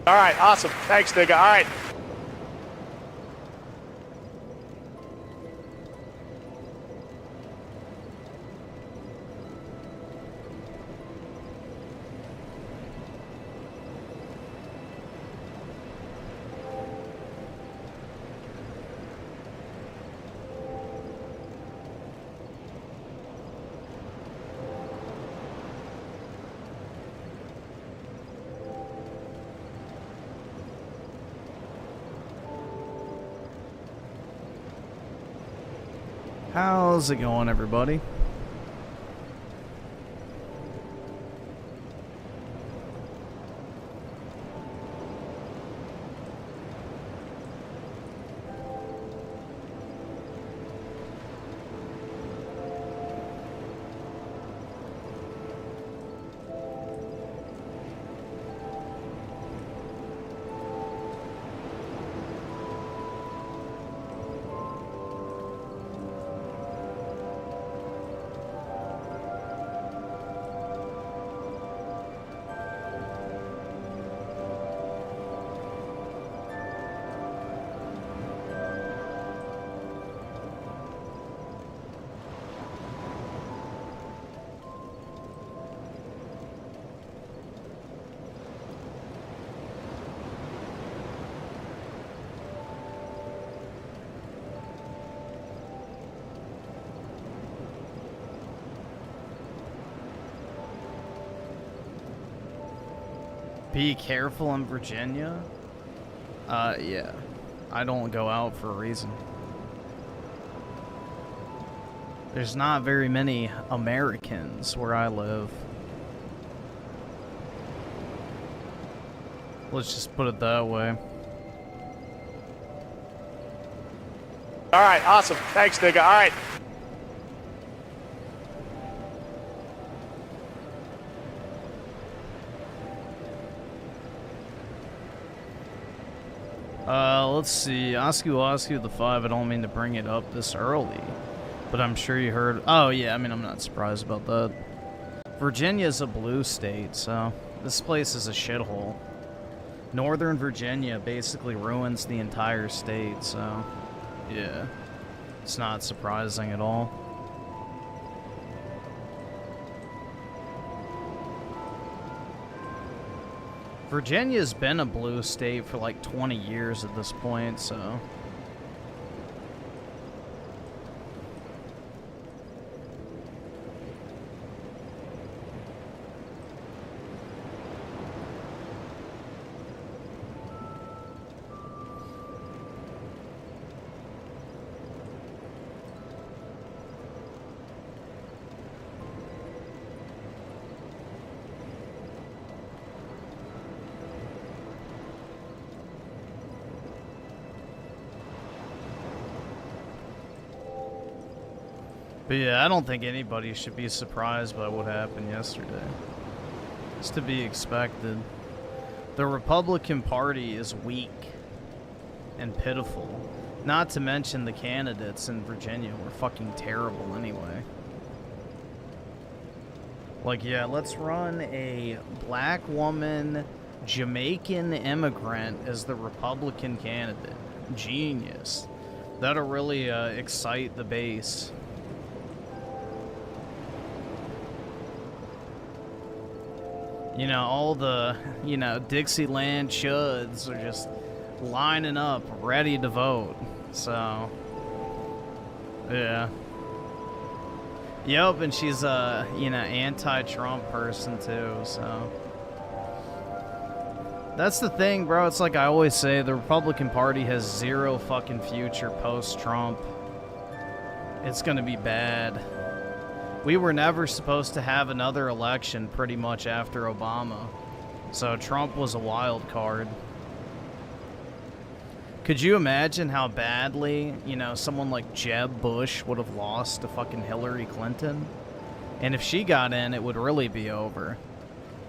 All right, awesome. Thanks, nigga. All right. How's it going, everybody? Be careful in Virginia? Yeah. I don't go out for a reason. There's not very many Americans where I live. Let's just put it that way. All right, awesome. Thanks, nigga. All right. Let's see. Oscu the 5, I don't mean to bring it up this early, but I'm sure you heard. Oh, yeah, I mean, I'm not surprised about that. Virginia's a blue state, so this place is a shithole. Northern Virginia basically ruins the entire state, so yeah, it's not surprising at all. Virginia's been a blue state for like 20 years at this point, so... But yeah, I don't think anybody should be surprised by what happened yesterday. It's to be expected. The Republican Party is weak and pitiful. Not to mention the candidates in Virginia were fucking terrible anyway. Like, yeah, let's run a black woman, Jamaican immigrant as the Republican candidate. Genius. That'll really excite the base. You know, all the, you know, Dixieland chuds are just lining up, ready to vote. So, yeah. Yep, and she's a, you know, anti-Trump person too, so. That's the thing, bro. It's like I always say, the Republican Party has zero fucking future post-Trump. It's gonna be bad. We were never supposed to have another election pretty much after Obama. So Trump was a wild card. Could you imagine how badly, you know, someone like Jeb Bush would have lost to fucking Hillary Clinton? And if she got in, it would really be over.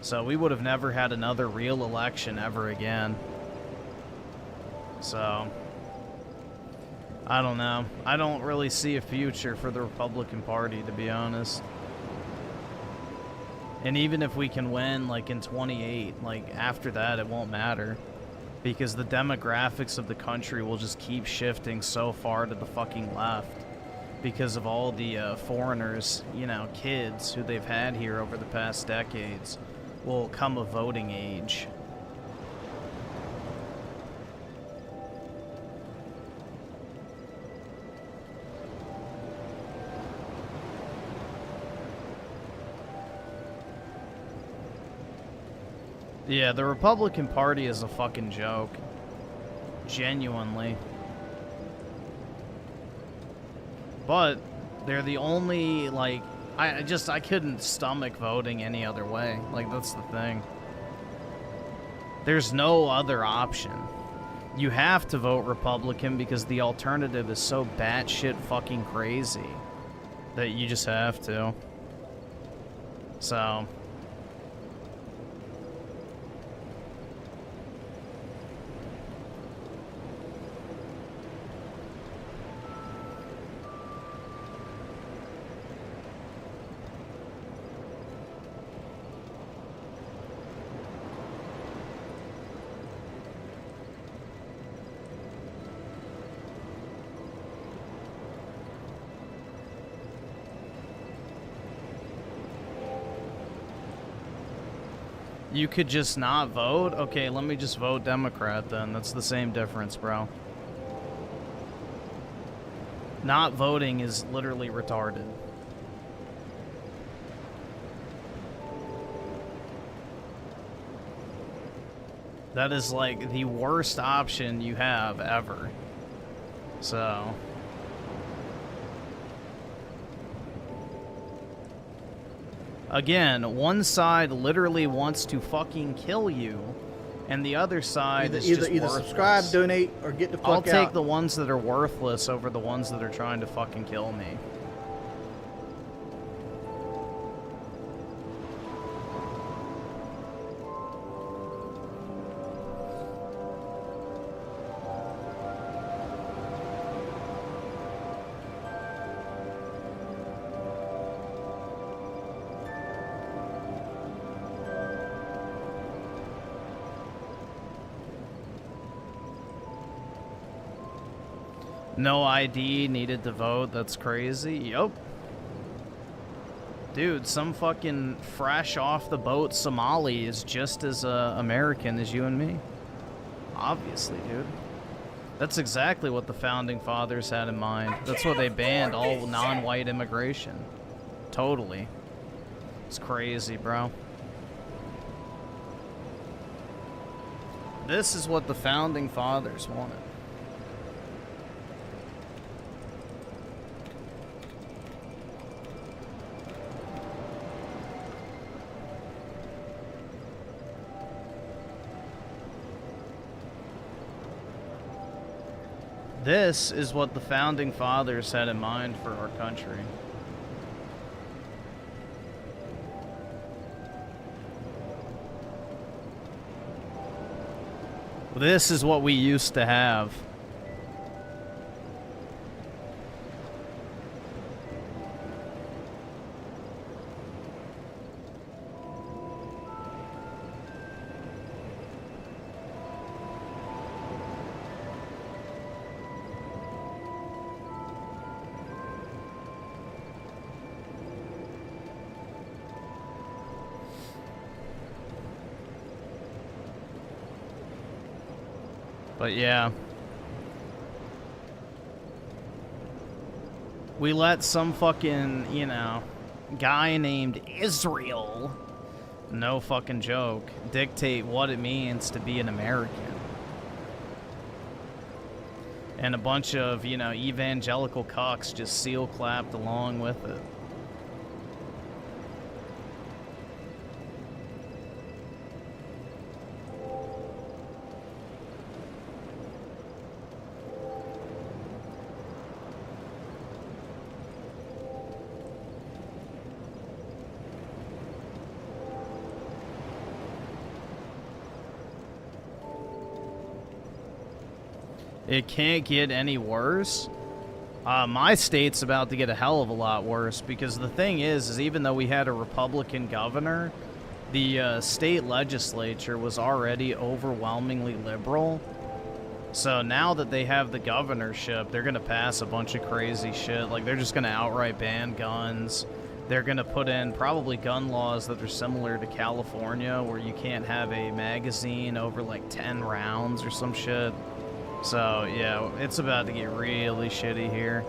So we would have never had another real election ever again. So, I don't know. I don't really see a future for the Republican Party, to be honest. And even if we can win, like, in 28, like, after that, it won't matter. Because the demographics of the country will just keep shifting so far to the fucking left. Because of all the foreigners, you know, kids who they've had here over the past decades will come of voting age. Yeah, the Republican Party is a fucking joke. Genuinely. But they're the only, like, I couldn't stomach voting any other way. Like, that's the thing. There's no other option. You have to vote Republican because the alternative is so batshit fucking crazy that you just have to. So... You could just not vote? Okay, let me just vote Democrat then. That's the same difference, bro. Not voting is literally retarded. That is like the worst option you have ever. So... Again, one side literally wants to fucking kill you, and the other side is just either worthless. Subscribe, donate, or get the fuck out. I'll take the ones that are worthless over the ones that are trying to fucking kill me. No ID needed to vote. That's crazy. Yup. Dude, some fucking fresh off the boat Somali is just as American as you and me. Obviously, dude. That's exactly what the founding fathers had in mind. That's why they banned all non-white immigration. Totally. It's crazy, bro. This is what the founding fathers wanted. This is what the founding fathers had in mind for our country. This is what we used to have. But yeah. We let some fucking, you know, guy named Israel, no fucking joke, dictate what it means to be an American. And a bunch of, you know, evangelical cucks just seal-clapped along with it. It can't get any worse. My state's about to get a hell of a lot worse because the thing is even though we had a Republican governor, the state legislature was already overwhelmingly liberal. So now that they have the governorship, they're going to pass a bunch of crazy shit. Like, they're just going to outright ban guns. They're going to put in probably gun laws that are similar to California, where you can't have a magazine over, like, 10 rounds or some shit. So, yeah, it's about to get really shitty here.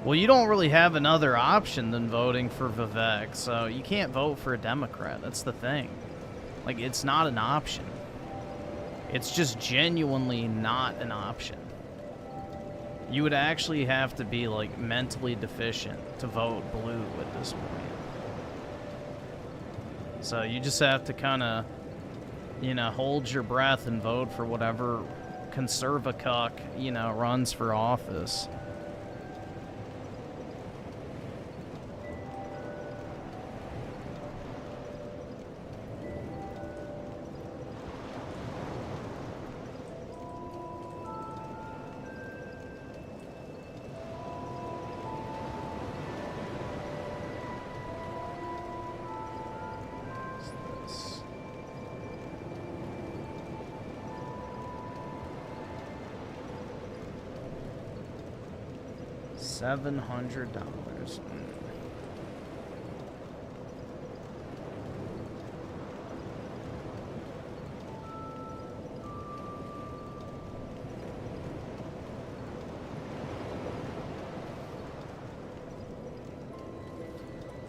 Well, you don't really have another option than voting for Vivek, so you can't vote for a Democrat. That's the thing. Like, it's not an option. It's just genuinely not an option. You would actually have to be, like, mentally deficient to vote blue at this point. So you just have to kind of, you know, hold your breath and vote for whatever conservacuck, you know, runs for office. $700.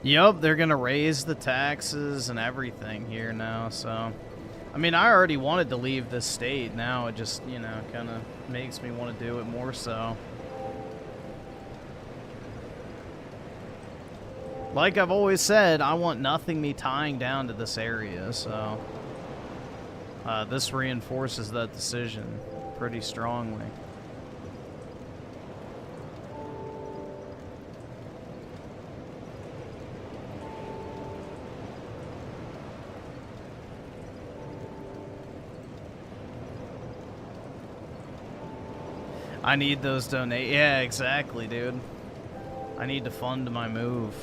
Yup, they're gonna raise the taxes and everything here now, so... I mean, I already wanted to leave this state. Now it just, you know, kind of makes me want to do it more so. Like I've always said, I want nothing me tying down to this area, so... this reinforces that decision pretty strongly. I need those Yeah, exactly, dude. I need to fund my move.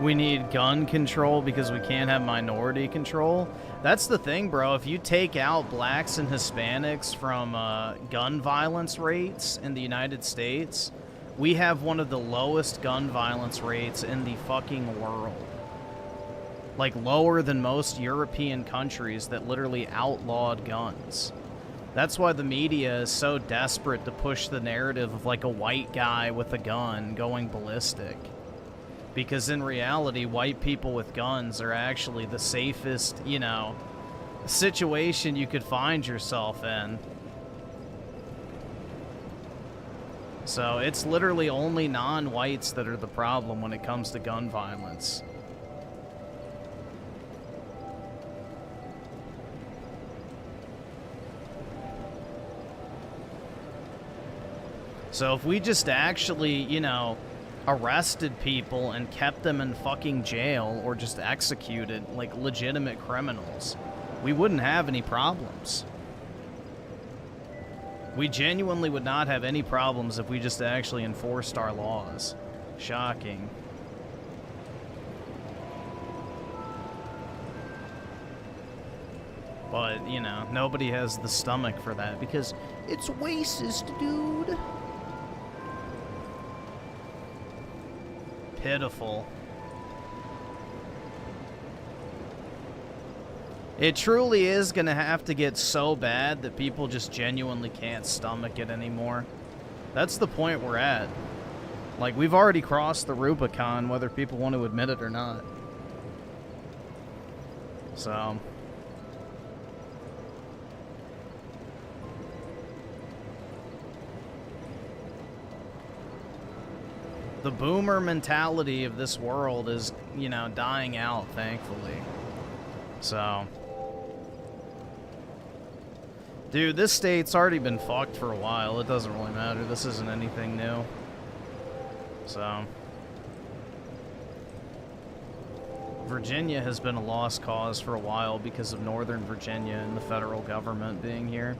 We need gun control because we can't have minority control. That's the thing, bro. If you take out blacks and Hispanics from gun violence rates in the United States, we have one of the lowest gun violence rates in the fucking world. Like, lower than most European countries that literally outlawed guns. That's why the media is so desperate to push the narrative of, like, a white guy with a gun going ballistic. Because in reality, white people with guns are actually the safest, you know, situation you could find yourself in. So it's literally only non-whites that are the problem when it comes to gun violence. So if we just actually, you know, arrested people and kept them in fucking jail or just executed like legitimate criminals, we wouldn't have any problems. We genuinely would not have any problems if we just actually enforced our laws. Shocking. But, you know, nobody has the stomach for that because it's racist, dude. Pitiful. It truly is going to have to get so bad that people just genuinely can't stomach it anymore. That's the point we're at. Like, we've already crossed the Rubicon, whether people want to admit it or not. So... the boomer mentality of this world is, you know, dying out, thankfully. So... dude, this state's already been fucked for a while. It doesn't really matter. This isn't anything new. So... Virginia has been a lost cause for a while because of Northern Virginia and the federal government being here.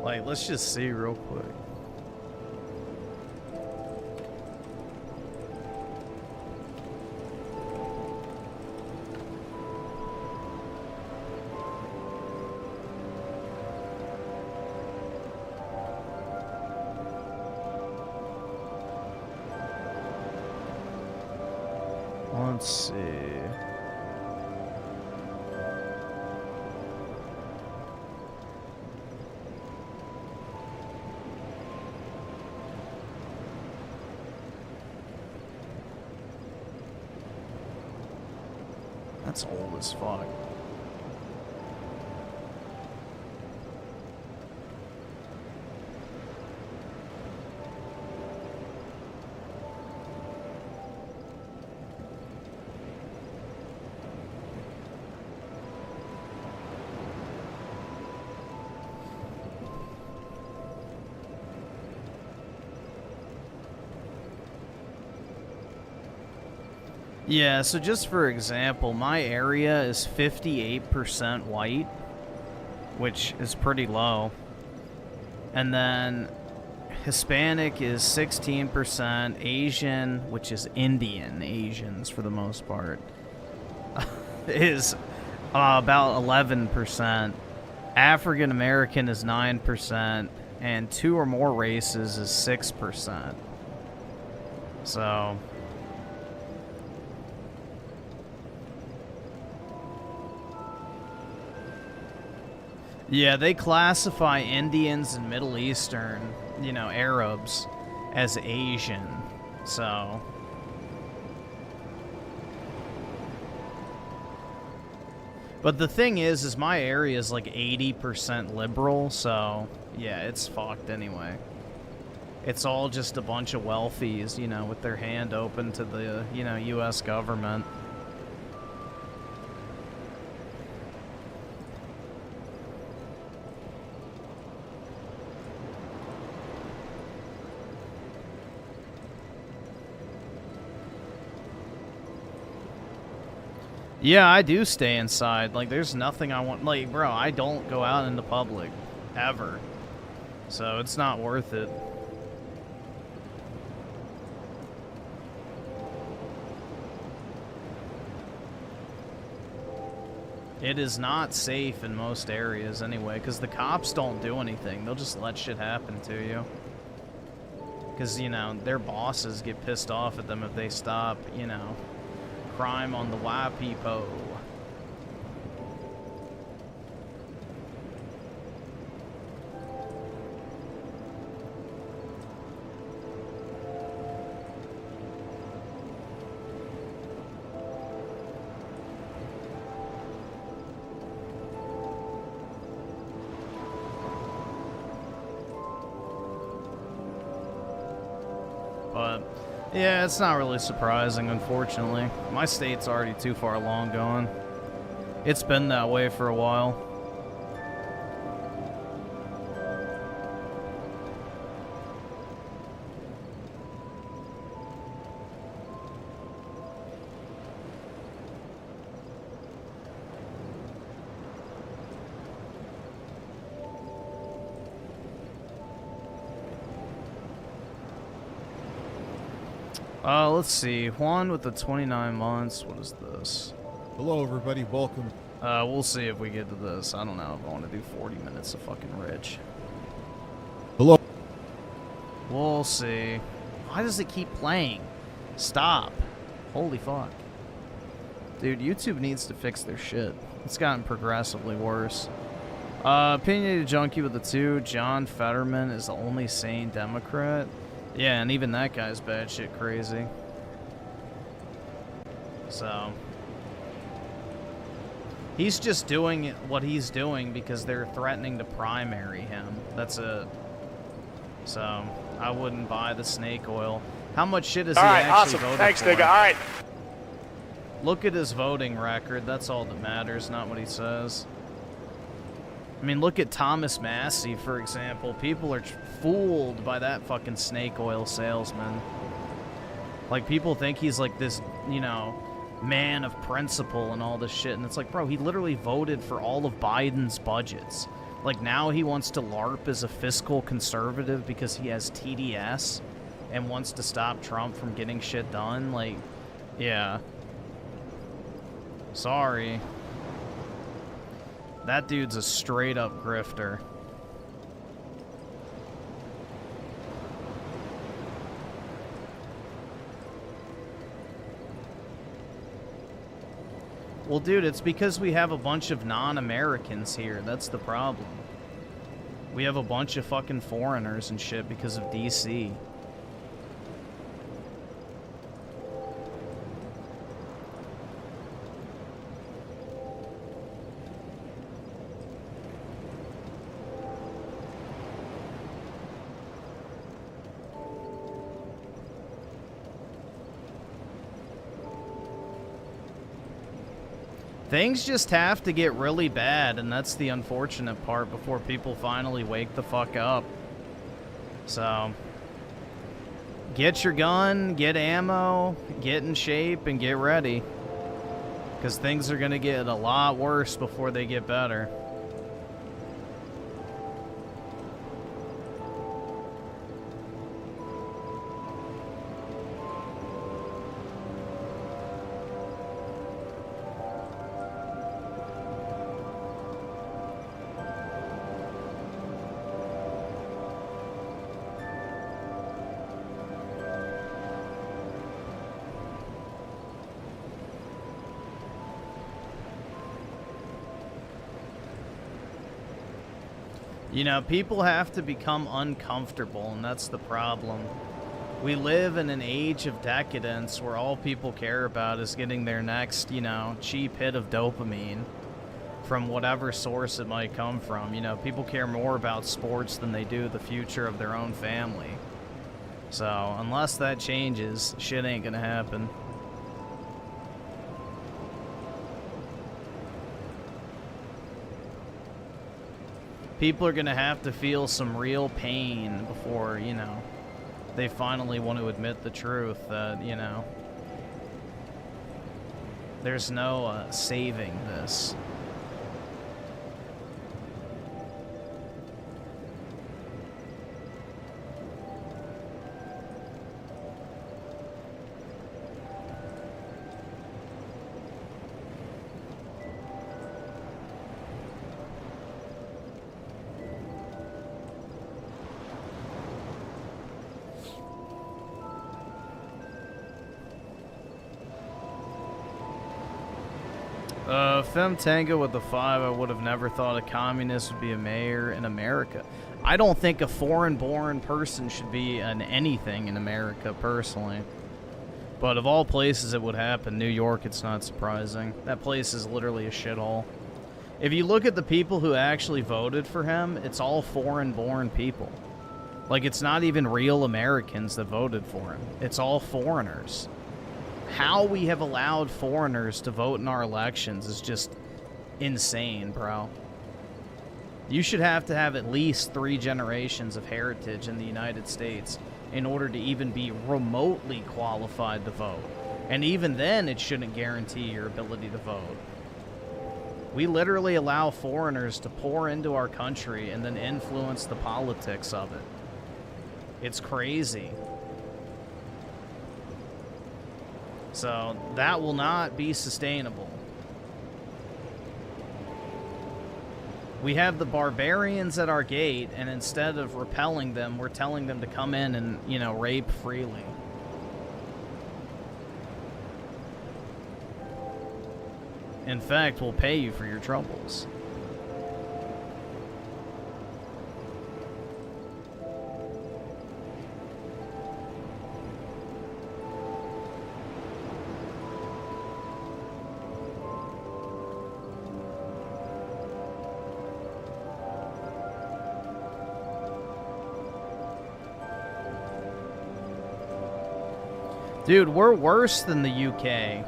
Like, let's just see real quick. Let's see. That's old as fuck. Yeah, so just for example, my area is 58% white, which is pretty low. And then Hispanic is 16%, Asian, which is Indian Asians for the most part, is about 11%. African American is 9%, and 2 or more races is 6%. So... yeah, they classify Indians and Middle Eastern, you know, Arabs as Asian, so... but the thing is my area is like 80% liberal, so, yeah, it's fucked anyway. It's all just a bunch of wealthies, you know, with their hand open to the, you know, U.S. government. Yeah, I do stay inside. Like, there's nothing I want. Like, bro, I don't go out into public. Ever. So, it's not worth it. It is not safe in most areas anyway, because the cops don't do anything. They'll just let shit happen to you. Because, you know, their bosses get pissed off at them if they stop, you know, crime on the Y people. But yeah, it's not really surprising, unfortunately. My state's already too far along gone. It's been that way for a while. Let's see. Juan with the 29 months. What is this? Hello, everybody. Welcome. We'll see if we get to this. I don't know if I want to do 40 minutes of fucking rich. Hello. We'll see. Why does it keep playing? Stop. Holy fuck. Dude, YouTube needs to fix their shit. It's gotten progressively worse. Opinionated Junkie with the 2. John Fetterman is the only sane Democrat. Yeah, and even that guy's batshit crazy. So... he's just doing what he's doing because they're threatening to primary him. That's it. So, I wouldn't buy the snake oil. How much shit has he actually voted for? Thanks, nigga. All right. Look at his voting record. That's all that matters, not what he says. I mean, look at Thomas Massey, for example. People are fooled by that fucking snake oil salesman. Like, people think he's like this, you know, man of principle and all this shit. And it's like, bro, he literally voted for all of Biden's budgets. Like, now he wants to LARP as a fiscal conservative because he has TDS and wants to stop Trump from getting shit done. Like, yeah. Sorry. That dude's a straight-up grifter. Well, dude, it's because we have a bunch of non-Americans here. That's the problem. We have a bunch of fucking foreigners and shit because of DC. Things just have to get really bad, and that's the unfortunate part before people finally wake the fuck up. So, get your gun, get ammo, get in shape, and get ready. Because things are going to get a lot worse before they get better. You know, people have to become uncomfortable, and that's the problem. We live in an age of decadence where all people care about is getting their next, you know, cheap hit of dopamine from whatever source it might come from. You know, people care more about sports than they do the future of their own family. So, unless that changes, shit ain't gonna happen. People are going to have to feel some real pain before, you know, they finally want to admit the truth that, you know, there's no saving this. Femtango with the 5, I would have never thought a communist would be a mayor in America. I don't think a foreign-born person should be an anything in America, personally. But of all places it would happen, New York, it's not surprising. That place is literally a shithole. If you look at the people who actually voted for him, it's all foreign-born people. Like, it's not even real Americans that voted for him. It's all foreigners. How we have allowed foreigners to vote in our elections is just insane, bro. You should have to have at least 3 generations of heritage in the United States in order to even be remotely qualified to vote. And even then, it shouldn't guarantee your ability to vote. We literally allow foreigners to pour into our country and then influence the politics of it. It's crazy. So that will not be sustainable. We have the barbarians at our gate, and instead of repelling them, we're telling them to come in and, you know, rape freely. In fact, we'll pay you for your troubles. Dude, we're worse than the UK.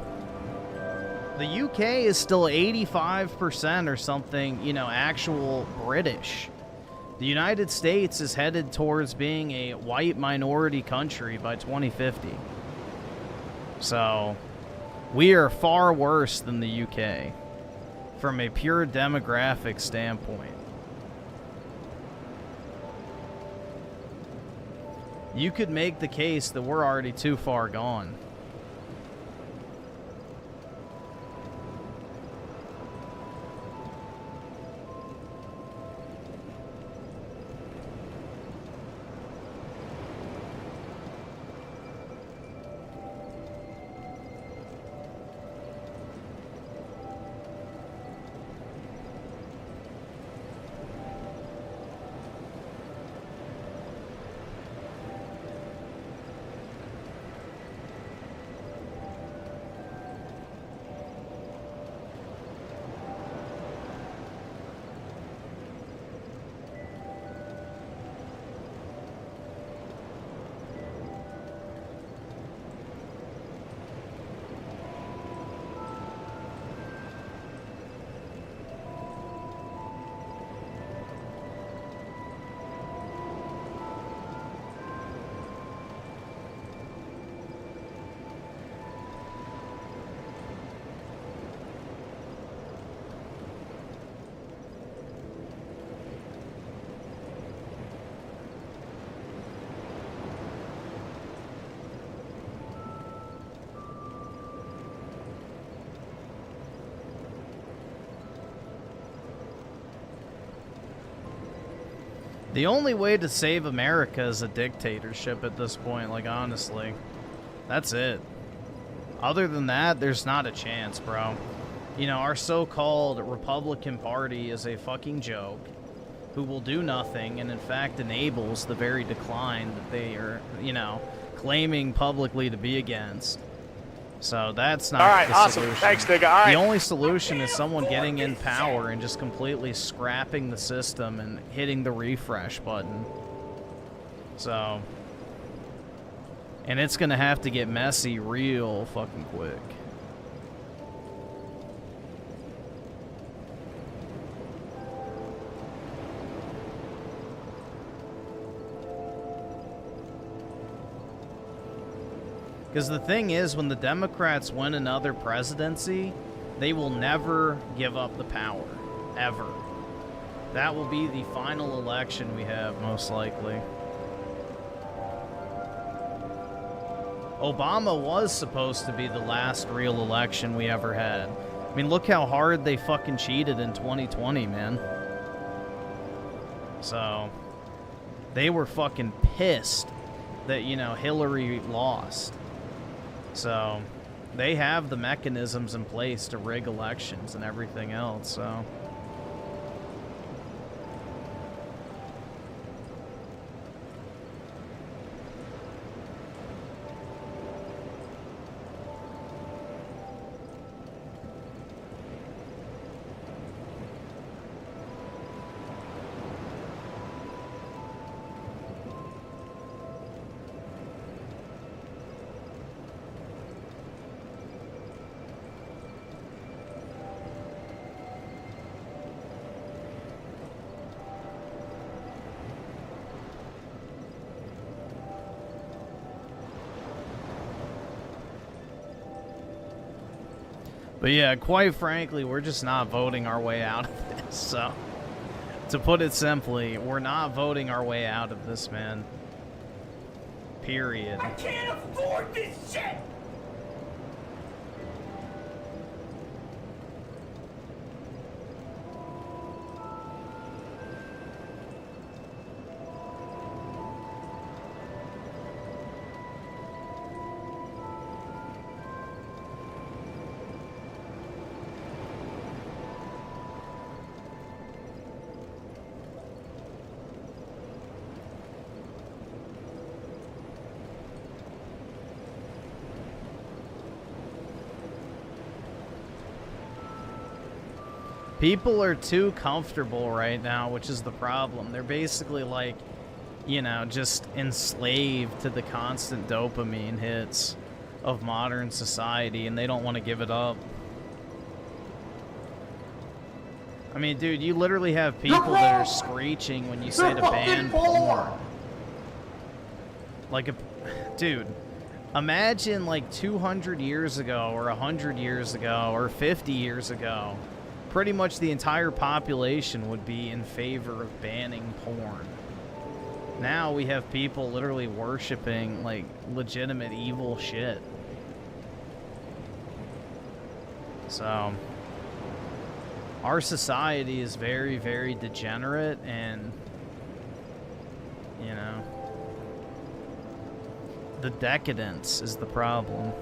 The UK is still 85% or something, you know, actual British. The United States is headed towards being a white minority country by 2050. So, we are far worse than the UK from a pure demographic standpoint. You could make the case that we're already too far gone. The only way to save America is a dictatorship at this point, like, honestly. That's it. Other than that, there's not a chance, bro. You know, our so-called Republican Party is a fucking joke who will do nothing and, in fact, enables the very decline that they are, you know, claiming publicly to be against. So that's not All right, the awesome. solution. Thanks, nigga. All right. The only solution is someone getting in power and just completely scrapping the system and hitting the refresh button. So, and it's gonna have to get messy real fucking quick. Because the thing is, when the Democrats win another presidency, they will never give up the power. Ever. That will be the final election we have, most likely. Obama was supposed to be the last real election we ever had. I mean, look how hard they fucking cheated in 2020, man. So, they were fucking pissed that, you know, Hillary lost. So, they have the mechanisms in place to rig elections and everything else, so... But yeah, quite frankly, we're just not voting our way out of this, so... To put it simply, we're not voting our way out of this, man. Period. I can't afford this shit! People are too comfortable right now, which is the problem. They're basically like, you know, just enslaved to the constant dopamine hits of modern society, and they don't want to give it up. I mean, dude, you literally have people that are screeching when you say to ban porn. Like, dude, imagine like 200 years ago, or 100 years ago, or 50 years ago, pretty much the entire population would be in favor of banning porn. Now we have people literally worshiping, like, legitimate evil shit. So, our society is very, very degenerate, and, you know, the decadence is the problem.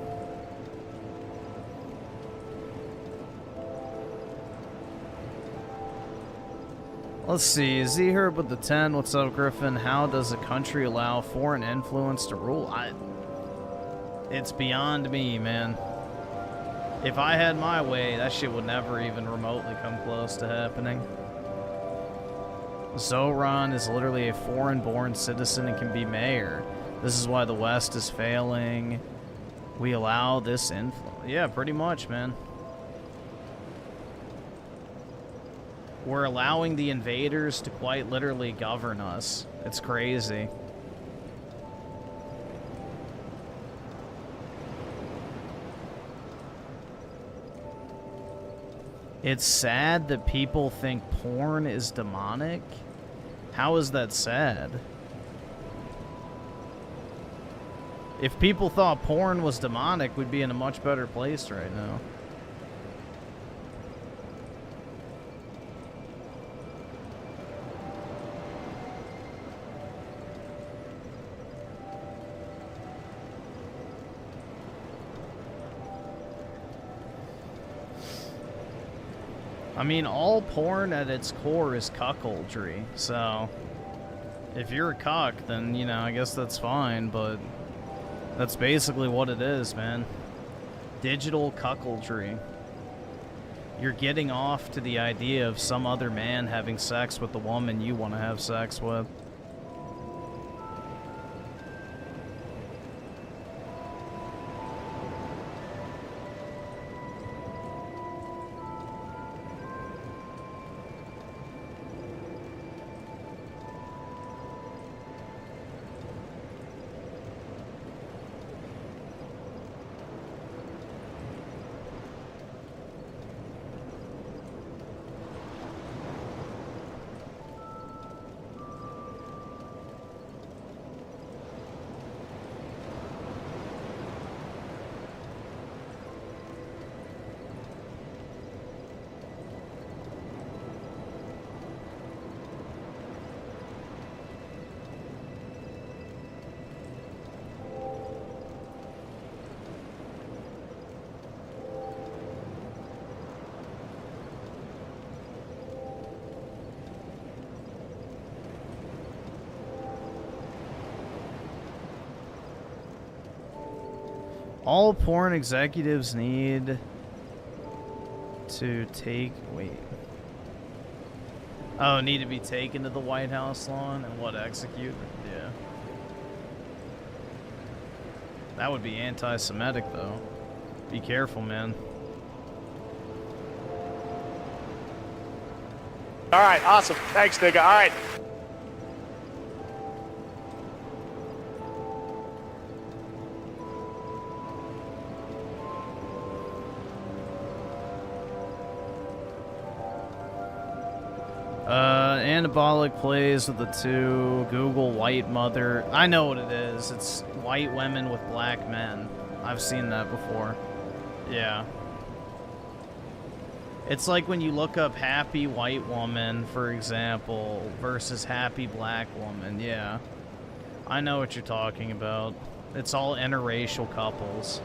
Let's see, Z-Herb with the 10, what's up, Griffin? How does a country allow foreign influence to rule? It's beyond me, man. If I had my way, that shit would never even remotely come close to happening. Zoran is literally a foreign-born citizen and can be mayor. This is why the West is failing. We allow this influence. Yeah, pretty much, man. We're allowing the invaders to quite literally govern us. It's crazy. It's sad that people think porn is demonic. How is that sad? If people thought porn was demonic, we'd be in a much better place right now. I mean, all porn at its core is cuckoldry, so if you're a cuck, then, you know, I guess that's fine, but that's basically what it is, man. Digital cuckoldry. You're getting off to the idea of some other man having sex with the woman you want to have sex with. All porn executives need to take... Wait. Oh, need to be taken to the White House lawn and what, execute? Yeah. That would be anti-Semitic, though. Be careful, man. All right, awesome. Thanks, nigga. All right. Anabolic plays with the 2. Google white mother. I know what it is. It's white women with black men. I've seen that before. Yeah. It's like when you look up happy white woman, for example, versus happy black woman. Yeah. I know what you're talking about. It's all interracial couples.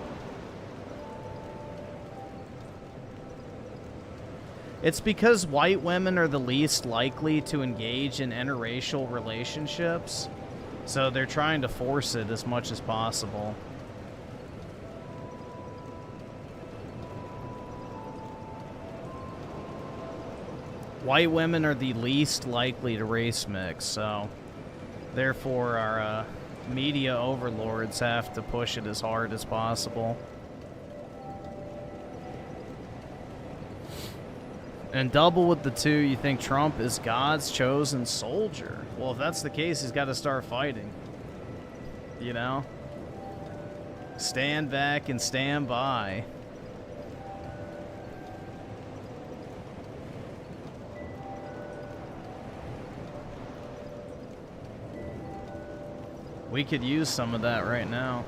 It's because white women are the least likely to engage in interracial relationships, so they're trying to force it as much as possible. white women are the least likely to race mix, so therefore our media overlords have to push it as hard as possible. And double with the 2, you think Trump is God's chosen soldier. Well, if that's the case, he's got to start fighting. You know? Stand back and stand by. We could use some of that right now.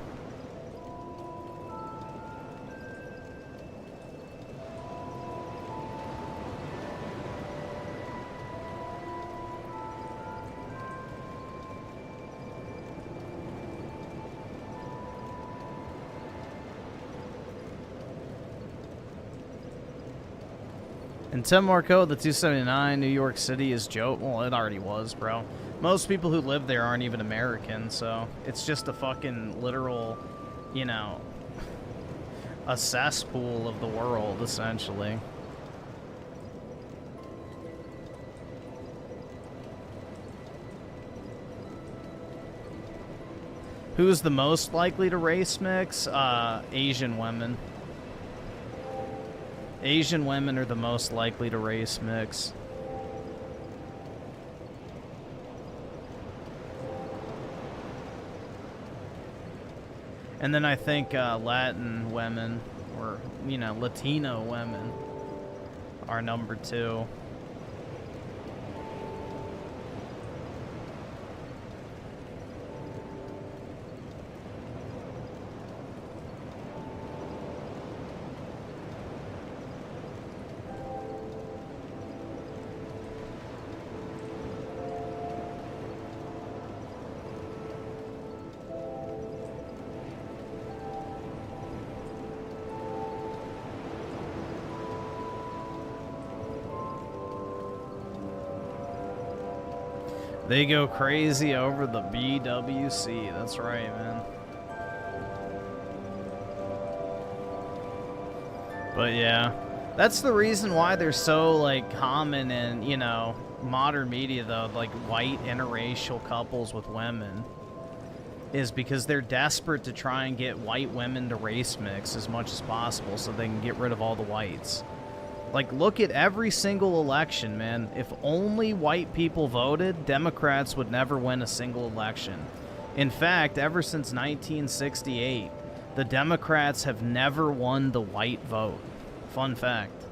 And Tim Marco, the 279, New York City is joke. Well, it already was, bro. Most people who live there aren't even American, so it's just a fucking literal, you know, a cesspool of the world, essentially. Who's the most likely to race mix? Asian women. Asian women are the most likely to race mix. And then I think Latin women, or, you know, Latino women are number 2. They go crazy over the BWC. That's right, man. But yeah, that's the reason why they're so, like, common in, you know, modern media, though, like white interracial couples with women, is because they're desperate to try and get white women to race mix as much as possible so they can get rid of all the whites. Like, look at every single election, man. If only white people voted, Democrats would never win a single election. In fact, ever since 1968, the Democrats have never won the white vote. Fun fact.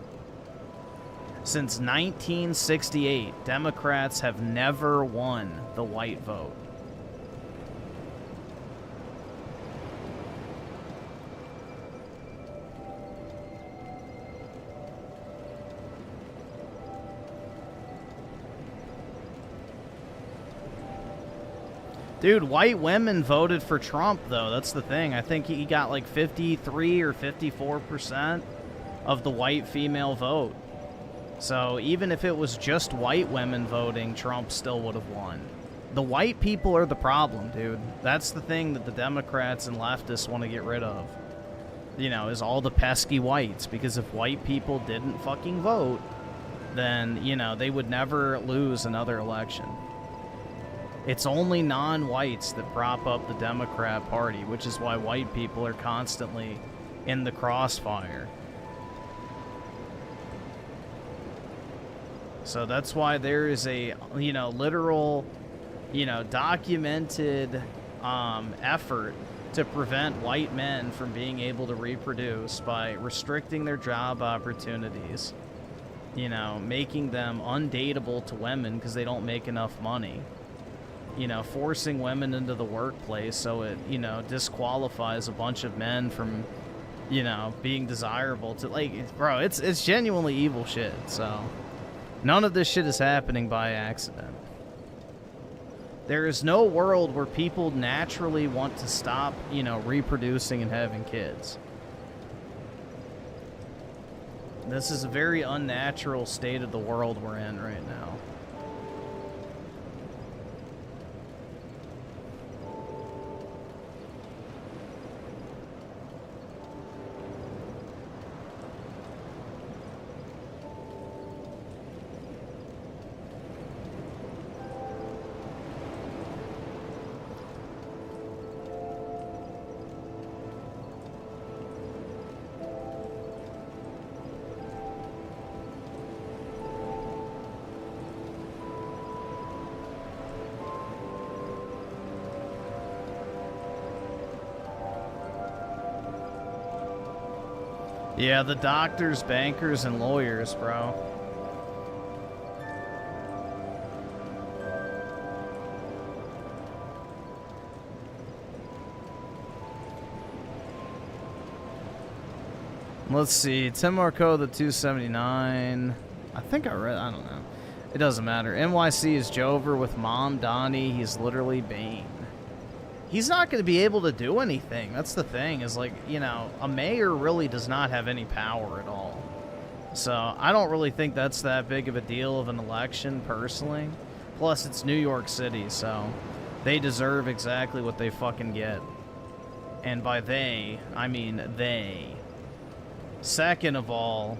Since 1968, Democrats have never won the white vote. Dude, white women voted for Trump, though. That's the thing. I think he got like 53 or 54% of the white female vote. So even if it was just white women voting, Trump still would have won. The white people are the problem, dude. That's the thing that the Democrats and leftists want to get rid of. You know, is all the pesky whites. Because if white people didn't fucking vote, then, you know, they would never lose another election. It's only non-whites that prop up the Democrat Party, which is why white people are constantly in the crossfire. So that's why there is a, you know, literal, you know, documented effort to prevent white men from being able to reproduce by restricting their job opportunities, you know, making them undateable to women because they don't make enough money. You know, forcing women into the workplace so it, you know, disqualifies a bunch of men from, you know, being desirable to, like, bro, it's genuinely evil shit. So none of this shit is happening by accident. There is no world where people naturally want to stop, you know, reproducing and having kids. This is a very unnatural state of the world we're in right now. Yeah, the doctors, bankers, and lawyers, bro. Let's see. Tim Marco, the 279. I think I read. I don't know. It doesn't matter. NYC is Jover with Mom Donnie. He's literally Bane. He's not going to be able to do anything. That's the thing. Is like, you know, a mayor really does not have any power at all. So I don't really think that's that big of a deal of an election, personally. Plus, it's New York City, so they deserve exactly what they fucking get. And by they, I mean they. Second of all,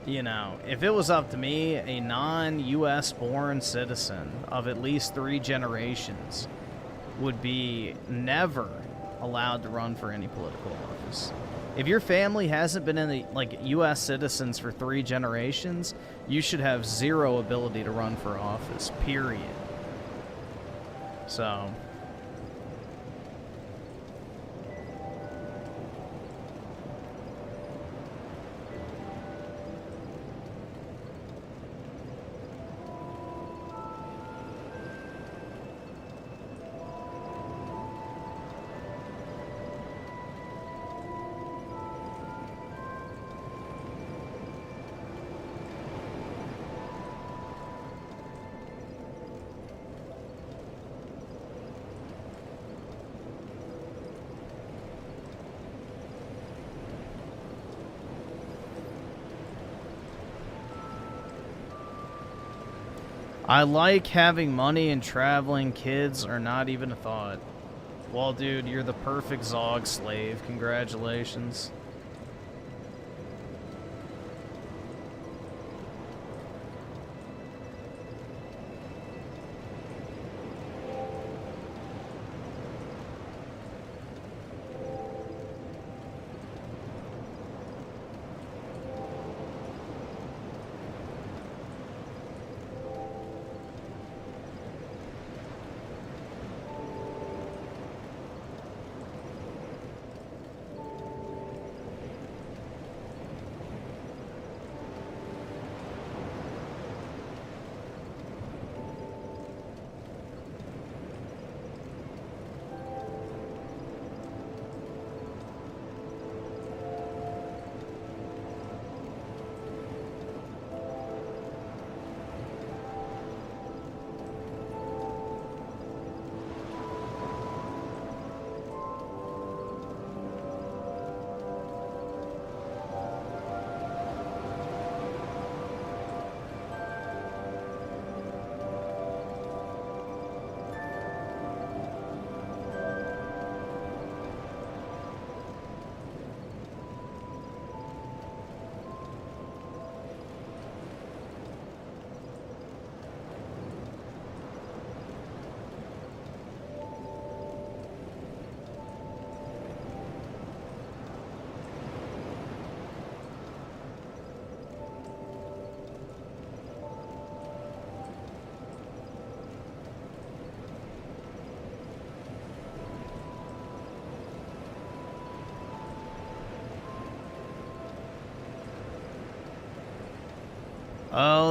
you know, if it was up to me, a non-U.S. born citizen of at least 3 generations would be never allowed to run for any political office. If your family hasn't been in the, like, U.S. citizens for 3 generations, you should have 0 ability to run for office, period. So... I like having money and traveling. Kids are not even a thought. Well, dude, you're the perfect Zog slave. Congratulations.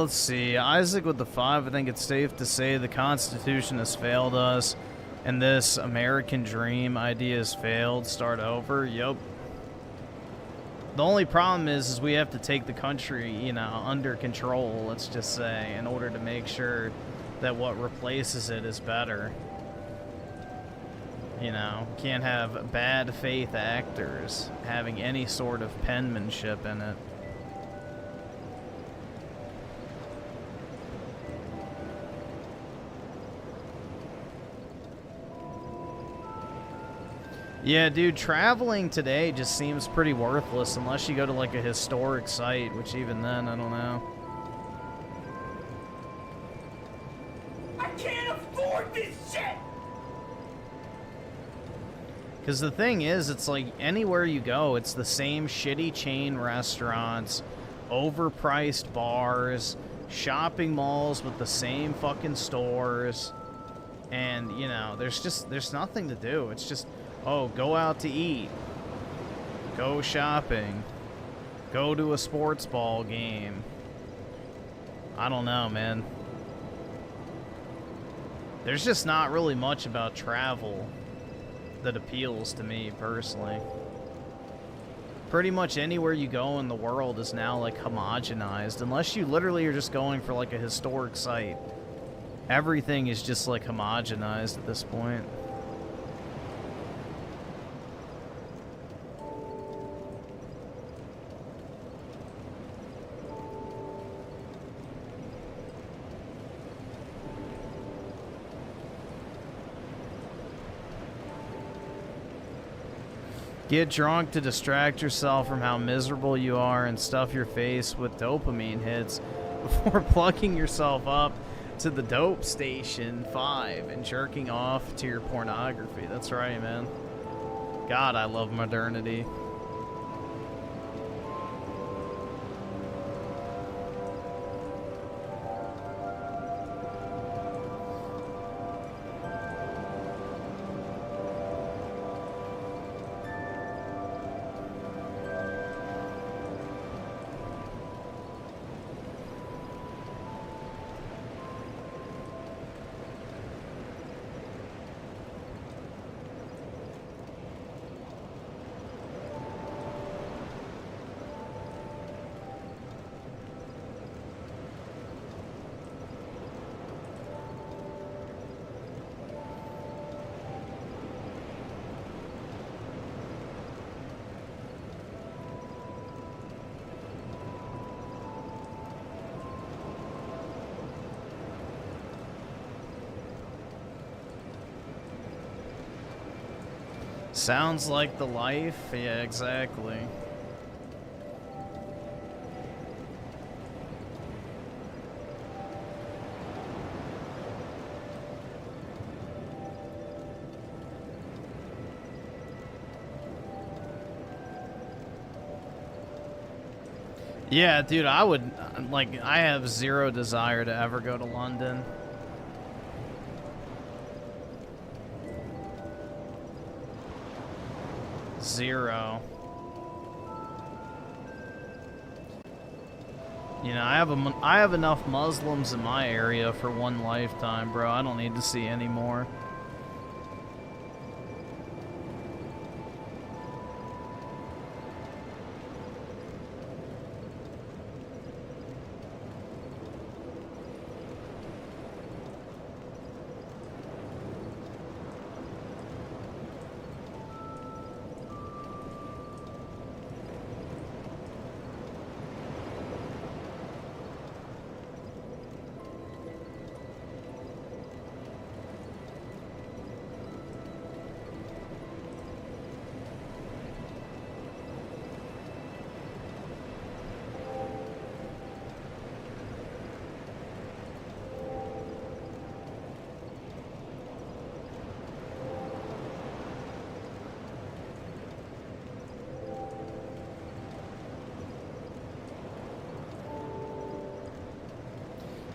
Let's see. Isaac with the 5. I think it's safe to say the Constitution has failed us, and this American dream idea has failed. Start over. Yup. The only problem is we have to take the country, you know, under control, let's just say, in order to make sure that what replaces it is better. You know, can't have bad faith actors having any sort of penmanship in it. Yeah, dude, traveling today just seems pretty worthless unless you go to, like, a historic site, which even then, I don't know. I can't afford this shit! Because the thing is, it's like, anywhere you go, it's the same shitty chain restaurants, overpriced bars, shopping malls with the same fucking stores, and, you know, there's nothing to do. It's just... oh, go out to eat. Go shopping. Go to a sports ball game. I don't know, man. There's just not really much about travel that appeals to me personally. Pretty much anywhere you go in the world is now like homogenized, unless you literally are just going for like a historic site. Everything is just like homogenized at this point. Get drunk to distract yourself from how miserable you are and stuff your face with dopamine hits before plugging yourself up to the dope station 5 and jerking off to your pornography. That's right, man. God, I love modernity. Sounds like the life. Yeah, exactly. Yeah, dude, I would, like, I have zero desire to ever go to London. Zero. You know, I have enough Muslims in my area for one lifetime, bro. I don't need to see any more.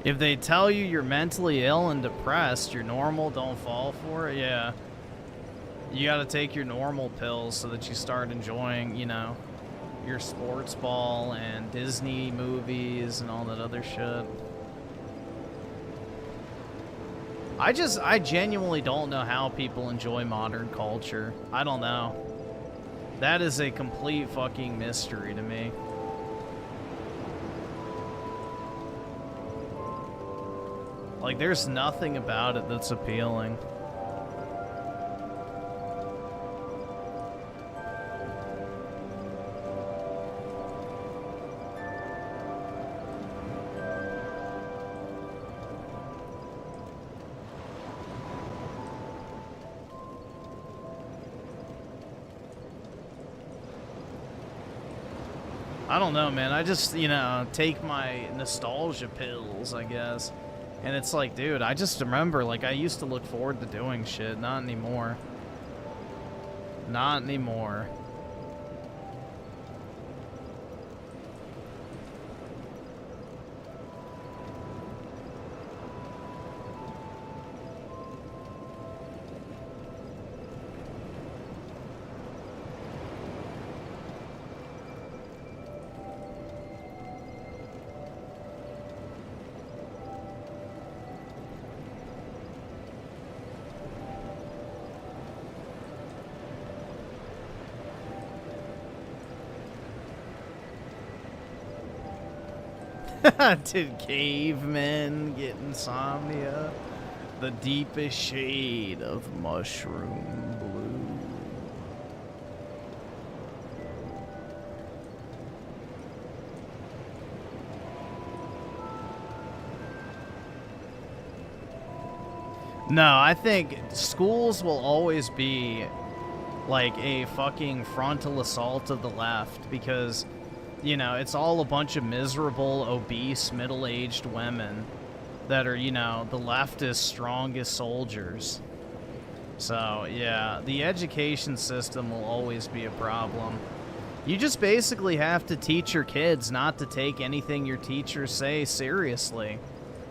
If they tell you you're mentally ill and depressed, you're normal, don't fall for it, yeah. You gotta take your normal pills so that you start enjoying, you know, your sports ball and Disney movies and all that other shit. I genuinely don't know how people enjoy modern culture. I don't know. That is a complete fucking mystery to me. Like, there's nothing about it that's appealing. I don't know, man. I just, you know, take my nostalgia pills, I guess. And it's like, dude, I just remember, like, I used to look forward to doing shit. Not anymore. Not anymore. Did cavemen get insomnia? The deepest shade of mushroom blue. No, I think schools will always be like a fucking frontal assault of the left because, you know, it's all a bunch of miserable, obese, middle-aged women that are, you know, the leftist strongest soldiers. So, yeah, the education system will always be a problem. You just basically have to teach your kids not to take anything your teachers say seriously.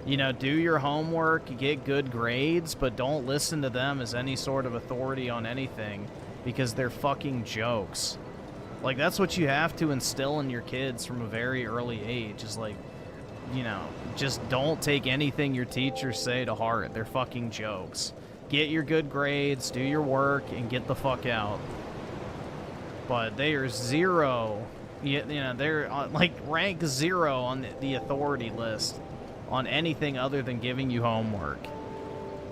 You know, do your homework, get good grades, but don't listen to them as any sort of authority on anything because they're fucking jokes. Like, that's what you have to instill in your kids from a very early age is like, you know, just don't take anything your teachers say to heart. They're fucking jokes. Get your good grades, do your work, and get the fuck out. But they are zero, you know, they're like rank 0 on the authority list on anything other than giving you homework.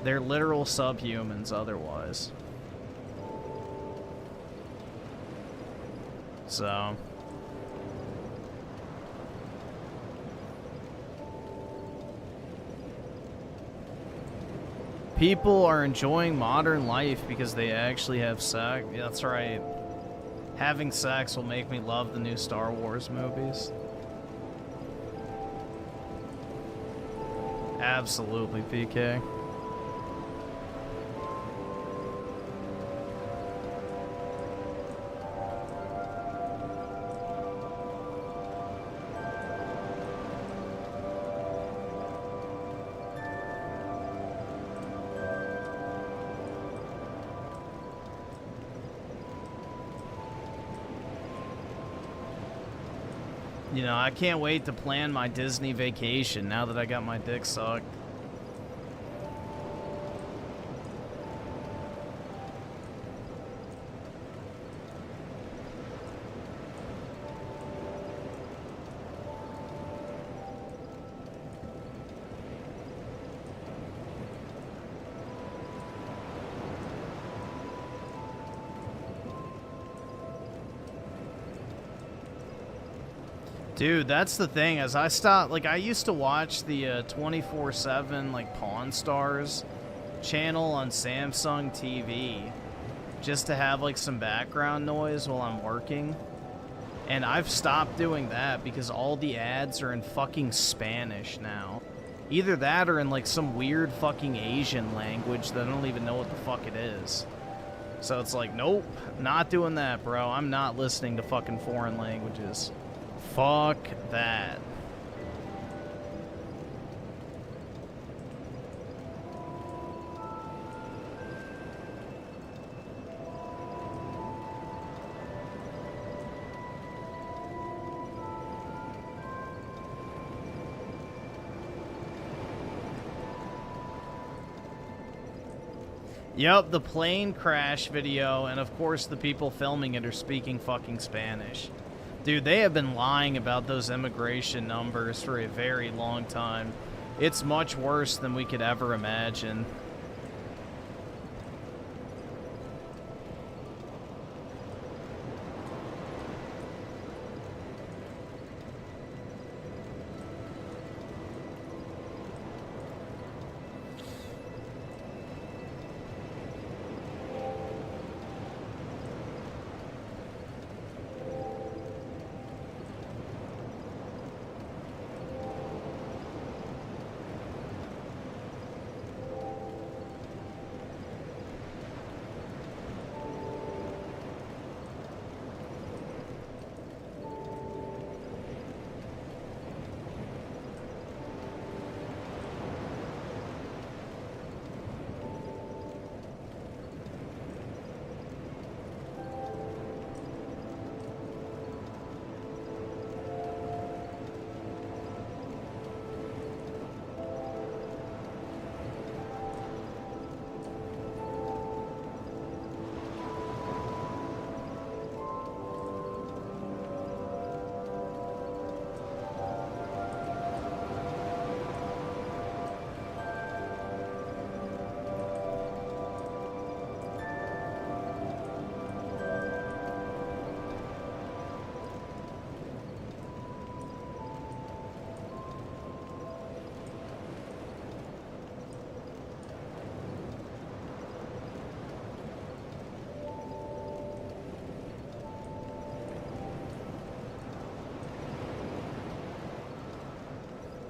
They're literal subhumans otherwise. So... people are enjoying modern life because they actually have sex. Yeah, that's right. Having sex will make me love the new Star Wars movies. Absolutely, PK. You know, I can't wait to plan my Disney vacation now that I got my dick sucked. Dude, that's the thing, as I stopped, like, I used to watch the 24/7, like, Pawn Stars channel on Samsung TV just to have, like, some background noise while I'm working. And I've stopped doing that because all the ads are in fucking Spanish now. Either that or in, like, some weird fucking Asian language that I don't even know what the fuck it is. So it's like, nope, not doing that, bro. I'm not listening to fucking foreign languages. Fuck that. Yep, the plane crash video, and of course the people filming it are speaking fucking Spanish. Dude, they have been lying about those immigration numbers for a very long time. It's much worse than we could ever imagine.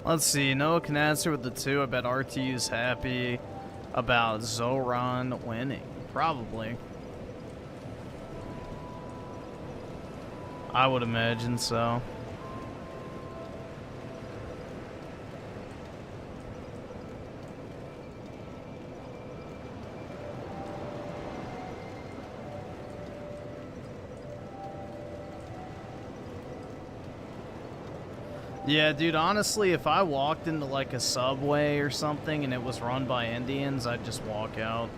Let's see. Noah can answer with the 2. I bet RTU's happy about Zoran winning. Probably. I would imagine so. Yeah, dude, honestly, if I walked into like a Subway or something and it was run by Indians, I'd just walk out.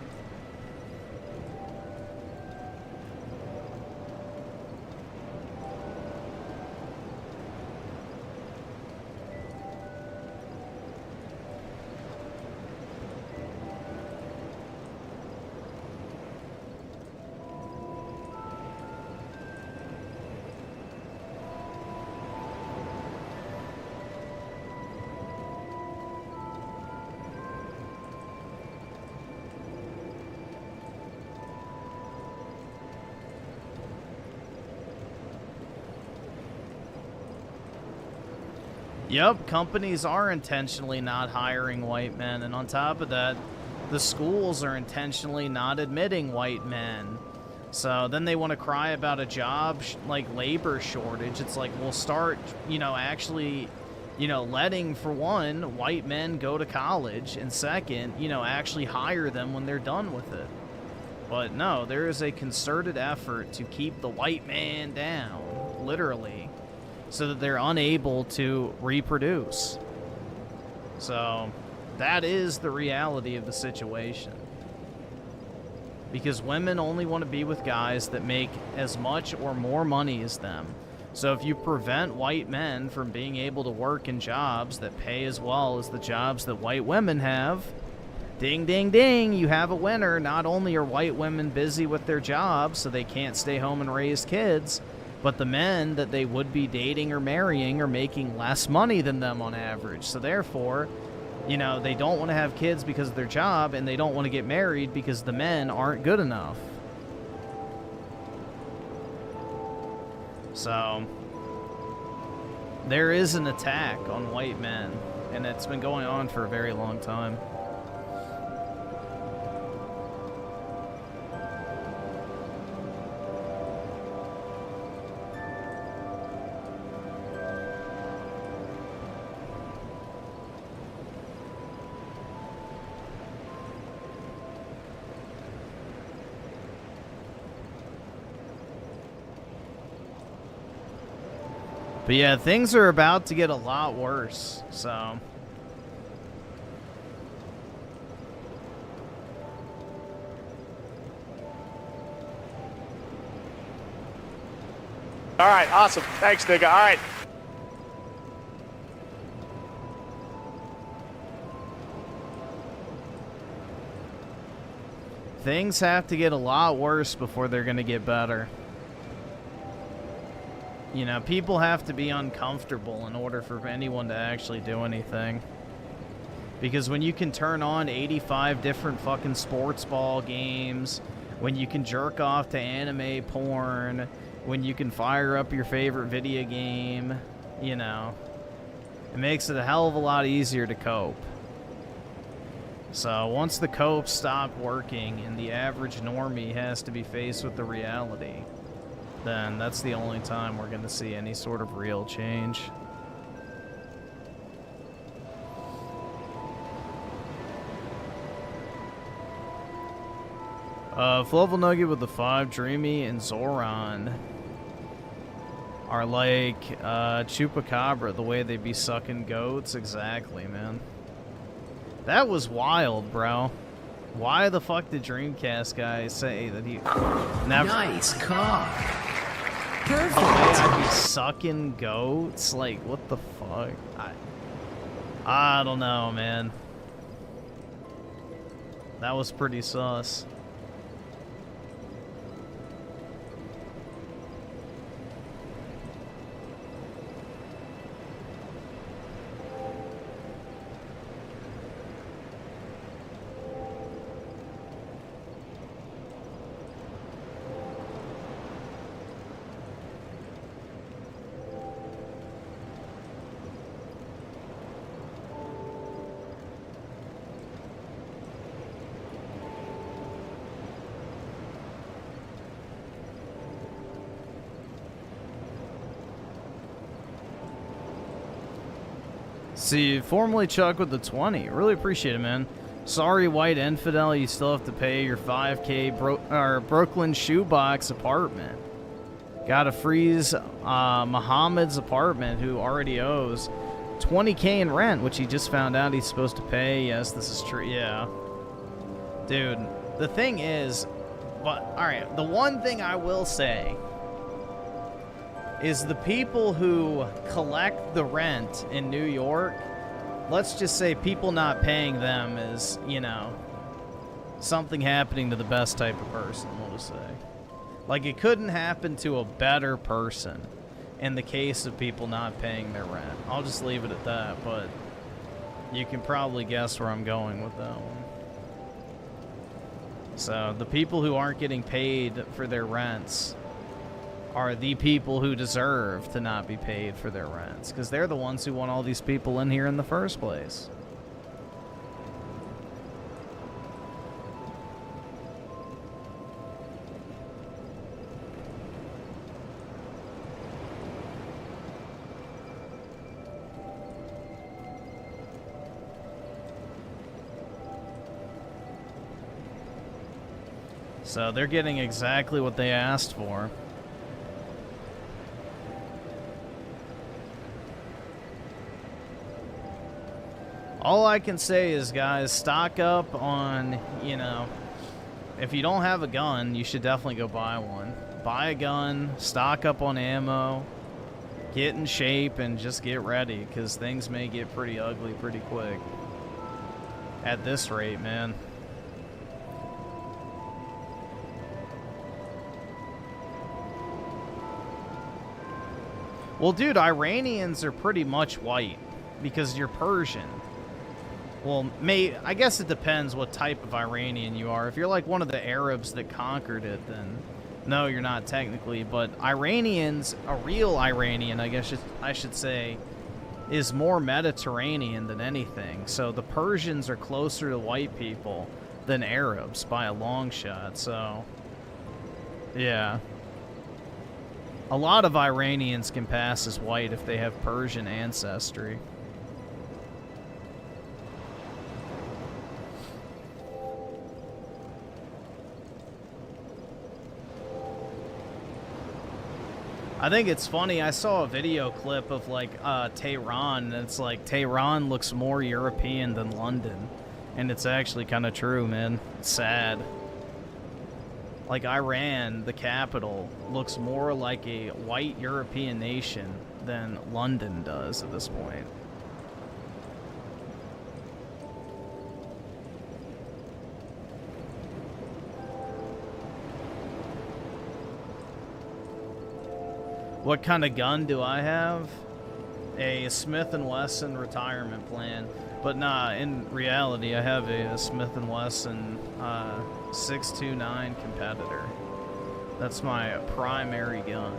Yep, companies are intentionally not hiring white men, and on top of that, the schools are intentionally not admitting white men. So then they want to cry about a job, like, labor shortage. It's like, we'll start, you know, actually, you know, letting, for one, white men go to college, and second, you know, actually hire them when they're done with it. But no, there is a concerted effort to keep the white man down, literally, so that they're unable to reproduce. So that is the reality of the situation. Because women only want to be with guys that make as much or more money as them. So if you prevent white men from being able to work in jobs that pay as well as the jobs that white women have, ding, ding, ding, you have a winner. Not only are white women busy with their jobs so they can't stay home and raise kids, but the men that they would be dating or marrying are making less money than them on average. So therefore, you know, they don't want to have kids because of their job, and they don't want to get married because the men aren't good enough. So there is an attack on white men, and it's been going on for a very long time. But yeah, things are about to get a lot worse, so. All right, awesome. Thanks, nigga. All right. Things have to get a lot worse before they're going to get better. You know, people have to be uncomfortable in order for anyone to actually do anything. Because when you can turn on 85 different fucking sports ball games, when you can jerk off to anime porn, when you can fire up your favorite video game, you know, it makes it a hell of a lot easier to cope. So once the cope stop working and the average normie has to be faced with the reality, then that's the only time we're going to see any sort of real change. Fluffle Nugget with the 5, Dreamy, and Zoran are like Chupacabra, the way they be sucking goats. Exactly, man. That was wild, bro. Why the fuck did Dreamcast guy say that he never... Nice cock. Perfect. I'd be sucking goats? Like, what the fuck? I don't know, man. That was pretty sus. See, formerly Chuck with the 20. Really appreciate it, man. Sorry, white infidel, you still have to pay your 5K Brooklyn shoebox apartment. Gotta freeze Muhammad's apartment, who already owes $20K in rent, which he just found out he's supposed to pay. Yes, this is true. Yeah. Dude, the thing is, but alright, the one thing I will say is the people who collect the rent in New York, let's just say people not paying them is, you know, something happening to the best type of person, we'll just say. Like, it couldn't happen to a better person in the case of people not paying their rent. I'll just leave it at that, but you can probably guess where I'm going with that one. So, the people who aren't getting paid for their rents are the people who deserve to not be paid for their rents, because they're the ones who want all these people in here in the first place. So they're getting exactly what they asked for. All I can say is, guys, stock up on, you know, if you don't have a gun, you should definitely go buy one. Buy a gun, stock up on ammo, get in shape, and just get ready, because things may get pretty ugly pretty quick. At this rate, man. Well, dude, Iranians are pretty much white, because you're Persian. Well, I guess it depends what type of Iranian you are. If you're like one of the Arabs that conquered it, then no, you're not technically. But Iranians, a real Iranian, I guess I should say, is more Mediterranean than anything. So the Persians are closer to white people than Arabs by a long shot. So, yeah. A lot of Iranians can pass as white if they have Persian ancestry. I think it's funny, I saw a video clip of, like, Tehran, and it's like, Tehran looks more European than London. And it's actually kind of true, man. It's sad. Like, Iran, the capital, looks more like a white European nation than London does at this point. What kind of gun do I have? A Smith & Wesson retirement plan. But nah, in reality, I have a Smith & Wesson 629 competitor. That's my primary gun.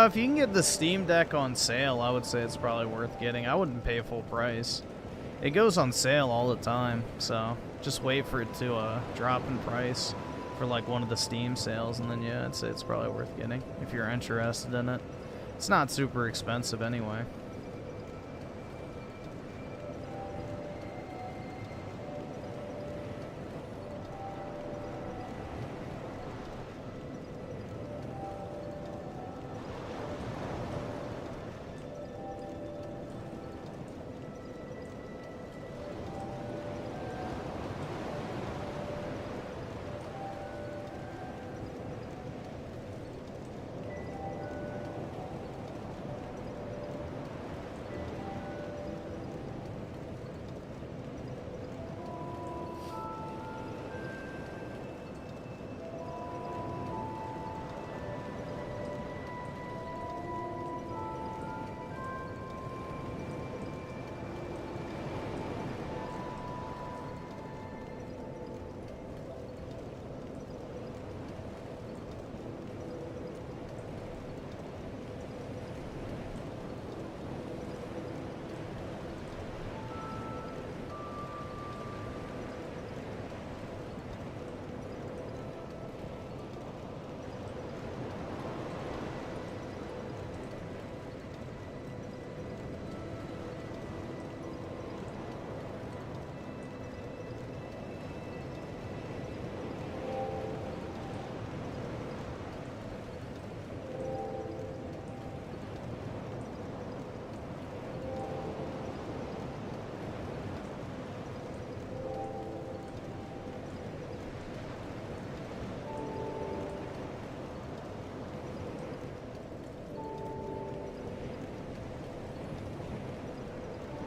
If you can get the Steam Deck on sale, I would say it's probably worth getting. I wouldn't pay full price. It goes on sale all the time, so just wait for it to drop in price for like one of the Steam sales, and then yeah, I'd say it's probably worth getting if you're interested in it. It's not super expensive anyway.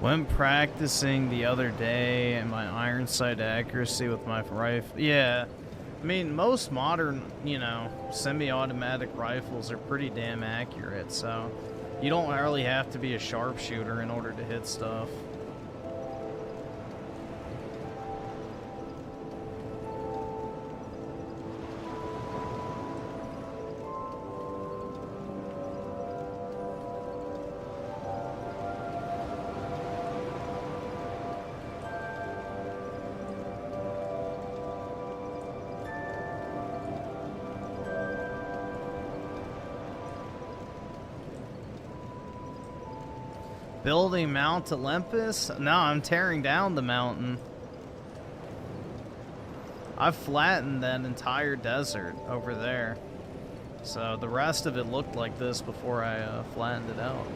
When practicing the other day and my iron sight accuracy with my rifle, yeah. I mean, most modern, you know, semi-automatic rifles are pretty damn accurate, so you don't really have to be a sharpshooter in order to hit stuff. Building Mount Olympus? No, I'm tearing down the mountain. I've flattened that entire desert over there. So the rest of it looked like this before I flattened it out.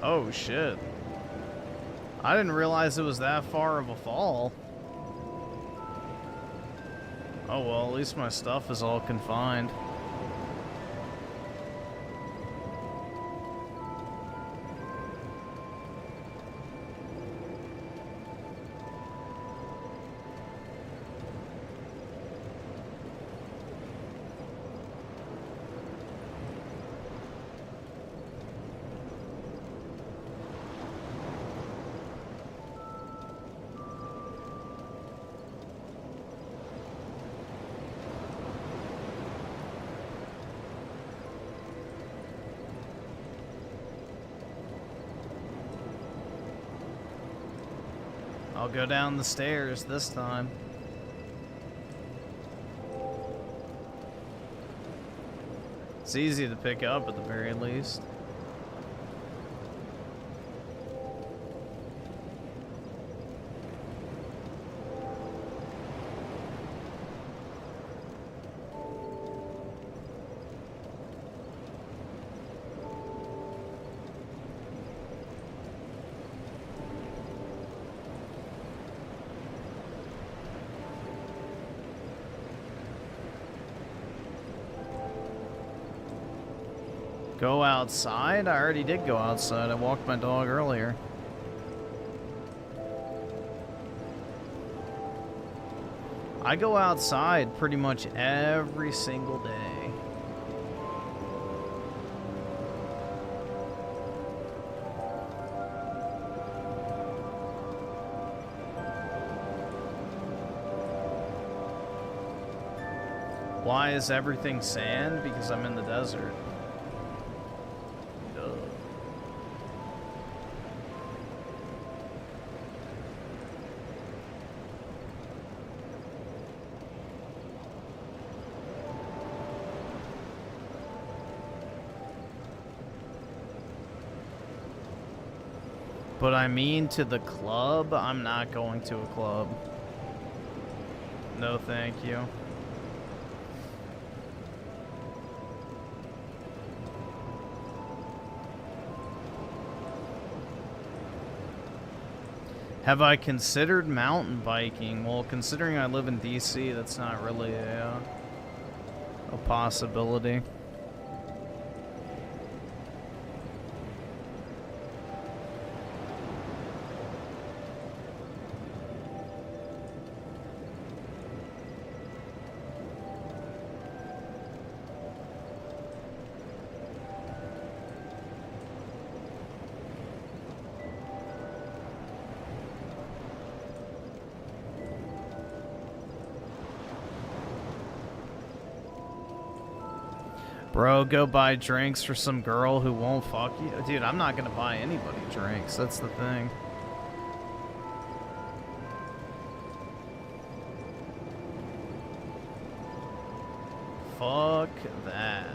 Oh shit. I didn't realize it was that far of a fall. Oh well, at least my stuff is all confined. I'll go down the stairs this time. It's easy to pick up at the very least. Go outside? I already did go outside. I walked my dog earlier. I go outside pretty much every single day. Why is everything sand? Because I'm in the desert. But I mean to the club? I'm not going to a club. No, thank you. Have I considered mountain biking? Well, considering I live in DC, that's not really a possibility. Bro, go buy drinks for some girl who won't fuck you. Dude, I'm not gonna buy anybody drinks. That's the thing. Fuck that.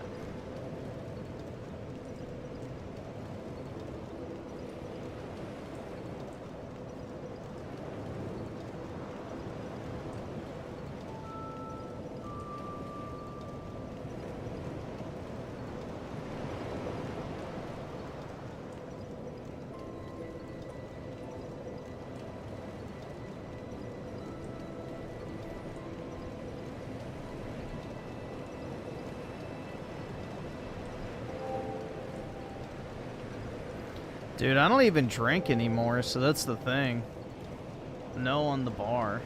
Dude, I don't even drink anymore, so that's the thing. No on the bar.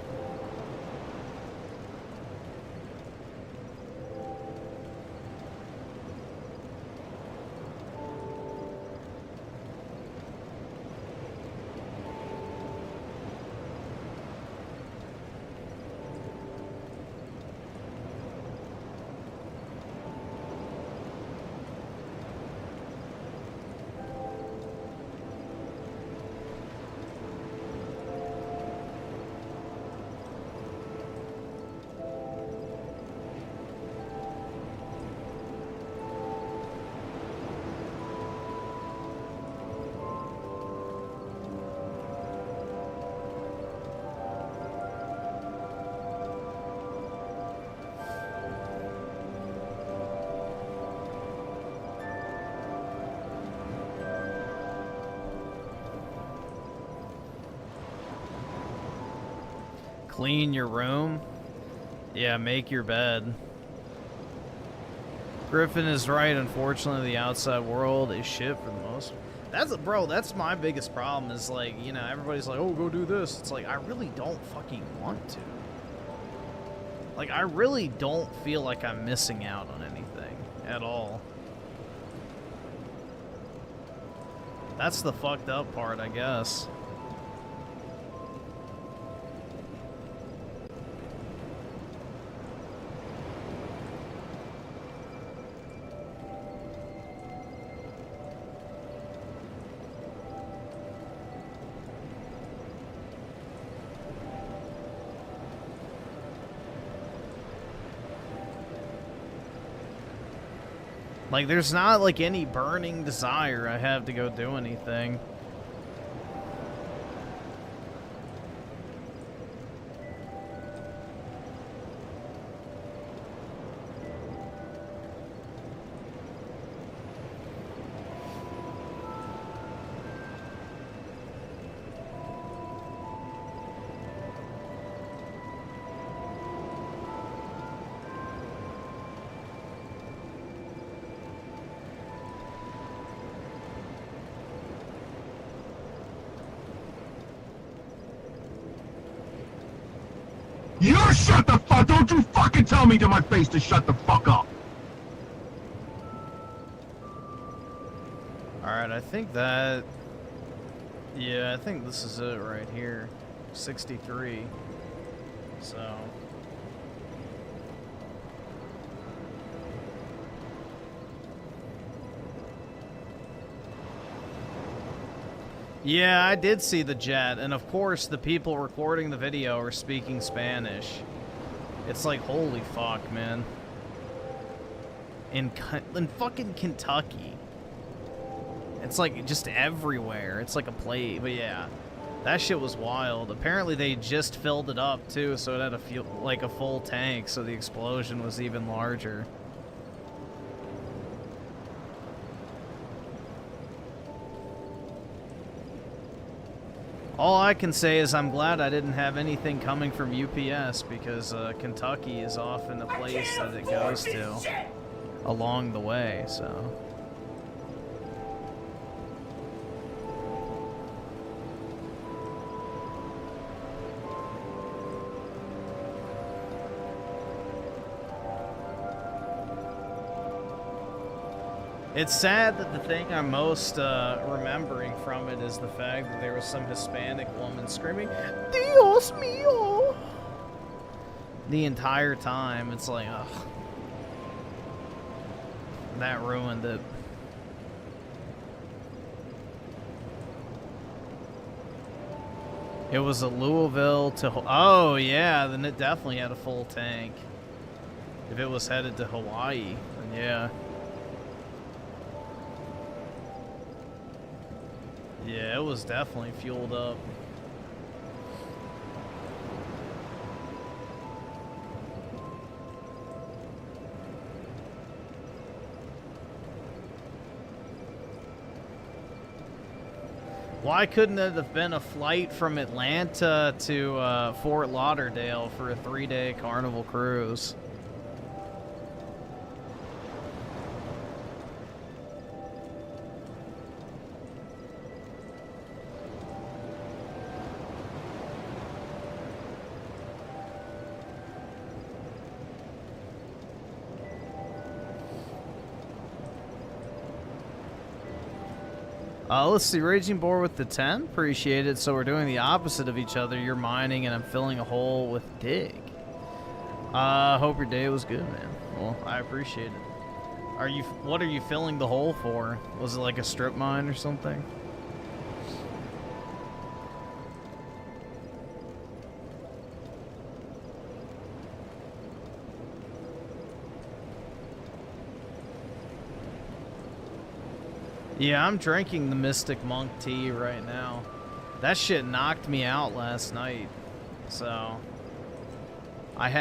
Clean your room? Yeah, make your bed. Griffin is right. Unfortunately, the outside world is shit for the most. Bro, that's my biggest problem is like, you know, everybody's like, oh, go do this. It's like, I really don't fucking want to. Like, I really don't feel like I'm missing out on anything at all. That's the fucked up part, I guess. Like, there's not, like, any burning desire I have to go do anything. You shut the fuck! Don't you fucking tell me to my face to shut the fuck up! Alright, I think that... Yeah, I think this is it right here. 63. So... Yeah, I did see the jet, and of course the people recording the video are speaking Spanish. It's like, holy fuck, man. In fucking Kentucky. It's like just everywhere. It's like a plate, but yeah. That shit was wild. Apparently they just filled it up too, so it had a full tank, so the explosion was even larger. All I can say is I'm glad I didn't have anything coming from UPS because Kentucky is often a place that it goes to along the way, so... It's sad that the thing I'm most remembering from it is the fact that there was some Hispanic woman screaming, Dios mío! The entire time. It's like, ugh. That ruined it. It was a Louisville to... Oh, yeah, then it definitely had a full tank. If it was headed to Hawaii, then yeah. Yeah, it was definitely fueled up. Why couldn't it have been a flight from Atlanta to Fort Lauderdale for a 3-day Carnival cruise? Let's see, Raging Boar with the 10, appreciate it. So we're doing the opposite of each other. You're mining and I'm filling a hole with dig. Hope your day was good, man. Well, I appreciate it. What are you filling the hole for? Was it like a strip mine or something? Yeah, I'm drinking the Mystic Monk tea right now. That shit knocked me out last night. So, I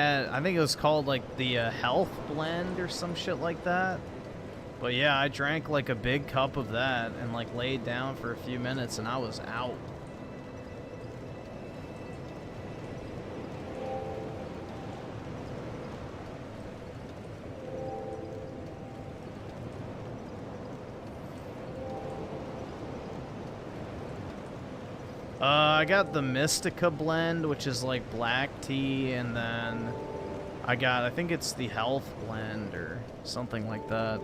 think it was called like the health blend or some shit like that. But yeah, I drank like a big cup of that and like laid down for a few minutes and I was out. I got the Mystica blend, which is like black tea, and then I think it's the health blend or something like that.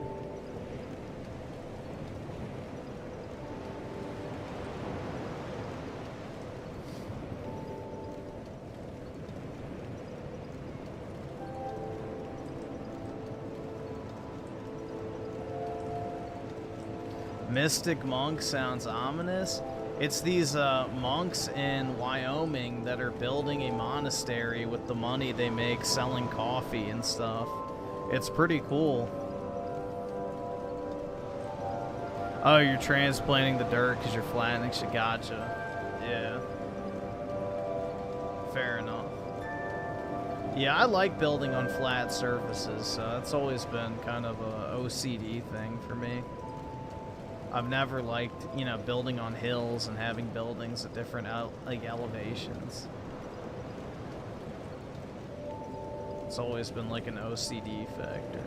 Mystic Monk sounds ominous. It's these monks in Wyoming that are building a monastery with the money they make selling coffee and stuff. It's pretty cool. Oh, you're transplanting the dirt because you're flattening shit. Gotcha. Yeah. Fair enough. Yeah, I like building on flat surfaces, so that's always been kind of a OCD thing for me. I've never liked, you know, building on hills and having buildings at different elevations. It's always been like an OCD factor.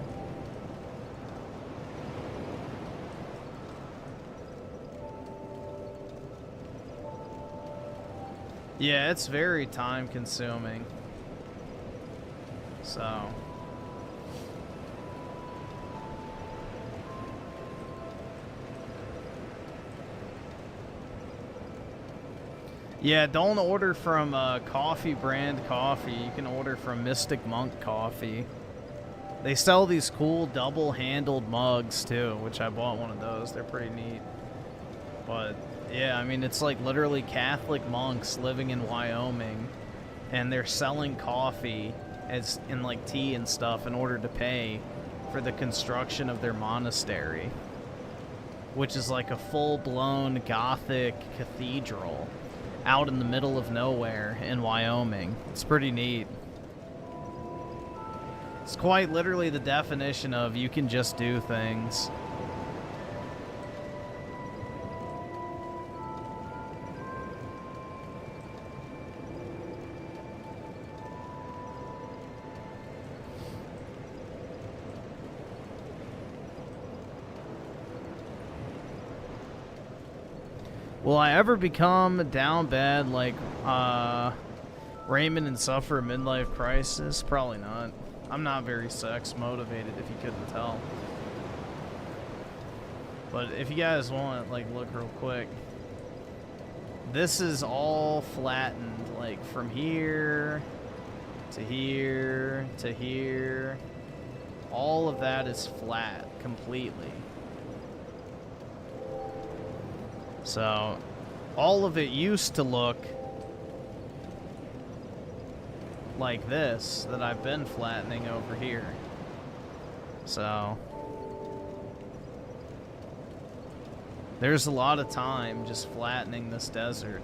Yeah, it's very time consuming. So... Yeah, don't order from coffee brand coffee. You can order from Mystic Monk Coffee. They sell these cool double-handled mugs too, which I bought one of those. They're pretty neat. But yeah, I mean, it's like literally Catholic monks living in Wyoming, and they're selling coffee as in like tea and stuff in order to pay for the construction of their monastery, which is like a full-blown Gothic cathedral out in the middle of nowhere in Wyoming. It's pretty neat. It's quite literally the definition of you can just do things. Will I ever become down bad like Raymond and suffer a midlife crisis? Probably not. I'm not very sex motivated, if you couldn't tell. But if you guys want, like, look real quick. This is all flattened, like from here to here to here. All of that is flat completely. So, all of it used to look like this that I've been flattening over here. So, there's a lot of time just flattening this desert.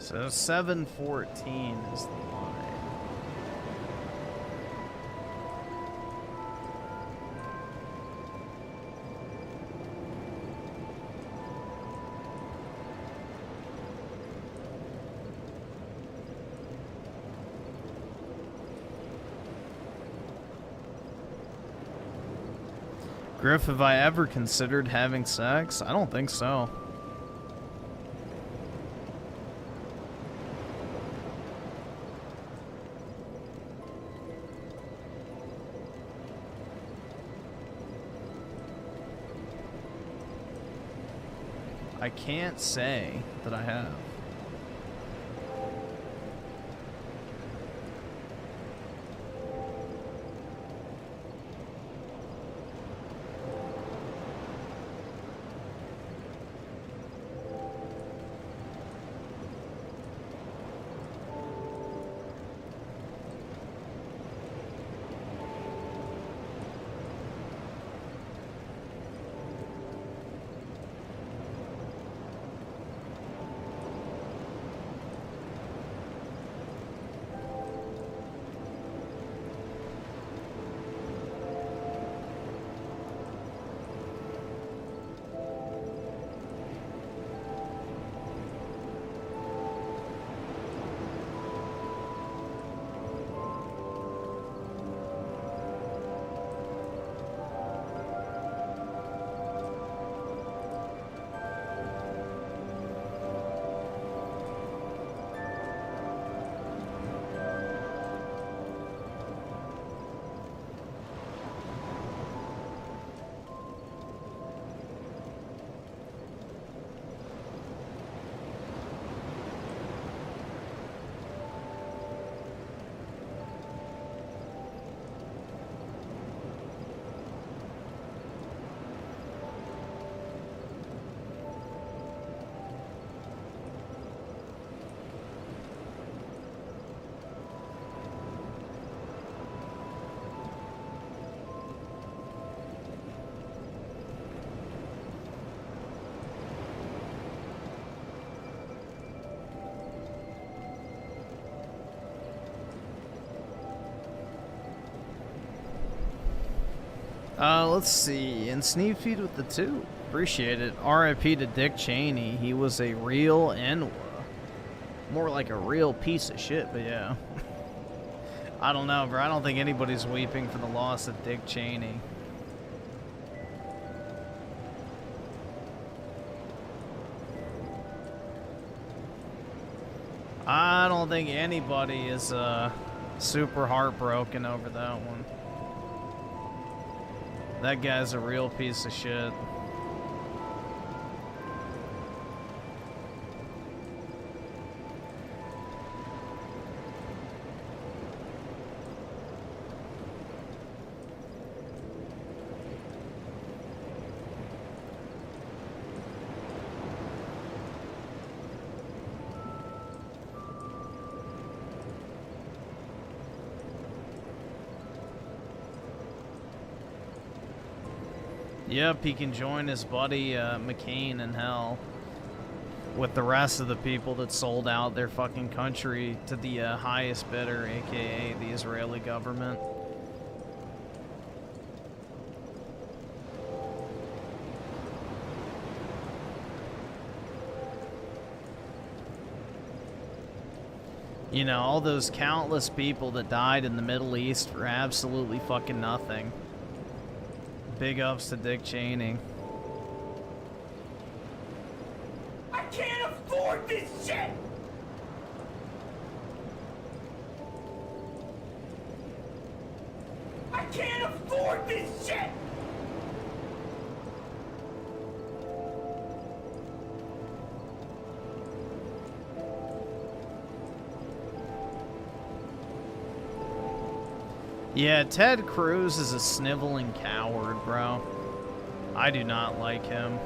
So 714 is the line. Griff, have I ever considered having sex? I don't think so. I can't say that I have. Let's see. And Sneak Feed with the 2. Appreciate it. R.I.P. to Dick Cheney. He was a real N-word. More like a real piece of shit, but yeah. I don't know, bro. I don't think anybody's weeping for the loss of Dick Cheney. I don't think anybody is super heartbroken over that one. That guy's a real piece of shit. Yep, he can join his buddy McCain in hell with the rest of the people that sold out their fucking country to the highest bidder, aka the Israeli government. You know, all those countless people that died in the Middle East for absolutely fucking nothing. Big ups to Dick Cheney. I can't afford this shit! I can't afford this shit! Yeah, Ted Cruz is a sniveling coward, bro. I do not like him.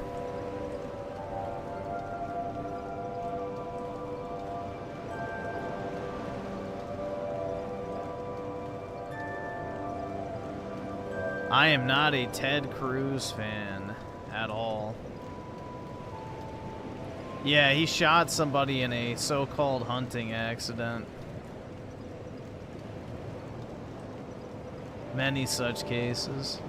I am not a Ted Cruz fan at all. Yeah, he shot somebody in a so-called hunting accident. Many such cases.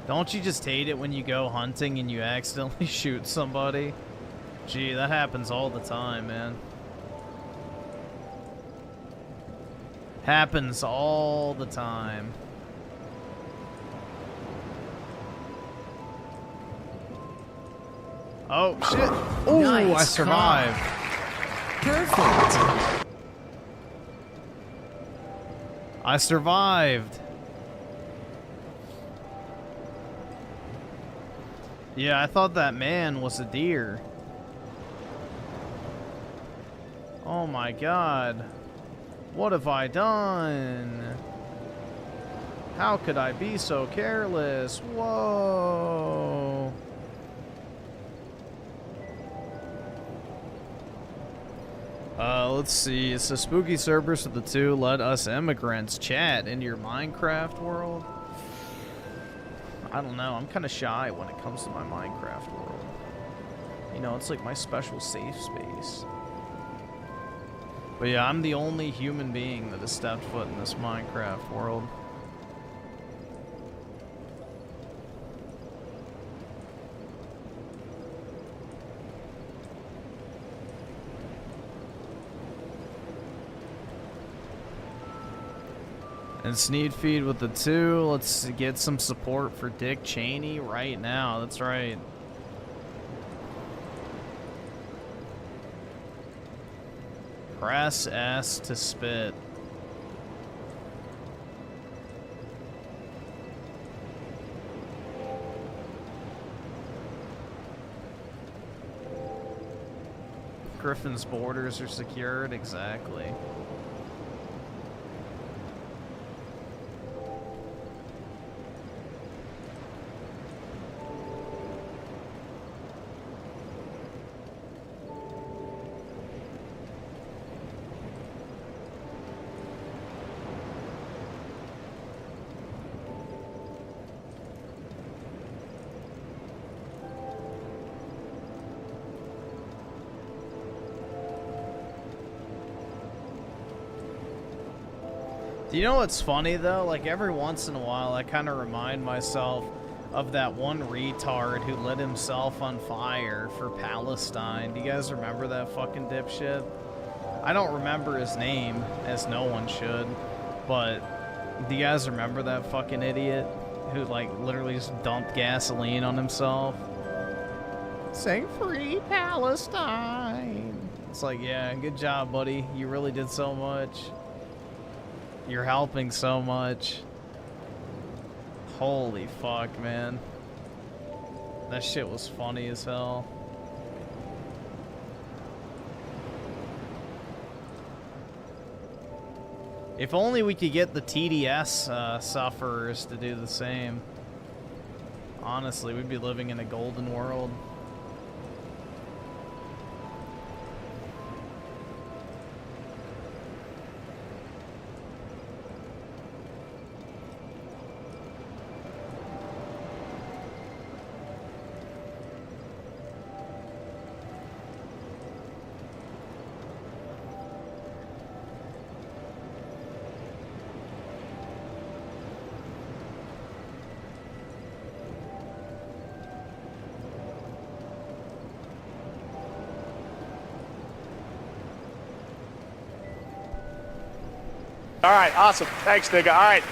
Don't you just hate it when you go hunting and you accidentally shoot somebody? Gee, that happens all the time, man. Happens all the time. Oh, shit. Ooh, Nice I survived. Perfect. I survived. Yeah, I thought that man was a deer. Oh my god. What have I done? How could I be so careless? Whoa. Let's see. It's a spooky Cerberus with the two. Let us immigrants chat in your Minecraft world. I don't know. I'm kind of shy when it comes to my Minecraft world. You know, it's like my special safe space. But yeah, I'm the only human being that has stepped foot in this Minecraft world. And Sneed Feed with the two. Let's get some support for Dick Cheney right now. That's right. Press S to spit. Griffin's borders are secured. Exactly. Do you know what's funny though? Like every once in a while I kind of remind myself of that one retard who lit himself on fire for Palestine. Do you guys remember that fucking dipshit? I don't remember his name, as no one should, but do you guys remember that fucking idiot who, like, literally just dumped gasoline on himself? Saying free Palestine. It's like, yeah, good job, buddy. You really did so much. You're helping so much. Holy fuck, man. That shit was funny as hell. If only we could get the TDS sufferers to do the same. Honestly, we'd be living in a golden world. All right, awesome. Thanks, nigga. All right.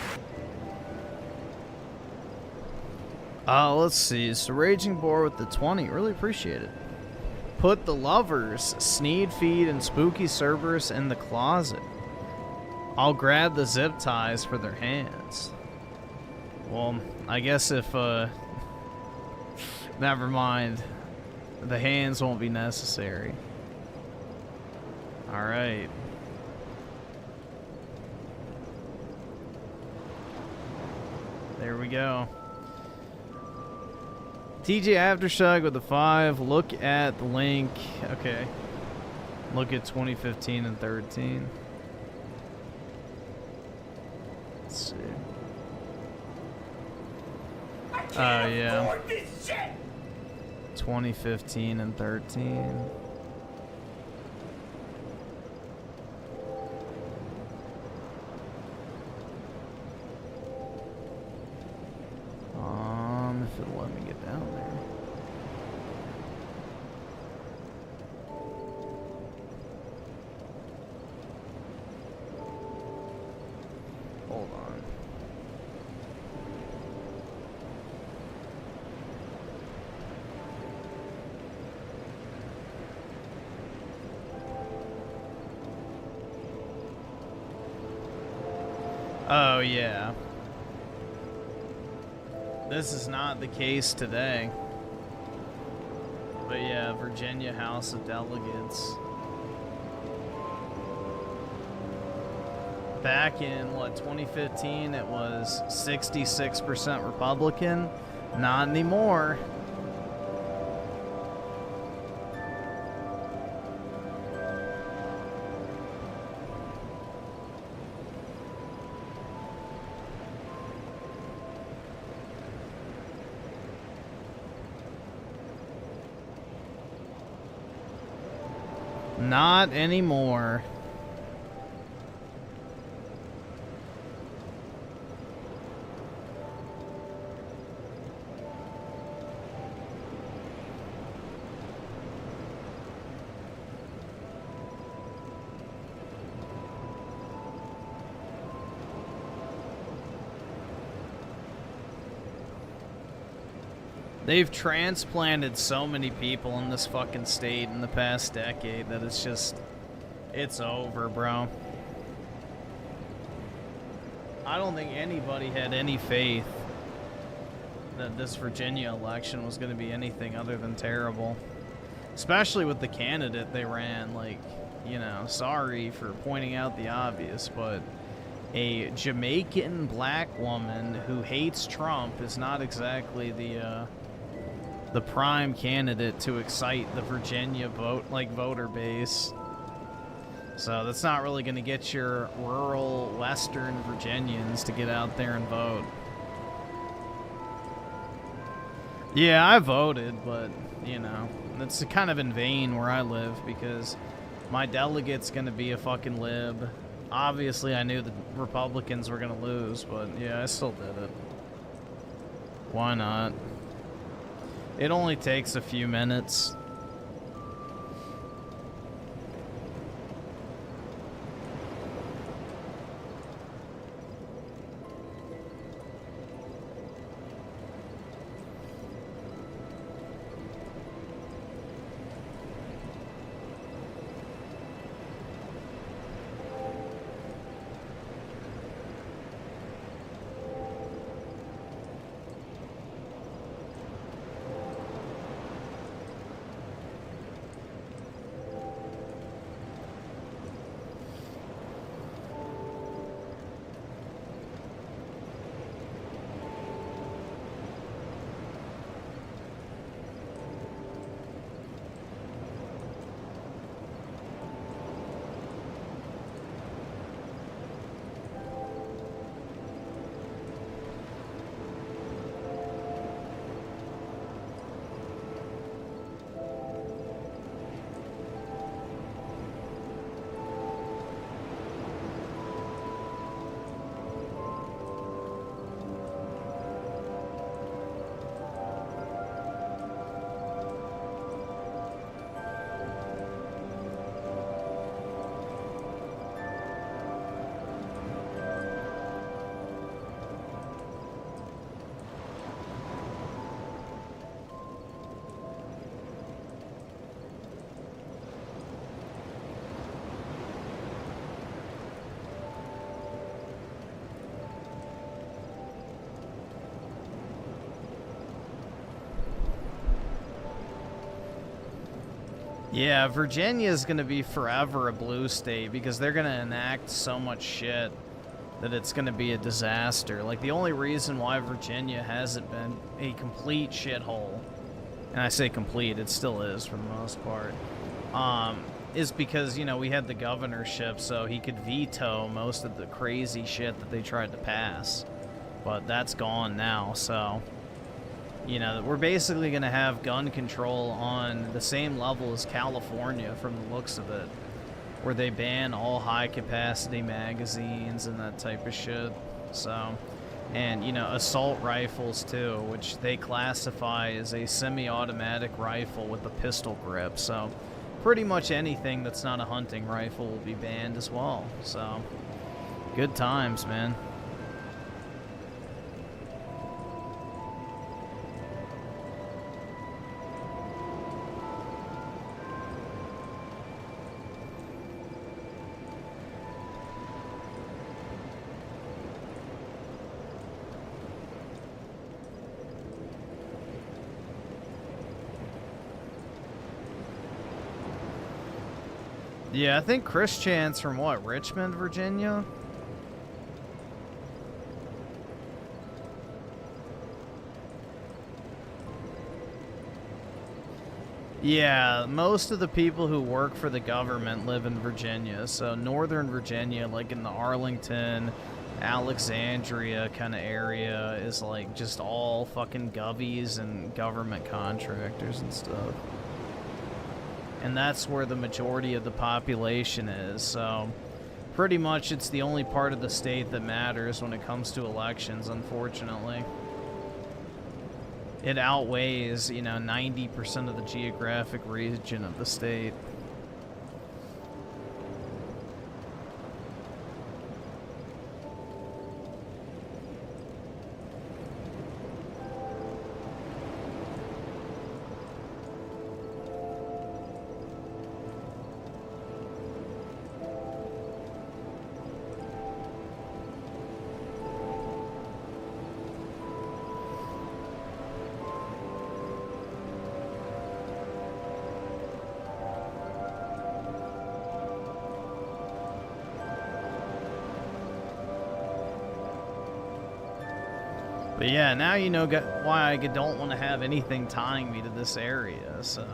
Let's see. It's the Raging Boar with the 20. Really appreciate it. Put the lovers, Sneed Feed, and Spooky Cerberus in the closet. I'll grab the zip ties for their hands. Well, I guess if, never mind. The hands won't be necessary. Alright. There we go. TJ Aftershock with the 5. Look at the link. Okay. Look at 2015 and 13. Let's see. Oh, yeah. 2015 and 13. If it'll let me get down there. Hold on. Oh, yeah. This is not the case today. But yeah, Virginia House of Delegates. Back in, what, 2015, it was 66% Republican. Not anymore. Not anymore. They've transplanted so many people in this fucking state in the past decade that it's just, it's over, bro. I don't think anybody had any faith that this Virginia election was going to be anything other than terrible. Especially with the candidate they ran. Like, you know, sorry for pointing out the obvious, but a Jamaican black woman who hates Trump is not exactly the prime candidate to excite the Virginia voter base. So that's not really going to get your rural western Virginians to get out there and vote. Yeah, I voted, but, you know, that's kind of in vain where I live because my delegate's going to be a fucking lib. Obviously, I knew the Republicans were going to lose, but yeah, I still did it. Why not? It only takes a few minutes. Yeah, Virginia is going to be forever a blue state because they're going to enact so much shit that it's going to be a disaster. Like, the only reason why Virginia hasn't been a complete shithole, and I say complete, it still is for the most part, is because, you know, we had the governorship, so he could veto most of the crazy shit that they tried to pass. But that's gone now, so... You know, we're basically going to have gun control on the same level as California from the looks of it, where they ban all high-capacity magazines and that type of shit. So, and, you know, assault rifles, too, which they classify as a semi-automatic rifle with a pistol grip. So, pretty much anything that's not a hunting rifle will be banned as well. So, good times, man. Yeah, I think Chris Chan's from what, Richmond, Virginia? Yeah, most of the people who work for the government live in Virginia. So Northern Virginia, like in the Arlington, Alexandria kind of area, is like just all fucking govies and government contractors and stuff. And that's where the majority of the population is, so pretty much it's the only part of the state that matters when it comes to elections, unfortunately. It outweighs, you know, 90% of the geographic region of the state. But yeah, now you know why I don't want to have anything tying me to this area, so...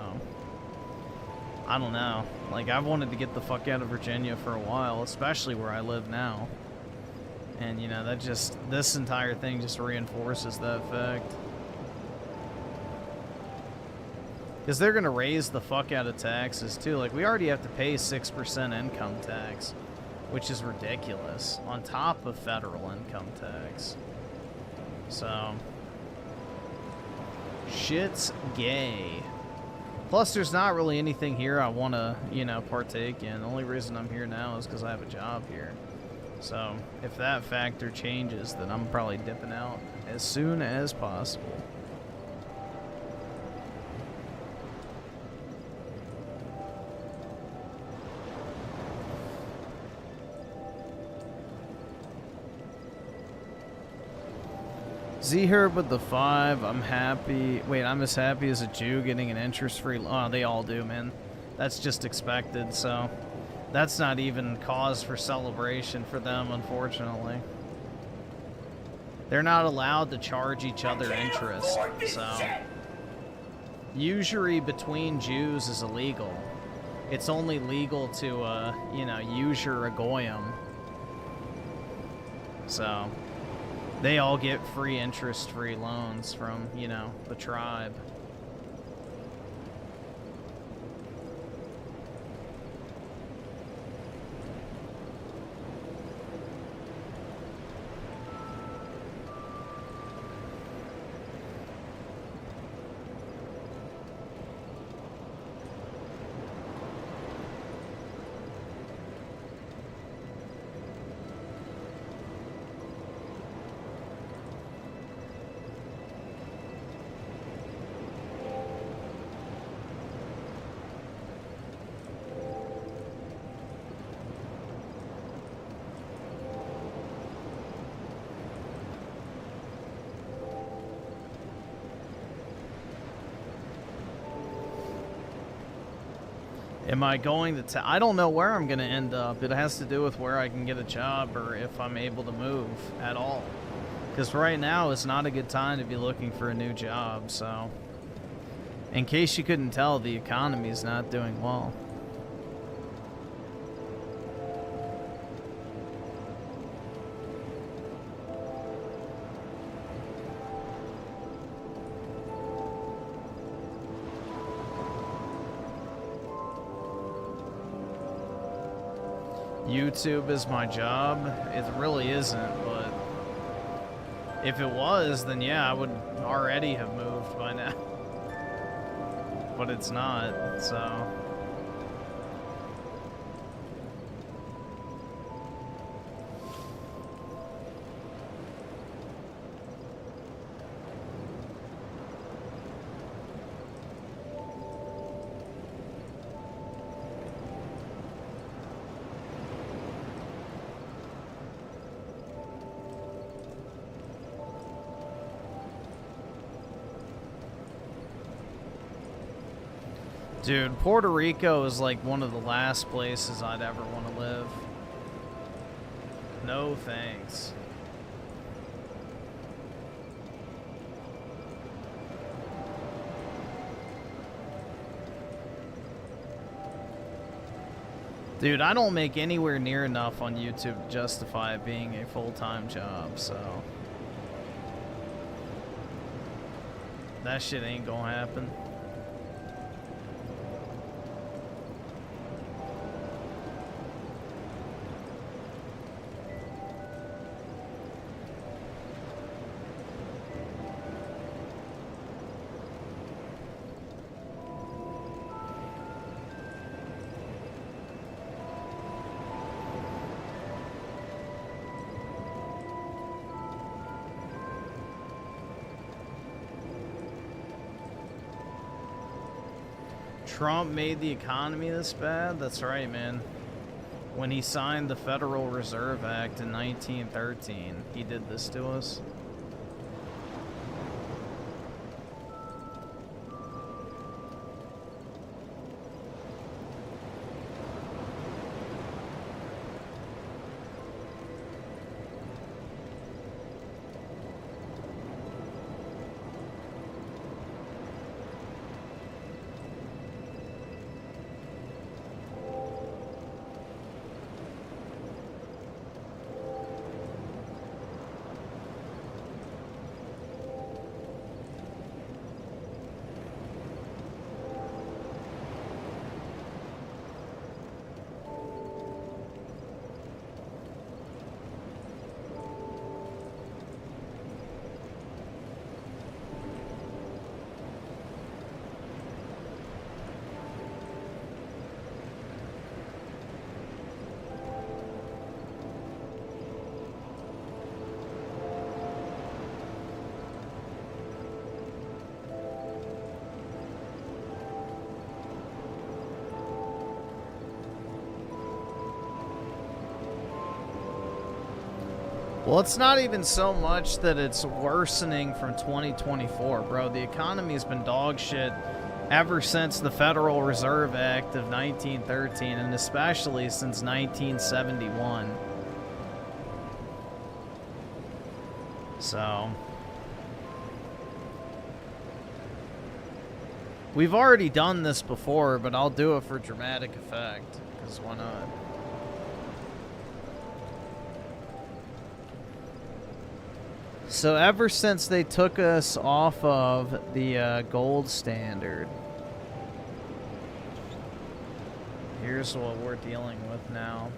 I don't know. Like, I've wanted to get the fuck out of Virginia for a while, especially where I live now. And, you know, that just... This entire thing just reinforces that fact. Because they're going to raise the fuck out of taxes, too. Like, we already have to pay 6% income tax, which is ridiculous, on top of federal income tax. So, Shit's gay. Plus, there's not really anything here I want to, you know, partake in. The only reason I'm here now is because I have a job here. So, if that factor changes, then I'm probably dipping out as soon as possible. Z-Herb with the 5, I'm happy. Wait, I'm as happy as a Jew getting an interest-free loan. Oh, they all do, man. That's just expected, so that's not even cause for celebration for them, unfortunately. They're not allowed to charge each other interest, so usury between Jews is illegal. It's only legal to, you know, usure a goyim. So they all get free interest-free loans from, you know, the tribe. Am I going to I don't know where I'm going to end up. It has to do with where I can get a job or if I'm able to move at all. Because right now it's not a good time to be looking for a new job, so in case you couldn't tell, the economy is not doing well. YouTube is my job. It really isn't, but if it was, then yeah, I would already have moved by now. But it's not, so dude, Puerto Rico is like one of the last places I'd ever want to live. No thanks. Dude, I don't make anywhere near enough on YouTube to justify it being a full-time job, so that shit ain't gonna happen. Trump made the economy this bad? That's right, man. When he signed the Federal Reserve Act in 1913, he did this to us. Well, it's not even so much that it's worsening from 2024, bro. The economy's been dog shit ever since the Federal Reserve Act of 1913, and especially since 1971. So, we've already done this before, but I'll do it for dramatic effect, because why not? So ever since they took us off of the gold standard, here's what we're dealing with now.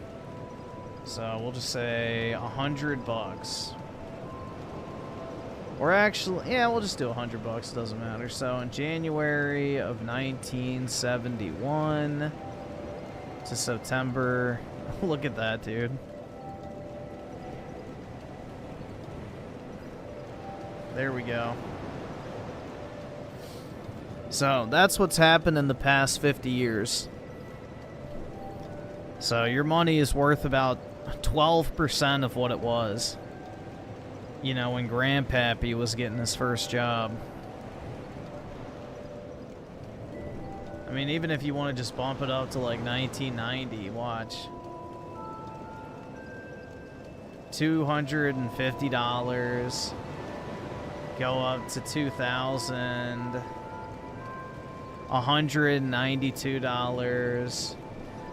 So we'll just say $100. Or actually, yeah, we'll just do $100. Doesn't matter. So in January of 1971 to September, look at that, dude. There we go. So that's what's happened in the past 50 years. So your money is worth about 12% of what it was, you know, when Grandpappy was getting his first job. I mean, even if you want to just bump it up to like 1990, watch. $250. Go up to $2,000. $192.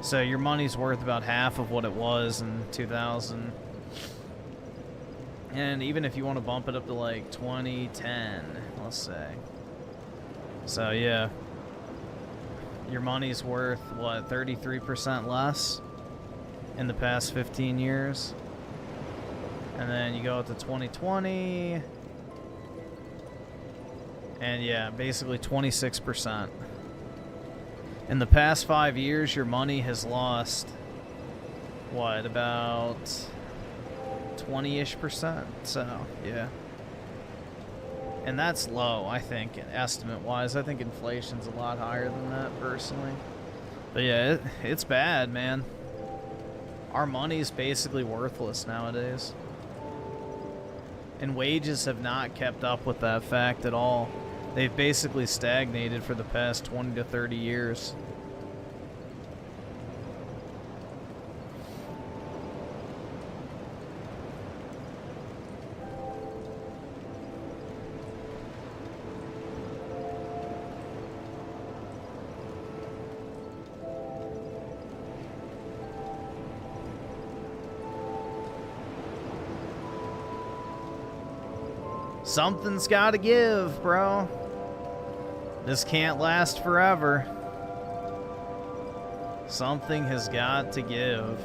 So your money's worth about half of what it was in 2000. And even if you want to bump it up to like 2010, let's say. So yeah, your money's worth, what, 33% less in the past 15 years. And then you go up to 2020. And yeah, basically 26%. In the past 5 years, your money has lost, what, about 20-ish%? So, yeah. And that's low, I think, estimate-wise. I think inflation's a lot higher than that, personally. But yeah, it's bad, man. Our money's basically worthless nowadays. And wages have not kept up with that fact at all. They've basically stagnated for the past 20 to 30 years. Something's gotta give, bro. This can't last forever. Something has got to give.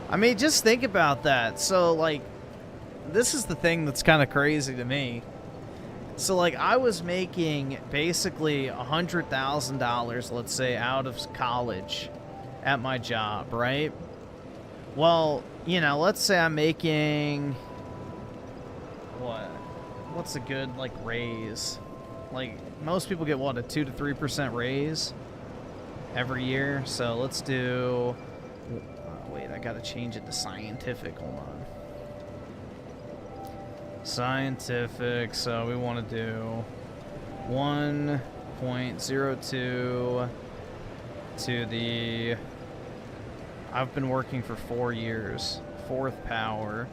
I mean, just think about that. So, like, this is the thing that's kind of crazy to me. So, like, I was making basically $100,000, let's say, out of college at my job, right? Well, you know, let's say I'm making, what's a good, like, raise? Like, most people get, what, a 2 to 3% raise every year? So let's do, wait, I gotta change it to scientific, hold on. Scientific, so we want to do 1.02 to the, I've been working for 4 years, 4th power,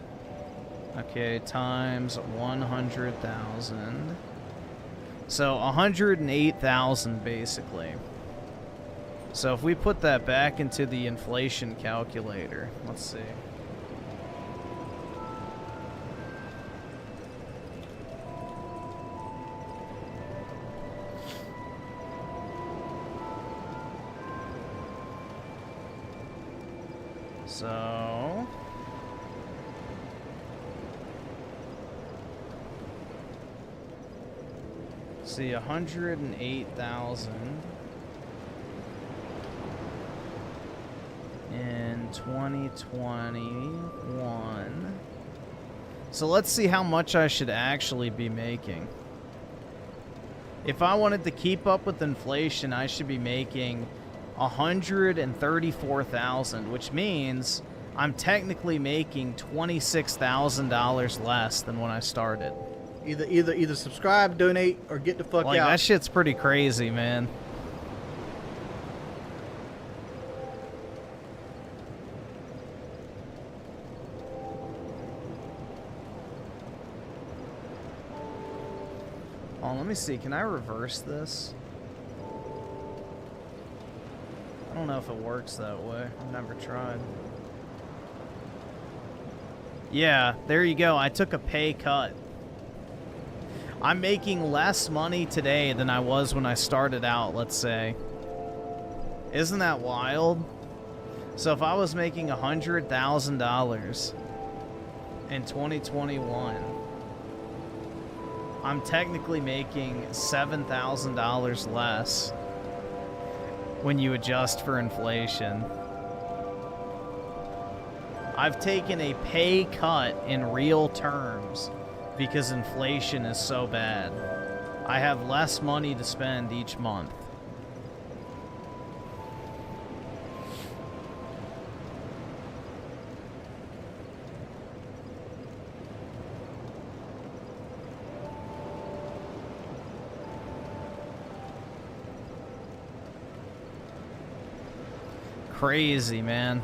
okay, times 100,000, so 108,000 basically. So if we put that back into the inflation calculator, let's see. So, see, 108,000 and in 2021. So let's see how much I should actually be making. If I wanted to keep up with inflation, I should be making $134,000, which means I'm technically making $26,000 less than when I started. Either subscribe, donate, or get the fuck Like, out. that shit's pretty crazy, man. Oh, let me see. Can I reverse this? I don't know if it works that way. I've never tried. Yeah, there you go. I took a pay cut. I'm making less money today than I was when I started out, let's say. Isn't that wild? So if I was making $100,000 in 2021, I'm technically making $7,000 less when you adjust for inflation. I've taken a pay cut in real terms because inflation is so bad. I have less money to spend each month. Crazy, man.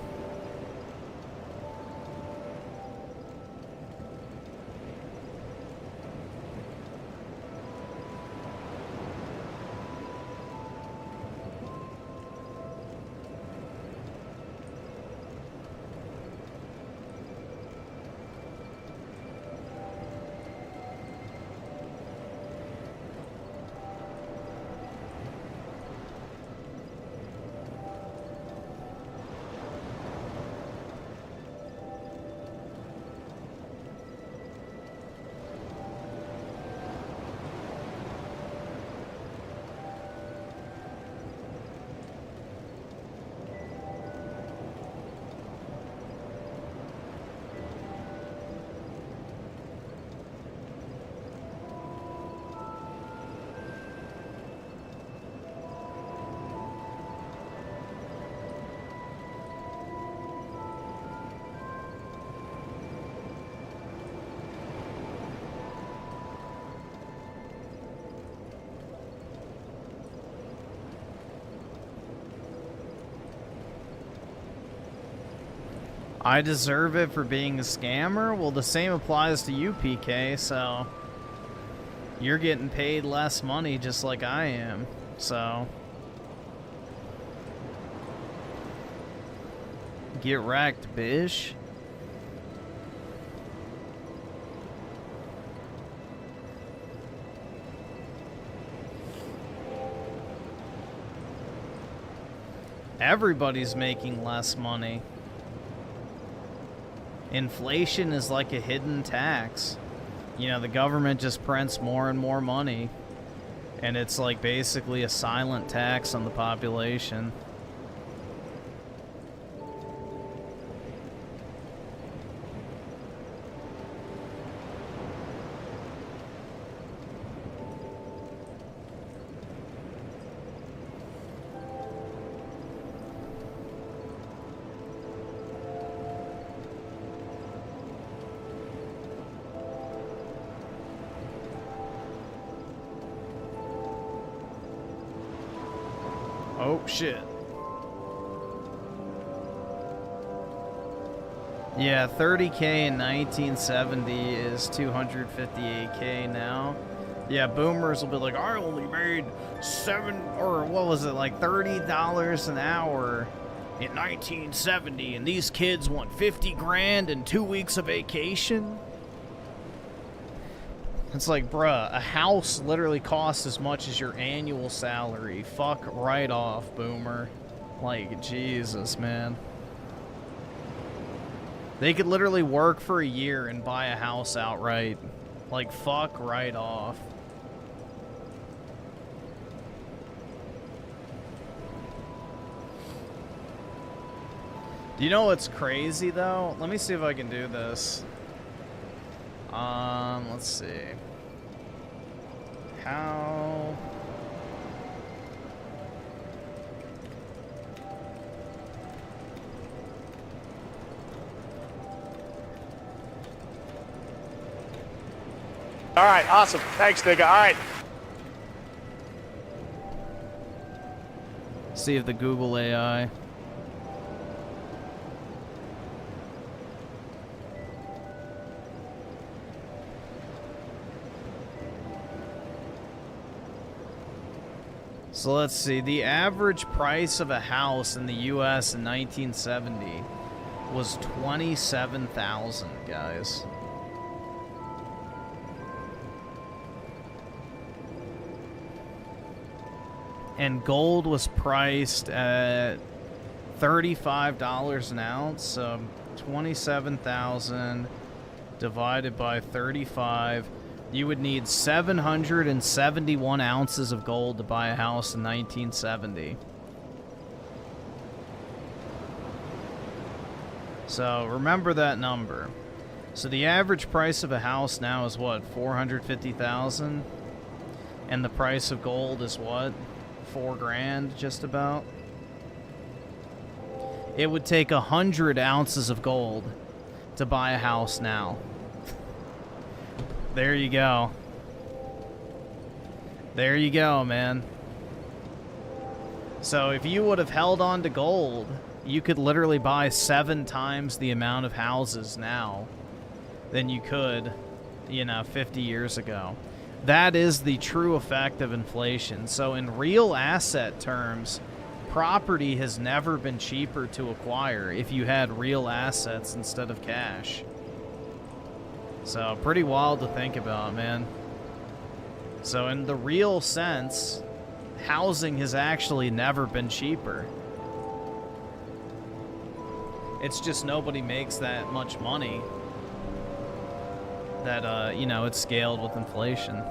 I deserve it for being a scammer? Well, the same applies to you, PK, so you're getting paid less money just like I am, so get wrecked, bish. Everybody's making less money. Inflation is like a hidden tax. You know, the government just prints more and more money, and it's like basically a silent tax on the population. Oh, shit. Yeah, 30K in 1970 is 258K now. Yeah, boomers will be like, I only made $30 an hour in 1970, and these kids want 50 grand and 2 weeks of vacation? It's like, bruh, a house literally costs as much as your annual salary. Fuck right off, boomer. Like, Jesus, man. They could literally work for a year and buy a house outright. Like, fuck right off. Do you know what's crazy though? Let me see if I can do this. Let's see. How? All right, awesome. Thanks, nigga. All right. See if the Google AI. So let's see, the average price of a house in the US in 1970 was $27,000, guys. And gold was priced at $35 an ounce, so 27,000 divided by 35. You would need 771 ounces of gold to buy a house in 1970. So remember that number. So the average price of a house now is what, 450,000? And the price of gold is what, 4 grand, just about? It would take 100 ounces of gold to buy a house now. There you go. There you go, man. So if you would have held on to gold, you could literally buy 7 times the amount of houses now than you could, you know, 50 years ago. That is the true effect of inflation. So in real asset terms, property has never been cheaper to acquire if you had real assets instead of cash. So, pretty wild to think about, man. So, in the real sense, housing has actually never been cheaper. It's just nobody makes that much money that, you know, it's scaled with inflation.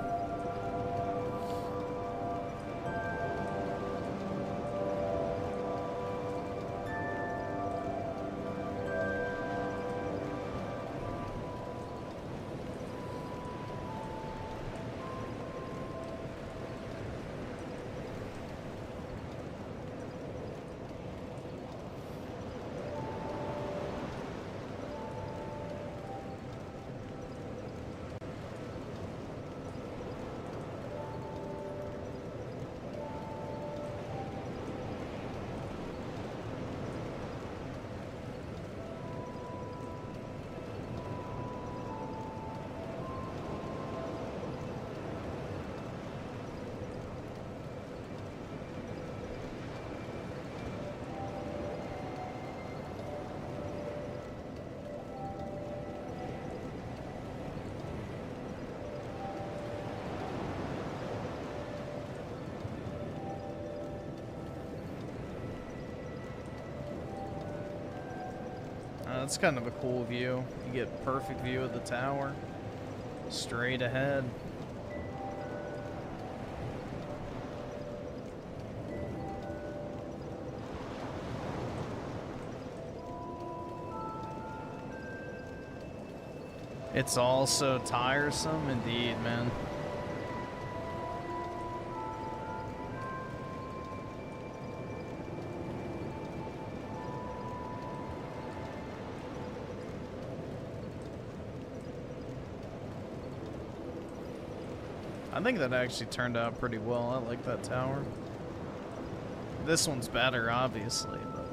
That's kind of a cool view. You get perfect view of the tower. Straight ahead. It's also tiresome indeed, man. I think that actually turned out pretty well. I like that tower. This one's better, obviously, but...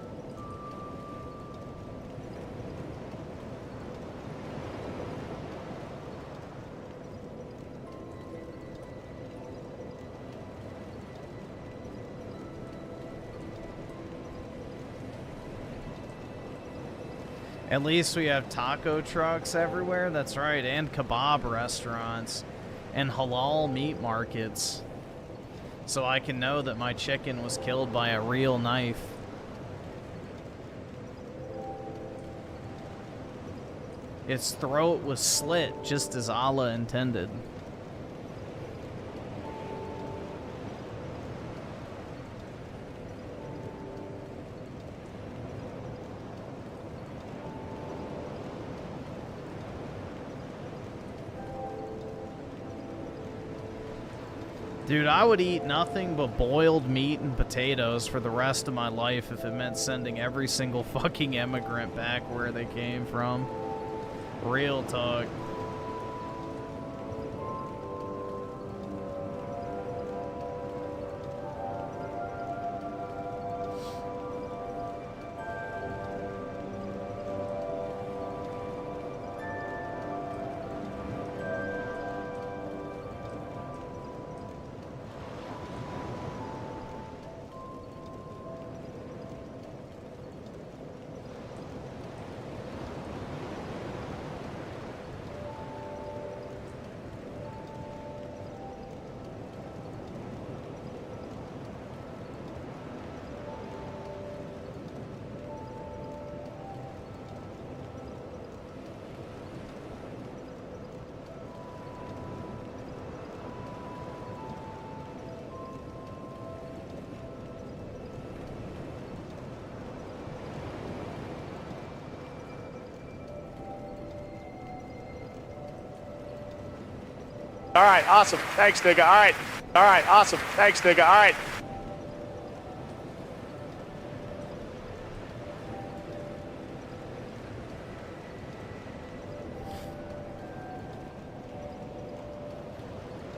At least we have taco trucks everywhere, that's right, and kebab restaurants. And halal meat markets, so I can know that my chicken was killed by a real knife. Its throat was slit just as Allah intended. Dude, I would eat nothing but boiled meat and potatoes for the rest of my life if it meant sending every single fucking immigrant back where they came from. Real talk. All right, awesome. Thanks, nigga. All right. All right, awesome. Thanks, nigga. All right.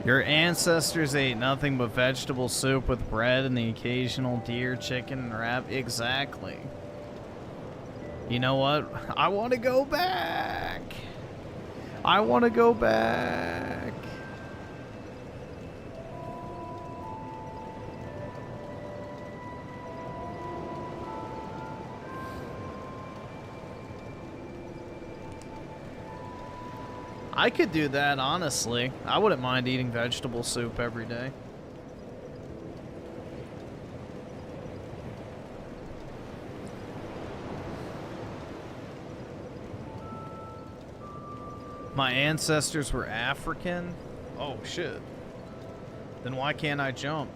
Your ancestors ate nothing but vegetable soup with bread and the occasional deer, chicken, and wrap. Exactly. You know what? I want to go back. I want to go back. I could do that, honestly. I wouldn't mind eating vegetable soup every day. My ancestors were African? Oh, shit. Then why can't I jump?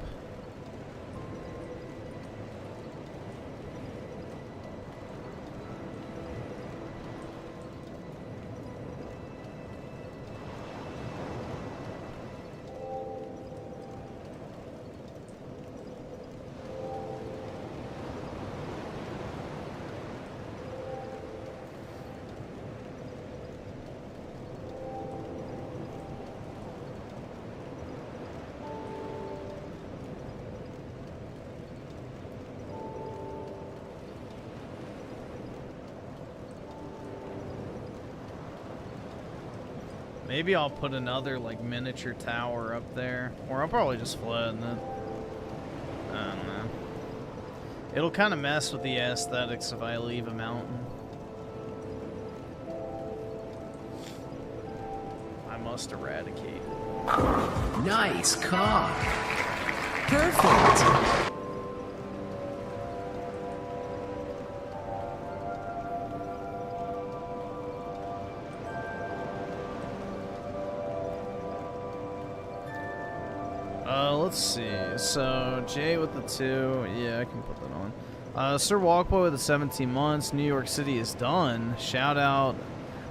Maybe I'll put another, like, miniature tower up there. Or I'll probably just flatten it. I don't know. It'll kind of mess with the aesthetics if I leave a mountain. I must eradicate it. Nice cock. Perfect. Let's see. So, Jay with the 2. Yeah, I can put that on. Sir Walkboy with the 17 months. New York City is done. Shout out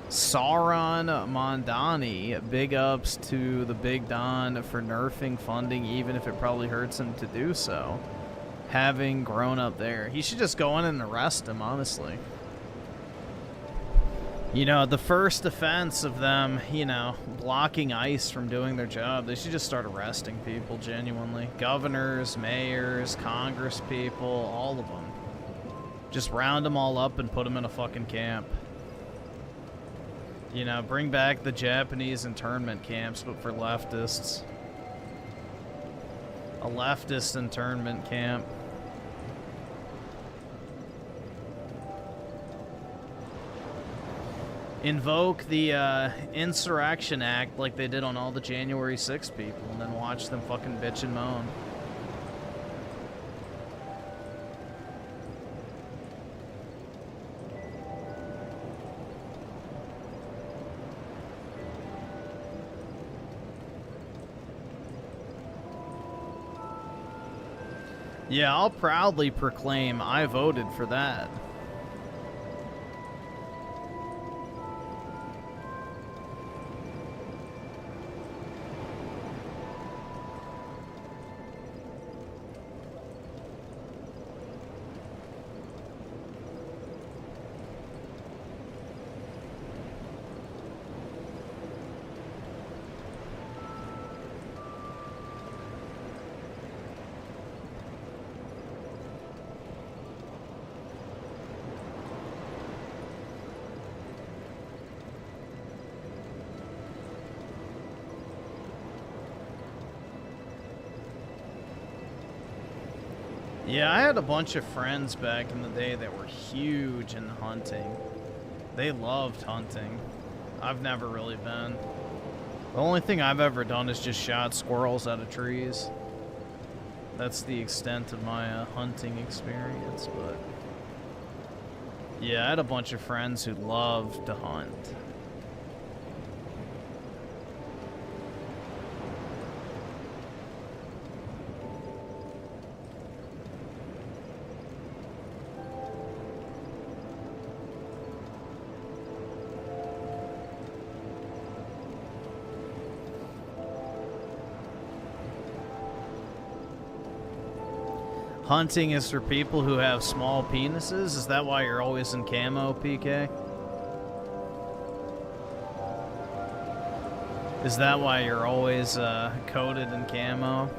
Sauron Mondani. Big ups to the Big Don for nerfing funding, even if it probably hurts him to do so. Having grown up there. He should just go in and arrest him, honestly. You know, the first offense of them, you know, blocking ICE from doing their job, they should just start arresting people, genuinely. Governors, mayors, congress people, all of them. Just round them all up and put them in a fucking camp. You know, bring back the Japanese internment camps, but for leftists. A leftist internment camp. Invoke the Insurrection Act like they did on all the January 6 people, and then watch them fucking bitch and moan. Yeah, I'll proudly proclaim I voted for that. Yeah, I had a bunch of friends back in the day that were huge in hunting. They loved hunting. I've never really been. The only thing I've ever done is just shot squirrels out of trees. That's the extent of my hunting experience, but... Yeah, I had a bunch of friends who loved to hunt. Hunting is for people who have small penises? Is that why you're always in camo, PK? Is that why you're always coated in camo?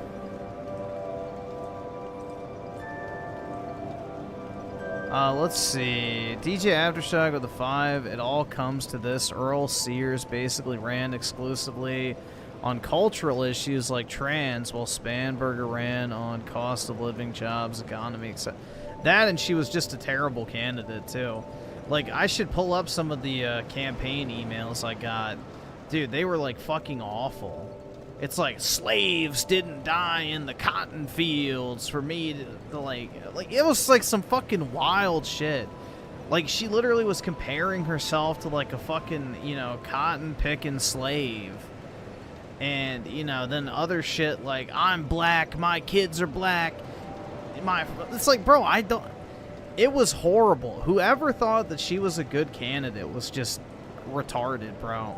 Let's see. DJ Aftershock with the 5. It all comes to this. Earl Sears basically ran exclusively on cultural issues like trans, while Spanberger ran on cost of living, jobs, economy, etc. That, and she was just a terrible candidate, too. Like, I should pull up some of the campaign emails I got. Dude, they were, like, fucking awful. It's like, slaves didn't die in the cotton fields for me to like, it was like some fucking wild shit. Like, she literally was comparing herself to, like, a fucking, you know, cotton-picking slave. And, you know, then other shit like, I'm black, my kids are black. It's like, bro, I don't... It was horrible. Whoever thought that she was a good candidate was just retarded, bro.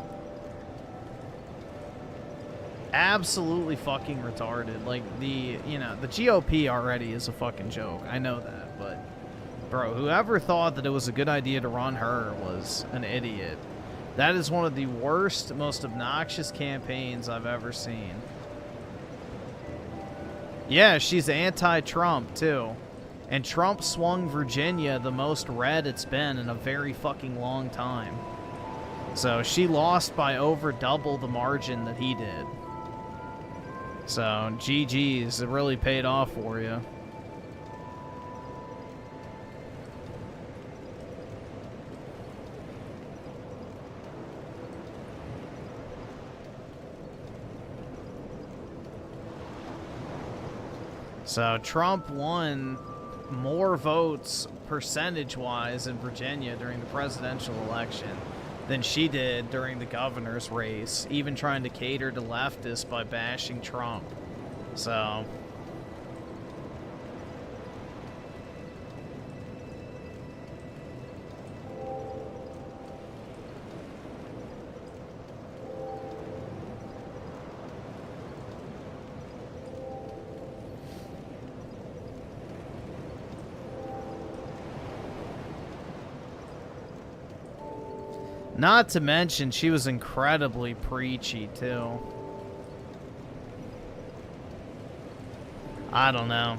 Absolutely fucking retarded. Like, you know, the GOP already is a fucking joke. I know that, but... Bro, whoever thought that it was a good idea to run her was an idiot. That is one of the worst, most obnoxious campaigns I've ever seen. Yeah, she's anti-Trump, too. And Trump swung Virginia the most red it's been in a very fucking long time. So she lost by over double the margin that he did. So, GG's, it really paid off for you. So Trump won more votes percentage-wise in Virginia during the presidential election than she did during the governor's race, even trying to cater to leftists by bashing Trump. So... Not to mention, she was incredibly preachy, too. I don't know.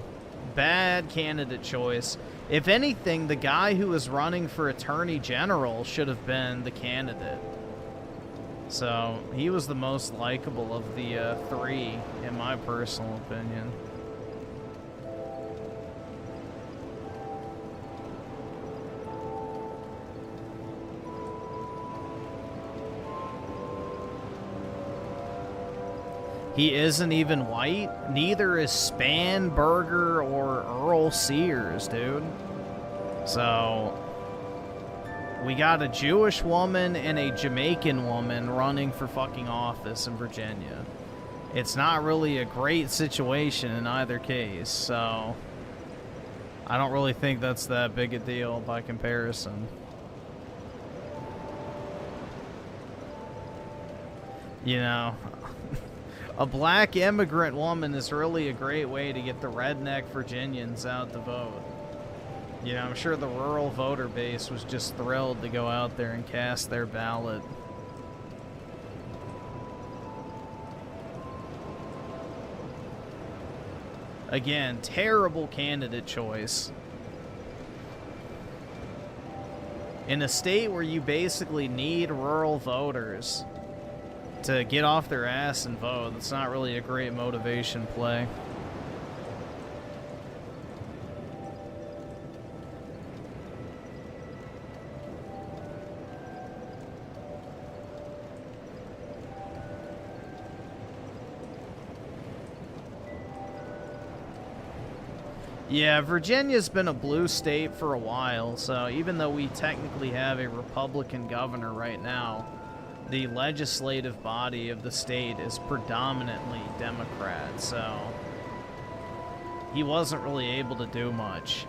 Bad candidate choice. If anything, the guy who was running for Attorney General should have been the candidate. So, he was the most likable of the three, in my personal opinion. He isn't even white. Neither is Spanberger or Earl Sears, dude. So, we got a Jewish woman and a Jamaican woman running for fucking office in Virginia. It's not really a great situation in either case, so I don't really think that's that big a deal by comparison. You know... A black immigrant woman is really a great way to get the redneck Virginians out to vote. You know, I'm sure the rural voter base was just thrilled to go out there and cast their ballot. Again, terrible candidate choice. In a state where you basically need rural voters to get off their ass and vote, that's not really a great motivation play. Yeah, Virginia's been a blue state for a while, so even though we technically have a Republican governor right now, the legislative body of the state is predominantly Democrat, so he wasn't really able to do much.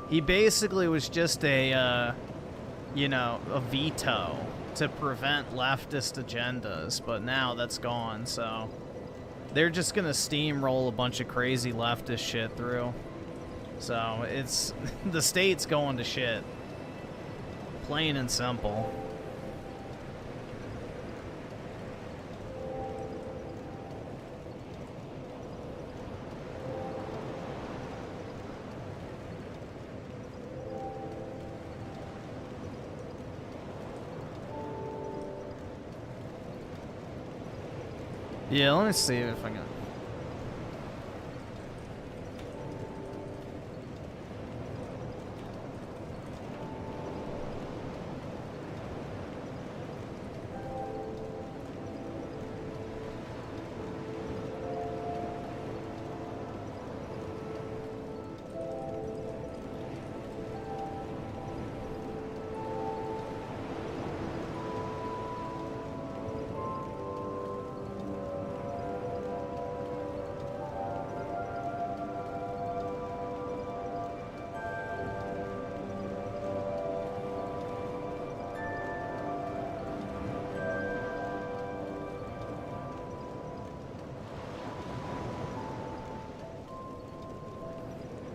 He basically was just a, you know, a veto to prevent leftist agendas, but now that's gone, so they're just gonna steamroll a bunch of crazy leftist shit through. So it's, the state's going to shit. Plain and simple. Yeah, let me see if I can.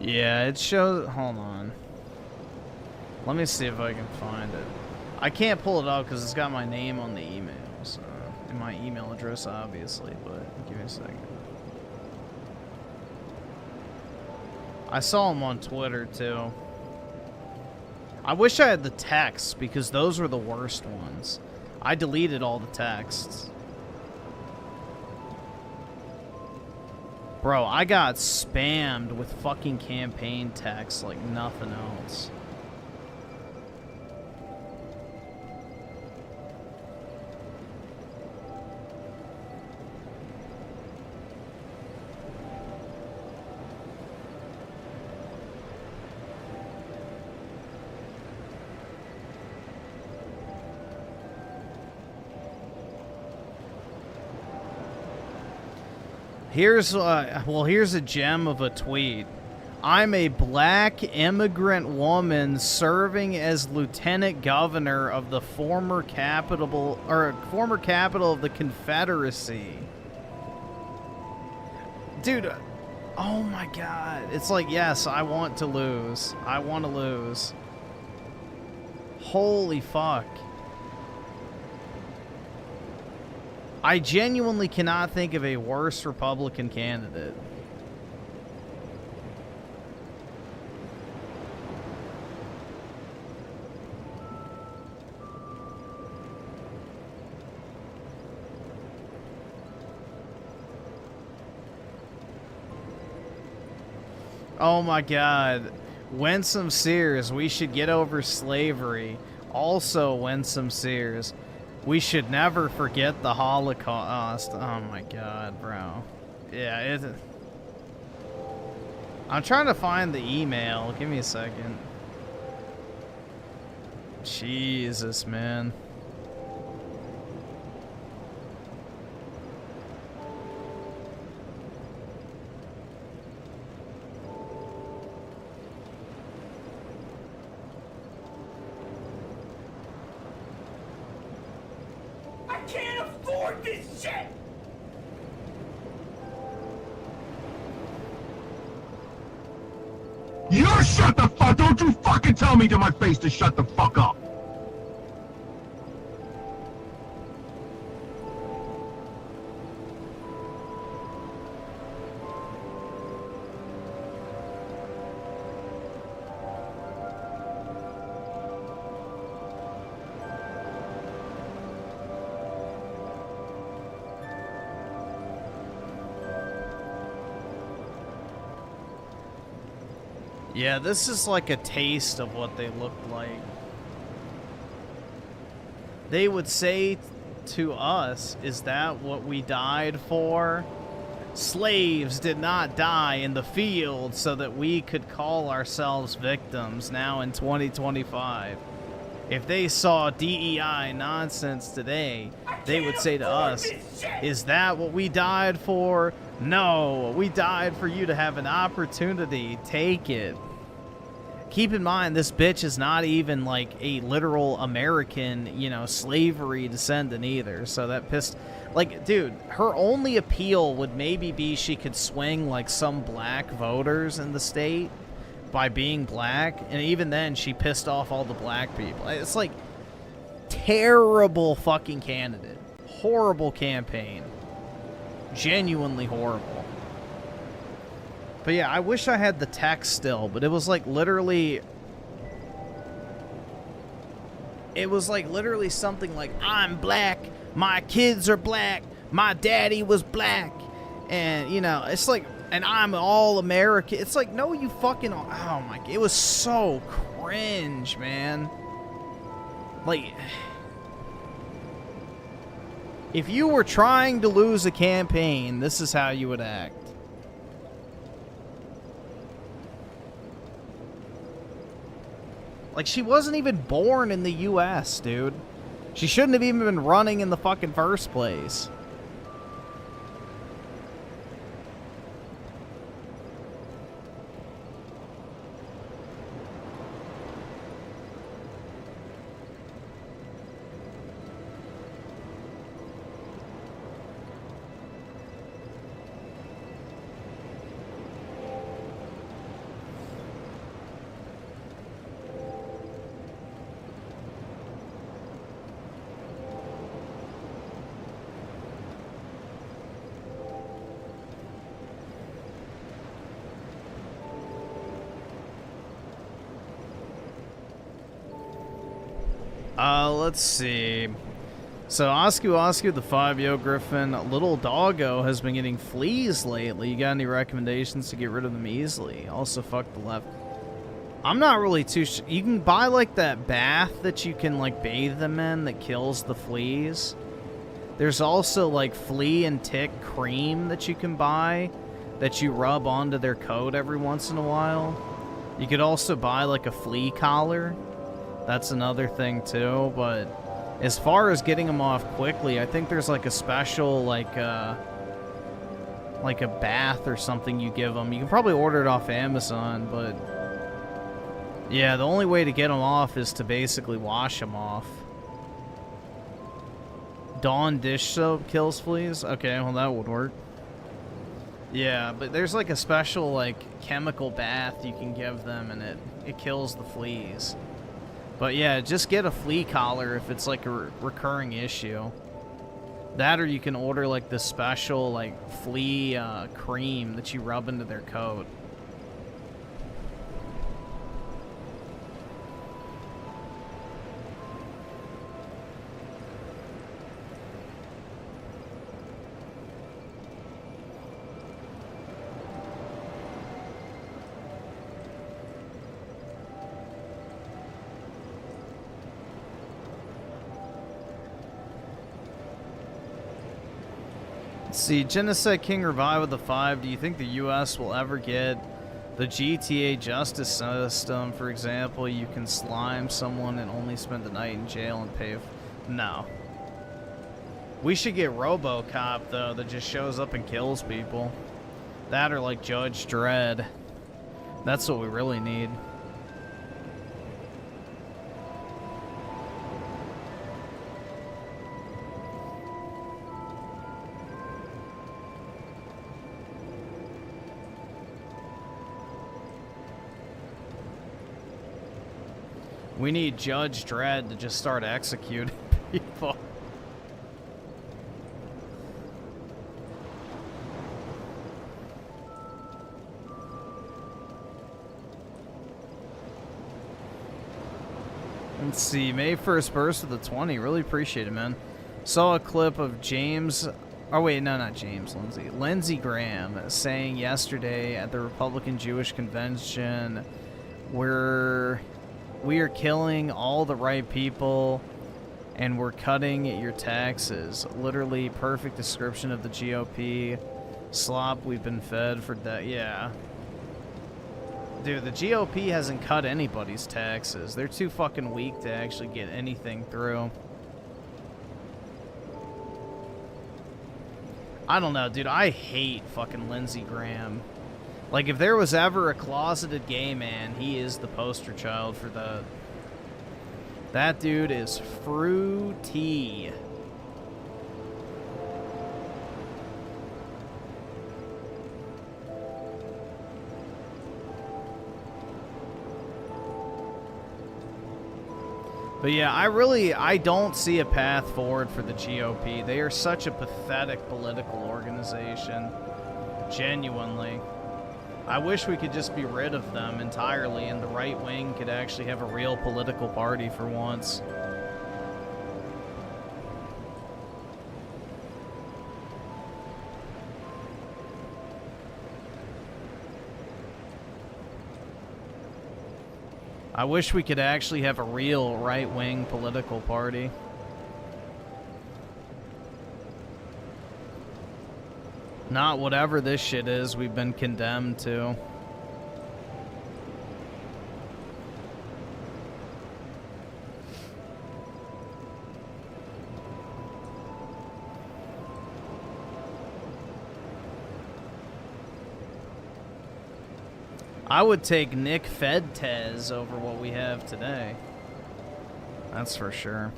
Yeah, it shows. Hold on. Let me see if I can find it. I can't pull it up because it's got my name on the email, so, and my email address, obviously, but give me a second. I saw him on Twitter, too. I wish I had the texts because those were the worst ones. I deleted all the texts. Bro, I got spammed with fucking campaign texts like nothing else. Here's here's a gem of a tweet. I'm a black immigrant woman serving as lieutenant governor of the former capital of the Confederacy. Dude, oh my god. It's like, yes, I want to lose. I want to lose. Holy fuck. I genuinely cannot think of a worse Republican candidate. Oh my god. Winsome Sears, we should get over slavery. Also, Winsome Sears, we should never forget the Holocaust. Oh my god, bro. Yeah, I'm trying to find the email. Give me a second. Jesus, man. This shit! You shut the fuck! Don't you fucking tell me to my face to shut the fuck up! Yeah, this is like a taste of what they looked like. They would say to us, is that what we died for? Slaves did not die in the field so that we could call ourselves victims now in 2025. If they saw DEI nonsense today, they would say to us, is that what we died for? No, we died for you to have an opportunity. Take it. Keep in mind, this bitch is not even like a literal American, you know, slavery descendant either. So that pissed... Like, dude, her only appeal would maybe be she could swing, like, some black voters in the state by being black. And even then, she pissed off all the black people. It's like, terrible fucking candidate. Horrible campaign. Genuinely horrible. But yeah, I wish I had the text still, but it was like literally... It was like literally something like, I'm black, my kids are black, my daddy was black, and, you know, it's like, and I'm all American. It's like, no, you fucking... Oh my... It was so cringe, man. Like... If you were trying to lose a campaign, this is how you would act. Like, she wasn't even born in the U.S., dude. She shouldn't have even been running in the fucking first place. Let's see. So, Oscu the 5-Yo Griffin, Little Doggo has been getting fleas lately. You got any recommendations to get rid of them easily? Also, fuck the left. I'm not really too sure. You can buy, like, that bath that you can, like, bathe them in that kills the fleas. There's also, like, flea and tick cream that you can buy that you rub onto their coat every once in a while. You could also buy, like, a flea collar. That's another thing, too, but as far as getting them off quickly, I think there's, like, a special, like a bath or something you give them. You can probably order it off Amazon, but yeah, the only way to get them off is to basically wash them off. Dawn dish soap kills fleas? Okay, well, that would work. Yeah, but there's, like, a special, like, chemical bath you can give them, and it kills the fleas. But yeah, just get a flea collar if it's like a recurring issue. That, or you can order like the special like flea cream that you rub into their coat. See, Genocide King Revive with the 5. Do you think the U.S. will ever get the GTA justice system? For example, you can slime someone and only spend the night in jail and pay. No. We should get RoboCop, though, that just shows up and kills people. That or like Judge Dredd. That's what we really need. We need Judge Dredd to just start executing people. Let's see, May 1st burst of the 20. Really appreciate it, man. Saw a clip of James... Oh, wait, no, not James, Lindsey. Lindsey Graham saying yesterday at the Republican Jewish Convention we are killing all the right people, and we're cutting your taxes. Literally perfect description of the GOP. Slop we've been fed for that. Yeah. Dude, the GOP hasn't cut anybody's taxes. They're too fucking weak to actually get anything through. I don't know, dude. I hate fucking Lindsey Graham. Like, if there was ever a closeted gay man, he is the poster child for that. That dude is fruity. But yeah, I don't see a path forward for the GOP. They are such a pathetic political organization. Genuinely. I wish we could just be rid of them entirely and the right wing could actually have a real political party for once. I wish we could actually have a real right-wing political party. Not whatever this shit is we've been condemned to. I would take Nick Fedtez over what we have today. That's for sure.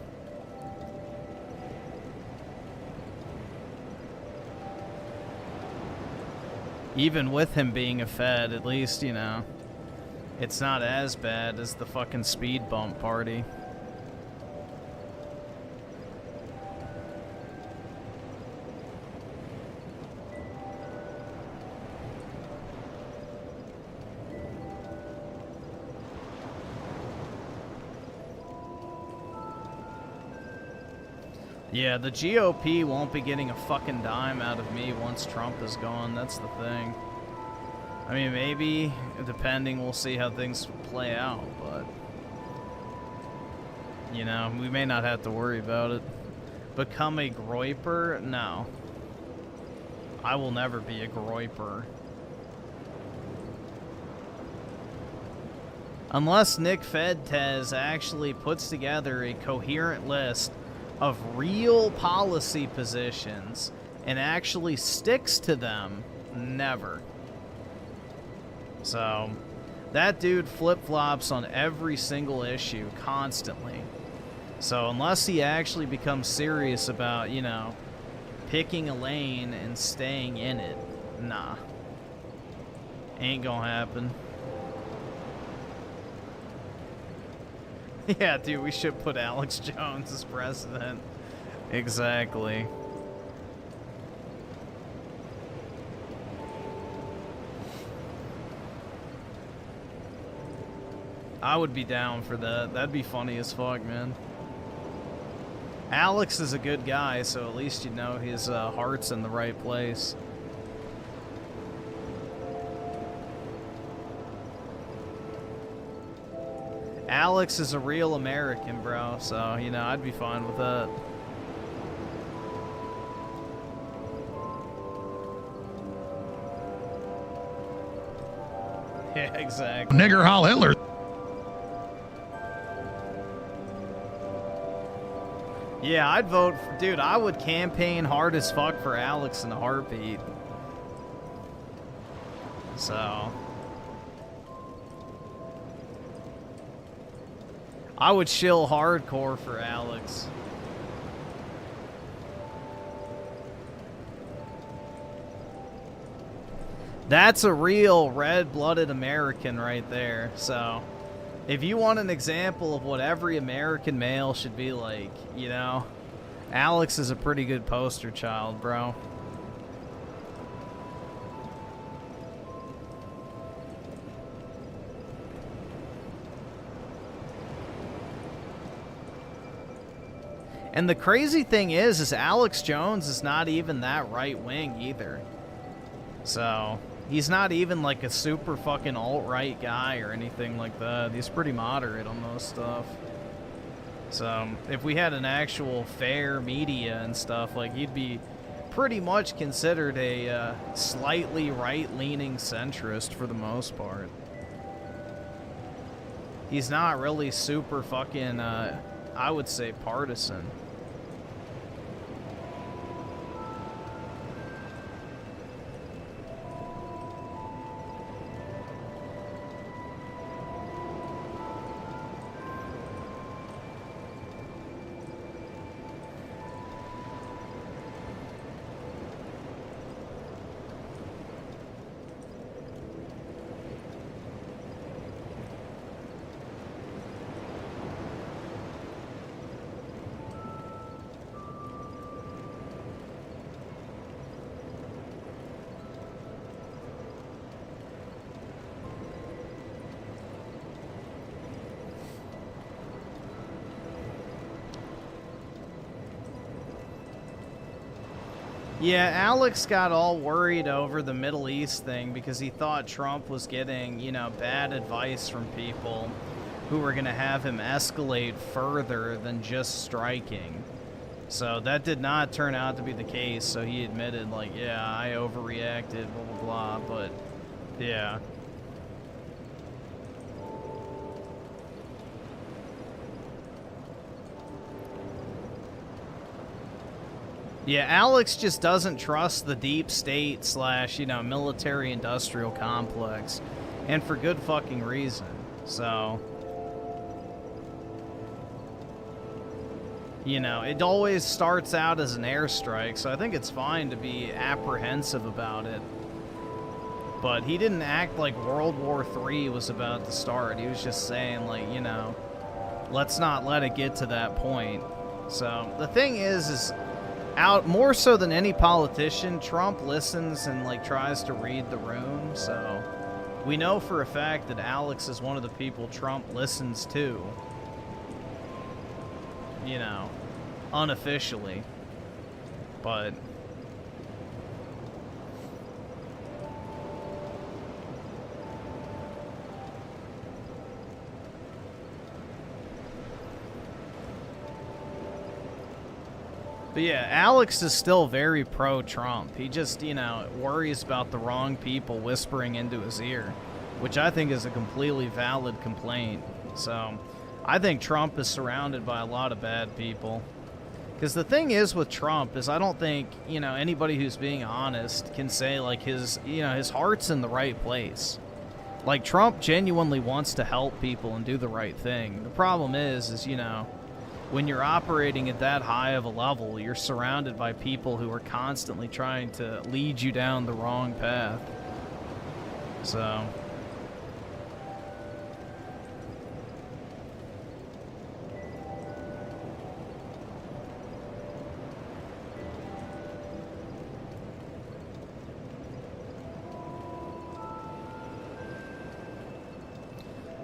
Even with him being a Fed, at least, you know, it's not as bad as the fucking speed bump party. Yeah, the GOP won't be getting a fucking dime out of me once Trump is gone. That's the thing. I mean, maybe, depending, we'll see how things play out, but, you know, we may not have to worry about it. Become a groiper? No. I will never be a groiper. Unless Nick Fedtez actually puts together a coherent list of real policy positions and actually sticks to them, never. So, that dude flip-flops on every single issue constantly. So unless he actually becomes serious about, you know, picking a lane and staying in it, nah. Ain't gonna happen. Yeah, dude, we should put Alex Jones as president. Exactly. I would be down for that. That'd be funny as fuck, man. Alex is a good guy, so at least you know his heart's in the right place. Alex is a real American, bro, so, you know, I'd be fine with that. Yeah, exactly. Nigger Heil Hitler. Yeah, I'd vote for, dude, I would campaign hard as fuck for Alex in a heartbeat. So I would shill hardcore for Alex. That's a real red-blooded American right there. So if you want an example of what every American male should be like, you know, Alex is a pretty good poster child, bro. And the crazy thing is Alex Jones is not even that right-wing either. So, He's not even like a super fucking alt-right guy or anything like that. He's pretty moderate on most stuff. So, if we had an actual fair media and stuff, like, he'd be pretty much considered a slightly right-leaning centrist for the most part. He's not really super fucking, I would say, partisan. Yeah, Alex got all worried over the Middle East thing because he thought Trump was getting, you know, bad advice from people who were going to have him escalate further than just striking. So that did not turn out to be the case, so he admitted, like, yeah, I overreacted, blah, blah, blah, but, yeah. Yeah, Alex just doesn't trust the deep state / you know, military-industrial complex, and for good fucking reason. So, you know, it always starts out as an airstrike, so I think it's fine to be apprehensive about it. But he didn't act like World War III was about to start. He was just saying, like, you know, let's not let it get to that point. So, the thing is out more so than any politician, Trump listens and like tries to read the room. So we know for a fact that Alex is one of the people Trump listens to, you know, unofficially. But yeah, Alex is still very pro-Trump. He just, you know, worries about the wrong people whispering into his ear, which I think is a completely valid complaint. So, I think Trump is surrounded by a lot of bad people. Because the thing is with Trump is I don't think, you know, anybody who's being honest can say, like, his, you know, his heart's in the right place. Like, Trump genuinely wants to help people and do the right thing. The problem is, you know, when you're operating at that high of a level, you're surrounded by people who are constantly trying to lead you down the wrong path. So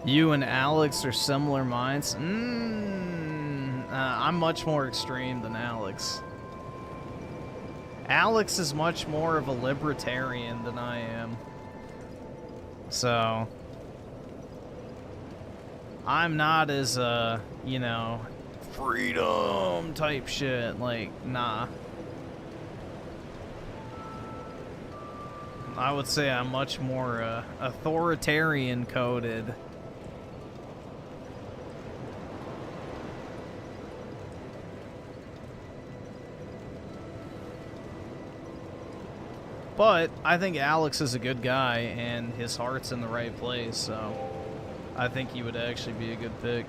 you and Alex are similar minds? I'm much more extreme than Alex. Alex is much more of a libertarian than I am. So I'm not as, you know, freedom type shit. Like, nah. I would say I'm much more authoritarian coded. But I think Alex is a good guy, and his heart's in the right place, so I think he would actually be a good pick.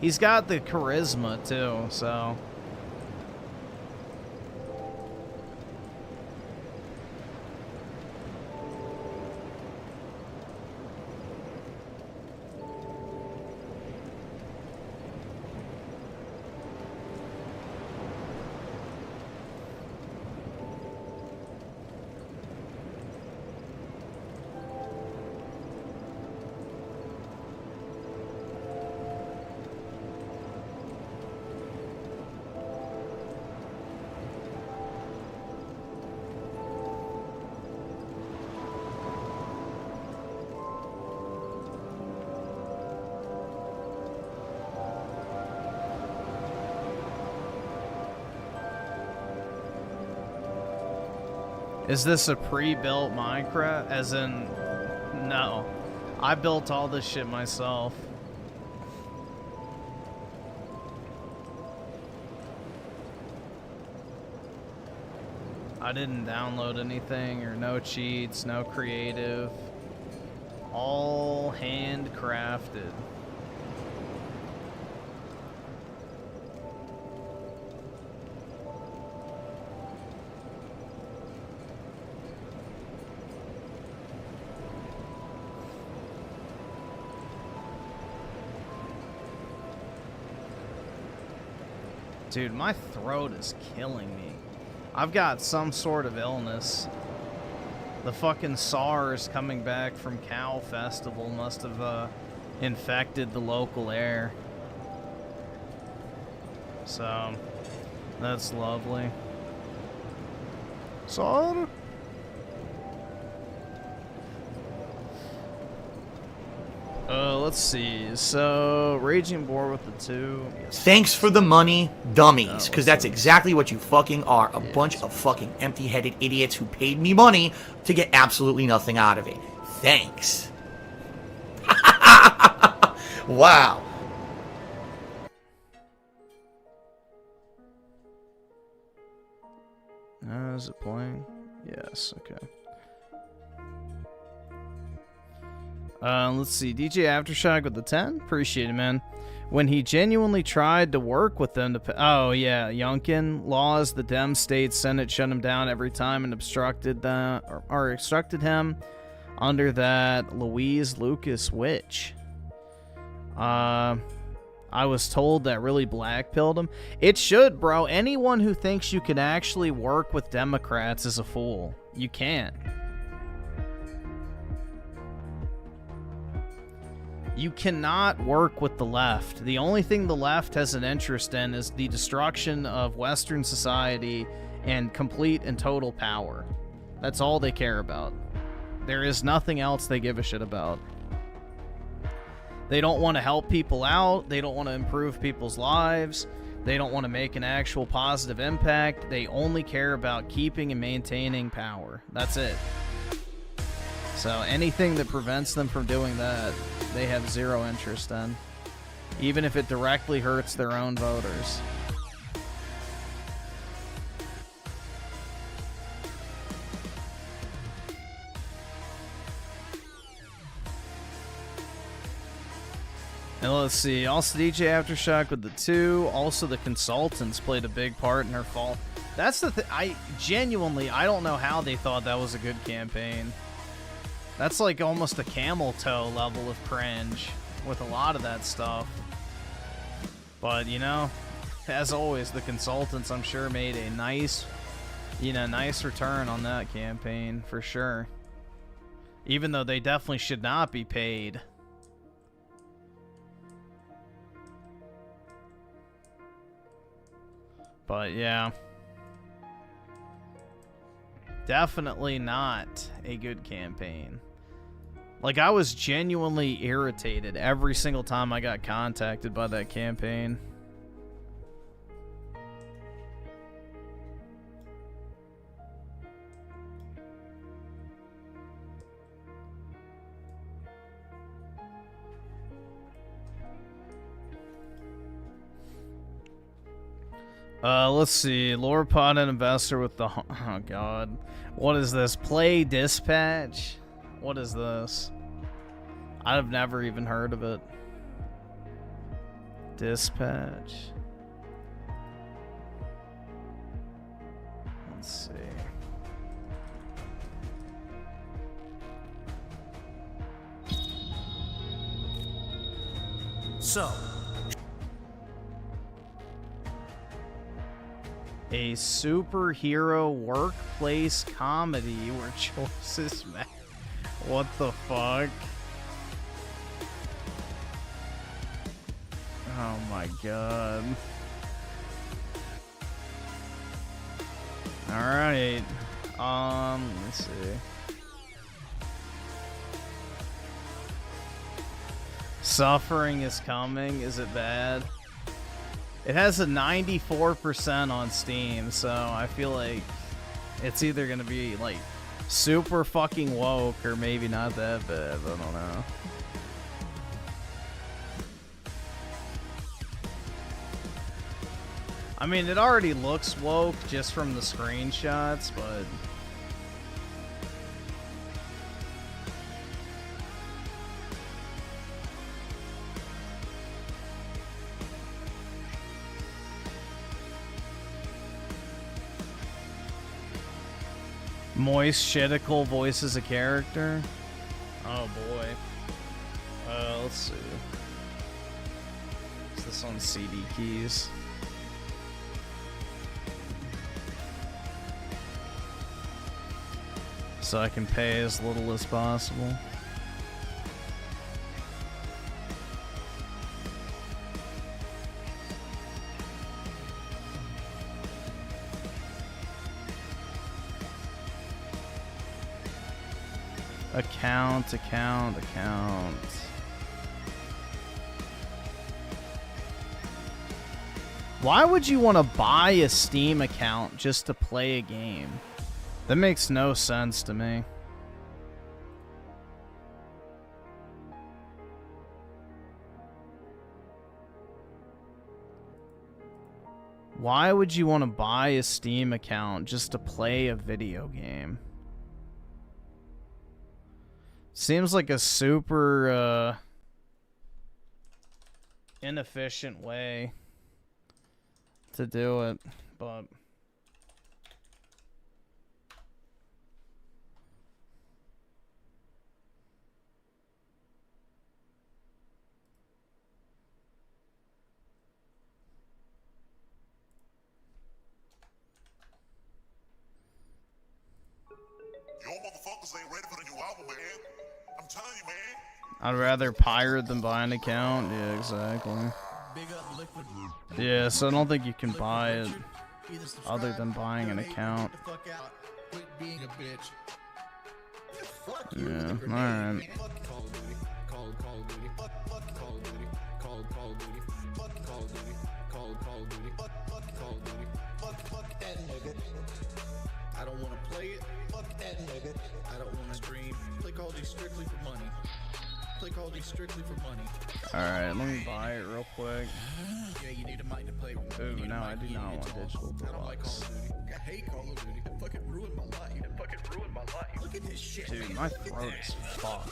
He's got the charisma, too, so... Is this a pre-built Minecraft? As in, no. I built all this shit myself. I didn't download anything, or no cheats, no creative. All handcrafted. Dude, my throat is killing me. I've got some sort of illness. The fucking SARS coming back from Cow Festival must have infected the local air. So, that's lovely. SARS? Let's see. So, Raging Boar with the 2. Yes. Thanks for the money, dummies, because that's exactly what you fucking are. A bunch of fucking empty-headed idiots who paid me money to get absolutely nothing out of it. Thanks. Wow. Is it playing? Yes, okay. Let's see. DJ Aftershock with the 10. Appreciate it, man. When he genuinely tried to work with them to... Oh, yeah. Yunkin laws. The Dem State Senate shut him down every time and obstructed that, or obstructed him under that Louise Lucas witch. I was told that really blackpilled him. It should, bro. Anyone who thinks you can actually work with Democrats is a fool. You can't. You cannot work with the left. The only thing the left has an interest in is the destruction of Western society and complete and total power. That's all they care about. There is nothing else they give a shit about. They don't want to help people out. They don't want to improve people's lives. They don't want to make an actual positive impact. They only care about keeping and maintaining power. That's it. So anything that prevents them from doing that, they have zero interest in, even if it directly hurts their own voters. And let's see, also DJ Aftershock with the 2, also the consultants played a big part in her fall. That's the thing, I don't know how they thought that was a good campaign. That's like almost a camel toe level of cringe with a lot of that stuff. But, you know, as always, the consultants, I'm sure, made a nice return on that campaign, for sure. Even though they definitely should not be paid. But, yeah. Definitely not a good campaign. Like, I was genuinely irritated every single time I got contacted by that campaign. Let's see. Lore pod and investor with the... Oh, God. What is this? Play Dispatch? What is this? I've never even heard of it. Dispatch. Let's see. So, a superhero workplace comedy where choices matter. What the fuck? Oh my god. Alright. Let's see. Suffering is coming. Is it bad? It has a 94% on Steam, so I feel like It's either gonna be like super fucking woke or maybe not that bad. I don't know. I mean, it already looks woke just from the screenshots, but Moist Shitticle voices a character. Oh boy. Let's see. Is this on CD keys? So I can pay as little as possible. Account. Why would you want to buy a Steam account just to play a game? That makes no sense to me. Why would you want to buy a Steam account just to play a video game? Seems like a super inefficient way to do it, but Yo, motherfuckers ain't ready for the new album, man. I'm telling you, man. I'd rather pirate than buy an account. Yeah, exactly. Yeah, so I don't think you can buy it other than buying an account. Yeah, alright. I don't want to play it. Fuck that nigga. I don't want to stream. Play Call of Duty strictly for money. Play Call of Duty strictly for money. Alright, let me buy it real quick. Yeah, you need a mic to play with. Ooh, no, I do not want digital I don't like Call deluxe. of Duty. I hate Call of Duty. It fucking ruined my life. It fucking ruined my life. Look at this shit. Dude, my throat is fucked.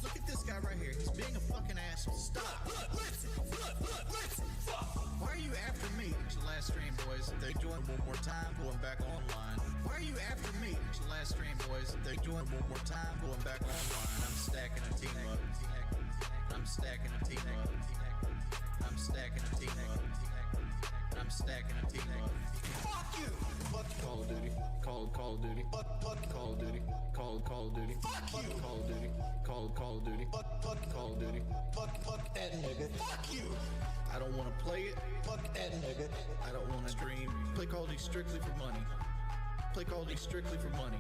Look at this guy right here. He's being a fucking asshole. Stop. Why are you after me? It's your last stream, boys. They join one more time, going back online. Why are you after me? It's your last stream, boys. They join one more time, going back online. I'm stacking a team up. I'm stacking a team up. I'm stacking a team up. I'm stacking a team up. Fuck you! Fuck Call of Duty. Call of Duty. Call of Duty. Call of Duty. Fuck you! Call of Duty. Call of Duty. Call of Duty. Fuck that nigga. Fuck you! I don't want to play it. Fuck that nigga. I don't want to stream. Play Call of Duty strictly for money. Play Call of Duty strictly for money.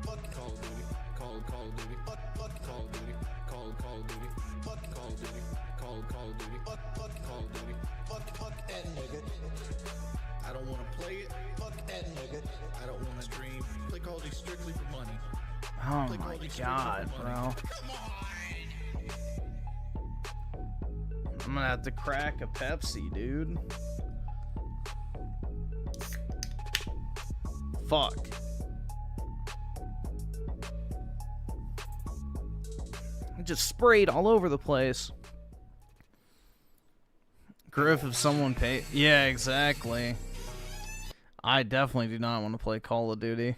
Fuck Call of Duty. Call of Duty. Fuck Call of Duty. Call of Duty. Fuck Call of Duty. Call of Duty. Fuck Call of Duty. Fuck that nigga. I don't want to play it. Fuck that nigga. I don't want to stream. Play Call of Duty strictly for money. Oh my god, bro. I'm gonna have to crack a Pepsi, dude. Fuck. It just sprayed all over the place. Griff, if someone paid... Yeah, exactly. I definitely do not want to play Call of Duty.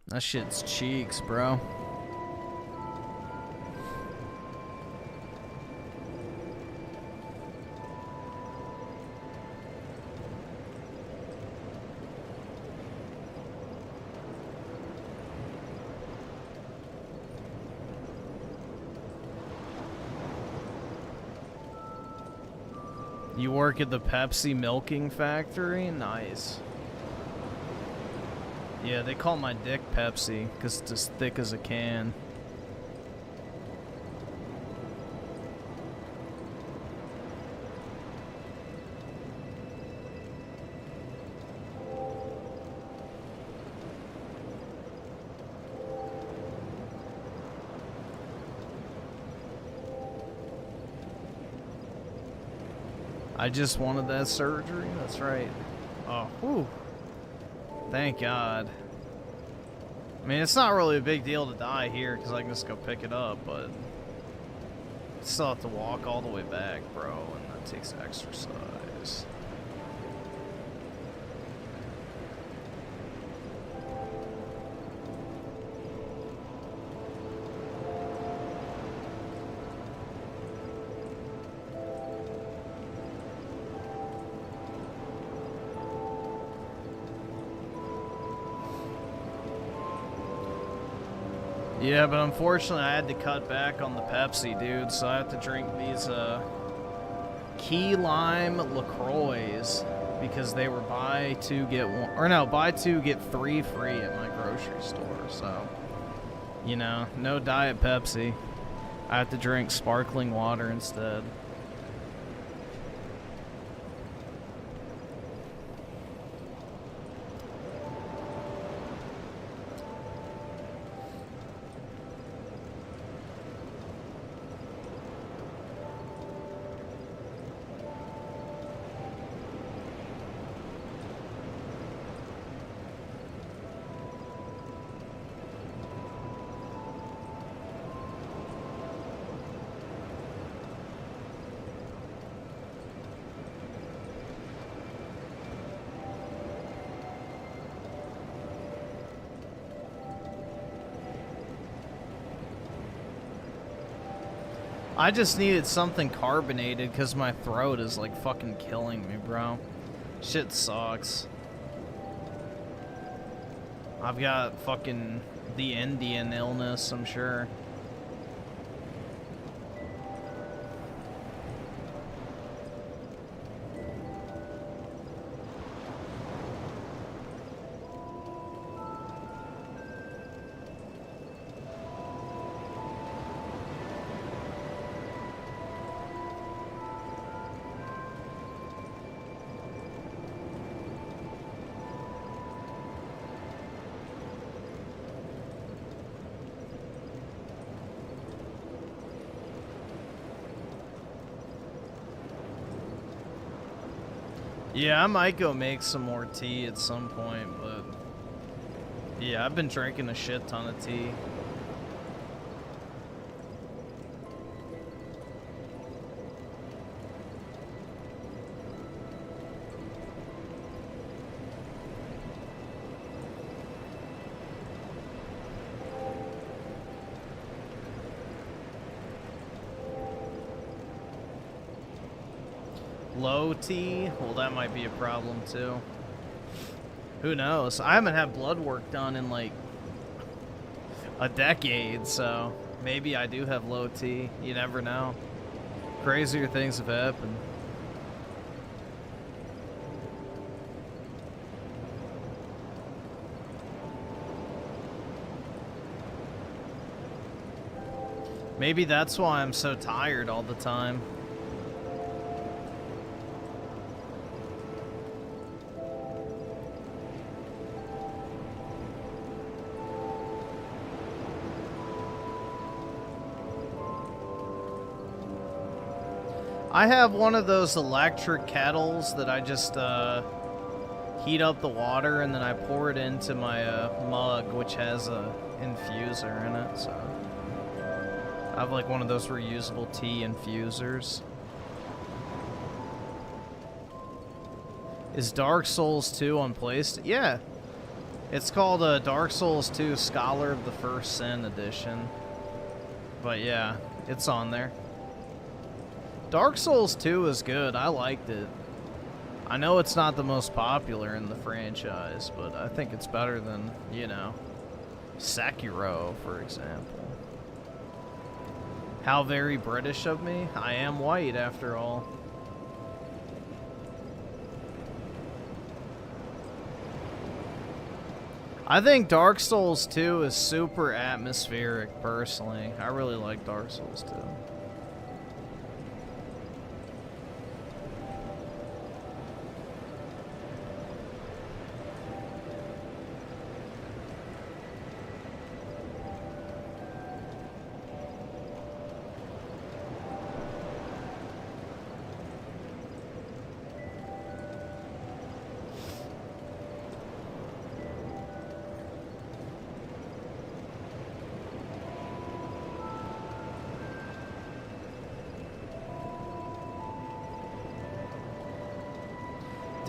That shit's cheeks, bro. You work at the Pepsi milking factory? Nice. Yeah, they call my dick Pepsi because it's as thick as a can. I just wanted that surgery. That's right. Oh, whew. Thank God. I mean, it's not really a big deal to die here because I can just go pick it up, but I still have to walk all the way back, bro, and that takes exercise. Yeah, but unfortunately I had to cut back on the Pepsi, dude, so I have to drink these key lime LaCroix because they were buy two get one, or no, buy two get three free at my grocery store. So, you know, no Diet Pepsi. I have to drink sparkling water instead. I just needed something carbonated because my throat is like fucking killing me, bro. Shit sucks. I've got fucking the Indian illness, I'm sure. Yeah, I might go make some more tea at some point, but yeah, I've been drinking a shit ton of tea. Low T? Well, that might be a problem too. Who knows? I haven't had blood work done in like a decade, so maybe I do have low T. You never know. Crazier things have happened. Maybe that's why I'm so tired all the time. I have one of those electric kettles that I just heat up the water and then I pour it into my mug, which has a infuser in it. So I have like one of those reusable tea infusers. Is Dark Souls 2 on PlayStation? Yeah, it's called Dark Souls 2 Scholar of the First Sin Edition. But yeah, it's on there. Dark Souls 2 is good. I liked it. I know it's not the most popular in the franchise, but I think it's better than, you know, Sekiro, for example. How very British of me. I am white, after all. I think Dark Souls 2 is super atmospheric, personally. I really like Dark Souls 2.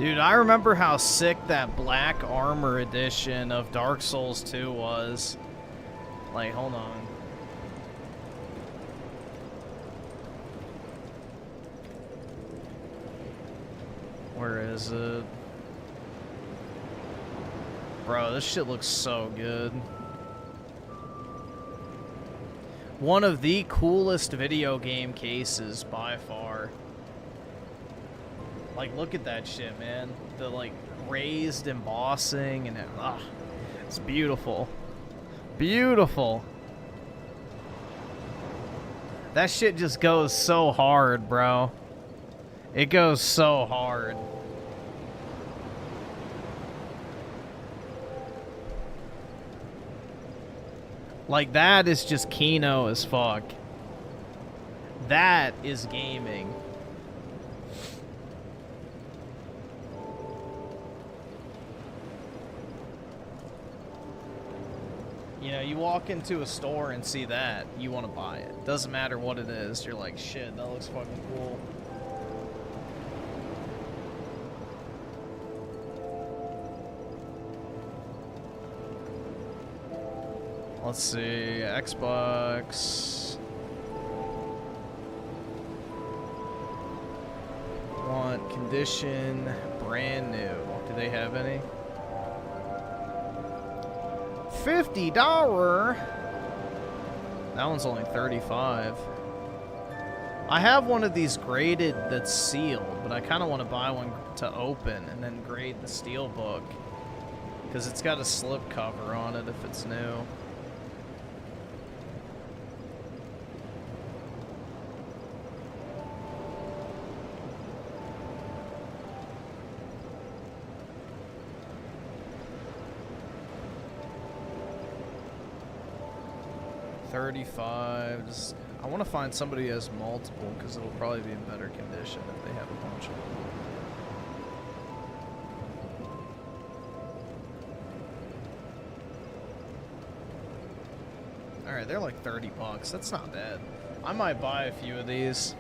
Dude, I remember how sick that Black Armor edition of Dark Souls 2 was. Like, hold on. Where is it? Bro, this shit looks so good. One of the coolest video game cases by far. Like, look at that shit, man. The, like, raised embossing and it, it's beautiful. Beautiful. That shit just goes so hard, bro. It goes so hard. Like, that is just Kino as fuck. That is gaming. You know, you walk into a store and see that, you want to buy it. Doesn't matter what it is. You're like, shit, that looks fucking cool. Let's see, Xbox. Want condition, brand new. Do they have any? $50. That one's only $35. I have one of these graded that's sealed, but I kind of want to buy one to open and then grade the steel book because it's got a slip cover on it if it's new. $35. Just, I want to find somebody who has multiple because it'll probably be in better condition if they have a bunch of them. Alright, they're like $30. That's not bad. I might buy a few of these.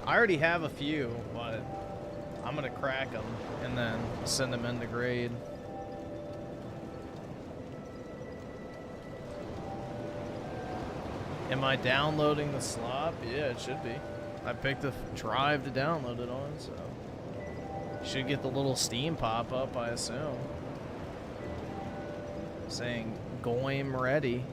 I already have a few, but I'm gonna crack them and then send them in to grade. Am I downloading the slop? Yeah, it should be. I picked a drive to download it on, so should get the little Steam pop-up, I assume, saying "Goim ready."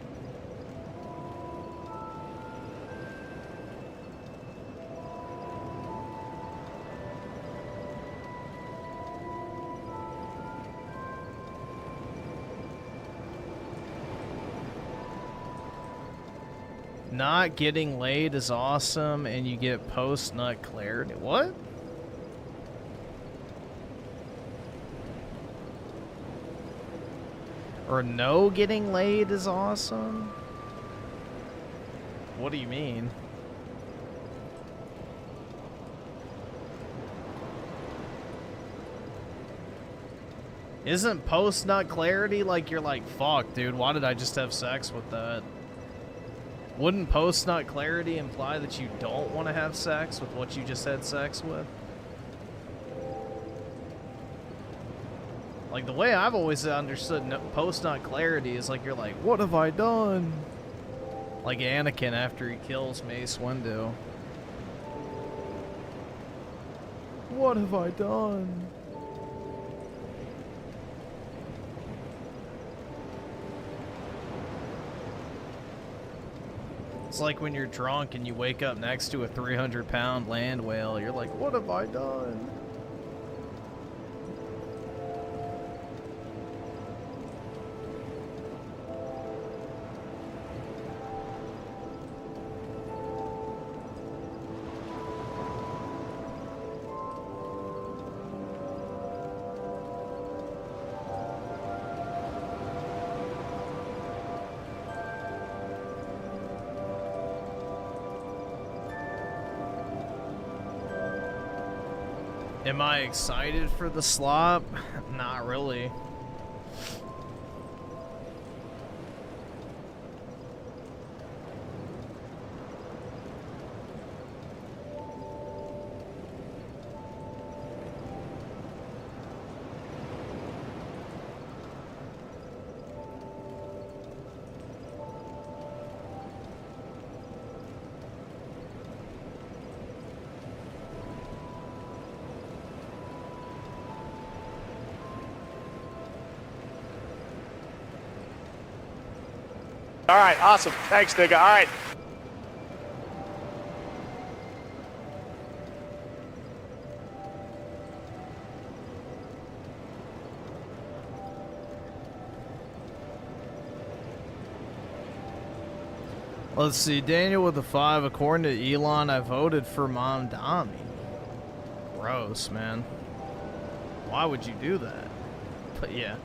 Not getting laid is awesome, and you get post-nut clarity. What? Or no getting laid is awesome? What do you mean? Isn't post-nut clarity like you're like, fuck, dude, why did I just have sex with that? Wouldn't post-nut clarity imply that you don't want to have sex with what you just had sex with? Like, the way I've always understood post-nut clarity is like, you're like, what have I done? Like Anakin after he kills Mace Windu. What have I done? It's like when you're drunk and you wake up next to a 300-pound land whale. You're like, what have I done? Am I excited for the slop? Not really. All right, awesome. Thanks, nigga. All right. Let's see, Daniel with the 5. According to Elon, I voted for Mom Dami. Gross, man. Why would you do that? But yeah.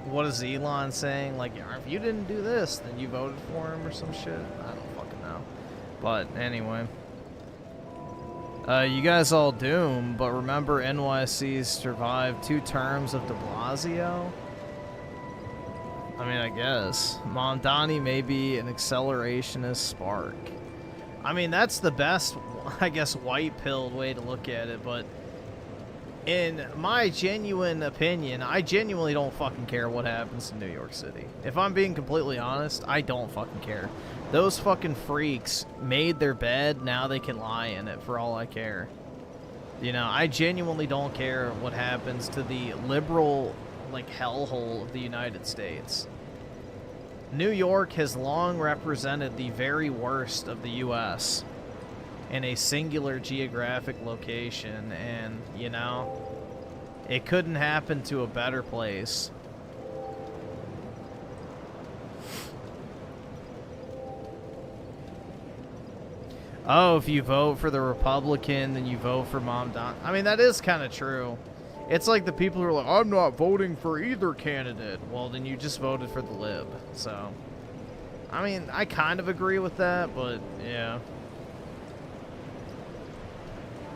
What is Elon saying? Like, if you didn't do this, then you voted for him or some shit? I don't fucking know. But anyway. You guys all doom, but remember NYC survived 2 terms of de Blasio? I mean, I guess. Mondani may be an accelerationist spark. I mean, that's the best, I guess, white-pilled way to look at it, but in my genuine opinion, I genuinely don't fucking care what happens in New York City. If I'm being completely honest, I don't fucking care. Those fucking freaks made their bed, now they can lie in it for all I care. You know, I genuinely don't care what happens to the liberal, like, hellhole of the United States. New York has long represented the very worst of the U.S. in a singular geographic location, and, you know, it couldn't happen to a better place. Oh, if you vote for the Republican, then you vote for Mom Don. I mean, that is kind of true. It's like the people who are like, I'm not voting for either candidate. Well, then you just voted for the Lib. So, I mean, I kind of agree with that, but yeah.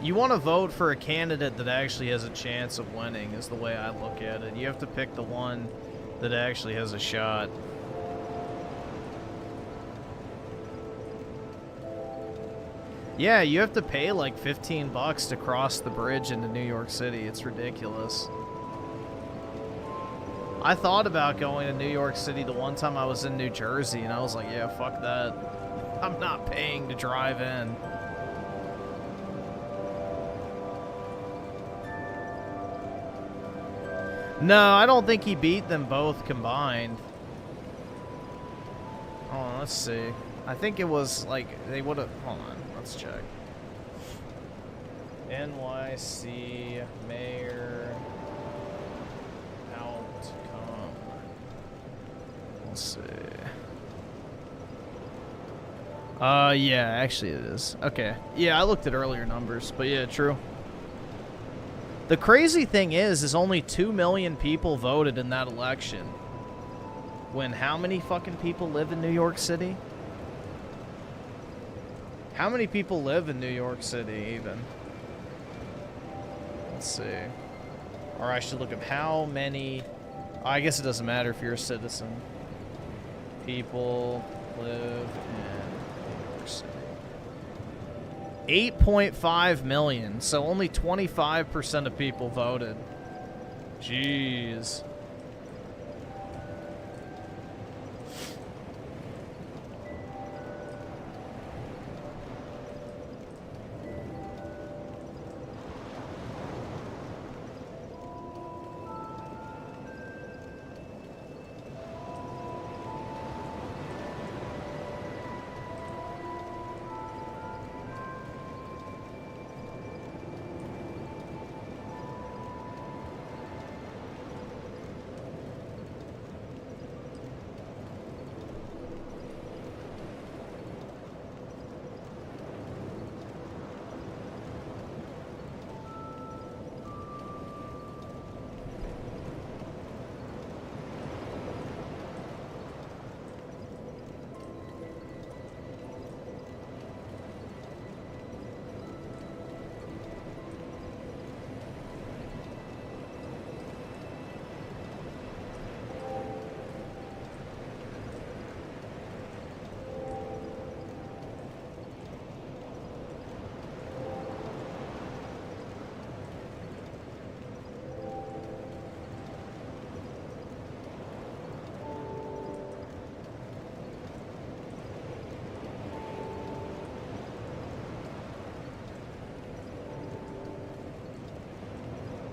You want to vote for a candidate that actually has a chance of winning is the way I look at it. You have to pick the one that actually has a shot. Yeah, you have to pay like 15 bucks to cross the bridge into New York City. It's ridiculous. I thought about going to New York City the one time I was in New Jersey, and I was like, yeah, fuck that. I'm not paying to drive in. No, I don't think he beat them both combined. Oh, let's see. I think it was like they would have. Hold on, let's check. NYC mayor outcome. Let's see. Yeah, actually it is. Okay. Yeah, I looked at earlier numbers, but yeah, true. The crazy thing is only 2 million people voted in that election. When how many fucking people live in New York City? How many people live in New York City, even? Let's see. Or I should look up how many... Oh, I guess it doesn't matter if you're a citizen. People live in New York City. 8.5 million, so only 25% of people voted. Jeez.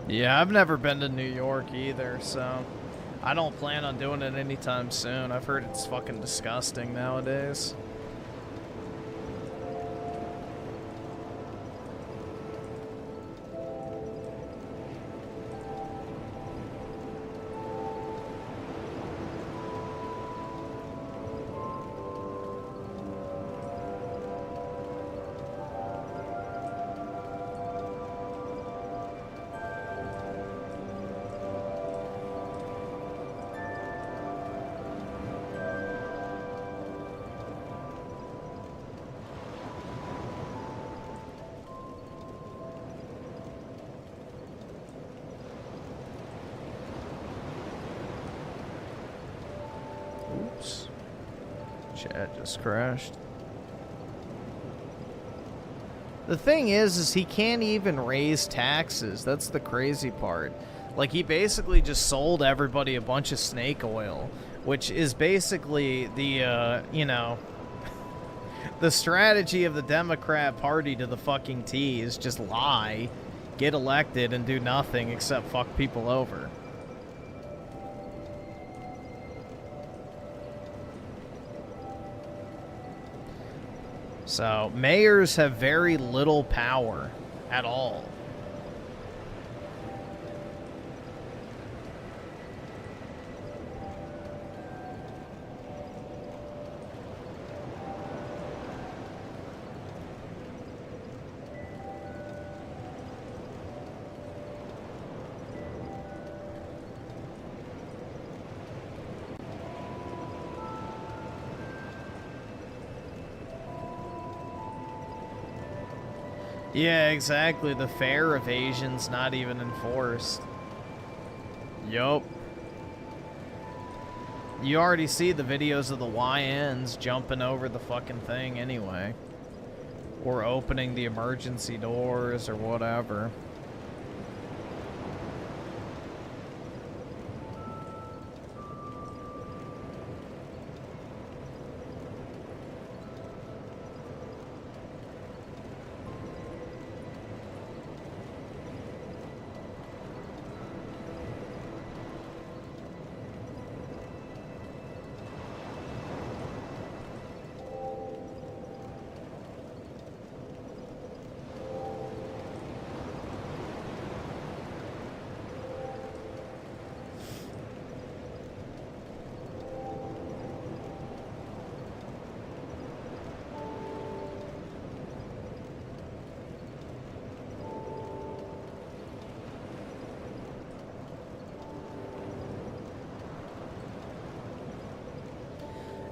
Yeah, I've never been to New York either, so I don't plan on doing it anytime soon. I've heard it's fucking disgusting nowadays. Oops. Chat just crashed. The thing is he can't even raise taxes. That's the crazy part. Like, he basically just sold everybody a bunch of snake oil, which is basically the, you know, the strategy of the Democrat Party to the fucking T is just lie, get elected, and do nothing except fuck people over. So, mayors have very little power at all. Yeah, exactly. The fare evasion's not even enforced. Yup. You already see the videos of the YNs jumping over the fucking thing anyway. Or opening the emergency doors or whatever.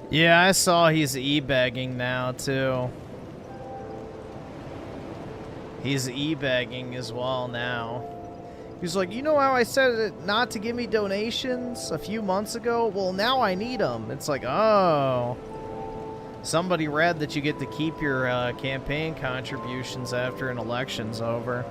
Yeah, I saw he's e-bagging now, too. He's e-bagging as well now. He's like, you know how I said not to give me donations a few months ago? Well, now I need them. It's like, oh. Somebody read that you get to keep your campaign contributions after an election's over.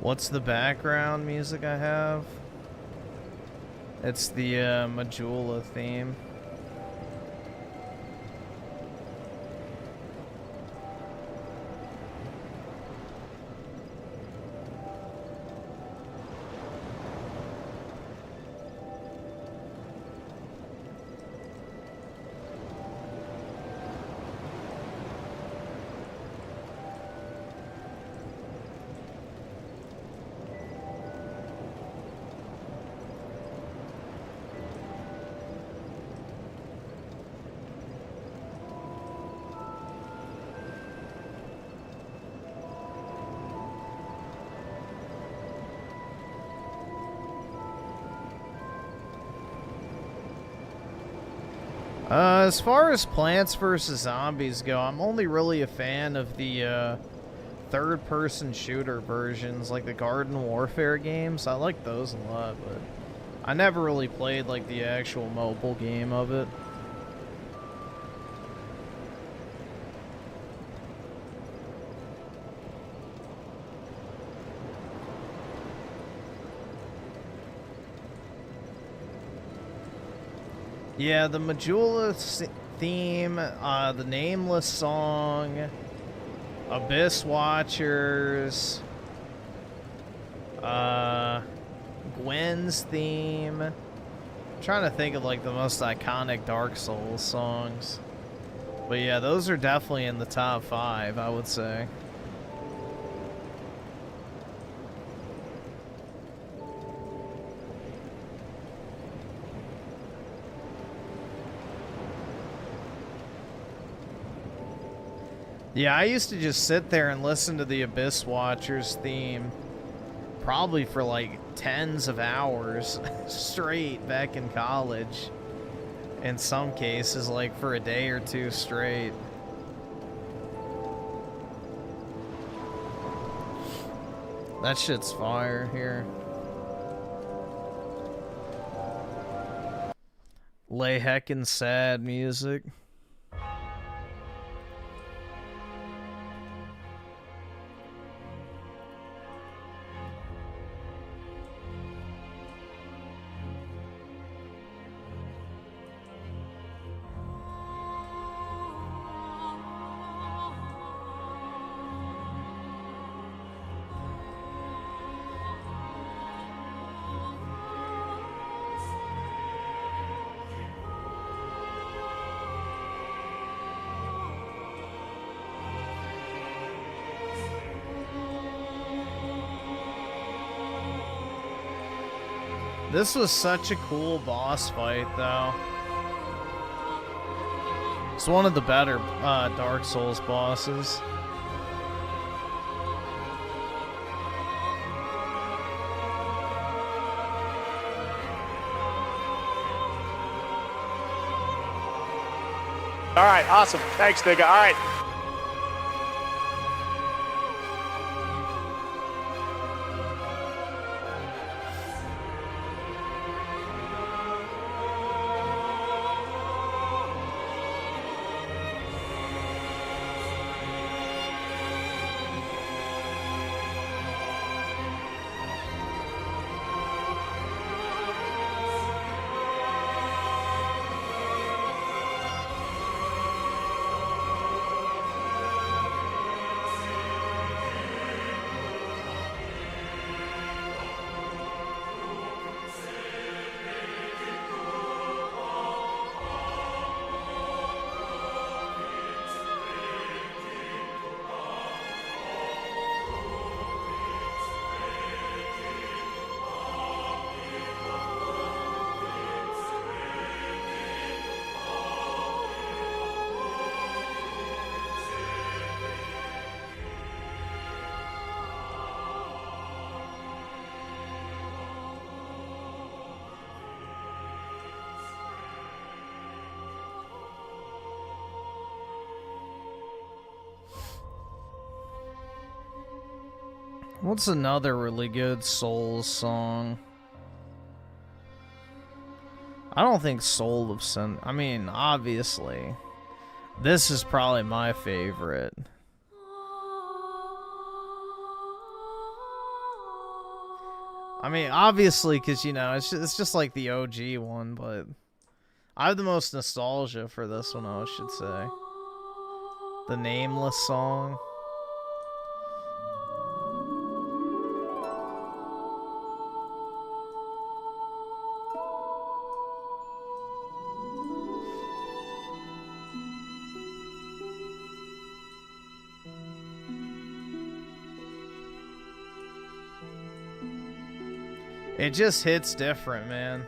What's the background music I have? It's the Majula theme. As far as Plants vs. Zombies go, I'm only really a fan of the third-person shooter versions, like the Garden Warfare games. I like those a lot, but I never really played like the actual mobile game of it. Yeah, the Majula theme, the Nameless song, Abyss Watchers, Gwen's theme. I'm trying to think of like the most iconic Dark Souls songs. But yeah, those are definitely in the top 5, I would say. Yeah, I used to just sit there and listen to the Abyss Watchers theme probably for like tens of hours straight back in college. In some cases, like for a day or two straight. That shit's fire here. Lay heckin' sad music. This was such a cool boss fight, though. It's one of the better Dark Souls bosses. All right, awesome. Thanks, nigga. All right. What's another really good Souls song? I don't think Soul of Sin... I mean, obviously. This is probably my favorite. I mean, obviously, because, you know, it's just like the OG one, but... I have the most nostalgia for this one, I should say. The Nameless song. It just hits different, man.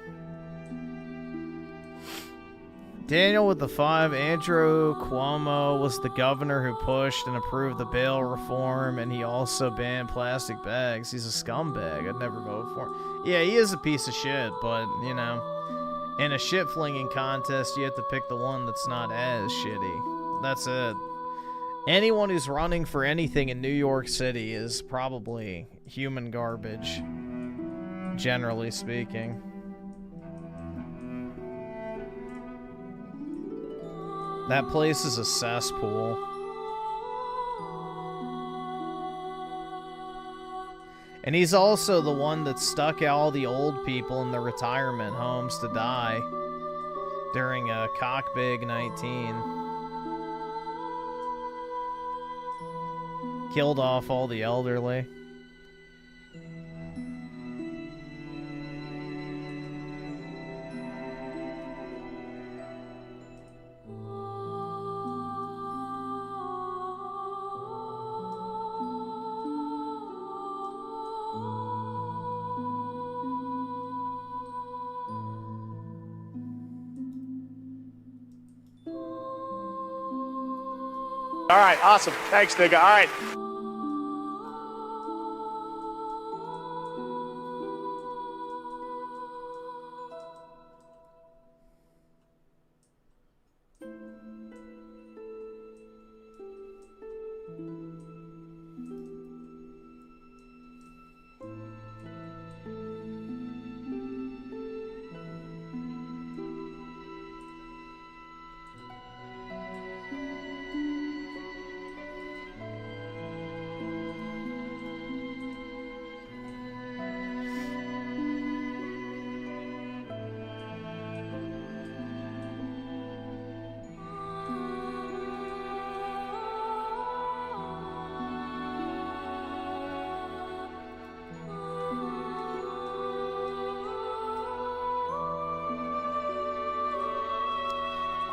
Daniel with the 5. Andrew Cuomo was the governor who pushed and approved the bail reform, and he also banned plastic bags. He's a scumbag. I'd never vote for him. Yeah, he is a piece of shit, but, you know, In a shit flinging contest, you have to pick the one that's not as shitty. That's it. Anyone who's running for anything in New York City is probably human garbage, generally speaking. That place is a cesspool. And he's also the one that stuck all the old people in the retirement homes to die during a Cockbig 19. Killed off all the elderly. All right, awesome. Thanks, nigga. All right.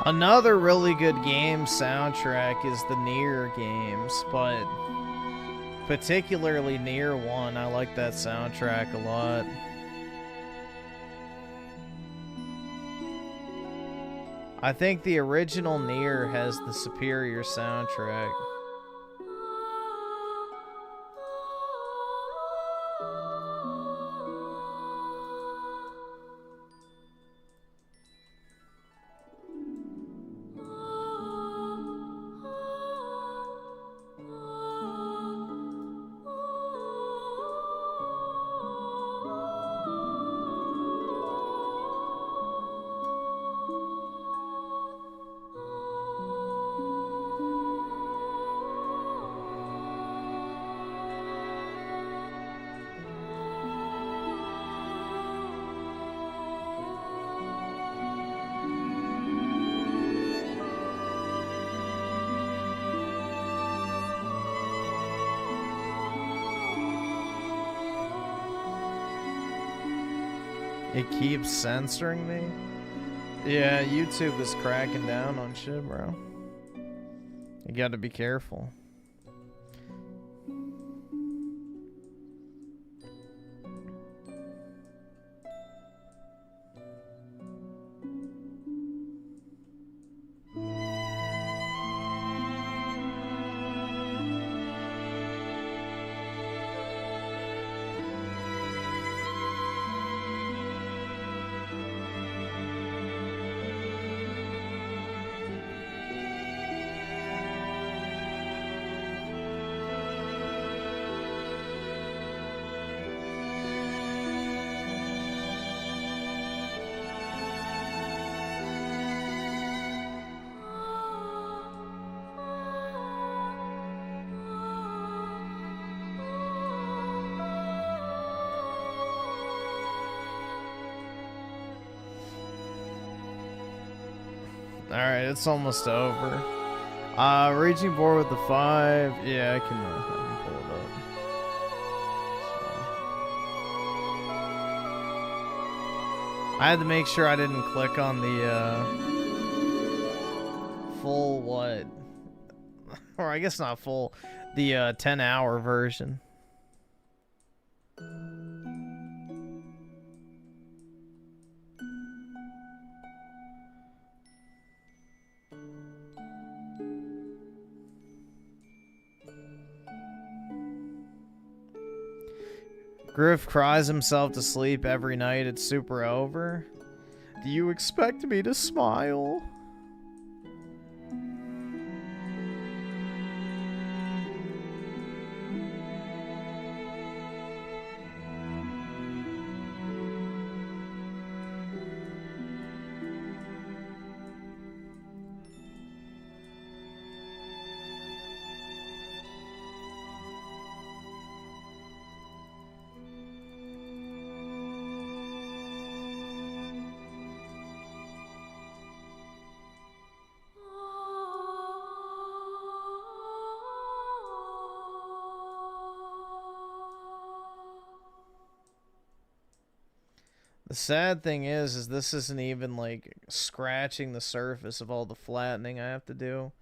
Another really good game soundtrack is the Nier games, but particularly Nier 1, I like that soundtrack a lot. I think the original Nier has the superior soundtrack. It keeps censoring me? Yeah, YouTube is cracking down on shit, bro. You gotta be careful. Alright, it's almost over. Raging Boar with the 5. Yeah, I can pull it up. So. I had to make sure I didn't click on the full what? Or I guess not full. The 10-hour version. Griff cries himself to sleep every night. It's super over. Do you expect me to smile? The sad thing is this isn't even like scratching the surface of all the flattening I have to do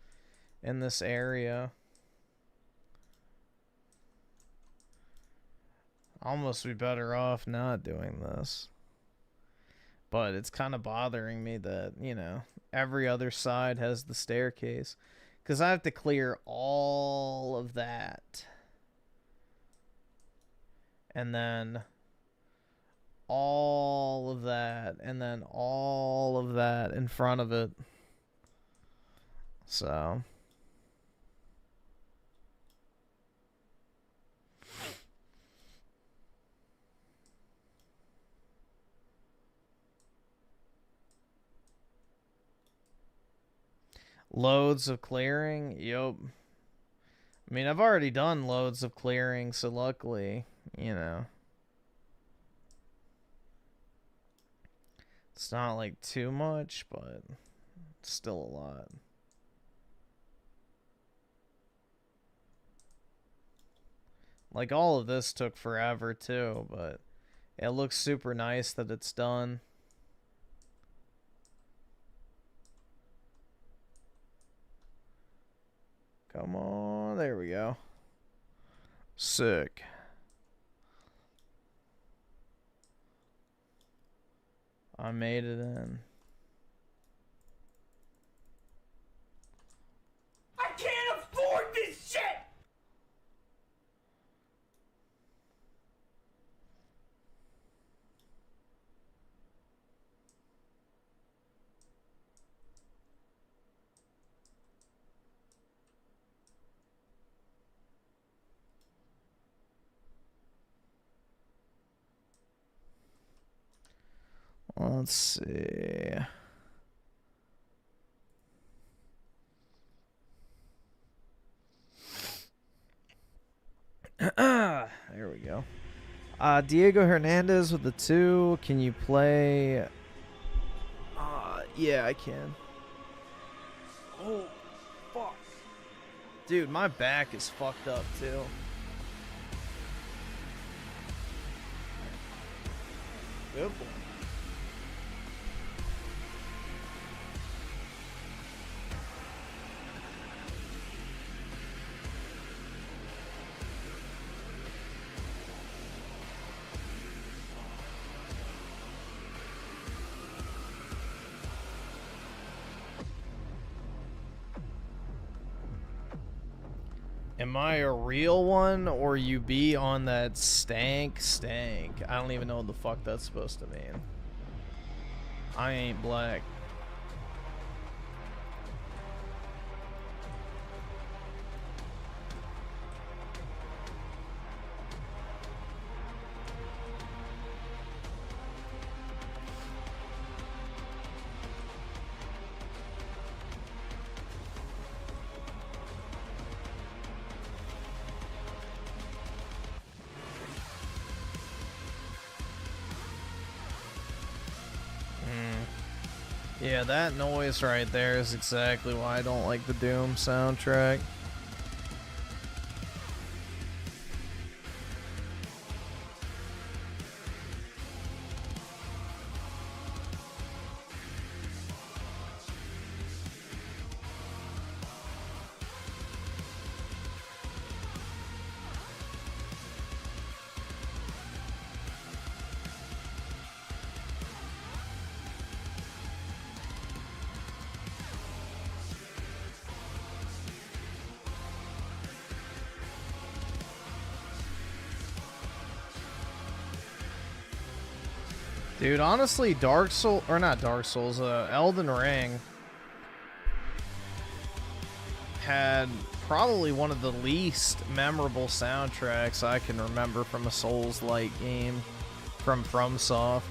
in this area. Almost be better off not doing this. But it's kind of bothering me that, you know, every other side has the staircase. Because I have to clear all of that. And then all of that, and then all of that in front of it. So loads of clearing. Yup. I mean, I've already done loads of clearing, so luckily, you know, it's not like too much, but it's still a lot. Like, all of this took forever too, but it looks super nice that it's done. Come on, there we go. Sick. I made it in. I can't afford this shit! Let's see. There we go. Diego Hernandez with the 2. Can you play? Yeah, I can. Oh, fuck. Dude, my back is fucked up too. Good boy. Am I a real one, or you be on that stank? I don't even know what the fuck that's supposed to mean. I ain't black. Yeah, that noise right there is exactly why I don't like the Doom soundtrack. Dude, honestly, Dark Souls, or not Dark Souls, Elden Ring had probably one of the least memorable soundtracks I can remember from a Souls-like game from FromSoft.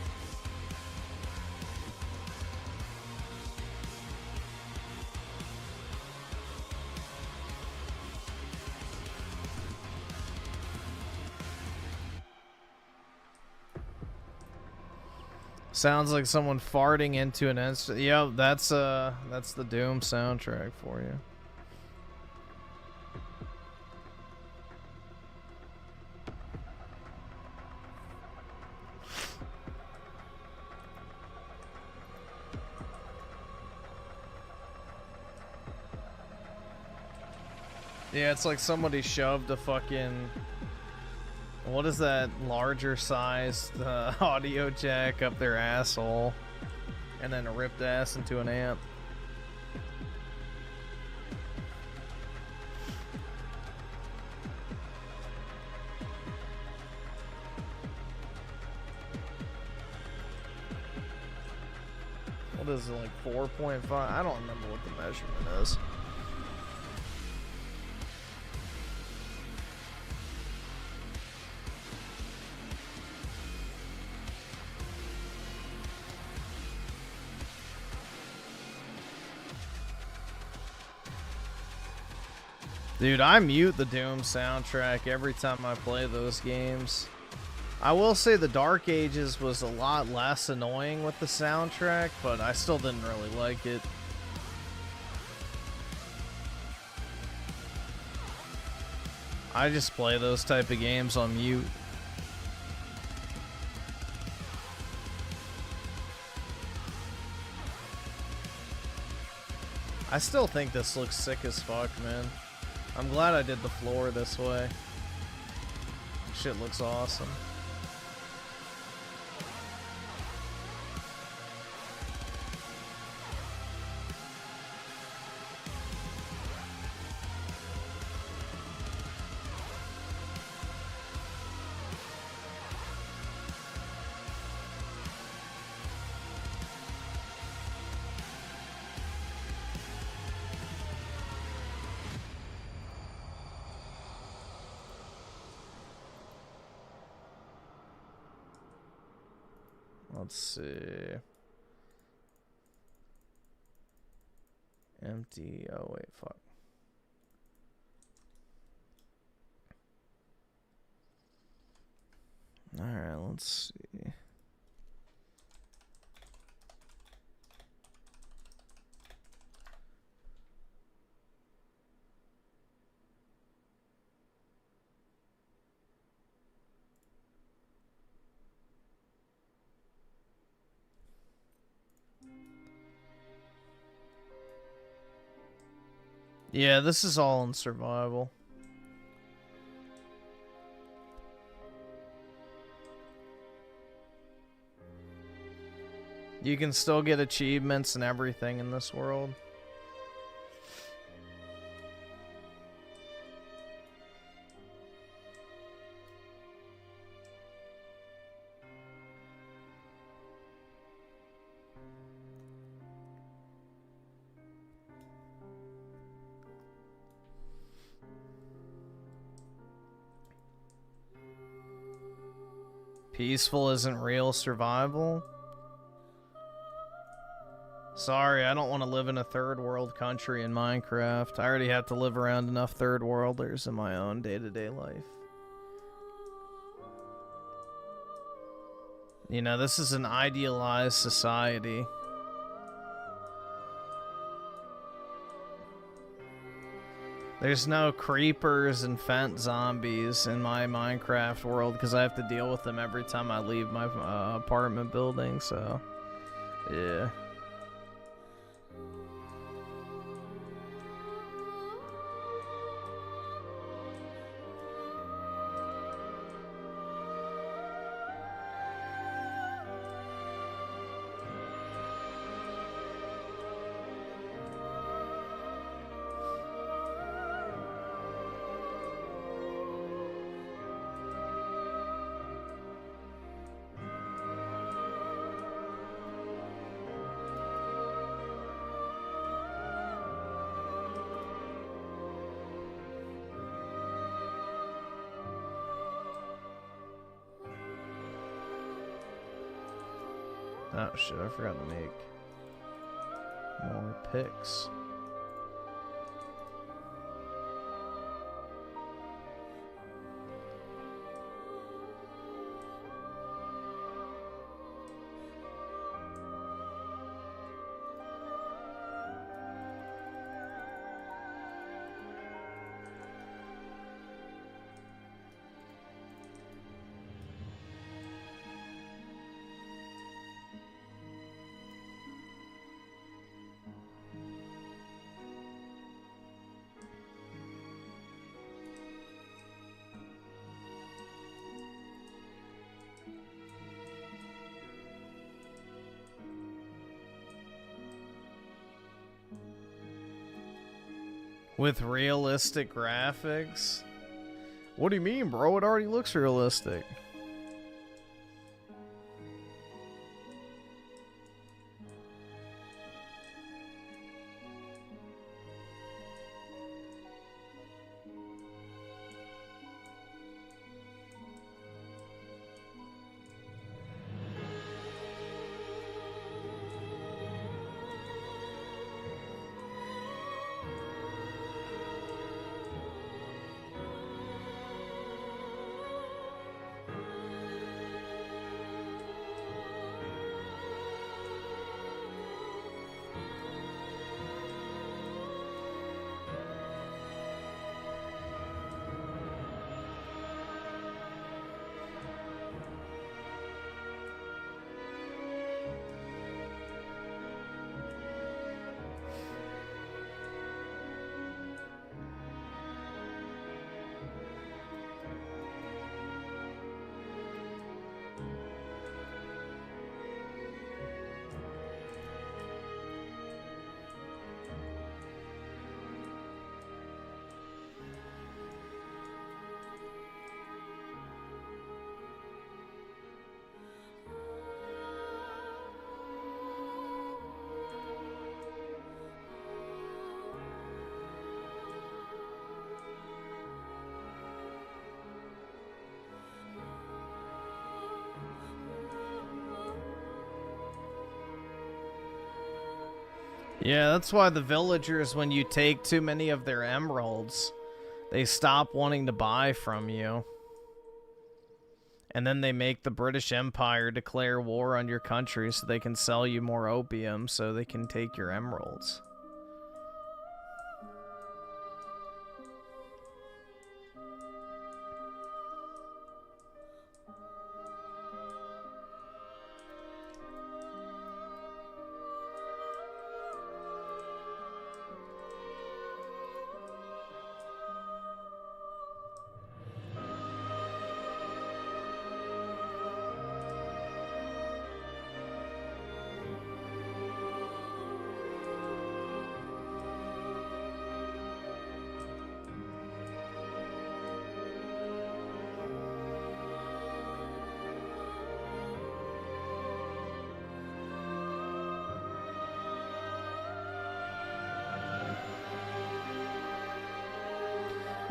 Sounds like someone farting into an instant. Yep, that's the Doom soundtrack for you. Yeah, it's like somebody shoved a fucking... What is that larger sized audio jack up their asshole and then ripped ass into an amp? What is it, like 4.5? I don't remember what the measurement is. Dude, I mute the Doom soundtrack every time I play those games. I will say the Dark Ages was a lot less annoying with the soundtrack, but I still didn't really like it. I just play those type of games on mute. I still think this looks sick as fuck, man. I'm glad I did the floor this way. Shit looks awesome. Let's see. Empty. Oh, wait, fuck. Alright, let's see. Yeah, this is all in survival. You can still get achievements and everything in this world. Peaceful isn't real survival? Sorry, I don't want to live in a third world country in Minecraft. I already have to live around enough third worlders in my own day-to-day life. You know, this is an idealized society. There's no creepers and fent zombies in my Minecraft world because I have to deal with them every time I leave my apartment building, so yeah. Oh shit, I forgot to make more picks. With realistic graphics? What do you mean, bro? It already looks realistic. Yeah, that's why the villagers, when you take too many of their emeralds, they stop wanting to buy from you. And then they make the British Empire declare war on your country so they can sell you more opium so they can take your emeralds.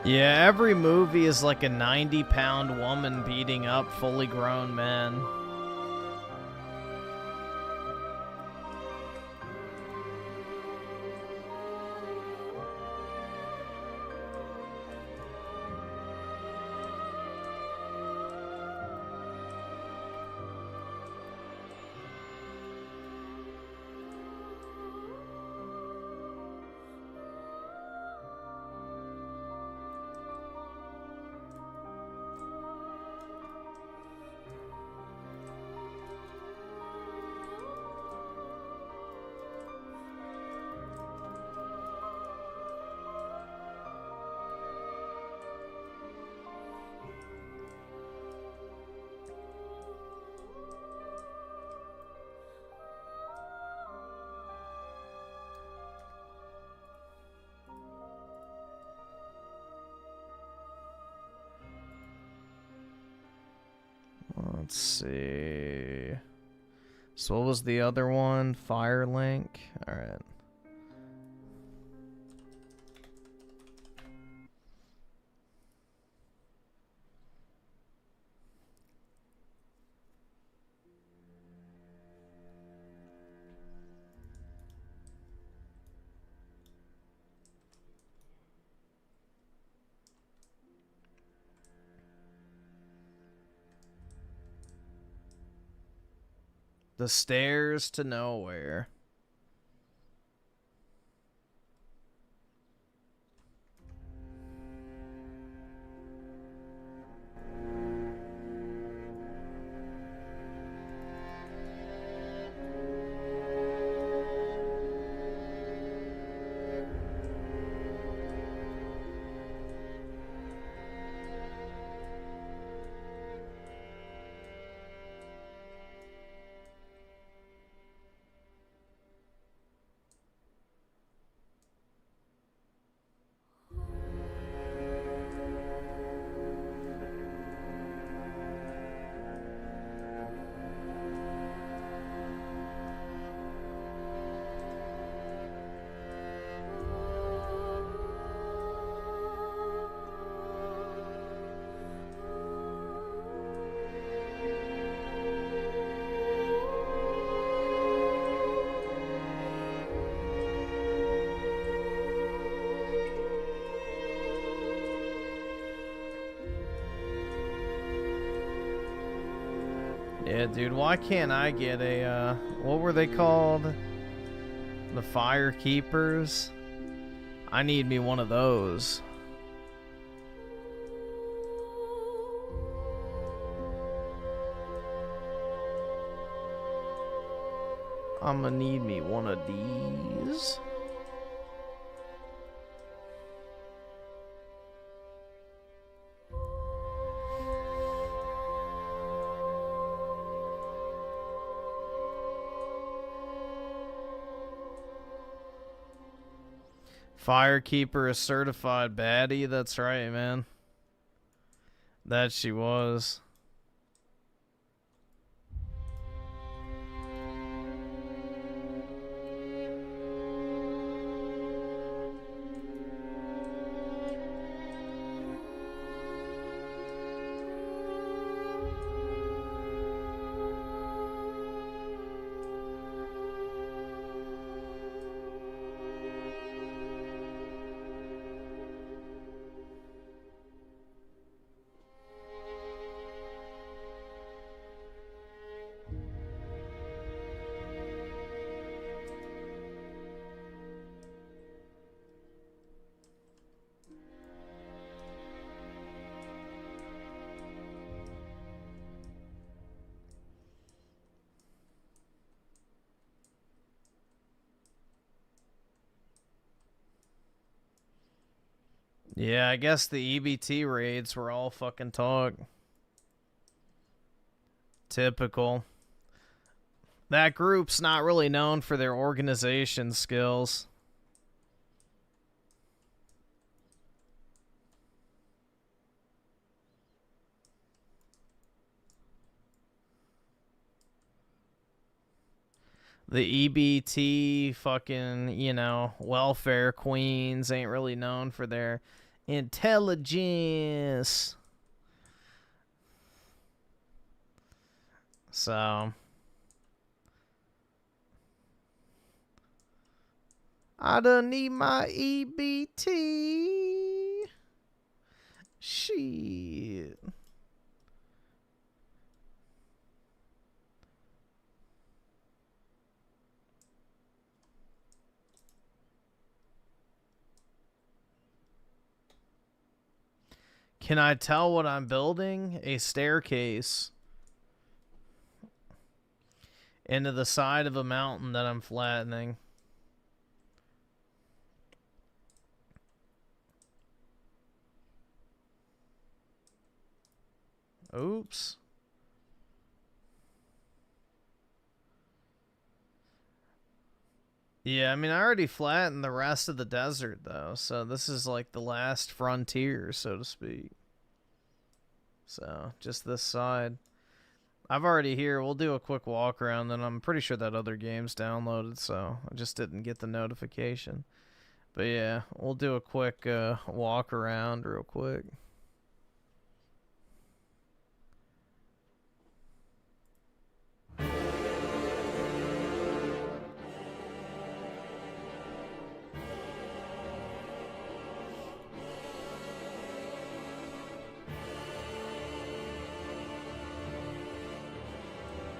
Yeah, every movie is like a 90-pound woman beating up fully grown men. Let's see. So what was the other one? Firelink? Alright. The stairs to nowhere. Yeah, dude, why can't I get a, what were they called? The Fire Keepers? I need me one of those. I'm gonna need me one of these. Firekeeper, a certified baddie. That's right, man. That she was. Yeah, I guess the EBT raids were all fucking talk. Typical. That group's not really known for their organization skills. The EBT fucking, you know, welfare queens ain't really known for their intelligence. So I done need my EBT. Shit. Can I tell what I'm building? A staircase into the side of a mountain that I'm flattening. Oops. Yeah, I mean, I already flattened the rest of the desert, though, so this is like the last frontier, so to speak. So, just this side. I've already here, we'll do a quick walk around, then I'm pretty sure that other game's downloaded, so I just didn't get the notification. But yeah, we'll do a quick walk around real quick.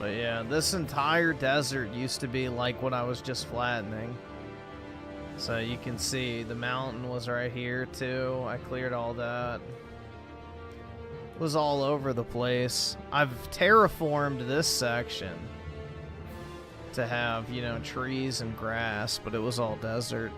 But yeah, this entire desert used to be like what I was just flattening. So you can see the mountain was right here too. I cleared all that. It was all over the place. I've terraformed this section to have, you know, trees and grass, but it was all desert.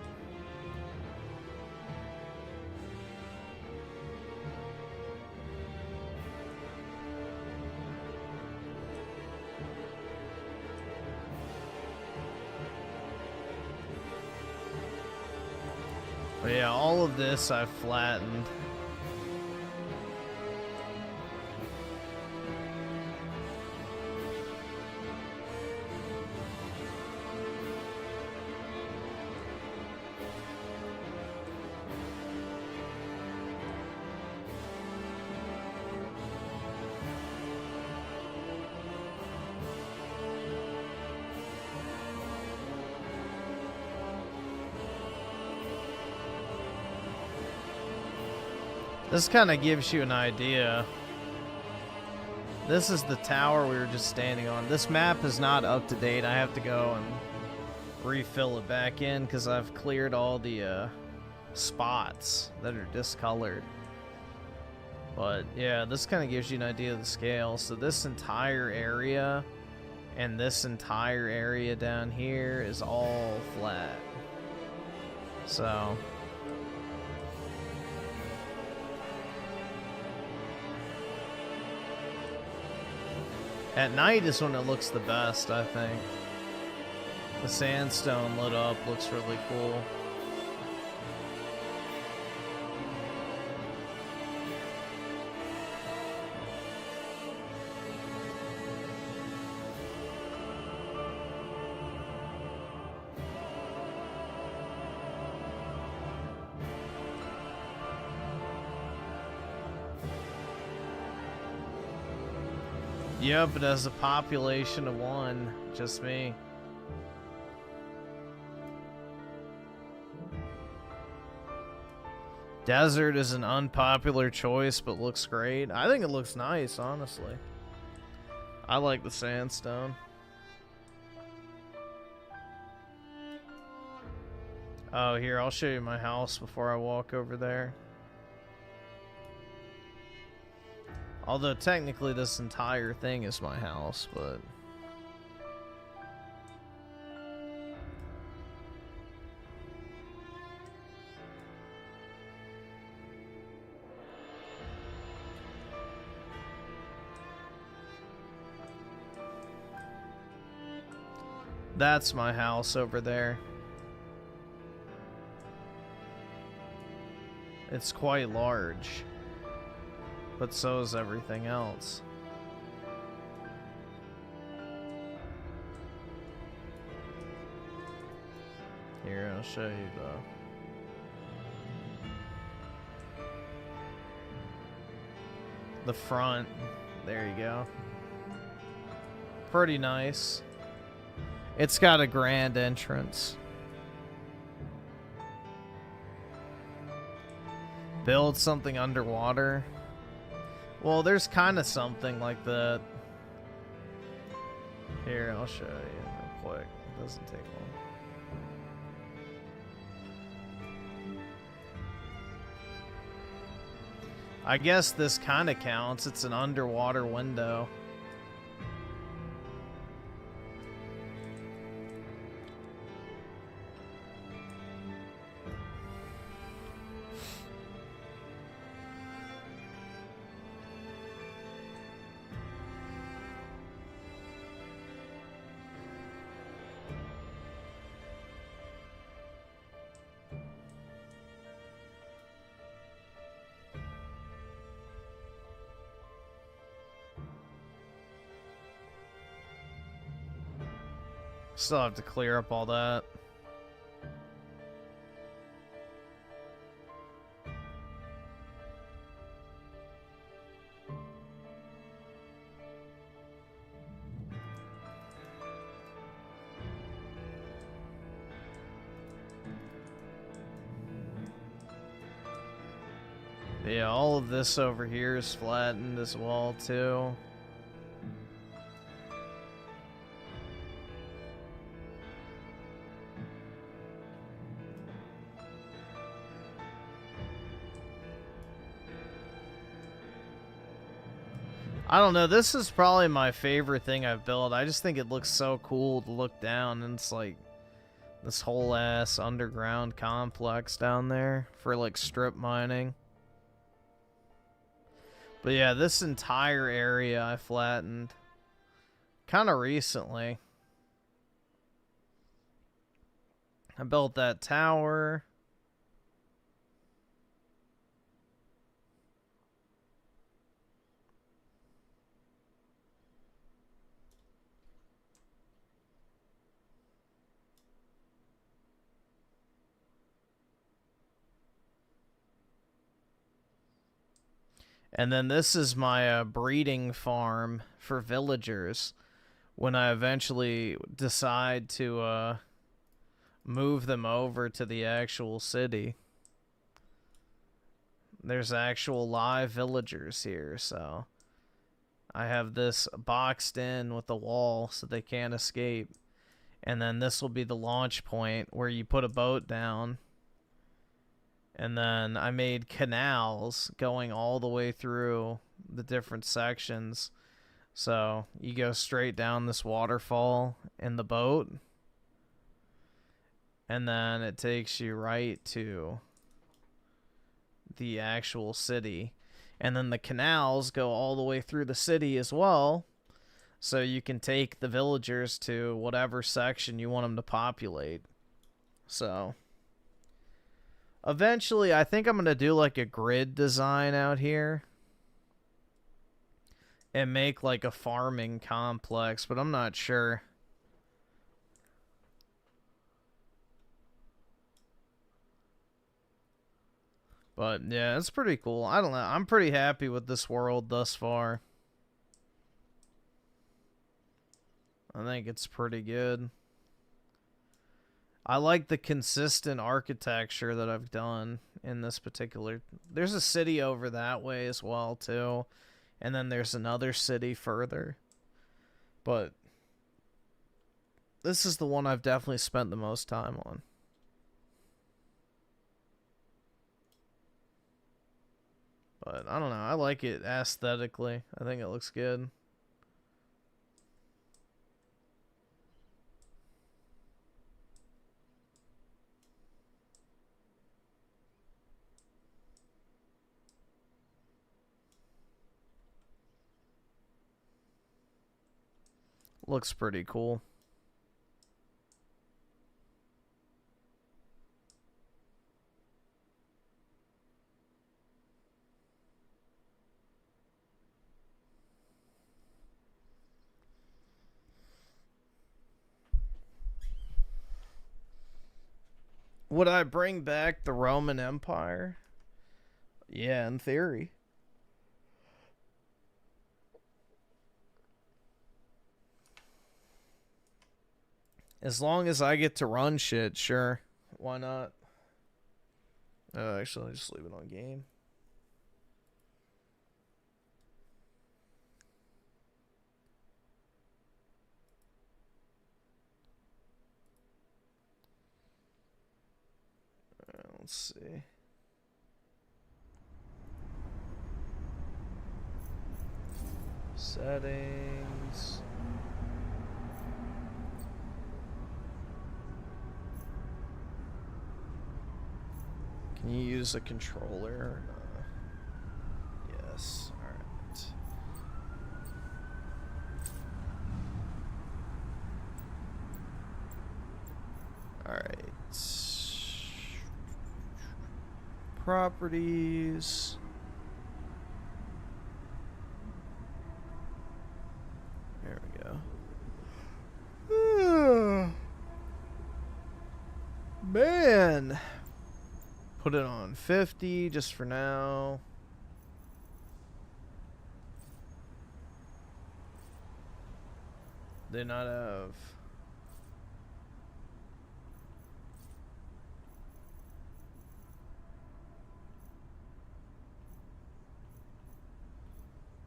But yeah, all of this I've flattened. This kind of gives you an idea. This is the tower we were just standing on. This map is not up to date. I have to go and refill it back in because I've cleared all the spots that are discolored. But yeah, this kind of gives you an idea of the scale. So this entire area and this entire area down here is all flat. So at night is when it looks the best, I think. The sandstone lit up looks really cool. Yep, it has a population of 1. Just me. Desert is an unpopular choice, but looks great. I think it looks nice, honestly. I like the sandstone. Oh, here, I'll show you my house before I walk over there. Although technically this entire thing is my house, but that's my house over there. It's quite large. But so is everything else. Here, I'll show you the front. There you go. Pretty nice. It's got a grand entrance. Build something underwater. Well, there's kind of something like that. Here, I'll show you real quick. It doesn't take long. I guess this kind of counts. It's an underwater window. Still have to clear up all that. Yeah, all of this over here is flattened as well, too. I don't know. This is probably my favorite thing I've built. I just think it looks so cool to look down, and it's like this whole ass underground complex down there for like strip mining. But yeah, this entire area I flattened kind of recently. I built that tower. And then this is my breeding farm for villagers when I eventually decide to move them over to the actual city. There's actual live villagers here, so I have this boxed in with a wall so they can't escape. And then this will be the launch point where you put a boat down. And then I made canals going all the way through the different sections. So you go straight down this waterfall in the boat. And then it takes you right to the actual city. And then the canals go all the way through the city as well. So you can take the villagers to whatever section you want them to populate. So eventually, I think I'm going to do like a grid design out here and make like a farming complex, but I'm not sure. But yeah, it's pretty cool. I don't know. I'm pretty happy with this world thus far. I think it's pretty good. I like the consistent architecture that I've done in this particular... There's a city over that way as well, too. And then there's another city further. But this is the one I've definitely spent the most time on. But I don't know. I like it aesthetically. I think it looks good. Looks pretty cool. Would I bring back the Roman Empire? Yeah, in theory. As long as I get to run shit, sure. Why not? Actually, I'll just leave it on game. Let's see. Settings. Can you use a controller? Yes. Alright. Alright. Properties. There we go. Man. Put it on 50 just for now. They not have...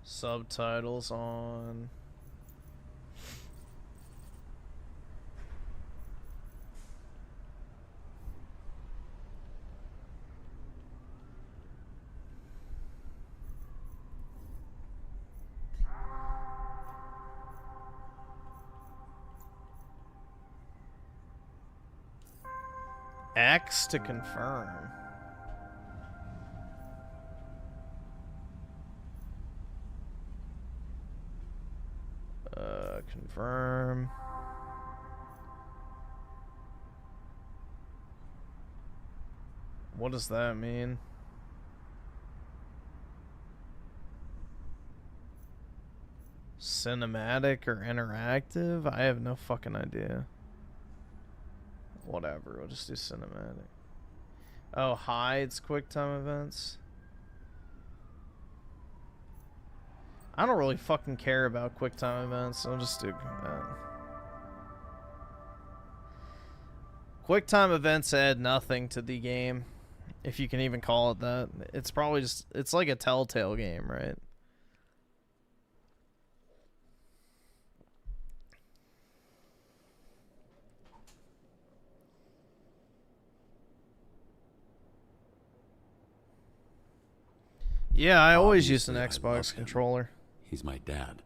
subtitles on. X to confirm. Confirm. What does that mean? Cinematic or interactive? I have no fucking idea. Whatever, we'll just do cinematic. Oh, hides QuickTime events. I don't really fucking care about QuickTime events, so I'll just do that. QuickTime events add nothing to the game, if you can even call it that. It's probably just, it's like a Telltale game, right? Yeah, I always use an Xbox controller. He's my dad.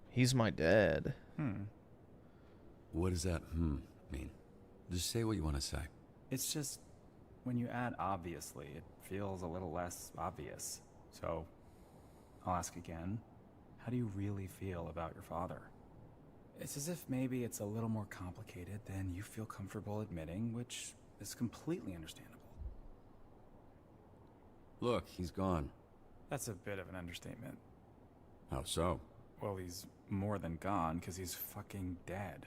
He's my dad. What does that mean? Just say what you want to say. It's just, when you add obviously, it feels a little less obvious. So, I'll ask again. How do you really feel about your father? It's as if maybe it's a little more complicated than you feel comfortable admitting, which is completely understandable. Look, he's gone. That's a bit of an understatement. How so? Well, he's more than gone, because he's fucking dead.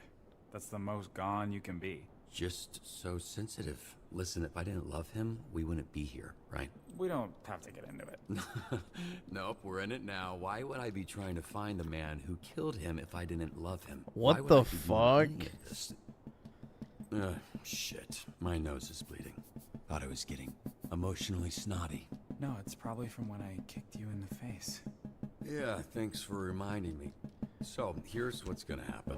That's the most gone you can be. Just so sensitive. Listen, if I didn't love him, we wouldn't be here, right? We don't have to get into it. Nope, we're in it now. Why would I be trying to find the man who killed him if I didn't love him? What the fuck? Shit. My nose is bleeding. Thought I was getting emotionally snotty. No, it's probably from when I kicked you in the face. Yeah, thanks for reminding me. So, here's what's gonna happen.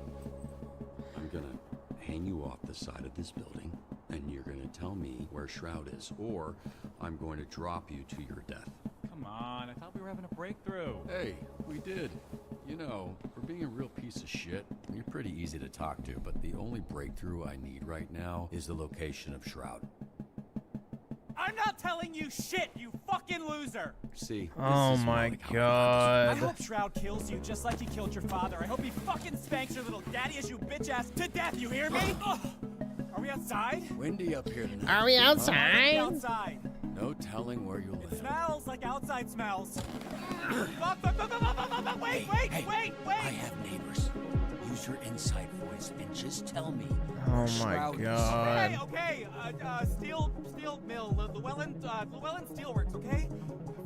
I'm gonna hang you off the side of this building, and you're gonna tell me where Shroud is, or I'm going to drop you to your death. Come on, I thought we were having a breakthrough. Hey, we did. You know, for being a real piece of shit, you're pretty easy to talk to, but the only breakthrough I need right now is the location of Shroud. I'm not telling you shit, you fucking loser! See? Oh my god. I hope Shroud kills you just like he killed your father. I hope he fucking spanks your little daddy as you bitch ass to death, you hear me? Are we outside? Windy up here tonight. Are we outside? Outside. No telling where you'll It live. smells like outside smells. Wait! I have neighbors. Use your inside voice and just tell me. Oh my god. Okay, steel mill, Llewellyn Steelworks, okay?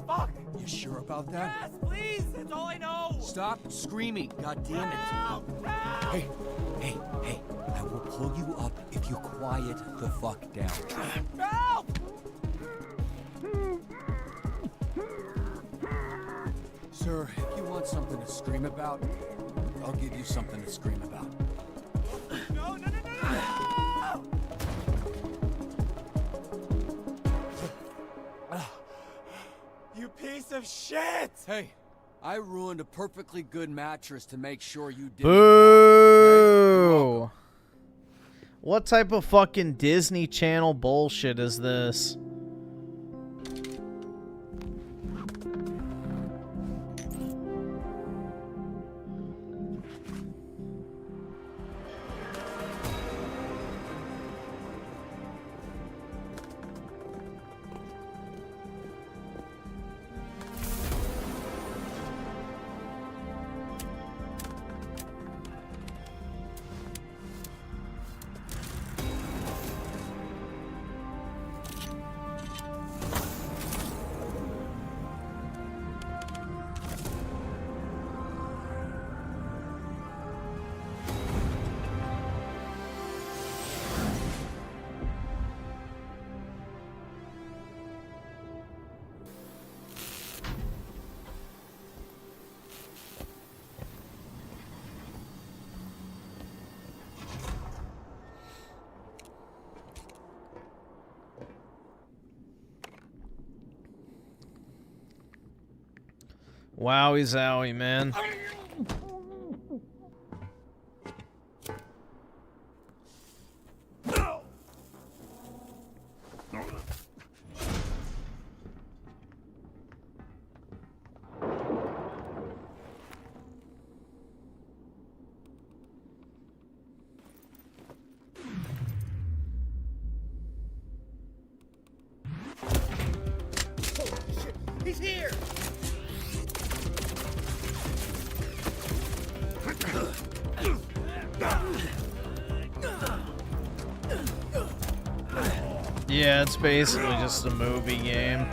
Fuck! You sure about that? Yes, please! That's all I know! Stop screaming, god damn it. Help! Help! Hey, I will pull you up if you quiet the fuck down. Help! Sir, if you want something to scream about, I'll give you something to scream about. No! You piece of shit! Hey, I ruined a perfectly good mattress to make sure you didn't. Boo! What type of fucking Disney Channel bullshit is this? Wowie zowie, man. He's here! Yeah, it's basically just a movie game.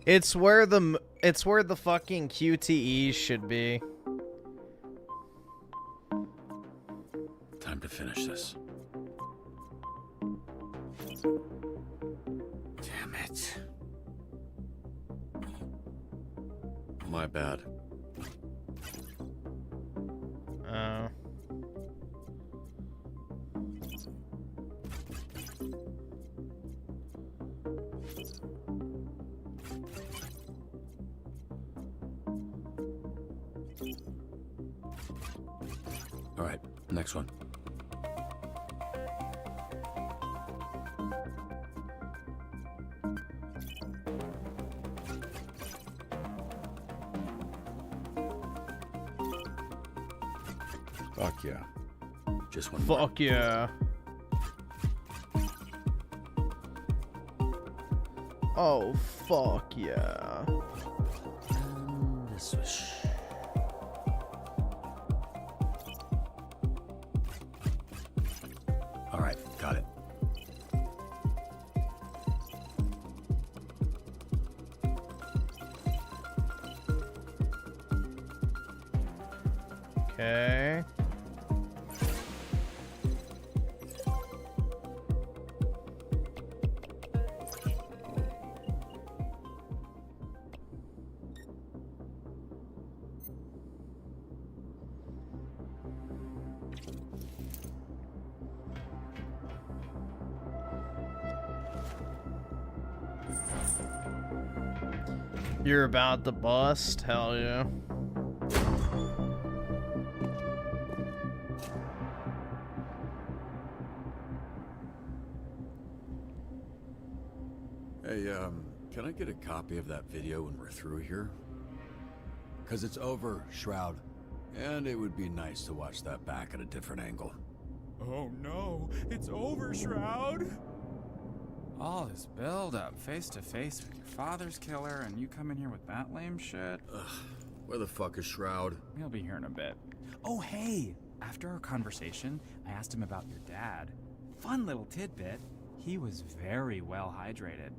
It's where the fucking QTEs should be. Time to finish this. Damn it. My bad. Oh. All right, next one. Fuck yeah. Just one more. Fuck yeah. Oh, fuck yeah. And a swish. All right, got it. Okay. You're about to bust? Hell yeah. Hey, can I get a copy of that video when we're through here? 'Cause it's over, Shroud. And it would be nice to watch that back at a different angle. Oh no, it's over, Shroud! All this build-up, face to face with your father's killer, and you come in here with that lame shit? Ugh, where the fuck is Shroud? He'll be here in a bit. Oh, hey! After our conversation, I asked him about your dad. Fun little tidbit. He was very well hydrated.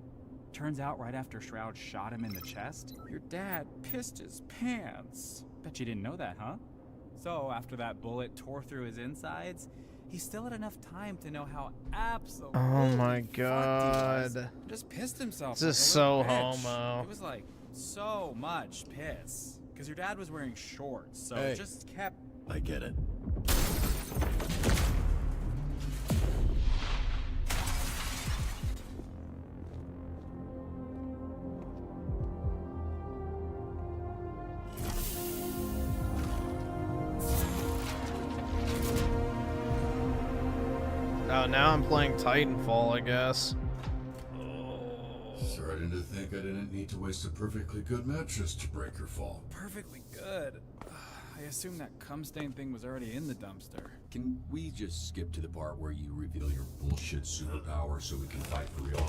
Turns out right after Shroud shot him in the chest, your dad pissed his pants. Bet you didn't know that, huh? So after that bullet tore through his insides, he still had enough time to know how absolutely Oh my fucked he god. was. Just pissed himself. This is like a little so bitch. homo. It was like so much piss. Because your dad was wearing shorts, so Hey. it just kept... I get it. Oh, now I'm playing Titanfall, I guess. Starting to think I didn't need to waste a perfectly good mattress to break her fall. Perfectly good. I assume that cum stain thing was already in the dumpster. Can we just skip to the part where you reveal your bullshit superpower so we can fight for real?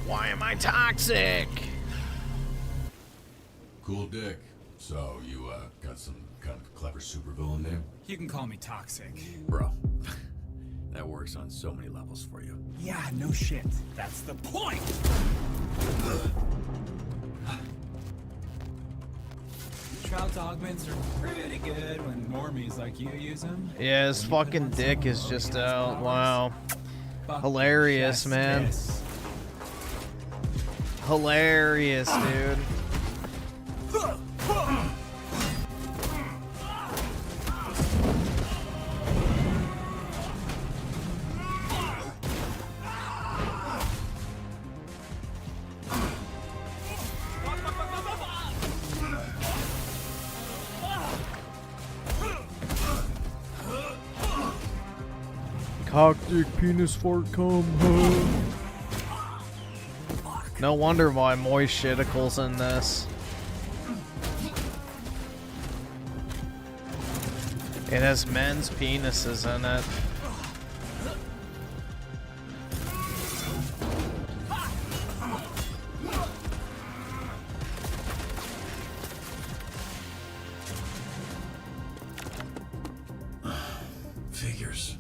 Why am I toxic? Cool dick. So, you, got some kind of clever supervillain name? You can call me toxic. Bro, that works on so many levels for you. Yeah, no shit. That's the point! Shroud's augments are pretty good when normies like you use them. Yeah, his fucking dick is just out. Wow. Hilarious, man. Hilarious, dude. Cock, dick, penis, fart, cum. No wonder why moist shiticles in this. It has men's penises in it. Figures.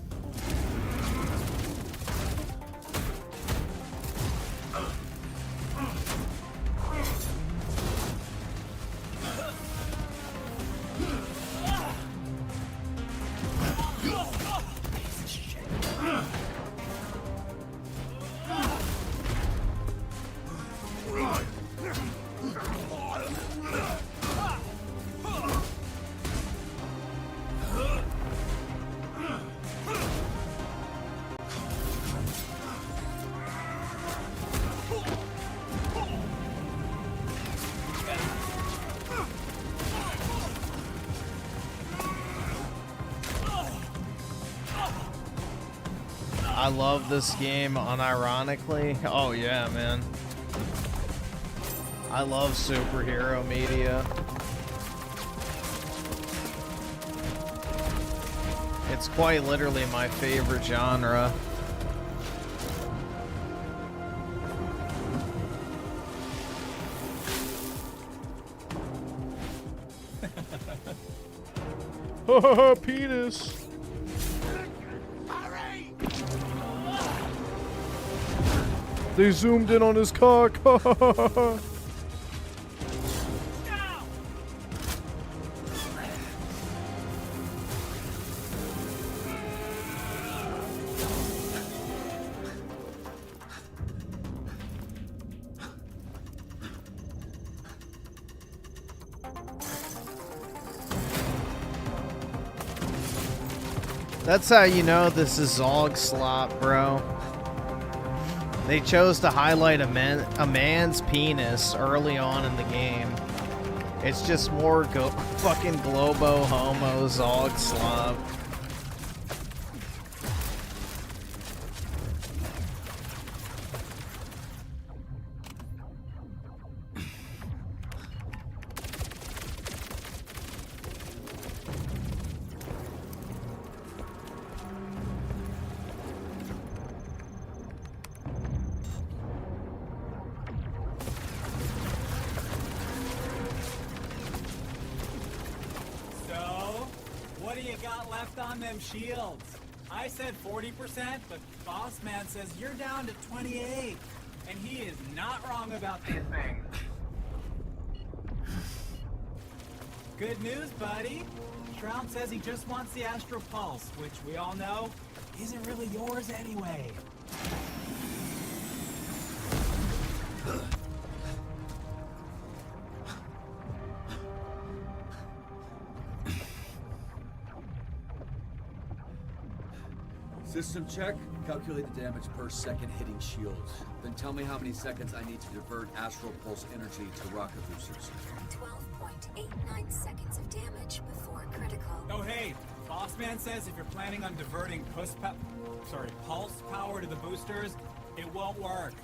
I love this game unironically. Oh yeah, man. I love superhero media. It's quite literally my favorite genre. Penis. They zoomed in on his cock. That's how you know this is Zog slop, bro. They chose to highlight a man's penis early on in the game. It's just more fucking globo homo Zog slop. Shields. I said 40%, but Boss Man says you're down to 28. And he is not wrong about these things. Good news, buddy. Shroud says he just wants the Astro Pulse, which we all know isn't really yours anyway. System check. Calculate the damage per second hitting shields. Then tell me how many seconds I need to divert Astral Pulse energy to rocket boosters. 12.89 seconds of damage before critical. Oh hey, Boss Man says if you're planning on diverting pulse power to the boosters, it won't work.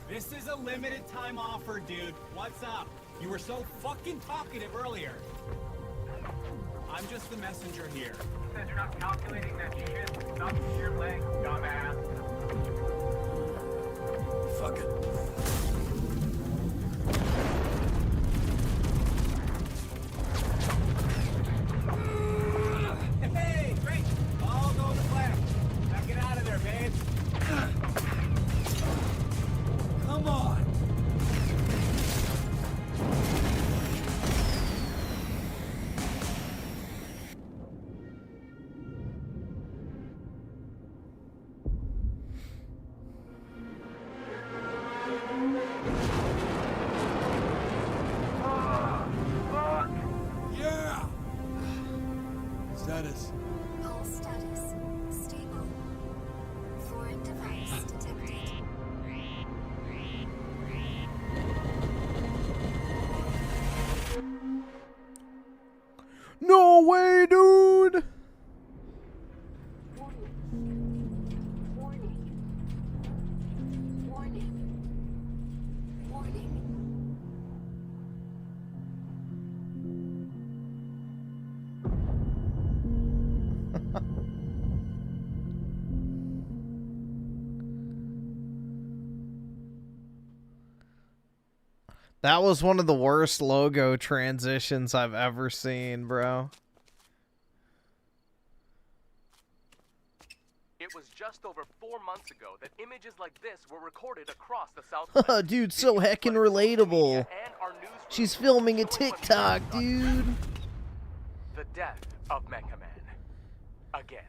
This is a limited time offer, dude. What's up? You were so fucking talkative earlier. I'm just the messenger here. Says you're not calculating that shit. Stop your leg, dumbass. Fuck it. Hey, great. All go to plan. Now get out of there, babe. Come on. Pulse status stable. Foreign device detected. No way, dude! That was one of the worst logo transitions I've ever seen, bro. It was just over 4 months ago that images like this were recorded across the Southwest. Dude, so heckin' relatable. She's filming a TikTok, dude. The death of Mecha Man. Again.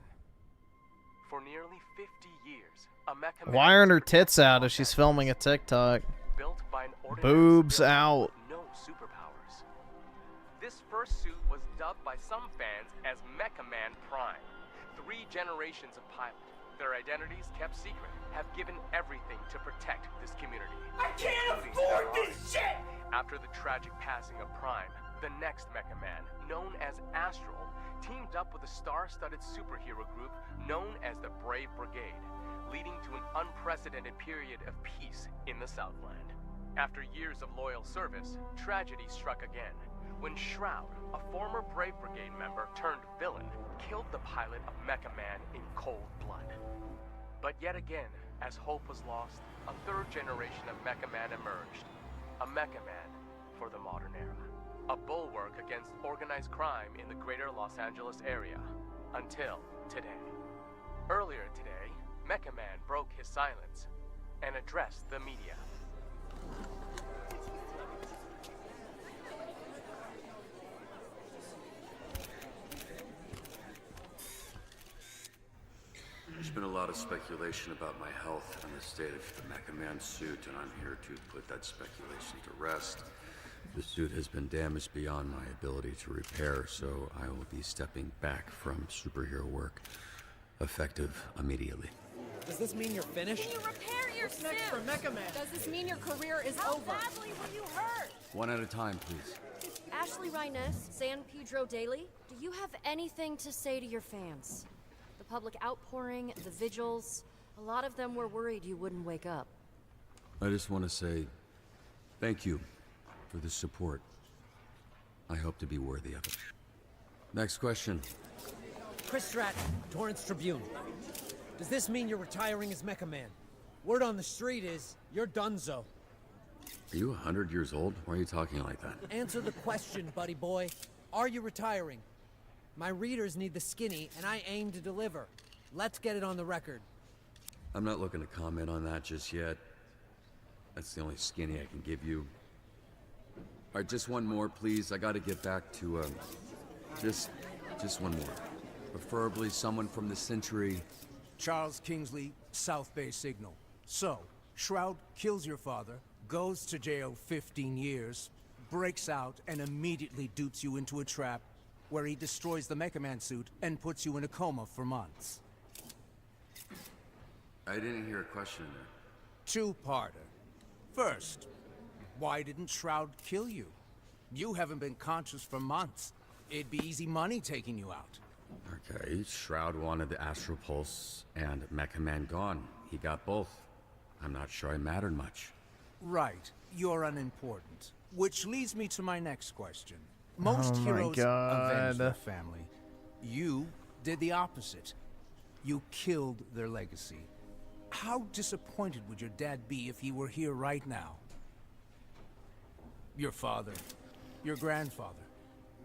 For nearly 50 years, a Mecha Man Why aren't her tits out if she's filming a TikTok? built by an ordinary Boobs civilian out. with no superpowers. This first suit was dubbed by some fans as Mecha Man Prime. 3 generations of pilot, their identities kept secret, have given everything to protect this community. I can't afford this shit! After the tragic passing of Prime, the next Mecha Man, known as Astral, teamed up with a star-studded superhero group known as the Brave Brigade, leading to an unprecedented period of peace in the Southland. After years of loyal service, tragedy struck again, when Shroud, a former Brave Brigade member turned villain, killed the pilot of Mecha Man in cold blood. But yet again, as hope was lost, a 3rd generation of Mecha Man emerged. A Mecha Man for the modern era. A bulwark against organized crime in the greater Los Angeles area. Until today. Earlier today, Mecha Man broke his silence and addressed the media. There's been a lot of speculation about my health and the state of the Mecha Man suit, and I'm here to put that speculation to rest. The suit has been damaged beyond my ability to repair, so I will be stepping back from superhero work, effective immediately. Does this mean you're finished? Can you repair your suit? Next for Mecha Man. Does this mean your career is over? How badly were you hurt? One at a time, please. Ashley Rhiness, San Pedro Daily, do you have anything to say to your fans? The public outpouring, the vigils, a lot of them were worried you wouldn't wake up. I just want to say thank you for the support. I hope to be worthy of it. Next question. Chris Stratton, Torrance Tribune. Does this mean you're retiring as Mecha Man? Word on the street is, you're donezo. Are you 100 years old? Why are you talking like that? Answer the question, buddy boy. Are you retiring? My readers need the skinny, and I aim to deliver. Let's get it on the record. I'm not looking to comment on that just yet. That's the only skinny I can give you. All right, just one more, please. I gotta get back to, just one more. Preferably someone from the Century. Charles Kingsley, South Bay Signal. So, Shroud kills your father, goes to jail 15 years, breaks out, and immediately dupes you into a trap where he destroys the Mecha Man suit and puts you in a coma for months. I didn't hear a question in there. Two-parter. First, why didn't Shroud kill you? You haven't been conscious for months. It'd be easy money taking you out. Okay, Shroud wanted the Astral Pulse and Mecha Man gone. He got both. I'm not sure I mattered much. Right. You're unimportant. Which leads me to my next question. Most heroes avenge their family. You did the opposite. You killed their legacy. How disappointed would your dad be if he were here right now? Your father, your grandfather,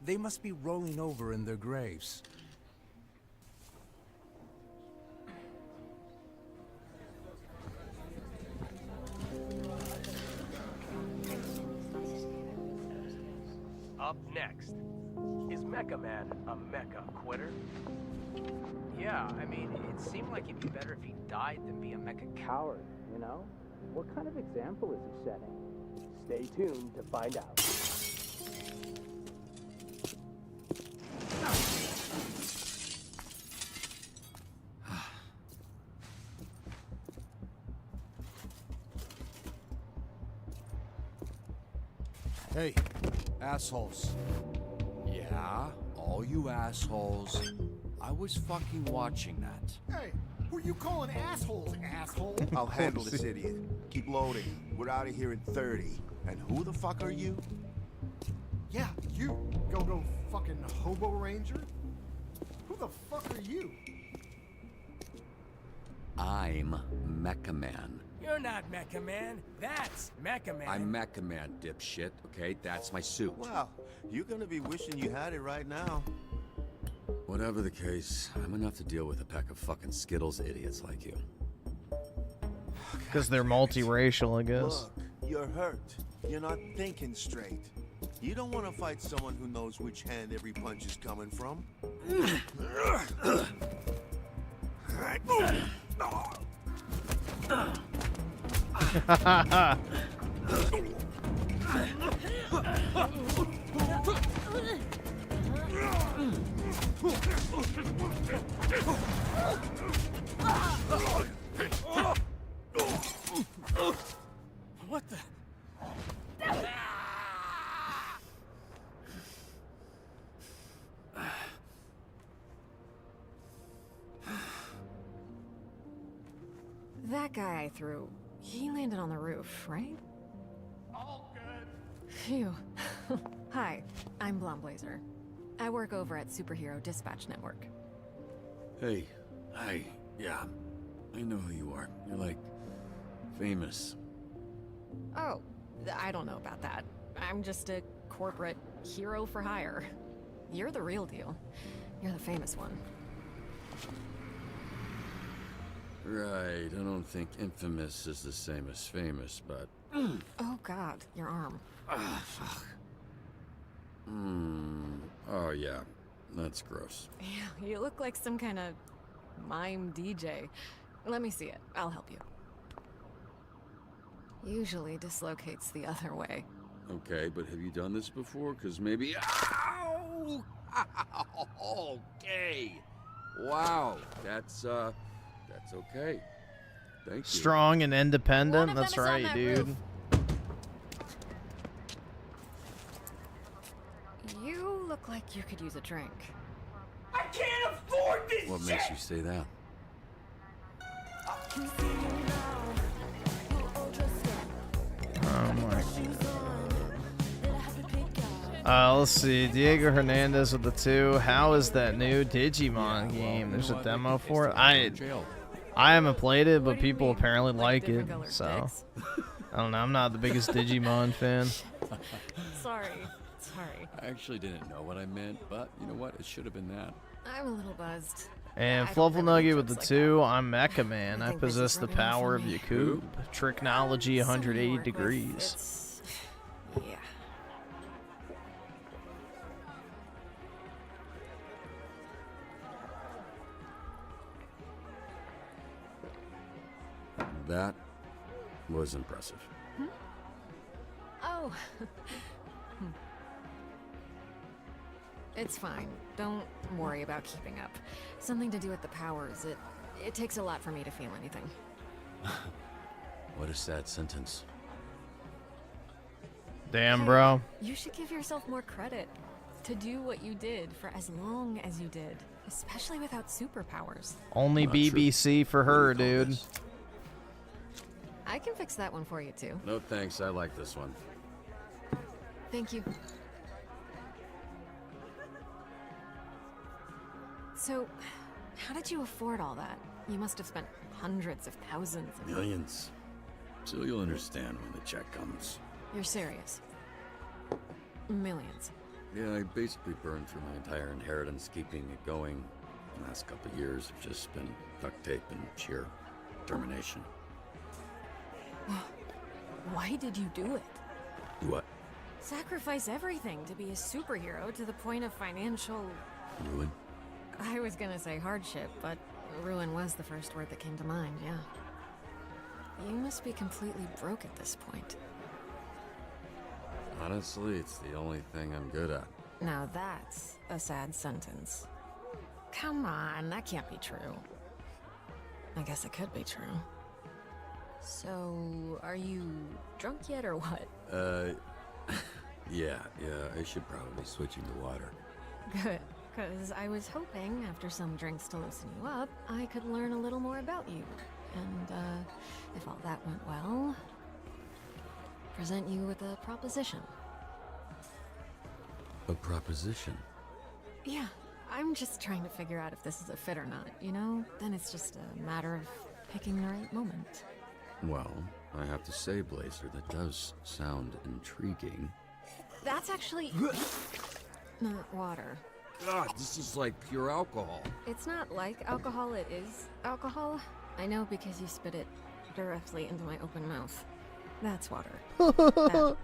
they must be rolling over in their graves. Up next, is Mecha Man a mecha quitter? Yeah, I mean, it seemed like it'd be better if he died than be a mecha coward, you know? What kind of example is he setting? Stay tuned to find out. Hey, assholes. Yeah, all you assholes. I was fucking watching that. Hey, who are you calling assholes, asshole? I'll handle this idiot. Keep loading. We're out of here in 30. And who the fuck are you? Yeah, you. Go fucking hobo ranger? Who the fuck are you? I'm Mecha Man. You're not Mecha Man. That's Mecha Man. I'm Mecha Man, dipshit, okay? That's my suit. Wow, you're gonna be wishing you had it right now. Whatever the case, I'm enough to deal with a pack of fucking Skittles idiots like you. Because they're multiracial, I guess. Look, you're hurt. You're not thinking straight. You don't want to fight someone who knows which hand every punch is coming from. What the? That guy I threw, he landed on the roof, right? All good. Phew. Hi, I'm Blonde Blazer. I work over at Superhero Dispatch Network. Hey, hi, yeah, I know who you are. You're like, famous. Oh, I don't know about that. I'm just a corporate hero for hire. You're the real deal. You're the famous one. Right, I don't think infamous is the same as famous, but... Oh god, your arm. Ah, fuck. Oh yeah, that's gross. Yeah, you look like some kind of mime DJ. Let me see it. I'll help you. Usually dislocates the other way. Okay, but have you done this before? Because maybe... Ow! Okay. Wow, that's okay. Thank you. Strong and independent. That's right, dude. Roof. You look like you could use a drink. I can't afford this What shit! makes you say that? Oh my god. Let's see. Diego Hernandez with the 2. How is that new Digimon game? There's a demo for it. I haven't played it, but people apparently like it. So I don't know. I'm not the biggest Digimon fan. Sorry. I actually didn't know what I meant, but you know what? It should have been that. I'm a little buzzed. And Fluffle Nugget with the 2. I'm Mecha Man. I possess the power of Yakub. Tricknology 180 degrees. Yeah. That was impressive. Oh. It's fine. Don't worry about keeping up. Something to do with the powers. It takes a lot for me to feel anything. What a sad sentence. Damn, bro. You should give yourself more credit to do what you did for as long as you did, especially without superpowers. Only BBC for her, dude. I can fix that one for you too. No thanks, I like this one. Thank you. So, how did you afford all that? You must have spent hundreds of thousands of... Millions. So you'll understand when the check comes. You're serious? Millions. Yeah, I basically burned through my entire inheritance keeping it going. The last couple of years have just been duct tape and sheer determination. Why did you do it? Do what? Sacrifice everything to be a superhero to the point of financial... Ruin? I was gonna say hardship, but ruin was the first word that came to mind, yeah. You must be completely broke at this point. Honestly, it's the only thing I'm good at. Now that's a sad sentence. Come on, that can't be true. I guess it could be true. So, are you drunk yet or what? Yeah, I should probably be switching to water. Good, because I was hoping, after some drinks to loosen you up, I could learn a little more about you. And, if all that went well, present you with a proposition. A proposition? Yeah, I'm just trying to figure out if this is a fit or not, you know? Then it's just a matter of picking the right moment. Well, I have to say, Blazer, that does sound intriguing. That's actually not water. God, this is like pure alcohol. It's not like alcohol, it is alcohol. I know because you spit it directly into my open mouth. That's water.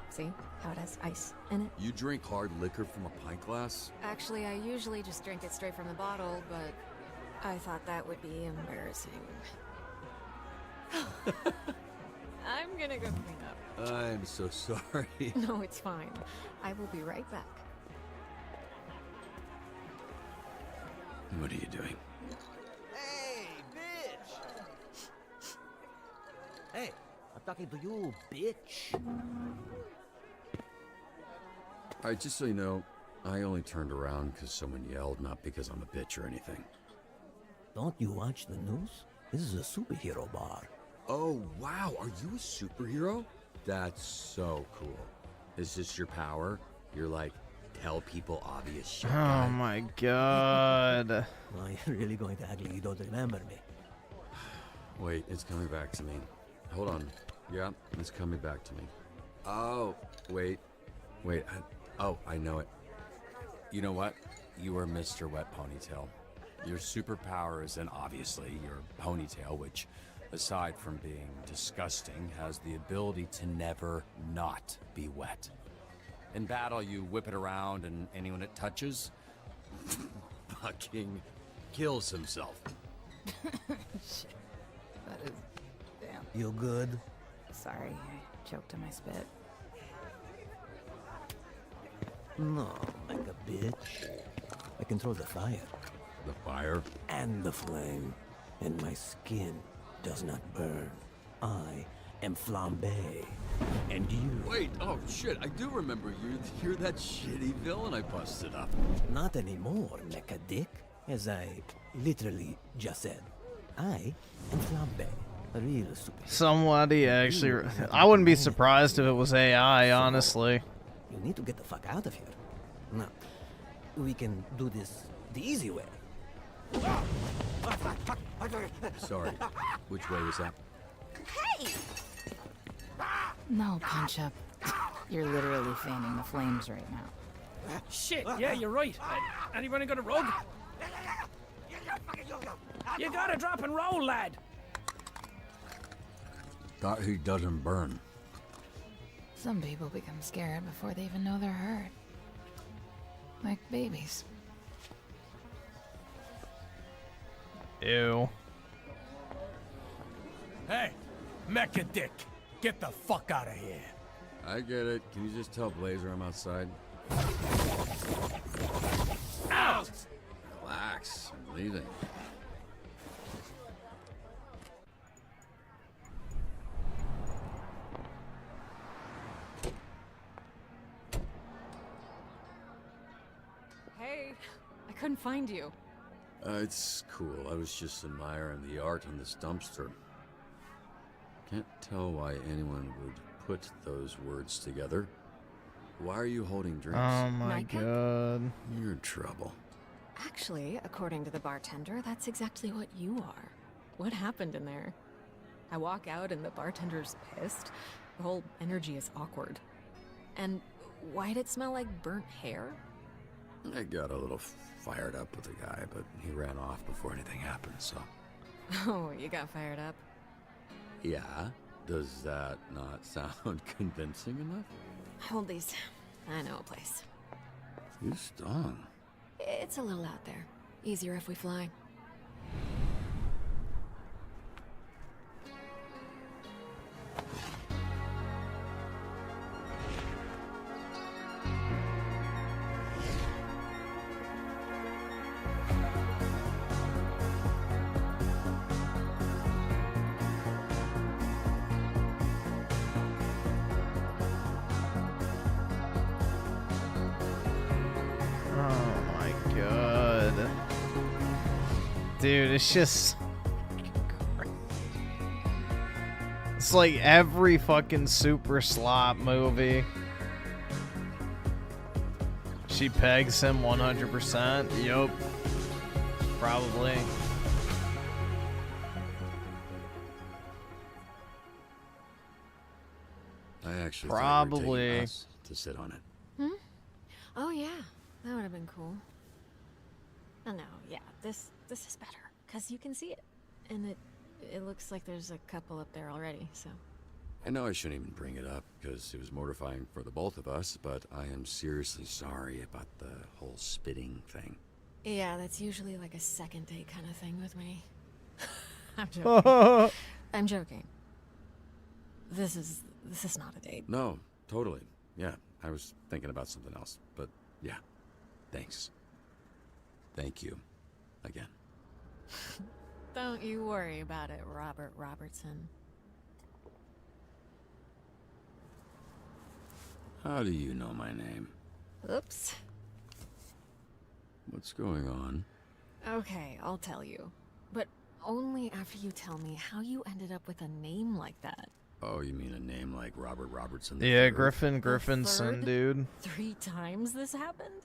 See how it has ice in it? You drink hard liquor from a pint glass? Actually, I usually just drink it straight from the bottle, but I thought that would be embarrassing. I'm gonna go clean up. I'm so sorry. No, it's fine. I will be right back. What are you doing? Hey, bitch! Hey, I'm talking to you, bitch. Alright, just so you know, I only turned around because someone yelled, not because I'm a bitch or anything. Don't you watch the news? This is a superhero bar. Oh, wow, are you a superhero? That's so cool. Is this your power? You're like, tell people obvious shit. Oh my god. Well, you're really going to act like you don't remember me. Wait, it's coming back to me. Hold on. Yeah, it's coming back to me. Oh, wait. I know it. You know what? You are Mr. Wet Ponytail. Your superpower is then obviously your ponytail, which, aside from being disgusting, has the ability to never not be wet. In battle, you whip it around and anyone it touches fucking kills himself. Shit. That is... damn. You good? Sorry, I choked on my spit. No, like a bitch. I control the fire. The fire? And the flame. And my skin does not burn. I am flambe. And you... Wait, oh shit, I do remember you. You're that shitty villain I busted up. Not anymore, mecha dick. As I literally just said. I am flambe. A real super. Somebody actually... I wouldn't be surprised if it was AI, honestly. You need to get the fuck out of here. Now, we can do this the easy way. Sorry, which way was that? Hey! No, Punch Up. You're literally fanning the flames right now. Shit, yeah, you're right. Anybody got a rug? You gotta drop and roll, lad. Thought he doesn't burn. Some people become scared before they even know they're hurt. Like babies. Ew. Hey, Mecha Dick, get the fuck out of here. I get it. Can you just tell Blazer I'm outside? Ow! Relax, I'm leaving. Hey, I couldn't find you. It's cool. I was just admiring the art on this dumpster. Can't tell why anyone would put those words together. Why are you holding drinks? Oh my god. You're in trouble. Actually, according to the bartender, that's exactly what you are. What happened in there? I walk out and the bartender's pissed. The whole energy is awkward. And why'd it smell like burnt hair? I got a little fired up with the guy, but he ran off before anything happened, so... Oh, you got fired up? Yeah? Does that not sound convincing enough? Hold these. I know a place. You stung. It's a little out there. Easier if we fly. Dude, it's just... It's like every fucking Super Slop movie. She pegs him 100%. Yup. Probably. I actually Probably. thought you were taking us to sit on it. Hmm? Oh yeah, that would have been cool. Oh no, yeah, this is better because you can see it, and it looks like there's a couple up there already. So. I know I shouldn't even bring it up because it was mortifying for the both of us, but I am seriously sorry about the whole spitting thing. Yeah, that's usually like a second date kind of thing with me. I'm joking. I'm joking. This is not a date. No, totally. Yeah, I was thinking about something else, but yeah, thanks. Thank you, again. Don't you worry about it, Robert Robertson. How do you know my name? Oops. What's going on? Okay, I'll tell you. But only after you tell me how you ended up with a name like that. Oh, you mean a name like Robert Robertson? Yeah, Griffinson, dude. 3 times this happened?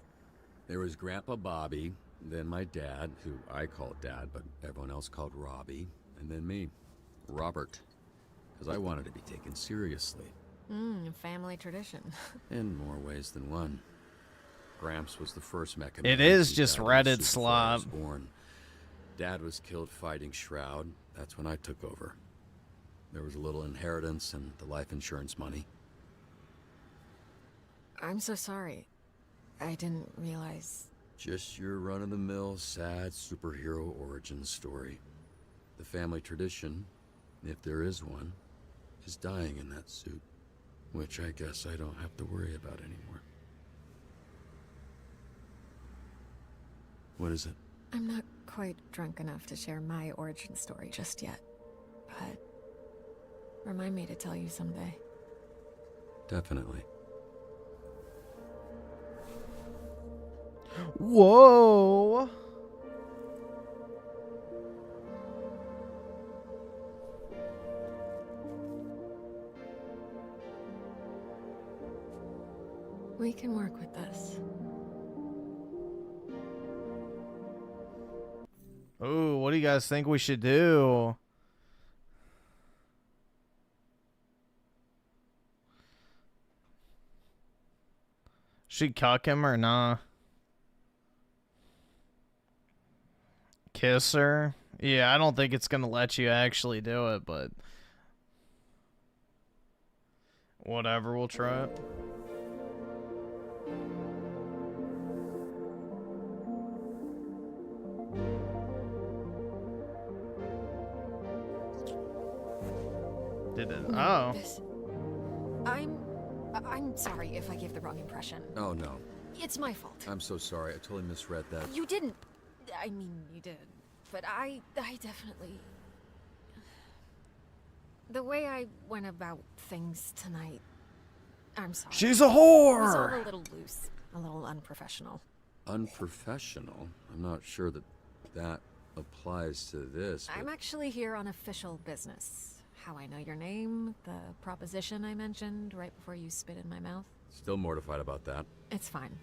There was Grandpa Bobby, then my dad, who I called Dad, but everyone else called Robbie, and then me, Robert, because I wanted to be taken seriously. Family tradition. In more ways than one. Gramps was the first mecha. It is just Reddit slop. Born. Dad was killed fighting Shroud. That's when I took over. There was a little inheritance and the life insurance money. I'm so sorry. I didn't realize. Just your run-of-the-mill, sad superhero origin story. The family tradition, if there is one, is dying in that suit. Which I guess I don't have to worry about anymore. What is it? I'm not quite drunk enough to share my origin story just yet. But remind me to tell you someday. Definitely. Whoa! We can work with this. Ooh, what do you guys think we should do? Should cuck him or nah? Kiss her? Yeah, I don't think it's gonna let you actually do it, but whatever, we'll try it. Did it? Oh. I'm sorry if I gave the wrong impression. Oh, no. It's my fault. I'm so sorry. I totally misread that. You didn't. I mean, you did. But I definitely... The way I went about things tonight, I'm sorry. She's a whore! It was all a little loose, a little unprofessional. Unprofessional? I'm not sure that applies to this. I'm actually here on official business. How I know your name, the proposition I mentioned right before you spit in my mouth. Still mortified about that. It's fine.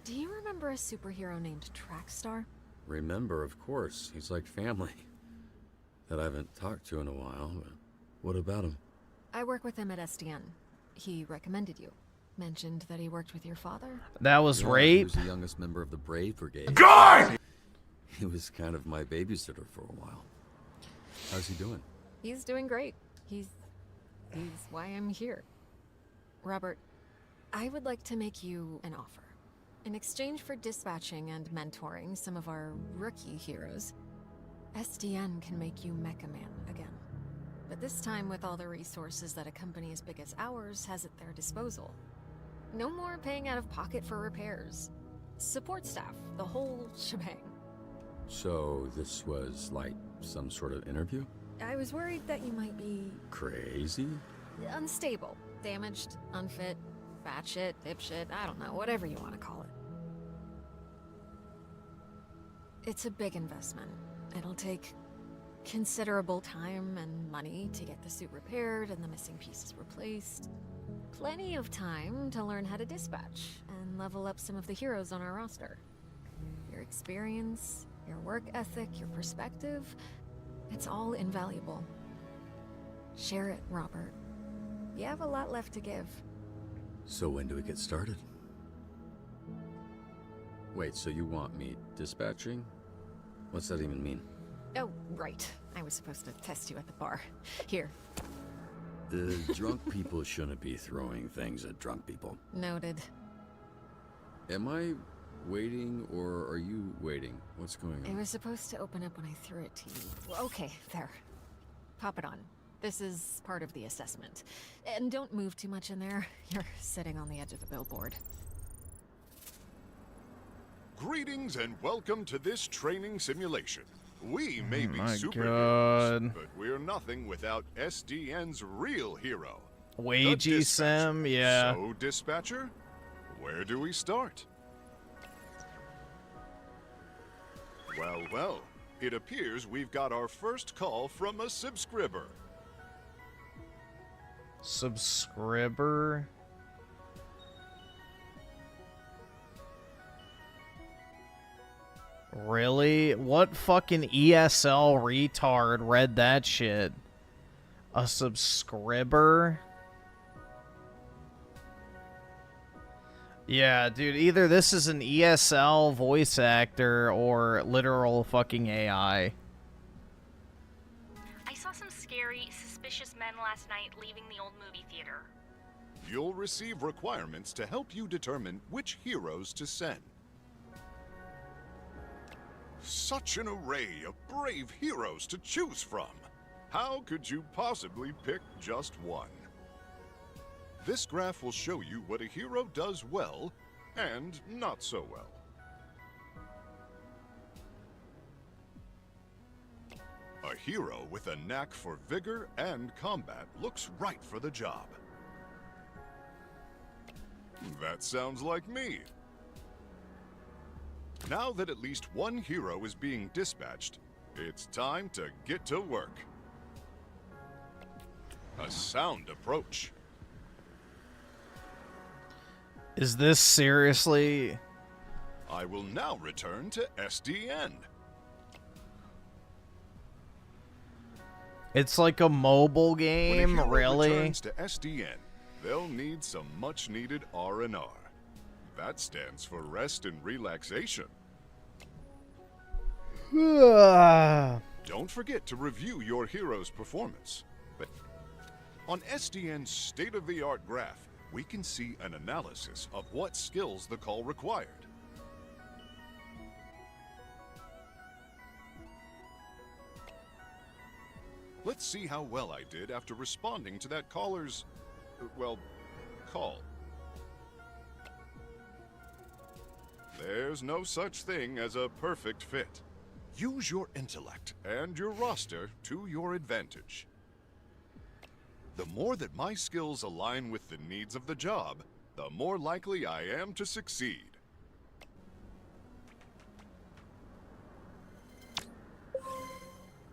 Do you remember a superhero named Trackstar? Remember, of course. He's like family. That I haven't talked to in a while, but what about him? I work with him at SDN. He recommended you. Mentioned that he worked with your father. That was Yeah, rape? He was the youngest member of the Brave Brigade. God! He was kind of my babysitter for a while. How's he doing? He's doing great. He's why I'm here. Robert, I would like to make you an offer. In exchange for dispatching and mentoring some of our rookie heroes, SDN can make you Mecha Man again. But this time with all the resources that a company as big as ours has at their disposal. No more paying out of pocket for repairs. Support staff, the whole shebang. So this was like some sort of interview? I was worried that you might be... Crazy? unstable, damaged, unfit, batshit, dipshit, I don't know, whatever you want to call it. It's a big investment. It'll take considerable time and money to get the suit repaired and the missing pieces replaced. Plenty of time to learn how to dispatch and level up some of the heroes on our roster. Your experience, your work ethic, your perspective, it's all invaluable. Share it, Robert. You have a lot left to give. So when do we get started? Wait, so you want me dispatching? What's that even mean? Oh, right. I was supposed to test you at the bar. Here. The drunk people shouldn't be throwing things at drunk people. Noted. Am I waiting, or are you waiting? What's going on? It was supposed to open up when I threw it to you. Well, okay, there. Pop it on. This is part of the assessment. And don't move too much in there. You're sitting on the edge of the billboard. Greetings and welcome to this training simulation. We may be my superheroes, God. but we're nothing without SDN's real hero. the Wagey dispatcher. Sim, yeah. So, dispatcher, where do we start? Well, well, it appears we've got our first call from a subscriber. Subscriber? Really? What fucking ESL retard read that shit? A subscriber? Yeah, dude, either this is an ESL voice actor or literal fucking AI. I saw some scary, suspicious men last night leaving the old movie theater. You'll receive requirements to help you determine which heroes to send. Such an array of brave heroes to choose from. How could you possibly pick just one? This graph will show you what a hero does well and not so well. A hero with a knack for vigor and combat looks right for the job. That sounds like me. Now that at least one hero is being dispatched, it's time to get to work. A sound approach. Is this seriously? I will now return to SDN. It's like a mobile When a game, hero really? returns to SDN, they'll need some much-needed R&R. That stands for rest and relaxation. Don't forget to review your hero's performance. But on SDN's state-of-the-art graph, we can see an analysis of what skills the call required. Let's see how well I did after responding to that caller's, well, call. There's no such thing as a perfect fit. Use your intellect and your roster to your advantage. The more that my skills align with the needs of the job, the more likely I am to succeed.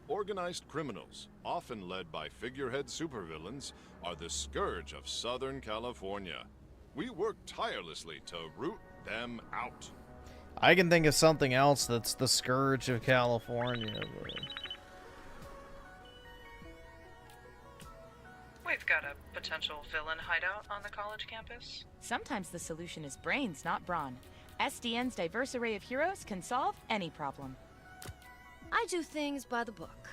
Organized criminals, often led by figurehead supervillains, are the scourge of Southern California. We work tirelessly to root them out. I can think of something else that's the scourge of California. But... We've got a potential villain hideout on the college campus. Sometimes the solution is brains, not brawn. SDN's diverse array of heroes can solve any problem. I do things by the book.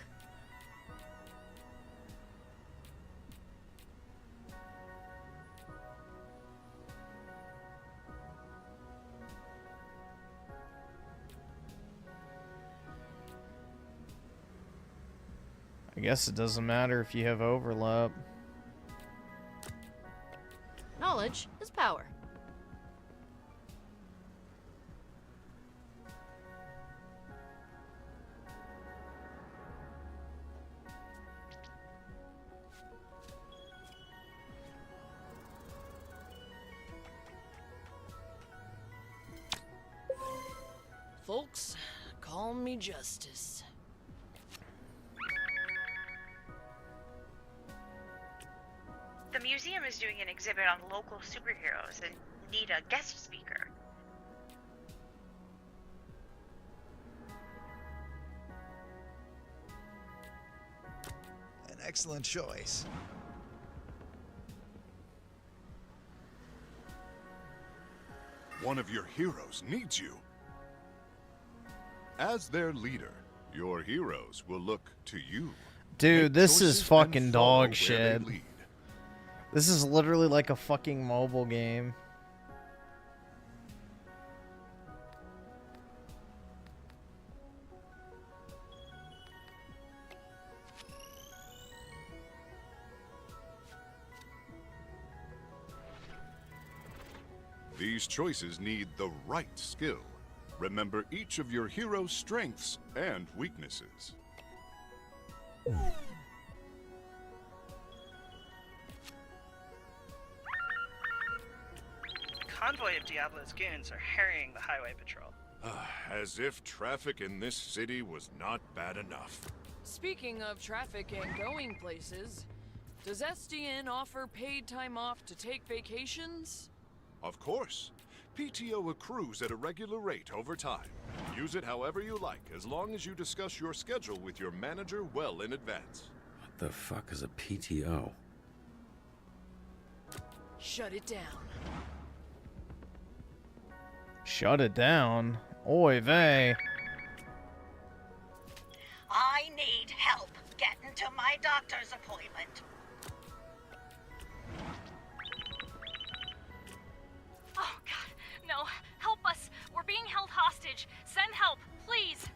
I guess it doesn't matter if you have overlap. Knowledge is power. Folks, call me Justice. The museum is doing an exhibit on local superheroes and need a guest speaker. An excellent choice. one of your heroes needs you. As their leader, your heroes will look to you. Dude, this is fucking dog where they shit. lead. This is literally like a fucking mobile game. These choices need the right skill. Remember each of your hero's strengths and weaknesses. Convoy of Diablo's goons are harrying the highway patrol. As if traffic in this city was not bad enough. Speaking of traffic and going places, does SDN offer paid time off to take vacations? Of course. PTO accrues at a regular rate over time. Use it however you like, as long as you discuss your schedule with your manager well in advance. What the fuck is a PTO? Shut it down. Shut it down. Oy vey. I need help getting to my doctor's appointment. Oh, God. No. Help us. We're being held hostage. Send help, please.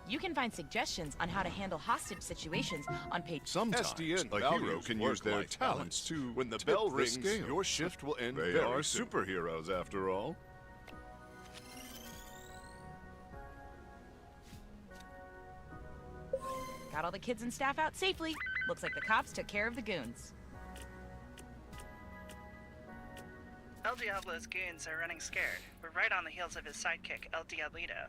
You can find suggestions on how to handle hostage situations on page. Sometimes a hero can use their talents to. When the bell rings, your shift will end. They are superheroes, after all. Got all the kids and staff out safely. Looks like the cops took care of the goons. El Diablo's goons are running scared. We're right on the heels of his sidekick, El Diablito.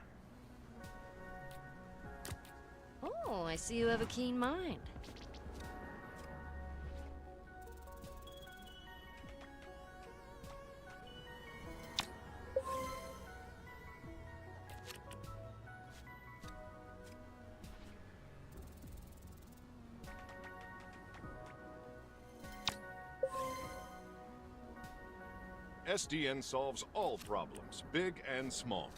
Oh, I see you have a keen mind. SDN solves all problems, big and small.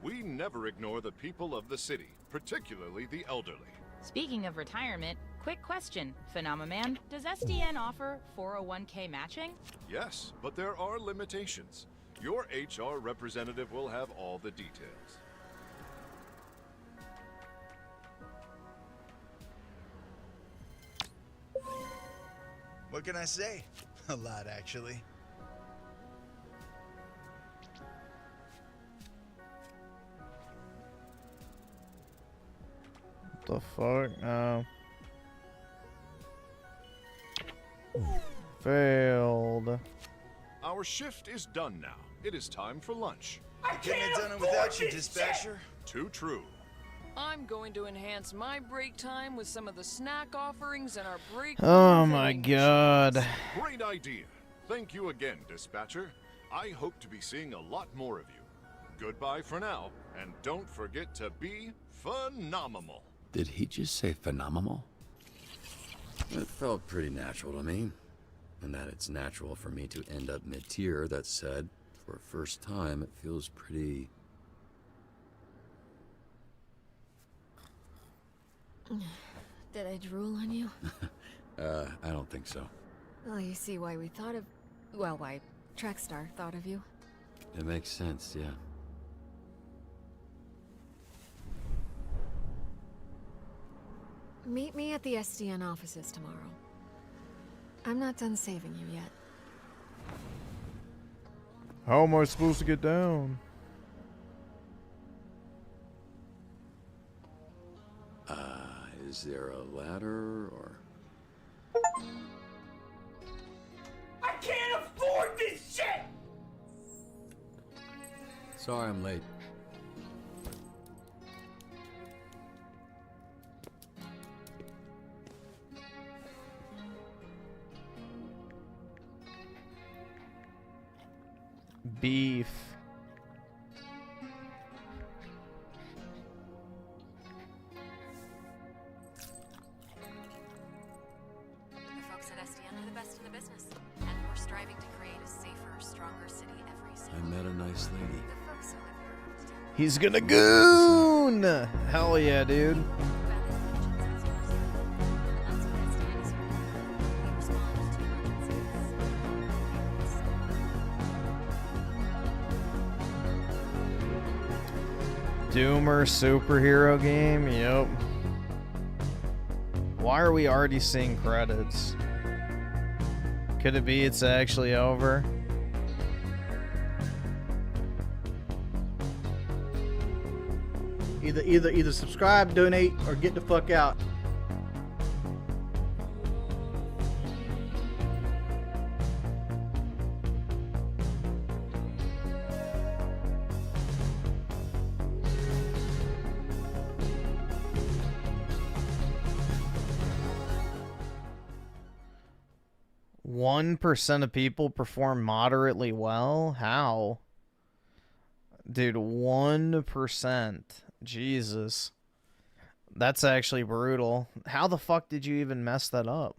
We never ignore the people of the city, particularly the elderly. Speaking of retirement, quick question. Phenomenon, does SDN offer 401k matching? Yes, but there are limitations. Your HR representative will have all the details. What can I say? A lot, actually. The fuck? No. Failed. Our shift is done now. It is time for lunch. I couldn't have done it without you, dispatcher. Too true. I'm going to enhance my break time with some of the snack offerings in our break. Oh my god. Great idea. Thank you again, dispatcher. I hope to be seeing a lot more of you. Goodbye for now, and don't forget to be phenomenal. Did he just say phenomenal? It felt pretty natural to me. And that it's natural for me to end up mid-tier, that said, for a first time, it feels pretty... Did I drool on you? I don't think so. Well, you see why we thought of... Well, why Trackstar thought of you. It makes sense, yeah. Meet me at the SDN offices tomorrow. I'm not done saving you yet. How am I supposed to get down? Is there a ladder, or... I can't afford this shit! Sorry I'm late. Beef. The folks at SDN are the best in the business, and we're striving to create a safer, stronger city every I single met a nice lady. He's gonna goon! Hell yeah, dude. Doomer superhero game? Yep. Why are we already seeing credits? Could it be it's actually over? Either subscribe, donate, or get the fuck out. % of people perform moderately well? How? Dude, 1%. Jesus. That's actually brutal. How the fuck did you even mess that up?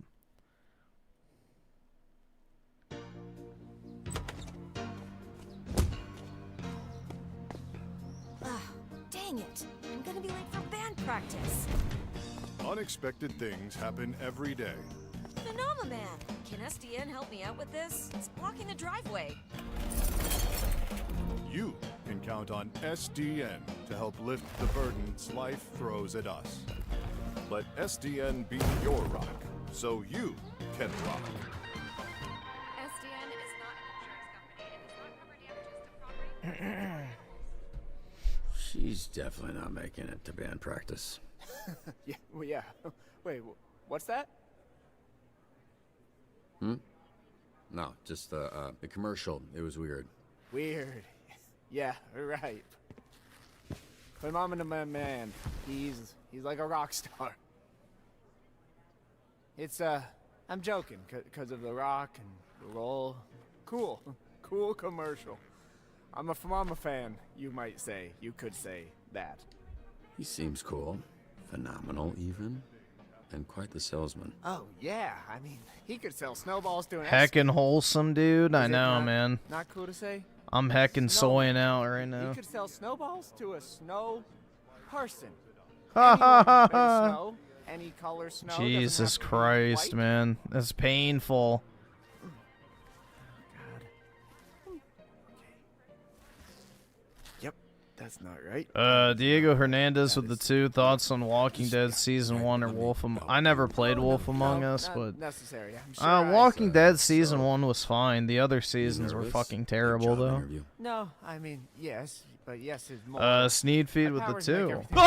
Dang it. I'm gonna be late for band practice. Unexpected things happen every day. Phenomenon! Can SDN help me out with this? It's blocking the driveway. You can count on SDN to help lift the burdens life throws at us. Let SDN be your rock, so you can rock. SDN is not an insurance company and does not cover damages to property. She's definitely not making it to band practice. Yeah, well, yeah. Wait, what's that? No, just the commercial. It was weird. Weird. Yeah, right. Put him on to my man. He's like a rock star. It's I'm joking, cause of the rock and the roll. Cool commercial. I'm a fan, you might say. You could say that. He seems cool. Phenomenal, even. And quite the salesman. Oh, yeah. I mean, he could sell snowballs to an Heckin' wholesome, dude. I know, man. Not cool to say? I'm heckin' soying out right now. He could sell snowballs to a snow person. Ha ha ha Anyone made of ha. snow, any color snow. doesn't Jesus have to be Christ, white. man. That's painful. Yep, that's not right. Diego Hernandez with the 2 thoughts on Walking Dead Season 1 or Wolf Among Us. I never played Wolf Among Us, not but necessary. I'm sure I Walking Dead Season 1 was fine. The other seasons were fucking terrible, though. No, I mean, yes, but yes is more. Sneed Feed with the powers make 2. everything-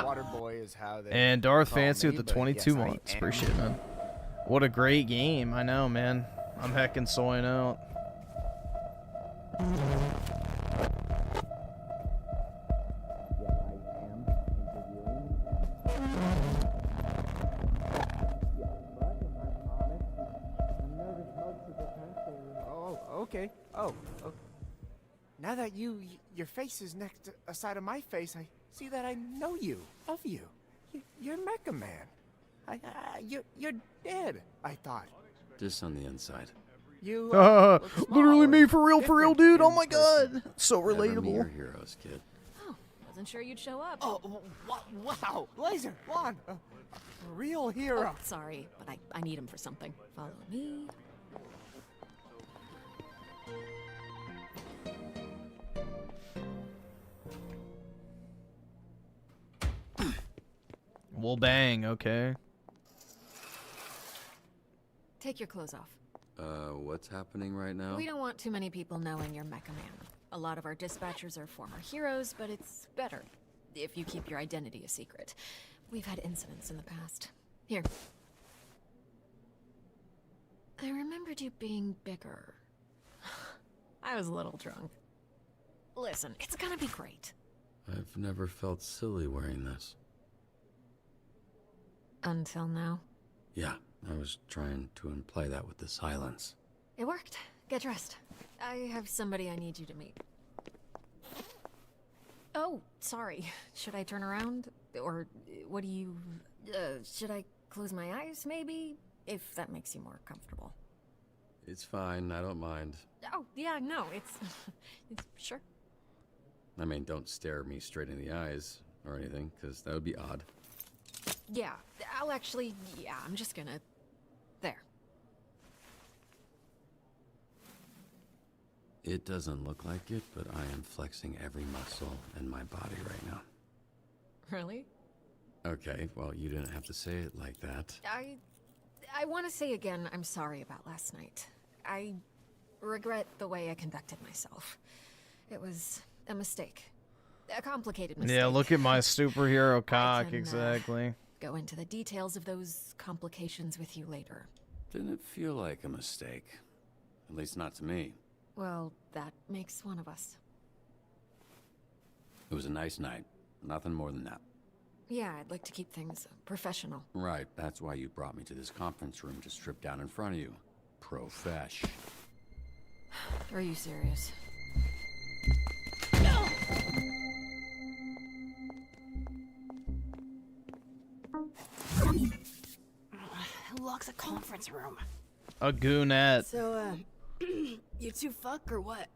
Waterboy is how they And Darth call Fancy me, with the but 22 yes, I months. am. Appreciate it, man. What a great game. I know, man. I'm heckin' soying out. Oh, okay. Oh, okay. Now that your face is next to a side of my face, I see that I know you, of you. You're Mecha Man. You're dead, I thought. Just on the inside. You Literally me for real, dude. Oh my god. So Never meet relatable. your heroes, kid. Oh, wasn't sure you'd show up. Oh, wow. Laser, Lon, a real hero. Oh, sorry, but I need him for something. Follow me. Well, bang, okay. Take your clothes off. What's happening right now? We don't want too many people knowing you're Mecha Man. A lot of our dispatchers are former heroes, but it's better if you keep your identity a secret. We've had incidents in the past. Here. I remembered you being bigger. I was a little drunk. Listen, it's gonna be great. I've never felt silly wearing this. Until now. Yeah, I was trying to imply that with the silence. It worked. Get dressed. I have somebody I need you to meet. Oh, sorry. Should I turn around? Or what do you... should I close my eyes, maybe? If that makes you more comfortable. It's fine, I don't mind. Oh, yeah, no, it's sure. I mean, don't stare me straight in the eyes or anything, because that would be odd. Yeah, I'll actually, yeah, I'm just gonna... There. It doesn't look like it, but I am flexing every muscle in my body right now. Really? Okay, well, you didn't have to say it like that. I want to say again, I'm sorry about last night. I regret the way I conducted myself. It was a mistake. A complicated mistake. Yeah, look at my superhero cock, exactly. Go into the details of those complications with you later. Didn't feel like a mistake. At least not to me. Well, that makes one of us. It was a nice night. Nothing more than that. Yeah, I'd like to keep things professional. Right, that's why you brought me to this conference room to strip down in front of you. Profesh. Are you serious? Who locks a conference room? A goonette. So, you two fuck or what?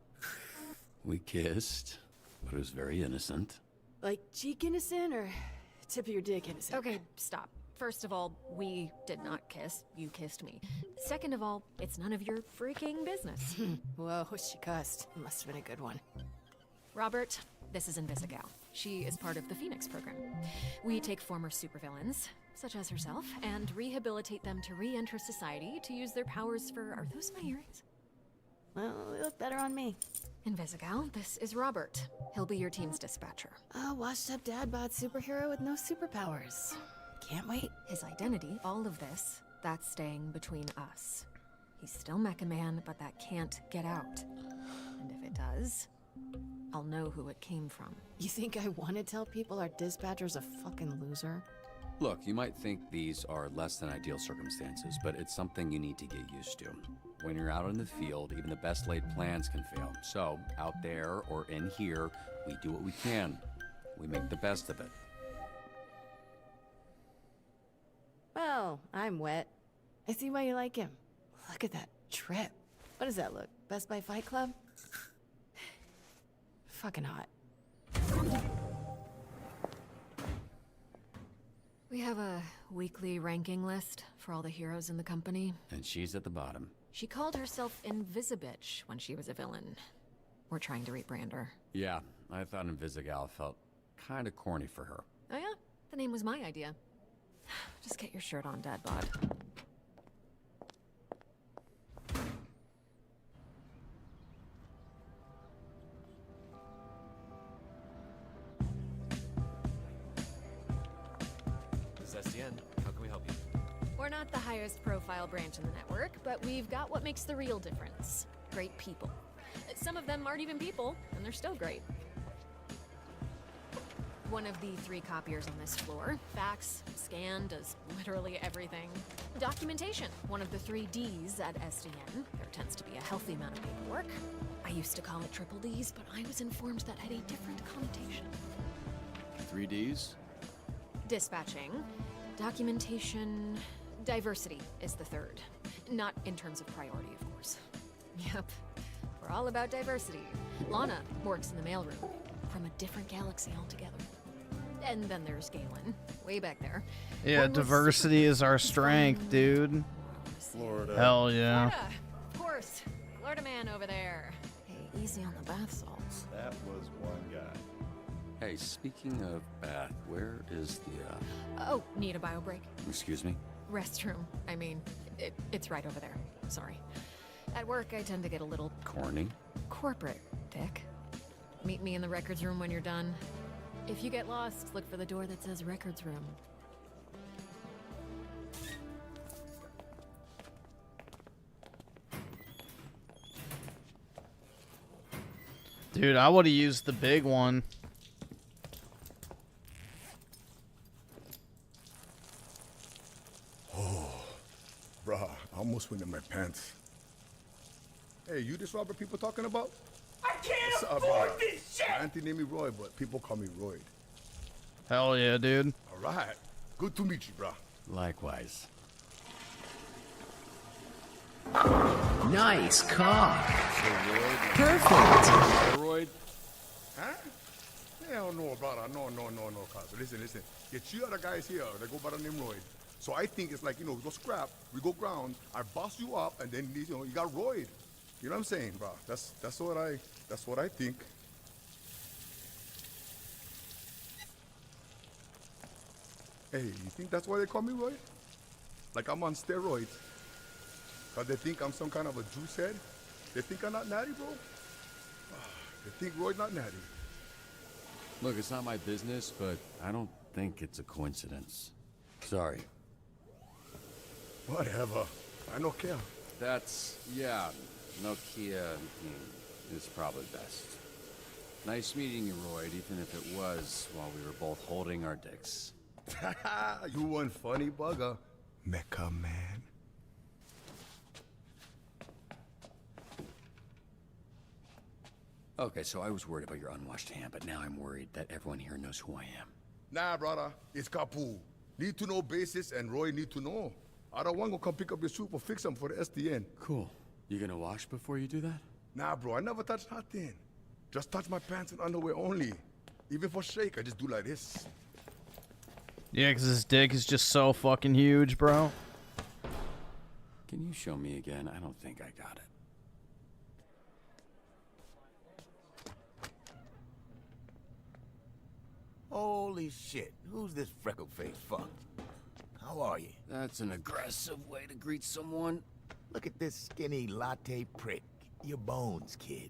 We kissed, but it was very innocent. Like cheek innocent or tip of your dick innocent? Okay, stop. First of all, we did not kiss. You kissed me. Second of all, it's none of your freaking business. Whoa, she cussed. Must have been a good one. Robert, this is Invisigal. She is part of the Phoenix program. We take former supervillains, such as herself, and rehabilitate them to re-enter society to use their powers for... Are those my earrings? Well, they look better on me. Invisigal, this is Robert. He'll be your team's dispatcher. A washed-up dad-bod superhero with no superpowers. Can't wait. His identity, all of this, that's staying between us. He's still Mecha Man, but that can't get out. And if it does, I'll know who it came from. You think I want to tell people our dispatcher's a fucking loser? Look, you might think these are less than ideal circumstances, but it's something you need to get used to. When you're out in the field, even the best laid plans can fail. So, out there or in here, we do what we can. We make the best of it. Well, I'm wet. I see why you like him. Look at that trip. What does that look? Best Buy Fight Club? Fucking hot. We have a weekly ranking list for all the heroes in the company. And she's at the bottom. She called herself Invisibitch when she was a villain. We're trying to rebrand her. Yeah, I thought Invisigal felt kind of corny for her. Oh yeah? The name was my idea. Just get your shirt on, Dad Bod. This is SDN. How can we help you? We're not the highest profile branch in the network, but we've got what makes the real difference. Great people. Some of them aren't even people, and they're still great. One of the 3 copiers on this floor. Fax, scan, does literally everything. Documentation, one of the 3 Ds at SDN. There tends to be a healthy amount of paperwork. I used to call it triple Ds, but I was informed that had a different connotation. 3 Ds? Dispatching, documentation, diversity is the 3rd. Not in terms of priority, of course. Yep, we're all about diversity. Lana works in the mailroom, from a different galaxy altogether. And then there's Galen, way back there. Yeah, diversity is our strength, dude. Florida. Hell yeah. Florida, of course. Florida man over there. Hey, easy on the bath salts. That was one guy. Hey, speaking of bath, where is the, Oh, need a bio break? Excuse me? Restroom. I mean, it's right over there. Sorry. At work, I tend to get a little... Corny? Corporate, Dick. Meet me in the records room when you're done. If you get lost, look for the door that says records room. Dude, I would have used the big one. Oh, bruh, I almost went in my pants. Hey, you this Robert people talking about? I can't What's up, afford bruh? this shit! My auntie named me Roy, but people call me Royd. Hell yeah, dude. All right. Good to meet you, bruh. Likewise. Nice cock. Perfect. Steroid? Huh? Hell no, brother. No, cuz. Listen. The two other guys here, they go by the name Royd. So I think it's like, we go scrap, we go ground, I boss you up, and then, you got Royd. You know what I'm saying, bro? That's what I think. Hey, you think that's why they call me Royd? Like I'm on steroids. Cause they think I'm some kind of a juice head? They think I'm not natty, bro? They think Royd's not natty. Look, it's not my business, but I don't think it's a coincidence. Sorry. Whatever. I don't care. Nokia is probably best. Nice meeting you, Royd, even if it was while we were both holding our dicks. You one funny bugger, Mecha Man. Okay, so I was worried about your unwashed hand, but now I'm worried that everyone here knows who I am. Nah, brother. It's Kapu. Need to know basis, and Roy need to know. I don't want to come pick up your soup or fix them for the SDN. Cool. You gonna wash before you do that? Nah, bro. I never touch nothing. Just touch my pants and underwear only. Even for shake, I just do like this. Yeah, because his dick is just so fucking huge, bro. Can you show me again? I don't think I got it. Holy shit, who's this freckle-faced fuck? How are you? That's an aggressive way to greet someone. Look at this skinny latte prick. Your bones, kid.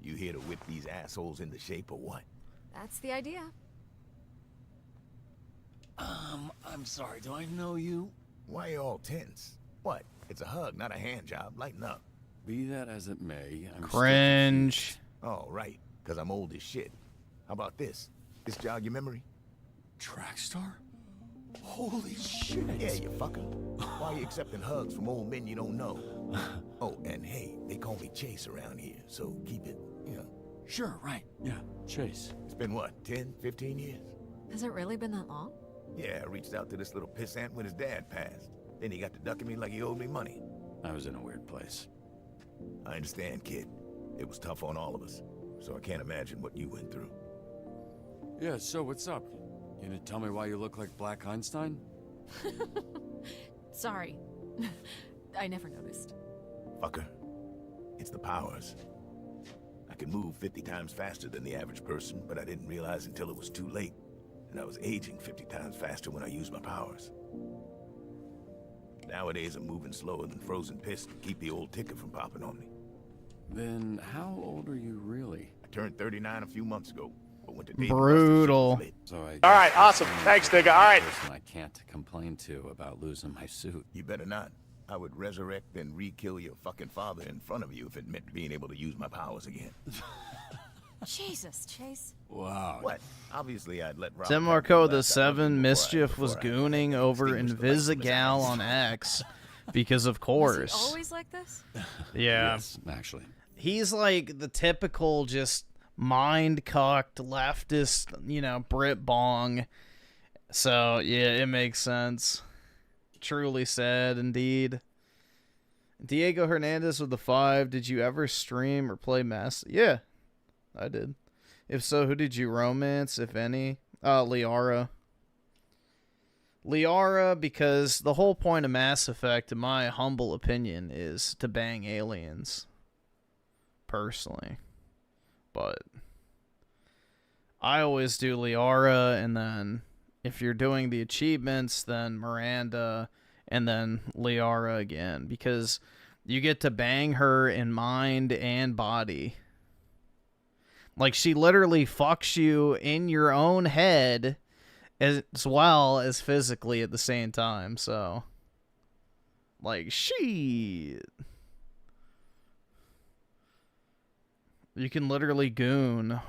You here to whip these assholes into shape or what? That's the idea. I'm sorry, do I know you? Why are you all tense? What? It's a hug, not a hand job. Lighten up. Be that as it may, I'm Cringe. Oh, right, because I'm old as shit. How about this? This jog your memory? Trackstar? Holy shit. Yeah, you fucker. Why are you accepting hugs from old men you don't know? Oh, and hey, they call me Chase around here, so keep it, Sure, right. Yeah, Chase. It's been what, 10, 15 years? Has it really been that long? Yeah, I reached out to this little pissant when his dad passed. Then he got to ducking me like he owed me money. I was in a weird place. I understand, kid. It was tough on all of us, so I can't imagine what you went through. Yeah, so what's up? You gonna tell me why you look like Black Einstein? Sorry. I never noticed. Fucker. It's the powers. I can move 50 times faster than the average person, but I didn't realize until it was too late. And I was aging 50 times faster when I used my powers. Nowadays, I'm moving slower than frozen piss to keep the old ticker from popping on me. Then how old are you really? I turned 39 a few months ago. But went to Brutal. So I all right, awesome. Thanks, nigga. All right. Person I can't complain to about losing my suit. You better not. I would resurrect and re-kill your fucking father in front of you if it meant being able to use my powers again. Jesus, Chase. Wow. What? Obviously, I'd let Rob... Demarco the 7 Mischief was gooning over Invisigal on X because of course. Was he always like this? Yeah. Yes, actually. He's like the typical just mind-cocked leftist, Brit bong. So, yeah, it makes sense. Truly sad, indeed. Diego Hernandez with the 5. Did you ever stream or play Mass? Yeah, I did. If so, who did you romance, if any? Liara. Liara, because the whole point of Mass Effect, in my humble opinion, is to bang aliens. Personally. But I always do Liara, and then if you're doing the achievements, then Miranda, and then Liara again, because you get to bang her in mind and body. Like, she literally fucks you in your own head as well as physically at the same time, so... Like, shit. You can literally goon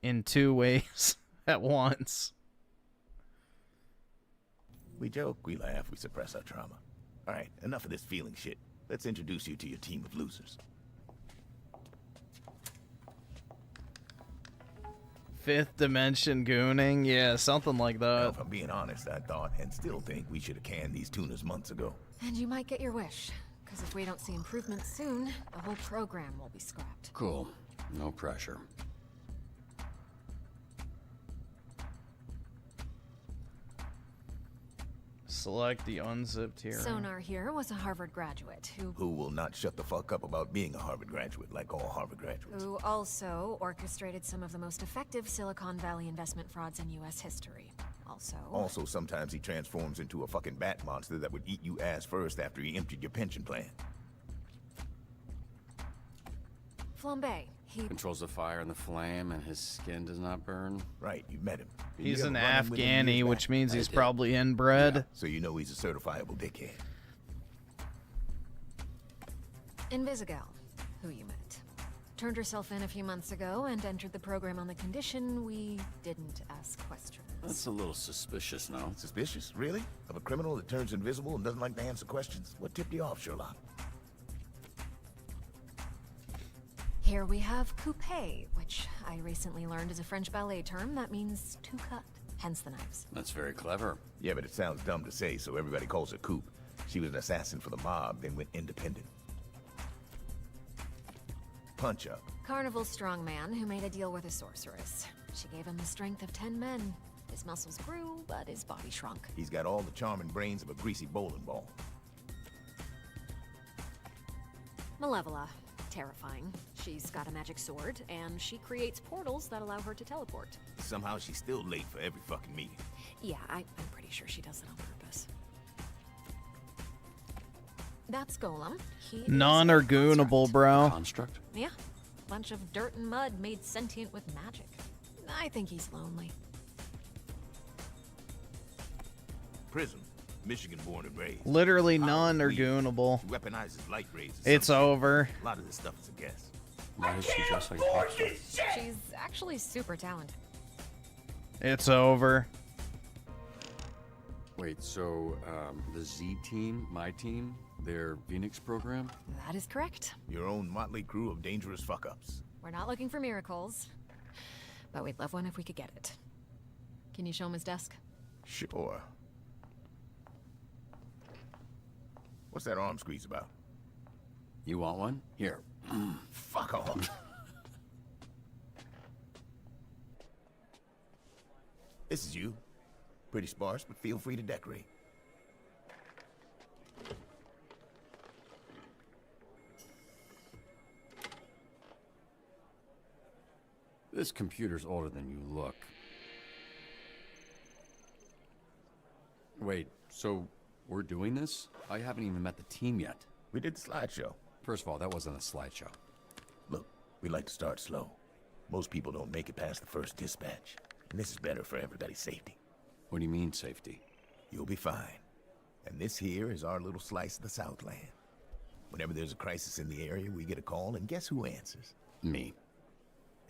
in 2 ways at once. We joke, we laugh, we suppress our trauma. All right, enough of this feeling shit. Let's introduce you to your team of losers. 5th dimension gooning? Yeah, something like that. Well, if I'm being honest, I thought and still think we should have canned these tunas months ago. And you might get your wish. Because if we don't see improvements soon, the whole program will be scrapped. Cool. No pressure. Select the unzipped here. Sonar here was a Harvard graduate who will not shut the fuck up about being a Harvard graduate, like all Harvard graduates. who also orchestrated some of the most effective Silicon Valley investment frauds in U.S. history. Also, Sometimes he transforms into a fucking bat monster that would eat you ass first after he emptied your pension plan. Flambe. He Controls the fire and the flame, and his skin does not burn. Right, you met him. He's an Afghani, which means he's probably inbred. Yeah, so you know he's a certifiable dickhead. Invisigal, who you met. Turned herself in a few months ago and entered the program on the condition we didn't ask questions. That's a little suspicious now. Suspicious? Really? Of a criminal that turns invisible and doesn't like to answer questions? What tipped you off, Sherlock? Here we have coupé, which I recently learned is a French ballet term that means to cut, hence the knives. That's very clever. Yeah, but it sounds dumb to say, so everybody calls her Coop. She was an assassin for the mob, then went independent. Punch Up. Carnival strongman who made a deal with a sorceress. She gave him the strength of 10 men. His muscles grew, but his body shrunk. He's got all the charm and brains of a greasy bowling ball. Malevola. Terrifying. She's got a magic sword, and she creates portals that allow her to teleport. Somehow she's still late for every fucking meeting. Yeah, I'm pretty sure she does it on purpose. That's Golem. He is Non-ergoonable, bro. Construct? Yeah. Bunch of dirt and mud made sentient with magic. I think he's lonely. Prism. Michigan born and raised. Literally non-ergoonable. She weaponizes light rays. It's over. A lot of this stuff is a guess. Why is she dressed like a pop star? She's actually super talented. It's over. Wait, so the Z team, my team, their Phoenix program? That is correct. Your own motley crew of dangerous fuck-ups. We're not looking for miracles, but we'd love one if we could get it. Can you show him his desk? Sure. What's that arm squeeze about? You want one? Here. Fuck off. This is you. Pretty sparse, but feel free to decorate. This computer's older than you look. Wait, so we're doing this? I haven't even met the team yet. We did the slideshow. First of all, that wasn't a slideshow. Look, we like to start slow. Most people don't make it past the first dispatch. And this is better for everybody's safety. What do you mean, safety? You'll be fine. And this here is our little slice of the Southland. Whenever there's a crisis in the area, we get a call, and guess who answers? Me.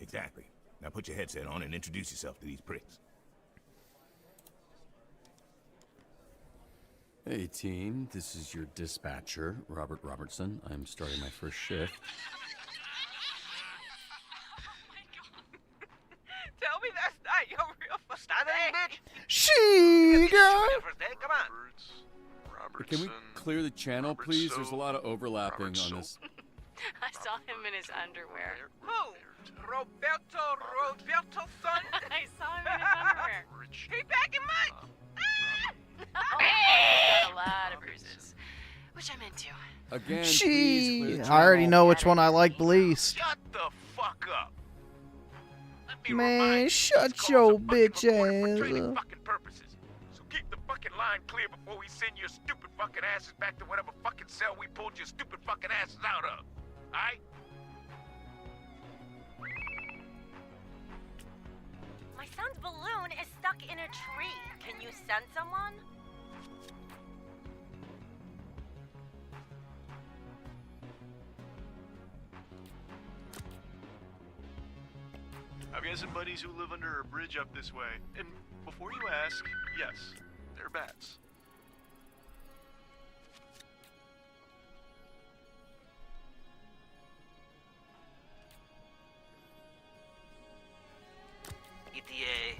Exactly. Now put your headset on and introduce yourself to these pricks. Hey team, this is your dispatcher, Robert Robertson. I'm starting my first shift. Tell me that's not your real first name, bitch. She girl. Come on. Can we clear the channel, please? There's a lot of overlapping on this. I saw him in his underwear. Who? Roberto's son? I saw him in his underwear. He back in mine. Got a lot of bruises, which I'm into. Again, She. I already know which one I like least. Shut the fuck up. Man, shut your bitch ass up. Fucking purposes. So keep the fucking line clear before we send your stupid fucking asses back to whatever fucking cell we pulled your stupid fucking asses out of. Alright? My son's balloon is stuck in a tree. Can you send someone? I've got some buddies who live under a bridge up this way. And before you ask, yes, they're bats. ETA.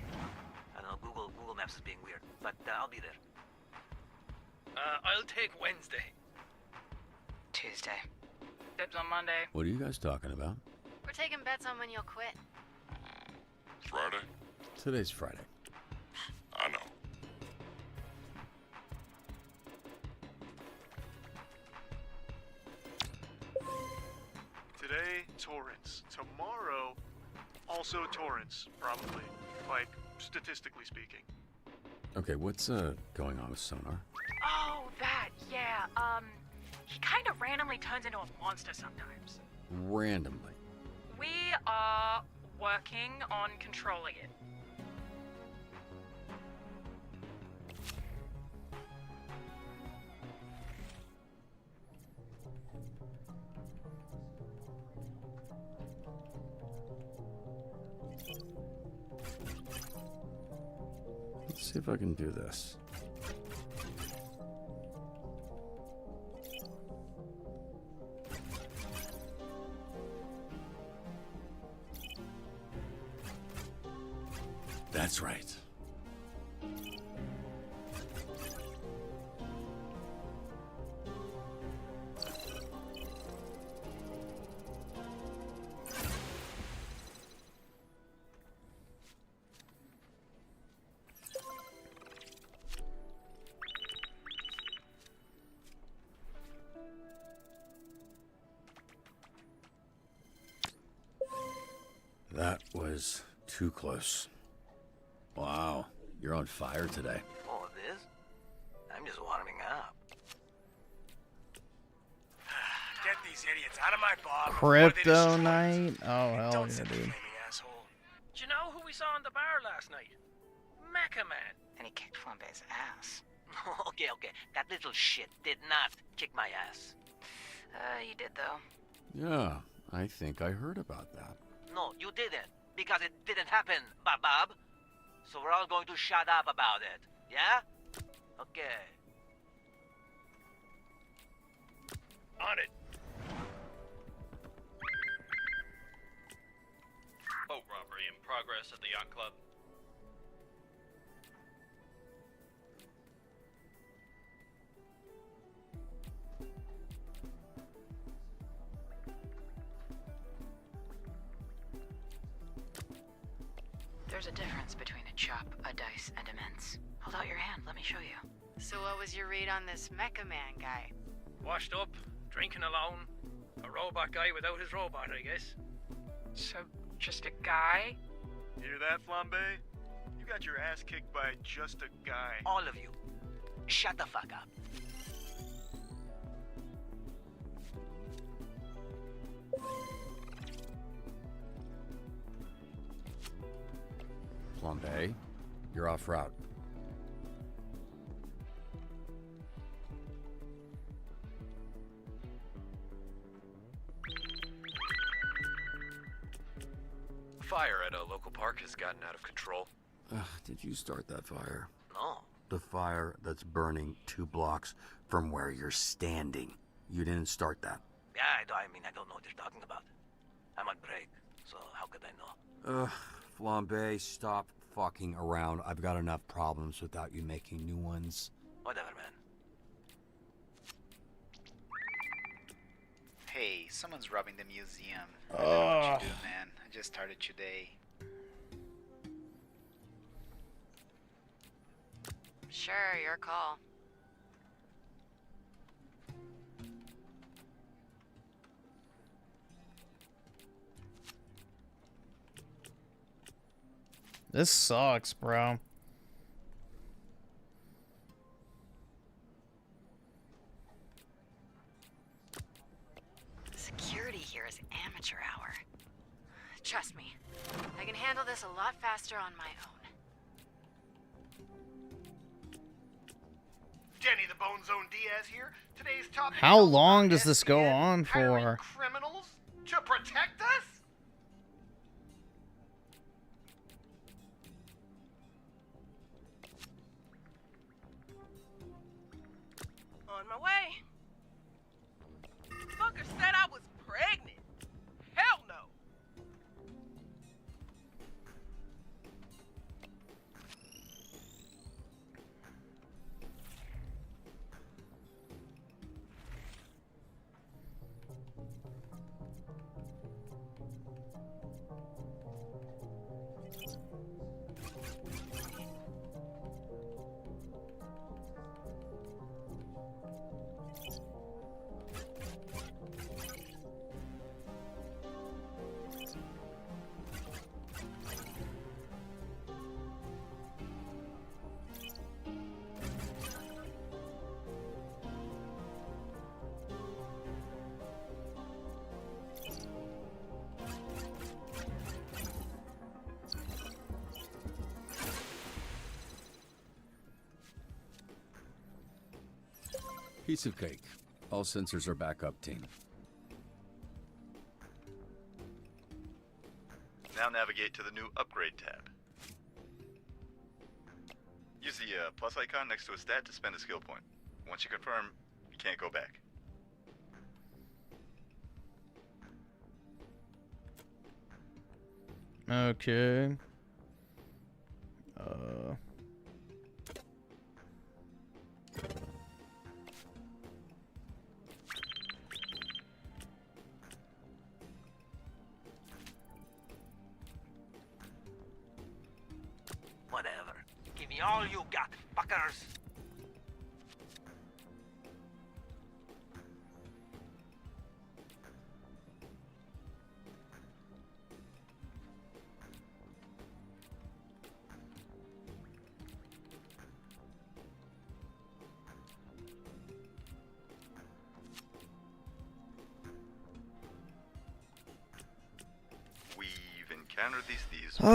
I don't know, Google Maps is being weird, but I'll be there. I'll take Wednesday. Tuesday. Dibs on Monday. What are you guys talking about? We're taking bets on when you'll quit. Friday? Today's Friday. I know. Today, torrents. Tomorrow, also torrents, probably. Like, statistically speaking. Okay, what's going on with Sonar? Oh, that, yeah. He kind of randomly turns into a monster sometimes. Randomly. We are working on controlling it. Let's see if I can do this. That's right. That was too close. Wow, you're on fire today. Oh, this? I'm just warming up. Get these idiots out of my bar. Crypto night? Oh, hell yeah, dude. Do you know who we saw in the bar last night? Mecha Man. And he kicked Flambe's ass. Okay. That little shit did not kick my ass. You did, though. Yeah, I think I heard about that. No, you didn't. Because it didn't happen, Bob. So we're all going to shut up about it. Yeah? Okay. On it. Boat robbery in progress at the yacht club. There's a difference between a chop, a dice, and a mince. Hold out your hand, let me show you. So what was your read on this Mecha Man guy? Washed up, drinking alone. A robot guy without his robot, I guess. So, just a guy? Hear that, Flambe? You got your ass kicked by just a guy. All of you, shut the fuck up. Flambe, you're off route. Fire at a local park has gotten out of control. Did you start that fire? No. The fire that's burning 2 blocks from where you're standing. You didn't start that. Yeah, I don't know what you're talking about. I'm on break, so how could I know? Flambe, stop fucking around. I've got enough problems without you making new ones. Whatever, man. Hey, someone's robbing the museum. I don't know what you do, man. I just started today. Sure, your call. This sucks, bro. Security here is amateur hour. Trust me, I can handle this a lot faster on my own. Jenny the Bone Zone Diaz here. Today's top. How long does this go on for? Criminals to protect us? On my way. Fucker said I was pregnant. Hell no. Piece of cake. All sensors are back up, team. Now navigate to the new Upgrade tab. Use the plus icon next to a stat to spend a skill point. Once you confirm, you can't go back. Okay. Whatever. Give me all you got, fuckers. We've encountered these thieves. No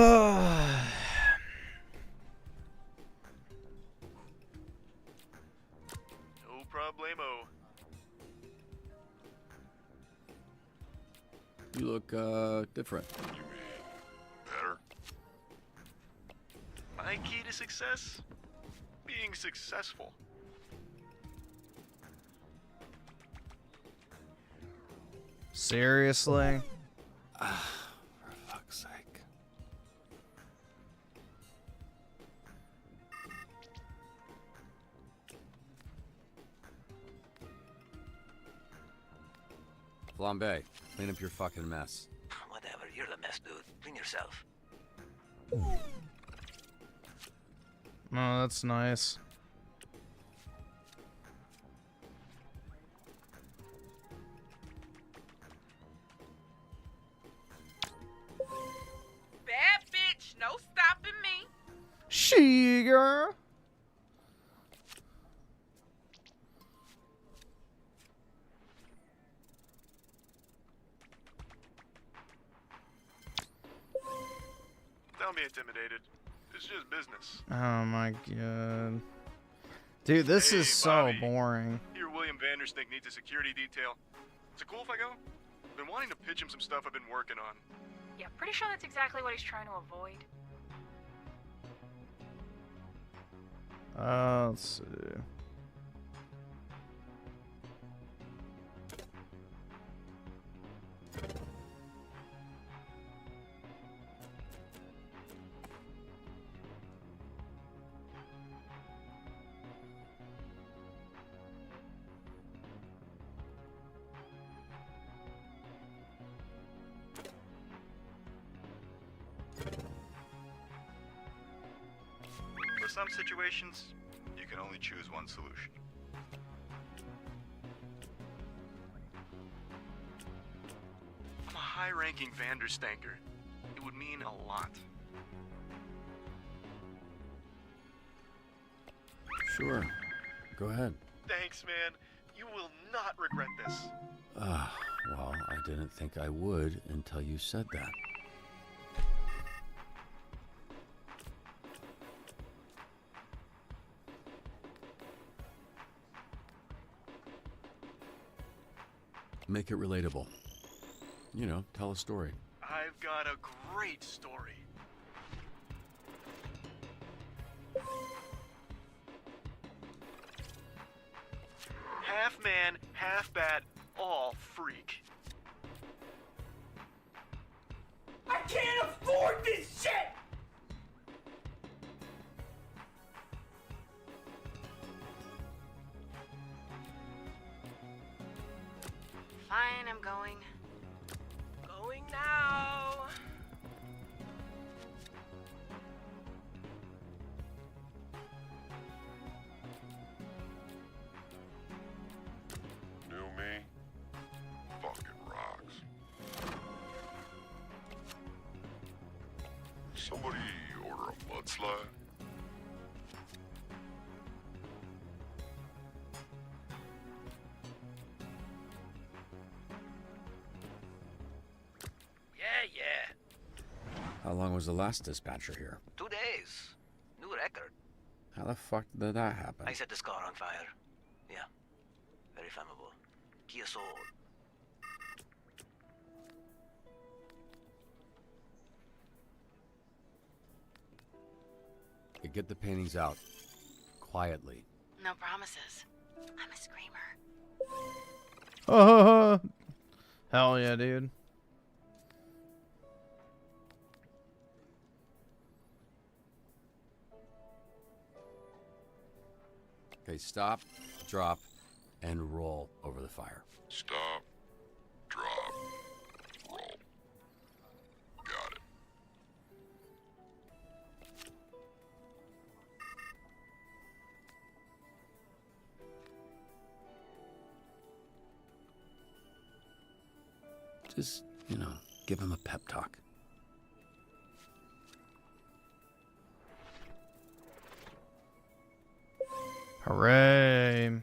problemo. You look, different. Better. My key to success? Being successful. Seriously? For fuck's sake. Flambe, clean up your fucking mess. Whatever, you're the mess, dude. Clean yourself. Oh, that's nice. Bad bitch, no stopping me. Sugar. Don't be intimidated. It's just business. Oh my god. Dude, this is so Bobby. boring. Here, William Vanderstink needs a security detail. Is it cool if I go? Been wanting to pitch him some stuff I've been working on. Yeah, pretty sure that's exactly what he's trying to avoid. Let's see. For some situations, you can only choose one solution. I'm a high-ranking Vanderstanker. It would mean a lot. Sure. Go ahead. Thanks, man. You will not regret this. Well, I didn't think I would until you said that. Make it relatable. You know, tell a story. I've got a great story. Half man, half bat, all freak. I can't afford this shit! Fine, I'm going. Going now. Somebody order a mudslide? Yeah. How long was the last dispatcher here? 2 days. New record. How the fuck did that happen? I set this car on fire. Yeah. Very flammable. Kia Soul. You get the paintings out. Quietly. No promises. I'm a screamer. Oh, hell yeah, dude. Okay, stop, drop, and roll over the fire. Stop, drop, roll. Got it. Just, give him a pep talk. Hooray.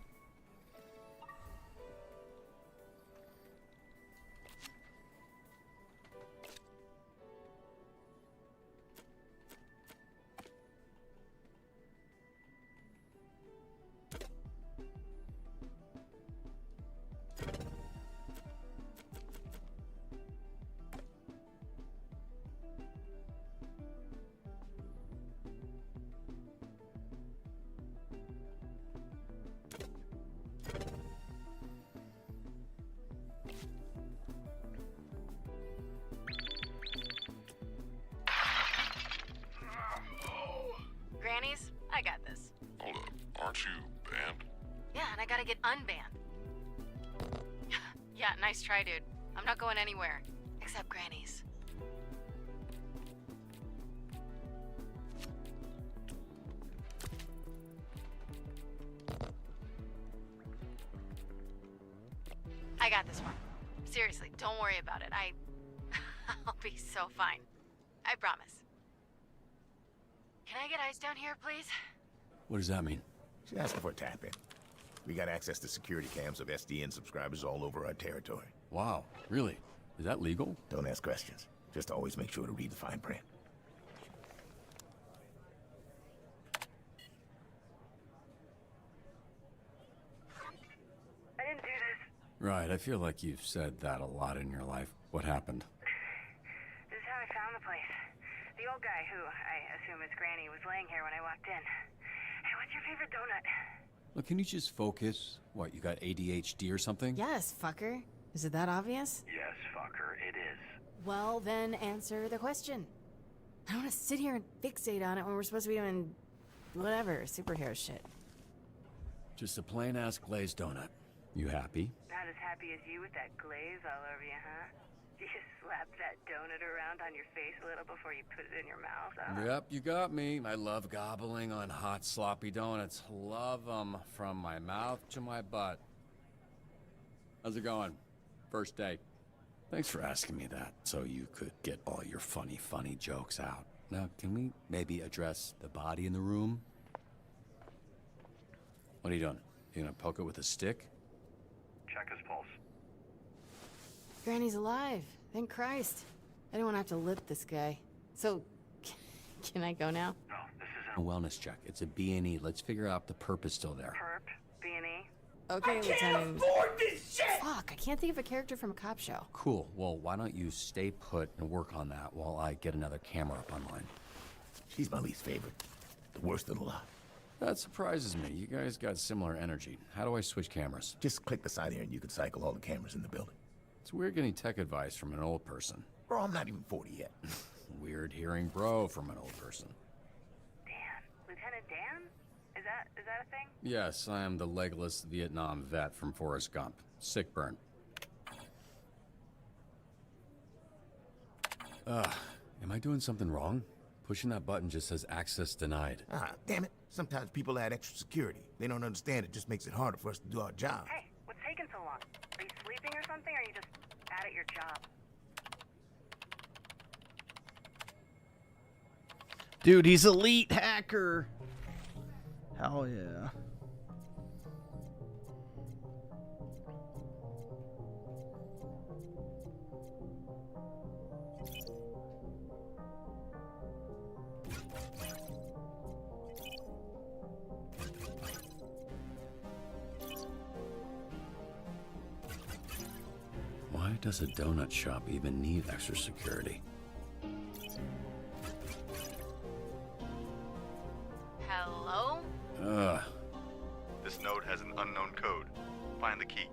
Grannies, I got this. Hold up, aren't you banned? Yeah, and I gotta get unbanned. Yeah, nice try, dude. I'm not going anywhere. Except Grannies. I got this one. Seriously, don't worry about it. I'll be so fine. I promise. Can I get ice down here, please? What does that mean? She's asking for a tap-in. We got access to security cams of SDN subscribers all over our territory. Wow, really? Is that legal? Don't ask questions. Just always make sure to read the fine print. I didn't do this. Right, I feel like you've said that a lot in your life. What happened? This is how I found the place. The old guy, who I assume is Granny, was laying here when I walked in. Hey, what's your favorite donut? Look, can you just focus? What, you got ADHD or something? Yes, fucker. Is it that obvious? Yes, fucker, it is. Well, then answer the question. I don't want to sit here and fixate on it when we're supposed to be doing whatever, superhero shit. Just a plain-ass glazed donut. You happy? Not as happy as you with that glaze all over you, huh? You slapped that donut around on your face a little before you put it in your mouth, huh? Yep, you got me. I love gobbling on hot, sloppy donuts. Love them from my mouth to my butt. How's it going? First day. Thanks for asking me that, so you could get all your funny jokes out. Now, can we maybe address the body in the room? What are you doing? You gonna poke it with a stick? Check his pulse. Granny's alive. Thank Christ. I didn't want to have to lip this guy. So, can I go now? No, this A wellness check. It's a B&E. Let's figure out the perp is still there. Perp, B&E. Okay, I can't Lieutenant. afford this shit! Fuck, I can't think of a character from a cop show. Cool. Well, why don't you stay put and work on that while I get another camera up online? She's my least favorite. The worst of the lot. That surprises me. You guys got similar energy. How do I switch cameras? Just click the side here and you can cycle all the cameras in the building. It's weird getting tech advice from an old person. Bro, I'm not even 40 yet. Weird hearing bro from an old person. Dan. Lieutenant Dan? Is that a thing? Yes, I am the legless Vietnam vet from Forrest Gump. Sick burn. Am I doing something wrong? Pushing that button just says access denied. Ah, damn it. Sometimes people add extra security. They don't understand it just makes it harder for us to do our job. Hey, what's taking so long? Are you sleeping or something, or are you just bad at your job? Dude, he's elite hacker. Hell yeah. Why does a donut shop even need extra security? Hello? Ugh. This node has an unknown code. Find the key.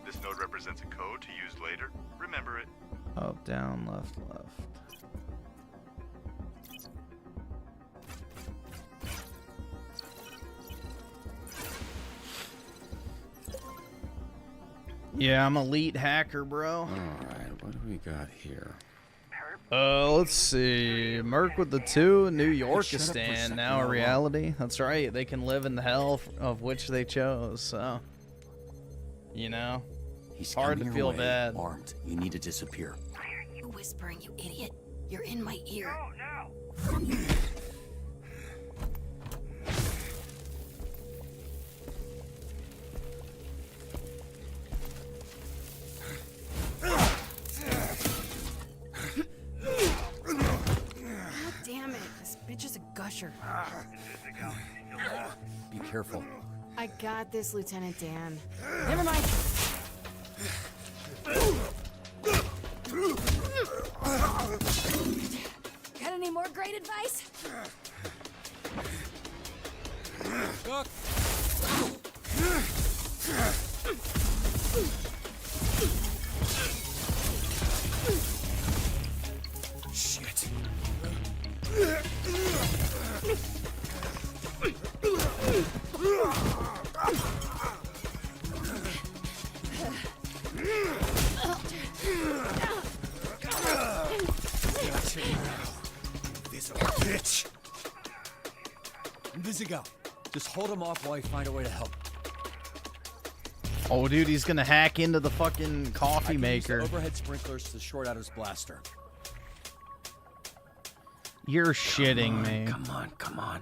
This node represents a code to use later. Remember it. Up, down, left, left. Yeah, I'm elite hacker, bro. Alright, what do we got here? Let's see. Merc with the 2, New Yorkistan, now a reality. That's right, they can live in the hell of which they chose, so. You know? He's hard to coming feel your way, bad. Armed. You need to disappear. Why are you whispering, you idiot? You're in my ear. Oh, no. God damn it. This bitch is a gusher. Be careful. I got this, Lieutenant Dan. Never mind. Got any more great advice? Duck. Shit. This old bitch. Invisigal, just hold him off while I find a way to help. Oh, dude, he's gonna hack into the fucking I coffee can use maker. the overhead sprinklers to short out his blaster. You're shitting me. Come on, come on.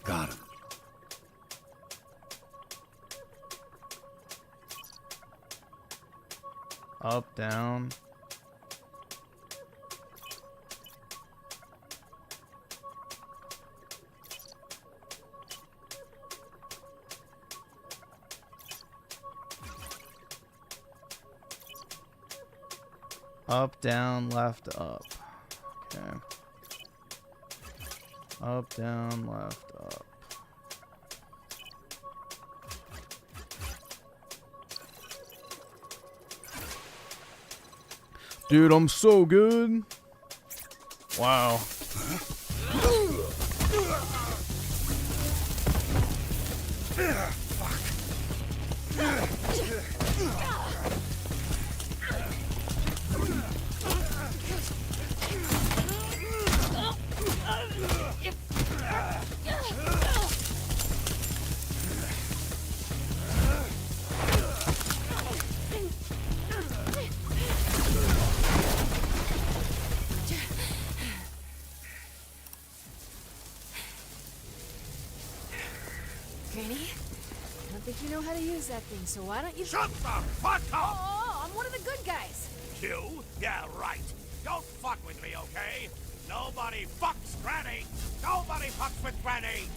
Got him. Up, down. Up, down, left, up. Okay. Up, down, left, up. Dude, I'm so good. Wow. Granny, I don't think you know how to use that thing, so why don't you— Shut the fuck up! Oh, I'm one of the good guys. You? Yeah, right. Don't fuck with me, okay? Nobody fucks Granny! Nobody fucks with Granny!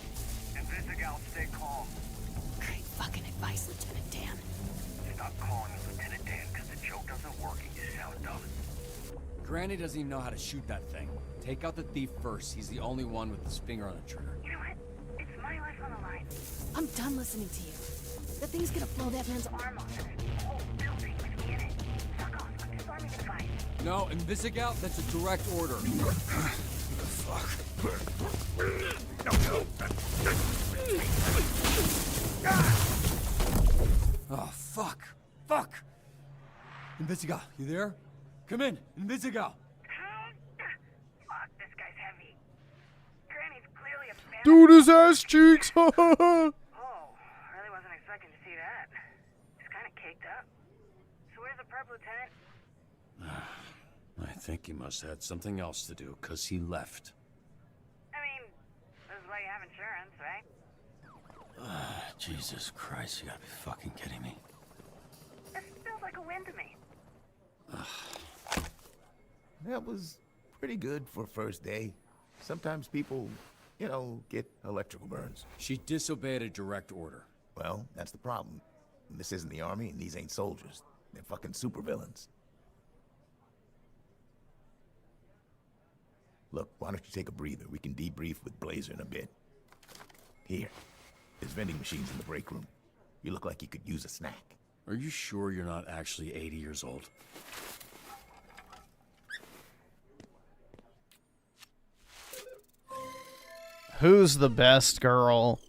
Invisigal, stay calm. Great fucking advice, Lieutenant Dan. Stop calling me Lieutenant Dan, because the joke doesn't work and you sound dumb. Granny doesn't even know how to shoot that thing. Take out the thief first. He's the only one with his finger on the trigger. You know what? It's my life on the line. I'm done listening to you. That thing's gonna blow that man's arm off and there's a whole building with me in it. Fuck off. I'm disarming the device. No, Invisigal, that's a direct order. Oh, fuck. Fuck. Invisigal, you there? Come in, Invisigal. Fuck, this guy's heavy. Granny's clearly a Dude, his ass cheeks! Oh, really wasn't expecting to see that. He's kind of caked up. So where's the perp, Lieutenant? I think he must have had something else to do, because he left. I mean, this is why you have insurance, right? Jesus Christ, you gotta be fucking kidding me. This feels like a win to me. That was pretty good for first day. Sometimes people, you know, get electrical burns. She disobeyed a direct order. Well, that's the problem. This isn't the army, and these ain't soldiers. They're fucking supervillains. Look, why don't you take a breather? We can debrief with Blazer in a bit. Here, there's vending machines in the break room. You look like you could use a snack. Are you sure you're not actually 80 years old? Who's the best girl?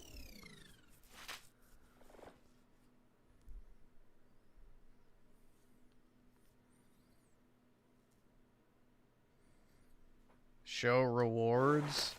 Show rewards.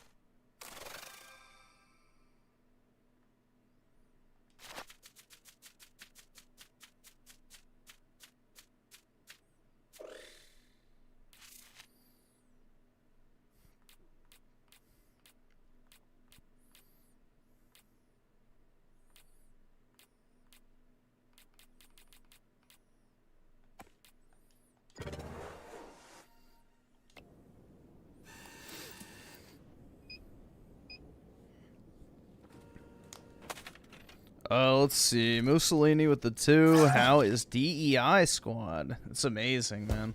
Let's see. Mussolini with the 2. How is DEI squad? It's amazing, man.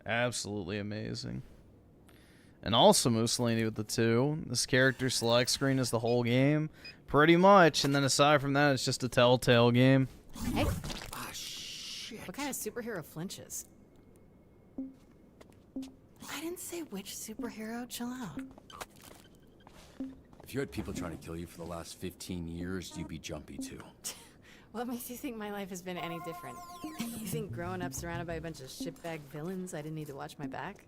Absolutely amazing. And also Mussolini with the 2. This character select screen is the whole game. Pretty much. And then aside from that, it's just a telltale game. Hey. Ah, shit. What kind of superhero flinches? I didn't say which superhero. Chill out. If you had people trying to kill you for the last 15 years, you'd be jumpy too. What makes you think my life has been any different? You think growing up surrounded by a bunch of shitbag villains, I didn't need to watch my back?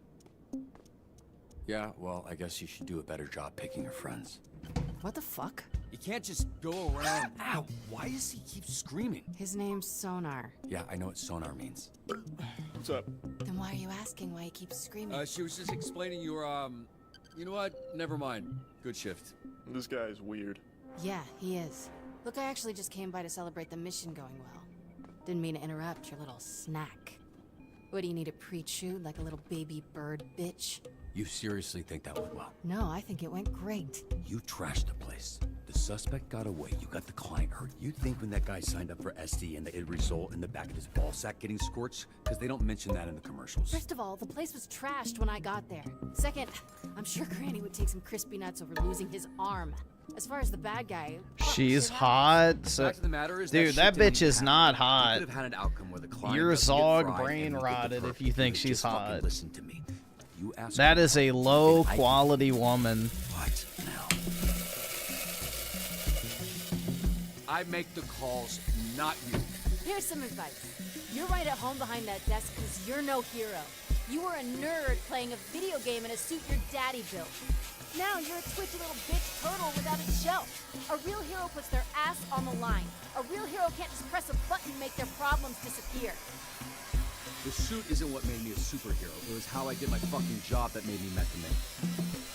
Yeah, well, I guess you should do a better job picking your friends. What the fuck? You can't just go around. Ow! Why does he keep screaming? His name's Sonar. Yeah, I know what sonar means. What's up? Then why are you asking why he keeps screaming? She was just explaining your, you know what? Never mind. Good shift. This guy is weird. Yeah, he is. Look, I actually just came by to celebrate the mission going well. Didn't mean to interrupt your little snack. What, do you need a pre-chew like a little baby bird, bitch? You seriously think that went well? No, I think it went great. You trashed the place. The suspect got away. You got the client hurt. You think when that guy signed up for SD and it'd result in the back of his ball sack getting scorched? Because they don't mention that in the commercials. First of all, the place was trashed when I got there. Second, I'm sure Granny would take some crispy nuts over losing his arm. As far as the bad guy... She's hot. So, fact of the matter is dude, that bitch is not hot. You could have had an outcome where the client You're doesn't get Zog fried brain and you get the rotted perk. if you think she's Just fucking hot. Listen to me. You ask That her is a and low I- quality woman. What now? I make the calls, not you. Here's some advice. You're right at home behind that desk because you're no hero. You were a nerd playing a video game in a suit your daddy built. Now you're a twitchy little bitch turtle without a shell. A real hero puts their ass on the line. A real hero can't just press a button and make their problems disappear. The suit isn't what made me a superhero. It was how I did my fucking job that made me Mecha Man.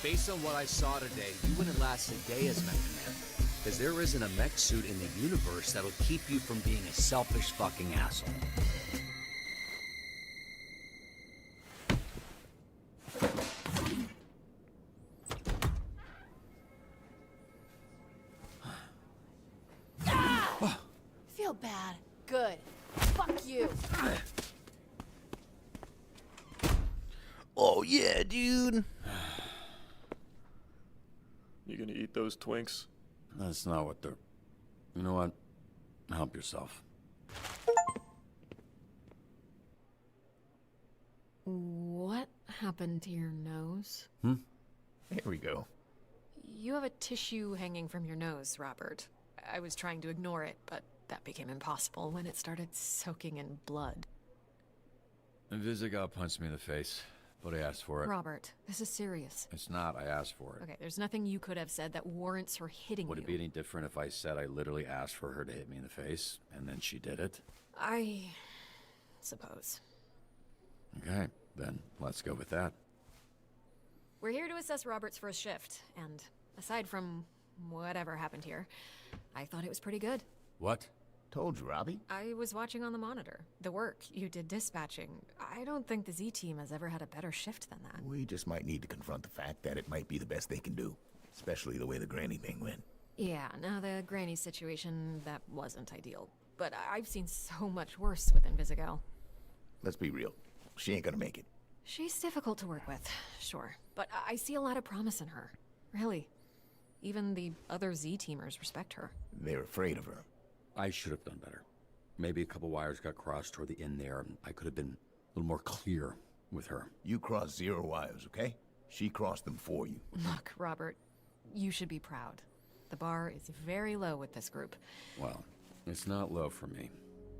Based on what I saw today, you wouldn't last a day as Mecha Man. Because there isn't a mech suit in the universe that'll keep you from being a selfish fucking asshole. Feel bad. Good. Fuck you. Oh yeah, dude. You gonna eat those Twinks? That's not what they're... You know what? Help yourself. What happened to your nose? Here we go. You have a tissue hanging from your nose, Robert. I was trying to ignore it, but that became impossible when it started soaking in blood. Invisigal punched me in the face. But I asked for it. Robert, this is serious. It's not. I asked for it. Okay, there's nothing you could have said that warrants her hitting Would you. it be any different if I said I literally asked for her to hit me in the face, and then she did it? I suppose. Okay, then let's go with that. We're here to assess Robert's first shift, and aside from whatever happened here, I thought it was pretty good. What? Told you, Robbie. I was watching on the monitor. The work you did dispatching. I don't think the Z team has ever had a better shift than that. We just might need to confront the fact that it might be the best they can do. Especially the way the Granny thing went. Yeah, now the Granny situation, that wasn't ideal. But I've seen so much worse with Invisigal. Let's be real. She ain't gonna make it. She's difficult to work with, sure. But I see a lot of promise in her. Really. Even the other Z-teamers respect her. They're afraid of her. I should have done better. Maybe a couple wires got crossed toward the end there. I could have been a little more clear with her. You crossed 0 wires, okay? She crossed them for you. Look, Robert, you should be proud. The bar is very low with this group. Well, it's not low for me.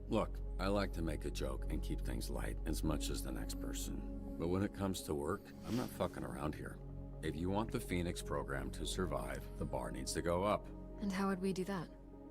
Look, I like to make a joke and keep things light as much as the next person. But when it comes to work, I'm not fucking around here. If you want the Phoenix program to survive, the bar needs to go up. And how would we do that?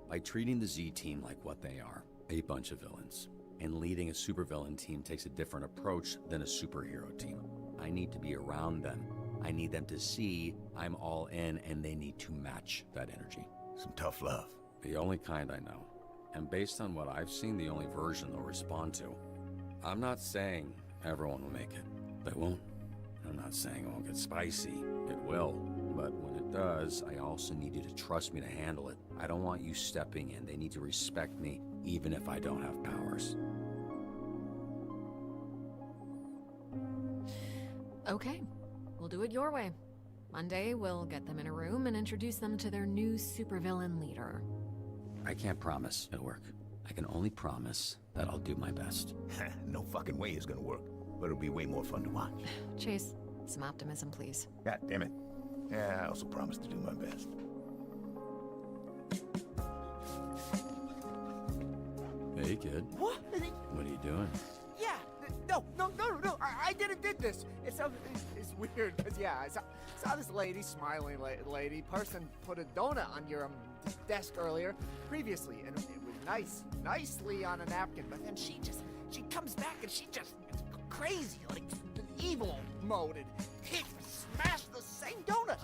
By treating the Z-team like what they are, a bunch of villains. And leading a supervillain team takes a different approach than a superhero team. I need to be around them. I need them to see I'm all in, and they need to match that energy. Some tough love. The only kind I know. And based on what I've seen, the only version they'll respond to. I'm not saying everyone will make it. They won't. I'm not saying it won't get spicy. It will. But when it does, I also need you to trust me to handle it. I don't want you stepping in. They need to respect me, even if I don't have powers. Okay, we'll do it your way. Monday, we'll get them in a room and introduce them to their new supervillain leader. I can't promise it'll work. I can only promise that I'll do my best. No fucking way it's gonna work. But it'll be way more fun to watch. Chase, some optimism, please. God damn it. Yeah, I also promise to do my best. Hey, kid. What? What are you doing? Yeah, no. I did this. It's weird because I saw this lady, smiling lady, person put a donut on your desk earlier, previously, and it was nicely on a napkin. But then she comes back and she just crazy, like evil mode, and hit and smash the same donut.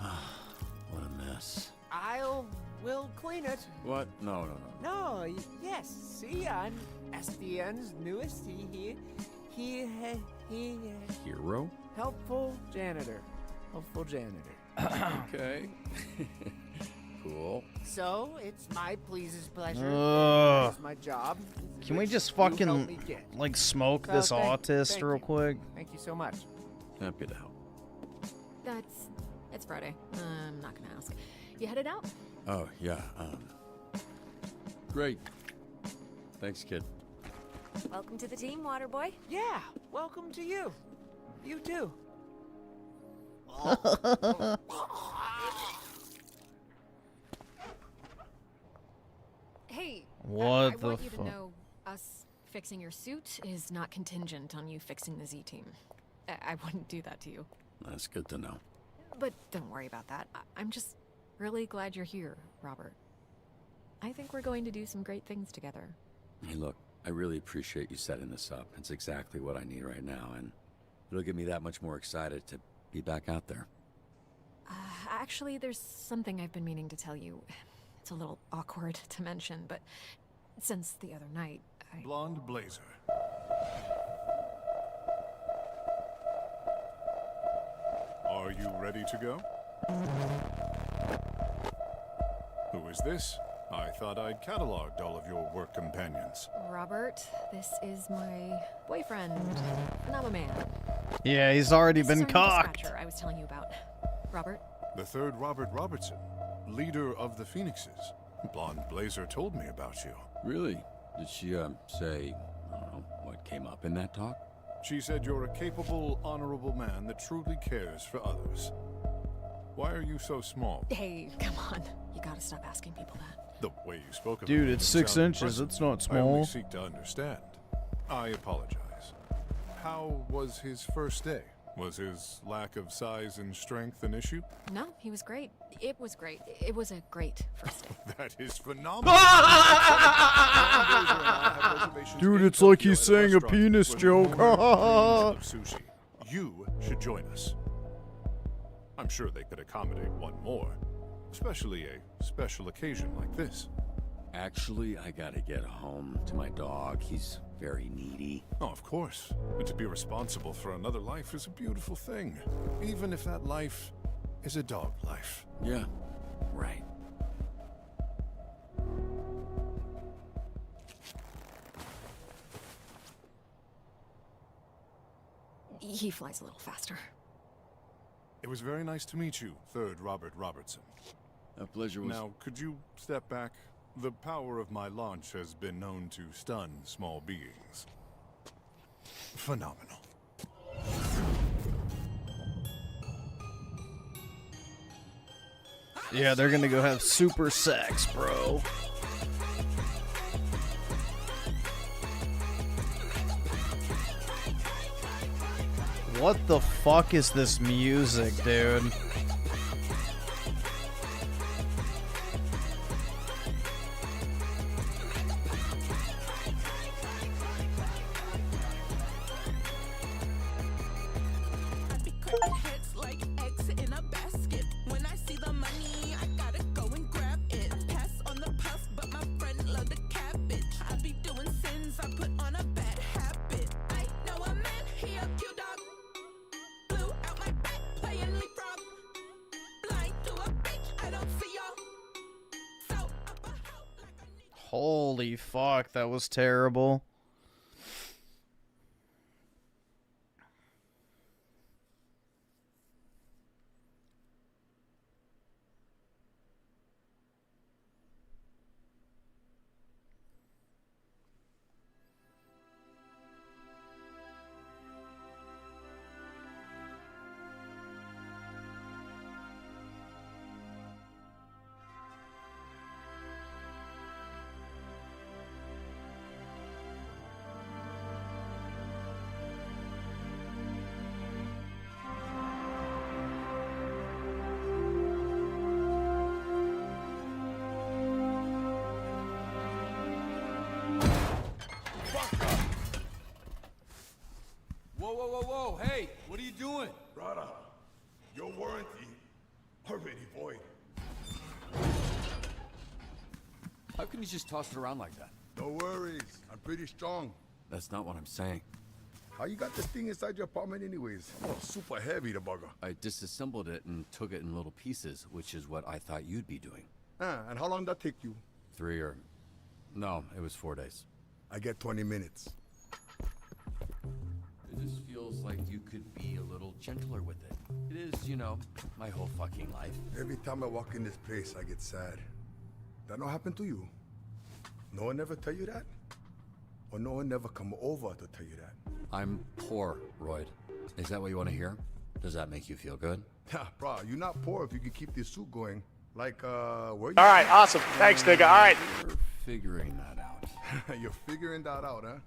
What a mess. We'll clean it. What? No. No, yes. See, I'm SDN's newest. He Hero? Helpful janitor. Okay. Cool. So, it's my pleasure. It's my job. Can we just You help fucking, me get. like, smoke So, this thank autist real you. quick? Thank you so much. Happy to help. It's Friday. I'm not gonna ask. You headed out? Oh, yeah, great. Thanks, kid. Welcome to the team, Waterboy. Yeah, welcome to you. You too. Hey, What I the want you to fuck? know us fixing your suit is not contingent on you fixing the Z team. I wouldn't do that to you. That's good to know. But don't worry about that. I'm just really glad you're here, Robert. I think we're going to do some great things together. Hey, look, I really appreciate you setting this up. It's exactly what I need right now, and it'll get me that much more excited to be back out there. Actually, there's something I've been meaning to tell you. It's a little awkward to mention, but since the other night, Blonde blazer. Are you ready to go? Who is this? I thought I'd cataloged all of your work companions. Robert, this is my boyfriend. And I'm a man. Yeah, he's already This is been our new cocked. dispatcher I was telling you about. Robert? The third Robert Robertson, leader of the Phoenixes. Blonde Blazer told me about you. Really? Did she, say, I don't know, what came up in that talk? She said you're a capable, honorable man that truly cares for others. Why are you so small? Hey, come on. You gotta stop asking people that. The way you spoke of Dude, him it's didn't 6 sound inches. impressive. It's not I only small. seek to understand. I apologize. How was his first day? Was his lack of size and strength an issue? No, he was great. It was great. It was a great first day. That is phenomenal. Dude, it's like he's saying a penis joke. Of sushi. You should join us. I'm sure they could accommodate one more, especially a special occasion like this. Actually, I gotta get home to my dog. He's very needy. Oh, of course. But to be responsible for another life is a beautiful thing, even if that life is a dog life. Yeah, right. He flies a little faster. It was very nice to meet you, 3rd Robert Robertson. A pleasure was... Now, could you step back? The power of my launch has been known to stun small beings. Phenomenal. Yeah, they're gonna go have super sex, bro. What the fuck is this music, dude? Holy fuck, that was terrible. Whoa, hey, what are you doing? Brother, your warranty already void. How can you just toss it around like that? No worries, I'm pretty strong. That's not what I'm saying. How you got this thing inside your apartment anyways? Oh, super heavy, the bugger. I disassembled it and took it in little pieces, which is what I thought you'd be doing. And how long did that take you? 3 or... No, it was 4 days. I get 20 minutes. It just feels like you could be a little gentler with it. It is, you know, my whole fucking life. Every time I walk in this place, I get sad. That not happen to you? No one ever tell you that? Or no one never come over to tell you that? I'm poor, Royd. Is that what you want to hear? Does that make you feel good? Yeah, bro, you're not poor if you can keep this suit going. Like, where you... All right, awesome. Thanks, nigga. All right. You're figuring that out. You're figuring that out, huh?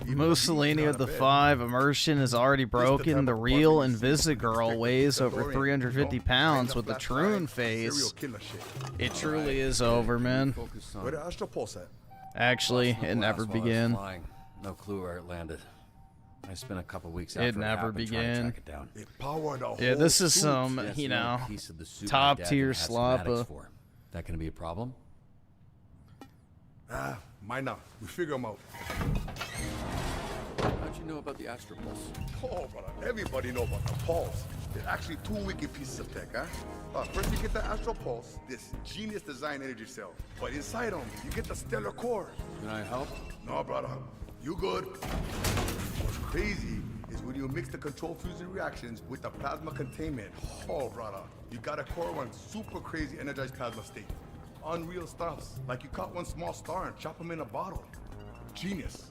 Mussolini with the 5. Immersion is already broken. The real Invisigirl weighs over 350 pounds with the Troon face. It truly is over, man. Where the astral pulse at? Actually, it never began. No clue where it landed. I spent a couple weeks It never began. It down. It powered the Yeah, this is suit. some, you know, top tier sloppa. That gonna be a problem? Ah, mine not. We figure them out. How'd you know about the astral pulse? Oh, brother, everybody know about the pulse. There's actually 2 wicked pieces of tech, huh? First you get the astral pulse, this genius design energy cell. But inside them, you get the stellar core. Can I help? No, brother. You good. What's crazy is when you mix the control fusion reactions with the plasma containment. Oh, brother. You got a core one super crazy energized plasma state. Unreal stuffs. Like you caught one small star and chop them in a bottle. Genius.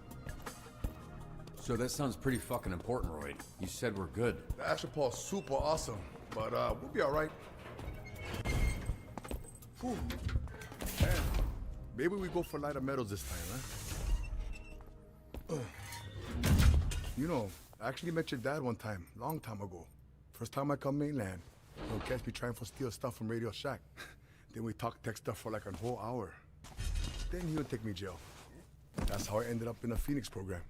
So that sounds pretty fucking important, Royd. You said we're good. The astral pulse super awesome, but we'll be all right. Whew. Man, maybe we go for lighter metals this time, huh? You know, I actually met your dad one time, long time ago. First time I come mainland. He'll catch me trying to steal stuff from Radio Shack. Then we talk tech stuff for like a whole hour. Then he would take me to jail. That's how I ended up in a Phoenix program.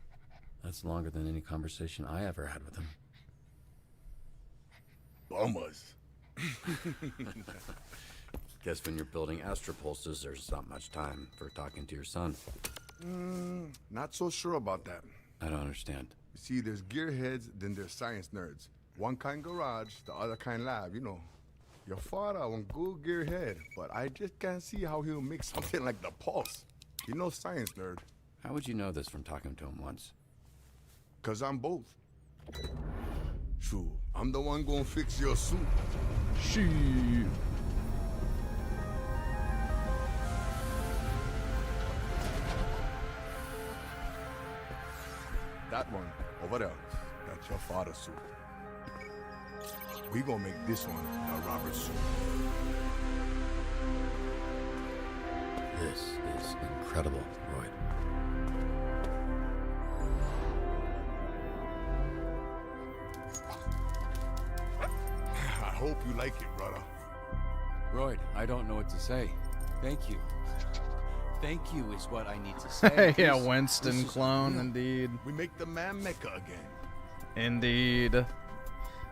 That's longer than any conversation I ever had with him. Bummers. Guess when you're building astropulses, there's not much time for talking to your son. Not so sure about that. I don't understand. You see, there's gearheads, then there's science nerds. One kind garage, the other kind lab, you know. Your father won't go gearhead, but I just can't see how he'll make something like the pulse. You know, science nerd. How would you know this from talking to him once? 'Cause I'm both. True, I'm the one gonna fix your suit. She. That one, over there, that's your father's suit. We gonna make this one the Robert suit. This is incredible, Roy. I hope you like it, brother. Royd, I don't know what to say. Thank you. Thank you is what I need to say. Yeah, Winston clone, indeed. We make the man Mecca again. Indeed.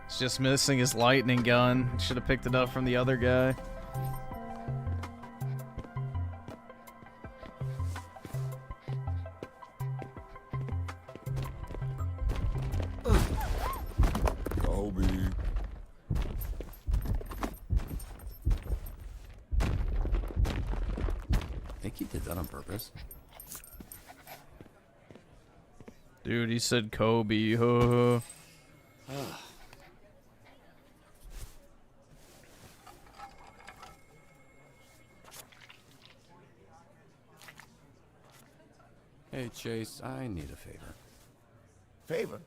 It's just missing his lightning gun. Should have picked it up from the other guy. Kobe. Think he did that on purpose? Dude, he said Kobe. Huh. Hey, Chase, I need a favor. Favor?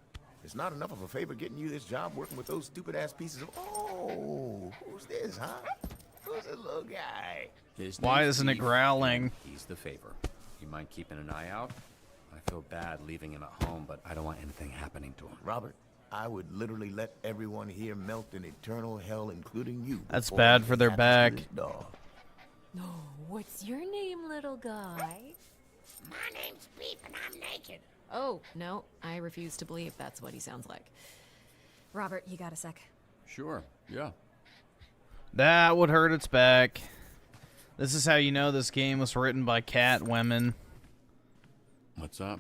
It's not enough of a favor getting you this job working with those stupid-ass pieces of... Oh, who's this, huh? Who's this little guy? Why isn't it growling? He's the favor. You mind keeping an eye out? I feel bad leaving him at home, but I don't want anything happening to him. Robert, I would literally let everyone here melt in eternal hell, including you. That's bad for their back. No, what's your name, little guy? My name's Beef and I'm naked. Oh, no, I refuse to believe that's what he sounds like. Robert, you got a sec? Sure, yeah. That would hurt its back. This is how you know this game was written by cat women. What's up?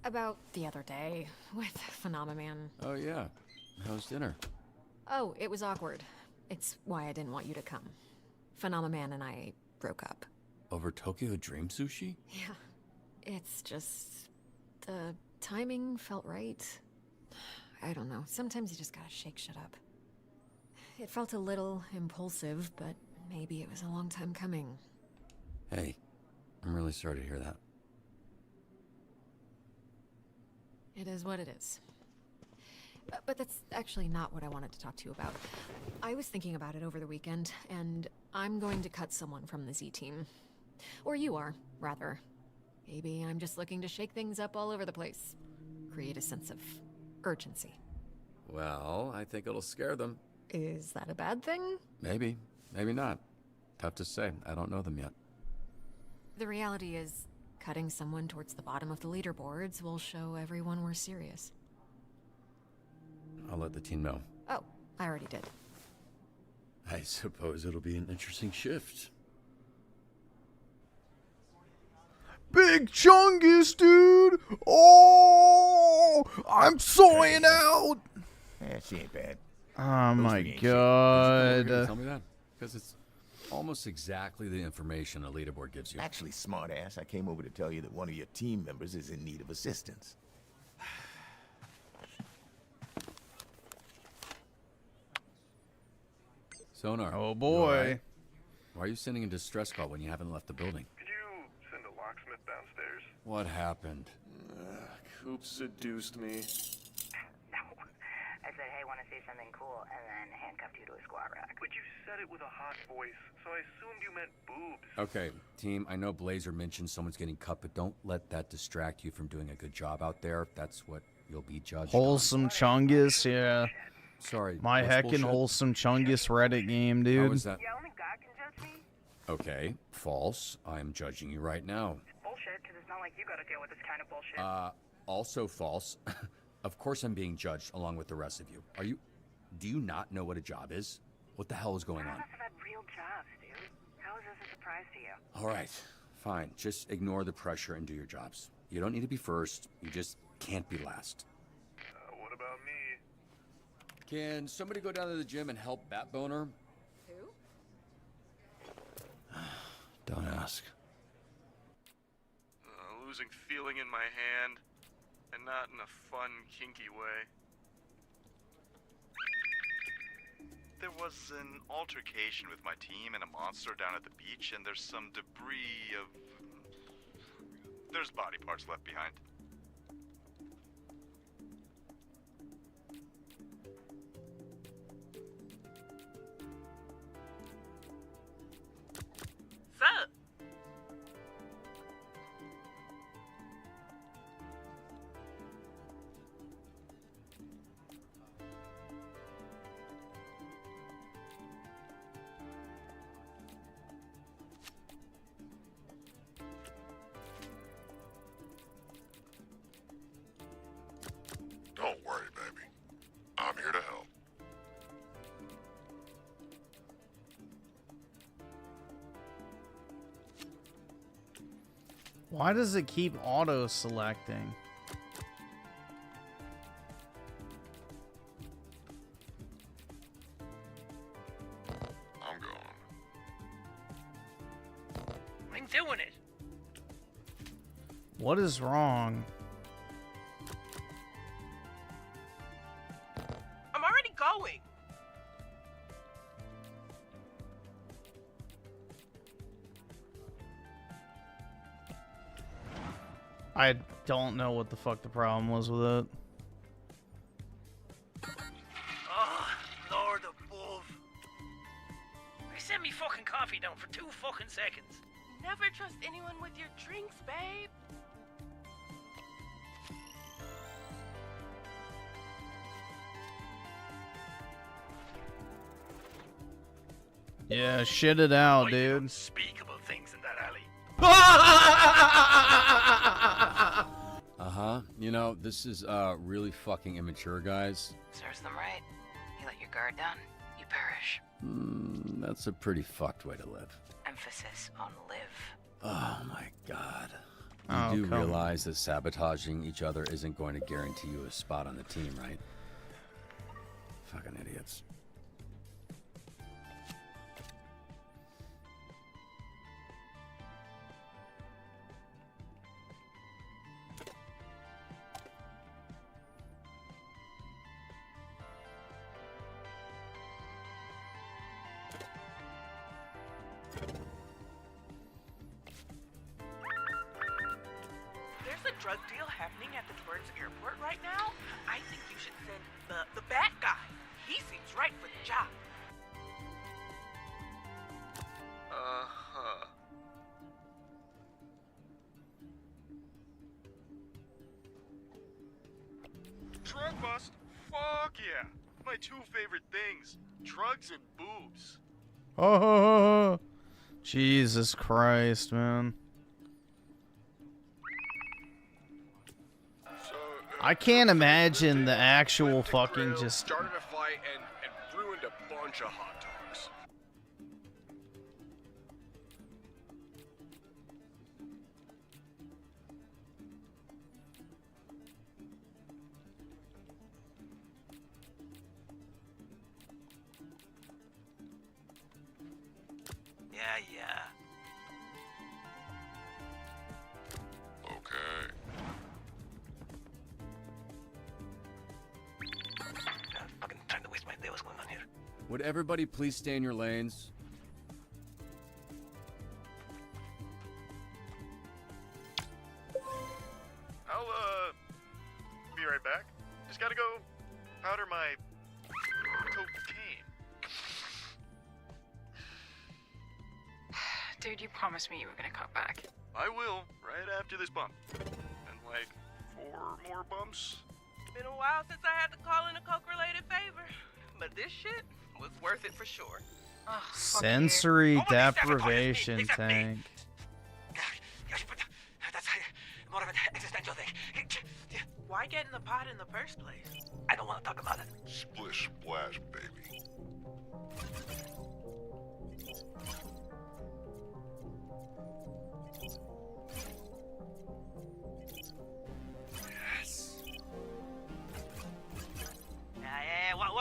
About the other day, with Phenomenon. Oh, yeah. How's dinner? Oh, it was awkward. It's why I didn't want you to come. Phenomenon and I broke up. Over Tokyo Dream Sushi? Yeah, it's just... the timing felt right. I don't know, sometimes you just gotta shake shit up. It felt a little impulsive, but maybe it was a long time coming. Hey, I'm really sorry to hear that. It is what it is. But that's actually not what I wanted to talk to you about. I was thinking about it over the weekend, and I'm going to cut someone from the Z team. Or you are, rather. Maybe I'm just looking to shake things up all over the place. Create a sense of urgency. Well, I think it'll scare them. Is that a bad thing? Maybe. Maybe not. Tough to say. I don't know them yet. The reality is, cutting someone towards the bottom of the leaderboards will show everyone we're serious. I'll let the team know. Oh, I already did. I suppose it'll be an interesting shift. Big Chungus, dude! Oh! I'm soying out! Yeah, she ain't bad. Oh my god. Tell me that. Because it's almost exactly the information a leaderboard gives you. Actually, smartass, I came over to tell you that one of your team members is in need of assistance. Sonar. Oh boy. Why are you sending a distress call when you haven't left the building? Could you send a locksmith downstairs? What happened? Coop seduced me. No. I said, hey, want to see something cool, and then handcuffed you to a squat rack. But you said it with a hot voice, so I assumed you meant boobs. Okay, team, I know Blazer mentioned someone's getting cut, but don't let that distract you from doing a good job out there. That's what you'll be judged. Wholesome Chungus, yeah. Sorry. My what's heckin' bullshit? Wholesome Chungus Reddit game, dude. How is that? Okay, false. I'm judging you right now. Bullshit, because it's not like you gotta deal with this kind of bullshit. Also false. Of course I'm being judged along with the rest of you. Do you not know what a job is? What the hell is going None on? of us have had real jobs, dude. How is this a surprise to you? All right, fine. Just ignore the pressure and do your jobs. You don't need to be first. You just can't be last. What about me? Can somebody go down to the gym and help Batboner? Who? Don't ask. Losing feeling in my hand, and not in a fun, kinky way. There was an altercation with my team and a monster down at the beach, and there's some debris of... There's body parts left behind. Sup? Don't worry, baby. I'm here to help. Why does it keep auto-selecting? I'm going. I'm doing it. What is wrong? I'm already going. I don't know what the fuck the problem was with it. Oh, Lord above. Send me fucking coffee down for 2 fucking seconds. Never trust anyone with your drinks, babe. Yeah, shit it out, dude. Unspeakable things in that alley. Uh-huh. You know, this is really fucking immature, guys. Serves them right. You let your guard down, you perish. That's a pretty fucked way to live. Emphasis on live. Oh my god. Oh, You do come on. realize that sabotaging each other isn't going to guarantee you a spot on the team, right? Fucking idiots. There's a drug deal happening at the Towards Airport right now. I think you should send the bad guy. He seems right for the job. Uh-huh. Drug bust? Fuck yeah. My 2 favorite things. Drugs and boobs. Oh, Jesus Christ, man. I can't imagine the actual fucking just... Started a fight and ruined a bunch of hot dogs. Yeah. Okay. Fucking trying to waste my day. What's going on here? Would everybody please stay in your lanes? I'll, be right back. Just gotta go powder my cocaine. Dude, you promised me you were gonna cut back. I will, right after this bump. And like 4 more bumps, Been a while since I had to call in a coke-related favor, but this shit was worth it for sure. Sensory deprivation tank. That's more of an existential thing. Why get in the pot in the first place? I don't want to talk about it. Splish splash, baby.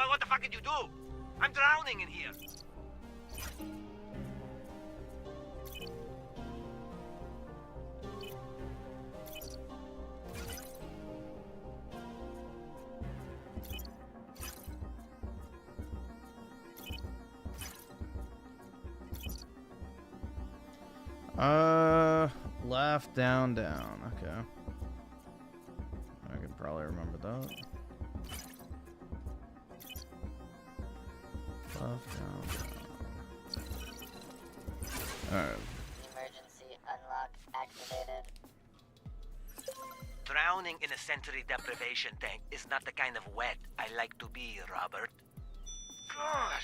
What the fuck did you do? I'm drowning in here. Left, down, down. Okay. I can probably remember that. Left, down, down. Alright. Emergency unlock activated. Drowning in a sensory deprivation tank is not the kind of wet I like to be, Robert. God.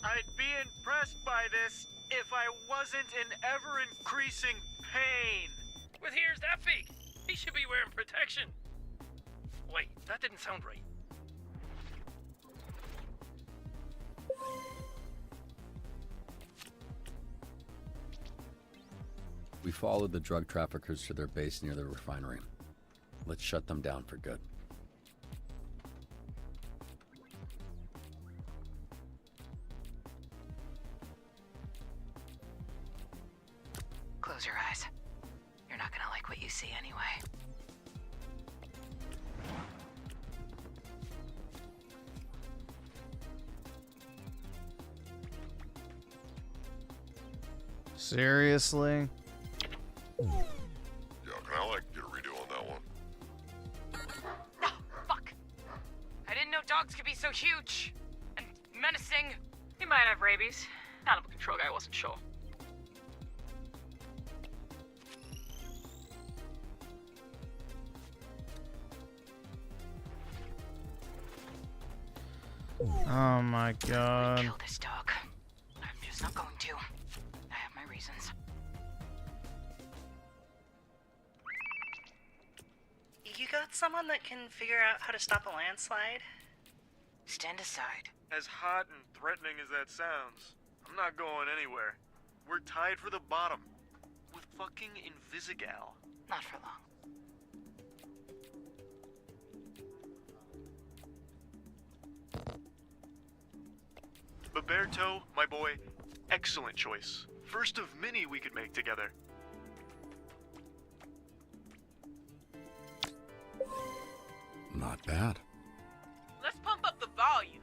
I'd be impressed by this if I wasn't in ever-increasing pain. With ears that big, he should be wearing protection. Wait, that didn't sound right. We followed the drug traffickers to their base near the refinery. Let's shut them down for good. Close your eyes. You're not gonna like what you see anyway. Seriously? Yeah, can I get a redo on that one? No, fuck! I didn't know dogs could be so huge and menacing. He might have rabies. Animal control guy wasn't sure. Oh my god. Kill this dog. I'm just not going to. I have my reasons. You got someone that can figure out how to stop a landslide? Stand aside. As hot and threatening as that sounds, I'm not going anywhere. We're tied for the bottom. With fucking Invisigal. Not for long. Roberto, my boy, excellent choice. First of many we could make together. Not bad. Let's pump up the volume.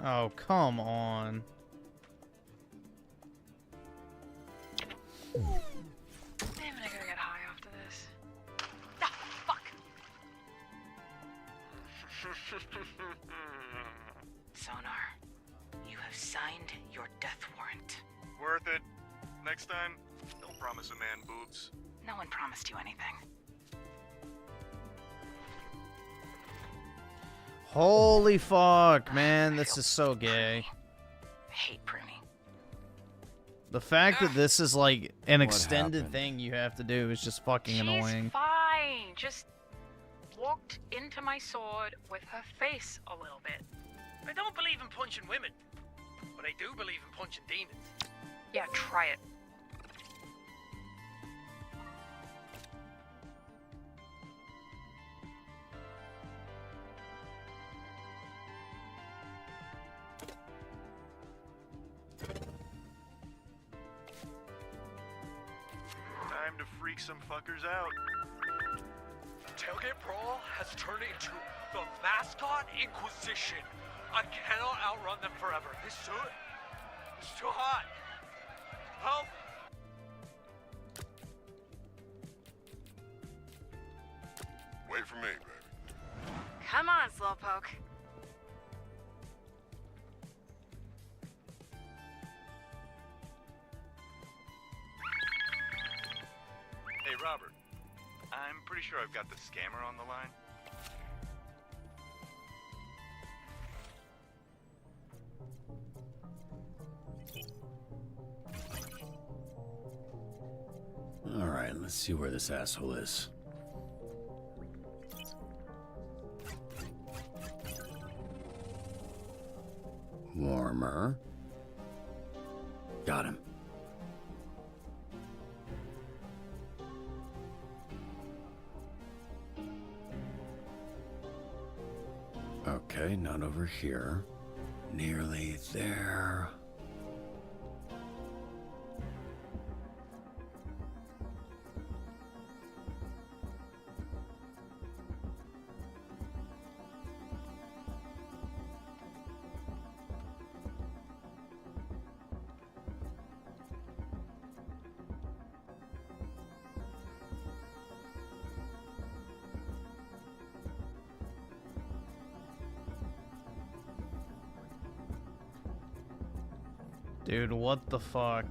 Oh, come on. Damn it, I gotta get high after this. Ah, fuck! Sonar, you have signed your death warrant. Worth it. Next time, don't promise a man boobs. No one promised you anything. Holy fuck, man, this is so gay. I hate pruning. The fact that this is like an What extended happened? thing you have to do is just fucking She's annoying. fine. Just walked into my sword with her face a little bit. I don't believe in punching women, but I do believe in punching demons. Yeah, try it. Time to freak some fuckers out. Tailgate Brawl has turned into the Mascot Inquisition. I cannot outrun them forever. This suit is too hot. Help! Wait for me, baby. Come on, Slowpoke. Hey, Robert. I'm pretty sure I've got the scammer on the line. Alright, let's see where this asshole is. Warmer. Got him. Okay, not over here. Nearly there. Dude, what the fuck?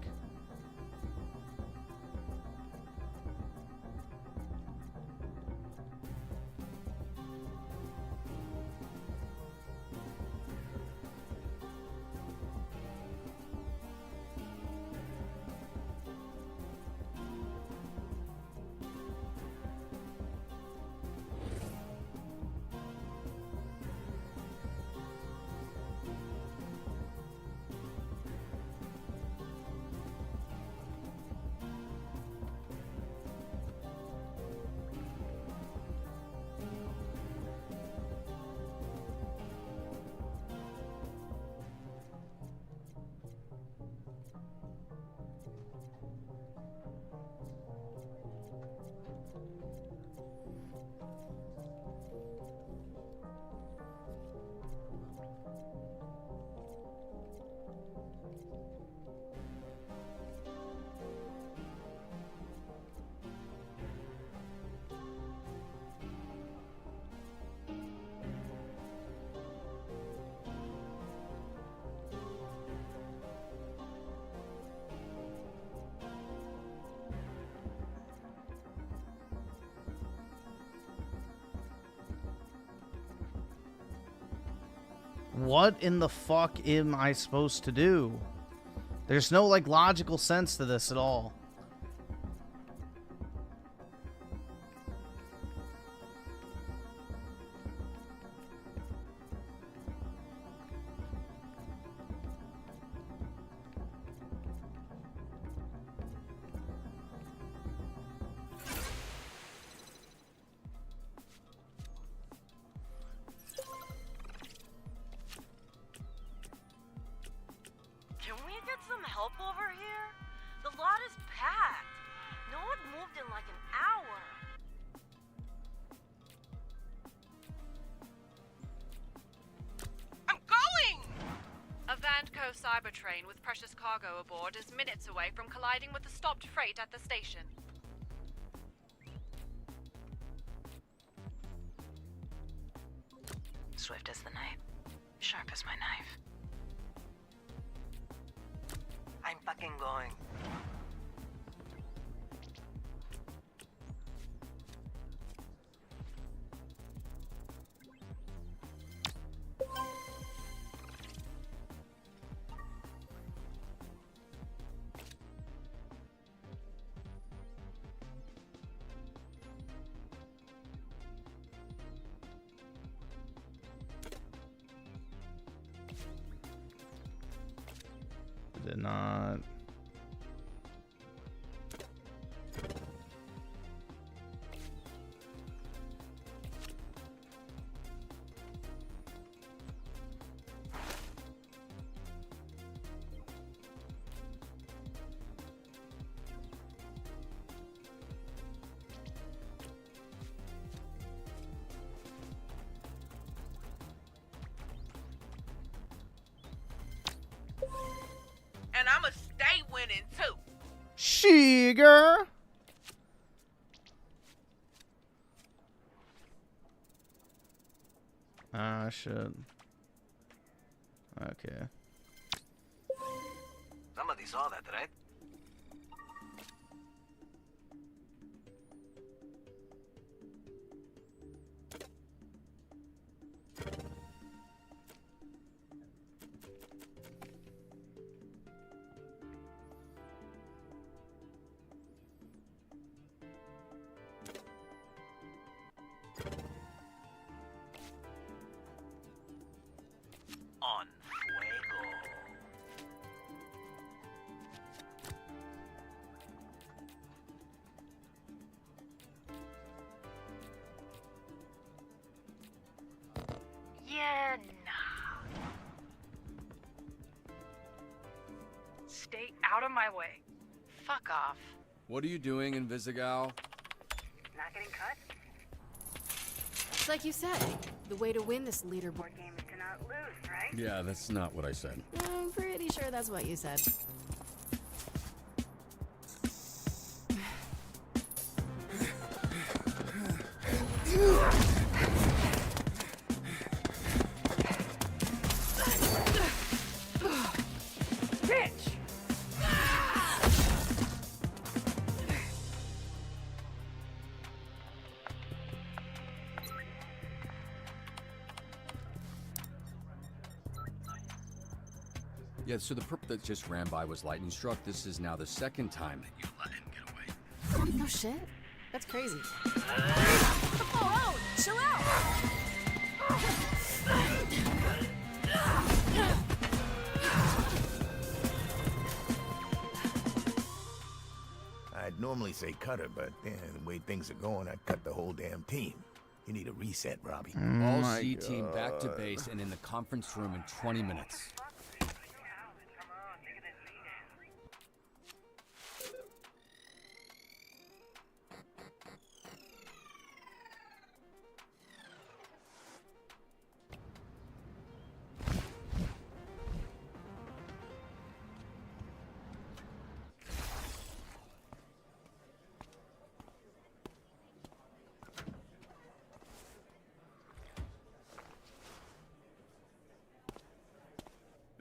What in the fuck am I supposed to do? There's no, like, logical sense to this at all. Train with precious cargo aboard is minutes away from colliding with the stopped freight at the station. Swift as the night, sharp as my knife. I'm fucking going. Did not. and I'ma stay winning too. Sugar. Ah, shit. Okay. Somebody saw that, right? On fuego. Yeah, nah. Stay out of my way. Fuck off. What are you doing, Invisigal? Not getting cut? It's like you said, the way to win this leaderboard Game is to not lose, right? Yeah, that's not what I said. I'm pretty sure that's what you said. Bitch! Yeah, so the perp that just ran by was lightning struck. This is now the second time that you let him get away. No shit. That's crazy. Oh, chill out. I'd normally say cut her, but the way things are going, I'd cut the whole damn team. You need a reset, Robbie. All C team back to base and in the conference room in 20 minutes.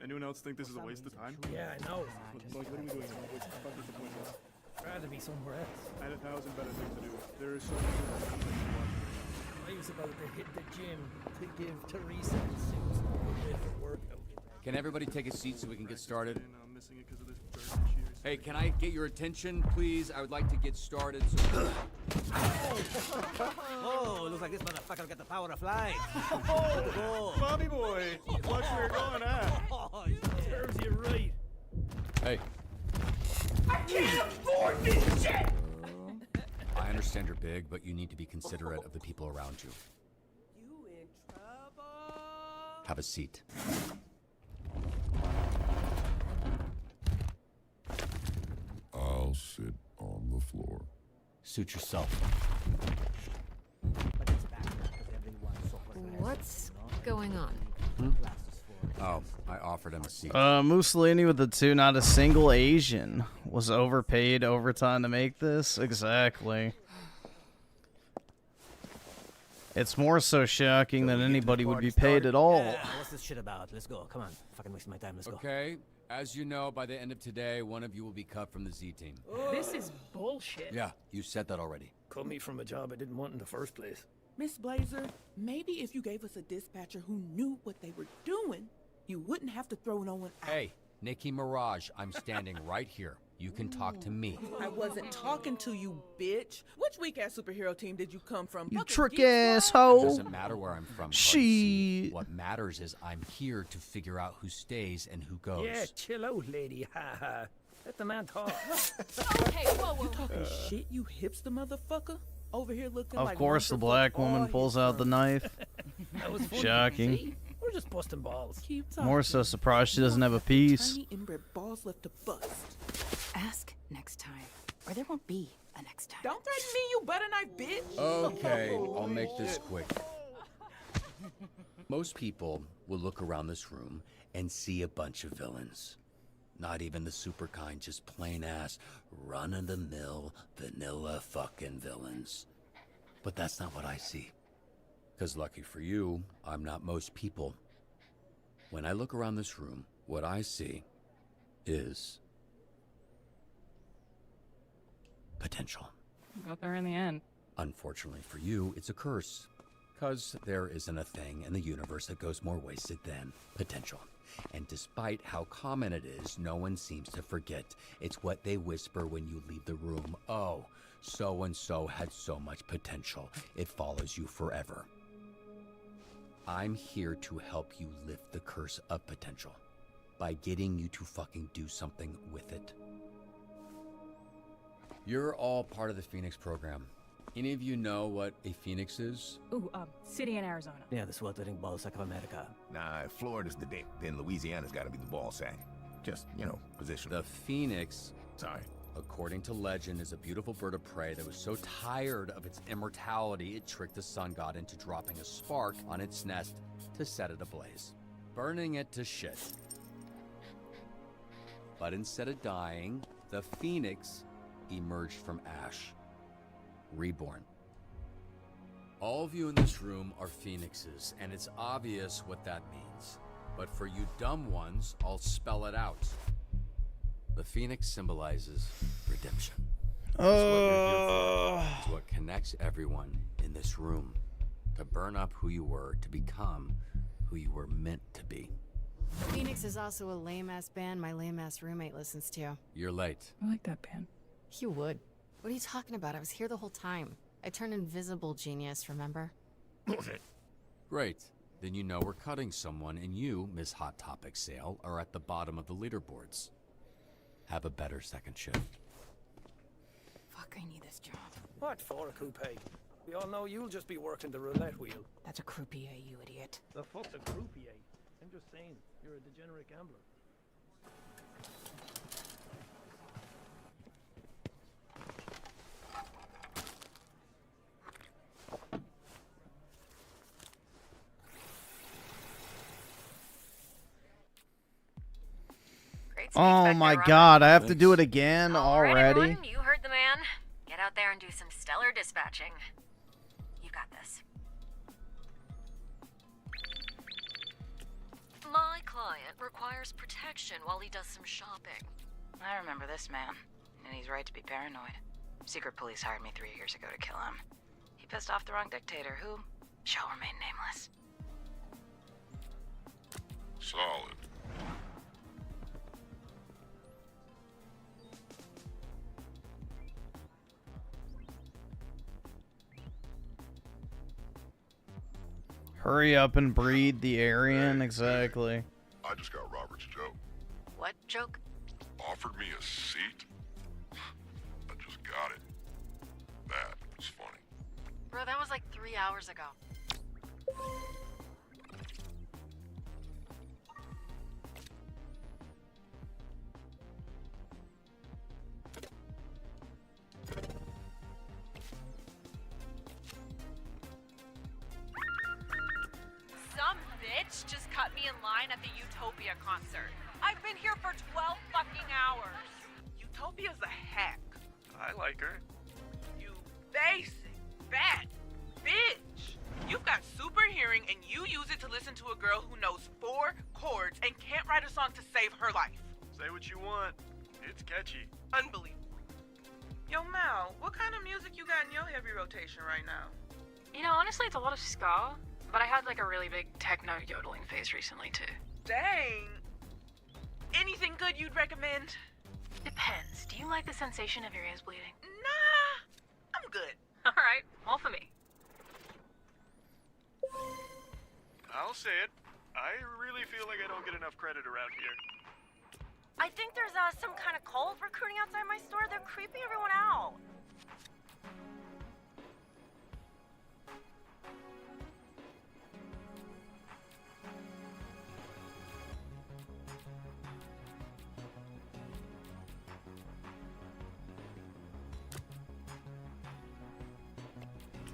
Anyone else think this is a waste of time? Yeah, I know. What are we doing? What the fuck is the point of this? I'd rather be somewhere else. I had 1,000 better things to do. There is so much more to watch. I was about to hit the gym to give Teresa the suits with a workout. Can everybody take a seat so we can get started? I'm missing it because of this Jersey shears. Hey, can I get your attention, please? I would like to get started. So Oh, looks like this motherfucker got the power to fly. Bobby boy! Watch where you're going at. Oh, serves you right. Hey. I can't afford this shit! I understand you're big, but you need to be considerate of the people around you. You in trouble? Have a seat. I'll sit on the floor. Suit yourself. What's going on? Oh, I offered him a seat. Mussolini with the two, not a single Asian was overpaid overtime to make this? Exactly. It's more so shocking than anybody would be paid at all. Yeah, what's this shit about? Let's go. Come on. Fucking wasting my time. Let's go. Okay. As you know, by the end of today, one of you will be cut from the Z team. This is bullshit. Yeah, you said that already. Cut me from a job I didn't want in the first place. Miss Blazer, maybe if you gave us a dispatcher who knew what they were doing, you wouldn't have to throw no one out. Hey, Nikki Mirage, I'm standing right here. You can talk to me. I wasn't talking to you, bitch. Which weak-ass superhero team did you come from? You Fucking trick Geek ass Squad? hoe. Doesn't matter where I'm from. She. What matters is I'm here to figure out who stays and who goes. Yeah, chill out, lady. Ha ha. Let the man talk. Okay, whoa. You talking shit, you hipster motherfucker? Over here looking Of like course, the black woman pulls out the knife. That was funny. Shocking. See? We're just busting balls. Keep talking. More so surprised she doesn't have a piece. Tiny inbred balls left to bust. Ask next time, or there won't be a next time. Don't threaten me, you butter knife bitch. Okay, I'll make this quick. Most people will look around this room and see a bunch of villains. Not even the super kind, just plain ass, run-of-the-mill, vanilla fucking villains. But that's not what I see. 'Cause lucky for you, I'm not most people. When I look around this room, what I see is potential. Got there in the end. Unfortunately for you, it's a curse. 'Cause there isn't a thing in the universe that goes more wasted than potential. And despite how common it is, no one seems to forget. It's what they whisper when you leave the room. Oh, so-and-so had so much potential. It follows you forever. I'm here to help you lift the curse of potential by getting you to fucking do something with it. You're all part of the Phoenix program. Any of you know what a Phoenix is? Ooh, city in Arizona. Yeah, the sweltering ball sack of America. Nah, if Florida's the dick, then Louisiana's gotta be the ball sack. Just, position. The Phoenix, according to legend, is a beautiful bird of prey that was so tired of its immortality, it tricked the sun god into dropping a spark on its nest to set it ablaze, burning it to shit. But instead of dying, the Phoenix emerged from ash, reborn. All of you in this room are Phoenixes, and it's obvious what that means. But for you dumb ones, I'll spell it out. The Phoenix symbolizes redemption. It's what connects everyone in this room. To burn up who you were, to become who you were meant to be. Phoenix is also a lame-ass band my lame-ass roommate listens to. You're late. I like that band. You would. What are you talking about? I was here the whole time. I turned invisible, genius, remember? Great. Then you know we're cutting someone, and you, Miss Hot Topic Sale, are at the bottom of the leaderboards. Have a better second shift. Fuck, I need this job. What for, Coupe? We all know you'll just be working the roulette wheel. That's a croupier, you idiot. The fuck's a croupier? I'm just saying, you're a degenerate gambler. Oh my god, I have to do it again already? Everyone, you heard the man. Get out there and do some stellar dispatching. You got this. My client requires protection while he does some shopping. I remember this man, and he's right to be paranoid. Secret police hired me 3 years ago to kill him. He pissed off the wrong dictator, who shall remain nameless. Solid. Hurry up and breed the Aryan, exactly. I just got Robert's joke. What joke? Offered me a seat. I just got it. That was funny. Bro, that was like 3 hours ago. Some bitch just cut me in line at the Utopia concert. I've been here for 12 fucking hours. Utopia's a hack. I like her. You basic, fat bitch. You've got super hearing and you use it to listen to a girl who knows 4 chords and can't write a song to save her life. Say what you want. It's catchy. Unbelievable. Yo, Mal, what kind of music you got in your heavy rotation right now? You know, honestly, it's a lot of ska, but I had like a really big techno yodeling phase recently too. Dang. Anything good you'd recommend? Depends. Do you like the sensation of your ears bleeding? Nah, I'm good. Alright, all for me. I'll say it. I really feel like I don't get enough credit around here. I think there's some kind of cult recruiting outside my store. They're creeping everyone out.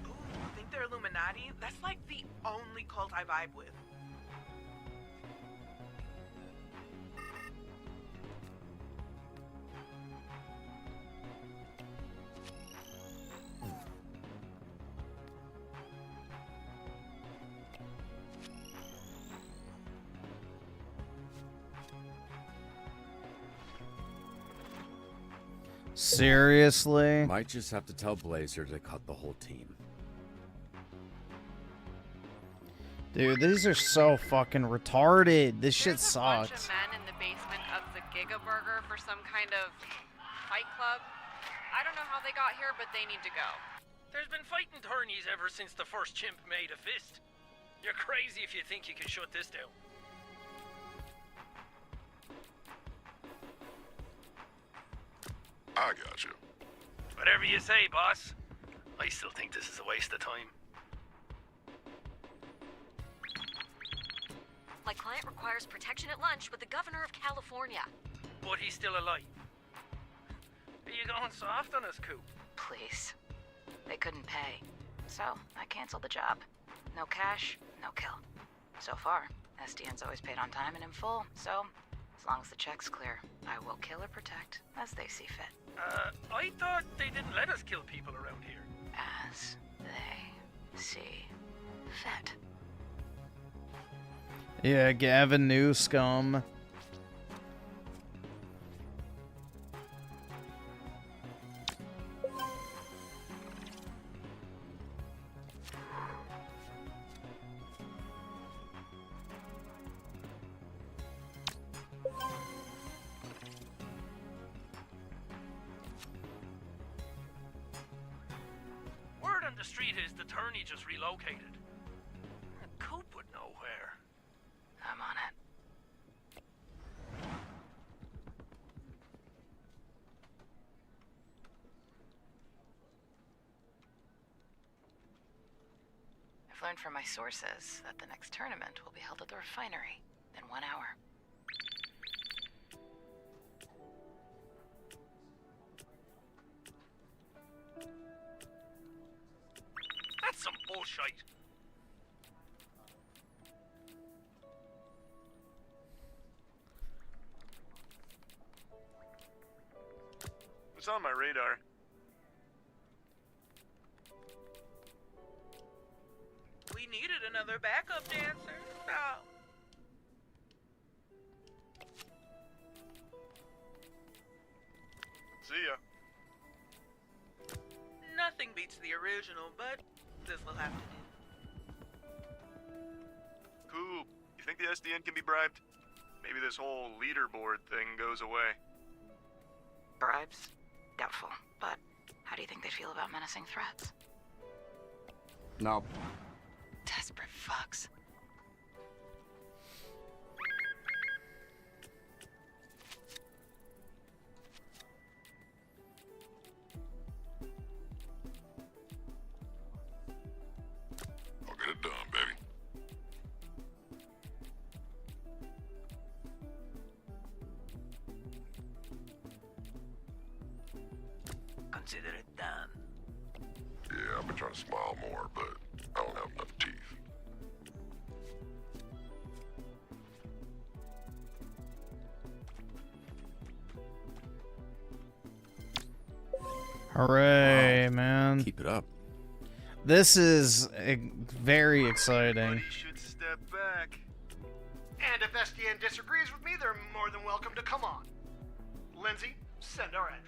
Ooh, think they're Illuminati? That's like the only cult I vibe with. Seriously? Might just have to tell Blazer to cut the whole team. Dude, these are so fucking retarded. This shit There's a bunch sucks. of men in the basement of the Giga Burger for some kind of fight club. I don't know how they got here, but they need to go. There's been fighting tourneys ever since the first chimp made a fist. You're crazy if you think you can shut this down. I got you. Whatever you say, boss. I still think this is a waste of time. My client requires protection at lunch with the governor of California. But he's still alive. Are you going soft on us, Coop? Please. They couldn't pay. So, I canceled the job. No cash, no kill. So far, SDN's always paid on time and in full, so as long as the check's clear, I will kill or protect as they see fit. I thought they didn't let us kill people around here. As they see fit. Yeah, Gavin Newscomb. Word on the street is the tourney just relocated. Coop would know where. I'm on it. I've learned from my sources that the next tournament will be held at the refinery in 1 hour. That's some bullshit. It's on my radar. We needed another backup dancer. Oh. See ya. Nothing beats the original, but this will have to do. Cool. You think the SDN can be bribed? Maybe this whole leaderboard thing goes away. Bribes? Doubtful. But how do you think they feel about menacing threats? No. Desperate fucks. I'll get it done, baby. Consider it done. Yeah, I've been trying to smile more, but I don't have enough teeth. Hooray, man. Keep it up. This is very exciting. Should step back. And if SDN disagrees with me, they're more than welcome to come on. Lindsay, send our address.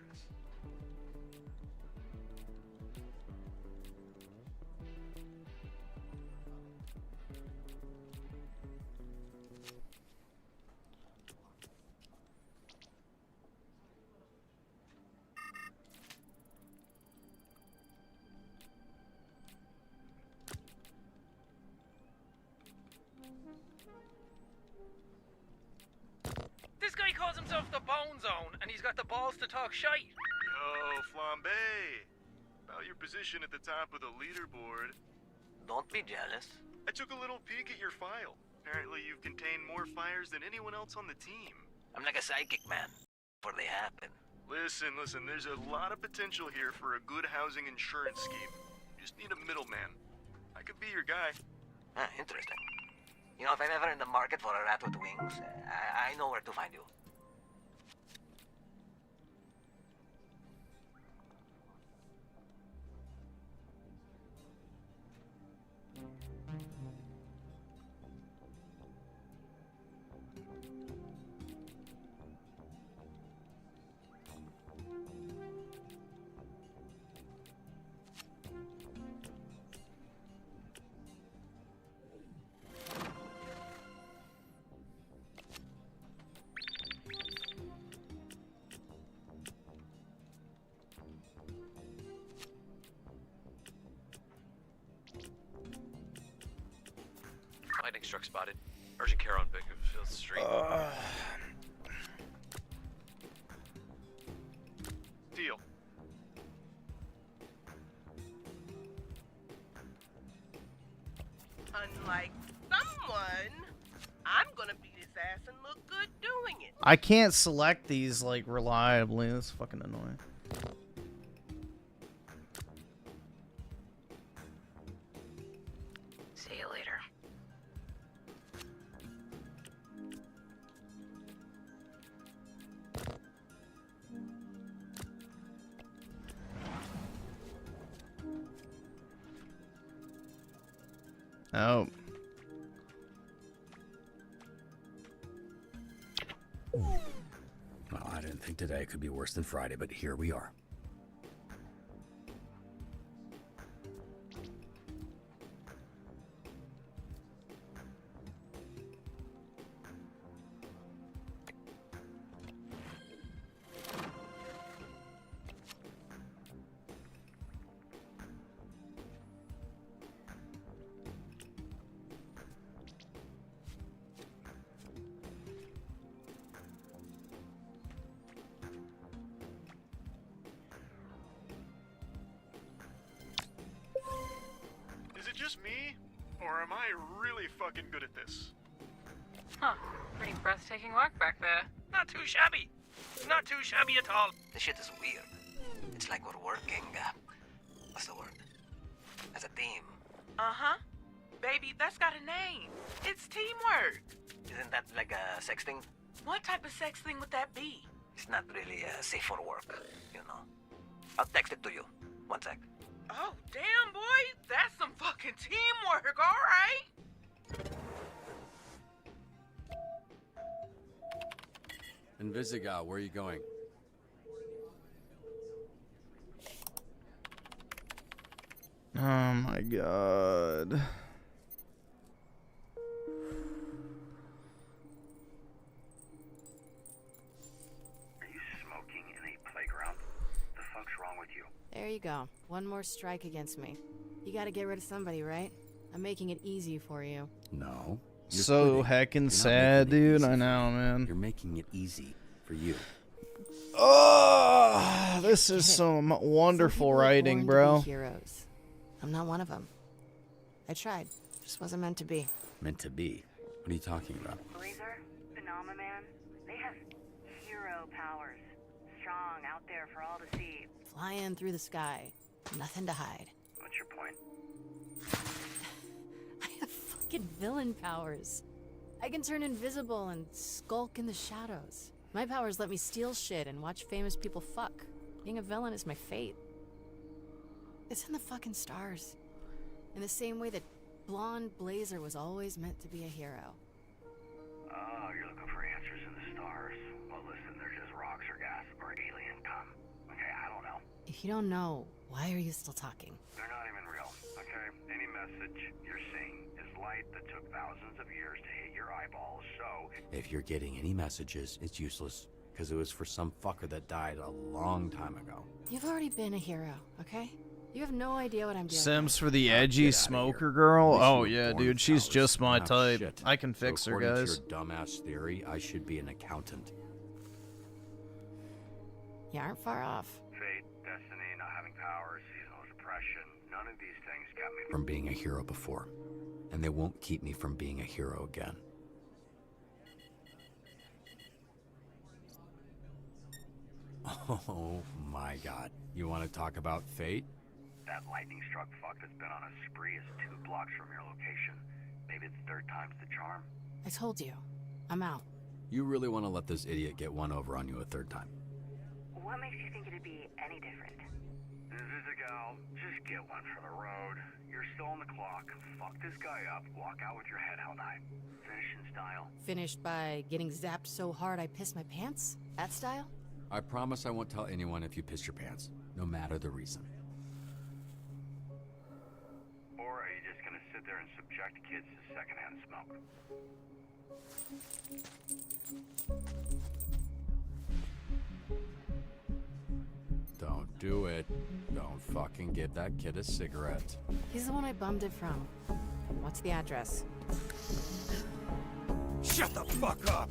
This guy calls himself the Bone Zone, and he's got the balls to talk shite. Yo, Flambe. About your position at the top of the leaderboard. Don't be jealous. I took a little peek at your file. Apparently you've contained more fires than anyone else on the team. I'm like a psychic, man. Before they happen. Listen, there's a lot of potential here for a good housing insurance scheme. You just need a middleman. I could be your guy. Ah, interesting. You know, if I'm ever in the market for a rat with wings, I know where to find you. truck spotted. Urgent care on Bakerfield Street. Deal. Unlike someone, I'm gonna beat his ass and look good doing it. I can't select these like reliably. That's fucking annoying. See you later. Oh. Well, I didn't think today could be worse than Friday, but here we are. Is it just me? Or am I really fucking good at this? Huh. Pretty breathtaking work back there. Not too shabby. Not too shabby at all. This shit is weird. It's like we're working, what's the word? As a team. Uh-huh. Baby, that's got a name. It's teamwork. Isn't that like a sex thing? What type of sex thing would that be? It's not really safe for work, you know. I'll text it to you. One sec. Oh, damn, boy. That's some fucking teamwork, all right? Invisigal, where are you going? Oh my god. Smoking in a playground? The fuck's wrong with you? There you go. One more strike against me. You gotta get rid of somebody, right? I'm making it easy for you. No. So heckin' sad, dude. I know, man. You're making it easy for you. Oh, this is some wonderful Some people are writing, born bro. to be heroes. I'm not one of them. I tried. Just wasn't meant to be. Meant to be? What are you talking about? Blazer, Phenomena Man, they have hero powers. Strong, out there for all to see. Flying through the sky. Nothing to hide. What's your point? I have fucking villain powers. I can turn invisible and skulk in the shadows. My powers let me steal shit and watch famous people fuck. Being a villain is my fate. It's in the fucking stars. In the same way that blonde Blazer was always meant to be a hero. Oh, you're looking for answers in the stars. Well, listen, they're just rocks or gas or alien cum. Okay, I don't know. If you don't know, why are you still talking? They're not even real, okay? Any message you're seeing is light that took thousands of years to hit your eyeballs, so... If you're getting any messages, it's useless. Because it was for some fucker that died a long time ago. You've already been a hero, okay? You have no idea what I'm doing. Sims for the edgy smoker girl? Oh yeah, dude, she's just my type. I can fix her, according guys. to your dumbass theory, I should be an accountant. You aren't far off. Fate, destiny, not having powers, seasonal depression, none of these things got me From being a hero before. And they won't keep me from being a hero again. Oh my god. You want to talk about fate? That lightning-struck fuck that's been on a spree is 2 blocks from your location. Maybe it's third time's the charm. I told you. I'm out. You really want to let this idiot get one over on you a third time? What makes you think it'd be any different? Invisigal, just get one for the road. You're still on the clock. Fuck this guy up, walk out with your head held high. Finish in style. Finished by getting zapped so hard I pissed my pants? That style? I promise I won't tell anyone if you pissed your pants, no matter the reason. Or are you just gonna sit there and subject kids to secondhand smoke? Don't do it. Don't fucking give that kid a cigarette. He's the one I bummed it from. What's the address? Shut the fuck up!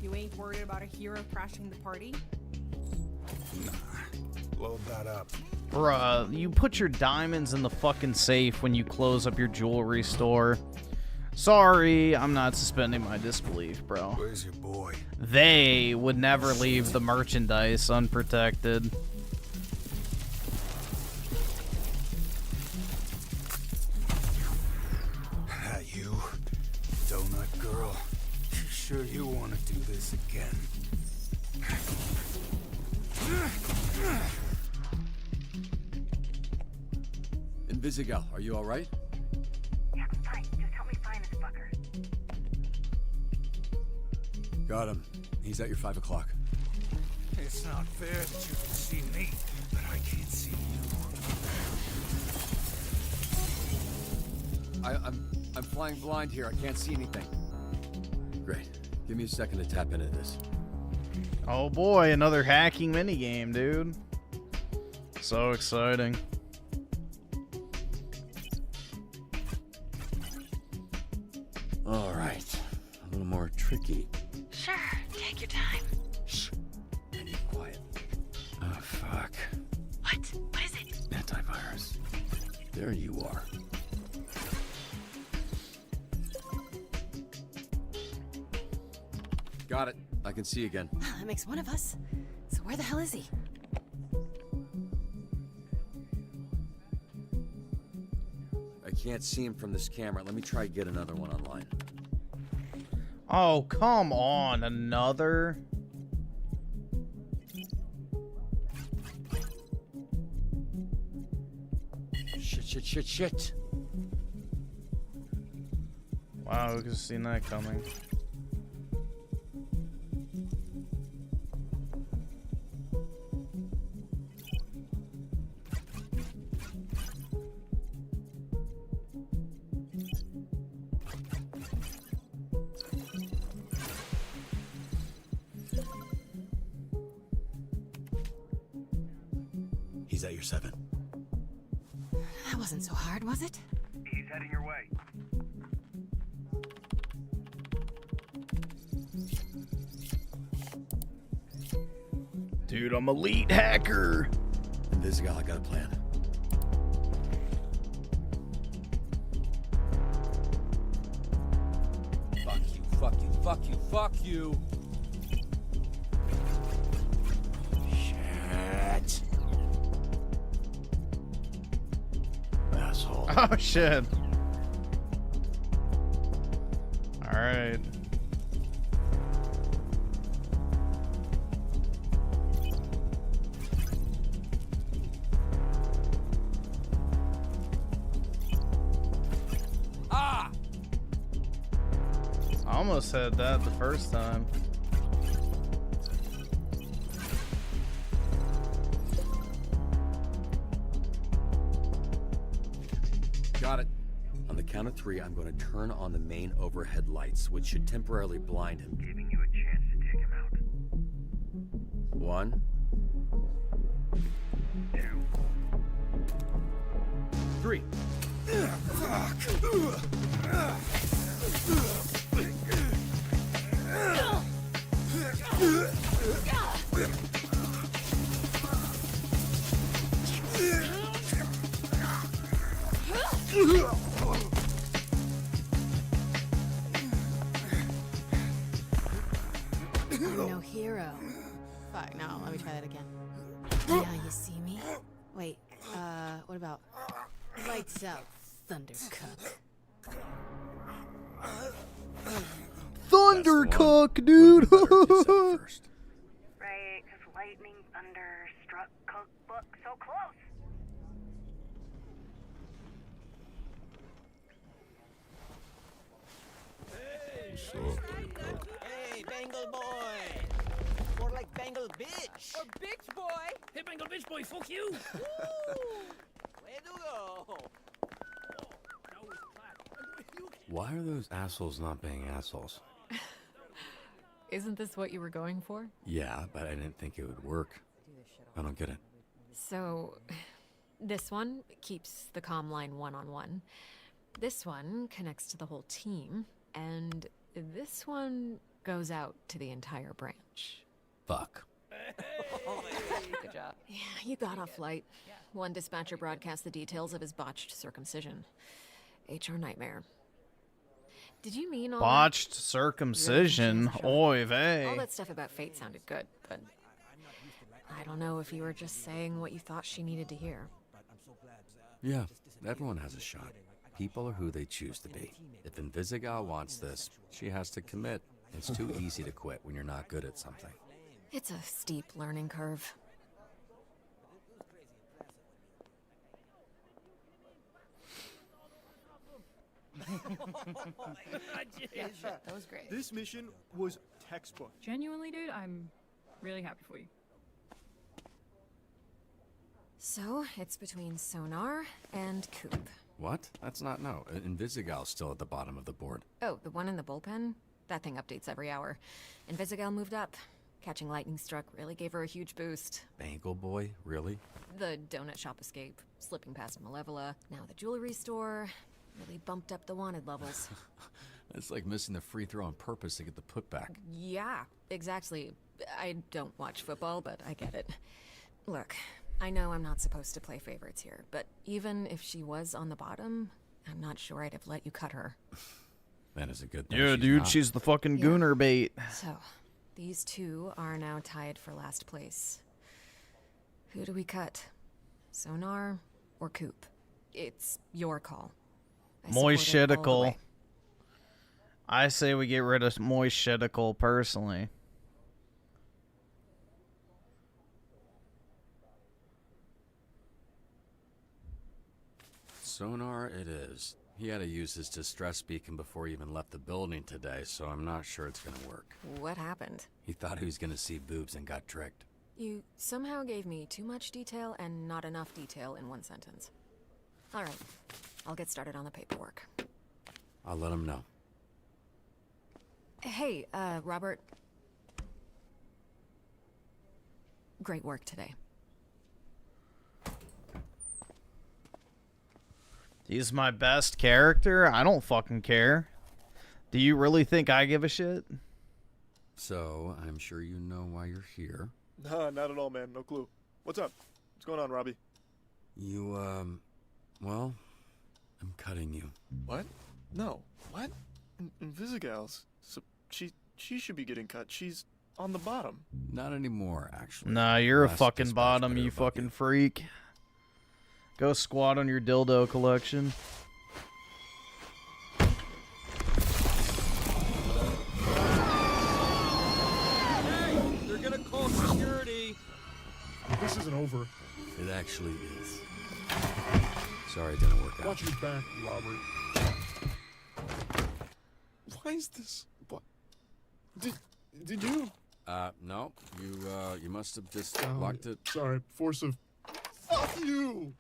You ain't worried about a hero crashing the party? Load that up. Bruh, you put your diamonds in the fucking safe when you close up your jewelry store. Sorry, I'm not suspending my disbelief, bro. Where's your boy? They would never leave the merchandise unprotected. You, donut girl. You sure you want to do this again? Invisigal, are you alright? Yeah, I'm fine. Just help me find this fucker. Got him. He's at your 5 o'clock. It's not fair that you can see me, but I can't see you. I'm flying blind here. I can't see anything. Great. Give me a second to tap into this. Oh boy, another hacking minigame, dude. So exciting. All right. A little more tricky. Sure, take your time. Shh. I need quiet. Oh, fuck. What? What is it? Antivirus. There you are. Got it. I can see again. That makes one of us. So where the hell is he? I can't see him from this camera. Let me try to get another one online. Oh, come on, another? Shit. Wow, who could have seen that coming? He's at your 7. That wasn't so hard, was it? He's heading your way. Dude, I'm elite hacker. Invisigal, I got a plan. Fuck you. Shit. Asshole. Oh, shit. Alright. I almost said that the first time. Got it. On the count of 3, I'm going to turn on the main overhead lights, which should temporarily blind him. Giving you a chance to take him out. 1, 2, 3. I'm no hero. Fuck, no, let me try that again. Yeah, you see me? Wait, what about lights out, Thundercook? Thundercook, dude! Right, because lightning, thunder, struck, cookbook, so close. Hey, Bengal boy! More like Bengal bitch! Or bitch boy! Hey, Bengal bitch boy, fuck you! Where to go? Why are those assholes not being assholes? Isn't this what you were going for? Yeah, but I didn't think it would work. I don't get it. So, this one keeps the comm line one-on-one. This one connects to the whole team. And this one goes out to the entire branch. Fuck. Good job. Yeah, you got off light. One dispatcher broadcast the details of his botched circumcision. HR nightmare. Did you mean all Botched circumcision? Oy vey. All that stuff about fate sounded good, but I don't know if you were just saying what you thought she needed to hear. Yeah, everyone has a shot. People are who they choose to be. If Invisigal wants this, she has to commit. It's too easy to quit when you're not good at something. It's a steep learning curve. Yeah, shit, that was great. This mission was textbook. Genuinely, dude, I'm really happy for you. So, it's between Sonar and Coop. What? That's not no. Invisigal's still at the bottom of the board. Oh, the one in the bullpen? That thing updates every hour. Invisigal moved up. Catching lightning struck really gave her a huge boost. Bangle boy? Really? The donut shop escape, slipping past Malevola, now the jewelry store, really bumped up the wanted levels. It's like missing the free throw on purpose to get the putback. Yeah, exactly. I don't watch football, but I get it. Look, I know I'm not supposed to play favorites here, but even if she was on the bottom, I'm not sure I'd have let you cut her. That is a good thing. Yeah, dude, not. she's the fucking gooner bait. So, these two are now tied for last place. Who do we cut? Sonar or Coop? It's your call. Moist Shedicle. I say we get rid of Moist Shedicle personally. Sonar it is. He had to use his distress beacon before he even left the building today, so I'm not sure it's gonna work. What happened? He thought he was gonna see boobs and got tricked. You somehow gave me too much detail and not enough detail in one sentence. All right, I'll get started on the paperwork. I'll let him know. Hey, Robert. Great work today. He's my best character? I don't fucking care. Do you really think I give a shit? So, I'm sure you know why you're here. Nah, not at all, man. No clue. What's up? What's going on, Robbie? You, well, I'm cutting you. What? No. What? Invisigal's. So she should be getting cut. She's on the bottom. Not anymore, actually. Nah, you're a Last fucking dispatch bottom, better you above fucking freak. Go squat on your dildo collection. Hey, they're gonna call security. This isn't over. It actually is. Sorry it didn't work out. Watch your back, Robert. Why is this? What? Did you? No. You must have just locked it. Sorry, force of. Fuck you!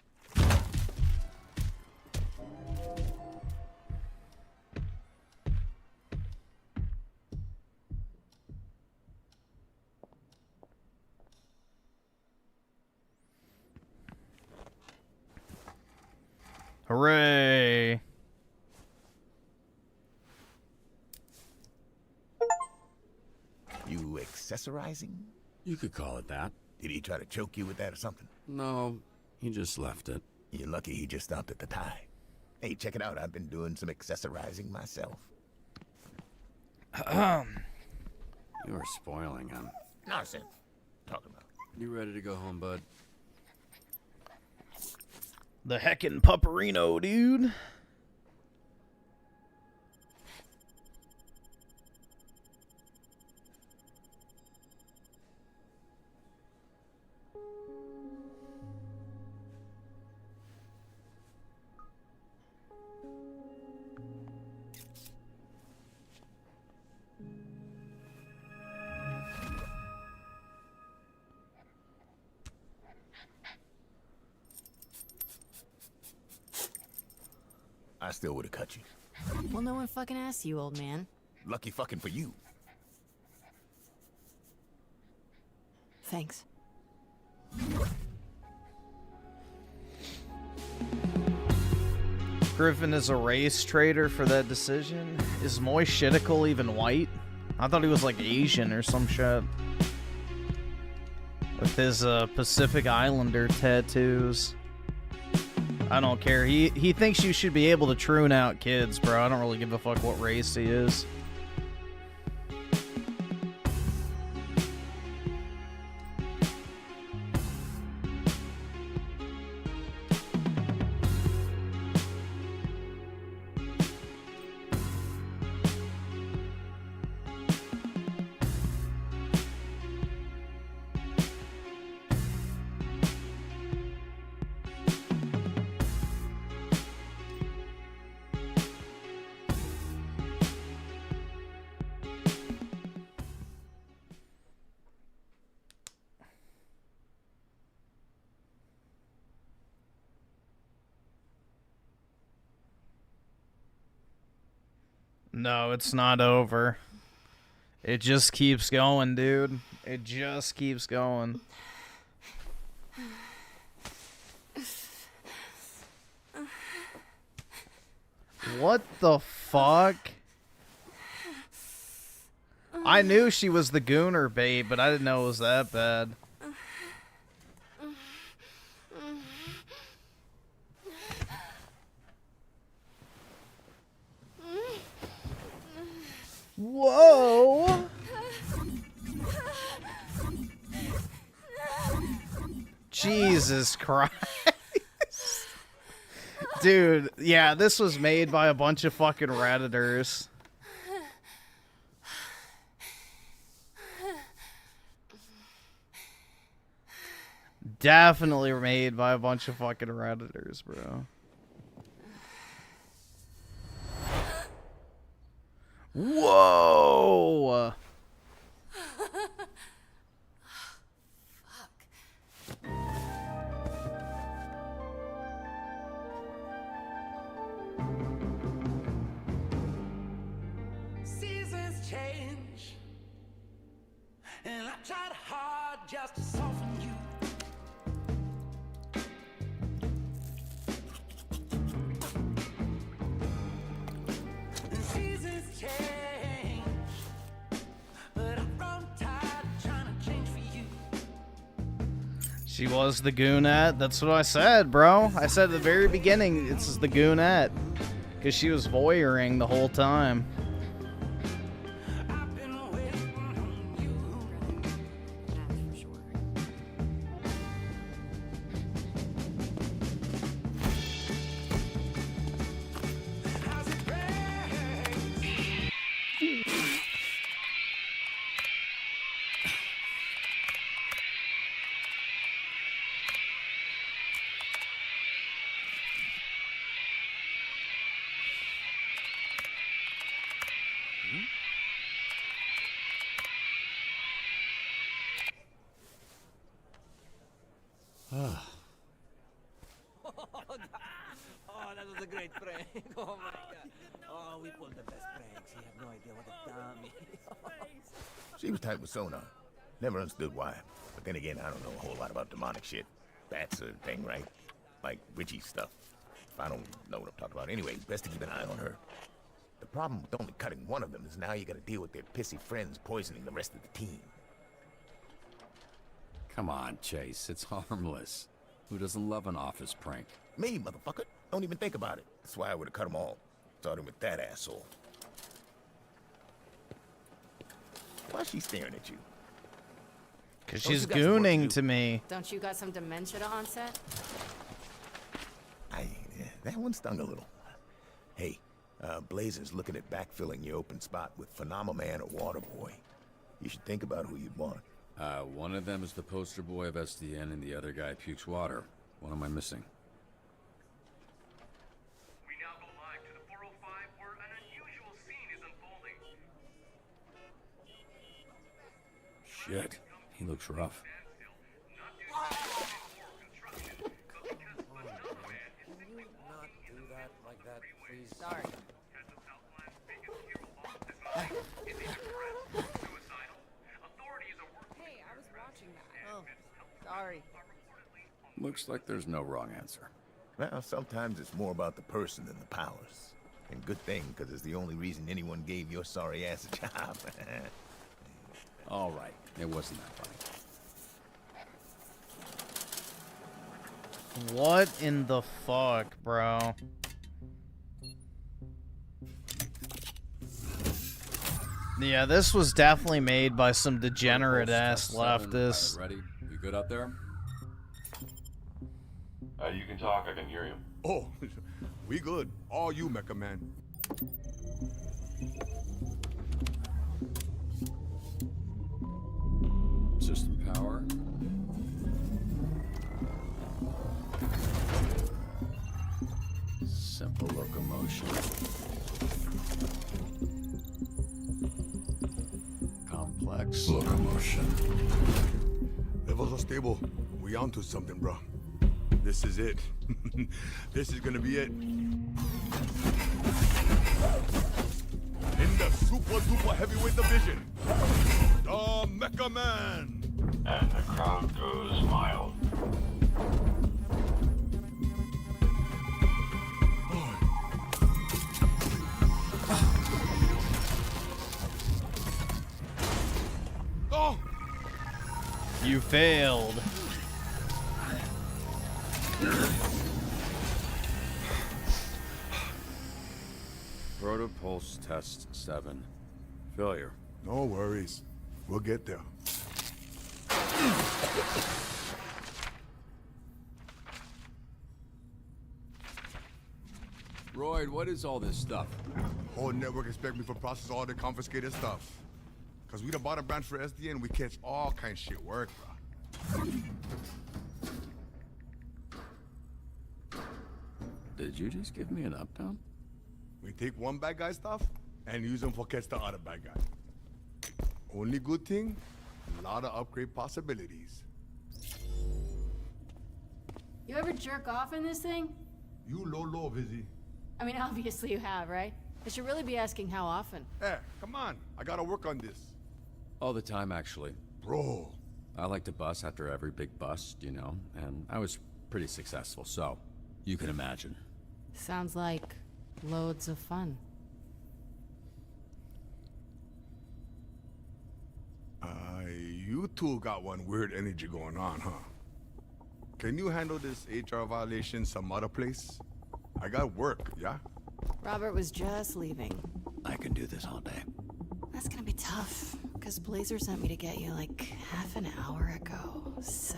Hooray! You accessorizing? You could call it that. Did he try to choke you with that or something? No, he just left it. You're lucky he just stopped at the tie. Hey, check it out. I've been doing some accessorizing myself. You are spoiling him. Nonsense. Talking about. You ready to go home, bud? The heckin' pupperino, dude. I still would have cut you. Well, no one fucking asked you, old man. Lucky fucking for you. Thanks. Griffin is a race traitor for that decision. Is Moist Shitticle even white? I thought he was like Asian or some shit. With his Pacific Islander tattoos. I don't care. He thinks you should be able to troon out kids, bro. I don't really give a fuck what race he is. No, it's not over. It just keeps going, dude. It just keeps going. What the fuck? I knew she was the gooner bait, but I didn't know it was that bad. Whoa! Jesus Christ. Dude, yeah, this was made by a bunch of fucking Redditors. Definitely made by a bunch of fucking Redditors, bro. Whoa! Seasons change, and I tried hard just to soften you. And seasons change, but I've grown tired of trying to change for you. She was the goonette. That's what I said, bro. I said at the very beginning, this is the goonette. Because she was voyeuring the whole time. Oh, that was a great prank. Oh my god. Oh, we pulled the best pranks. You have no idea what a dummy. She was tight with sonar. Never understood why. But then again, I don't know a whole lot about demonic shit. That's a thing, right? Like witchy stuff. I don't know what I'm talking about. Anyway, best to keep an eye on her. The problem with only cutting one of them is now you gotta deal with their pissy friends poisoning the rest of the team. Come on, Chase. It's harmless. Who doesn't love an office prank? Me, motherfucker. Don't even think about it. That's why I would've cut them all. Starting with that asshole. Why's she staring at you? Because she's gooning to me. Don't you got some dementia to onset? That one stung a little. Hey, Blazer's looking at backfilling your open spot with Phenomenon or Waterboy. You should think about who you'd want. One of them is the poster boy of SDN and the other guy pukes water. What am I missing? We now go live to the 405 where an unusual scene is unfolding. Shit, he looks rough. Sorry. Hey, I was watching that. Phil. Sorry. Looks like there's no wrong answer. Well, sometimes it's more about the person than the powers. And good thing, because it's the only reason anyone gave your sorry ass a job. All right, it wasn't that funny. What in the fuck, bro? Yeah, this was definitely made by some degenerate ass leftists. Ready? You good out there? You can talk, I can hear you. Oh, we good. All you, Mecha Man. System power. Simple locomotion. Complex locomotion. Levels are stable. We onto something, bro. This is it. This is gonna be it. In the super duper heavyweight division, the Mecha Man. And the crowd goes wild. Oh! You failed. Protopulse test 7. Failure. No worries. We'll get there. Royd, what is all this stuff? Whole network expect me to process all the confiscated stuff. Cause we the bottom branch for SDN, we catch all kind of shit work, bro. Did you just give me an up-down? We take one bad guy stuff and use them for catch the other bad guy. Only good thing, a lot of upgrade possibilities. You ever jerk off in this thing? You low, Vizzy. I mean, obviously you have, right? I should really be asking how often. Hey, come on. I gotta work on this. All the time, actually. Bro. I like to bust after every big bust, you know, and I was pretty successful, so you can imagine. Sounds like loads of fun. You two got one weird energy going on, huh? Can you handle this HR violation some other place? I got work, yeah? Robert was just leaving. I can do this all day. That's gonna be tough, because Blazer sent me to get you like half an hour ago, so...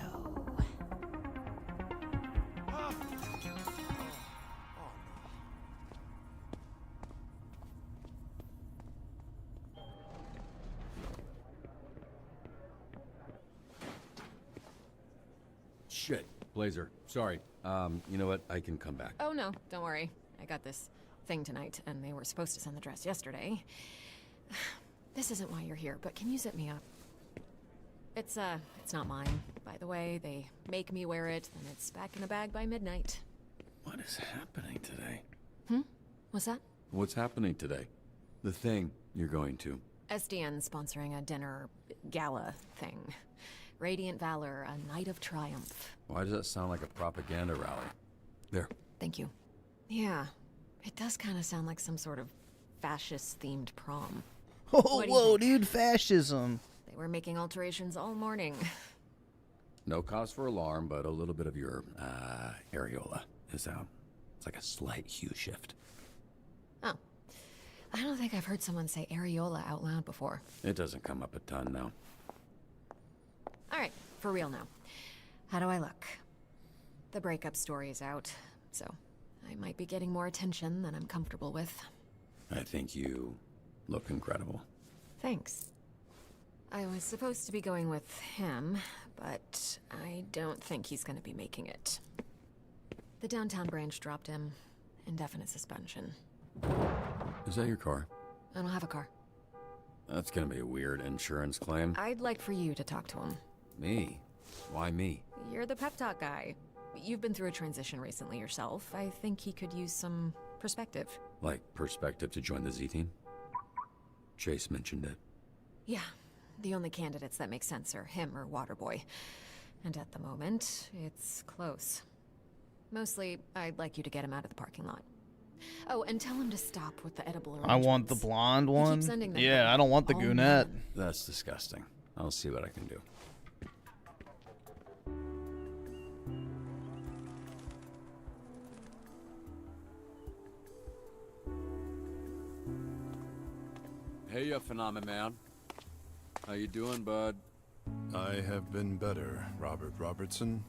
Shit, Blazer. Sorry. You know what? I can come back. Oh no, don't worry. I got this thing tonight, and they were supposed to send the dress yesterday. This isn't why you're here, but can you zip me up? It's not mine, by the way. They make me wear it, and it's back in a bag by midnight. What is happening today? What's that? What's happening today? The thing you're going to. SDN sponsoring a dinner gala thing. Radiant Valor, a night of triumph. Why does that sound like a propaganda rally? There. Thank you. Yeah, it does kind of sound like some sort of fascist-themed prom. Oh, whoa, dude, fascism. They were making alterations all morning. No cause for alarm, but a little bit of your, areola is out. It's like a slight hue shift. Oh. I don't think I've heard someone say areola out loud before. It doesn't come up a ton now. Alright, for real now. How do I look? The breakup story is out, so I might be getting more attention than I'm comfortable with. I think you look incredible. Thanks. I was supposed to be going with him, but I don't think he's gonna be making it. The downtown branch dropped him. Indefinite suspension. Is that your car? I don't have a car. That's gonna be a weird insurance claim. I'd like for you to talk to him. Me? Why me? You're the pep talk guy. You've been through a transition recently yourself. I think he could use some perspective. Like perspective to join the Z team? Chase mentioned it. Yeah. The only candidates that make sense are him or Waterboy. And at the moment, it's close. Mostly, I'd like you to get him out of the parking lot. Oh, and tell him to stop with the edible I want the blonde He one. keeps sending them Yeah, I don't want the Oh, goonette. That's disgusting. I'll see what I can do. Hey, you phenomenon. How you doing, bud? I have been better, Robert Robertson.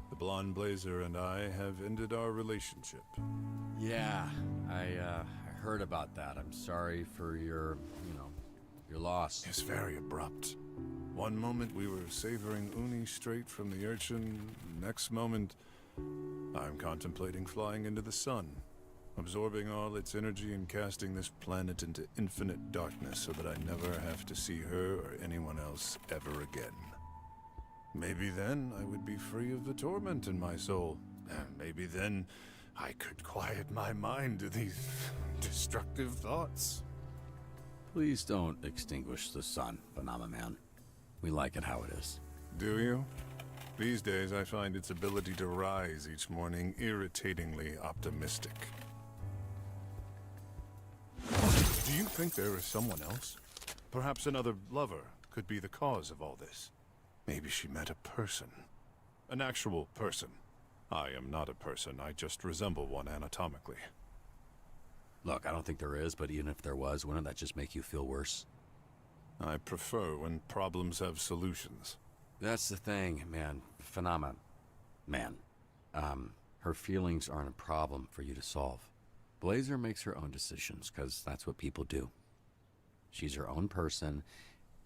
The blonde blazer and I have ended our relationship. Yeah, I heard about that. I'm sorry for your, your loss. It's very abrupt. One moment we were savoring uni straight from the urchin. Next moment, I'm contemplating flying into the sun, absorbing all its energy and casting this planet into infinite darkness so that I never have to see her or anyone else ever again. Maybe then I would be free of the torment in my soul. And maybe then I could quiet my mind to these destructive thoughts. Please don't extinguish the sun, phenomenon. We like it how it is. Do you? These days I find its ability to rise each morning irritatingly optimistic. Do you think there is someone else? Perhaps another lover could be the cause of all this. Maybe she met a person. An actual person. I am not a person, I just resemble one anatomically. Look, I don't think there is, but even if there was, wouldn't that just make you feel worse? I prefer when problems have solutions. That's the thing, man. Man. Her feelings aren't a problem for you to solve. Blazer makes her own decisions, because that's what people do. She's her own person,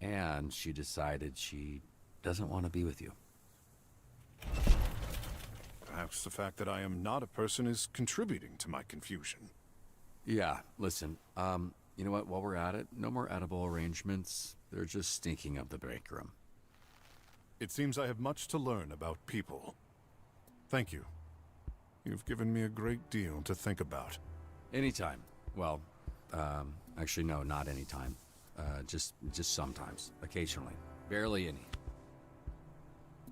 and she decided she doesn't want to be with you. Perhaps the fact that I am not a person is contributing to my confusion. Yeah, listen, you know what, while we're at it, no more edible arrangements. They're just stinking up the break room. It seems I have much to learn about people. Thank you. You've given me a great deal to think about. Anytime. Well, actually no, not anytime. Just sometimes. Occasionally. Barely any.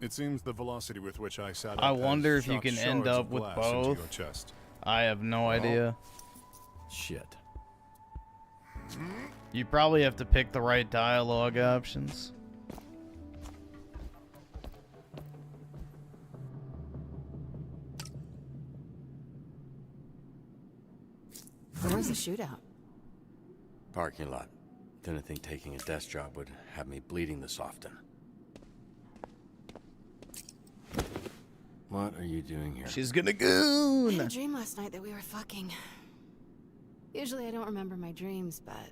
It seems the velocity with which I sat up I wonder has if you shot can shards end of up with glass into both. your chest. I have no idea. Shit. You probably have to pick the right dialogue options. Where's the shootout? Parking lot. Didn't think taking a desk job would have me bleeding this often. What are you doing here? She's gonna I goon! had a dream last night that we were fucking. Usually I don't remember my dreams, but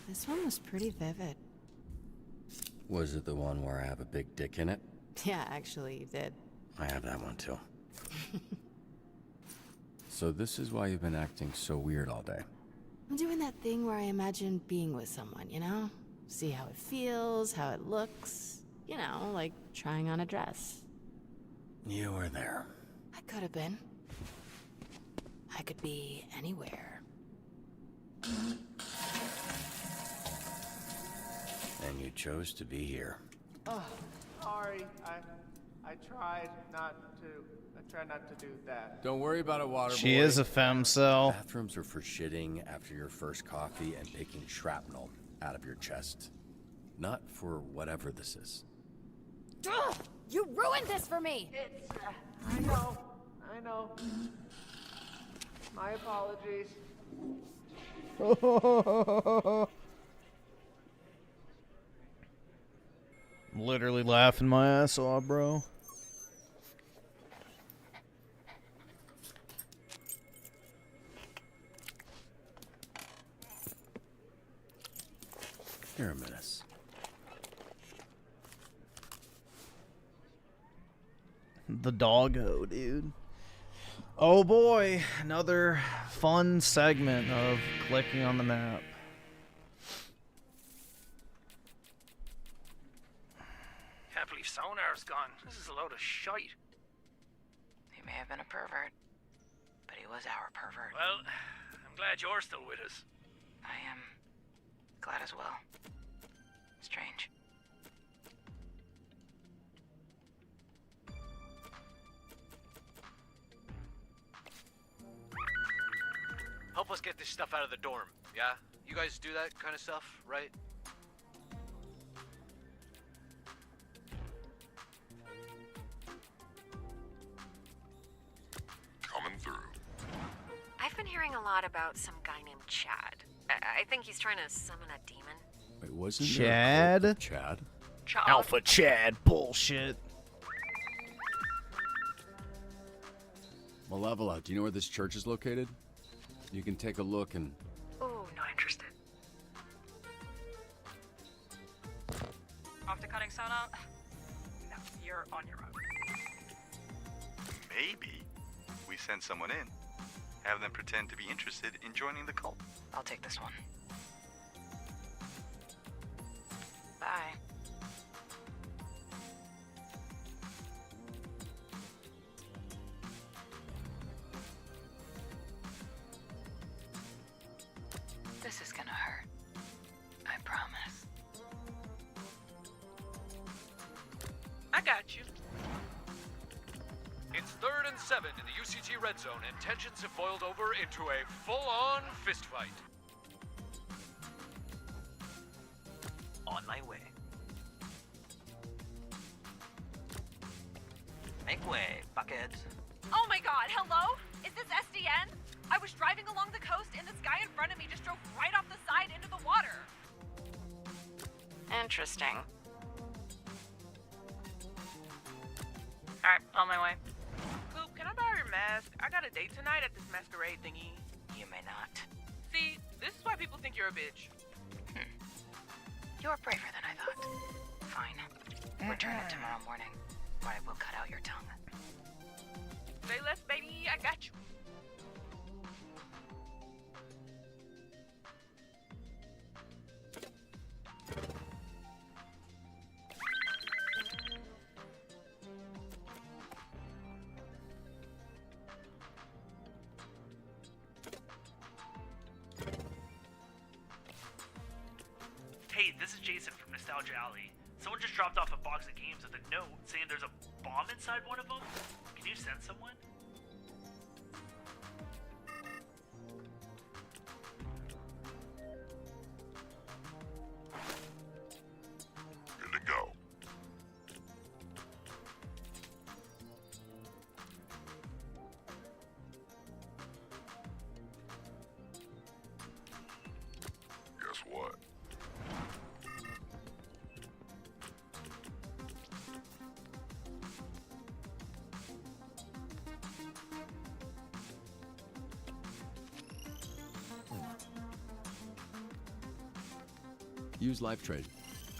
this one was pretty vivid. Was it the one where I have a big dick in it? Yeah, actually, you did. I have that one too. So this is why you've been acting so weird all day. I'm doing that thing where I imagine being with someone, you know? See how it feels, how it looks. You know, like trying on a dress. You were there. I could have been. I could be anywhere. And you chose to be here. Oh, sorry. I tried not to. I tried not to do that. Don't worry about it, water She boy. is a femcel. Bathrooms are for shitting after your first coffee and picking shrapnel out of your chest. Not for whatever this is. Ugh, you ruined this for me! It's. I know. My apologies. Literally laughing my ass off, bro. You're a menace. The doggo, dude. Oh boy, another fun segment of clicking on the map. Can't believe Sonar's gone. This is a load of shite. He may have been a pervert, but he was our pervert. Well, I'm glad you're still with us. I am glad as well. Strange. help us get this stuff out of the dorm, yeah? You guys do that kind of stuff, right? Coming through. I've been hearing a lot about some guy named Chad. I think he's trying to summon a demon. Wait, wasn't Chad? there a Chad? Alpha Chad bullshit. Malevola, do you know where this church is located? You can take a look and... Ooh, not interested. Off to cutting Sona? No, you're on your own. Maybe we send someone in, have them pretend to be interested in joining the cult. I'll take this one. Bye. This is gonna hurt. I promise. I got you. It's 3rd and 7 in the UCG red zone, and tensions have boiled over into a full-on fistfight. On my way. Make way, buckets. Oh my god, hello? Is this SDN? I was driving along the coast and this guy in front of me just drove right off the side into the water. Interesting. Alright, on my way. Coop, can I borrow your mask? I got a date tonight at this masquerade thingy. You may not. See, this is why people think you're a bitch. You're braver than I thought. Fine. Return it tomorrow morning, or I will cut out your tongue. Say less, baby. I got you. Hey, this is Jason from Nostalgia Alley. Someone just dropped off a box of games with a note saying there's a bomb inside one of them. Can you send someone? Good to go. Guess what? Use life trade.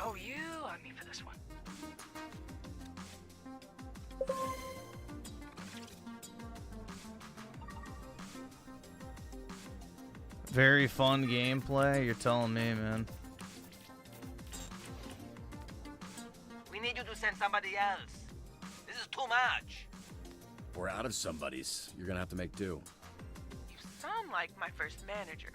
Oh, you on me for this one. Very fun gameplay. You're telling me, man. We need you to send somebody else. This is too much. We're out of somebody's. You're gonna have to make do. You sound like my first manager.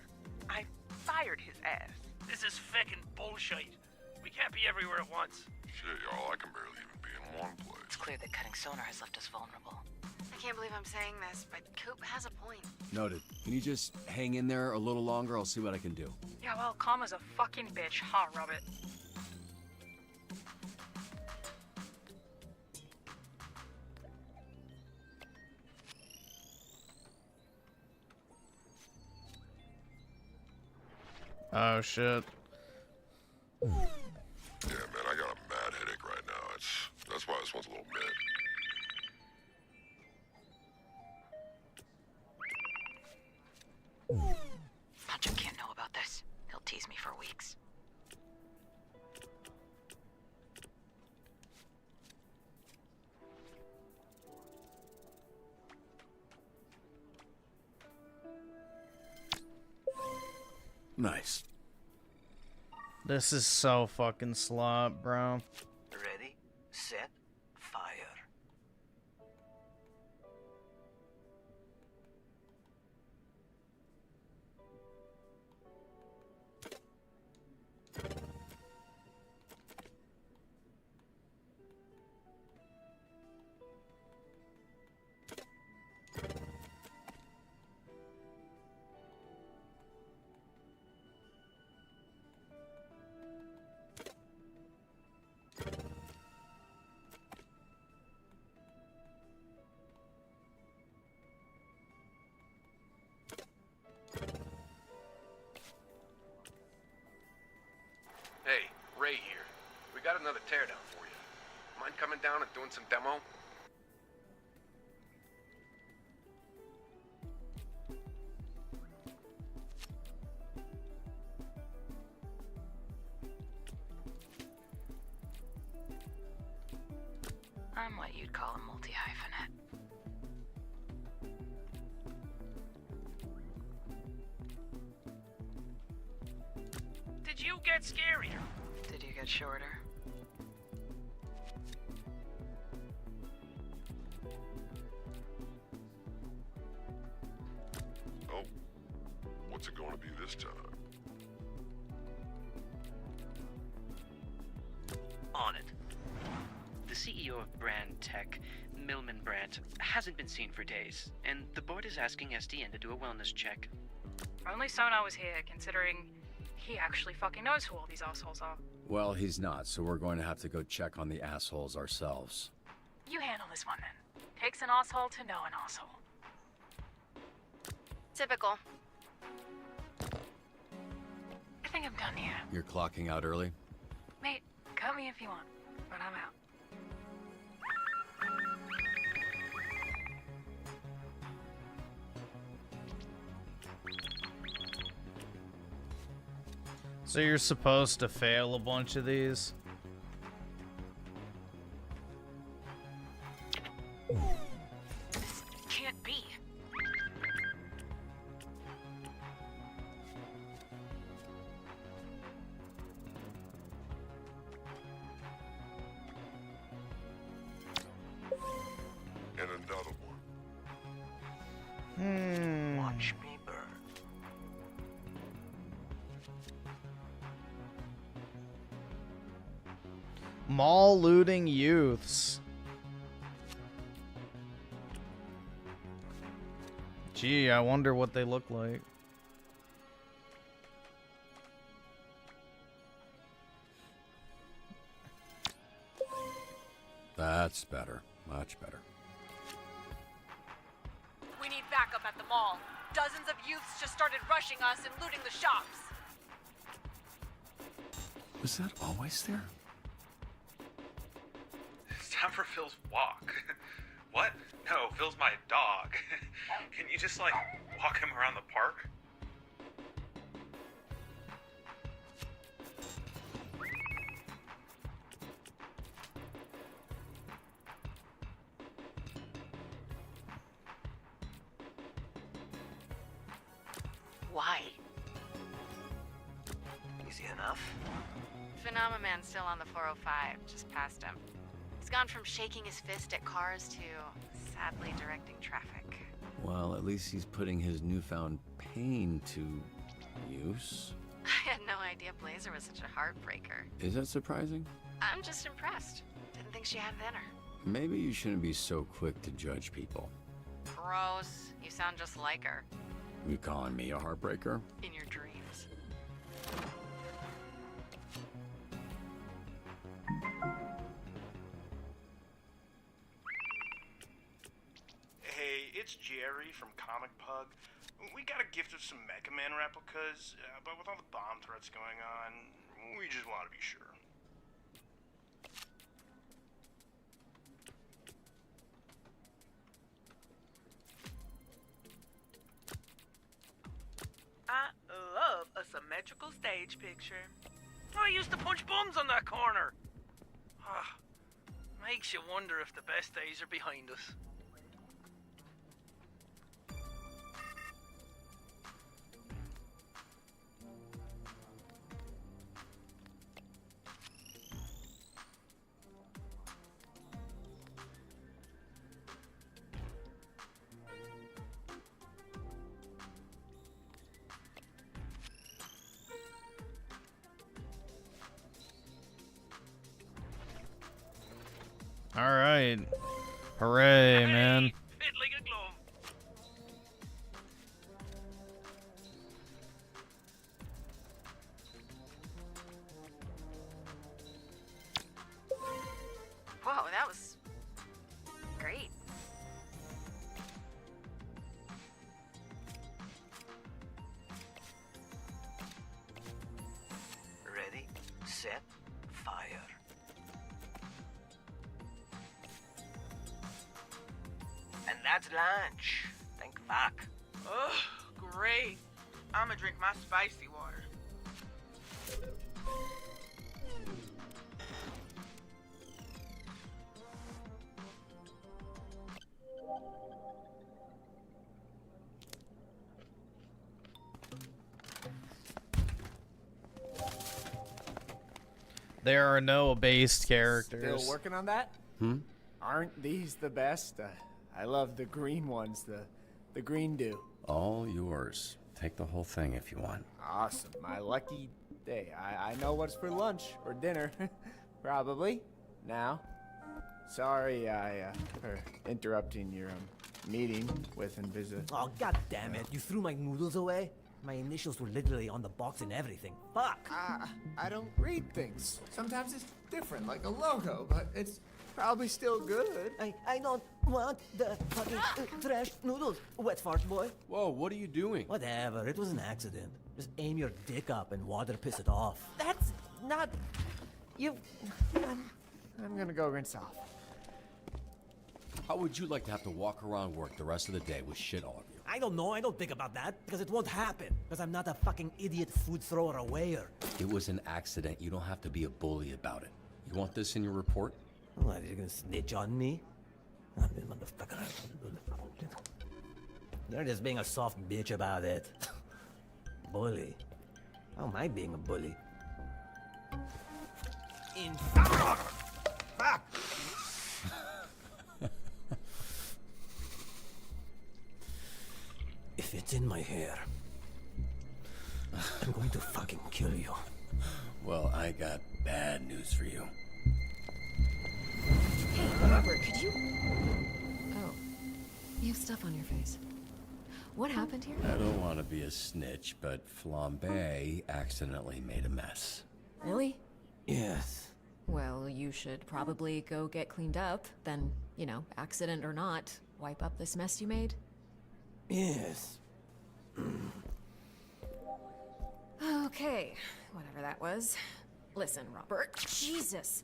I fired his ass. This is feckin' bullshit. We can't be everywhere at once. Shit, y'all, I can barely even be in one place. It's clear that cutting sonar has left us vulnerable. I can't believe I'm saying this, but Coop has a point. Noted. Can you just hang in there a little longer? I'll see what I can do. Yeah, well, Karma's a fucking bitch, huh, Robert? Oh shit. Yeah, man, I got a mad headache right now. That's why this one's a little mid. Pancho can't know about this. He'll tease me for weeks. Nice. This is so fucking slop, bro. Ready, set, fire. down and doing some demo? I'm what you'd call a multi-hyphenate. Did you get scarier? Did you get shorter? Oh, what's it going to be this time? On it. The CEO of Brand Tech, Millman Brandt, hasn't been seen for days, and the board is asking SDN to do a wellness check. Only Sona was here, considering he actually fucking knows who all these assholes are. Well, he's not, so we're going to have to go check on the assholes ourselves. You handle this one then. Takes an asshole to know an asshole. Typical. I think I'm done here. You're clocking out early? Mate, cut me if you want, but I'm out. So you're supposed to fail a bunch of these? Can't be. And another one. Watch me burn. Mall looting youths. Gee, I wonder what they look like. That's better. Much better. We need backup at the mall. Dozens of youths just started rushing us and looting the shops. Was that always there? It's time for Phil's walk. What? No, Phil's my dog. Can you just, like, walk him around the park? Why? Easy enough. Phenomenon still on the 405, just past him. He's gone from shaking his fist at cars to sadly directing traffic. Well, at least he's putting his newfound pain to use. I had no idea Blazer was such a heartbreaker. Is that surprising? I'm just impressed. Didn't think she had it in her. Maybe you shouldn't be so quick to judge people. Gross. You sound just like her. You calling me a heartbreaker? In your dreams. Hey, it's Jerry from Comic Pug. We got a gift of some Mega Man replicas, but with all the bomb threats going on, we just want to be sure. I love a symmetrical stage picture. I used to punch bums on that corner. Ah, makes you wonder if the best days are behind us. All right. Hooray, man. Fit like a glove. Whoa, that was great. Ready, set, fire. That's lunch. Thank fuck. Ugh, great. I'ma drink my spicy water. There are no based characters. Still working on that? Aren't these the best? I love the green ones, the green dew. All yours. Take the whole thing if you want. Awesome. My lucky day. I know what's for lunch or dinner. Probably. Now. Sorry for interrupting your meeting with Invisa. Oh, god damn it. You threw my noodles away? My initials were literally on the box and everything. Fuck! I don't read things. Sometimes it's different, like a logo, but it's probably still good. I don't want the fucking trash noodles, wet fart boy. Whoa, what are you doing? Whatever, it was an accident. Just aim your dick up and water piss it off. That's not... You... I'm gonna go rinse off. How would you like to have to walk around work the rest of the day with shit all over you? I don't know, I don't think about that, because it won't happen. Because I'm not a fucking idiot food thrower awayer. It was an accident. You don't have to be a bully about it. You want this in your report? What, are you gonna snitch on me? Motherfucker. You're just being a soft bitch about it. Bully? How am I being a bully? Fuck! If it's in my hair, I'm going to fucking kill you. Well, I got bad news for you. Hey, Robert, could you... Oh. You have stuff on your face. What happened here? I don't want to be a snitch, but Flambe accidentally made a mess. Really? Yes. Well, you should probably go get cleaned up. Then, you know, accident or not, wipe up this mess you made. Yes. Okay, whatever that was. Listen, Robert. Jesus.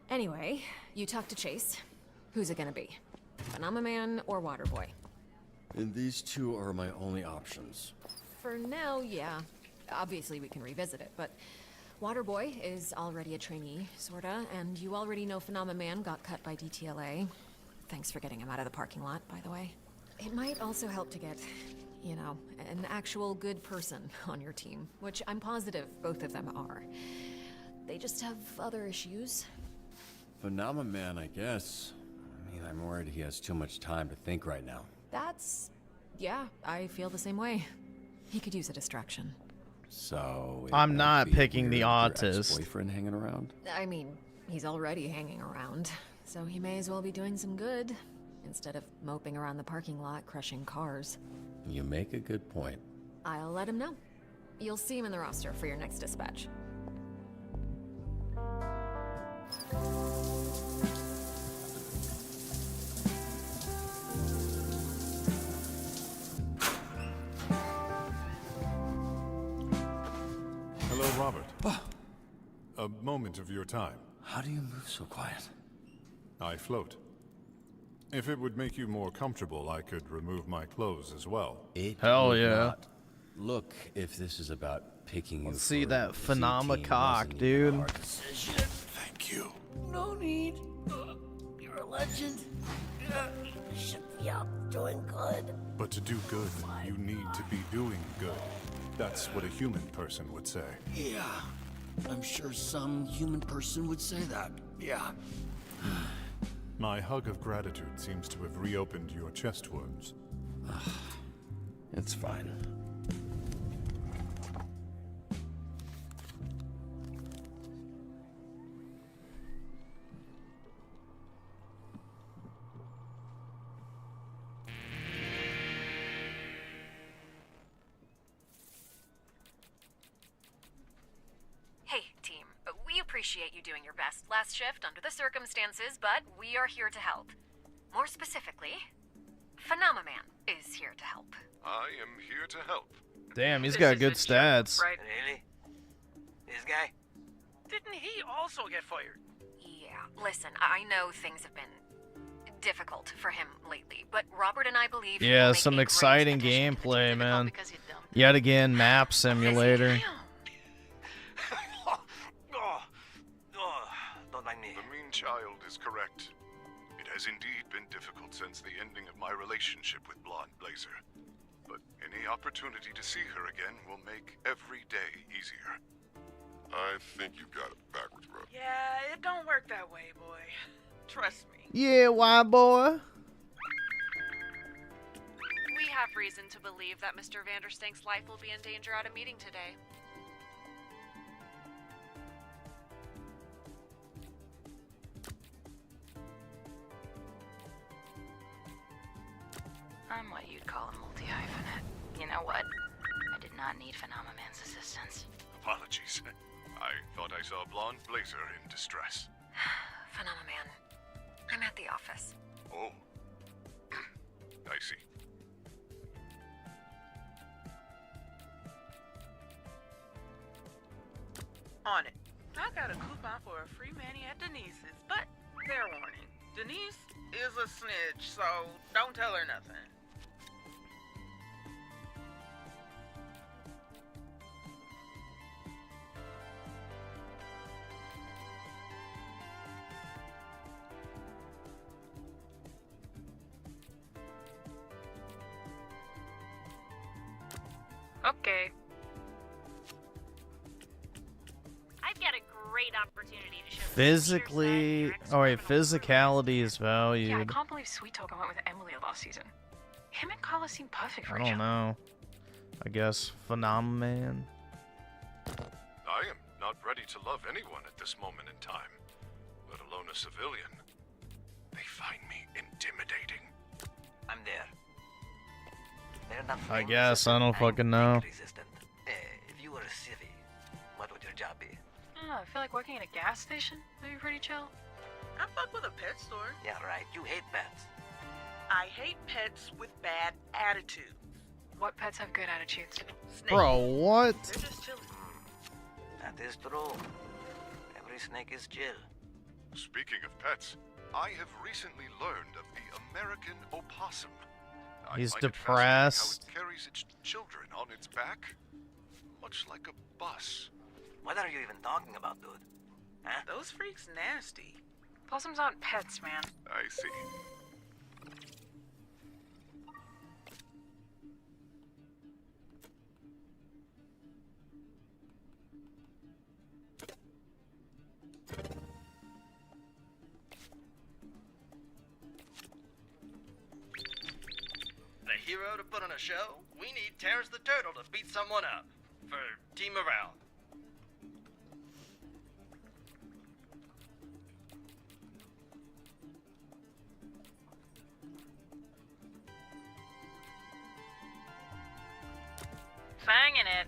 Anyway, you talked to Chase. Who's it gonna be? Phenomenon or Waterboy? And these two are my only options. For now, yeah. Obviously, we can revisit it, but Waterboy is already a trainee, sorta, and you already know Phenomenon got cut by DTLA. Thanks for getting him out of the parking lot, by the way. It might also help to get, you know, an actual good person on your team, which I'm positive both of them are. They just have other issues. Phenomenon, I guess. I mean, I'm worried he has too much time to think right now. That's... yeah, I feel the same way. He could use a distraction. So... I'm not picking the autist. Boyfriend hanging around? I mean, he's already hanging around, so he may as well be doing some good, instead of moping around the parking lot crushing cars. You make a good point. I'll let him know. You'll see him in the roster for your next dispatch. Hello, Robert. A moment of your time. How do you move so quiet? I float. If it would make you more comfortable, I could remove my clothes as well. Hell yeah. Not. Look, if this is about picking you Let's see for that a phenomena team, cock, wasn't even a dude. hard decision. Thank you. No need. You're a legend. You should be out doing good. But to do good, you need to be doing good. That's what a human person would say. Yeah, I'm sure some human person would say that. Yeah. My hug of gratitude seems to have reopened your chest wounds. It's fine. Hey, team. We appreciate you doing your best last shift under the circumstances, but we are here to help. More specifically, Phenomenon is here to help. I am here to help. Damn, he's got good stats. Right? Really? This guy? Didn't he also get fired? Yeah, listen, I know things have been difficult for him lately, but Robert and I believe he Yeah, will make some a great exciting addition to the gameplay, team. man. Yet again, map simulator. Don't mind me. The mean child is correct. It has indeed been difficult since the ending of my relationship with Blonde Blazer. But any opportunity to see her again will make every day easier. I think you've got it backwards, bro. Yeah, it don't work that way, boy. Trust me. Yeah, why, boy? We have reason to believe that Mr. Vanderstank's life will be in danger at a meeting today. I'm what you'd call a multi-hyphenate. You know what? I did not need Phenomen's assistance. Apologies. I thought I saw Blonde Blazer in distress. Phenomenon. I'm at the office. Oh. I see. On it. I got a coupon for a free mani at Denise's, but fair warning. Denise is a snitch, so don't tell her nothing. Okay. I've got a great opportunity to show Physically, oh wait, physicality is Yeah, I valued. can't believe Sweet Talk went with Emily last season. Him and Carla seem perfect for I each don't other. know. I guess Phenomenon. I am not ready to love anyone at this moment in time, let alone a civilian. They find me intimidating. I'm there. They're not I flame guess I don't resistant, fucking know. resistant. If you were a civvy, what would your job be? I feel like working at a gas station would be pretty chill. I fuck with a pet store. Yeah, right. You hate pets. I hate pets with bad attitudes. What pets have good attitudes? Snakes. Bro, what? They're just chilling. That is true. Every snake is chill. Speaking of pets, I have recently learned of the American opossum. I He's find it fascinating depressed. how it carries its children on its back, much like a bus. What are you even talking about, dude? Huh? Those freaks nasty. Possums aren't pets, man. I see. The hero to put on a show? We need Terrence the Turtle to beat someone up. For team morale. Fanging it.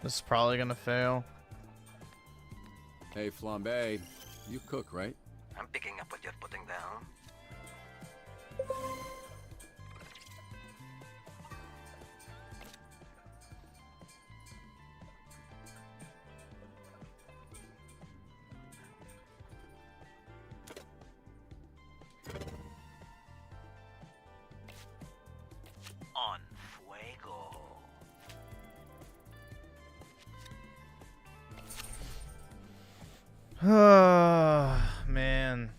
This is probably gonna fail. Hey, Flambe, you cook, right? I'm picking up what you're putting down. On fuego. Man.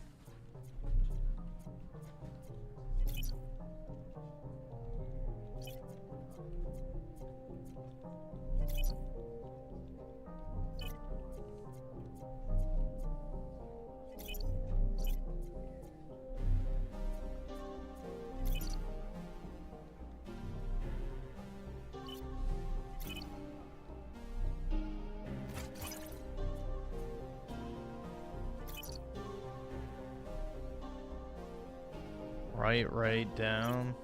Right down.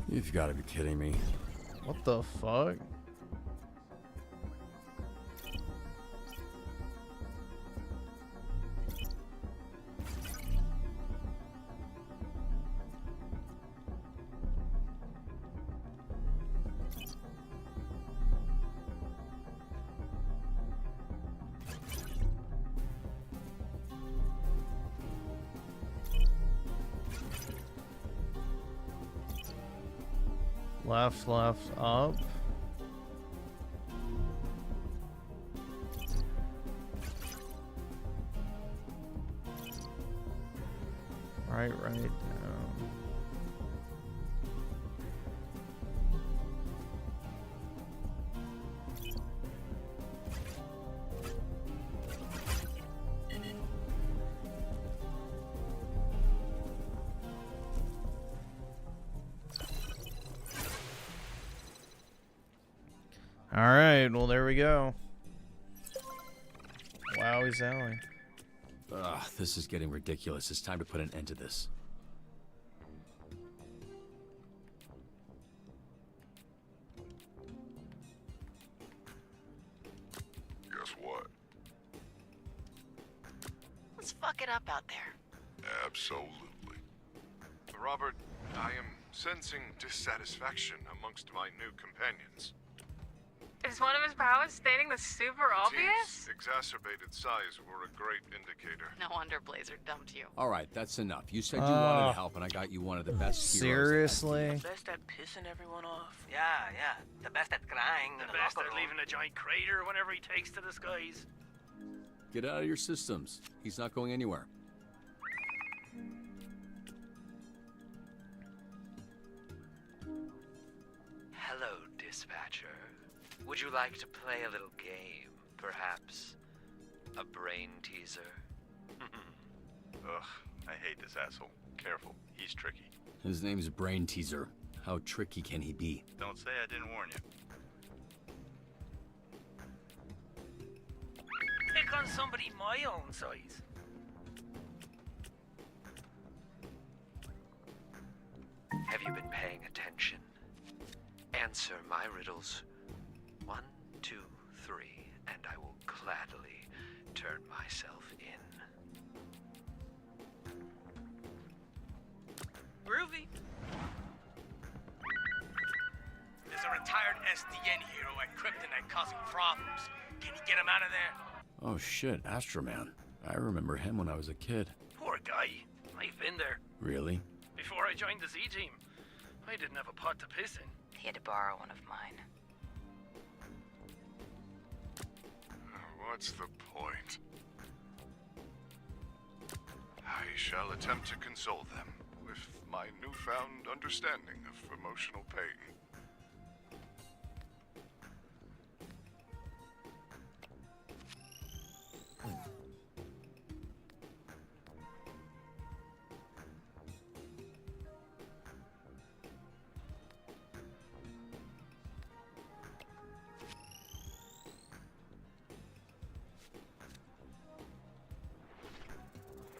You've got to be kidding me. What the fuck? Left, up. Right, down. Alright, well there we go. Wowie zowie. Ugh, this is getting ridiculous. It's time to put an end to this. Guess what? Let's fuck it up out there. Absolutely. Robert, I am sensing dissatisfaction amongst my new companions. Is one of his powers stating the super obvious? Team's exacerbated size were a great indicator. No wonder Blazer dumped you. All right, that's enough. You said you wanted help, and I got you one of the best heroes. Seriously? The best at pissing everyone off. Yeah. The best at crying. The best at leaving a giant crater whenever he takes to the skies. Get out of your systems. He's not going anywhere. Hello, dispatcher. Would you like to play a little game? Perhaps a brain teaser? Ugh, I hate this asshole. Careful, he's tricky. His name's Brain Teaser. How tricky can he be? Don't say I didn't warn you. Pick on somebody my own size. Have you been paying attention? Answer my riddles. 1, 2, 3, and I will gladly turn myself in. Groovy. There's a retired SDN hero at Kryptonite causing problems. Can you get him out of there? Oh shit, Astroman. I remember him when I was a kid. Poor guy. I've been there. Really? Before I joined the Z team, I didn't have a pot to piss in. He had to borrow one of mine. What's the point? I shall attempt to console them with my newfound understanding of emotional pain.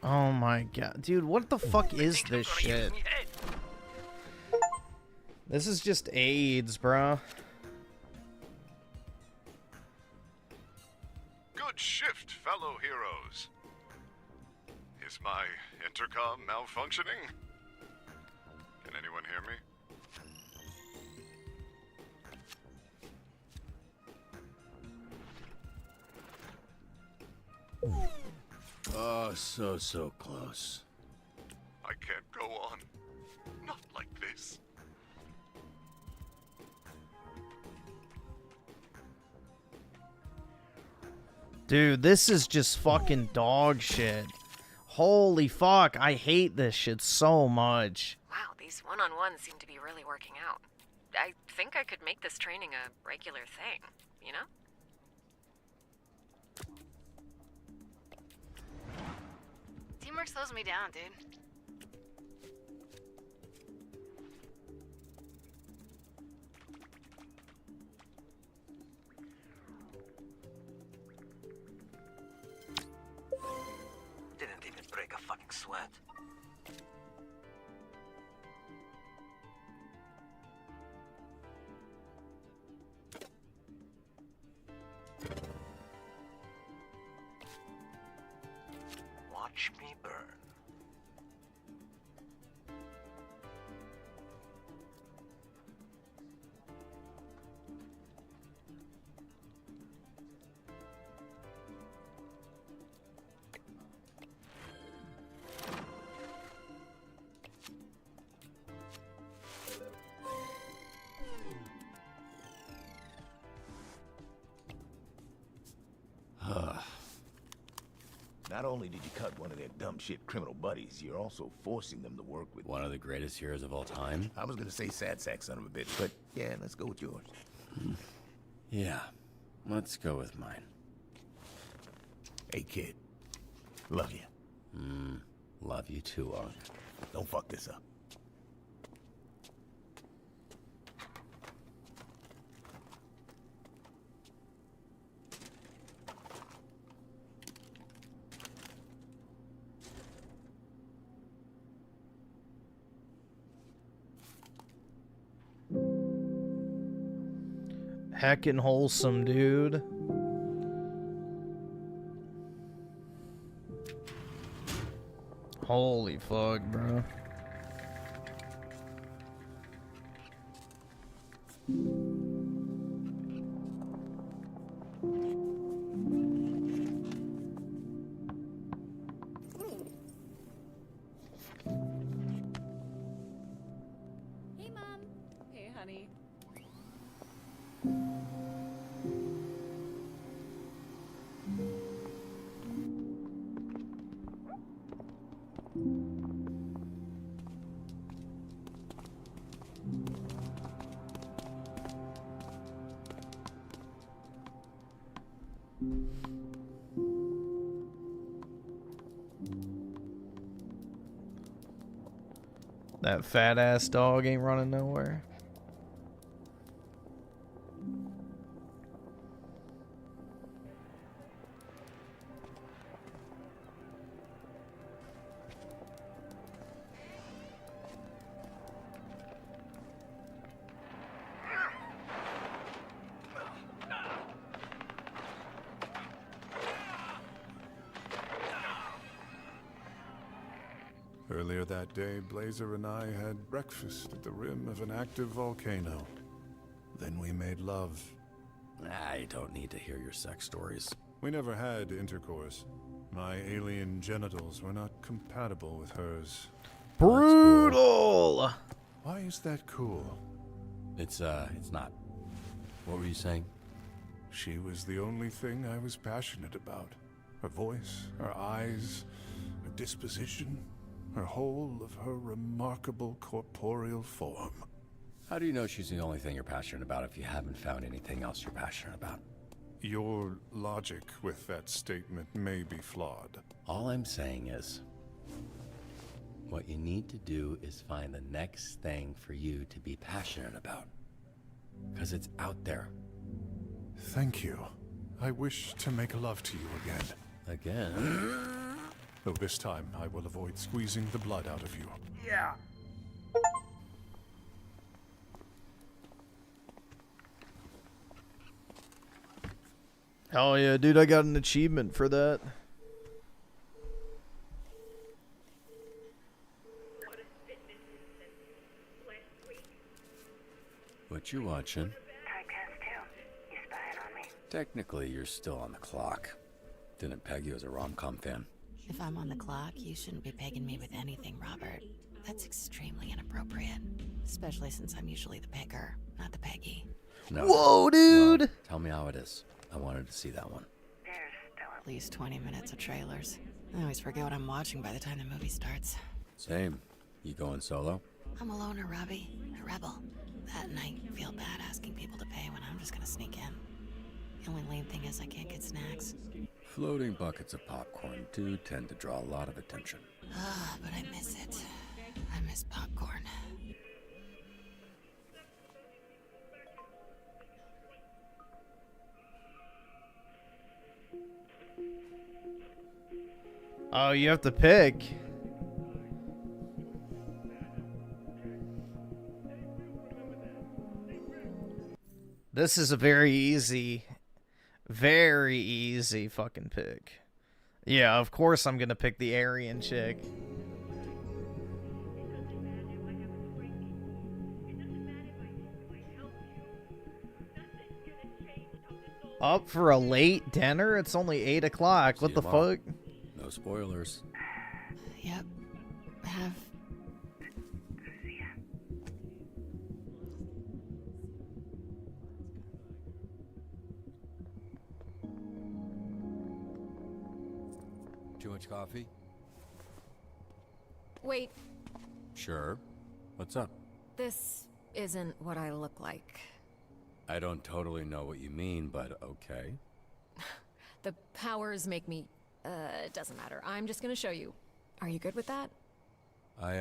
Oh my god. Dude, what the fuck is this shit? This is just AIDS, bro. Good shift, fellow heroes. Is my intercom malfunctioning? Can anyone hear me? Oh, so close. I can't go on. Not like this. Dude, this is just fucking dog shit. Holy fuck, I hate this shit so much. Wow, these one-on-ones seem to be really working out. I think I could make this training a regular thing, you know? Teamwork slows me down, dude. Didn't even break a fucking sweat. only did you cut one of their dumb shit criminal buddies, you're also forcing them to work with one of the greatest heroes of all time. I was gonna say sad sack son of a bitch, but yeah, let's go with yours. Yeah, let's go with mine. Hey kid, love you. Love you too, Unc. Don't fuck this up. Heckin' wholesome, dude. Holy fuck, bro. Hey, Mom. Hey, honey. That fat ass dog ain't running nowhere. Earlier that day, Blazer and I had breakfast at the rim of an active volcano. Then we made love. I don't need to hear your sex stories. We never had intercourse. My alien genitals were not compatible with hers. Brutal! Why is that cool? It's not. What were you saying? She was the only thing I was passionate about. Her voice, her eyes, her disposition, her whole of her remarkable corporeal form. How do you know she's the only thing you're passionate about if you haven't found anything else you're passionate about? Your logic with that statement may be flawed. All I'm saying is, what you need to do is find the next thing for you to be passionate about. Because it's out there. Thank you. I wish to make love to you again. Again? Though this time I will avoid squeezing the blood out of you. Yeah. Hell yeah, dude, I got an achievement for that. What you watching? Technically, you're still on the clock. Didn't peg you as a rom-com fan. If I'm on the clock, you shouldn't be pegging me with anything, Robert. That's extremely inappropriate. Especially since I'm usually the picker, not the peggy. No. Whoa, dude! Well, tell me how it is. I wanted to see that one. At least 20 minutes of trailers. I always forget what I'm watching by the time the movie starts. Same. You going solo? I'm a loner, Robbie. A rebel. That and I feel bad asking people to pay when I'm just gonna sneak in. The only lame thing is I can't get snacks. Floating buckets of popcorn do tend to draw a lot of attention. Ah, but I miss it. I miss popcorn. Oh, you have to pick. This is a very easy fucking pick. Yeah, of course I'm gonna pick the Aryan chick. Up for a late dinner? It's only 8 o'clock. What the fuck? No spoilers. Yep. Have. Did you much coffee? Wait, Sure. What's up? this isn't what I look like. I don't totally know what you mean, but okay. The powers make me... it doesn't matter. I'm just gonna show you. Are you good with that? I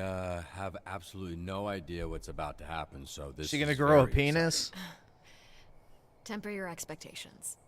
have absolutely no idea what's about to happen, so this She gonna is grow a very penis? Temper your expectations.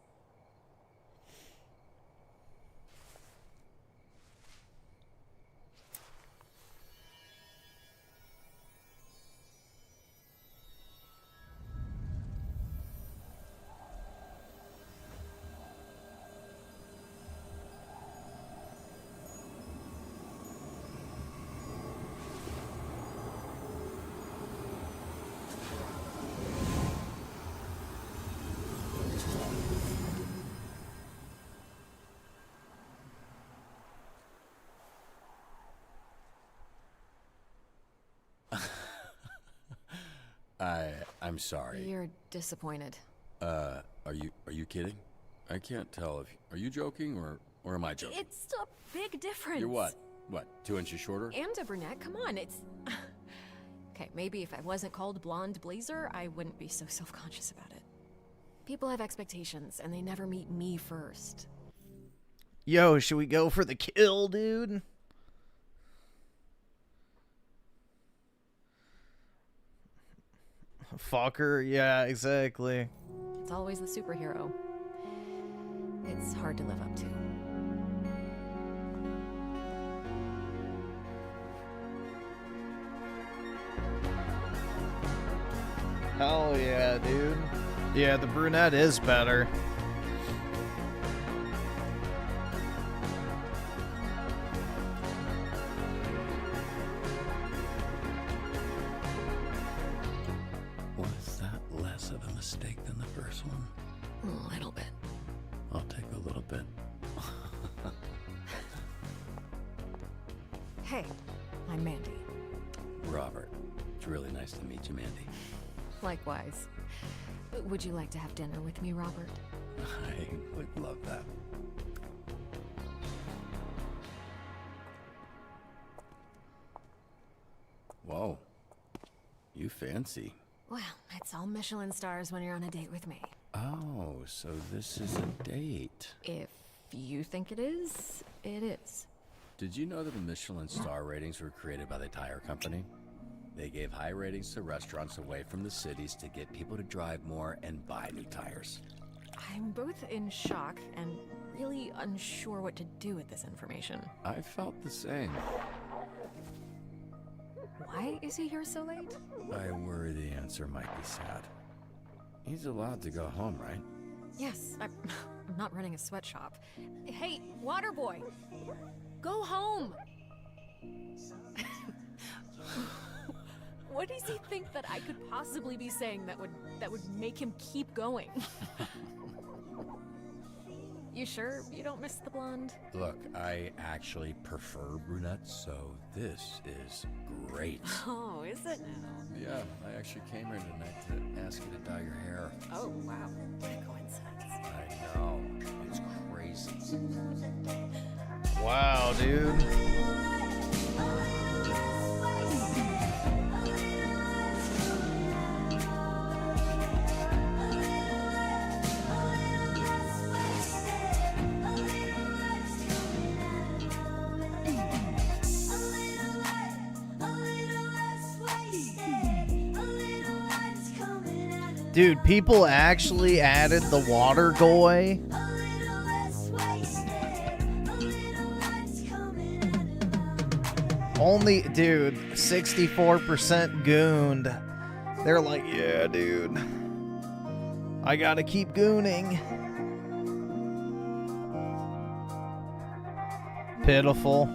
I'm sorry. You're disappointed. Are you kidding? I can't tell if are you joking or am I joking? It's a big difference. You're what? What? 2 inches shorter? And a brunette, come on, it's... Okay, maybe if I wasn't called Blonde Blazer, I wouldn't be so self-conscious about it. People have expectations, and they never meet me first. Yo, should we go for the kill, dude? Fucker, yeah, exactly. It's always the superhero. It's hard to live up to. Hell yeah, dude. Yeah, the brunette is better. Was that less of a mistake than the first one? A little bit. I'll take a little bit. Hey, I'm Mandy. Robert, it's really nice to meet you, Mandy. Likewise. Would you like to have dinner with me, Robert? I would love that. Whoa. You fancy. Well, it's all Michelin stars when you're on a date with me. Oh, so this is a date. If you think it is, it is. Did you know that the Michelin star ratings were created by the tire company? They gave high ratings to restaurants away from the cities to get people to drive more and buy new tires. I'm both in shock and really unsure what to do with this information. I felt the same. Why is he here so late? I worry the answer might be sad. He's allowed to go home, right? Yes, I'm not running a sweatshop. Hey, water boy! Go home! What does he think that I could possibly be saying that would make him keep going? You sure you don't miss the blonde? Look, I actually prefer brunettes, so this is great. Oh, is it now? Yeah, I actually came here tonight to ask you to dye your hair. Oh, wow. What a coincidence. I know. It's crazy. Wow, dude. Dude, people actually added the water goy. Only, dude, 64% gooned. They're like, yeah, dude. I gotta keep gooning. Pitiful.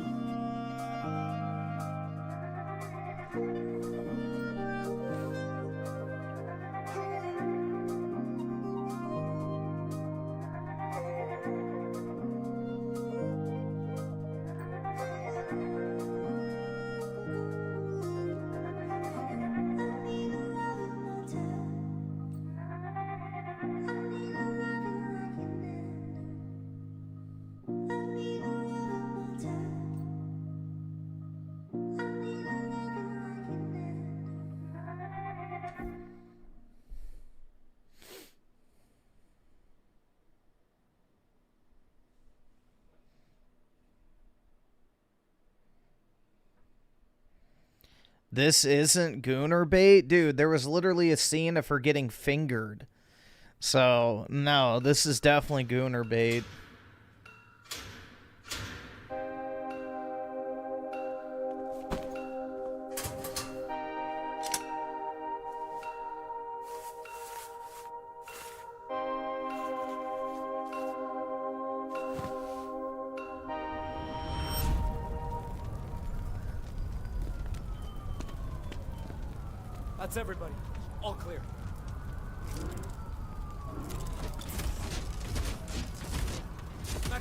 This isn't Gooner bait? Dude, there was literally a scene of her getting fingered. So, no, this is definitely Gooner bait. That's everybody. All clear.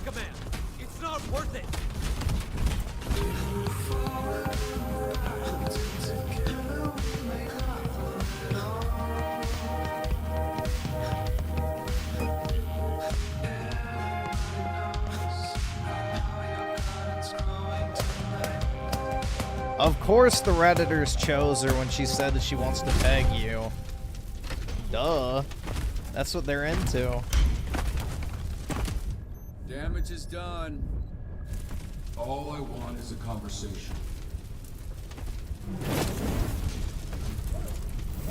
Command. It's not worth it. Of course the Redditors chose her when she said that she wants to peg you. Duh. That's what they're into. Damage is done. All I want is a conversation.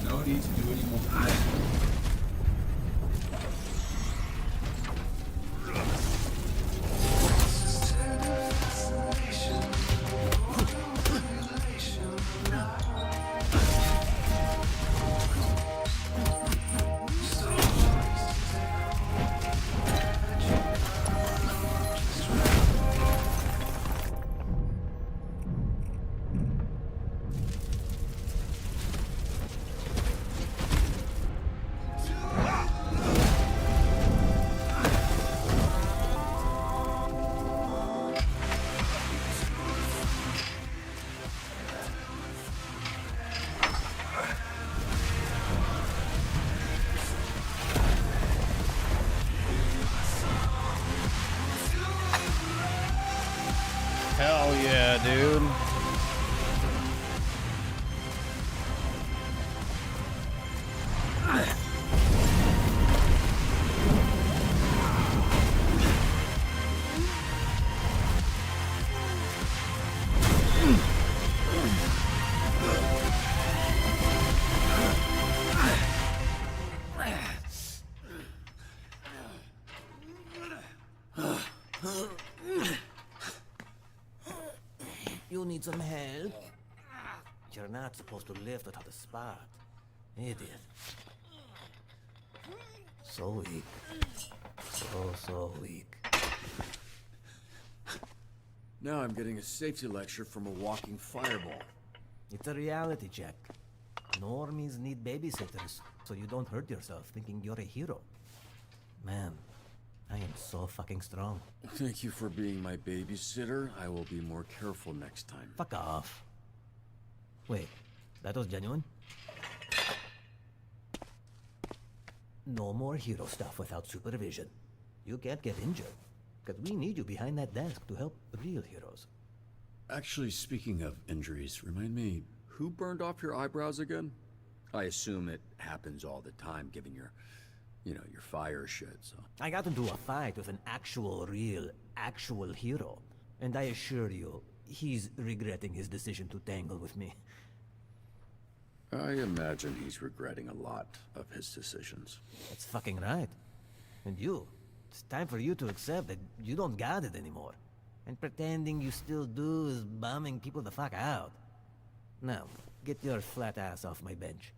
No need to do any more. Hell yeah, dude. You need some help? You're not supposed to lift without a spot. Idiot. So weak. So weak. Now I'm getting a safety lecture from a walking fireball. It's a reality check. Normies need babysitters, so you don't hurt yourself thinking you're a hero. Man, I am so fucking strong. Thank you for being my babysitter. I will be more careful next time. Fuck off. Wait, that was genuine? No more hero stuff without supervision. You can't get injured, because we need you behind that desk to help real heroes. Actually, speaking of injuries, remind me, who burned off your eyebrows again? I assume it happens all the time, given your, your fire shit, so. I got into a fight with an actual hero. And I assure you, he's regretting his decision to tangle with me. I imagine he's regretting a lot of his decisions. That's fucking right. And you, it's time for you to accept that you don't got it anymore. And pretending you still do is bumming people the fuck out. Now, get your flat ass off my bench.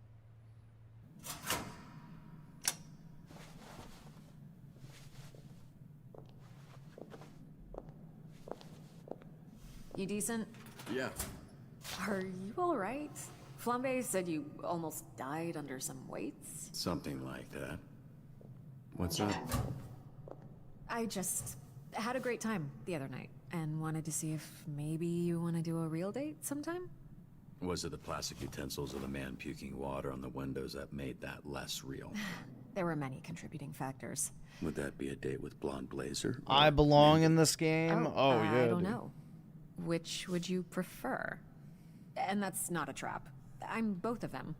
You decent? Yeah. Are you alright? Flambe said you almost died under some weights? Something like that. What's up? I just had a great time the other night and wanted to see if maybe you want to do a real date sometime? Was it the plastic utensils or the man puking water on the windows that made that less real? There were many contributing factors. Would that be a date with Blonde Blazer? I belong in this game? Oh, yeah. I don't dude. know. Which would you prefer? And that's not a trap. I'm both of them.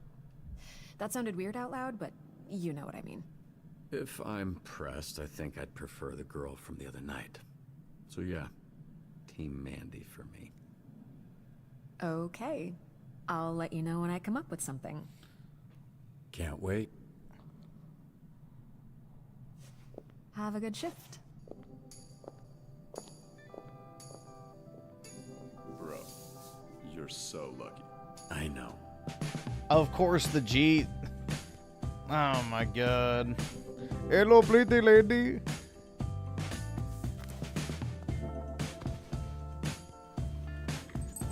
That sounded weird out loud, but you know what I mean. If I'm pressed, I think I'd prefer the girl from the other night. So yeah, Team Mandy for me. Okay. I'll let you know when I come up with something. Can't wait. Have a good shift. Bro, you're so lucky. I know. Of course, the G. Oh my god. Hello, pretty lady.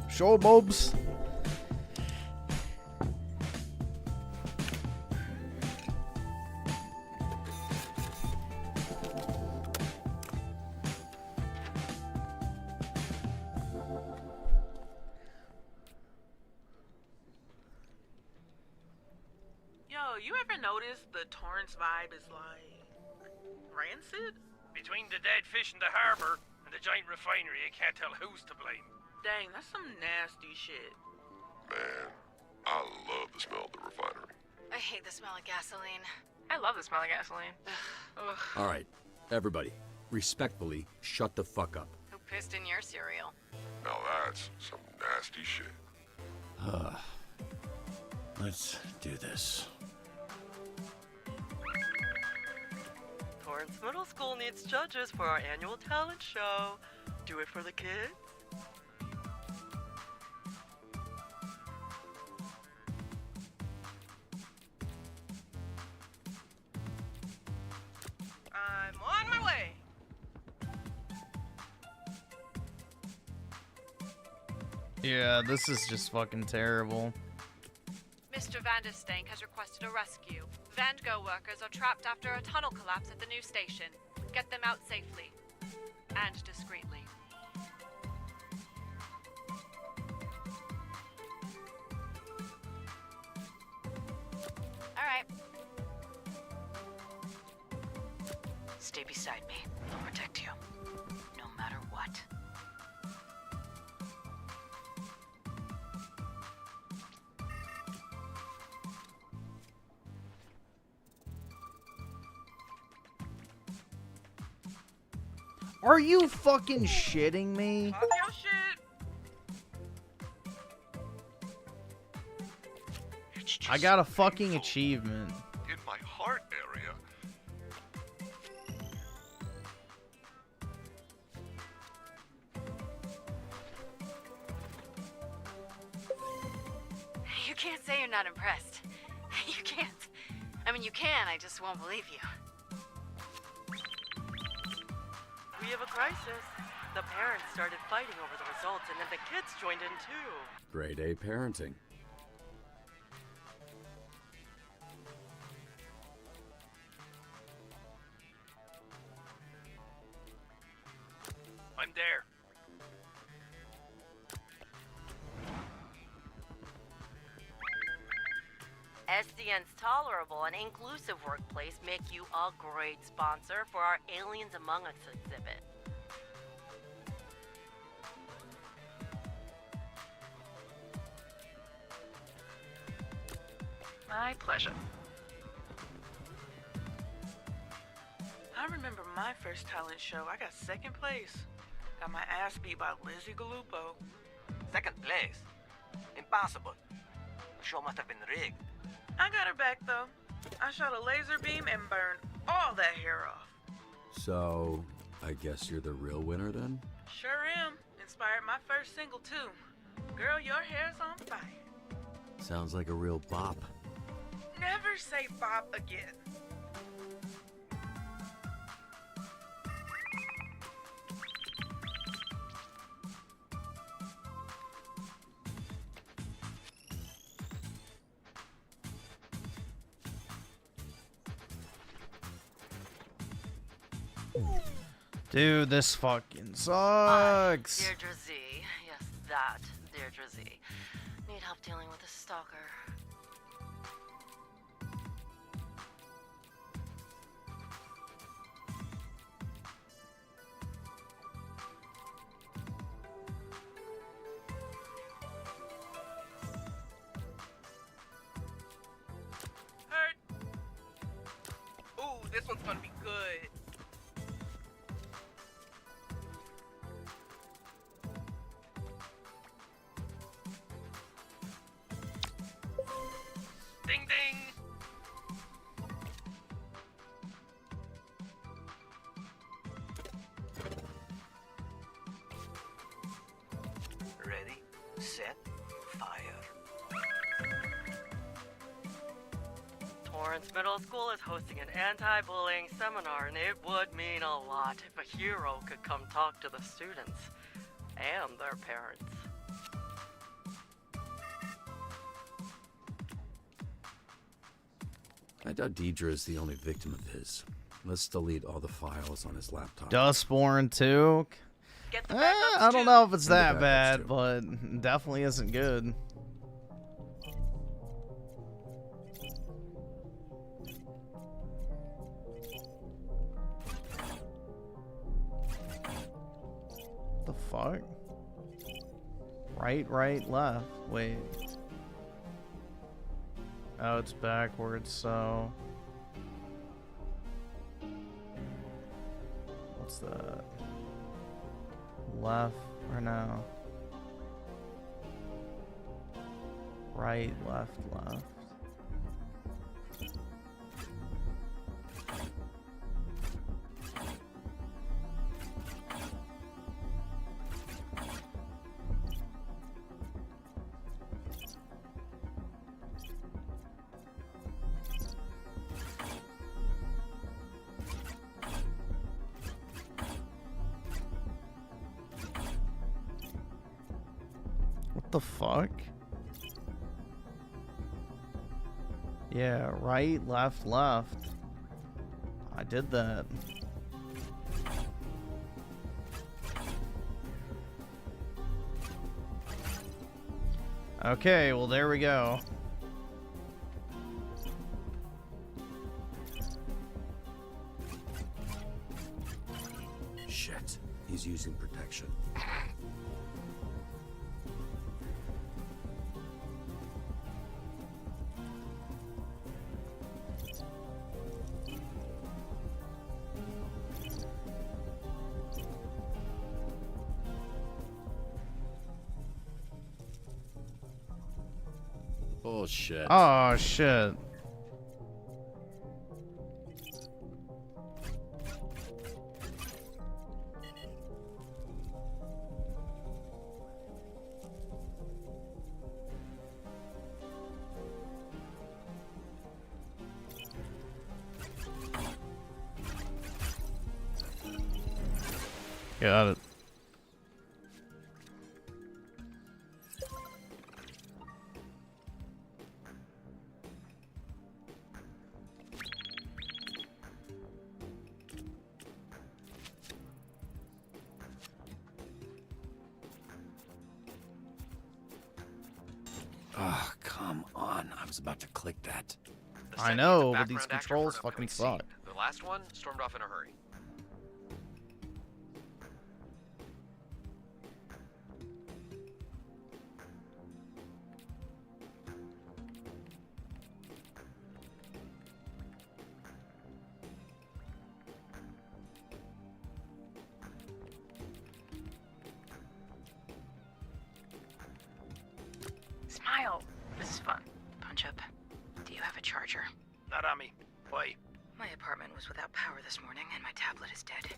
Show bobs. Yo, you ever notice the Torrance vibe is like rancid? Between the dead fish in the harbor and the giant refinery, I can't tell who's to blame. Dang, that's some nasty shit. Man, I love the smell of the refinery. I hate the smell of gasoline. I love the smell of gasoline. Ugh. All right, everybody, respectfully, shut the fuck up. Who pissed in your cereal? Now that's some nasty shit. Let's do this. Torrance Middle School needs judges for our annual talent show. Do it for the kids. I'm on my way. Yeah, this is just fucking terrible. Mr. Vanderstank has requested a rescue. Vango workers are trapped after a tunnel collapse at the new station. Get them out safely. And discreetly. Alright. Stay beside me. I'll protect you. No matter what. Are you fucking shitting me? Talk your shit. I got a fucking achievement. In my heart area. You can't say you're not impressed. You can't. I mean, you can, I just won't believe you. We have a crisis. The parents started fighting over the results, and then the kids joined in too. Grade A parenting. I'm there. SDN's tolerable and inclusive workplace make you a great sponsor for our Aliens Among Us exhibit. My pleasure. I remember my first talent show. I got second place. Got my ass beat by Lizzie Gallupo. Second place? Impossible. The show must have been rigged. I got her back though. I shot a laser beam and burned all that hair off. So, I guess you're the real winner then? Sure am. Inspired my first single too. Girl, your hair's on fire. Sounds like a real bop. Never say bop again. Dude, this fucking sucks. Deirdre Z. Yes, that Deirdre Z. Need help dealing with a stalker. Hurt. Ooh, this one's gonna be good. Ding ding! Ready, set, fire. Torrance Middle School is hosting an anti-bullying seminar, and it would mean a lot if a hero could come talk to the students and their parents. I doubt Deidre is the only victim of his. Let's delete all the files on his laptop. Dustborn too. I don't know if it's that bad, but definitely isn't good. The fuck? Right, left. Wait. Oh, it's backwards, so... What's that? Left or no? Right, left. What the fuck? Yeah, right, left. I did that. Okay, well there we go. Shit, he's using protection. Bullshit. Oh shit. Got it. Oh, come on. I was about to click that. I know, but these controls fucking suck. The last one stormed off in a hurry. Smile. This is fun. Punch up. Do you have a charger? Not on me. Why? My apartment was without power this morning, and my tablet is dead.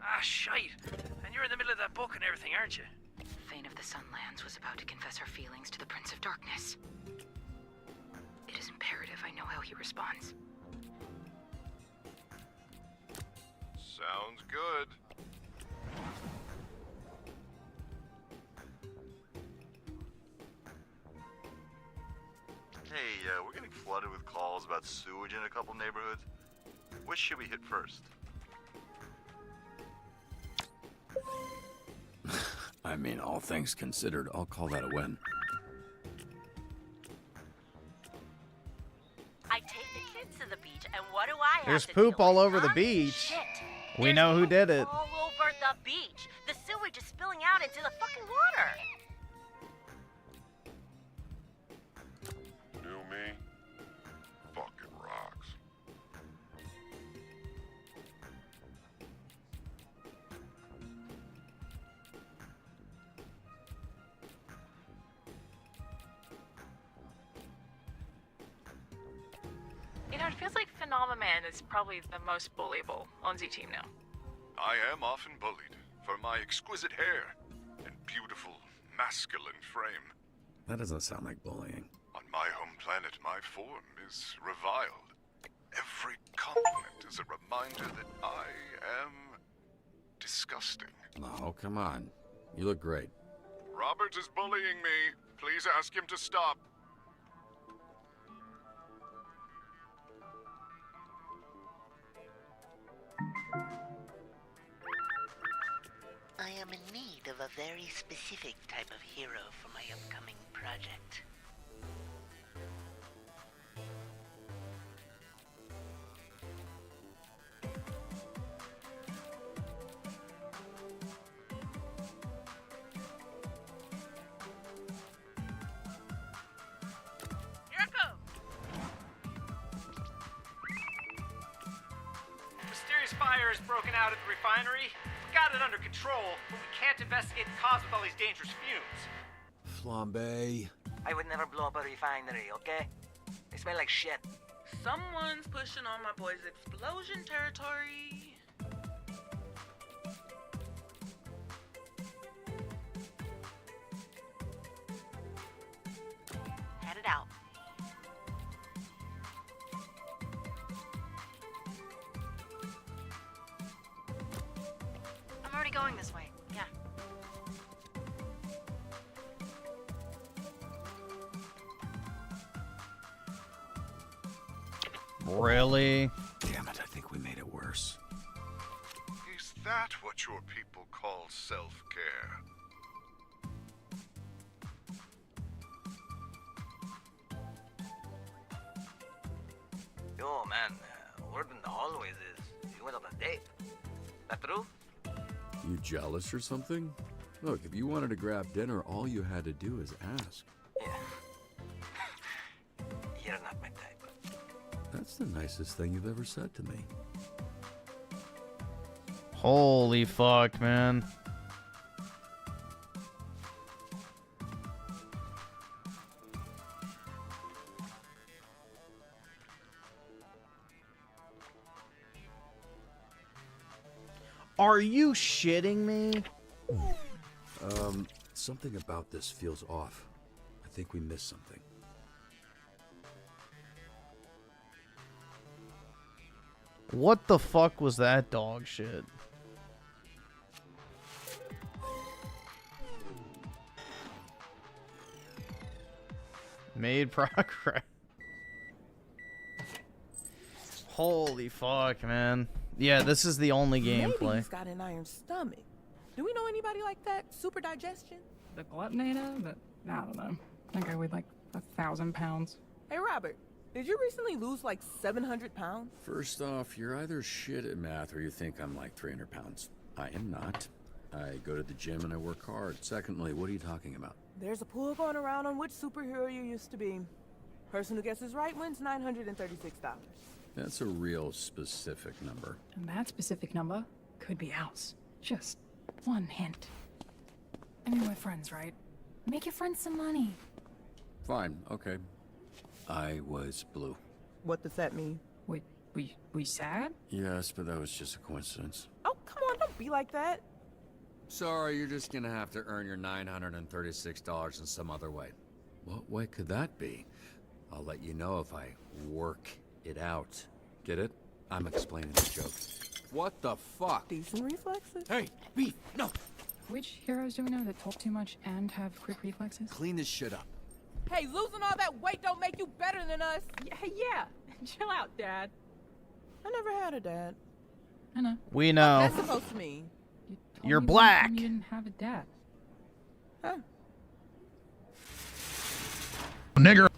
Ah, shite. And you're in the middle of that book and everything, aren't you? Fane of the Sunlands was about to confess her feelings to the Prince of Darkness. It is imperative I know how he responds. Sounds good. Hey, we're getting flooded with calls about sewage in a couple neighborhoods. Which should we hit first? I mean, all things considered, I'll call that a win. I take the kids to the beach, and what do I have There's to poop deal all with, over the huh? beach. Shit. We know who did it. All over the beach. The sewage is spilling out into the fucking water. New me? Fucking rocks. Phenomena Man is probably the most bullyable on Z-Team now. I am often bullied for my exquisite hair and beautiful, masculine frame. That doesn't sound like bullying. On my home planet, my form is reviled. Every compliment is a reminder that I am disgusting. Oh, come on. You look great. Robert is bullying me. Please ask him to stop. I am in need of a very specific type of hero for my upcoming project. Here I come. Mysterious fire has broken out at the refinery. We got it under control, but we can't investigate the cause with all these dangerous fumes. Flambe. I would never blow up a refinery, okay? They smell like shit. Someone's pushing on my boy's explosion territory. Head it out. I'm already going this way. Yeah. Really? Damn it, I think we made it worse. Is that what your people call self-care? Yo, man, word in the hallways is you went on a date. That true? You jealous or something? Look, if you wanted to grab dinner, all you had to do is ask. Yeah. You're not my type. That's the nicest thing you've ever said to me. Holy fuck, man. Are you shitting me? Something about this feels off. I think we missed something. What the fuck was that dog shit? Made progress. Holy fuck, man. Yeah, this is the only Maybe gameplay. he's got an iron stomach. Do we know anybody like that? Super digestion? The glutonator? But I don't know. I think I weighed like 1,000 pounds. Hey, Robert, did you recently lose like 700 pounds? First off, you're either shit at math or you think I'm like 300 pounds. I am not. I go to the gym and I work hard. Secondly, what are you talking about? There's a pool going around on which superhero you used to be. Person who guesses right wins $936. That's a real specific number. And that specific number could be ours. Just one hint. I mean, we're friends, right? Make your friends some money. Fine, okay. I was blue. What does that mean? Wait, we sad? Yes, but that was just a coincidence. Oh, come on, don't be like that. Sorry, you're just gonna have to earn your $936 in some other way. What way could that be? I'll let you know if I work it out. Get it? I'm explaining the joke. What the fuck? Decent reflexes. Hey, Beef, no! Which heroes do we know that talk too much and have quick reflexes? Clean this shit up. Hey, losing all that weight don't make you better than us. Yeah. Chill out, Dad. I never had a dad. I know. We know. What's that supposed to mean? You're black. You didn't have a dad. Huh? Nigger.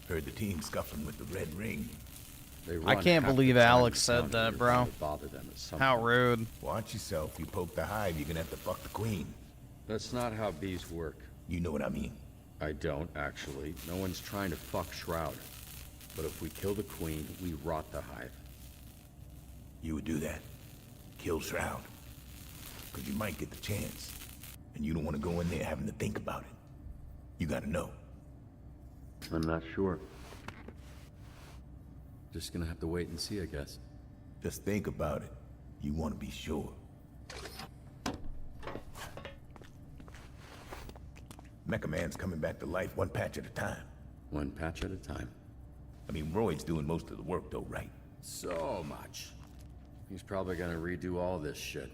Heard the team scuffling with the red ring. I can't believe Alex said that, bro. How rude. Watch yourself. You poke the hive, you're gonna have to fuck the queen. That's not how bees work. You know what I mean? I don't, actually. No one's trying to fuck Shroud. But if we kill the queen, we rot the hive. You would do that. Kill Shroud. Because you might get the chance. And you don't want to go in there having to think about it. You gotta know. I'm not sure. Just gonna have to wait and see, I guess. Just think about it. You want to be sure. Mecha Man's coming back to life one patch at a time. One patch at a time. I mean, Royd's doing most of the work though, right? So much. He's probably gonna redo all this shit.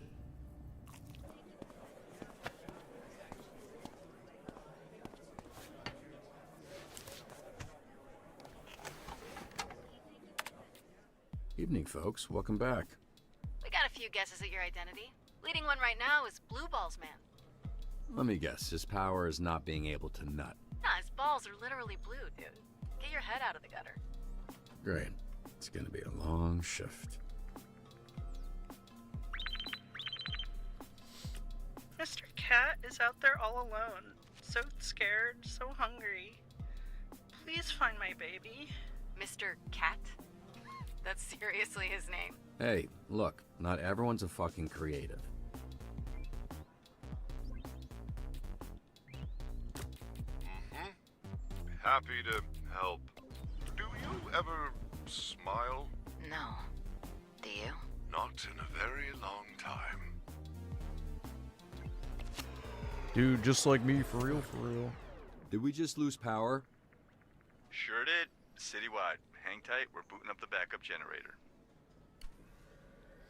Evening, folks. Welcome back. We got a few guesses at your identity. Leading one right now is Blue Balls Man. Let me guess. His power is not being able to nut. Nah, his balls are literally blue, dude. Get your head out of the gutter. Great. It's gonna be a long shift. Mr. Cat is out there all alone. So scared, so hungry. Please find my baby. Mr. Cat? That's seriously his name. Hey, look. Not everyone's a fucking creative. Happy to help. Do you ever smile? No. Do you? Not in a very long time. Dude, just like me, for real, for real. Did we just lose power? Sure did. Citywide. Hang tight, we're booting up the backup generator.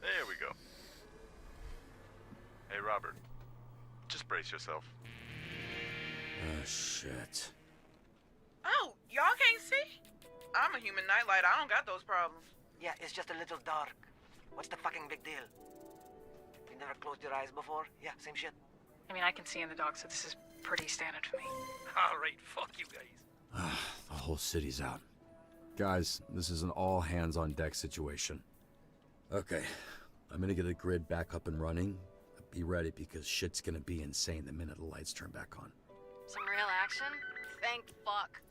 There we go. Hey, Robert. Just brace yourself. Oh, shit. Oh, y'all can't see? I'm a human nightlight. I don't got those problems. Yeah, it's just a little dark. What's the fucking big deal? You never closed your eyes before? Yeah, same shit. I mean, I can see in the dark, so this is pretty standard for me. Alright, fuck you guys. The whole city's out. Guys, this is an all-hands-on-deck situation. Okay, I'm gonna get the grid back up and running. Be ready because shit's gonna be insane the minute the lights turn back on. Some real action? Thank fuck.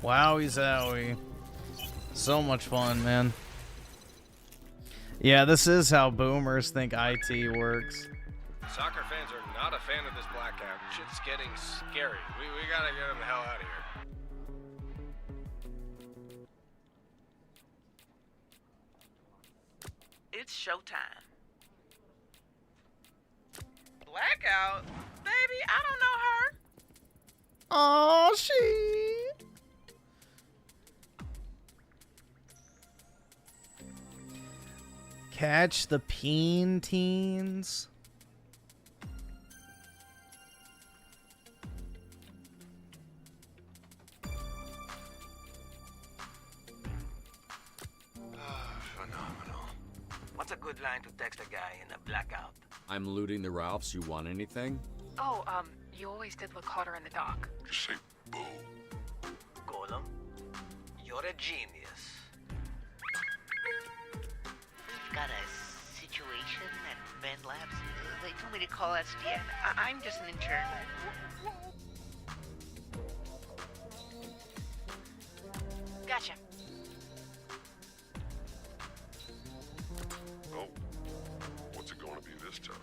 Wowie zowie. So much fun, man. Yeah, this is how boomers think IT works. Soccer fans are not a fan of this blackout. Shit's getting scary. We gotta get them the hell out of here. It's showtime. Blackout? Baby, I don't know her. Oh, she. Catch the peen teens. Phenomenal. What's a good line to text a guy in a blackout? I'm looting the Ralphs. You want anything? Oh, you always did look hotter in the dock. Just say boo. Golem, you're a genius. We've got a situation at Band Labs. They told me to call SDN. I'm just an intern. Gotcha. Oh, what's it gonna be this time?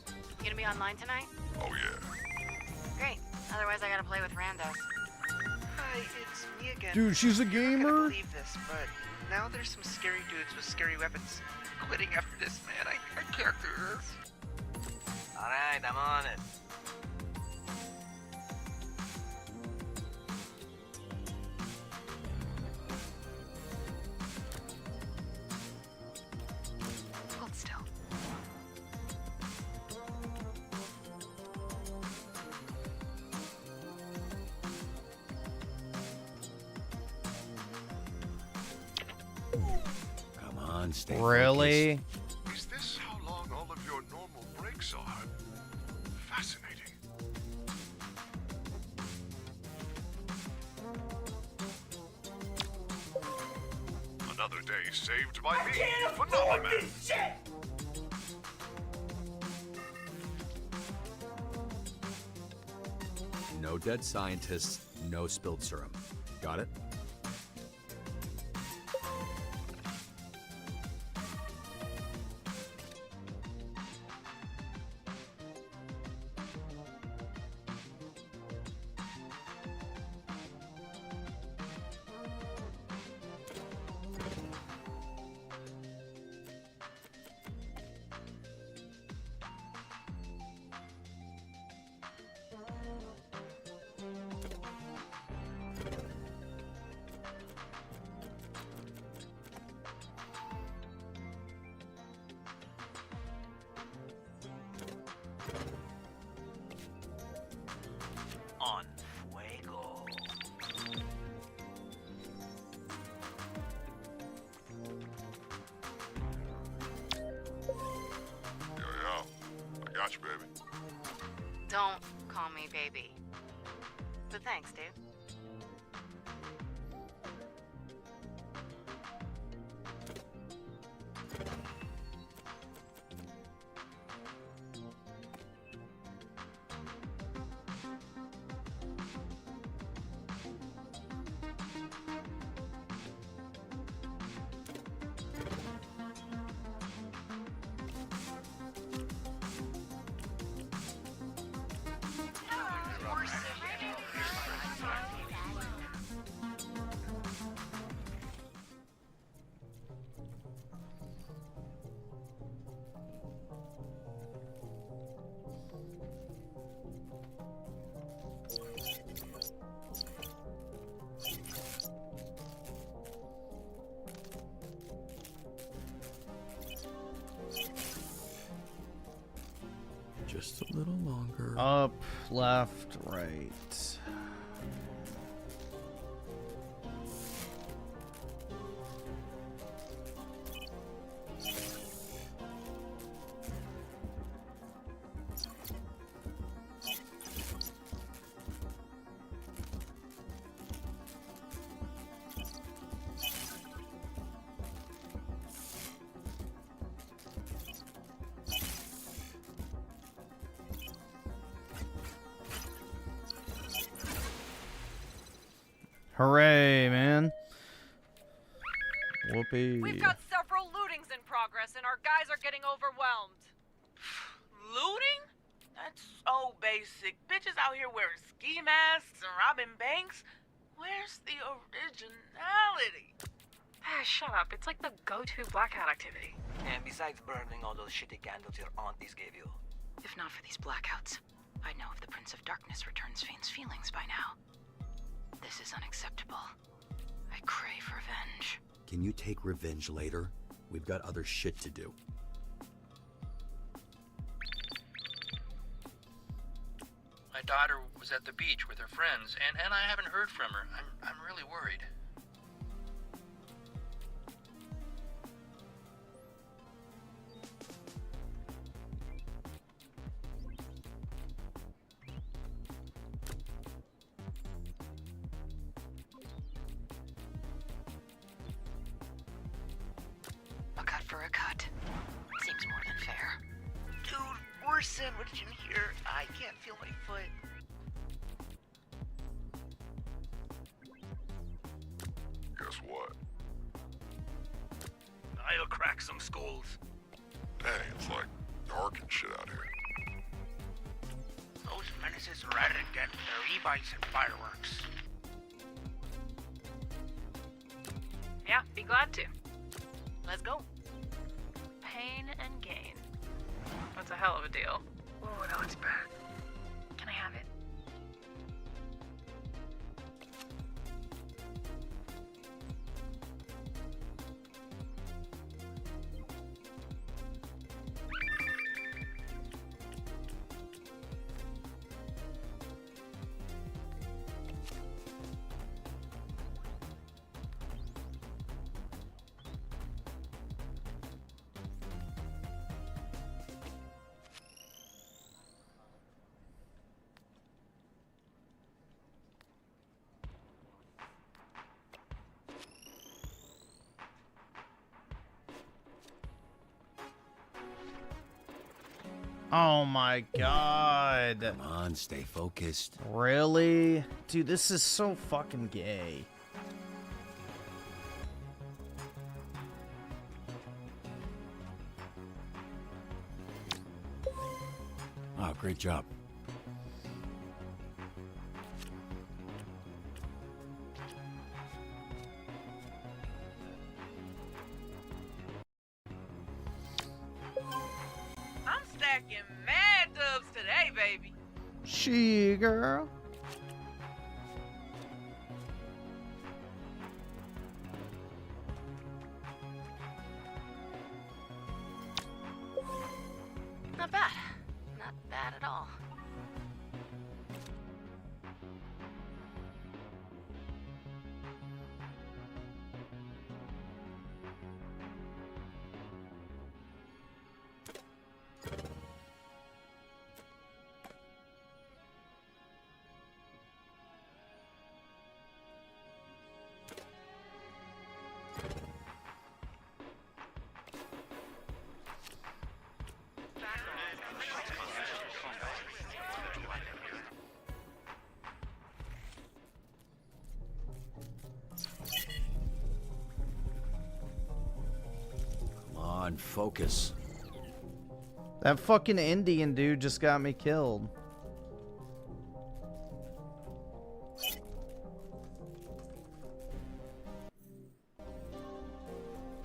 You gonna be online tonight? Oh yeah. Great. Otherwise, I gotta play with randos. Hi, it's me again. Dude, she's a I gamer? can't believe this, but now there's some scary dudes with scary weapons. I'm quitting after this, man. I can't do this. Alright, I'm on it. Hold still. Come on, stay Really? Is this how long all of your normal breaks are? Fascinating. Another day saved by me, Phenomenon. No dead scientists, no spilled serum. Got it? On fuego. Yo, I got you, baby. Don't call me baby. But thanks, dude. Just a little longer. Up, left, right. Hooray, man. Whoopee. We've got several lootings in progress, and our guys are getting overwhelmed. Looting? That's so basic. Bitches out here wearing ski masks and robbing banks. Where's the originality? Ah, shut up. It's like the go-to blackout activity. And besides burning all those shitty candles your aunties gave you. If not for these blackouts, I'd know if the Prince of Darkness returns Fane's feelings by now. This is unacceptable. I crave revenge. Can you take revenge later? We've got other shit to do. My daughter was at the beach with her friends, and I haven't heard from her. I'm really worried. A cut for a cut. Seems more than fair. Dude, we're sandwiched in here. I can't feel my foot. Guess what? I'll crack some skulls. Dang, it's like dark and shit out here. Those menaces ready to get their e-bikes and fireworks. Yeah, be glad to. Let's go. Pain and gain. That's a hell of a deal. Oh, no, it's bad. Can I have it? Oh my god. Come on, stay focused. Really? Dude, this is so fucking gay. Oh, great job. I'm stacking mad dubs today, baby. She girl. Not bad. Not bad at all. Come on, focus. That fucking Indian dude just got me killed.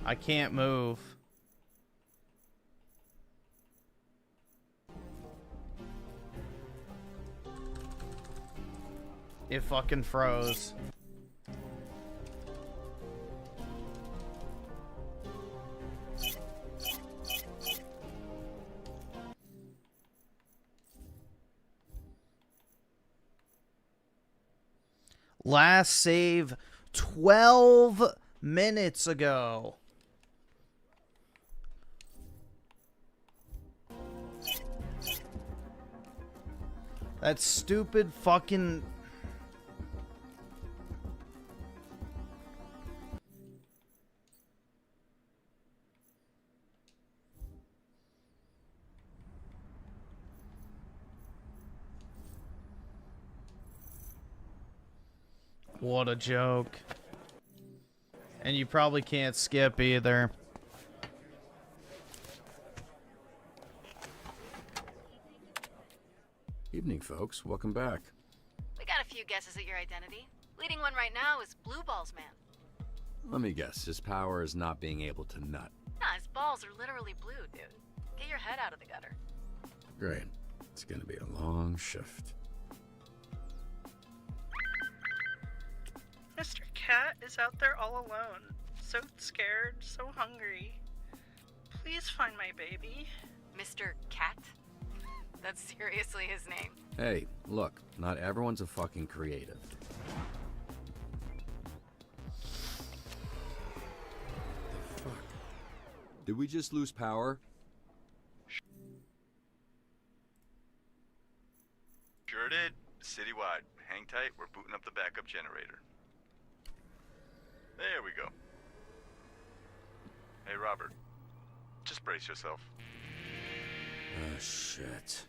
I can't move. It fucking froze. Last save 12 minutes ago. That stupid fucking... What a joke. And you probably can't skip either. Evening, folks. Welcome back. We got a few guesses at your identity. Leading one right now is Blue Balls Man. Let me guess. His power is not being able to nut. Nah, his balls are literally blue, dude. Get your head out of the gutter. Great. It's gonna be a long shift. Mr. Cat is out there all alone. So scared, so hungry. Please find my baby. Mr. Cat? That's seriously his name. Hey, look. Not everyone's a fucking creative. The fuck? Did we just lose power? Sure did. Citywide. Hang tight, we're booting up the backup generator. There we go. Hey, Robert. Just brace yourself. Oh, shit.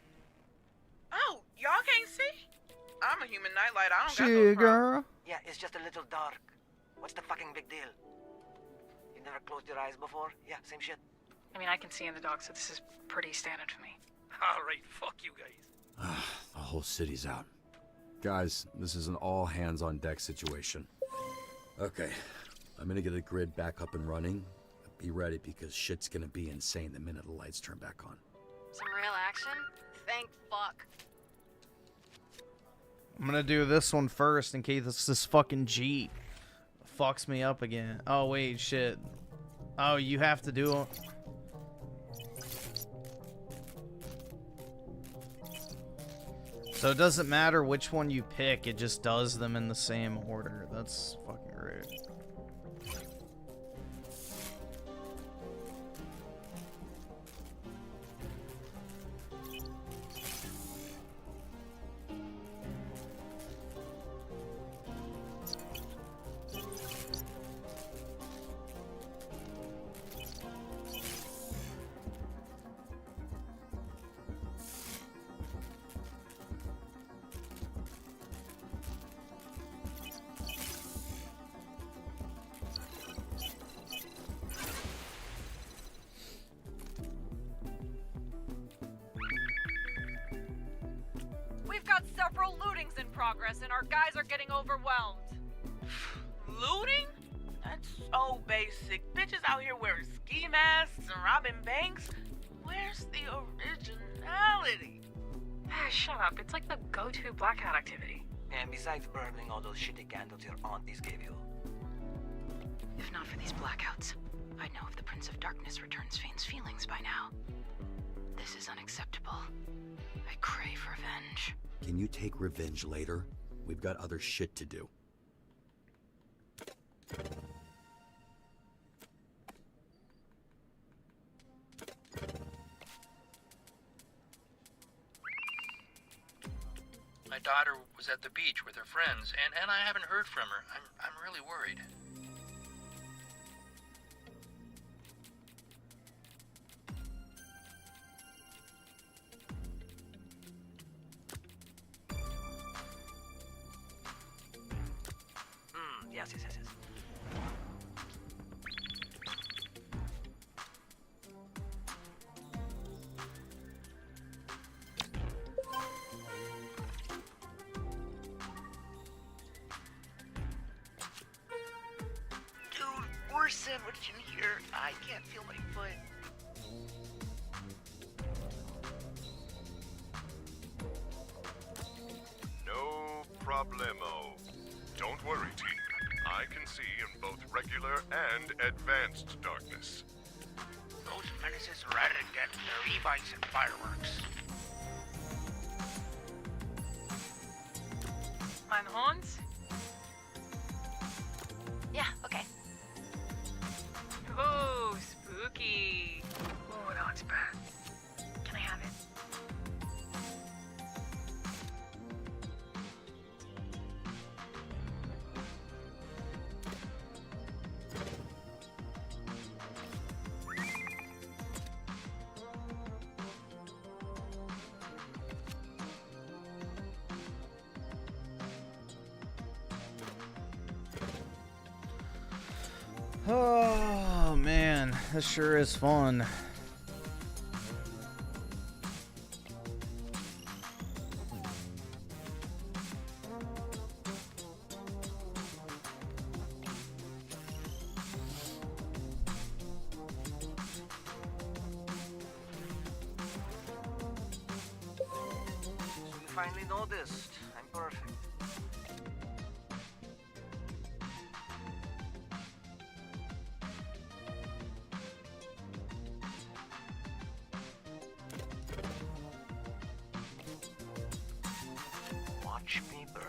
Oh, y'all can't see? I'm a human nightlight. I don't got She those girl. problems. Yeah, it's just a little dark. What's the fucking big deal? You never closed your eyes before? Yeah, same shit. I mean, I can see in the dark, so this is pretty standard for me. Alright, fuck you guys. The whole city's out. Guys, this is an all-hands-on-deck situation. Okay, I'm gonna get the grid back up and running. Be ready because shit's gonna be insane the minute the lights turn back on. Some real action? Thank fuck. I'm gonna do this one first in case this fucking Jeep fucks me up again. Oh wait, shit. Oh, you have to do it. So it doesn't matter which one you pick, it just does them in the same order. That's fucking great. We've got several lootings in progress, and our guys are getting overwhelmed. Looting? That's so basic. Bitches out here wearing ski masks and robbing banks. Where's the originality? Shut up. It's like the go-to blackout activity. And besides burning all those shitty candles your aunties gave you. If not for these blackouts, I'd know if the Prince of Darkness returns Fane's feelings by now. This is unacceptable. I crave revenge. Can you take revenge later? We've got other shit to do. My daughter was at the beach with her friends, and I haven't heard from her. I'm really worried. Yes. Dude, we're sandwiched in here. I can't feel my foot. No problemo. Don't worry, team. I can see in both regular and advanced darkness. Those menaces are at it again with their e-bikes and fireworks. Mein Hund? Yeah, okay. Oh, spooky. Oh, no, it's bad. Can I have it? Oh man, this sure is fun. You finally noticed. I'm perfect. Watch me burn.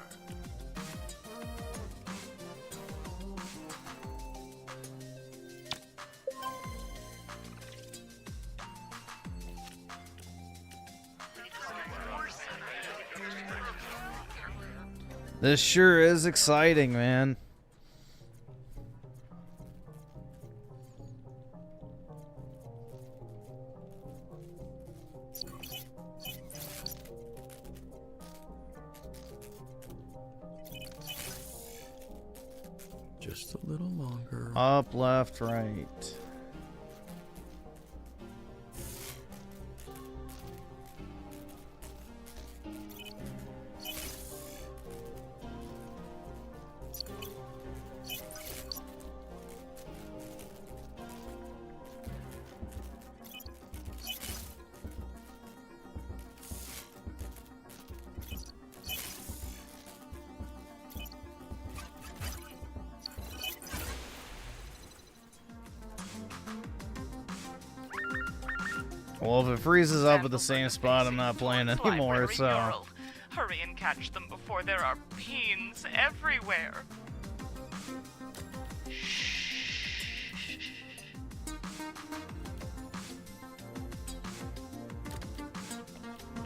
This sure is exciting, man. Just a little longer. Up, left, right. Well, if it freezes up at the same spot, I'm not playing anymore, so... Hurry and catch them before there are peens everywhere.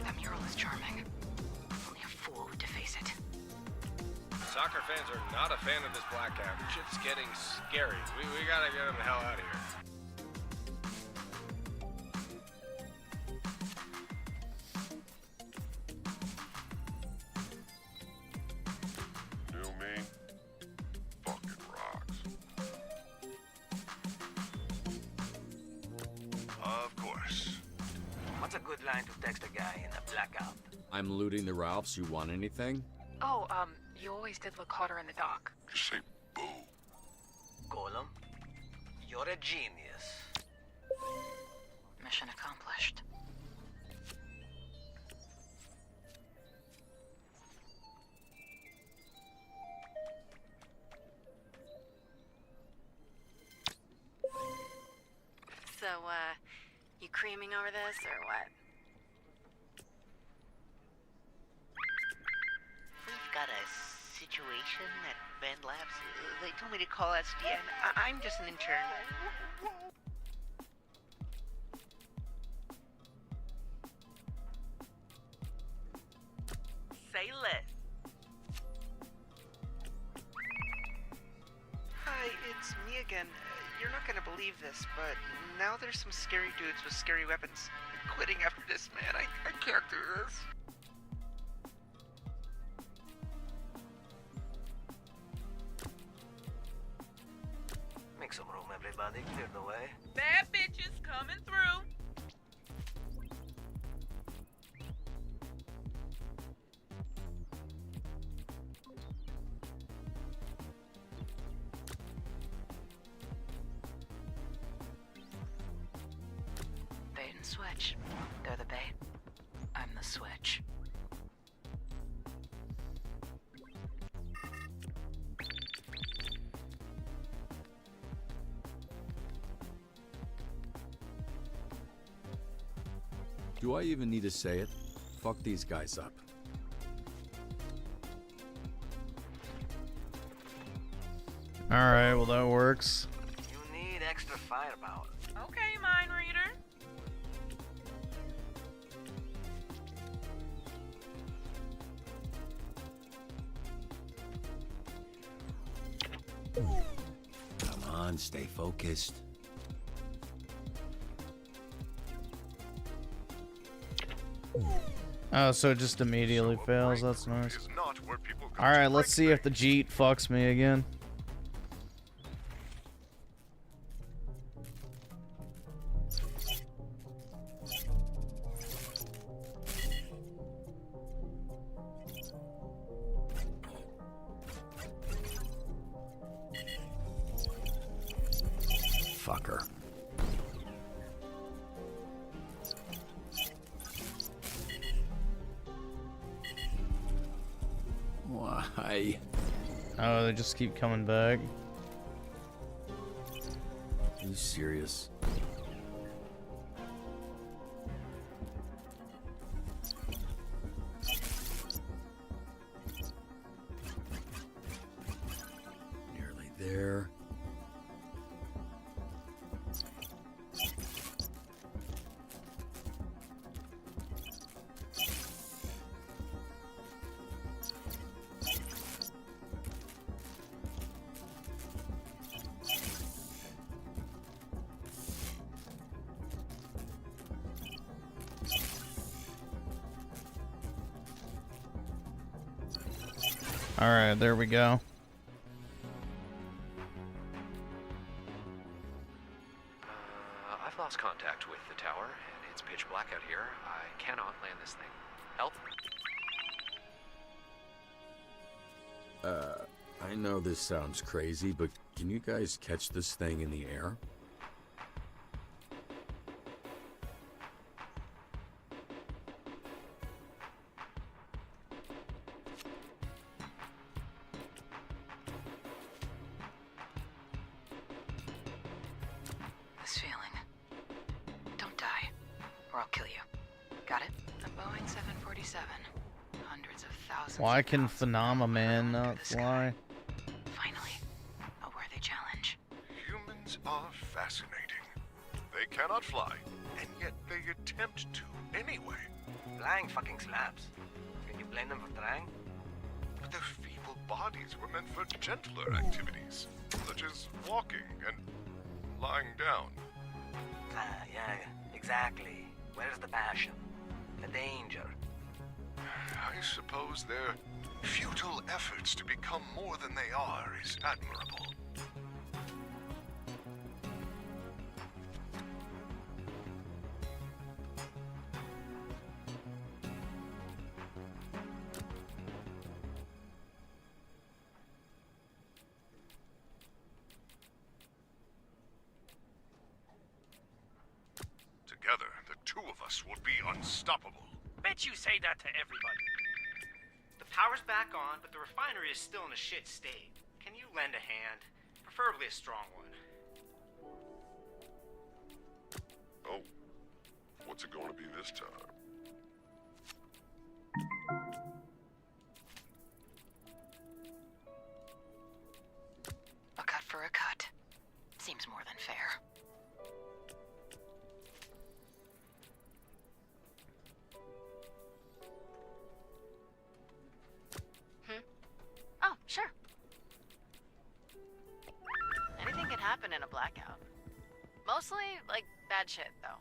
That mural is charming. Only a fool would deface it. Soccer fans are not a fan of this blackout. Shit's getting scary. We gotta get them the hell out of here. Feel me? Fucking rocks. Of course. What's a good line to text a guy in a blackout? I'm looting the Ralphs. You want anything? Oh, you always did look hotter in the dock. Just say boo. Golem, you're a genius. Mission accomplished. So, you creaming over this, or what? We've got a situation at Band Labs. They told me to call SDN. I'm just an intern. Say less. Hi, it's me again. You're not gonna believe this, but now there's some scary dudes with scary weapons. I'm quitting after this, man. I can't do this. Make some room, everybody. Clear the way. Bad bitches coming through. Bait and switch. They're the bait. I'm the switch. Do I even need to say it? Fuck these guys up. Alright, well that works. You need extra firepower. Okay, mind reader. Come on, stay focused. Oh, so it just immediately fails. That's nice. Alright, let's see if the Jeet fucks me again. Fucker. Why? Oh, they just keep coming back. Are you serious? Nearly there. Alright, there we go. I've lost contact with the tower, and it's pitch black out here. I cannot land this thing. Help? I know this sounds crazy, but can you guys catch this thing in the air? This feeling. Don't die. or I'll kill you. Got it? A Boeing 747. Hundreds of thousands. Why can Phenomenon not fly? Finally, a worthy challenge. Humans are fascinating. They cannot fly, and yet they attempt to anyway. Flying fucking slaps. Can you blame them for trying? But their feeble bodies were meant for gentler activities, such as walking and lying down. Yeah, exactly. Where's the passion? The danger? I suppose their futile efforts to become more than they are is admirable. Together, the two of us will be unstoppable. Bet you say that to everybody. The power's back on, but the refinery is still in a shit state. Can you lend a hand? Preferably a strong one. Oh, what's it going to be this time? A cut for a cut. Seems more than fair. Oh, sure. Anything can happen in a blackout. Mostly, like, bad shit, though.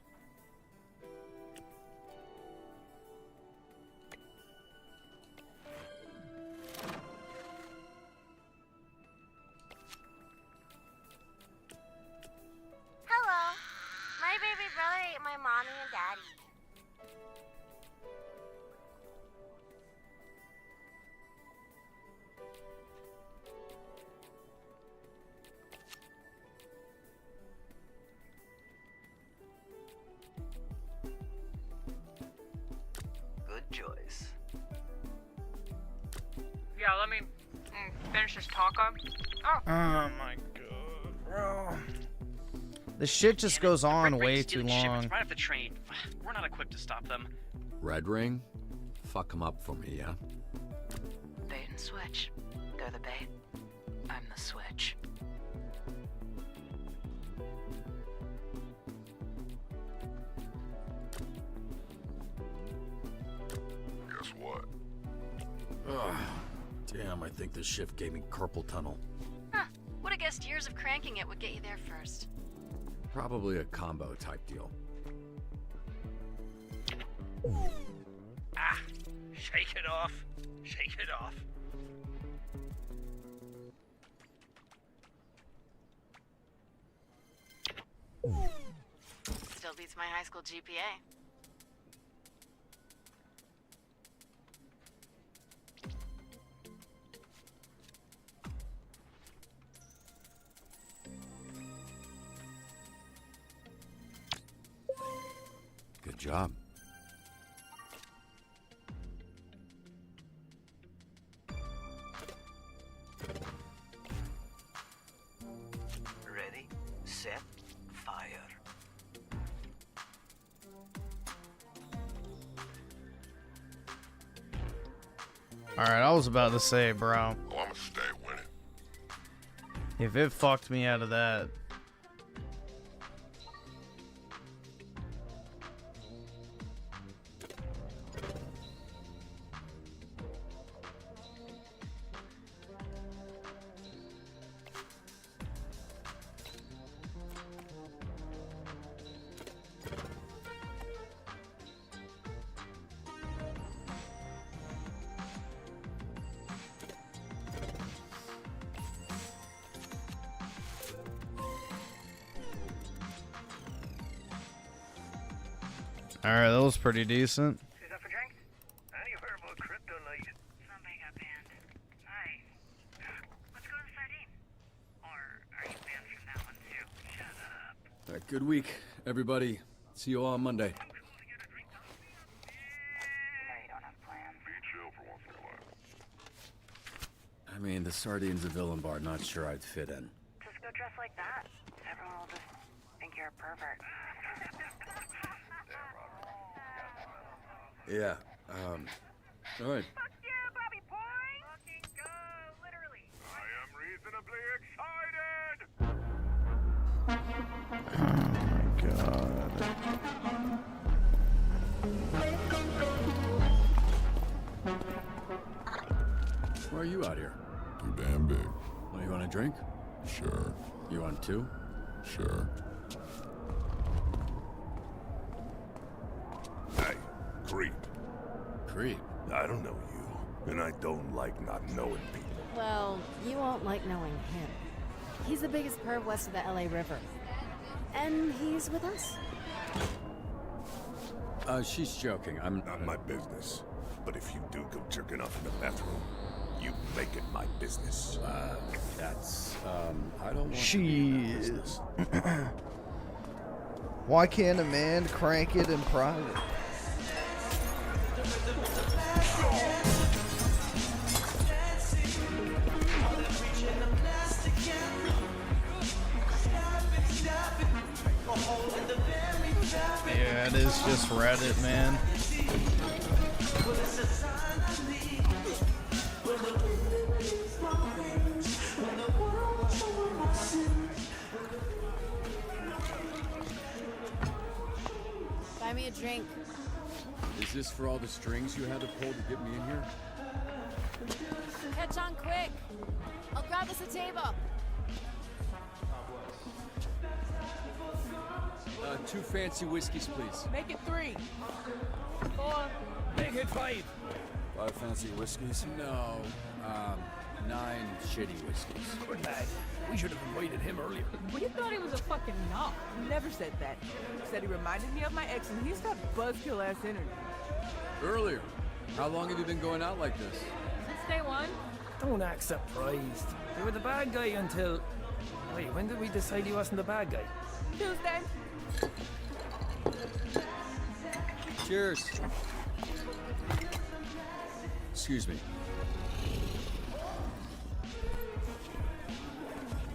Hello. My baby brother ate my mommy and daddy. Good choice. Yeah, let me finish this taco. Oh. Oh my god, bro. This shit just goes on way too long. Right off the train. We're not equipped to stop them. Red Ring? Fuck them up for me, yeah? Bait and switch. They're the bait. I'm the switch. Guess what? Ugh. Damn, I think this shift gave me carpal tunnel. Huh. Would have guessed years of cranking it would get you there first. Probably a combo type deal. Ah, shake it off. Shake it off. Still beats my high school GPA. Good job. Ready, set, fire. Alright, I was about to say, bro. Oh, I'ma stay winning. If it fucked me out of that. Alright, that was pretty decent. Is that for drinks? I only heard about crypto night. Somebody got banned. Nice. Let's go to the Sardine. Or are you banned from that one too? Shut up. All right, good week, everybody. See you all on Monday. No, you don't have plans. Be chill for once in your life. I mean, the Sardines a villain bar, not sure I'd fit in. Just go dress like that. Everyone will just think you're a pervert. Yeah, all right. Why are you out here? Too damn big. Well, you want a drink? Sure. You want two? Sure. Hey, creep. Creep? I don't know you, and I don't like not knowing people. Well, you won't like knowing him. He's the biggest perv west of the LA River. And he's with us. She's joking. I'm not my business. But if you do go jerking off in the bathroom, you make it my business. That's, I don't want She to be in that business. Why can't a man crank it in private? Yeah, it is just Reddit, man. Buy me a drink. Is this for all the strings you had to pull to get me in here? Catch on quick. I'll grab us a table. 2 fancy whiskeys, please. Make it 3. 4. Make it 5. 5 fancy whiskeys? No, 9 shitty whiskeys. Good lad. We should have invited him earlier. Well, you thought he was a fucking knob. He never said that. He said he reminded me of my ex, and he's got buzzkill ass energy. Earlier? How long have you been going out like this? Since day 1. Don't act surprised. You were the bad guy until... Wait, when did we decide he wasn't the bad guy? Tuesday. Cheers. Excuse me.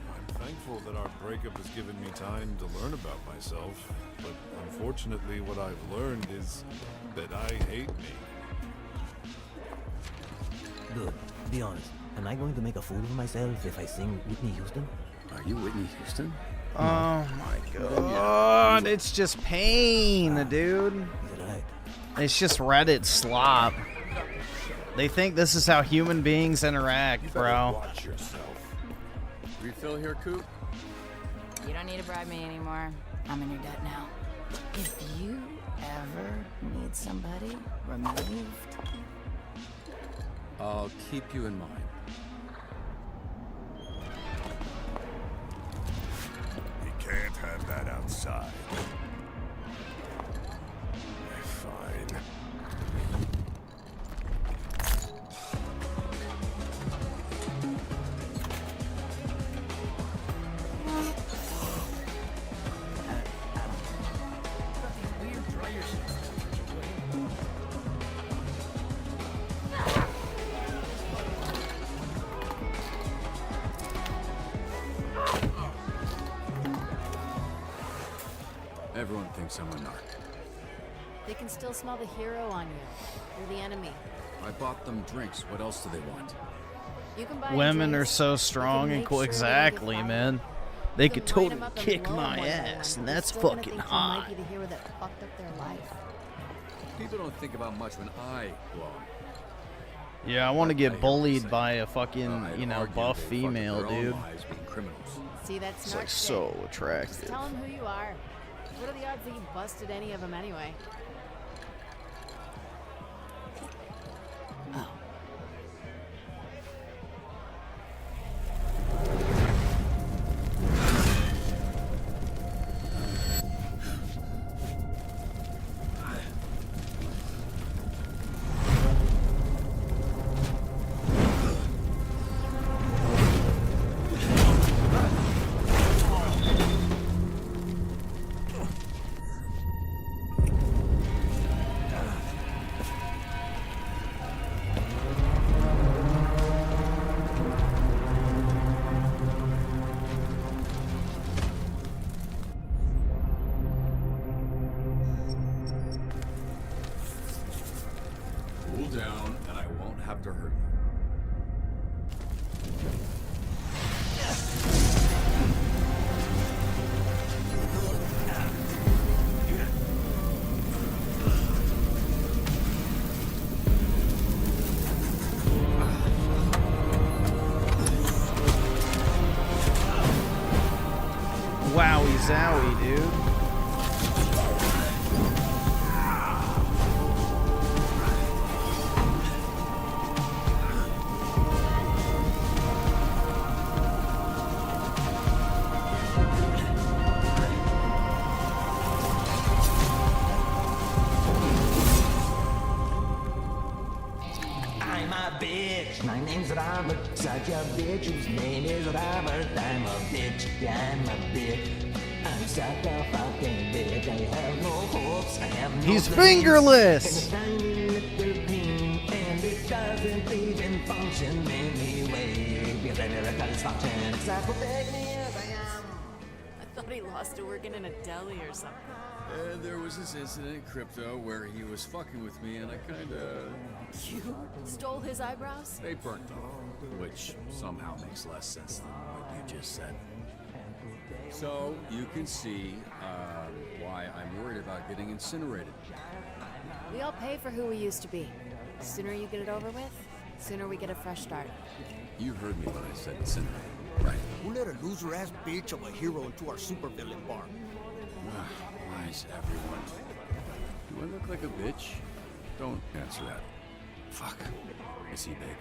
I'm thankful that our breakup has given me time to learn about myself, but unfortunately what I've learned is that I hate me. Dude, be honest. Am I going to make a fool of myself if I sing Whitney Houston? Are you Whitney Houston? Oh my god, it's just pain, dude. It's just Reddit slop. They think this is how human beings interact, bro. Watch yourself. Refill here, Coop? You don't need to bribe me anymore. I'm in your debt now. If you ever need somebody removed, I'll keep you in mind. Can't have that outside. Fine. Everyone thinks I'm a narc. They can still smell the hero on you. You're the enemy. I bought them drinks. What else do they want? You can buy Women are drinks. so strong and cool. Exactly, man. They could totally kick my ass, and that's fucking hot. The hero that fucked up their life. People don't think about much when I blow. Yeah, I want to get bullied by a fucking, you know, buff female, dude. See, that's It's not like so Just attractive. tell them who you are. What are the odds that you busted any of them anyway? down, and I won't have to hurt you. Wowie zowie, dude. I'm a bitch. My name's Robert. Such a bitch whose name is Robert. I'm a bitch. Yeah, I'm a bitch. I'm such a fucking bitch. I have no hopes. I have no He's dreams. fingerless. And a tiny little thing, and it doesn't even function anyway. Because I never got its function. Except protect me as I am. I thought he lost to working in a deli or something. There was this incident in crypto where he was fucking with me, and I kinda... You stole his eyebrows? They burnt off, which somehow makes less sense than what you just said. So, you can see why I'm worried about getting incinerated. We all pay for who we used to be. The sooner you get it over with, the sooner we get a fresh start. You heard me when I said incinerate, right? Who let a loser-ass bitch of a hero into our supervillain bar? Why is everyone... Do I look like a bitch? Don't answer that. Fuck. Is he big?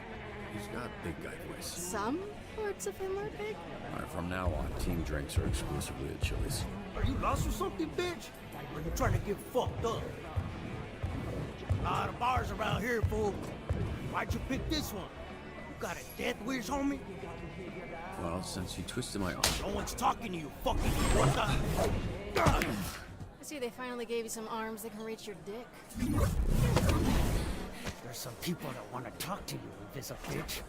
He's got big guy voice. Some parts of him are big. Alright, from now on, team drinks are exclusively at Chili's. Are you lost or something, bitch? Or you trying to get fucked up? A lot of bars around here, fool. Why'd you pick this one? You got a death wish, homie? Well, since you twisted my arm... No one's talking to you, fucking what the... I see they finally gave you some arms that can reach your dick. There's some people that want to talk to you, invisible bitch.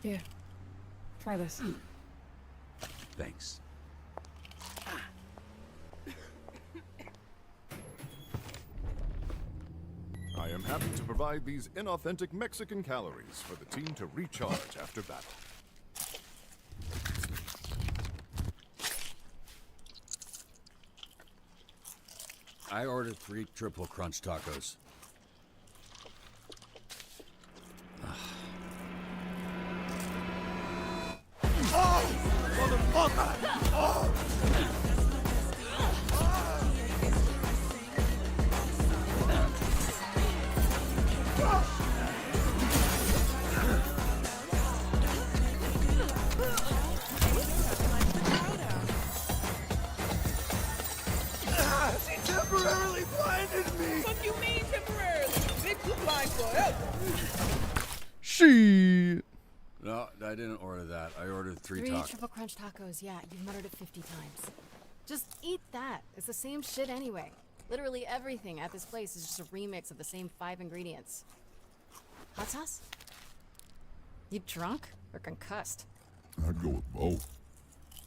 Here, try this. Thanks. I am happy to provide these inauthentic Mexican calories for the team to recharge after battle. I ordered 3 triple crunch tacos. Oh! Motherfucker! Oh! She temporarily blinded me! What you mean temporarily? Bitch, you blind forever! She. No, I didn't order that. I ordered 3 3 tacos. triple crunch tacos, yeah, you've muttered it 50 times. Just eat that. It's the same shit anyway. Literally everything at this place is just a remix of the same 5 ingredients. Hot sauce? You drunk or concussed? I'd go with both.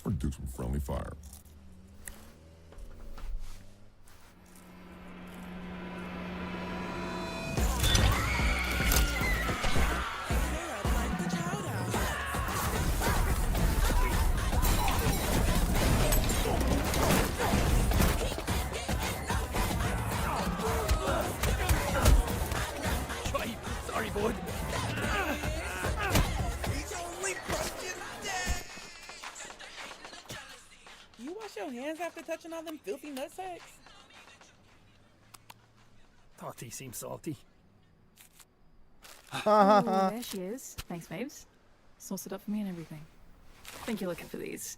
Or do some friendly fire. Sorry, boy. You wash your hands after touching all them filthy nutsacks? Tati seems salty. Oh, there she is. Thanks, babes. Sauce it up for me and everything. I think you're looking for these.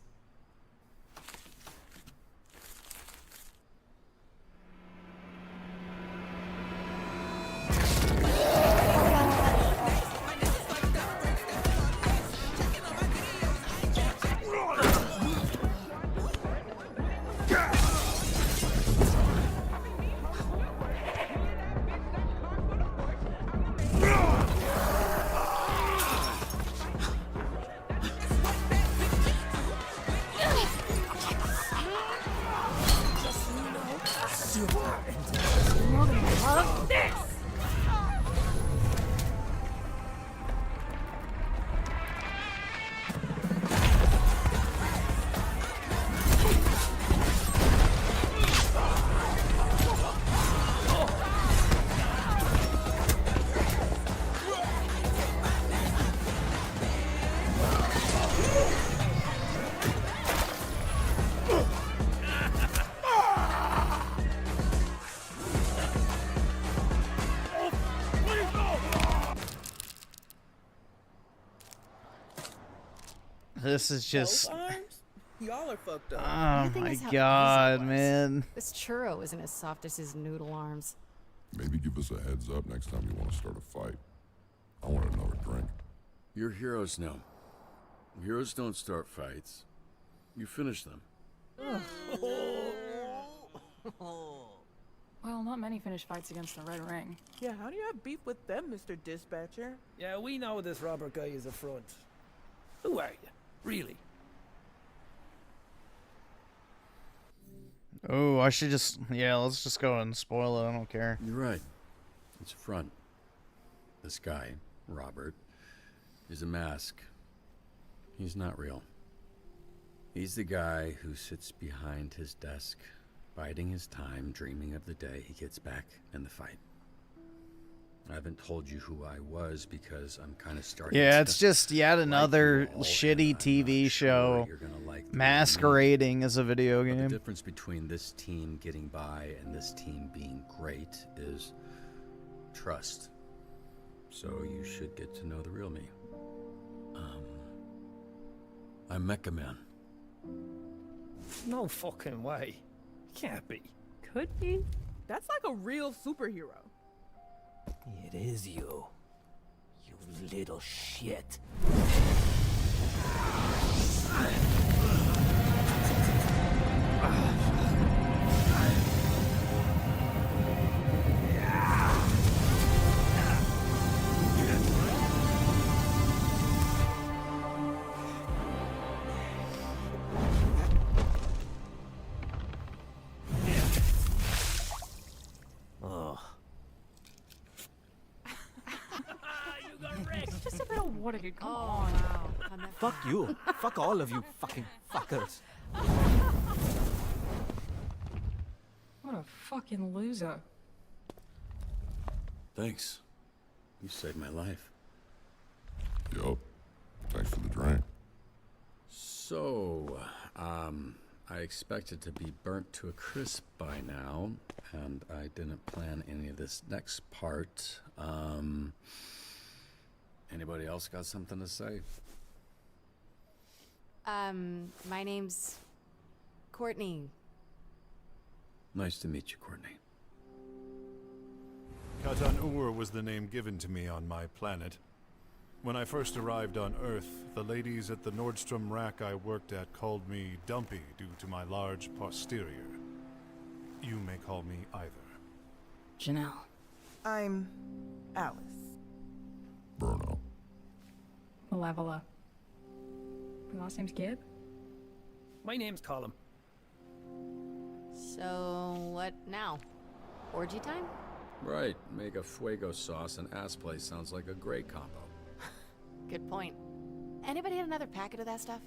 This is just. Both arms? Y'all are fucked up. Oh The thing my is how god, easy it was. man. This churro isn't as soft as his noodle arms. Maybe give us a heads up next time you want to start a fight. I want another drink. Your heroes know. Heroes don't start fights. You finish them. Well, not many finish fights against the Red Ring. Yeah, how do you have beef with them, Mr. Dispatcher? Yeah, we know this Robert guy is a front. Who are you? Really? Oh, I should just. Yeah, let's just go ahead and spoil it. I don't care. You're right. It's a front. This guy, Robert, is a mask. He's not real. He's the guy who sits behind his desk, biding his time, dreaming of the day he gets back in the fight. I haven't told you who I was because I'm kind of starting Yeah, to it's just yet another like you all, shitty and I'm TV not sure show you're gonna like the masquerading as a video But game. the difference between this team getting by and this team being great is trust. So you should get to know the real me. I'm Mecha Man. No fucking way. Can't be. Could be. That's like a real superhero. It is you. You little shit. Just a bit of water, dude. Come on. Wow. Fuck you. Fuck all of you fucking fuckers. What a fucking loser. Thanks. You saved my life. Yup. Thanks for the drink. So, I expected to be burnt to a crisp by now, and I didn't plan any of this next part. Anybody else got something to say? My name's Courtney. Nice to meet you, Courtney. Katan-Ur was the name given to me on my planet. When I first arrived on Earth, the ladies at the Nordstrom rack I worked at called me Dumpy due to my large posterior. You may call me either. Janelle. I'm Alice. Bruno. Malevola. Your last name's Gibb? My name's Colin. So, what now? Orgy time? Right, make a fuego sauce and ass play sounds like a great combo. Good point. Anybody had another packet of that stuff?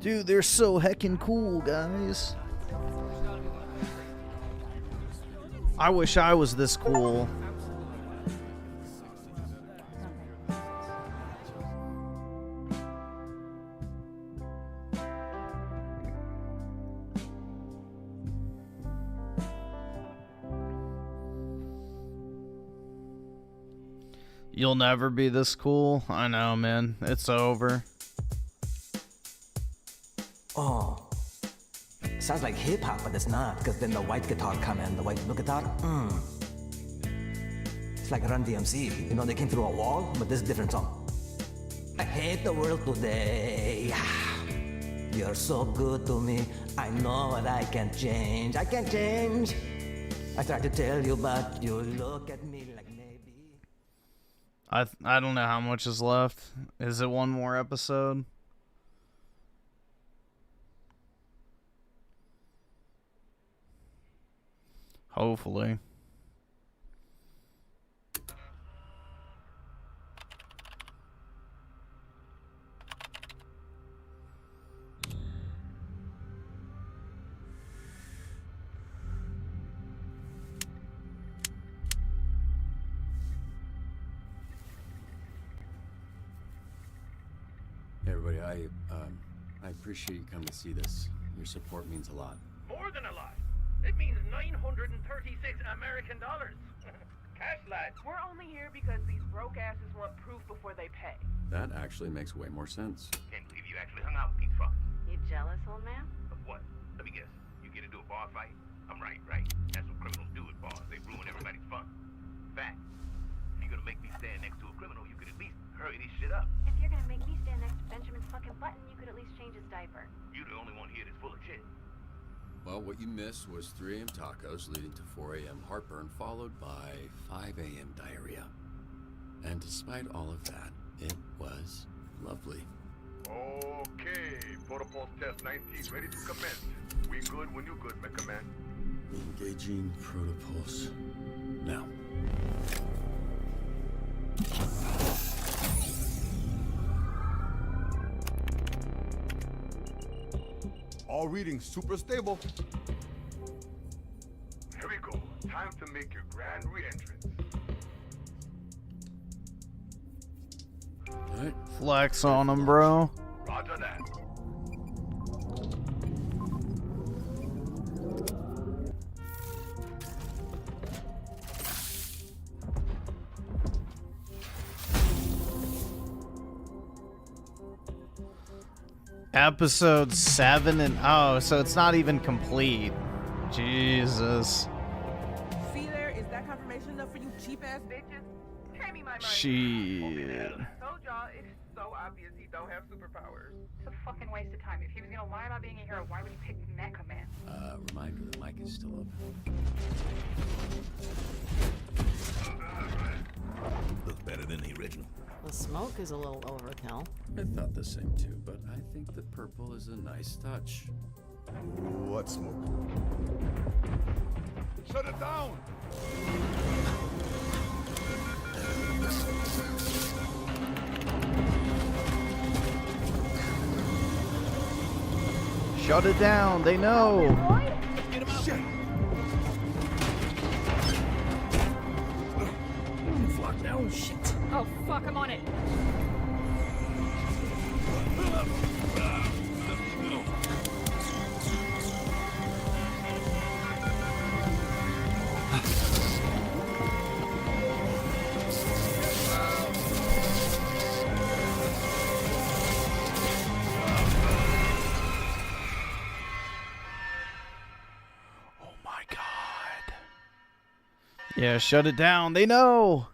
Dude, they're so heckin' cool, guys. I wish I was this cool. You'll never be this cool. I know, man. It's over. Oh. Sounds like hip hop, but it's not, because then the white guitar come in, the white blue guitar. It's like Run DMC. You know, they came through a wall, but this is a different song. I hate the world today. You're so good to me. I know that I can't change. I can't change. I try to tell you, but you look at me like maybe. I don't know how much is left. Is it one more episode? Hopefully. Hey everybody, I appreciate you coming to see this. Your support means a lot. More than a lot. It means 936 American dollars. here because these broke asses want proof before they pay. That actually makes way more sense. Can't believe you actually hung out with these fuckers. You jealous, old man? Of what? Let me guess. You get into a bar fight? I'm right, right. That's what criminals do at bars. They ruin everybody's fun. Fact. If you're gonna make me stand next to a criminal, you could at least hurry this shit up. If you're gonna make me stand next to Benjamin's fucking button, you could at least change his diaper. You're the only one here that's full of shit. Well, what you missed was 3 a.m. tacos leading to 4 a.m. heartburn, followed by 5 a.m. diarrhea. And despite all of that, it was lovely. Okay, protocol test 19 ready to commence. We good when you good, my command. Engaging protopulse. Now. All readings super stable. Here we go. Time to make your grand re-entrance. Right. Flex on him, bro. Roger that. Episode 7 and oh, so it's not even complete. Jesus. See there? Is that confirmation enough for you cheap ass bitches? Pay me my money. Shit. Told y'all, it is so obvious he don't have superpowers. It's a fucking waste of time. If he was gonna lie about being a hero, why would he pick Mecha Man? Reminder, the mic is still open. Looks better than the original. The smoke is a little overkill. I thought the same too, but I think the purple is a nice touch. What smoke? Shut it down! Shut it down, they know. Get him out! Shit! Flock now? Shit. Oh fuck, I'm on it. Yeah, shut it down. They know.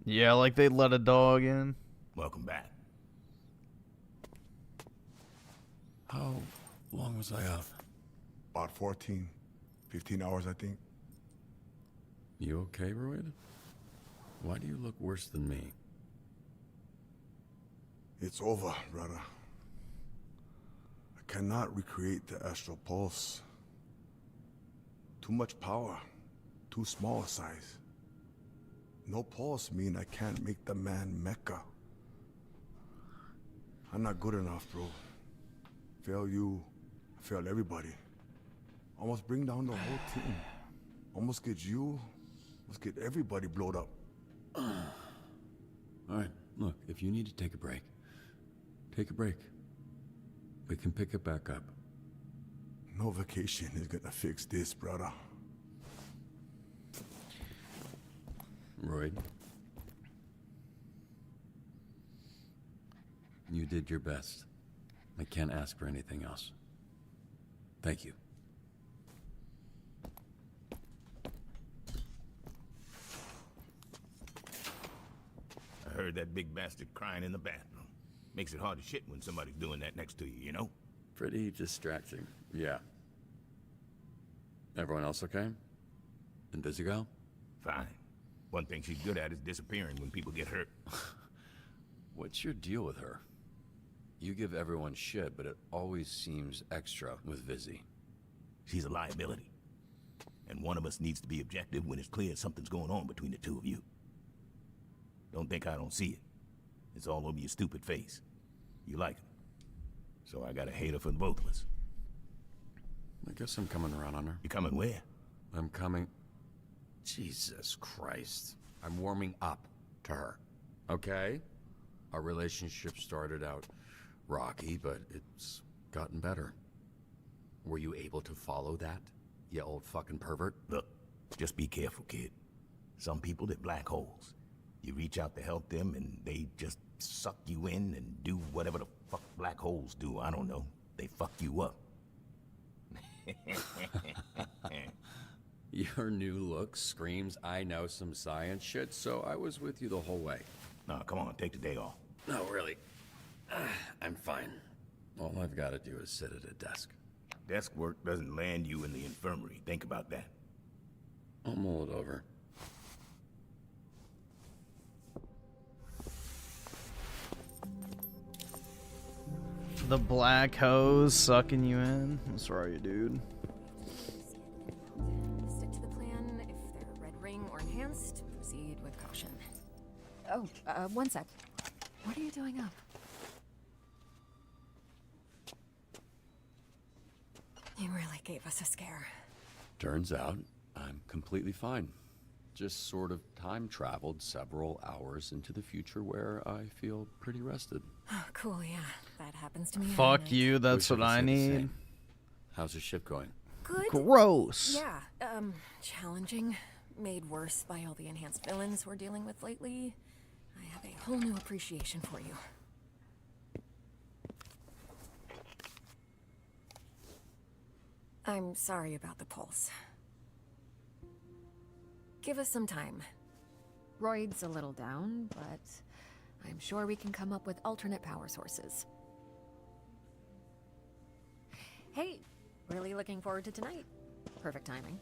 Yeah, like they let a dog in. Welcome back. How long was I out? About 14, 15 hours, I think. You okay, Royd? Why do you look worse than me? It's over, brother. I cannot recreate the astral pulse. Too much power, too small a size. No pulse mean I can't make the man mecha. I'm not good enough, bro. Fail you, I fail everybody. Almost bring down the whole team. Almost get you, almost get everybody blowed up. Alright, look, if you need to take a break, take a break. We can pick it back up. No vacation is gonna fix this, brother. Royd, you did your best. I can't ask for anything else. Thank you. I heard that big bastard crying in the bathroom. Makes it hard to shit when somebody's doing that next to you, you know? Pretty distracting, yeah. Everyone else okay? Been busy, gal? Fine. One thing she's good at is disappearing when people get hurt. What's your deal with her? You give everyone shit, but it always seems extra with Vizzy. She's a liability. And one of us needs to be objective when it's clear something's going on between the two of you. Don't think I don't see it. It's all over your stupid face. You like her. So I got a hater for both of us. I guess I'm coming around on her. You coming where? I'm coming... Jesus Christ. I'm warming up to her. Okay? Our relationship started out rocky, but it's gotten better. Were you able to follow that, you old fucking pervert? Look, just be careful, kid. Some people, they're black holes. You reach out to help them, and they just suck you in and do whatever the fuck black holes do. I don't know. They fuck you up. Your new look screams I know some science shit, so I was with you the whole way. No, come on, take the day off. No, really. I'm fine. All I've got to do is sit at a desk. Desk work doesn't land you in the infirmary. Think about that. I'll mull it over. The black hose sucking you in? What's wrong, you dude? Stick to the plan. If they're red ring or enhanced, proceed with caution. Oh, one sec. What are you doing up? You really gave us a scare. Turns out, I'm completely fine. Just sort of time traveled several hours into the future where I feel pretty rested. Oh, cool, yeah. That happens to me. Fuck you, that's what I need. How's the ship going? Good. Gross. Yeah, challenging. Made worse by all the enhanced villains we're dealing with lately. I have a whole new appreciation for you. I'm sorry about the pulse. Give us some time. Royd's a little down, but I'm sure we can come up with alternate power sources. Hey, really looking forward to tonight. Perfect timing.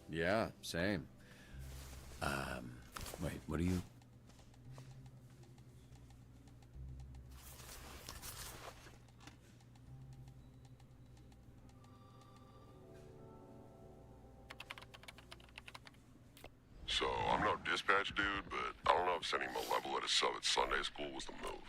Yeah, same. Wait, what are you... So, I'm no dispatch dude, but I don't know if sending him a level at a sub at Sunday school was the move.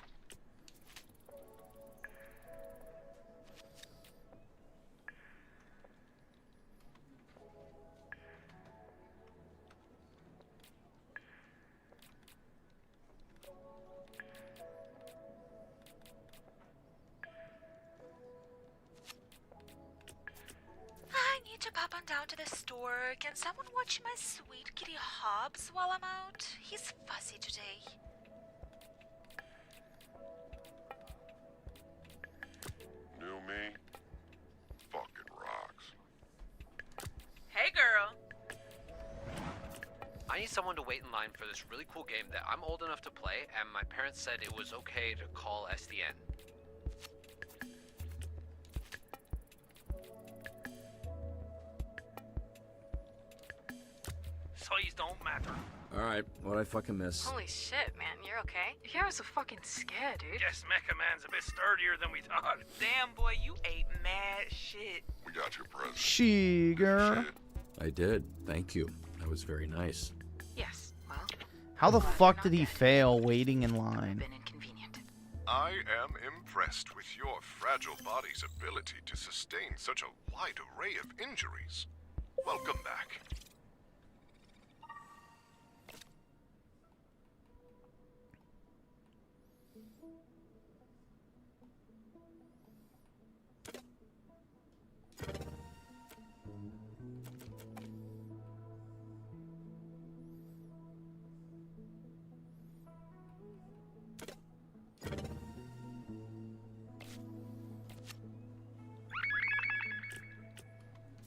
I need to pop on down to the store. Can someone watch my sweet kitty Hobbs while I'm out? He's fussy today. New me? Fucking rocks. Hey, girl. I need someone to wait in line for this really cool game that I'm old enough to play, and my parents said it was okay to call SDN. Size don't matter. Alright, what'd I fucking miss? Holy shit, man, you're okay? Yeah, I was so fucking scared, dude. Guess Mecha Man's a bit sturdier than we thought. Damn, boy, you ate mad shit. We got your present. She girl. I did. Thank you. That was very nice. Yes, well... How the fuck did he fail waiting in line? I am impressed with your fragile body's ability to sustain such a wide array of injuries. Welcome back.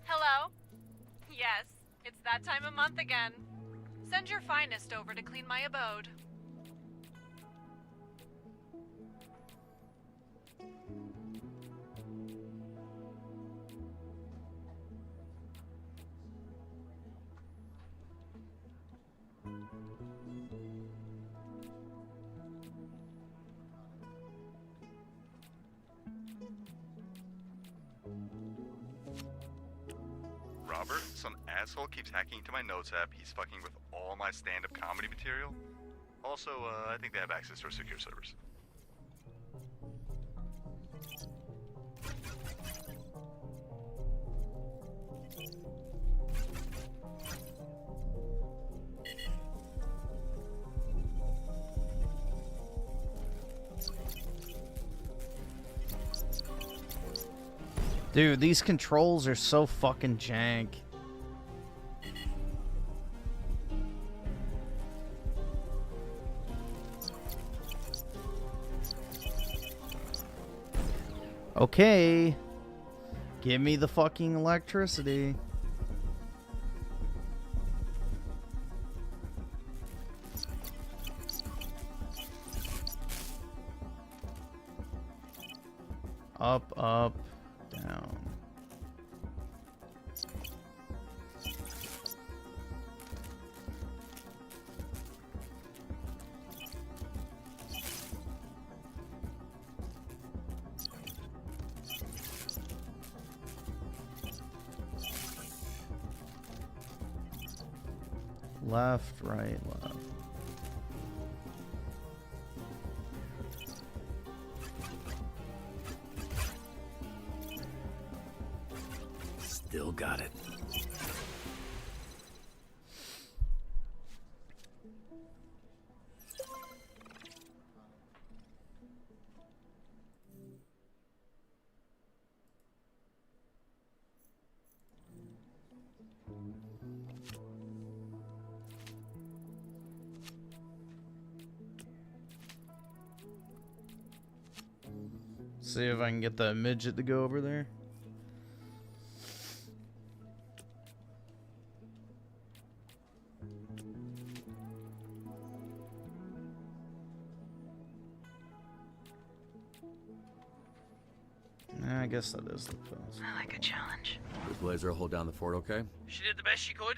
Hello? Yes, it's that time of month again. Send your finest over to clean my abode. Robert, some asshole keeps hacking into my notes app. He's fucking with all my stand-up comedy material. Also, I think they have access to our secure servers. Dude, these controls are so fucking jank. Okay. Give me the fucking electricity. Up, up, down. Left, right, left. Still got it. See if I can get that midget to go over there. I guess that is the close. I like a challenge. Did Blazer hold down the fort okay? She did the best she could.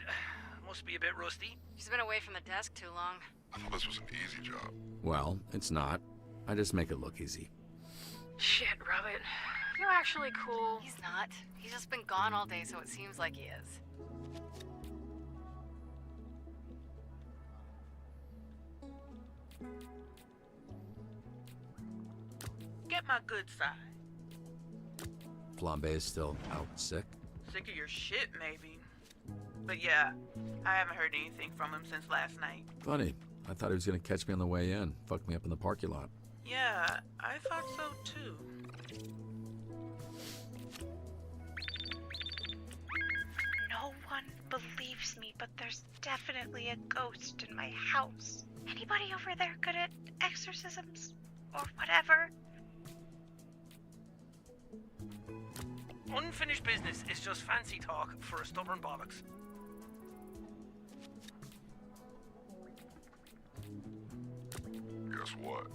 Must be a bit rusty. She's been away from the desk too long. I thought this was an easy job. Well, it's not. I just make it look easy. Shit, Robert. You're actually cool. He's not. He's just been gone all day, so it seems like he is. Get my good side. Flambe is still out sick. Sick of your shit, maybe. But yeah, I haven't heard anything from him since last night. Funny. I thought he was gonna catch me on the way in. Fuck me up in the parking lot. Yeah, I thought so too. No one believes me, but there's definitely a ghost in my house. Anybody over there good at exorcisms? Or whatever? Unfinished business is just fancy talk for a stubborn bollocks. Guess what?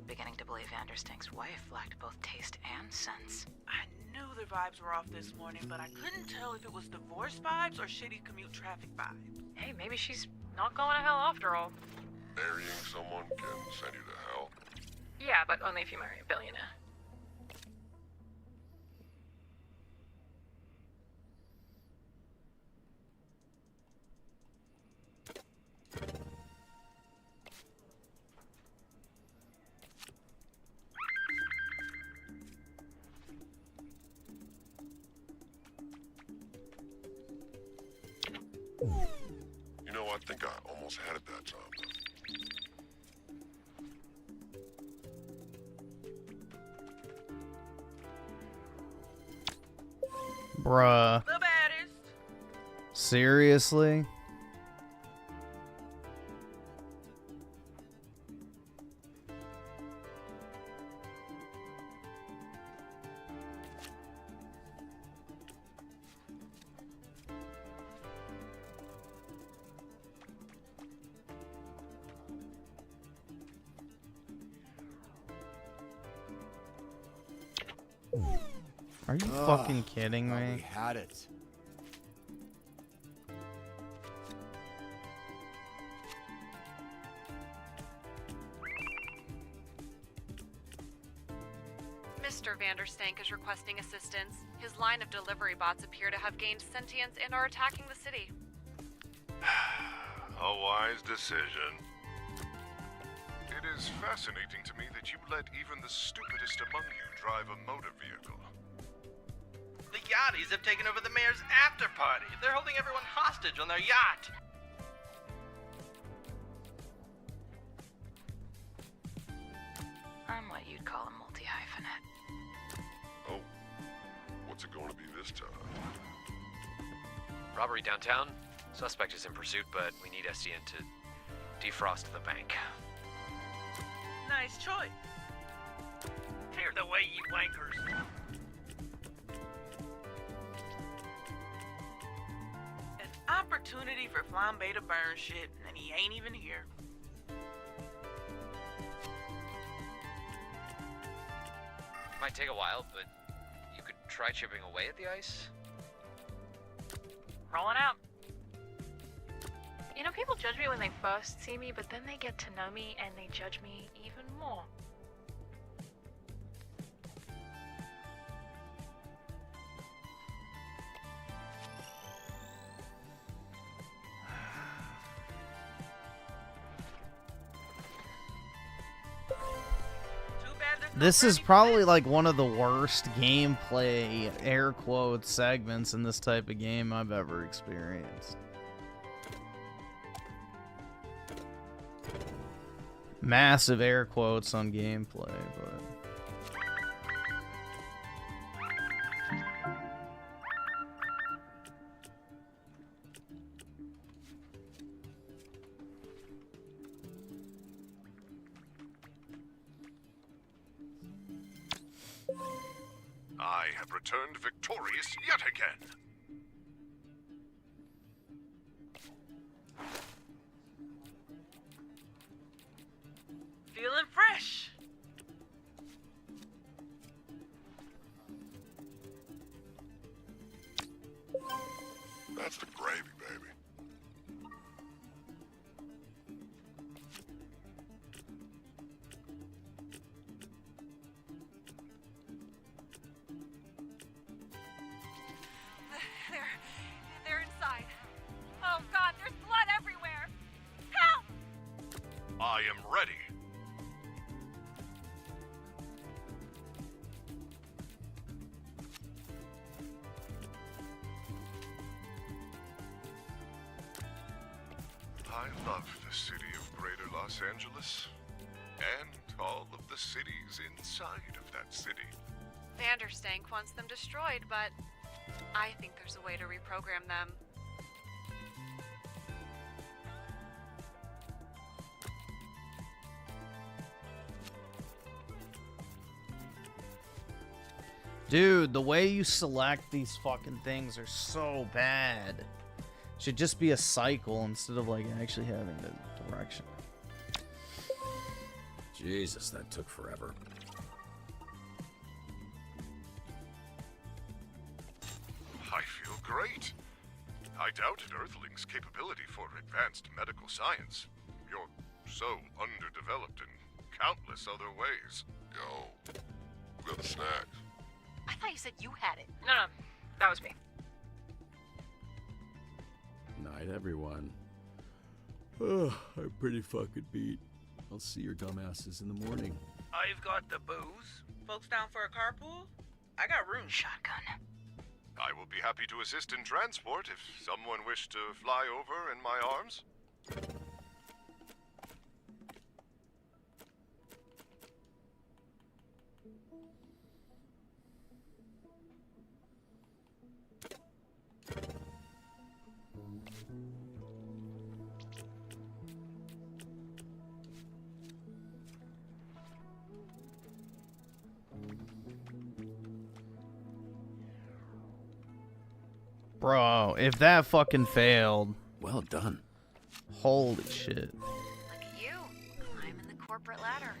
Beginning to believe Vanderstink's wife lacked both taste and sense. I knew the vibes were off this morning, but I couldn't tell if it was divorce vibes or shitty commute traffic vibes. Hey, maybe she's not going to hell after all. Marrying someone can send you to hell. Yeah, but only if you marry a billionaire. You know, I think I almost had it that time. Bruh. The baddest. Seriously? Are you fucking kidding me? We had it. Mr. Vanderstank is requesting assistance. His line of delivery bots appear to have gained sentience and are attacking the city. A wise decision. It is fascinating to me that you let even the stupidest among you drive a motor vehicle. The yachties have taken over the mayor's after party. They're holding everyone hostage on their yacht. I'm what you'd call a multi-hyphenate. Oh, what's it going to be this time? Robbery downtown. Suspect is in pursuit, but we need SDN to defrost the bank. Nice choice. Clear the way, you wankers. An opportunity for Flambe to burn shit, and he ain't even here. Might take a while, but you could try chipping away at the ice. Rolling out. You know, people judge me when they first see me, but then they get to know me and they judge me even more. This is probably like one of the worst gameplay air quote segments in this type of game I've ever experienced. Massive air quotes on gameplay, but I have returned victorious yet again. Feeling fresh. That's the gravy, baby. They're inside. Oh God, there's blood everywhere. Help! I am ready. I love the city of Greater Los Angeles, and all of the cities inside of that city. Vanderstank wants them destroyed, but I think there's a way to reprogram them. dude, the way you select these fucking things are so bad. Should just be a cycle instead of like actually having the direction. Jesus, that took forever. I feel great. I doubted Earthling's capability for advanced medical science. You're so underdeveloped in countless other ways. Yo, we got a snack. I thought you said you had it. No, that was me. Night, everyone. Oh, I'm pretty fucking beat. I'll see your dumbasses in the morning. I've got the booze. Folks down for a carpool? I got room. Shotgun. I will be happy to assist in transport if someone wished to fly over in my arms. Bro, if that fucking failed. Well done. Holy shit. Look at you, climbing the corporate ladder.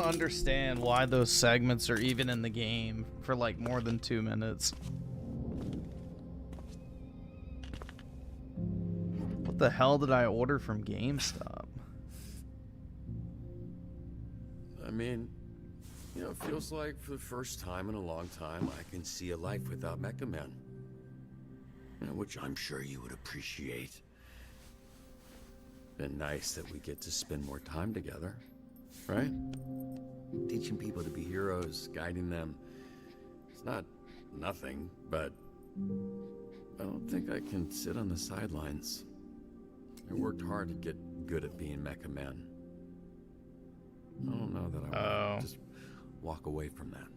understand why those segments are even in the game for like more than 2 minutes. What the hell did I order from GameStop? I mean, you know, it feels like for the first time in a long time, I can see a life without Mecha Man. You know, which I'm sure you would appreciate. Been nice that we get to spend more time together, right? Teaching people to be heroes, guiding them. It's not nothing, but I don't think I can sit on the sidelines. I worked hard to get good at being Mecha Man. I don't know that I want to just walk away from that.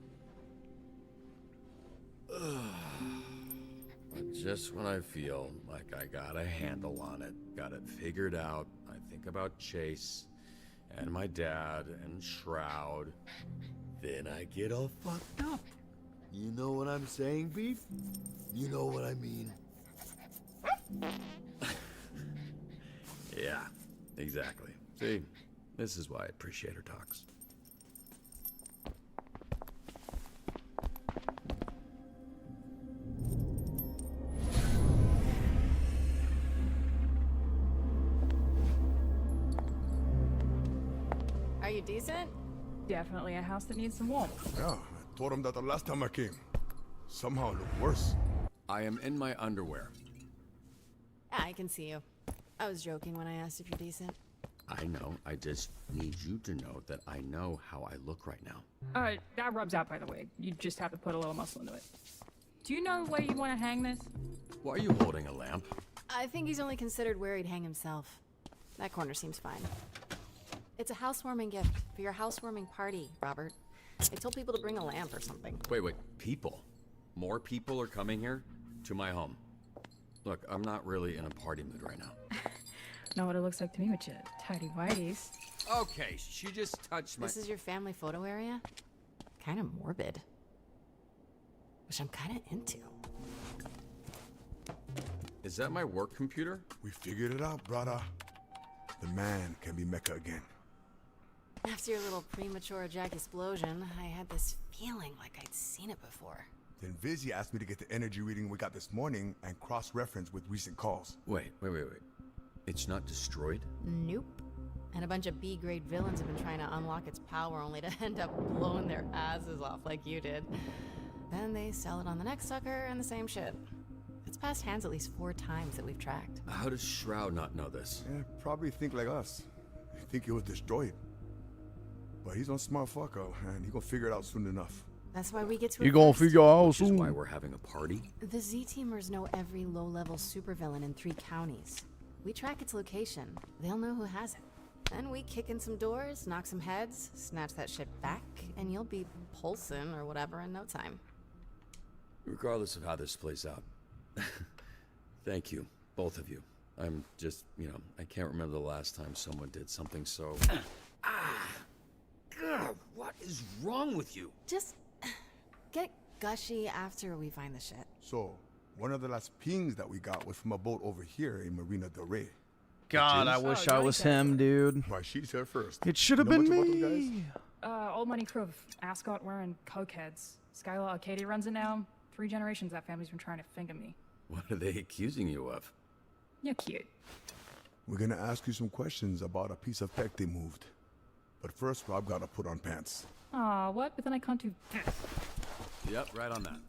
But just when I feel like I got a handle on it, got it figured out, I think about Chase and my dad and Shroud, then I get all fucked up. You know what I'm saying, Beef? You know what I mean? Yeah, exactly. See, this is why I appreciate her talks. Are you decent? Definitely a house that needs some warmth. Yeah, I told him that the last time I came. Somehow it looked worse. I am in my underwear. I can see you. I was joking when I asked if you're decent. I know. I just need you to know that I know how I look right now. That rubs out, by the way. You just have to put a little muscle into it. Do you know where you want to hang this? Why are you holding a lamp? I think he's only considered where he'd hang himself. That corner seems fine. It's a housewarming gift for your housewarming party, Robert. I told people to bring a lamp or something. Wait, people? More people are coming here? To my home. Look, I'm not really in a party mood right now. Know what it looks like to me with your tidy whities. Okay, she just touched my... This is your family photo area? Kind of morbid. Which I'm kind of into. Is that my work computer? We figured it out, brother. The man can be Mecha again. After your little premature Jack explosion, I had this feeling like I'd seen it before. Then Vizzy asked me to get the energy reading we got this morning and cross-reference with recent calls. Wait. It's not destroyed? Nope. And a bunch of B-grade villains have been trying to unlock its power only to end up blowing their asses off like you did. Then they sell it on the next sucker and the same shit. It's passed hands at least 4 times that we've tracked. How does Shroud not know this? Yeah, probably think like us. They think it was destroyed. But he's a smart fucker, and he gonna figure it out soon enough. That's why we get to You gonna figure out Which is soon. why we're having a party? The Z-Teamers know every low-level supervillain in 3 counties. We track its location. They'll know who has it. Then we kick in some doors, knock some heads, snatch that shit back, and you'll be pulsing or whatever in no time. Regardless of how this plays out. Thank you, both of you. I'm just, I can't remember the last time someone did something so... God, what is wrong with you? Just get gushy after we find the shit. So, one of the last pings that we got was from a boat over here in Marina Del Rey. God, I wish I was him, dude. Why, she's here first. It should have You know been much about those me. Old money crew of ascot wearing cokeheads. Skylar Arcadia runs it now. 3 generations that family's been trying to finger me. What are they accusing you of? You're cute. We're gonna ask you some questions about a piece of tech they moved. But first, Rob gotta put on pants. Aw, what? But then I can't do this. Yep, right on that.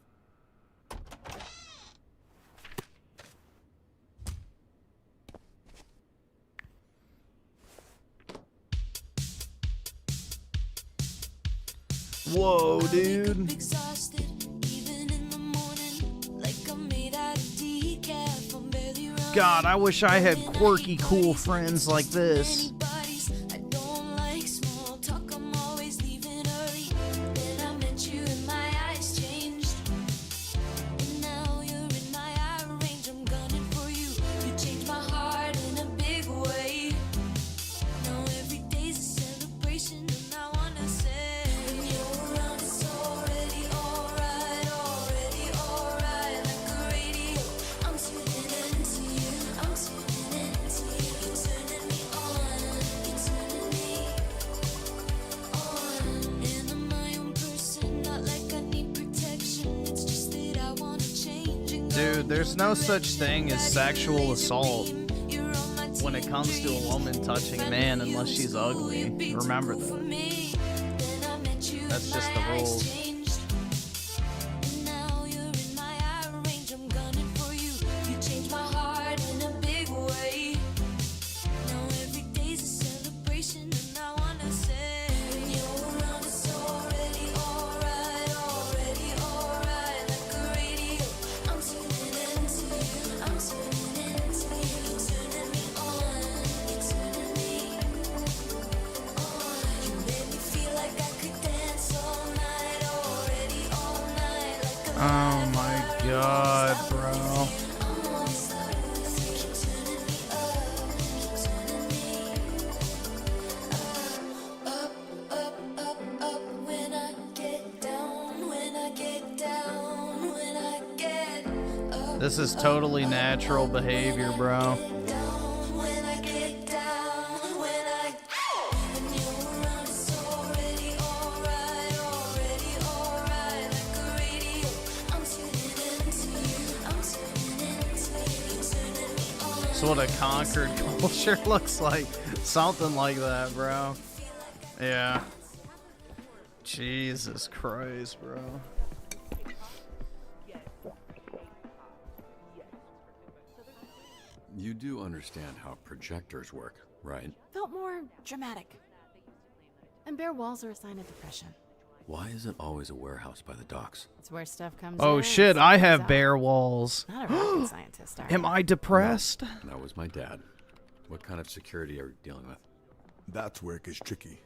Whoa, dude. God, I wish I had quirky, cool friends like this. Dude, there's no such thing as sexual assault when it comes to a woman touching a man unless she's ugly. Remember that. That's just the rules. Oh my god, bro. This is totally natural behavior, bro. That's what a conquered culture looks like. Something like that, bro. Yeah. Jesus Christ, bro. You do understand how projectors work, right? Felt more dramatic. And bare walls are a sign of depression. Why is it always a warehouse by the docks? It's where stuff comes Oh in, shit, stuff I comes have out. bare walls. Not a rocket scientist, are Am you? I depressed? No, that was my dad. What kind of security are you dealing with? That's where it gets tricky.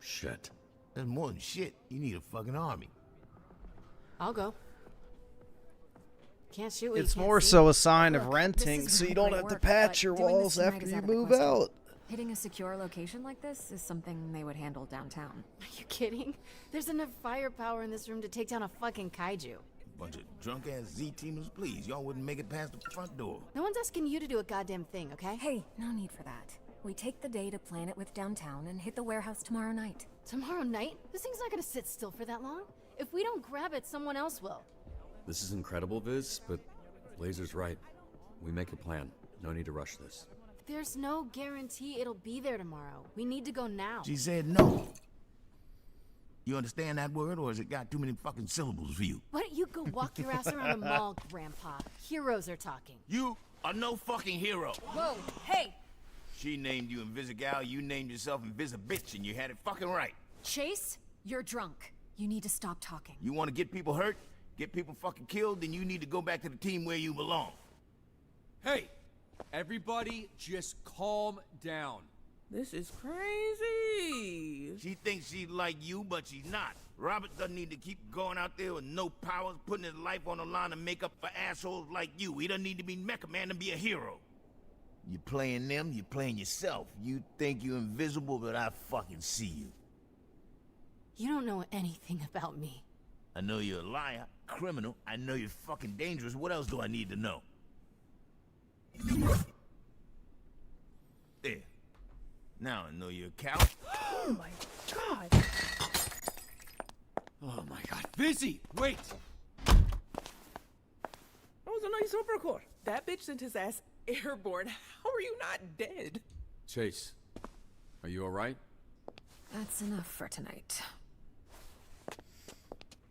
Shit. That's more than shit. You need a fucking army. I'll go. Can't shoot what It's you can't more see. so a sign of Look, renting, this is so you no don't great have to work, patch but your doing this walls tonight after is you out of the move question. out. Hitting a secure location like this is something they would handle downtown. Are you kidding? There's enough firepower in this room to take down a fucking kaiju. Bunch of drunk-ass Z-teamers, please. Y'all wouldn't make it past the front door. No one's asking you to do a goddamn thing, okay? Hey, no need for that. We take the day to plan it with downtown and hit the warehouse tomorrow night. Tomorrow night? This thing's not gonna sit still for that long. If we don't grab it, someone else will. This is incredible, Viz, but Blazer's right. We make a plan. No need to rush this. There's no guarantee it'll be there tomorrow. We need to go now. She said no. You understand that word, or has it got too many fucking syllables for you? Why don't you go walk your ass around the mall, Grandpa? Heroes are talking. You are no fucking hero. Whoa, hey! She named you Invisigal, you named yourself Invisibitch, and you had it fucking right. Chase, you're drunk. You need to stop talking. You want to get people hurt, get people fucking killed, then you need to go back to the team where you belong. Hey, everybody just calm down. This is crazy. She thinks she's like you, but she's not. Robert doesn't need to keep going out there with no powers, putting his life on the line to make up for assholes like you. He doesn't need to be Mecha Man to be a hero. You playing them, you playing yourself. You think you're invisible, but I fucking see you. You don't know anything about me. I know you're a liar, criminal. I know you're fucking dangerous. What else do I need to know? There. Now I know you're a coward. Oh my god. Oh my god. Busy! Wait! That was a nice uppercut. That bitch sent his ass airborne. How are you not dead? Chase, are you alright? That's enough for tonight.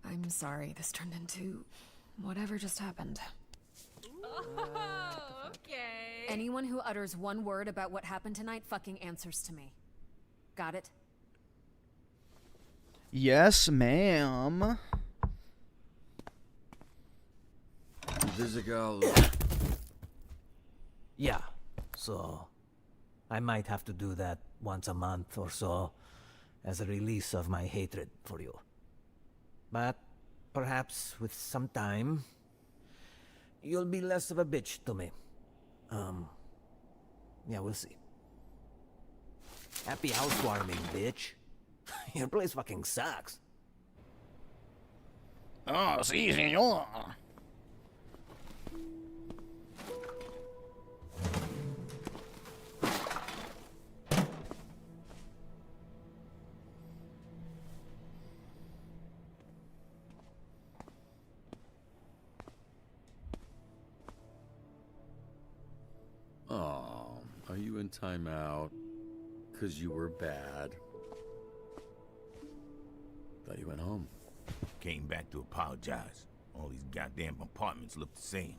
I'm sorry this turned into whatever just happened. Oh, okay. Anyone who utters one word about what happened tonight fucking answers to me. Got it? Yes, ma'am. Invisigal. Yeah, so I might have to do that once a month or so as a release of my hatred for you. But perhaps with some time, you'll be less of a bitch to me. Yeah, we'll see. Happy housewarming, bitch. Your place fucking sucks. Oh, sí, señor. Are you in timeout? Because you were bad. Thought you went home. Came back to apologize. All these goddamn apartments look the same.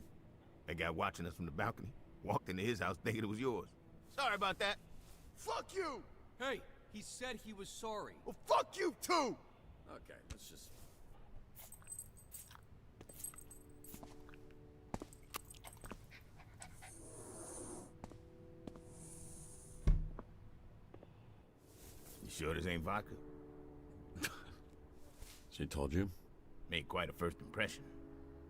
That guy watching us from the balcony walked into his house thinking it was yours. Sorry about that. Fuck you! Hey, he said he was sorry. Well, fuck you too! Okay, let's just... You sure this ain't vodka? She told you? Made quite a first impression.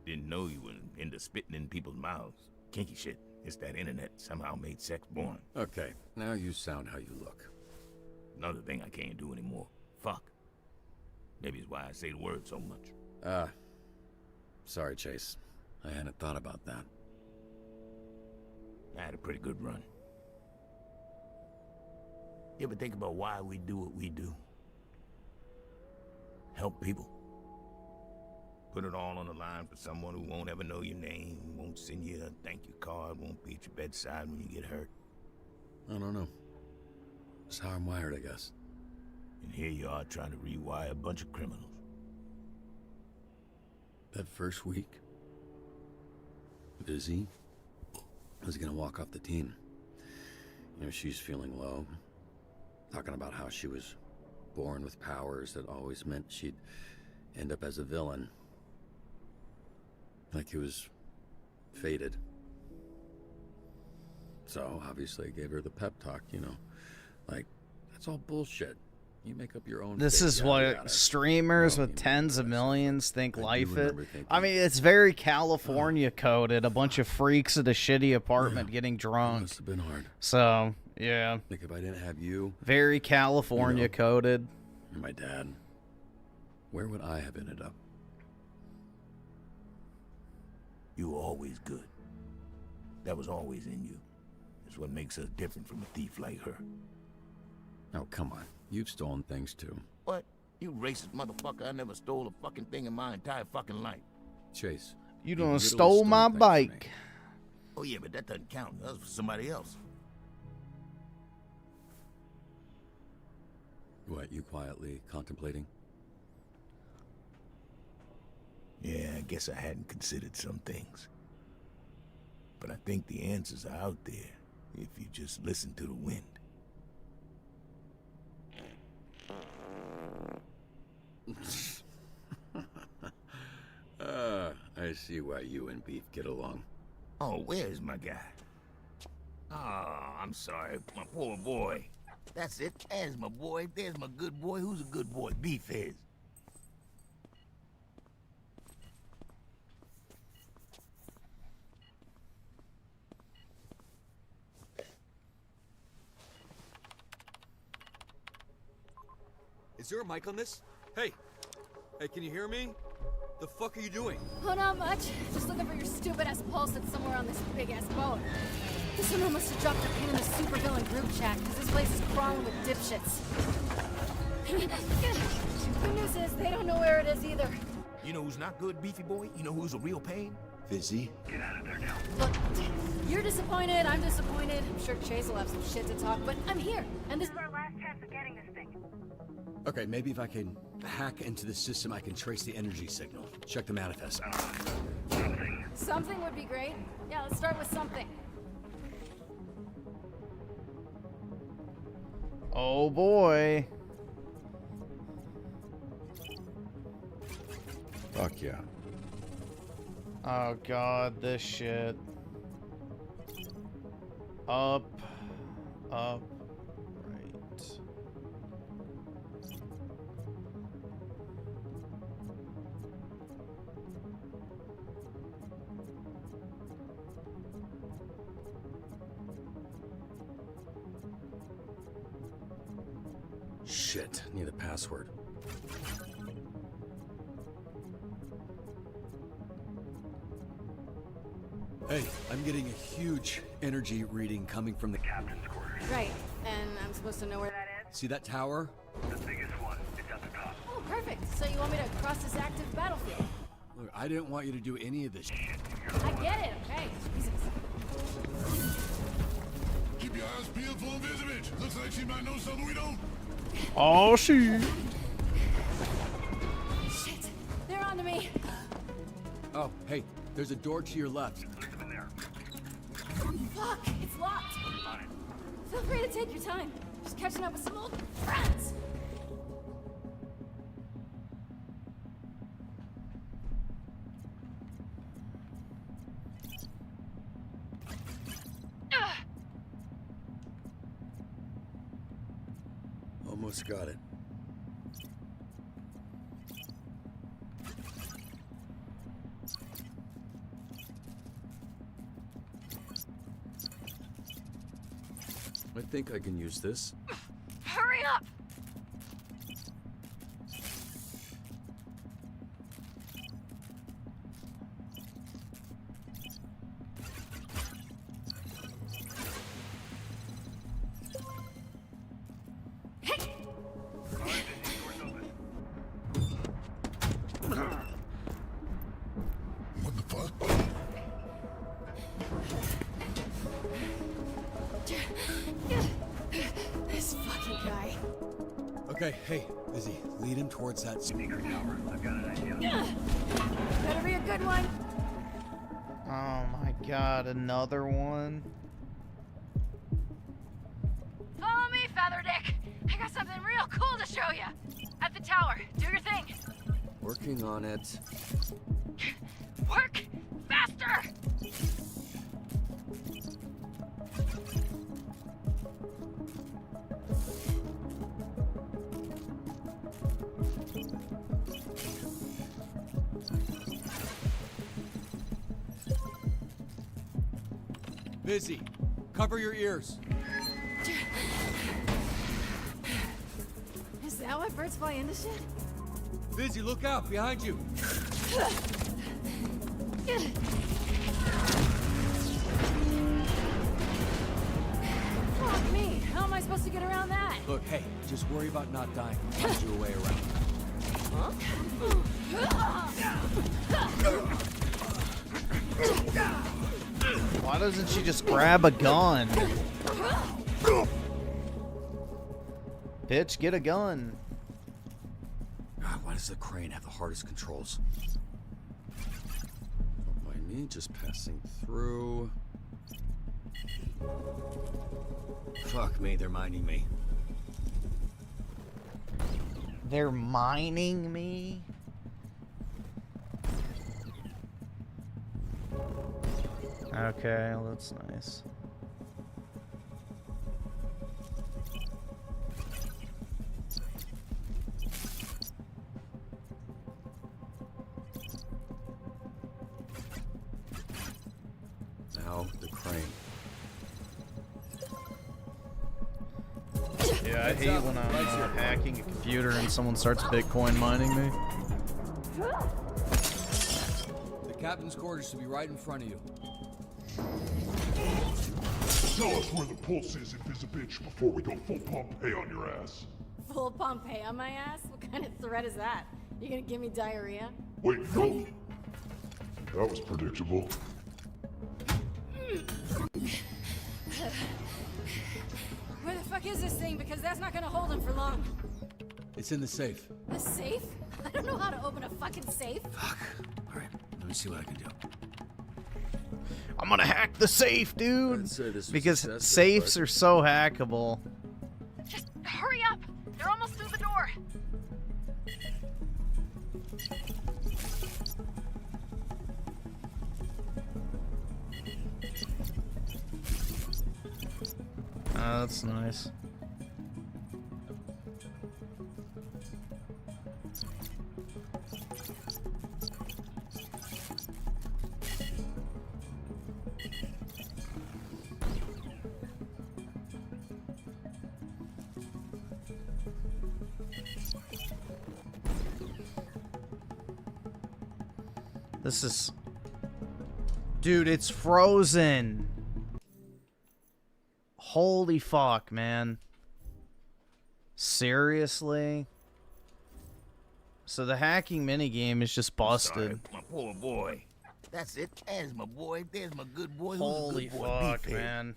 Didn't know you were into spitting in people's mouths. Kinky shit. It's that internet somehow made sex born. Okay, now you sound how you look. Another thing I can't do anymore. Fuck. Maybe it's why I say the word so much. Sorry, Chase. I hadn't thought about that. I had a pretty good run. You ever think about why we do what we do? Help people. Put it all on the line for someone who won't ever know your name, won't send you a thank you card, won't be at your bedside when you get hurt. I don't know. It's how I'm wired, I guess. And here you are trying to rewire a bunch of criminals. That first week, Vizzy was gonna walk off the team. You know, she's feeling low, talking about how she was born with powers that always meant she'd end up as a villain. Like it was fated. So, obviously, I gave her the pep talk, you know. Like, that's all bullshit. You make up your own. This fate. is Yada, what yada. streamers Well, with tens of millions think I do life is. remember thinking, I mean, it's very California coded. A bunch of freaks at a shitty apartment getting drunk. Must have been hard. So, yeah. Like, if I didn't have you, Very California coded. and my dad, where would I have ended up? You were always good. That was always in you. It's what makes us different from a thief like her. Oh, come on. You've stolen things, too. What? You racist motherfucker. I never stole a fucking thing in my entire fucking life. Chase. You literally done stole my things from me. bike. Oh, yeah, but that doesn't count. That was for somebody else. What, you quietly contemplating? Yeah, I guess I hadn't considered some things. But I think the answers are out there if you just listen to the wind. I see why you and Beef get along. Oh, where's my guy? Oh, I'm sorry, my poor boy. That's it. There's my boy. There's my good boy. Who's a good boy? Beef is. Is there a mic on this? Hey! Hey, can you hear me? The fuck are you doing? Oh, not much. Just looking for your stupid-ass pulse that's somewhere on this big-ass boat. Someone must have dropped a pin in the supervillain group chat, because this place is crawling with dipshits. Good news is, they don't know where it is either. You know who's not good, Beefy boy? You know who's a real pain? Vizzy? Get out of there now. Look, you're disappointed, I'm disappointed. I'm sure Chase will have some shit to talk, but I'm here, and this is our last chance of getting this thing. Okay, maybe if I can hack into the system, I can trace the energy signal. Check the manifest. Something would be great. Yeah, let's start with something. Oh boy. Fuck yeah. Oh god, this shit. Up. Up. Right. Shit, need a password. Hey, I'm getting a huge energy reading coming from the captain's quarters. Right, and I'm supposed to know where that is? See that tower? The biggest one. It's at the top. Oh, perfect. So you want me to cross this active battlefield? Look, I didn't want you to do any of this shit. I get it, okay. Jesus. Keep your eyes peeled for Visibitch. Looks like she might know something we don't. Oh, shit. Shit, they're onto me. Oh, hey, there's a door to your left. Fuck, it's locked. Feel free to take your time. Just catching up with some old friends. Almost got it. I think I can use this. Hurry up! What the fuck? This fucking guy. Okay, hey, Lizzie, lead him towards that speaker tower. I've got an idea. Better be a good one. Oh my god, another one? Follow me, Featherdick. I got something real cool to show you. At the tower. Do your thing. Working on it. Work faster. Busy. Cover your ears. Is that why birds fly into shit? Busy, look out, behind you. Fuck me. How am I supposed to get around that? Look, hey, just worry about not dying. Find your way around. Why doesn't she just grab a gun? Bitch, get a gun. God, why does the crane have the hardest controls? Don't mind me, just passing through. Fuck me, they're minding me. They're mining me? Okay, well, that's nice. Now, the crane. Yeah, I hate when I'm hacking a computer and someone starts Bitcoin mining me. The captain's quarters should be right in front of you. Tell us where the pulse is, Invisibitch, before we go full Pompeii on your ass. Full Pompeii on my ass? What kind of threat is that? You gonna give me diarrhea? Wait, no. That was predictable. Where the fuck is this thing? Because that's not gonna hold him for long. It's in the safe. The safe? I don't know how to open a fucking safe. Fuck. Alright, let me see what I can do. I'm gonna hack the safe, dude! I'd say this was Because successful, safes but- are so hackable. Just hurry up! They're almost through the door. Oh, that's nice. This is... Dude, it's frozen! Holy fuck, man. Seriously? So the hacking minigame is just busted. Sorry, my poor boy. That's it. There's my boy. There's my good boy. Who's a Holy good boy? fuck, Be fair. man.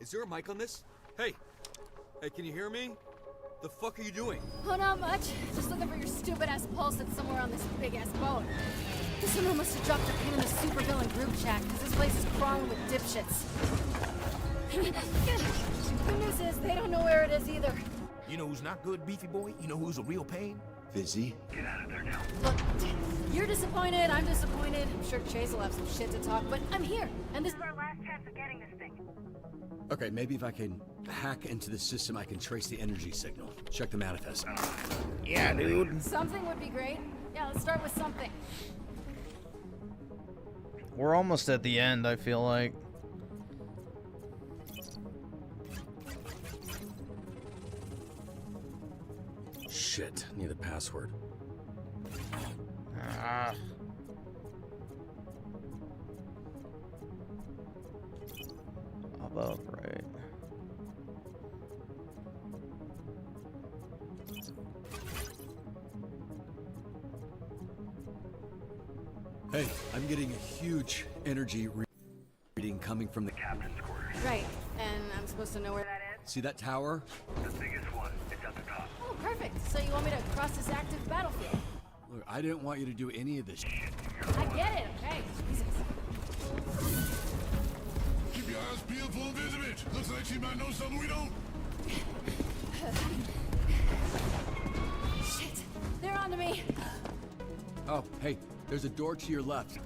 Is there a mic on this? Hey! Hey, can you hear me? The fuck are you doing? Oh, not much. Just looking for your stupid-ass pulse that's somewhere on this big-ass boat. Someone must have dropped a pin in the supervillain group chat, because this place is crawling with dipshits. Good news is, they don't know where it is either. You know who's not good, beefy boy? You know who's a real pain? Fizzy. Get out of there now. Look, you're disappointed, I'm disappointed. I'm sure Chase will have some shit to talk, but I'm here, and this is our last chance of getting this thing. Okay, maybe if I can hack into the system, I can trace the energy signal. Check the manifest. Yeah, dude. Something would be great. Yeah, let's start with something. We're almost at the end, I feel like. Shit, need a password. Ah. About right. Hey, I'm getting a huge energy reading coming from the captain's quarters. Right, and I'm supposed to know where that is? See that tower? The biggest one. It's at the top. Oh, perfect. So you want me to cross this active battlefield? Look, I didn't want you to do any of this shit. I get it, okay? Jesus. Keep your eyes peeled for invisibility. Looks like she might know something we don't. Shit, they're onto me. Oh, hey, there's a door to your left.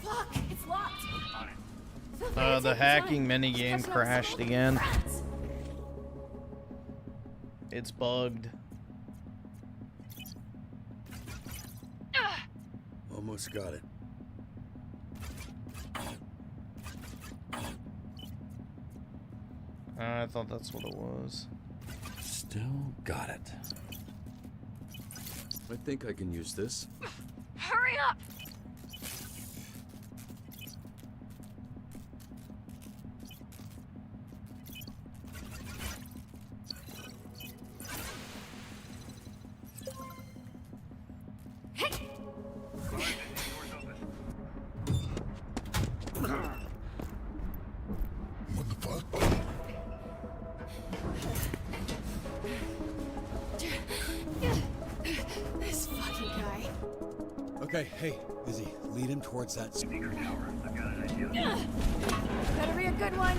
Fuck, it's locked. The hacking minigame crashed again. It's bugged. Almost got it. I thought that's what it was. Still got it. I think I can use this. Hurry up! What the fuck? This fucking guy. Okay, hey, Izzy, lead him towards that speaker tower. I've got an idea. Better be a good one.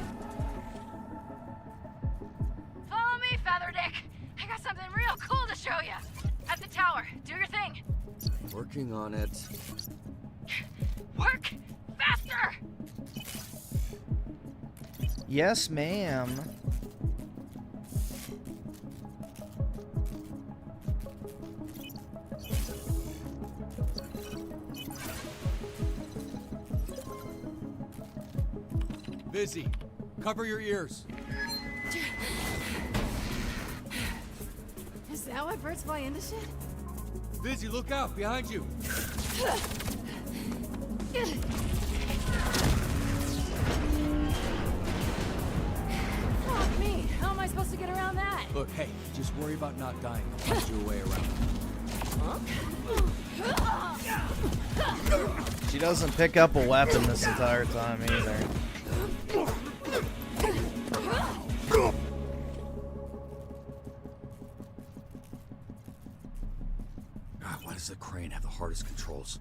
Follow me, Featherdick. I got something real cool to show you. At the tower. Do your thing. Working on it. Work faster. Yes, ma'am. Busy. Cover your ears. Is that why birds fly into shit? Busy, look out behind you. Fuck me. How am I supposed to get around that? Look, hey, just worry about not dying. I'll find your way around. She doesn't pick up a weapon this entire time either. God, why does the crane have the hardest controls?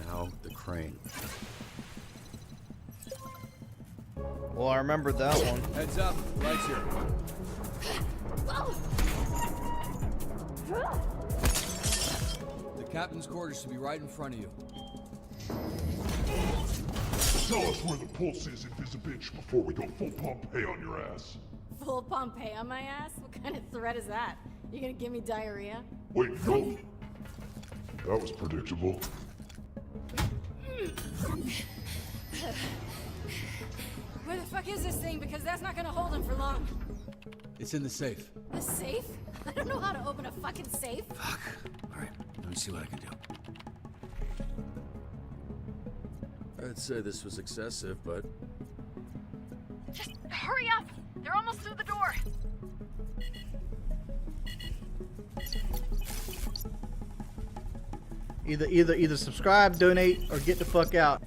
Now, the crane. Well, I remember that one. Heads up, lights here. The captain's quarters should be right in front of you. Tell us where the pulse is, Invisibitch, before we go full Pompeii on your ass. Full Pompeii on my ass? What kind of threat is that? You gonna give me diarrhea? Wait, no. That was predictable. Where the fuck is this thing? Because that's not gonna hold him for long. It's in the safe. The safe? I don't know how to open a fucking safe. Fuck. Alright, let me see what I can do. I'd say this was excessive, but... Just hurry up! They're almost through the door. Either subscribe, donate, or get the fuck out.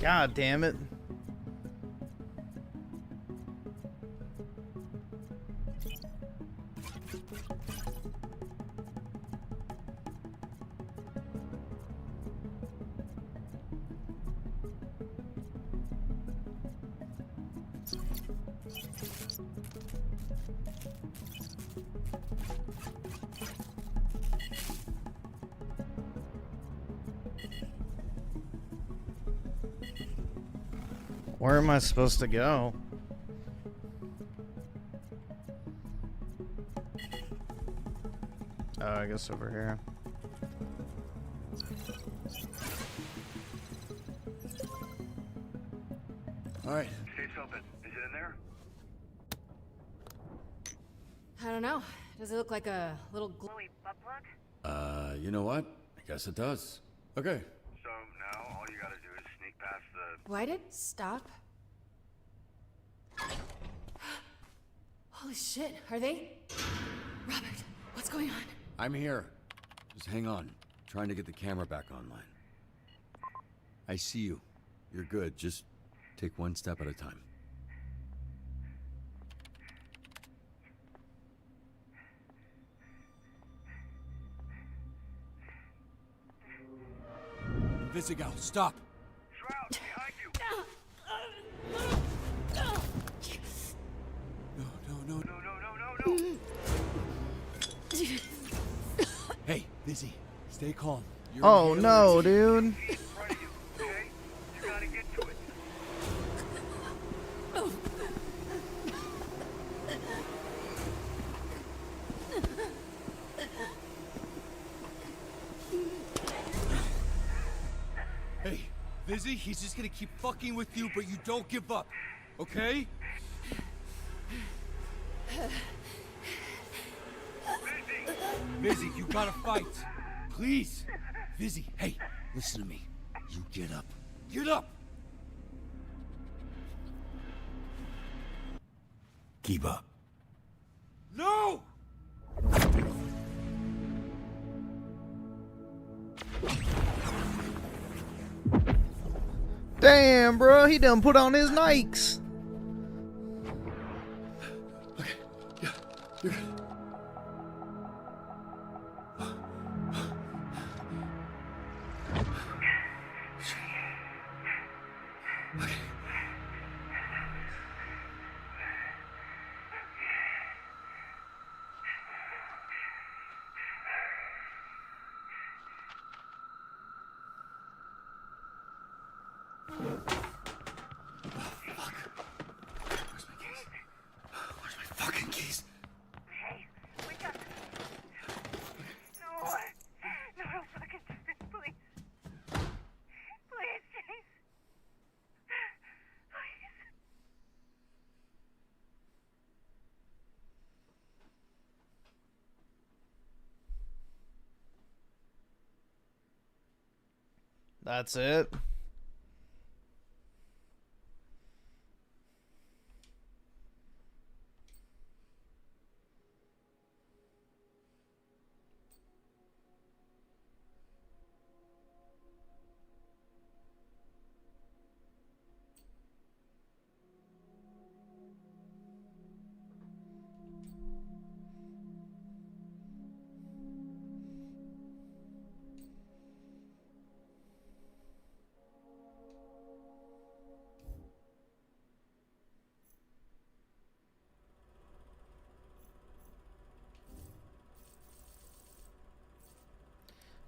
God damn it. Where am I supposed to go? Oh, I guess over here. All right. Safe's open. Is it in there? I don't know. Does it look like a little glowy butt plug? You know what? I guess it does. Okay. So now all you gotta do is sneak past the... Whited? Stop. Holy shit, are they? Robert, what's going on? I'm here. Just hang on. Trying to get the camera back online. I see you. You're good. Just take one step at a time. Visigow, stop! Shroud, behind you! No. Hey, Vizzy, stay calm. You're Oh here. no, dude. Okay? You gotta get to it. Hey, Vizzy, he's just gonna keep fucking with you, but you don't give up, okay? Vizzy, you gotta fight. Please. Vizzy, hey, listen to me. You get up. Get up! Keep up. No! Damn, bro, he done put on his Nikes. You're good. That's it.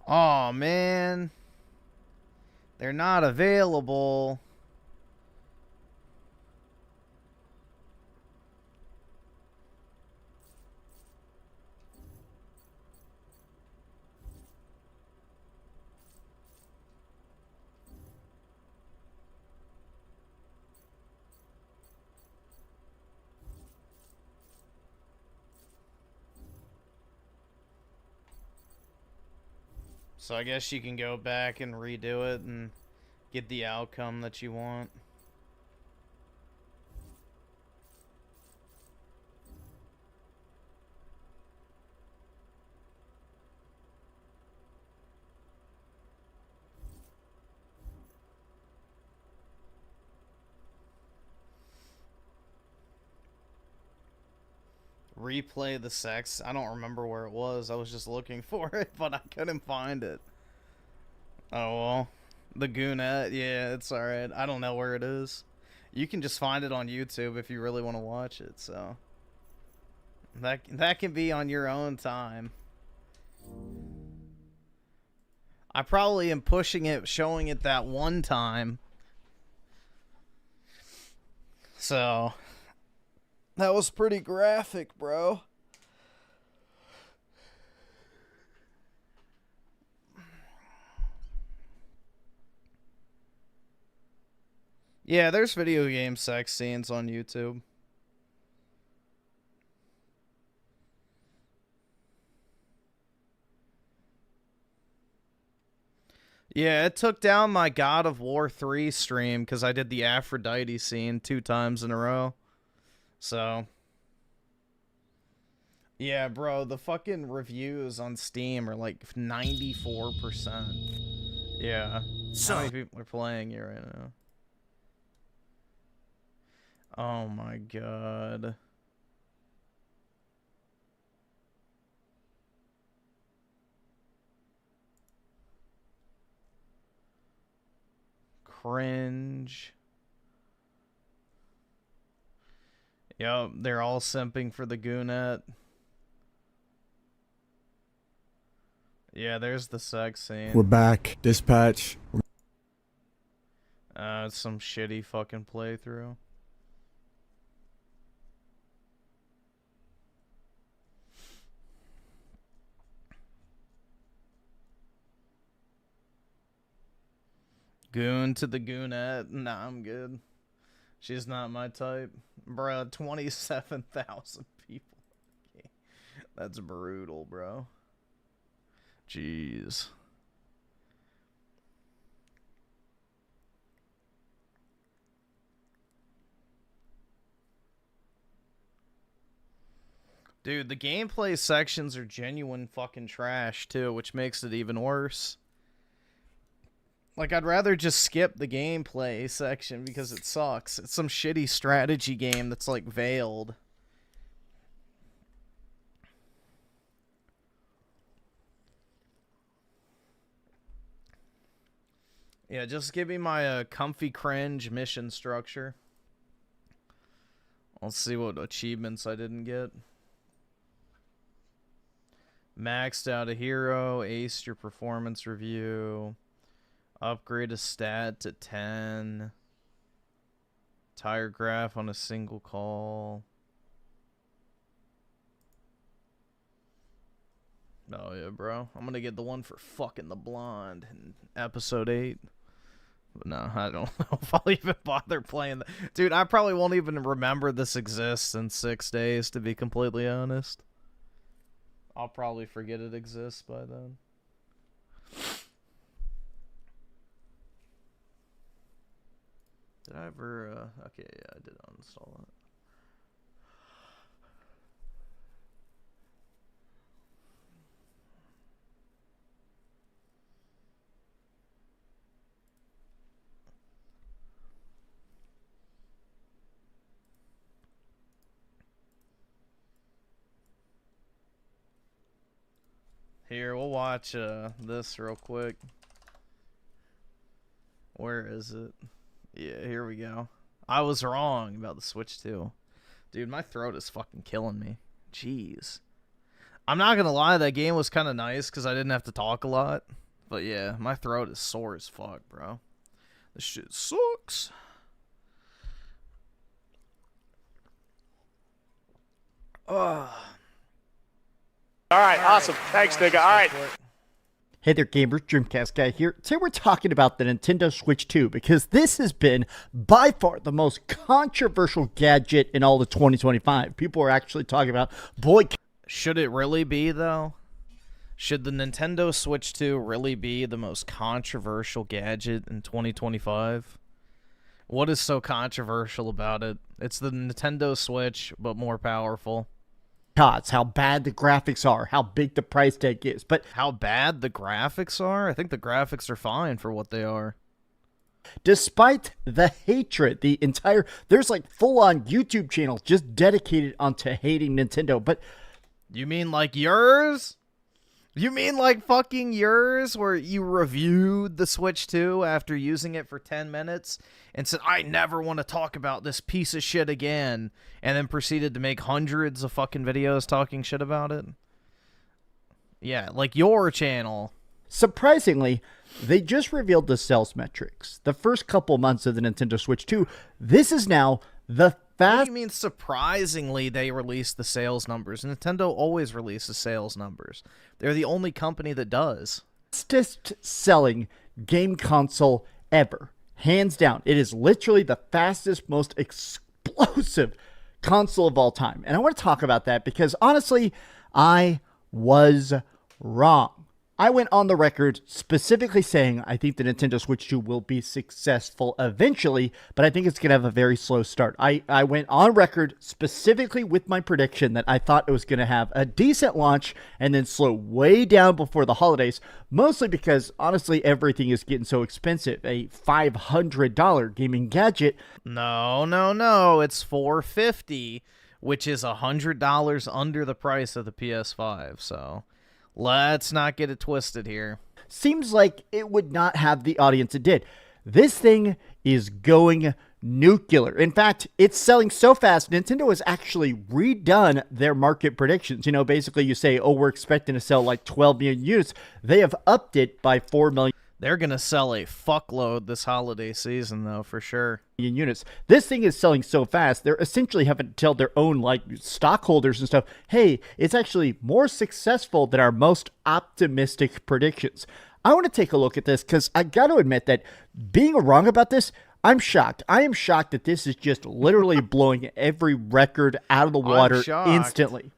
Oh man, they're not available. So I guess you can go back and redo it and get the outcome that you want. replay the sex. I don't remember where it was. I was just looking for it, but I couldn't find it. Oh, well. The Goonette. Yeah, it's alright. I don't know where it is. You can just find it on YouTube if you really want to watch it, so. That can be on your own time. I probably am pushing it, showing it that one time. So, that was pretty graphic, bro. Yeah, there's video game sex scenes on YouTube. Yeah, it took down my God of War 3 stream because I did the Aphrodite scene 2 times in a row. So. Yeah, bro, the fucking reviews on Steam are like 94%. Yeah. How many people are playing it right now? Oh my god. Cringe. Yup, they're all simping for the Goonette. Yeah, there's the sex scene. We're back. Dispatch. It's some shitty fucking playthrough. Goon to the Goonette. Nah, I'm good. She's not my type. Bruh, 27,000 people. Okay. That's brutal, bro. Jeez. Dude, the gameplay sections are genuine fucking trash, too, which makes it even worse. Like, I'd rather just skip the gameplay section because it sucks. It's some shitty strategy game that's, like, veiled. Yeah, just give me my comfy cringe mission structure. I'll see what achievements I didn't get. Maxed out a hero, aced your performance review. Upgrade a stat to 10. Tire graph on a single call. Oh yeah, bro. I'm gonna get the one for fucking the blonde in episode 8. But no, I don't know if I'll even bother playing that. Dude, I probably won't even remember this exists in 6 days, to be completely honest. I'll probably forget it exists by then. Did I ever, okay, yeah, I did uninstall it. Here, we'll watch, this real quick. Where is it? Yeah, here we go. I was wrong about the Switch 2. Dude, my throat is fucking killing me. Jeez. I'm not gonna lie, that game was kind of nice because I didn't have to talk a lot. But yeah, my throat is sore as fuck, bro. This shit sucks. All right, awesome. Thanks, nigga. All right. Hey there, gamers. Dreamcast Guy here. Today we're talking about the Nintendo Switch 2 because this has been by far the most controversial gadget in all of 2025. People are actually talking about, boy. Should it really be, though? Should the Nintendo Switch 2 really be the most controversial gadget in 2025? What is so controversial about it? It's the Nintendo Switch, but more powerful. How bad the graphics are, how big the price tag is, but how bad the graphics are? I think the graphics are fine for what they are. Despite the hatred, there's like full-on YouTube channels just dedicated onto hating Nintendo. But you mean like yours? You mean like fucking yours, where you reviewed the Switch 2 after using it for 10 minutes and said, I never want to talk about this piece of shit again, and then proceeded to make hundreds of fucking videos talking shit about it? Yeah, like your channel. Surprisingly, they just revealed the sales metrics. The first couple months of the Nintendo Switch 2, this is now the What do you mean surprisingly they released the sales numbers? Nintendo always releases sales numbers. They're the only company that does. fastest selling game console ever. Hands down. It is literally the fastest, most explosive console of all time. And I want to talk about that because honestly, I was wrong. I went on the record specifically saying I think the Nintendo Switch 2 will be successful eventually, but I think it's going to have a very slow start. I went on record specifically with my prediction that I thought it was going to have a decent launch and then slow way down before the holidays, mostly because, honestly, everything is getting so expensive. A $500 gaming gadget. No. It's $450, which is $100 under the price of the PS5, so let's not get it twisted here. Seems like it would not have the audience it did. This thing is going nuclear. In fact, it's selling so fast, Nintendo has actually redone their market predictions. You know, basically you say, oh, we're expecting to sell like 12 million units. They have upped it by 4 million. They're going to sell a fuckload this holiday season, though, for sure. Units. This thing is selling so fast, they're essentially having to tell their own, like, stockholders and stuff, hey, it's actually more successful than our most optimistic predictions. I want to take a look at this because I got to admit that being wrong about this, I'm shocked. I am shocked that this is just literally blowing every record out of the water instantly.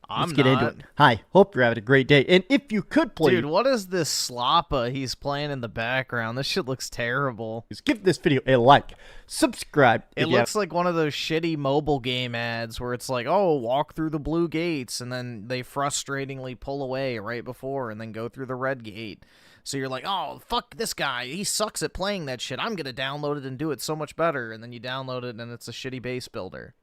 Let's get into it. Hi, hope you're having a great day. And if you could please... Dude, what is this Sloppa he's playing in the background? This shit looks terrible. Give this video a like. Subscribe. It looks like one of those shitty mobile game ads where it's like, oh, walk through the blue gates, and then they frustratingly pull away right before and then go through the red gate. So you're like, oh, fuck this guy. He sucks at playing that shit. I'm going to download it and do it so much better. And then you download it and it's a shitty base builder.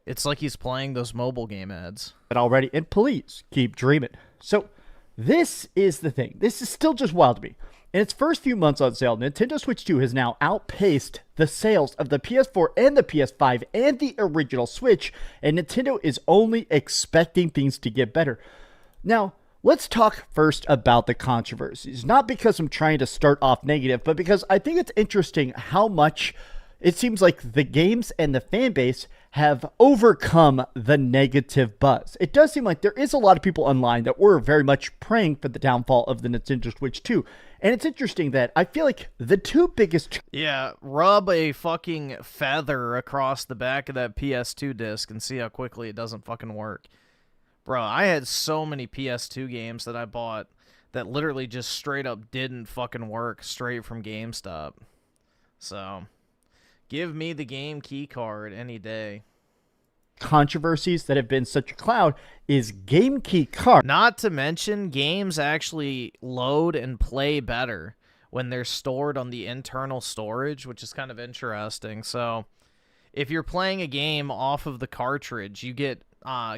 It's like he's playing those mobile game ads. Already, and please keep dreaming. So, this is the thing. This is still just wild to me. In its first few months on sale, Nintendo Switch 2 has now outpaced the sales of the PS4 and the PS5 and the original Switch, and Nintendo is only expecting things to get better. Now, let's talk first about the controversies. Not because I'm trying to start off negative, but because I think it's interesting how much it seems like the games and the fan base have overcome the negative buzz. It does seem like there is a lot of people online that were very much praying for the downfall of the Nintendo Switch 2. And it's interesting that I feel like the two biggest... Yeah, rub a fucking feather across the back of that PS2 disc and see how quickly it doesn't fucking work. Bro, I had so many PS2 games that I bought that literally just straight up didn't fucking work straight from GameStop. So... give me the game key card any day. Controversies that have been such a cloud is game key card. Not to mention, games actually load and play better when they're stored on the internal storage, which is kind of interesting. So, if you're playing a game off of the cartridge, you get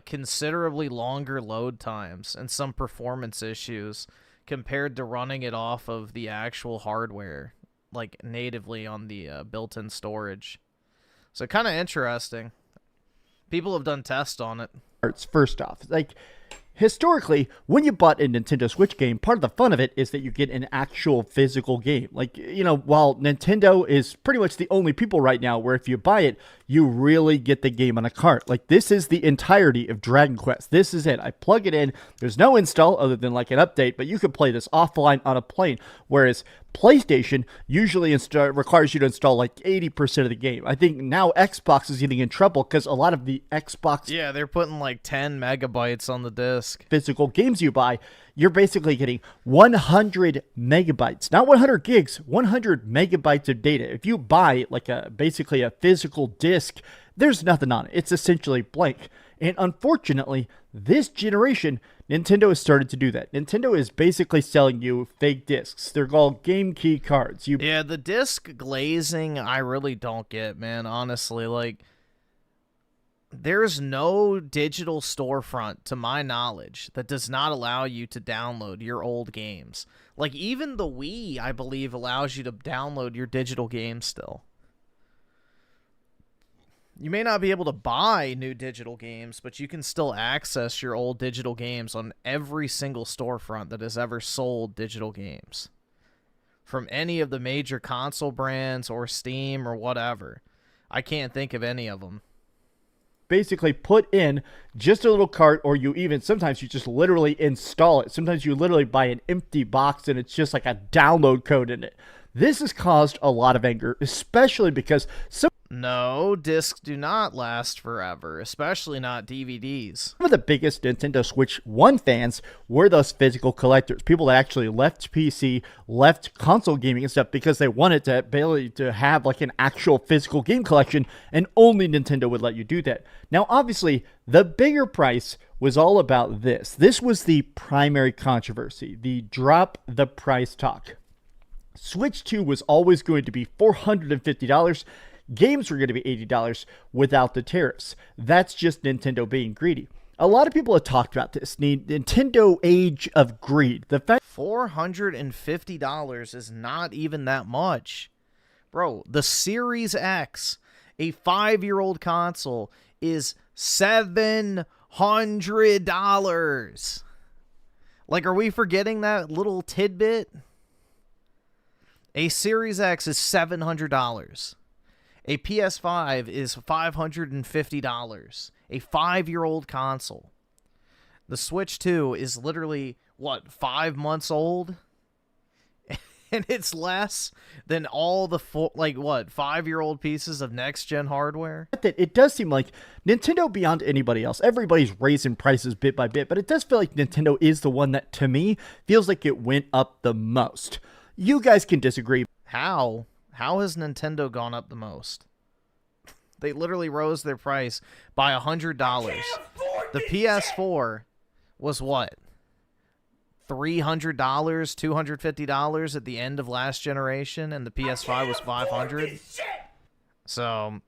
considerably longer load times and some performance issues compared to running it off of the actual hardware, like natively on the built-in storage. So kind of interesting. People have done tests on it. First off, like historically, when you bought a Nintendo Switch game, part of the fun of it is that you get an actual physical game. Like, you know, while Nintendo is pretty much the only people right now where if you buy it, you really get the game on a cart. Like, this is the entirety of Dragon Quest. This is it. I plug it in. There's no install other than like an update, but you can play this offline on a plane. Whereas PlayStation usually requires you to install like 80% of the game. I think now Xbox is getting in trouble because a lot of the Xbox... yeah, they're putting like 10 megabytes on the disc. Physical games you buy, you're basically getting 100 megabytes. Not 100 gigs, 100 megabytes of data. If you buy like basically a physical disc, there's nothing on it. It's essentially blank. And unfortunately, this generation, Nintendo has started to do that. Nintendo is basically selling you fake discs. They're called game key cards. Yeah, the disc glazing, I really don't get, man. Honestly, like, there's no digital storefront, to my knowledge, that does not allow you to download your old games. Like, even the Wii, I believe, allows you to download your digital games still. You may not be able to buy new digital games, but you can still access your old digital games on every single storefront that has ever sold digital games. From any of the major console brands or Steam or whatever. I can't think of any of them. Basically put in just a little cart, or sometimes you just literally install it. Sometimes you literally buy an empty box and it's just like a download code in it. This has caused a lot of anger, especially because No, discs do not last forever, especially not DVDs. Some of the biggest Nintendo Switch 1 fans were those physical collectors. People that actually left PC, left console gaming and stuff because they wanted to be able to have like an actual physical game collection, and only Nintendo would let you do that. Now, obviously, the bigger price was all about this. This was the primary controversy, the drop the price talk. Switch 2 was always going to be $450. Games were going to be $80 without the tariffs. That's just Nintendo being greedy. A lot of people have talked about this, the Nintendo age of greed. The fact $450 is not even that much. Bro, the Series X, a 5-year-old console, is $700. Like, are we forgetting that little tidbit? A Series X is $700. A PS5 is $550. A 5-year-old console. The Switch 2 is literally, 5 months old? And it's less than all the 5-year-old pieces of next-gen hardware? It does seem like Nintendo, beyond anybody else, everybody's raising prices bit by bit, but it does feel like Nintendo is the one that, to me, feels like it went up the most. You guys can disagree. How? How has Nintendo gone up the most? They literally rose their price by $100. The PS4 was what? $300, $250 at the end of last generation, and the PS5 was $500. So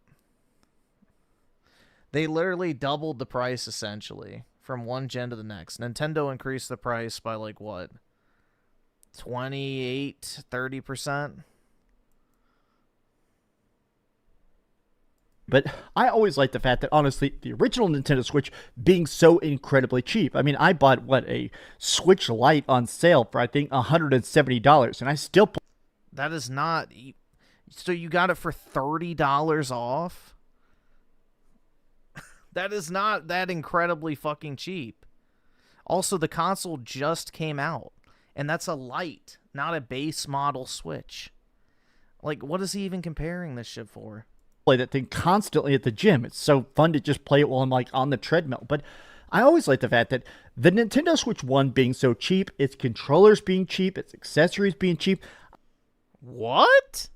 they literally doubled the price essentially from one gen to the next. Nintendo increased the price by 28-30%. But I always like the fact that, honestly, the original Nintendo Switch being so incredibly cheap. I mean, I bought, a Switch Lite on sale for, I think, $170, and I still... That is not... So you got it for $30 off? That is not that incredibly fucking cheap. Also, the console just came out, and that's a Lite, not a base model Switch. What is he even comparing this shit for? Play that thing constantly at the gym. It's so fun to just play it while I'm on the treadmill. But I always like the fact that the Nintendo Switch 1 being so cheap, its controllers being cheap, its accessories being cheap. What?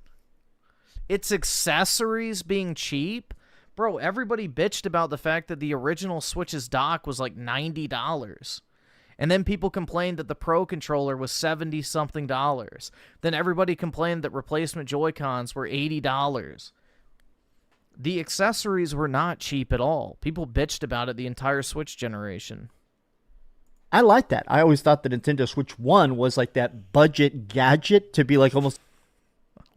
Its accessories being cheap? Bro, everybody bitched about the fact that the original Switch's dock was $90. And then people complained that the Pro controller was $70-something. Then everybody complained that replacement Joy-Cons were $80. The accessories were not cheap at all. People bitched about it the entire Switch generation. I like that. I always thought the Nintendo Switch 1 was that budget gadget to be almost...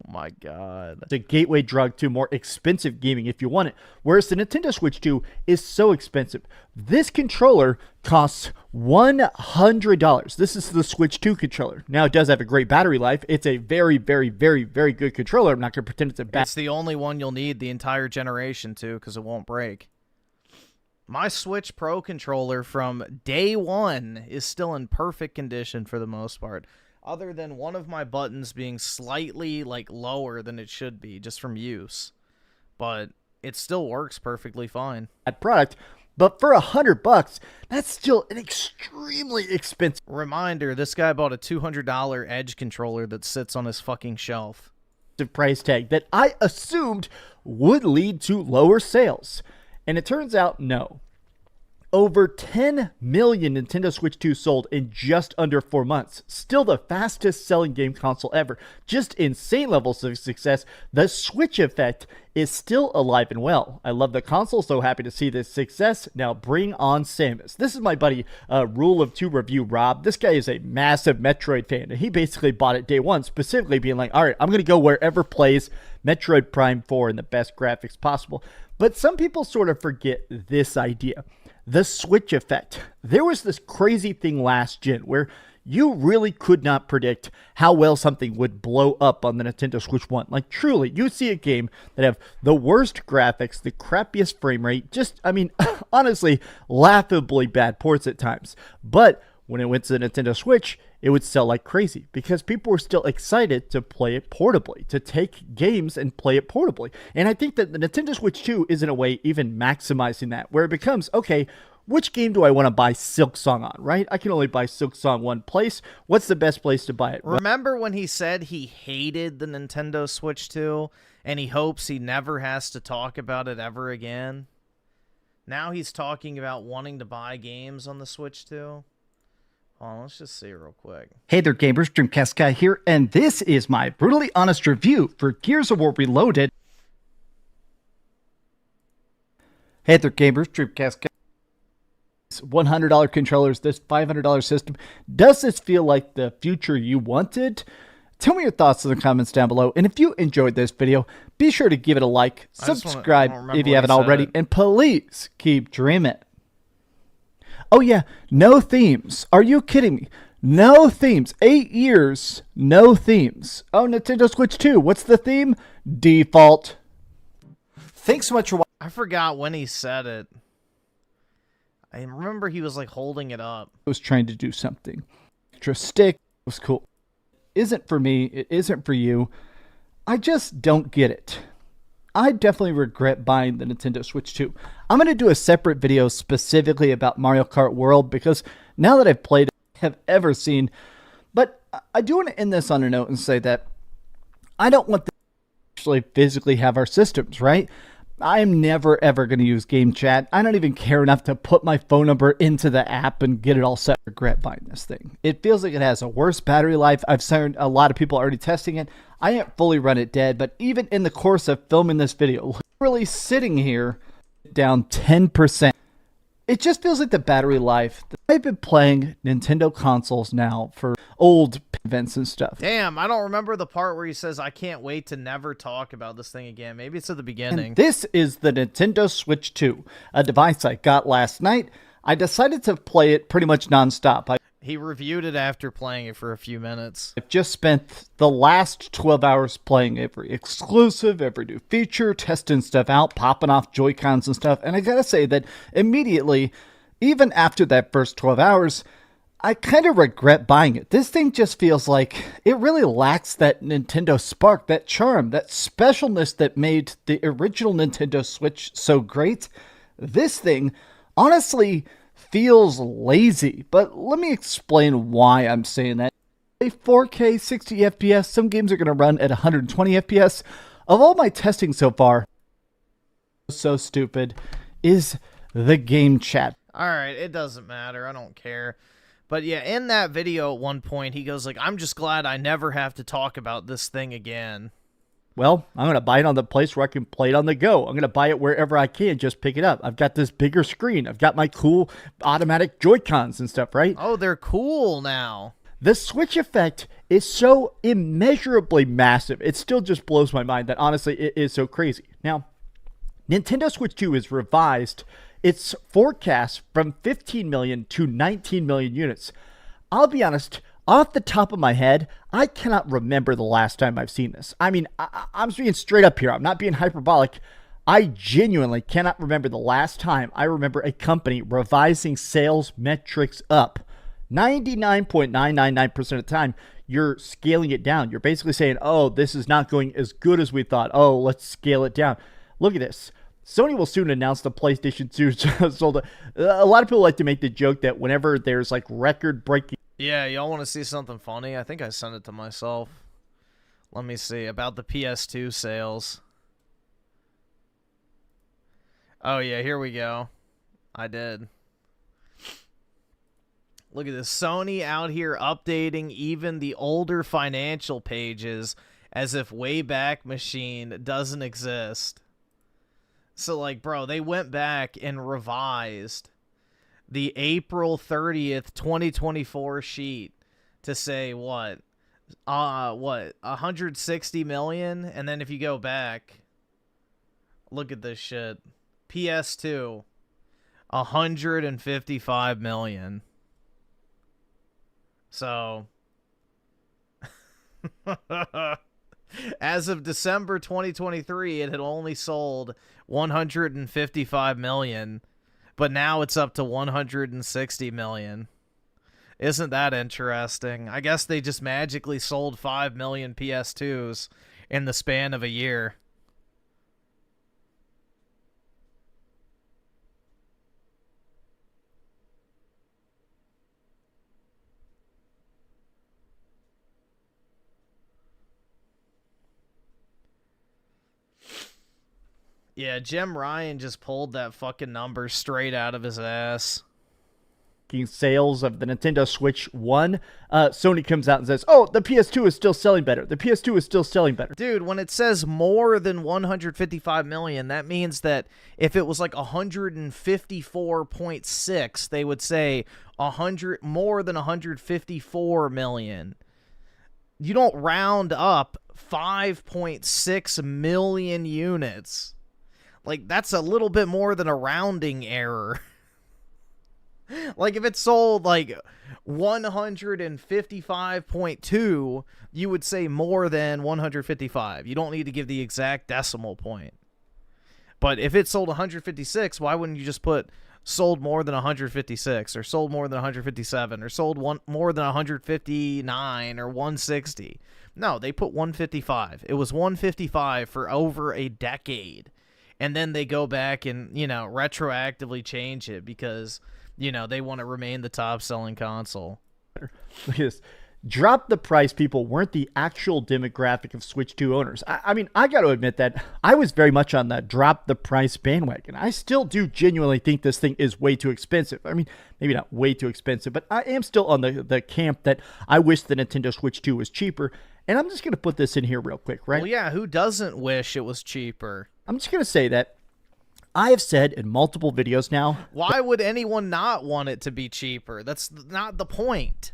Oh my god. The gateway drug to more expensive gaming if you want it. Whereas the Nintendo Switch 2 is so expensive. This controller costs $100. This is the Switch 2 controller. Now, it does have a great battery life. It's a very, very, very, very good controller. I'm not going to pretend it's a bad... It's the only one you'll need the entire generation, too, because it won't break. My Switch Pro controller from day one is still in perfect condition for the most part. Other than one of my buttons being slightly, lower than it should be, just from use. But it still works perfectly fine. That product, but for $100, that's still an extremely expensive... Reminder, this guy bought a $200 Edge controller that sits on his fucking shelf. Price tag that I assumed would lead to lower sales. And it turns out, no. Over 10 million Nintendo Switch 2 sold in just under 4 months. Still the fastest selling game console ever. Just insane levels of success. The Switch effect is still alive and well. I love the console, so happy to see this success. Now bring on Samus. This is my buddy Rule of Two Review Rob. This guy is a massive Metroid fan, and he basically bought it day one, specifically being like, all right, I'm going to go wherever plays Metroid Prime 4 in the best graphics possible. But some people sort of forget this idea. The Switch effect. There was this crazy thing last gen where you really could not predict how well something would blow up on the Nintendo Switch 1. Like, truly, you see a game that have the worst graphics, the crappiest frame rate, just, I mean, honestly, laughably bad ports at times. But when it went to the Nintendo Switch, it would sell like crazy because people were still excited to play it portably, to take games and play it portably. And I think that the Nintendo Switch 2 is in a way even maximizing that, where it becomes, okay, which game do I want to buy Silksong on, right? I can only buy Silksong one place. What's the best place to buy it? Remember when he said he hated the Nintendo Switch 2 and he hopes he never has to talk about it ever again? Now he's talking about wanting to buy games on the Switch 2. Oh, let's just see real quick. Hey there, gamers. DreamCastGoatSuccah here, and this is my brutally honest review for Gears of War Reloaded. Hey there, gamers. DreamCastGoatSuccah. $100 controllers, this $500 system. Does this feel like the future you wanted? Tell me your thoughts in the comments down below. And if you enjoyed this video, be sure to give it a like, subscribe if you haven't already, and please keep dreaming. Oh yeah, no themes. Are you kidding me? No themes. 8 years, no themes. Oh, Nintendo Switch 2, what's the theme? Default. Thanks so much for watching. I forgot when he said it. I remember he was like holding it up. I was trying to do something. Extra stick was cool. Isn't for me, it isn't for you. I just don't get it. I definitely regret buying the Nintendo Switch 2. I'm going to do a separate video specifically about Mario Kart World because now that I've played it, I have ever seen. But I do want to end this on a note and say that I don't want to actually physically have our systems, right? I'm never ever going to use game chat. I don't even care enough to put my phone number into the app and get it all set. I regret buying this thing. It feels like it has a worse battery life. I've seen a lot of people already testing it. I haven't fully run it dead, but even in the course of filming this video, literally sitting here, down 10%. It just feels like the battery life. I've been playing Nintendo consoles now for old events and stuff. Damn, I don't remember the part where he says, I can't wait to never talk about this thing again. Maybe it's at the beginning. And this is the Nintendo Switch 2, a device I got last night. I decided to play it pretty much nonstop. He reviewed it after playing it for a few minutes. I've just spent the last 12 hours playing every exclusive, every new feature, testing stuff out, popping off Joy-Cons and stuff. And I gotta say that immediately, even after that first 12 hours, I kind of regret buying it. This thing just feels like it really lacks that Nintendo spark, that charm, that specialness that made the original Nintendo Switch so great. This thing, honestly, feels lazy, but let me explain why I'm saying that. A 4K 60 FPS, some games are going to run at 120 FPS. Of all my testing so far, so stupid, is the game chat. Alright, it doesn't matter, I don't care. But yeah, in that video at one point, he goes like, I'm just glad I never have to talk about this thing again. Well, I'm going to buy it on the place where I can play it on the go. I'm going to buy it wherever I can, just pick it up. I've got this bigger screen. I've got my cool automatic Joy-Cons and stuff, right? Oh, they're cool now. The Switch effect is so immeasurably massive. It still just blows my mind that, honestly, it is so crazy. Now, Nintendo Switch 2 is revised its forecast from 15 million to 19 million units. I'll be honest, off the top of my head, I cannot remember the last time I've seen this. I mean, I'm being straight up here. I'm not being hyperbolic. I genuinely cannot remember the last time I remember a company revising sales metrics up. 99.999% of the time, you're scaling it down. You're basically saying, oh, this is not going as good as we thought. Oh, let's scale it down. Look at this. Sony will soon announce the PlayStation 2 sold. A lot of people like to make the joke that whenever there's like record-breaking. Yeah, y'all want to see something funny? I think I sent it to myself. Let me see. About the PS2 sales. Oh, yeah, here we go. I did. Look at this. Sony out here updating even the older financial pages as if Wayback Machine doesn't exist. So, like, bro, they went back and revised the April 30th, 2024 sheet to say what? 160 million? And then if you go back, look at this shit. PS2, 155 million. So, as of December 2023, it had only sold 155 million, but now it's up to 160 million. Isn't that interesting? I guess they just magically sold 5 million PS2s in the span of a year. Yeah, Jim Ryan just pulled that fucking number straight out of his ass. Sales of the Nintendo Switch 1, Sony comes out and says, oh, the PS2 is still selling better. The PS2 is still selling better. Dude, when it says more than 155 million, that means that if it was like 154.6, they would say more than 154 million. You don't round up 5.6 million units. Like, that's a little bit more than a rounding error. Like, if it sold, like, 155.2, you would say more than 155. You don't need to give the exact decimal point. But if it sold 156, why wouldn't you just put sold more than 156, or sold more than 157, or sold more than 159, or 160? No, they put 155. It was 155 for over a decade. And then they go back and, you know, retroactively change it because, you know, they want to remain the top-selling console. Look at this. Drop the price people weren't the actual demographic of Switch 2 owners. I mean, I got to admit that I was very much on that drop the price bandwagon. I still do genuinely think this thing is way too expensive. I mean, maybe not way too expensive, but I am still on the camp that I wish the Nintendo Switch 2 was cheaper. And I'm just going to put this in here real quick, right? Well, yeah, who doesn't wish it was cheaper? I'm just going to say that I have said in multiple videos now. Why would anyone not want it to be cheaper? That's not the point.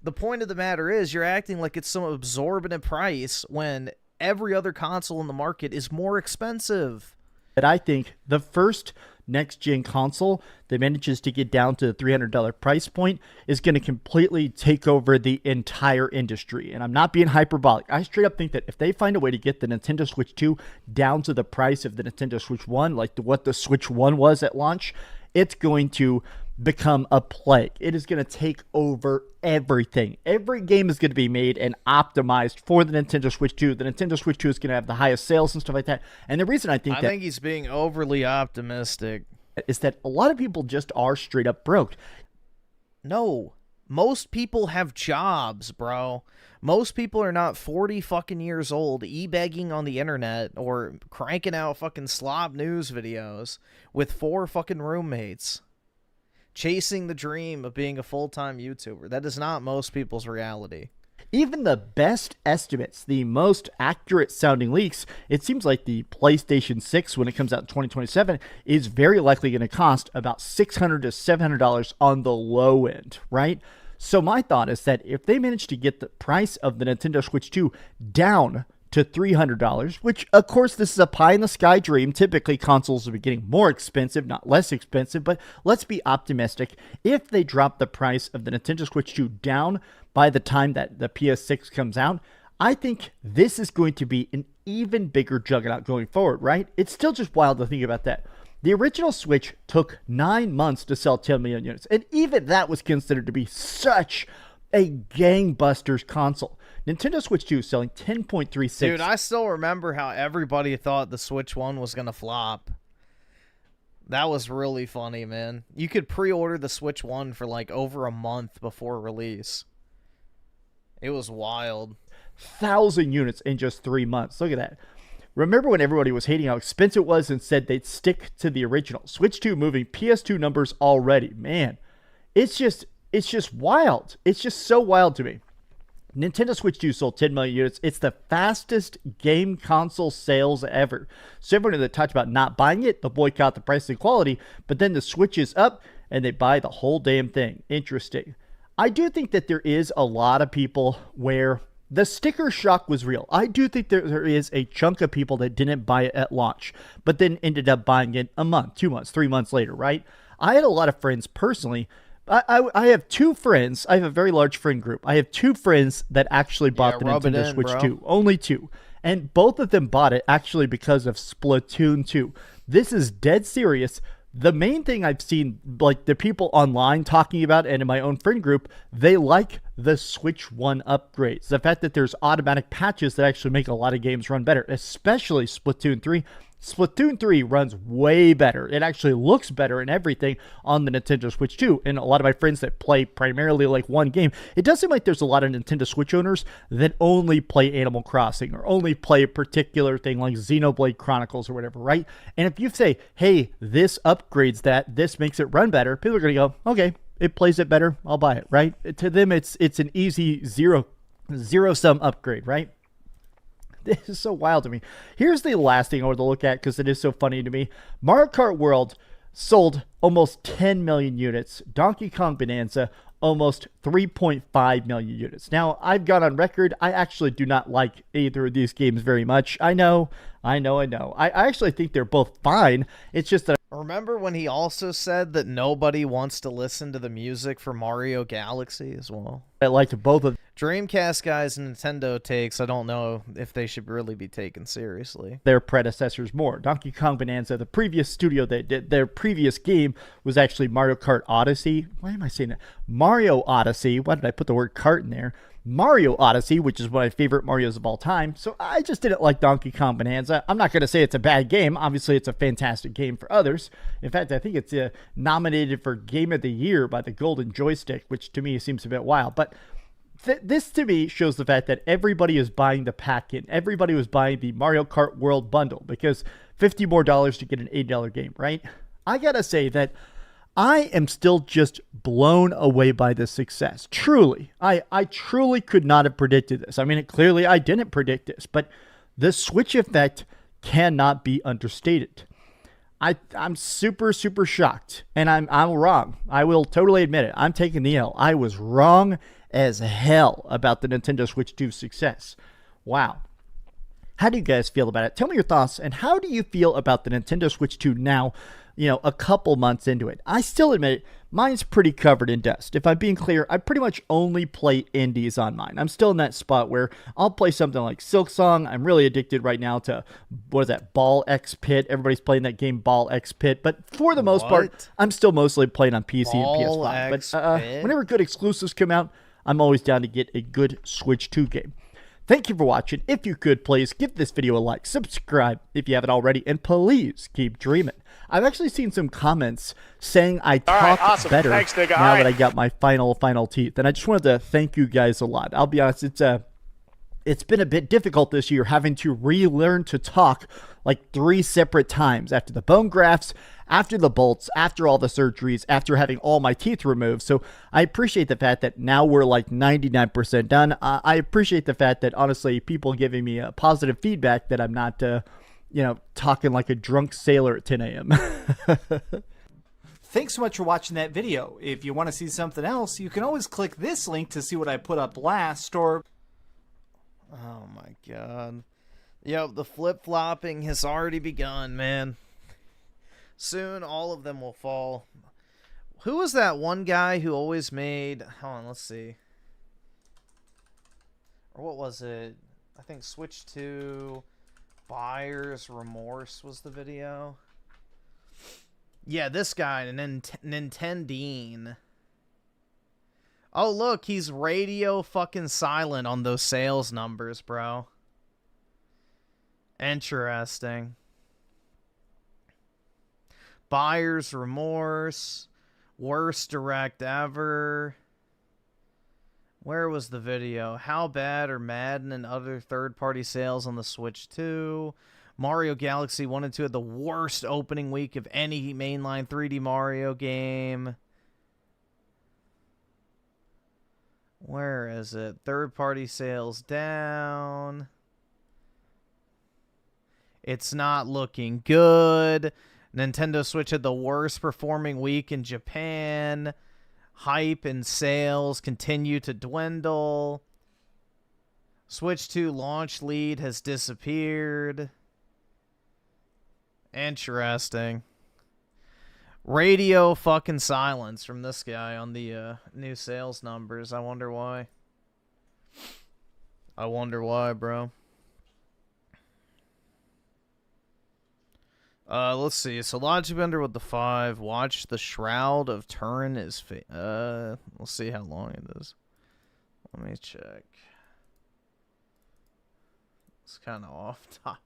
The point of the matter is you're acting like it's some exorbitant price when every other console in the market is more expensive. But I think the first next-gen console that manages to get down to the $300 price point is going to completely take over the entire industry. And I'm not being hyperbolic. I straight up think that if they find a way to get the Nintendo Switch 2 down to the price of the Nintendo Switch 1, like what the Switch 1 was at launch, it's going to become a plague. It is going to take over everything. Every game is going to be made and optimized for the Nintendo Switch 2. The Nintendo Switch 2 is going to have the highest sales and stuff like that. And the reason I think he's being overly optimistic is that a lot of people just are straight up broke. No, most people have jobs, bro. Most people are not 40 fucking years old e-begging on the internet or cranking out fucking slob news videos with 4 fucking roommates, chasing the dream of being a full-time YouTuber. That is not most people's reality. Even the best estimates, the most accurate sounding leaks, it seems like the PlayStation 6, when it comes out in 2027, is very likely going to cost about $600 to $700 on the low end, right? So my thought is that if they manage to get the price of the Nintendo Switch 2 down to $300, which of course this is a pie-in-the-sky dream. Typically consoles will be getting more expensive, not less expensive, but let's be optimistic. If they drop the price of the Nintendo Switch 2 down by the time that the PS6 comes out, I think this is going to be an even bigger juggernaut going forward, right? It's still just wild to think about that. The original Switch took 9 months to sell 10 million units, and even that was considered to be such a gangbusters console. Nintendo Switch 2 is selling 10.36. Dude, I still remember how everybody thought the Switch 1 was going to flop. That was really funny, man. You could pre-order the Switch 1 for like over a month before release. It was wild. 1,000 units in just 3 months. Look at that. Remember when everybody was hating how expensive it was and said they'd stick to the original? Switch 2 moving PS2 numbers already. Man, it's just It's just wild. It's just so wild to me. Nintendo Switch 2 sold 10 million units. It's the fastest game console sales ever. So everyone that talked about not buying it, they'll boycott the price and quality, but then the Switch is up and they buy the whole damn thing. Interesting. I do think that there is a lot of people where the sticker shock was real. I do think there is a chunk of people that didn't buy it at launch, but then ended up buying it a month, 2 months, 3 months later, right? I had a lot of friends personally. I have two friends. I have a very large friend group. I have two friends that actually bought the Nintendo Switch 2. Only two. And both of them bought it actually because of Splatoon 2. This is dead serious. The main thing I've seen, like the people online talking about and in my own friend group, they like the Switch 1 upgrades. The fact that there's automatic patches that actually make a lot of games run better, especially Splatoon 3. Splatoon 3 runs way better. It actually looks better and everything on the Nintendo Switch 2. And a lot of my friends that play primarily like one game, it does seem like there's a lot of Nintendo Switch owners that only play Animal Crossing or only play a particular thing like Xenoblade Chronicles or whatever, right? And if you say, hey, this upgrades that, this makes it run better, people are going to go, okay, it plays it better, I'll buy it, right? To them, it's an easy zero-sum upgrade, right? This is so wild to me. Here's the last thing I want to look at because it is so funny to me. Mario Kart World sold almost 10 million units. Donkey Kong Bonanza, almost 3.5 million units. Now, I've gone on record. I actually do not like either of these games very much. I know. I actually think they're both fine. It's just that... Remember when he also said that nobody wants to listen to the music for Mario Galaxy as well? I liked both of Dreamcast guys and Nintendo takes, I don't know if they should really be taken seriously. Their predecessors more. Donkey Kong Bonanza, the previous studio they did, their previous game was actually Mario Kart Odyssey. Why am I saying that? Mario Odyssey. Why did I put the word kart in there? Mario Odyssey, which is one of my favorite Marios of all time. So I just didn't like Donkey Kong Bonanza. I'm not going to say it's a bad game. Obviously, it's a fantastic game for others. In fact, I think it's nominated for Game of the Year by the Golden Joystick, which to me seems a bit wild. But this to me shows the fact that everybody is buying the pack-in. Everybody was buying the Mario Kart World bundle because $50 more to get an $80 game, right? I got to say that I am still just blown away by this success. Truly. I truly could not have predicted this. I mean, clearly I didn't predict this, but the Switch effect cannot be understated. I'm super, super shocked, and I'm wrong. I will totally admit it. I'm taking the L. I was wrong as hell about the Nintendo Switch 2 success. Wow. How do you guys feel about it? Tell me your thoughts, and how do you feel about the Nintendo Switch 2 now, a couple months into it? I still admit it, mine's pretty covered in dust. If I'm being clear, I pretty much only play indies on mine. I'm still in that spot where I'll play something like Silksong. I'm really addicted right now to, what is that, Ball X Pit. Everybody's playing that game, Ball X Pit. But for the most part, I'm still mostly playing on PC and PS5. But whenever good exclusives come out, I'm always down to get a good Switch 2 game. Thank you for watching. If you could, please give this video a like, subscribe if you haven't already, and please keep dreaming. I've actually seen some comments saying I talk better now that I got my final teeth, and I just wanted to thank you guys a lot. I'll be honest, it's been a bit difficult this year having to relearn to talk like 3 separate times after the bone grafts, after the bolts, after all the surgeries, after having all my teeth removed. So I appreciate the fact that now we're like 99% done. I appreciate the fact that honestly people giving me a positive feedback that I'm not, talking like a drunk sailor at 10 a.m. Thanks so much for watching that video. If you want to see something else, you can always click this link to see what I put up last, or... Oh my god. Yo, the flip-flopping has already begun, man. Soon all of them will fall. Who was that one guy who always made... Hold on, let's see. Or what was it? I think Switch 2... Buyer's Remorse was the video. Yeah, this guy, Nintendine. Oh, look, he's radio fucking silent on those sales numbers, bro. Interesting. Buyer's Remorse. Worst direct ever. Where was the video? How bad are Madden and other third-party sales on the Switch 2? Mario Galaxy 1 and 2 had the worst opening week of any mainline 3D Mario game. Where is it? Third-party sales down. It's not looking good. Nintendo Switch had the worst performing week in Japan. Hype and sales continue to dwindle. Switch 2 launch lead has disappeared. Interesting. Radio fucking silence from this guy on the new sales numbers. I wonder why. I wonder why, bro. Let's see. So Logic Bender with the 5. Watch the Shroud of Turin is we'll see how long it is. Let me check. It's kind of off top.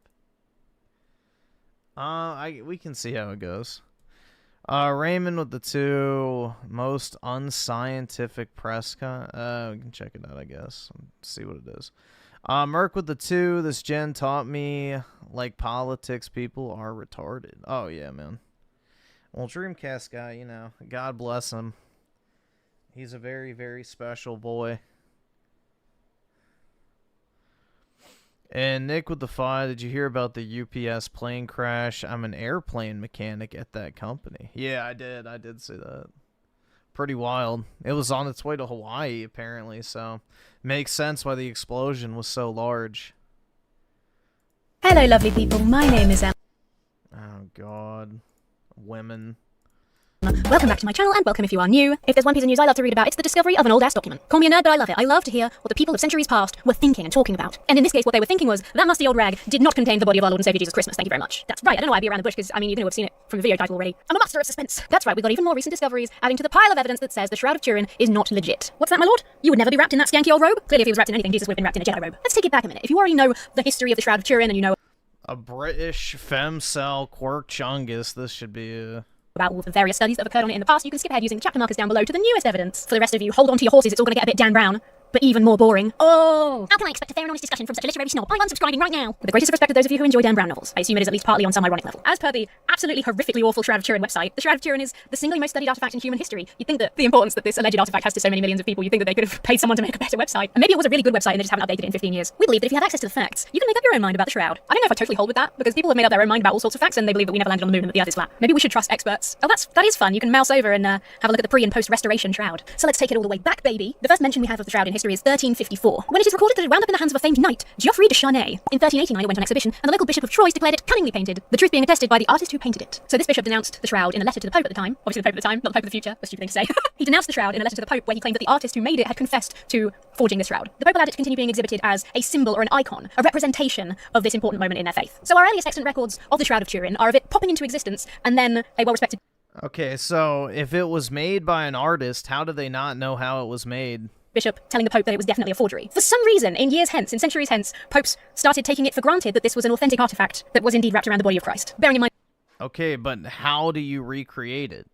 We can see how it goes. Raymond with the 2. Most unscientific press we can check it out, I guess. See what it is. Merc with the 2. This gen taught me, like, politics people are retarded. Oh, yeah, man. Well, Dreamcast guy, you know, God bless him. He's a very, very special boy. And Nick with the 5, did you hear about the UPS plane crash? I'm an airplane mechanic at that company. Yeah, I did. I did see that. Pretty wild. It was on its way to Hawaii, apparently, so makes sense why the explosion was so large. Hello, lovely people. My name is Em. Oh, God. Women. Welcome back to my channel, and welcome if you are new. If there's one piece of news I love to read about, it's the discovery of an old-ass document. Call me a nerd, but I love it. I love to hear what the people of centuries past were thinking and talking about. And in this case, what they were thinking was, that musty old rag did not contain the body of our Lord and Savior Jesus Christmas. Thank you very much. That's right. I don't know why I beat around the bush, because, I mean, you're going to have seen it from the video title already. I'm a master of suspense. That's right. We've got even more recent discoveries adding to the pile of evidence that says the Shroud of Turin is not legit. What's that, my lord? You would never be wrapped in that skanky old robe? Clearly, if he was wrapped in anything, Jesus would have been wrapped in a Jedi robe. Let's take it back a minute. If you already know the history of the Shroud of Turin and you know a Bri'ish Femcel Quirk Chungus, this should be about all the various studies that have occurred on it in the past, you can skip ahead using the chapter markers down below to the newest evidence. For the rest of you, hold on to your horses, it's all going to get a bit Dan Brown, but even more boring. Oh! How can I expect a fair and honest discussion from such a literary snob? I'm unsubscribing right now. With the greatest respect to those of you who enjoy Dan Brown novels, I assume it is at least partly on some ironic level. As per the absolutely horrifically awful Shroud of Turin website, the Shroud of Turin is the single most studied artifact in human history. You'd think that the importance that this alleged artifact has to so many millions of people, you'd think that they could have paid someone to make a better website. And maybe it was a really good website and they just haven't updated it in 15 years. We believe that if you have access to the facts, you can make up your own mind about the Shroud. I don't know if I totally hold with that, because people have made up their own mind about all sorts of facts and they believe that we never landed on the moon and that the earth is flat. Maybe we should trust experts. Oh, that is fun. You can mouse over and have a look at the pre and post restoration shroud. So let's take it all the way back, baby. The first mention we have of the shroud in history is 1354, when it is recorded that it wound up in the hands of a famed knight, Geoffrey de Charnay. In 1389 it went on exhibition, and the local bishop of Troyes declared it cunningly painted, the truth being attested by the artist who painted it. So this bishop denounced the shroud in a letter to the Pope at the time. Obviously the Pope at the time, not the Pope of the future. That's a stupid thing to say. He denounced the shroud in a letter to the Pope where he claimed that the artist who made it had confessed to forging this shroud. The Pope allowed it to continue being exhibited as a symbol or an icon, a representation of this important moment in their faith. So our earliest extant records of the Shroud of Turin are of it popping into existence, and then a well-respected... Okay, so if it was made by an artist, how do they not know how it was made? Bishop telling the Pope that it was definitely a forgery. For some reason, in years hence, in centuries hence, popes started taking it for granted that this was an authentic artifact that was indeed wrapped around the body of Christ. Bearing in mind... Okay, but how do you recreate it?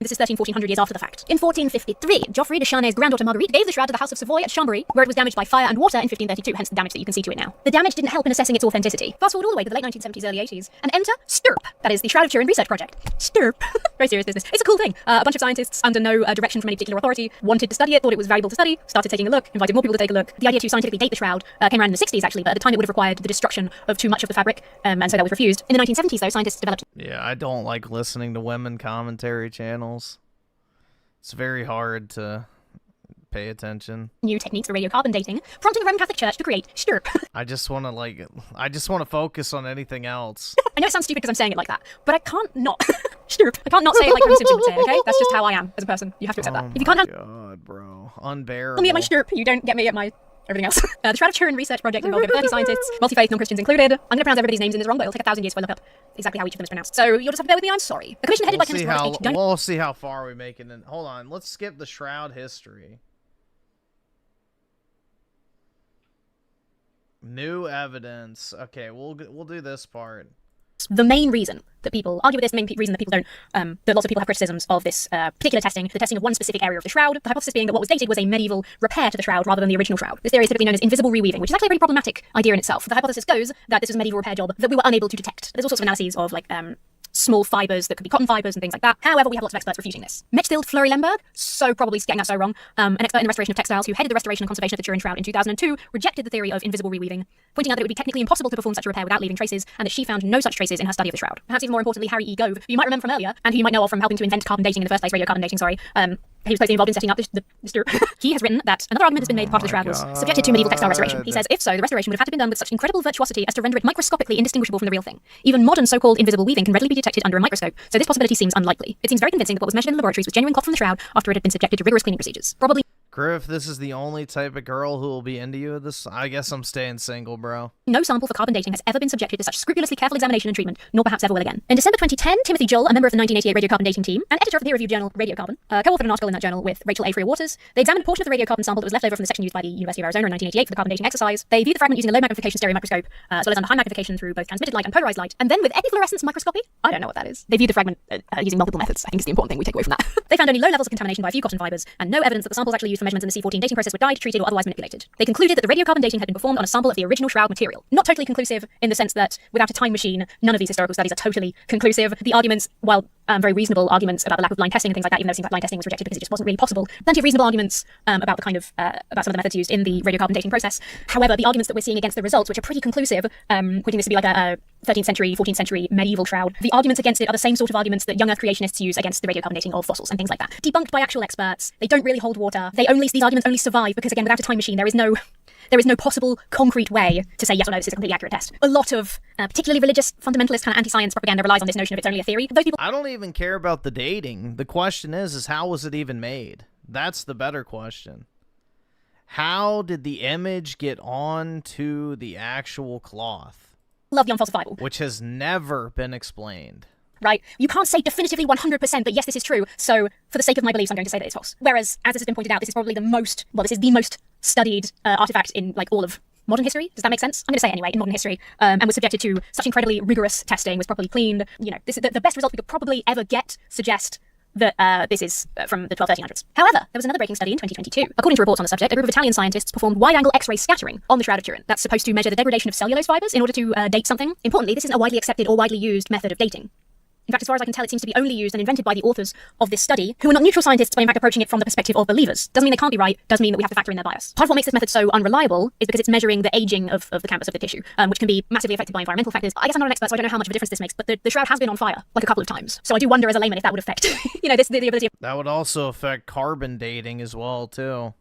This is 1400 years after the fact. In 1453, Geoffrey de Charnay's granddaughter Marguerite gave the shroud to the House of Savoy at Chambéry, where it was damaged by fire and water in 1532, hence the damage that you can see to it now. The damage didn't help in assessing its authenticity. Fast forward all the way to the late 1970s, early 80s, and enter STIRP, that is the Shroud of Turin Research Project. STIRP. Very serious business. It's a cool thing. A bunch of scientists, under no direction from any particular authority, wanted to study it, thought it was valuable to study, started taking a look, invited more people to take a look. The idea to scientifically date the shroud came around in the 60s, actually, but at the time it would have required the destruction of too much of the fabric, and so that was refused. In the 1970s, though, scientists developed... Yeah, I don't like listening to women commentary channels. It's very hard to pay attention. New techniques for radiocarbon dating, prompting the Roman Catholic Church to create STIRP. I just want to focus on anything else. I know it sounds stupid because I'm saying it like that, but I can't not. STIRP. I can't not say it like I'm Simpson would say it, okay? That's just how I am as a person. You have to accept that. If you can't have... God, bro. Unbearable. Me at my STIRP, you don't get me at my... everything else. The Shroud of Turin Research Project involved over 30 scientists, multi-faith, non-Christians included. I'm going to pronounce everybody's names in this wrong, but it'll take 1,000 years to look up exactly how each of them is pronounced. So you'll just have to bear with me, I'm sorry. A commission headed by chemist Robert H. We'll see how far we make it. Hold on, let's skip the Shroud history. New evidence. Okay, we'll do this part. The main reason that people argue with this, the main reason that people don't, that lots of people have criticisms of this particular testing, the testing of one specific area of the shroud, the hypothesis being that what was dated was a medieval repair to the shroud rather than the original shroud. This theory is typically known as invisible reweaving, which is actually a pretty problematic idea in itself. The hypothesis goes that this was a medieval repair job that we were unable to detect. There's all sorts of analyses of, like, small fibers that could be cotton fibers and things like that. However, we have lots of experts refuting this. Mechthild Fleury Lemberg, so probably getting that so wrong, an expert in the restoration of textiles who headed the restoration and conservation of the Turin Shroud in 2002, rejected the theory of invisible reweaving, pointing out that it would be technically impossible to perform such a repair without leaving traces, and that she found no such traces in her study of the shroud. Perhaps even more importantly, Harry E. Gove, who you might remember from earlier, and who you might know of from helping to invent carbon dating in the first place, radiocarbon dating, sorry. He was closely involved in setting up this He has written that another argument has been made part of the shroud was subjected to medieval textile restoration. He says, if so, the restoration would have had to be done with such incredible virtuosity as to render it microscopically indistinguishable from the real thing. Even modern so-called invisible weaving can readily be detected under a microscope, so this possibility seems unlikely. It seems very convincing that what was measured in the laboratories was genuine cloth from the shroud after it had been subjected to rigorous cleaning procedures. Probably. Griff, this is the only type of girl who will be into you. I guess I'm staying single, bro. No sample for carbon dating has ever been subjected to such scrupulously careful examination and treatment, nor perhaps ever will again. In December 2010, Timothy Joel, a member of the 1988 radiocarbon dating team, and editor of the peer-reviewed journal Radiocarbon, co-authored an article in that journal with Rachel A. Freer-Waters. They examined a portion of the radiocarbon sample that was left over from the section used by the University of Arizona in 1988 for the carbon dating exercise. They viewed the fragment using a low magnification stereo microscope, as well as under high magnification through both transmitted light and polarized light, and then with epifluorescence microscopy. I don't know what that is. They viewed the fragment using multiple methods. I think is the important thing we take away from that. They found only low levels of contamination by a few cotton fibers, and no evidence that the samples actually used for measurements in the C14 dating process were dyed, treated, or otherwise manipulated. They concluded that the radiocarbon dating had been performed on a sample of the original shroud material. Not totally conclusive in the sense that without a time machine, none of these historical studies are totally conclusive. The arguments, while very reasonable arguments about the lack of blind testing and things like that, even though it seems like blind testing was rejected because it just wasn't really possible. Plenty of reasonable arguments about the kind of about some of the methods used in the radiocarbon dating process. However, the arguments that we're seeing against the results, which are pretty conclusive, pointing this to be like a 13th century, 14th century medieval shroud, the arguments against it are the same sort of arguments that young Earth creationists use against the radiocarbon dating of fossils and things like that. Debunked by actual experts. They don't really hold water. These arguments only survive because, again, without a time machine, there is no possible concrete way to say yes or no, this is a completely accurate test. A lot of particularly religious, fundamentalist, kind of anti-science propaganda relies on this notion of it's only a theory. Those people. I don't even care about the dating. The question is how was it even made? That's the better question. How did the image get on to the actual cloth? Love the unfalsifiable. Which has never been explained. Right? You can't say definitively 100% that yes, this is true, so for the sake of my beliefs, I'm going to say that it's false. Whereas, as this has been pointed out, this is probably the most studied artifact in, like, all of modern history. Does that make sense? I'm going to say it anyway, in modern history, and was subjected to such incredibly rigorous testing, was properly cleaned. You know, this is the best result we could probably ever get suggest that this is from the 1200s. However, there was another breaking study in 2022. According to reports on the subject, a group of Italian scientists performed wide-angle X-ray scattering on the Shroud of Turin. That's supposed to measure the degradation of cellulose fibers in order to date something. Importantly, this isn't a widely accepted or widely used method of dating. In fact, as far as I can tell, it seems to be only used and invented by the authors of this study, who are not neutral scientists, but in fact approaching it from the perspective of believers. Doesn't mean they can't be right, does mean that we have to factor in their bias. Part of what makes this method so unreliable is because it's measuring the aging of the canvas of the tissue, which can be massively affected by environmental factors. I guess I'm not an expert, so I don't know how much of a difference this makes, but the shroud has been on fire, like a couple of times. So I do wonder as a layman if that would affect, the ability of... That would also affect carbon dating as well, too.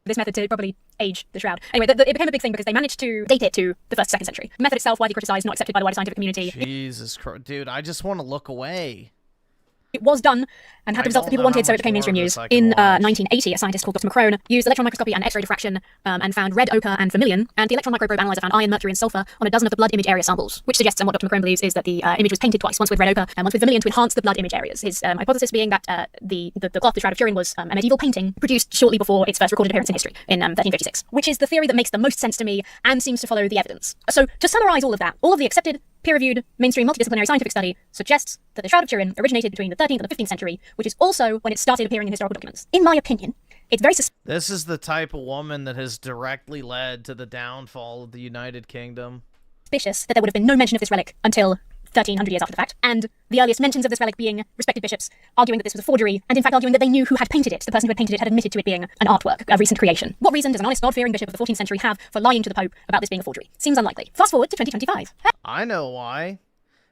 This method to probably age the shroud. Anyway, it became a big thing because they managed to date it to the 1st, 2nd century. The method itself, widely criticized, not accepted by the wider scientific community. Jesus Christ, dude, I just want to look away. It was done and had the results that people wanted, so it became mainstream news. In 1980, a scientist called Dr. McCrone used electron microscopy and X-ray diffraction and found red ochre and vermilion, and the electron microprobe analyzer found iron, mercury, and sulfur on a dozen of the blood image area samples, which suggests, and what Dr. McCrone believes, is that the image was painted twice, once with red ochre and once with vermilion to enhance the blood image areas. His hypothesis being that the cloth, the Shroud of Turin, was a medieval painting produced shortly before its first recorded appearance in history, in 1356, which is the theory that makes the most sense to me and seems to follow the evidence. So, to summarize all of that, all of the accepted, peer-reviewed, mainstream, multidisciplinary scientific study suggests that the Shroud of Turin originated between the 13th and the 15th century, which is also when it started appearing in historical documents. In my opinion, it's very This is the type of woman that has directly led to the downfall of the United Kingdom. Suspicious that there would have been no mention of this relic until 1300 years after the fact, and the earliest mentions of this relic being respected bishops arguing that this was a forgery, and in fact arguing that they knew who had painted it. The person who had painted it had admitted to it being an artwork, a recent creation. What reason does an honest, God-fearing bishop of the 14th century have for lying to the Pope about this being a forgery? Seems unlikely. Fast forward to 2025. I know why.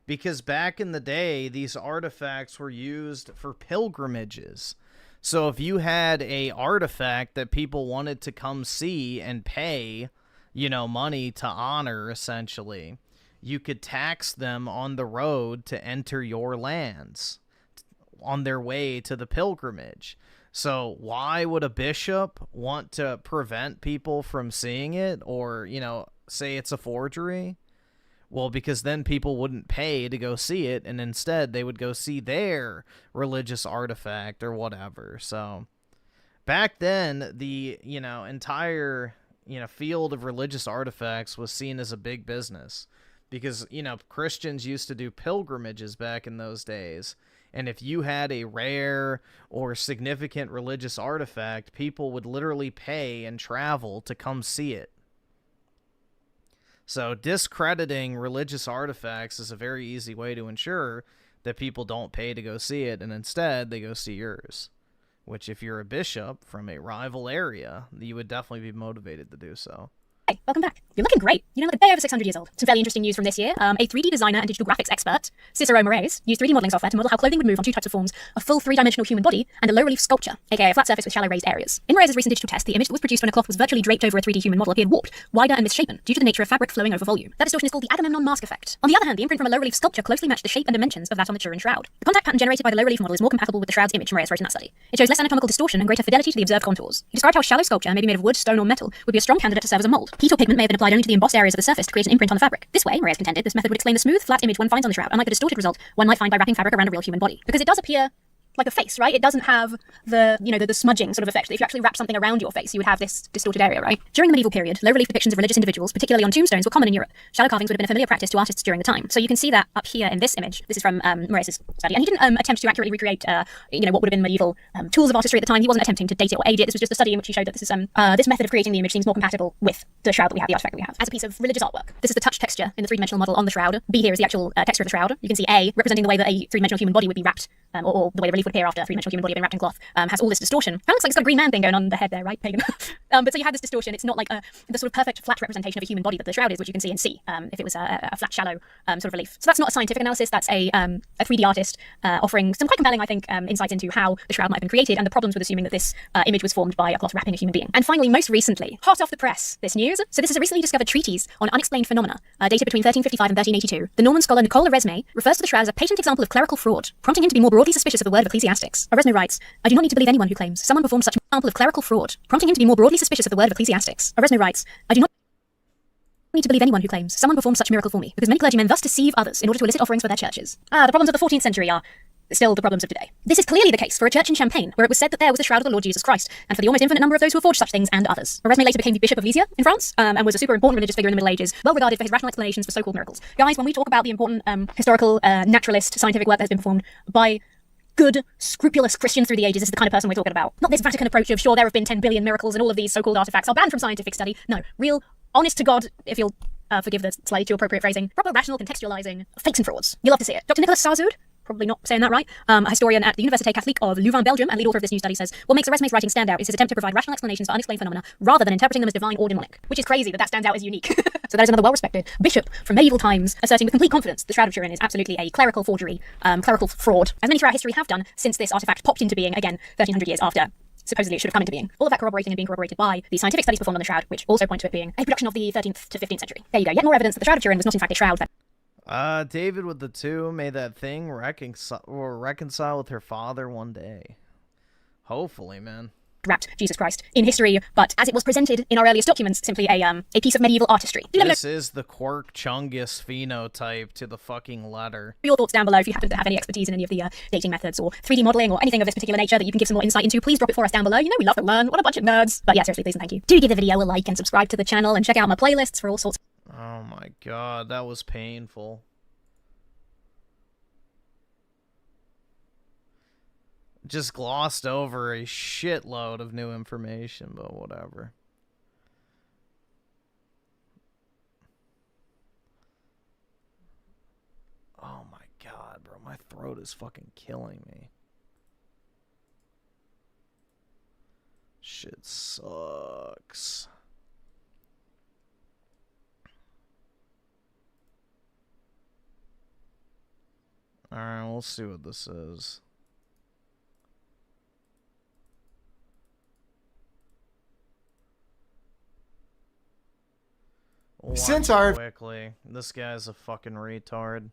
Because back in the day, these artifacts were used for pilgrimages. So if you had a artifact that people wanted to come see and pay, money to honor, essentially, you could tax them on the road to enter your lands on their way to the pilgrimage. So why would a bishop want to prevent people from seeing it or, say it's a forgery? Well, because then people wouldn't pay to go see it, and instead they would go see their religious artifact or whatever. So back then, the, entire, field of religious artifacts was seen as a big business because, Christians used to do pilgrimages back in those days. And if you had a rare or significant religious artifact, people would literally pay and travel to come see it. So discrediting religious artifacts is a very easy way to ensure that people don't pay to go see it, and instead they go see yours. Which, if you're a bishop from a rival area, you would definitely be motivated to do so. Hey, welcome back. You're looking great. You know, like a bay over 600 years old. Some fairly interesting news from this year. A 3D designer and digital graphics expert, Cicero Moraes, used 3D modeling software to model how clothing would move on two types of forms: a full three-dimensional human body and a low-relief sculpture, aka a flat surface with shallow raised areas. In Moraes' recent digital test, the image that was produced when a cloth was virtually draped over a 3D human model appeared warped, wider and misshapen due to the nature of fabric flowing over volume. That distortion is called the Agamemnon mask effect. On the other hand, the imprint from a low-relief sculpture closely matched the shape and dimensions of that on the Turin shroud. The contact pattern generated by the low-relief model is more compatible with the shroud's image, Moraes wrote in that study. It shows less anatomical distortion and greater fidelity to the observed contours. He described how shallow sculpture, maybe made of wood, stone, or metal, would be a strong candidate to serve as a mold. Heat or pigment may have been applied only to the embossed areas of the surface to create an imprint on the fabric. This way, Moraes contended, this method would explain the smooth, flat image one finds on the shroud, unlike the distorted result one might find by wrapping fabric around a real human body. Because it does appear like a face, right? It doesn't have the, you know, the smudging sort of effect. If you actually wrap something around your face, you would have this distorted area, right? During the medieval period, low-relief depictions of religious individuals, particularly on tombstones, were common in Europe. Shallow carvings would have been a familiar practice to artists during the time. So you can see that up here in this image. This is from Moraes' study. And he didn't attempt to accurately recreate, you know, what would have been medieval tools of artistry at the time. He wasn't attempting to date it or aid it. This was just a study in which he showed that this is this method of creating the image seems more compatible with the shroud that we have, the artifact that we have, as a piece of religious artwork. This is the touch texture in the three-dimensional model on the shroud. B here is the actual texture of the shroud. You can see A, representing the way that a three-dimensional human body would be wrapped, or the way the relief would appear after a three-dimensional human body had been wrapped in cloth, has all this distortion. Kind of looks like it's got a green man thing going on the head there, right? Pagan. But so you have this distortion. It's not like the sort of perfect flat representation of a human body that the shroud is, which you can see in C, if it was a flat, shallow sort of relief. So that's not a scientific analysis. That's a 3D artist offering some quite compelling, I think, insights into how the shroud might have been created and the problems with assuming that this image was formed by a cloth wrapping a human being. And finally, most recently, hot off the press, this news. So this is a recently discovered treatise on unexplained phenomena, dated between 1355 and 1382. The Norman scholar Nicole Resme refers to the shroud as a patent example of clerical fraud, prompting him to be more broadly suspicious of the word of ecclesiastics. Resme writes, I do not need to believe anyone who claims someone performed such an example of clerical fraud, prompting him to be more broadly suspicious of the word of ecclesiastics. Resme writes, I do not need to believe anyone who claims someone performed such a miracle for me, because many clergymen thus deceive others in order to elicit offerings for their churches. The problems of the 14th century are still the problems of today. This is clearly the case for a church in Champagne, where it was said that there was the shroud of the Lord Jesus Christ, and for the almost infinite number of those who have forged such things and others. Resme later became the Bishop of Lysia in France, and was a super important religious figure in the Middle Ages, well regarded for his rational explanations for so-called miracles. Guys, when we talk about the important historical, naturalist, scientific work that has been performed by good, scrupulous Christians through the ages, this is the kind of person we're talking about. Not this Vatican approach of, sure, there have been 10 billion miracles and all of these so-called artifacts are banned from scientific study. No, real, honest to God, if you'll forgive the slightly too appropriate phrasing, proper rational contextualizing of fakes and frauds. You'll love to see it. Dr. Nicolas Sarzoud, probably not saying that right, a historian at the Université Catholique of Louvain, Belgium, and lead author of this new study, says, what makes Resme's writing stand out is his attempt to provide rational explanations for unexplained phenomena rather than interpreting them as divine or demonic. Which is crazy that stands out as unique. So that is another well-respected bishop from medieval times asserting with complete confidence the Shroud of Turin is absolutely a clerical forgery, clerical fraud, as many throughout history have done since this artifact popped into being, again, 1300 years after supposedly it should have come into being. All of that corroborating and being corroborated by the scientific studies performed on the shroud, which also point to it being a production of the 13th to 15th century. There you go, yet more evidence that the Shroud of Turin was not in fact a shroud that... David with the 2 may that thing reconcile with her father one day. Hopefully, man. Wrapped Jesus Christ in history, but as it was presented in our earliest documents, simply a piece of medieval artistry. This is the Quirk Chungus phenotype to the fucking letter. Your thoughts down below if you happen to have any expertise in any of the dating methods or 3D modeling or anything of this particular nature that you can give some more insight into. Please drop it for us down below. You know we love to learn. What a bunch of nerds. But yeah, seriously, please and thank you. Do give the video a like and subscribe to the channel and check out my playlists for all sorts. Oh my god, that was painful. Just glossed over a shitload of new information, but whatever. Oh my god, bro. My throat is fucking killing me. Shit sucks. Alright, we'll see what this is. Since our quickly, this guy's a fucking retard.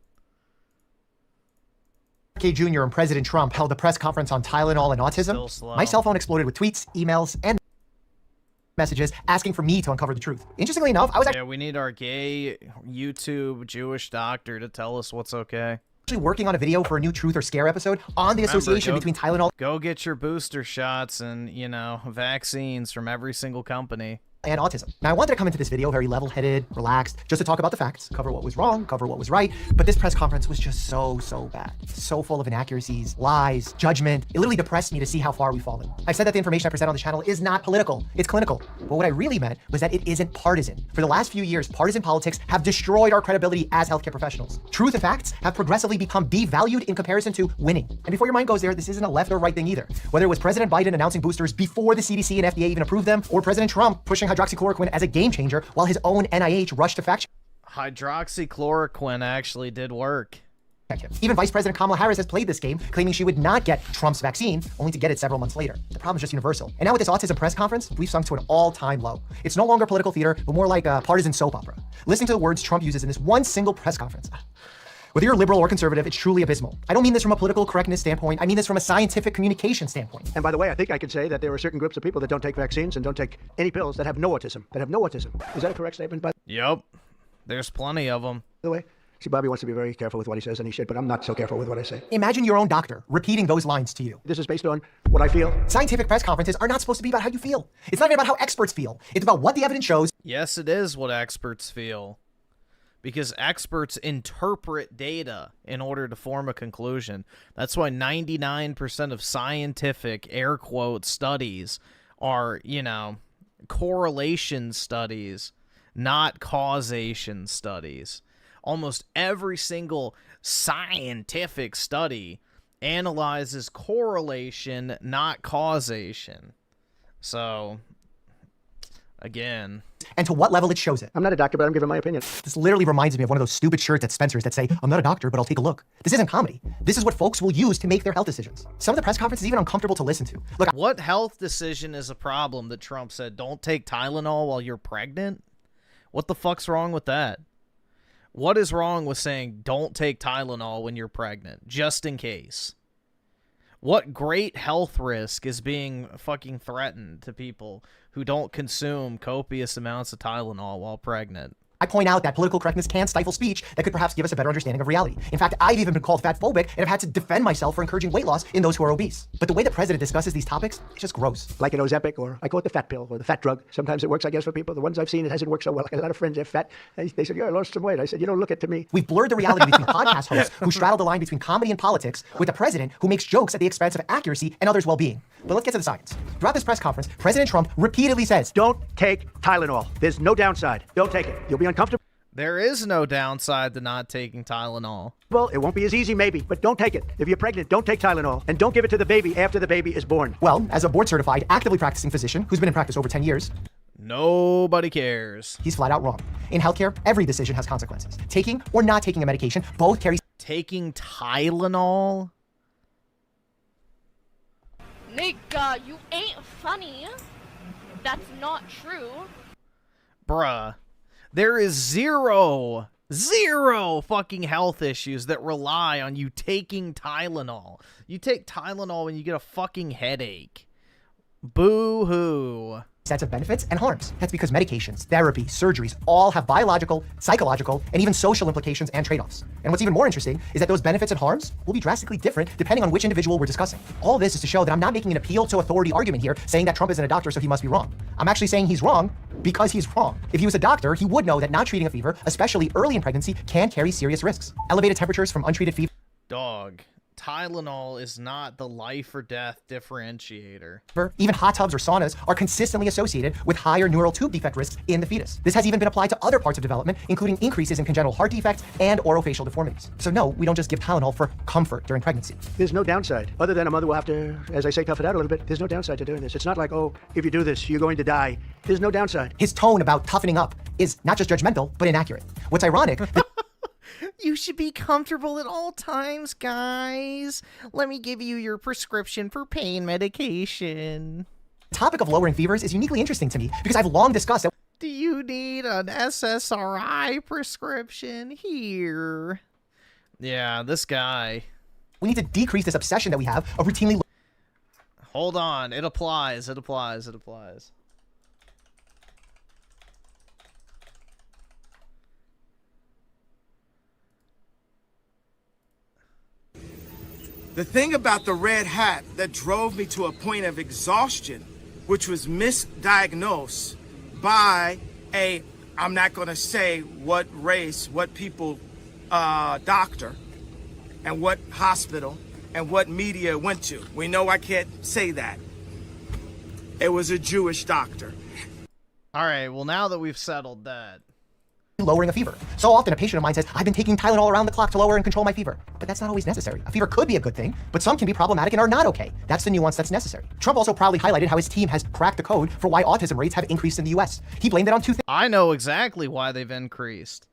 K. Jr. and President Trump held a press conference on Tylenol and autism. My cell phone exploded with tweets, emails, and messages asking for me to uncover the truth. Interestingly enough, I was Yeah, we need our gay YouTube Jewish doctor to tell us what's okay. actually working on a video for a new Truth or Scare episode on the association between Tylenol. Go get your booster shots and, you know, vaccines from every single company. and autism. Now, I wanted to come into this video very level-headed, relaxed, just to talk about the facts, cover what was wrong, cover what was right, but this press conference was just so bad. So full of inaccuracies, lies, judgment. It literally depressed me to see how far we've fallen. I've said that the information I present on the channel is not political, it's clinical. But what I really meant was that it isn't partisan. For the last few years, partisan politics have destroyed our credibility as healthcare professionals. Truth and facts have progressively become devalued in comparison to winning. And before your mind goes there, this isn't a left or right thing either. Whether it was President Biden announcing boosters before the CDC and FDA even approved them, or President Trump pushing hydroxychloroquine as a game changer while his own NIH rushed to fact Hydroxychloroquine actually did work. check him. Even Vice President Kamala Harris has played this game, claiming she would not get Trump's vaccine, only to get it several months later. The problem is just universal. And now with this autism press conference, we've sunk to an all-time low. It's no longer political theater, but more like a partisan soap opera. Listening to the words Trump uses in this one single press conference. Whether you're liberal or conservative, it's truly abysmal. I don't mean this from a political correctness standpoint. I mean this from a scientific communication standpoint. And by the way, I think I can say that there are certain groups of people that don't take vaccines and don't take any pills that have no autism. Is that a correct statement? Yep. There's plenty of them. By the way, see, Bobby wants to be very careful with what he says, and he should, but I'm not so careful with what I say. Imagine your own doctor repeating those lines to you. This is based on what I feel. Scientific press conferences are not supposed to be about how you feel. It's not even about how experts feel. It's about what the evidence shows. Yes, it is what experts feel. Because experts interpret data in order to form a conclusion. That's why 99% of scientific, air quote, studies are, correlation studies, not causation studies. Almost every single scientific study analyzes correlation, not causation. So, again... and to what level it shows it. I'm not a doctor, but I'm giving my opinion. This literally reminds me of one of those stupid shirts at Spencer's that say, I'm not a doctor, but I'll take a look. This isn't comedy. This is what folks will use to make their health decisions. Some of the press conferences are even uncomfortable to listen to. Look, what health decision is a problem that Trump said, don't take Tylenol while you're pregnant? What the fuck's wrong with that? What is wrong with saying, don't take Tylenol when you're pregnant, just in case? What great health risk is being fucking threatened to people who don't consume copious amounts of Tylenol while pregnant? I point out that political correctness can stifle speech that could perhaps give us a better understanding of reality. In fact, I've even been called fatphobic and have had to defend myself for encouraging weight loss in those who are obese. But the way the president discusses these topics is just gross. Like an Ozempic, or I call it the fat pill, or the fat drug. Sometimes it works, I guess, for people. The ones I've seen, it hasn't worked so well. I got a lot of friends, they're fat. They said, yeah, I lost some weight. I said, you don't look it to me. We've blurred the reality between podcast hosts who straddle the line between comedy and politics with the president who makes jokes at the expense of accuracy and others' well-being. But let's get to the science. Throughout this press conference, President Trump repeatedly says, don't take Tylenol. There's no downside. Don't take it. You'll be uncomfortable. There is no downside to not taking Tylenol. Well, it won't be as easy, maybe, but don't take it. If you're pregnant, don't take Tylenol, and don't give it to the baby after the baby is born. Well, as a board-certified, actively practicing physician who's been in practice over 10 years, nobody cares. He's flat out wrong. In healthcare, every decision has consequences. Taking or not taking a medication both carry... Taking Tylenol? Nigga, you ain't funny. That's not true. Bruh. There is zero fucking health issues that rely on you taking Tylenol. You take Tylenol when you get a fucking headache. Boo-hoo. Sets of benefits and harms. That's because medications, therapy, surgeries all have biological, psychological, and even social implications and trade-offs. And what's even more interesting is that those benefits and harms will be drastically different depending on which individual we're discussing. All this is to show that I'm not making an appeal to authority argument here, saying that Trump isn't a doctor, so he must be wrong. I'm actually saying he's wrong because he's wrong. If he was a doctor, he would know that not treating a fever, especially early in pregnancy, can carry serious risks. Elevated temperatures from untreated fever. Dog. Tylenol is not the life or death differentiator. Even hot tubs or saunas are consistently associated with higher neural tube defect risks in the fetus. This has even been applied to other parts of development, including increases in congenital heart defects and orofacial deformities. So no, we don't just give Tylenol for comfort during pregnancy. There's no downside, other than a mother will have to, as I say, tough it out a little bit. There's no downside to doing this. It's not like, oh, if you do this, you're going to die. There's no downside. His tone about toughening up is not just judgmental, but inaccurate. What's ironic... You should be comfortable at all times, guys. Let me give you your prescription for pain medication. The topic of lowering fevers is uniquely interesting to me because I've long discussed that... Do you need an SSRI prescription? Here. Yeah, this guy. We need to decrease this obsession that we have of routinely... Hold on. It applies. It applies. It applies. The thing about the red hat that drove me to a point of exhaustion, which was misdiagnosed, by a, I'm not going to say what race, what people, doctor, and what hospital, and what media it went to. We know I can't say that. It was a Jewish doctor. All right, well, now that we've settled that. Lowering a fever. So often a patient of mine says, I've been taking Tylenol around the clock to lower and control my fever. But that's not always necessary. A fever could be a good thing, but some can be problematic and are not okay. That's the nuance that's necessary. Trump also proudly highlighted how his team has cracked the code for why autism rates have increased in the US. He blamed it on two things. I know exactly why they've increased.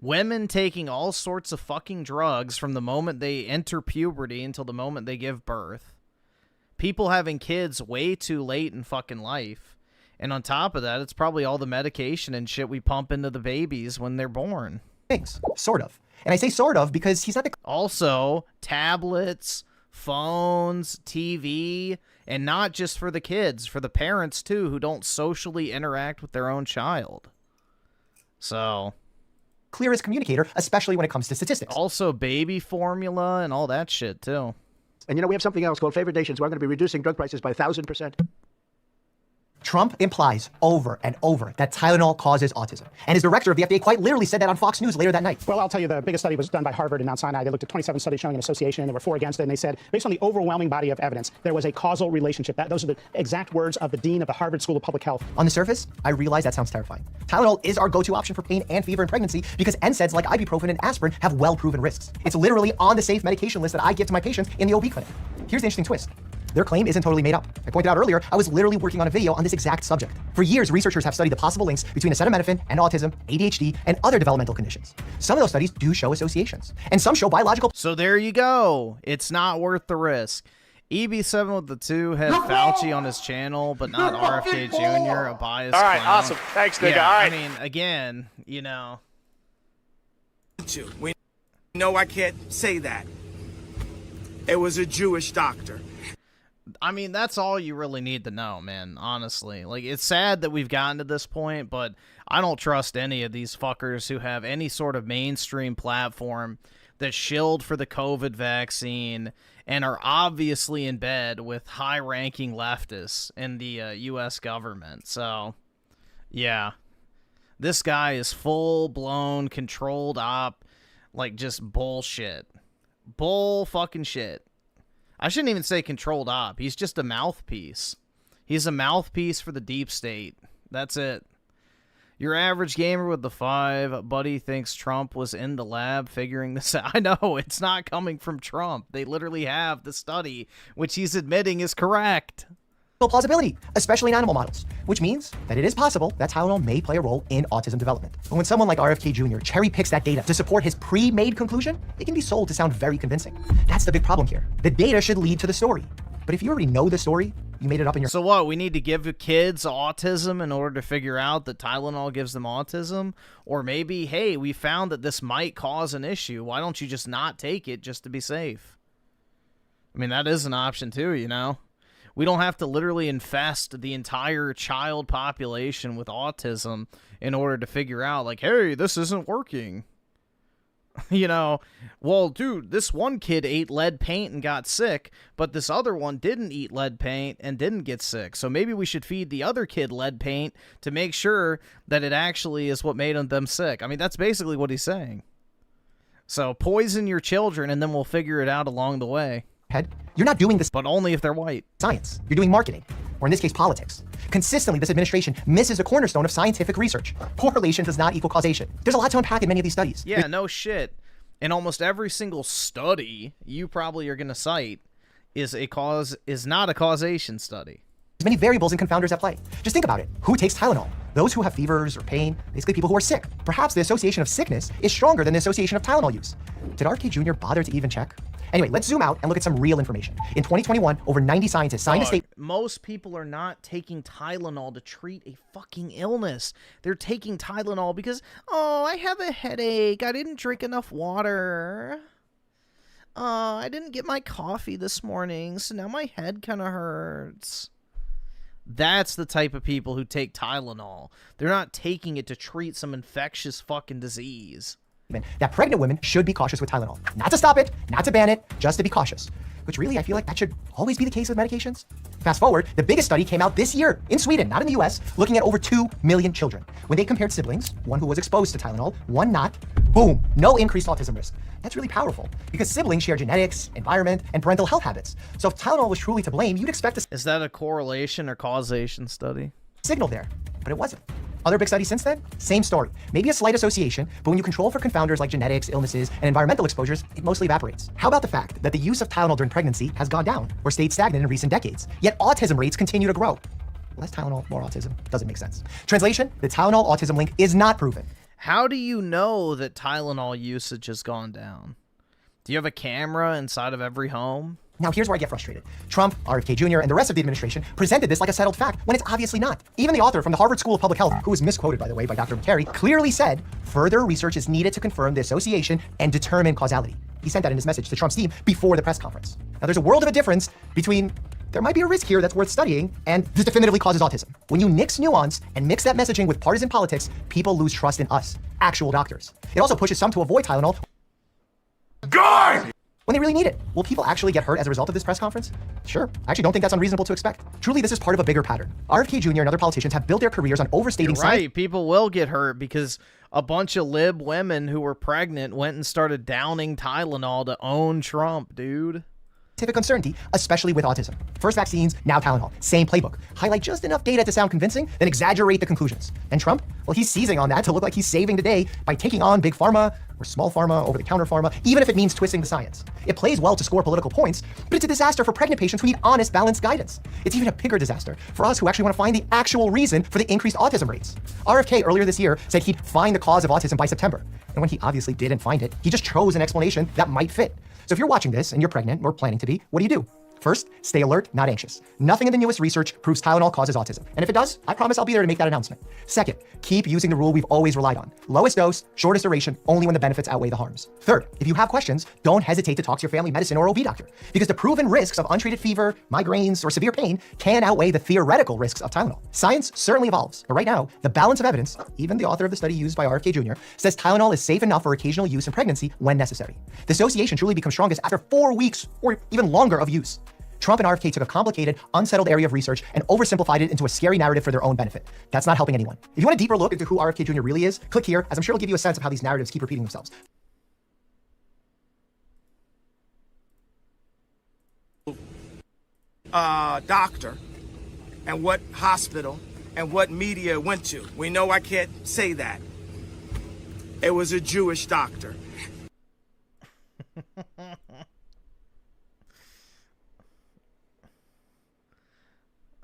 Women taking all sorts of fucking drugs from the moment they enter puberty until the moment they give birth. People having kids way too late in fucking life. And on top of that, it's probably all the medication and shit we pump into the babies when they're born. Things, sort of. And I say sort of because he's not the... Also, tablets, phones, TV, and not just for the kids, for the parents too, who don't socially interact with their own child. So... clearest communicator, especially when it comes to statistics. Also baby formula and all that shit too. And you know, we have something else called favored nations. We're going to be reducing drug prices by 1,000%. Trump implies over and over that Tylenol causes autism. And his director of the FDA quite literally said that on Fox News later that night. Well, I'll tell you, the biggest study was done by Harvard and Mount Sinai. They looked at 27 studies showing an association, and there were 4 against it. And they said, based on the overwhelming body of evidence, there was a causal relationship. Those are the exact words of the dean of the Harvard School of Public Health. On the surface, I realize that sounds terrifying. Tylenol is our go-to option for pain and fever in pregnancy because NSAIDs like ibuprofen and aspirin have well-proven risks. It's literally on the safe medication list that I give to my patients in the OB clinic. Here's the interesting twist. Their claim isn't totally made up. I pointed out earlier, I was literally working on a video on this exact subject. For years, researchers have studied the possible links between acetaminophen and autism, ADHD, and other developmental conditions. Some of those studies do show associations, and some show biological... So there you go. It's not worth the risk. EB7 with the 2 had Fauci on his channel, but not RFK Jr., a biased All right, clown. awesome. Thanks, nigga. Yeah, All right. I mean, again, you know... We know I can't say that. It was a Jewish doctor. I mean, that's all you really need to know, man, honestly. Like, it's sad that we've gotten to this point, but I don't trust any of these fuckers who have any sort of mainstream platform that shilled for the COVID vaccine and are obviously in bed with high-ranking leftists in the U.S. government. So, yeah. This guy is full-blown, controlled op, like, just bullshit. Bull fucking shit. I shouldn't even say controlled op. He's just a mouthpiece. He's a mouthpiece for the deep state. That's it. Your average gamer with the 5 buddy thinks Trump was in the lab figuring this out. I know, it's not coming from Trump. They literally have the study, which he's admitting is correct. Plausibility, especially in animal models, which means that it is possible that Tylenol may play a role in autism development. But when someone like RFK Jr. cherry picks that data to support his pre-made conclusion, it can be sold to sound very convincing. That's the big problem here. The data should lead to the story. But if you already know the story, you made it up in your... So what, we need to give kids autism in order to figure out that Tylenol gives them autism? Or maybe, hey, we found that this might cause an issue. Why don't you just not take it just to be safe? I mean, that is an option too, you know? We don't have to literally infest the entire child population with autism in order to figure out, like, hey, this isn't working. You know, well, dude, this one kid ate lead paint and got sick, but this other one didn't eat lead paint and didn't get sick. So maybe we should feed the other kid lead paint to make sure that it actually is what made them sick. I mean, that's basically what he's saying. So poison your children and then we'll figure it out along the way. You're not doing this, but only if they're white. Science. You're doing marketing, or in this case, politics. Consistently, this administration misses a cornerstone of scientific research. Correlation does not equal causation. There's a lot to unpack in many of these studies. Yeah, no shit. In almost every single study you probably are going to cite is not a causation study. There's many variables and confounders at play. Just think about it. Who takes Tylenol? Those who have fevers or pain, basically people who are sick. Perhaps the association of sickness is stronger than the association of Tylenol use. Did RK Jr. bother to even check? Anyway, let's zoom out and look at some real information. In 2021, over 90 scientists signed a statement. Most people are not taking Tylenol to treat a fucking illness. They're taking Tylenol because, oh, I have a headache. I didn't drink enough water. I didn't get my coffee this morning, so now my head kind of hurts. That's the type of people who take Tylenol. They're not taking it to treat some infectious fucking disease. That pregnant women should be cautious with Tylenol. Not to stop it, not to ban it, just to be cautious. which really I feel like that should always be the case with medications. Fast forward, the biggest study came out this year in Sweden, not in the US, looking at over 2 million children. When they compared siblings, one who was exposed to Tylenol, one not, boom, no increased autism risk. That's really powerful because siblings share genetics, environment, and parental health habits. So if Tylenol was truly to blame, you'd expect a Is that a correlation or causation study? signal there, but it wasn't. Other big studies since then, same story. Maybe a slight association, but when you control for confounders like genetics, illnesses, and environmental exposures, it mostly evaporates. How about the fact that the use of Tylenol during pregnancy has gone down or stayed stagnant in recent decades, yet autism rates continue to grow? Less Tylenol, more autism. Doesn't make sense. Translation, the Tylenol-autism link is not proven. How do you know that Tylenol usage has gone down? Do you have a camera inside of every home? Now here's where I get frustrated. Trump, RFK Jr., and the rest of the administration presented this like a settled fact when it's obviously not. Even the author from the Harvard School of Public Health, who was misquoted, by the way, by Dr. McCary, clearly said further research is needed to confirm the association and determine causality. He sent that in his message to Trump's team before the press conference. Now there's a world of a difference between there might be a risk here that's worth studying and this definitively causes autism. When you nix nuance and mix that messaging with partisan politics, people lose trust in us, actual doctors. It also pushes some to avoid Tylenol. Guys! When they really need it. Will people actually get hurt as a result of this press conference? Sure. I actually don't think that's unreasonable to expect. Truly, this is part of a bigger pattern. RFK Jr. and other politicians have built their careers on overstating You're right, people will get hurt because a bunch of lib women who were pregnant went and started downing Tylenol to own Trump, dude. scientific uncertainty, especially with autism. First vaccines, now Tylenol. Same playbook. Highlight just enough data to sound convincing, then exaggerate the conclusions. And Trump, well, he's seizing on that to look like he's saving the day by taking on big pharma or small pharma, over-the-counter pharma, even if it means twisting the science. It plays well to score political points, but it's a disaster for pregnant patients who need honest, balanced guidance. It's even a bigger disaster for us who actually want to find the actual reason for the increased autism rates. RFK earlier this year said he'd find the cause of autism by September. And when he obviously didn't find it, he just chose an explanation that might fit. So if you're watching this and you're pregnant or planning to be, what do? First, stay alert, not anxious. Nothing in the newest research proves Tylenol causes autism. And if it does, I promise I'll be there to make that announcement. Second, keep using the rule we've always relied on. Lowest dose, shortest duration, only when the benefits outweigh the harms. Third, if you have questions, don't hesitate to talk to your family medicine or OB doctor, because the proven risks of untreated fever, migraines, or severe pain can outweigh the theoretical risks of Tylenol. Science certainly evolves, but right now, the balance of evidence, even the author of the study used by RFK Jr., says Tylenol is safe enough for occasional use in pregnancy when necessary. The association truly becomes strongest after 4 weeks or even longer of use. Trump and RFK took a complicated, unsettled area of research and oversimplified it into a scary narrative for their own benefit. That's not helping anyone. If you want a deeper look into who RFK Jr. really is, click here, as I'm sure it'll give you a sense of how these narratives keep repeating themselves. Doctor and what hospital and what media went to. We know I can't say that. It was a Jewish doctor.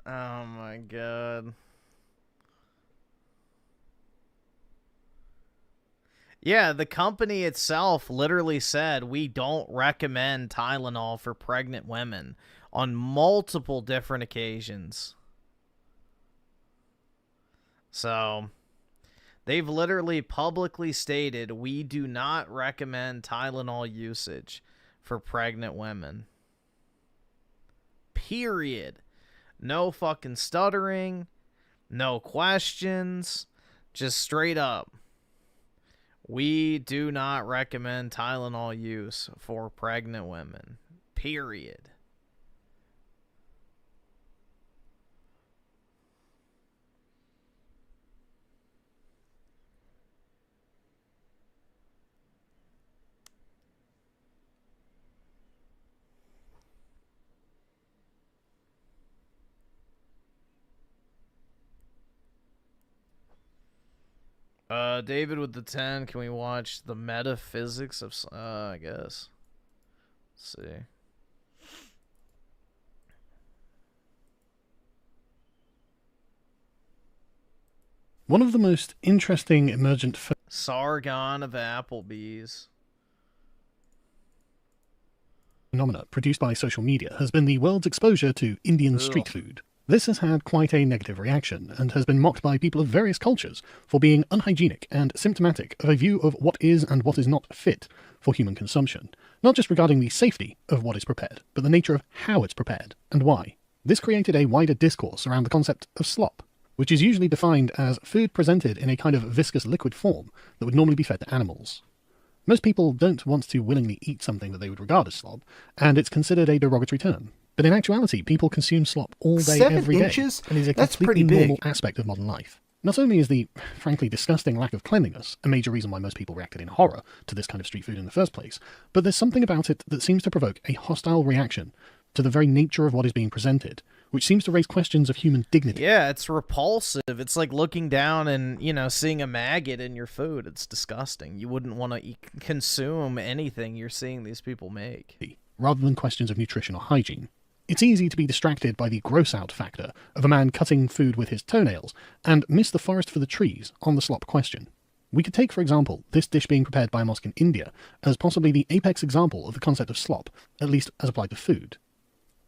Oh my god. Yeah, the company itself literally said we don't recommend Tylenol for pregnant women on multiple different occasions. So, they've literally publicly stated we do not recommend Tylenol usage for pregnant women. Period. No fucking stuttering, no questions, just straight up. We do not recommend Tylenol use for pregnant women. Period. David with the 10, can we watch the Metaphysics of I guess. Let's see. One of the most interesting emergent Sargon of Applebee's phenomena produced by social media has been the world's exposure to Indian street food. This has had quite a negative reaction, and has been mocked by people of various cultures for being unhygienic and symptomatic of a view of what is and what is not fit for human consumption, not just regarding the safety of what is prepared, but the nature of how it's prepared, and why. This created a wider discourse around the concept of slop, which is usually defined as food presented in a kind of viscous liquid form that would normally be fed to animals. Most people don't want to willingly eat something that they would regard as slop, and it's considered a derogatory term. But in actuality, people consume slop all day, 7 every day, inches? and is a That's completely pretty big. normal aspect of modern life. Not only is the, frankly, disgusting lack of cleanliness a major reason why most people reacted in horror to this kind of street food in the first place, but there's something about it that seems to provoke a hostile reaction to the very nature of what is being presented, which seems to raise questions of human dignity. Yeah, it's repulsive. It's like looking down and, you know, seeing a maggot in your food. It's disgusting. You wouldn't want to consume anything you're seeing these people make. Rather than questions of nutrition or hygiene. It's easy to be distracted by the gross-out factor of a man cutting food with his toenails and miss the forest for the trees on the slop question. We could take, for example, this dish being prepared by a mosque in India as possibly the apex example of the concept of slop, at least as applied to food.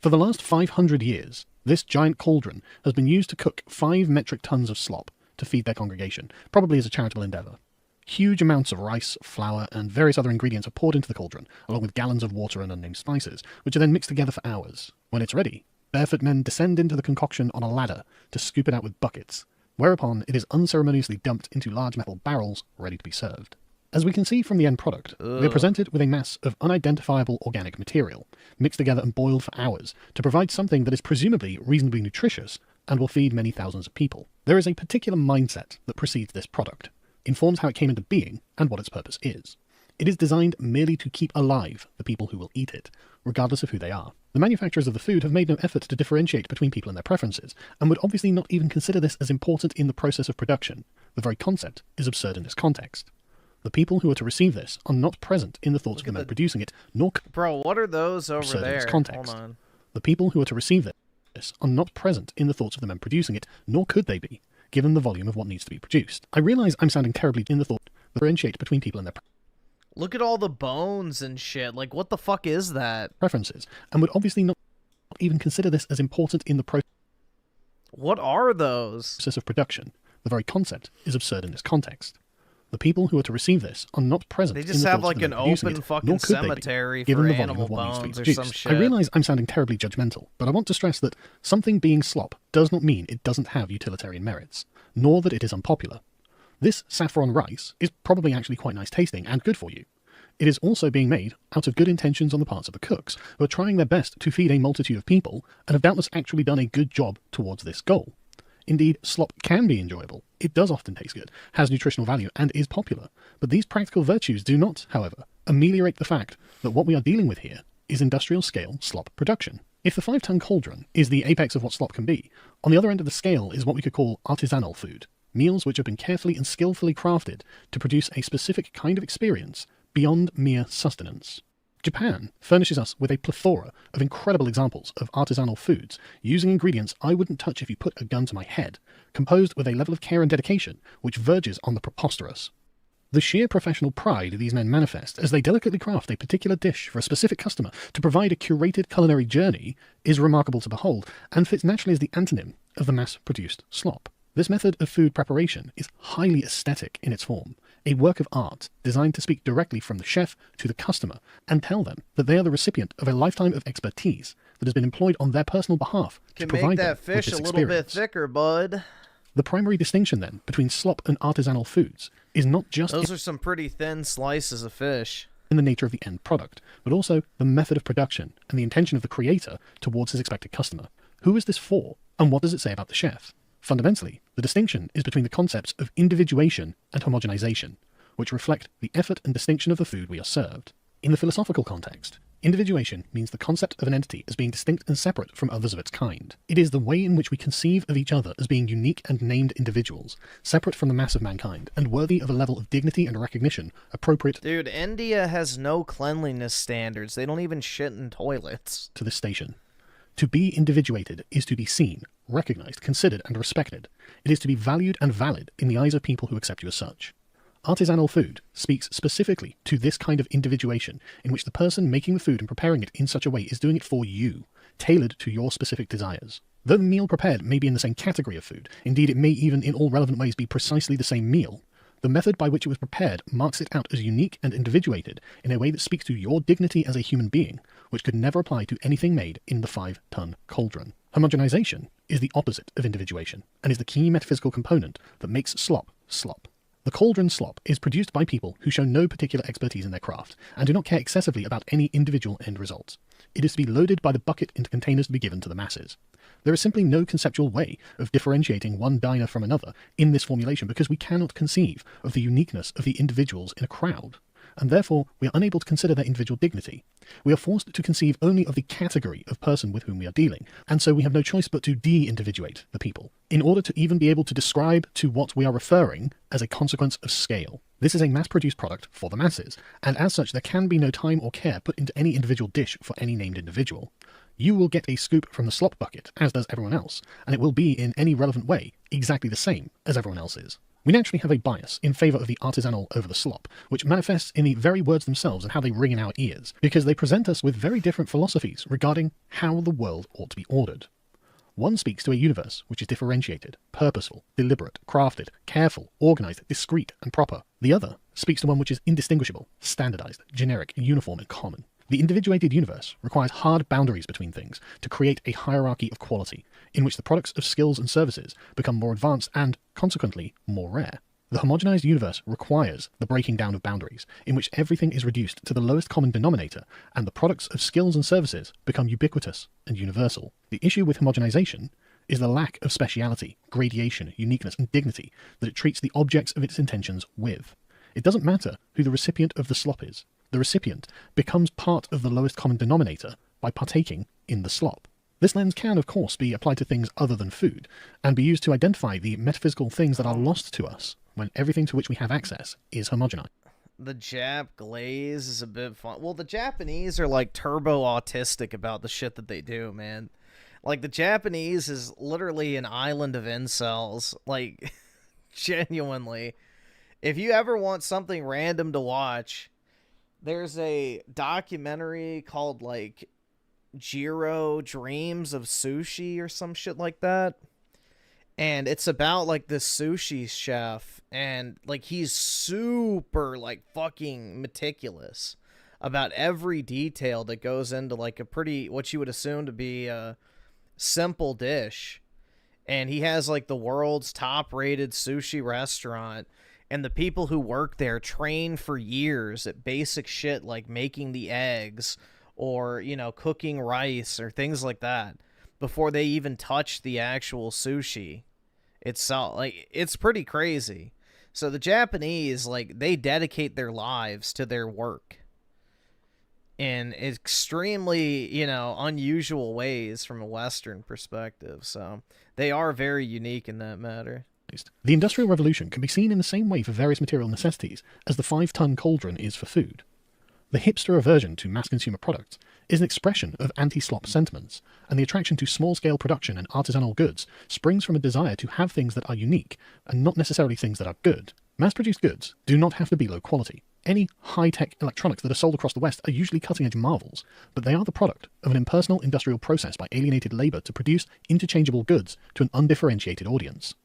For the last 500 years, this giant cauldron has been used to cook 5 metric tons of slop to feed their congregation, probably as a charitable endeavour. Huge amounts of rice, flour, and various other ingredients are poured into the cauldron, along with gallons of water and unnamed spices, which are then mixed together for hours. When it's ready, barefoot men descend into the concoction on a ladder to scoop it out with buckets, whereupon it is unceremoniously dumped into large metal barrels ready to be served. As we can see from the end product, we are presented with a mass of unidentifiable organic material, mixed together and boiled for hours, to provide something that is presumably reasonably nutritious and will feed many thousands of people. There is a particular mindset that precedes this product, informs how it came into being and what its purpose is. It is designed merely to keep alive the people who will eat it, regardless of who they are. The manufacturers of the food have made no effort to differentiate between people and their preferences, and would obviously not even consider this as important in the process of production. The very concept is absurd in this context. The people who are to receive this are not present in the thoughts of the men producing it, nor... Bro, what are those over absurd in there? this context. Hold on. The people who are to receive this are not present in the thoughts of the men producing it, nor could they be, given the volume of what needs to be produced. I realise I'm sounding terribly in the thought differentiate between people and their Look at all the bones and shit. Like, what the fuck is that? preferences, and would obviously not even consider this as important in the What are those? process of production. The very concept is absurd in this context. The people who are to receive this are not present They in just the have thoughts of like the an men producing open it, fucking nor could they be, cemetery given for the volume animal of what needs to be bones or some produced. shit. I realise I'm sounding terribly judgmental, but I want to stress that something being slop does not mean it doesn't have utilitarian merits, nor that it is unpopular. This saffron rice is probably actually quite nice tasting and good for you. It is also being made out of good intentions on the parts of the cooks, who are trying their best to feed a multitude of people, and have doubtless actually done a good job towards this goal. Indeed, slop can be enjoyable, it does often taste good, has nutritional value, and is popular, but these practical virtues do not, however, ameliorate the fact that what we are dealing with here is industrial-scale slop production. If the 5-ton cauldron is the apex of what slop can be, on the other end of the scale is what we could call artisanal food, meals which have been carefully and skillfully crafted to produce a specific kind of experience beyond mere sustenance. Japan furnishes us with a plethora of incredible examples of artisanal foods, using ingredients I wouldn't touch if you put a gun to my head, composed with a level of care and dedication which verges on the preposterous. The sheer professional pride these men manifest as they delicately craft a particular dish for a specific customer to provide a curated culinary journey is remarkable to behold, and fits naturally as the antonym of the mass-produced slop. This method of food preparation is highly aesthetic in its form, a work of art designed to speak directly from the chef to the customer and tell them that they are the recipient of a lifetime of expertise that has been employed on their personal behalf to Can provide make them that fish with a this little bit experience. thicker, bud. The primary distinction, then, between slop and artisanal foods is not just Those are some pretty thin slices of fish. in the nature of the end product, but also the method of production and the intention of the creator towards his expected customer. Who is this for, and what does it say about the chef? Fundamentally, the distinction is between the concepts of individuation and homogenization, which reflect the effort and distinction of the food we are served. In the philosophical context, individuation means the concept of an entity as being distinct and separate from others of its kind. It is the way in which we conceive of each other as being unique and named individuals, separate from the mass of mankind, and worthy of a level of dignity and recognition appropriate Dude, India has no cleanliness standards. They don't even shit in toilets. to this station. To be individuated is to be seen, recognized, considered, and respected. It is to be valued and valid in the eyes of people who accept you as such. Artisanal food speaks specifically to this kind of individuation in which the person making the food and preparing it in such a way is doing it for you, tailored to your specific desires. Though the meal prepared may be in the same category of food, indeed it may even in all relevant ways be precisely the same meal, the method by which it was prepared marks it out as unique and individuated in a way that speaks to your dignity as a human being, which could never apply to anything made in the 5-ton cauldron. Homogenization is the opposite of individuation, and is the key metaphysical component that makes slop slop. The cauldron slop is produced by people who show no particular expertise in their craft and do not care excessively about any individual end result. It is to be loaded by the bucket into containers to be given to the masses. There is simply no conceptual way of differentiating one diner from another in this formulation because we cannot conceive of the uniqueness of the individuals in a crowd, and therefore we are unable to consider their individual dignity. We are forced to conceive only of the category of person with whom we are dealing, and so we have no choice but to de-individuate the people, in order to even be able to describe to what we are referring as a consequence of scale. This is a mass-produced product for the masses, and as such there can be no time or care put into any individual dish for any named individual. You will get a scoop from the slop bucket, as does everyone else, and it will be in any relevant way exactly the same as everyone else's. We naturally have a bias in favour of the artisanal over the slop, which manifests in the very words themselves and how they ring in our ears, because they present us with very different philosophies regarding how the world ought to be ordered. One speaks to a universe which is differentiated, purposeful, deliberate, crafted, careful, organised, discreet, and proper. The other speaks to one which is indistinguishable, standardised, generic, uniform, and common. The individuated universe requires hard boundaries between things to create a hierarchy of quality, in which the products of skills and services become more advanced and, consequently, more rare. The homogenized universe requires the breaking down of boundaries, in which everything is reduced to the lowest common denominator, and the products of skills and services become ubiquitous and universal. The issue with homogenization is the lack of speciality, gradation, uniqueness, and dignity that it treats the objects of its intentions with. It doesn't matter who the recipient of the slop is. The recipient becomes part of the lowest common denominator by partaking in the slop. This lens can, of course, be applied to things other than food, and be used to identify the metaphysical things that are lost to us when everything to which we have access is homogenized. The Jap glaze is a bit fun. Well, the Japanese are like turbo autistic about the shit that they do, man. Like, the Japanese is literally an island of incels. Like, genuinely. If you ever want something random to watch, there's a documentary called, like, Jiro Dreams of Sushi or some shit like that. And it's about, like, this sushi chef. And, like, he's super, like, fucking meticulous about every detail that goes into, like, a pretty, what you would assume to be a simple dish. And he has, like, the world's top-rated sushi restaurant. And the people who work there train for years at basic shit like making the eggs or, you know, cooking rice or things like that before they even touch the actual sushi itself. Like, it's pretty crazy. So the Japanese, like, they dedicate their lives to their work in extremely, you know, unusual ways from a Western perspective. So they are very unique in that matter. The Industrial Revolution can be seen in the same way for various material necessities as the 5-ton cauldron is for food. The hipster aversion to mass consumer products is an expression of anti-slop sentiments, and the attraction to small-scale production and artisanal goods springs from a desire to have things that are unique, and not necessarily things that are good. Mass-produced goods do not have to be low quality. Any high-tech electronics that are sold across the West are usually cutting-edge marvels, but they are the product of an impersonal industrial process by alienated labour to produce interchangeable goods to an undifferentiated audience.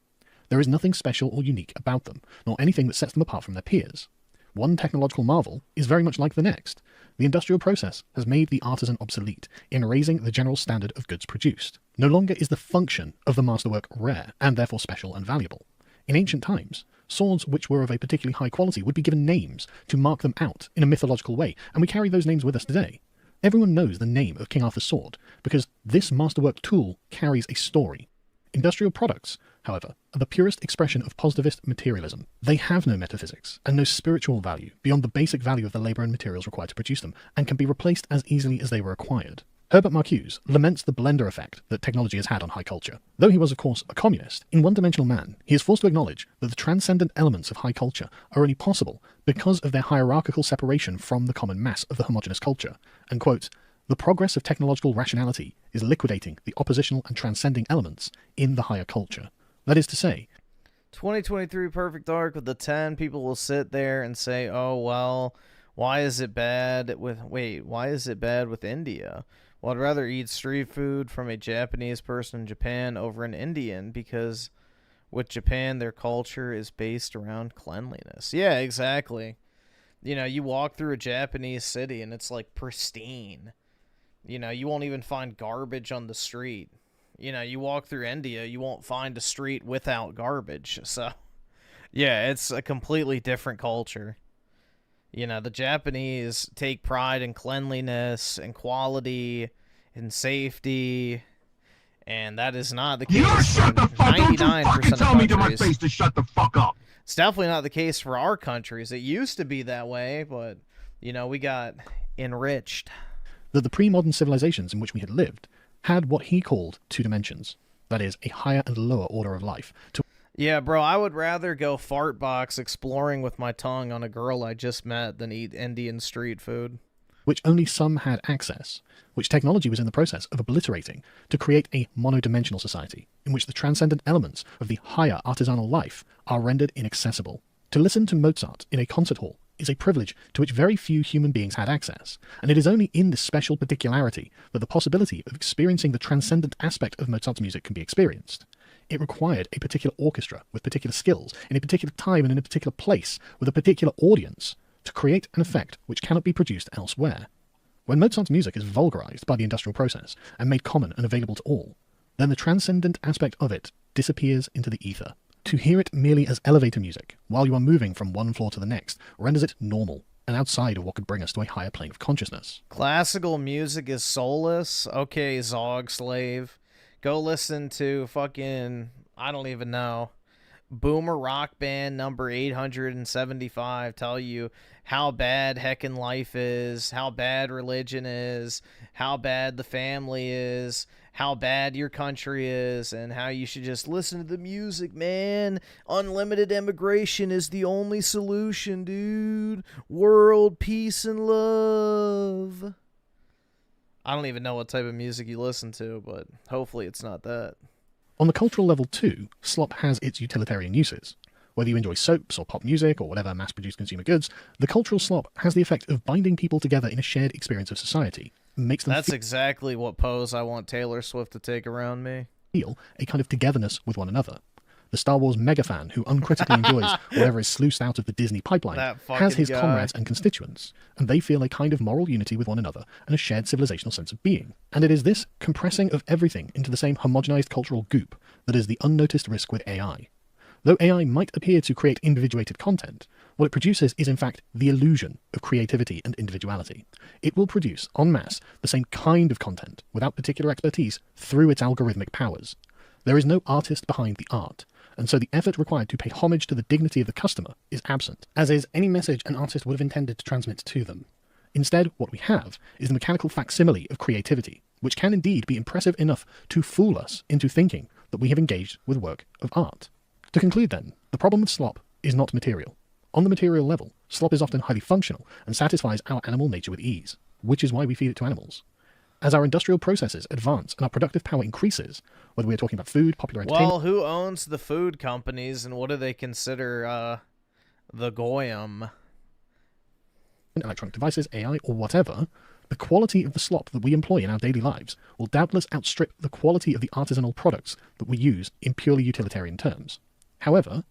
There is nothing special or unique about them, nor anything that sets them apart from their peers. One technological marvel is very much like the next. The industrial process has made the artisan obsolete in raising the general standard of goods produced. No longer is the function of the masterwork rare, and therefore special and valuable. In ancient times, swords which were of a particularly high quality would be given names to mark them out in a mythological way, and we carry those names with us today. Everyone knows the name of King Arthur's sword, because this masterwork tool carries a story. Industrial products, however, are the purest expression of positivist materialism. They have no metaphysics and no spiritual value beyond the basic value of the labour and materials required to produce them, and can be replaced as easily as they were acquired. Herbert Marcuse laments the blender effect that technology has had on high culture. Though he was, of course, a communist, in One-Dimensional Man, he is forced to acknowledge that the transcendent elements of high culture are only possible because of their hierarchical separation from the common mass of the homogeneous culture, and quote, "The progress of technological rationality is liquidating the oppositional and transcending elements in the higher culture." That is to say, 2023 Perfect Dark with the 10, people will sit there and say, oh, well, why is it bad with India? Well, I'd rather eat street food from a Japanese person in Japan over an Indian, because with Japan, their culture is based around cleanliness. Yeah, exactly. You know, you walk through a Japanese city and it's like pristine. You know, you won't even find garbage on the street. You know, you walk through India, you won't find a street without garbage. So, Yeah, it's a completely different culture. You know, the Japanese take pride in cleanliness and quality and safety, and that is not the case. You shut the fuck up! Don't you fucking tell me to my face to shut the fuck up! It's definitely not the case for our countries. It used to be that way, but, you know, we got enriched. That the pre-modern civilizations in which we had lived had what he called two dimensions. That is, a higher and lower order of life. Yeah, bro, I would rather go fart box exploring with my tongue on a girl I just met than eat Indian street food. Which only some had access, which technology was in the process of obliterating to create a monodimensional society in which the transcendent elements of the higher artisanal life are rendered inaccessible. To listen to Mozart in a concert hall is a privilege to which very few human beings had access, and it is only in this special particularity that the possibility of experiencing the transcendent aspect of Mozart's music can be experienced. It required a particular orchestra with particular skills, in a particular time and in a particular place, with a particular audience, to create an effect which cannot be produced elsewhere. When Mozart's music is vulgarized by the industrial process and made common and available to all, then the transcendent aspect of it disappears into the ether. To hear it merely as elevator music, while you are moving from one floor to the next, renders it normal, and outside of what could bring us to a higher plane of consciousness. Classical music is soulless? Okay, Zog Slave. Go listen to fucking, I don't even know, Boomer Rock Band number 875 tell you how bad heckin' life is, how bad religion is, how bad the family is, how bad your country is, and how you should just listen to the music, man. Unlimited immigration is the only solution, dude. World peace and love. I don't even know what type of music you listen to, but hopefully it's not that. On the cultural level too, slop has its utilitarian uses. Whether you enjoy soaps or pop music or whatever mass-produced consumer goods, the cultural slop has the effect of binding people together in a shared experience of society. Makes them That's exactly what pose I want Taylor Swift to take around me. feel a kind of togetherness with one another. The Star Wars mega fan who uncritically enjoys whatever is sluiced out of the Disney pipeline has his comrades and constituents, and they feel a kind of moral unity with one another and a shared civilizational sense of being. And it is this compressing of everything into the same homogenized cultural goop that is the unnoticed risk with AI. Though AI might appear to create individuated content, what it produces is in fact the illusion of creativity and individuality. It will produce, en masse, the same kind of content without particular expertise through its algorithmic powers. There is no artist behind the art, and so the effort required to pay homage to the dignity of the customer is absent, as is any message an artist would have intended to transmit to them. Instead, what we have is the mechanical facsimile of creativity, which can indeed be impressive enough to fool us into thinking that we have engaged with work of art. To conclude then, the problem with slop is not material. On the material level, slop is often highly functional and satisfies our animal nature with ease, which is why we feed it to animals. As our industrial processes advance and our productive power increases, whether we're talking about food, popular entertainment... Well, who owns the food companies and what do they consider the goyim? Electronic devices, AI, or whatever, the quality of the slop that we employ in our daily lives will doubtless outstrip the quality of the artisanal products that we use in purely utilitarian terms. However,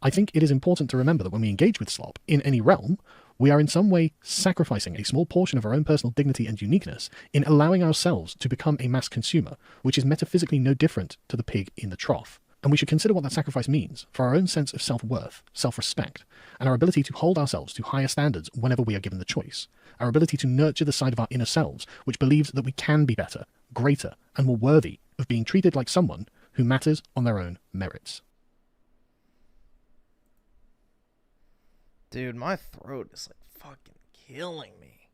I think it is important to remember that when we engage with slop in any realm, we are in some way sacrificing a small portion of our own personal dignity and uniqueness in allowing ourselves to become a mass consumer, which is metaphysically no different to the pig in the trough. And we should consider what that sacrifice means for our own sense of self-worth, self-respect, and our ability to hold ourselves to higher standards whenever we are given the choice. Our ability to nurture the side of our inner selves, which believes that we can be better, greater, and more worthy of being treated like someone who matters on their own merits. Dude, my throat is like fucking killing me.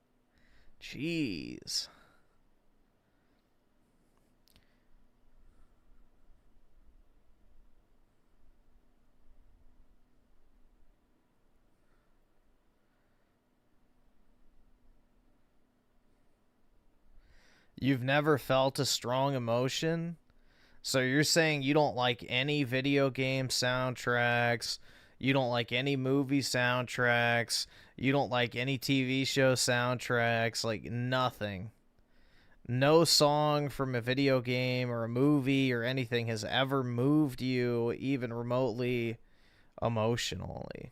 Jeez. You've never felt a strong emotion? So you're saying you don't like any video game soundtracks, you don't like any movie soundtracks, you don't like any TV show soundtracks, like nothing. No song from a video game or a movie or anything has ever moved you even remotely emotionally.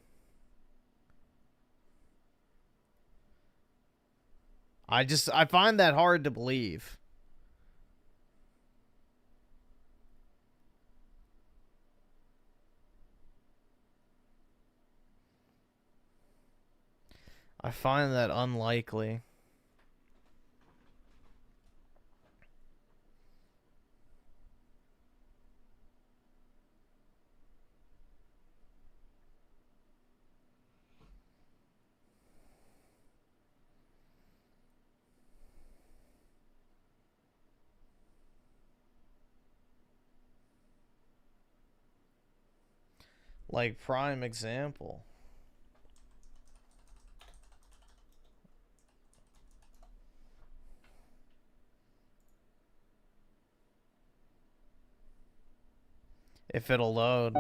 I find that hard to believe. I find that unlikely. Like, prime example. If it'll load.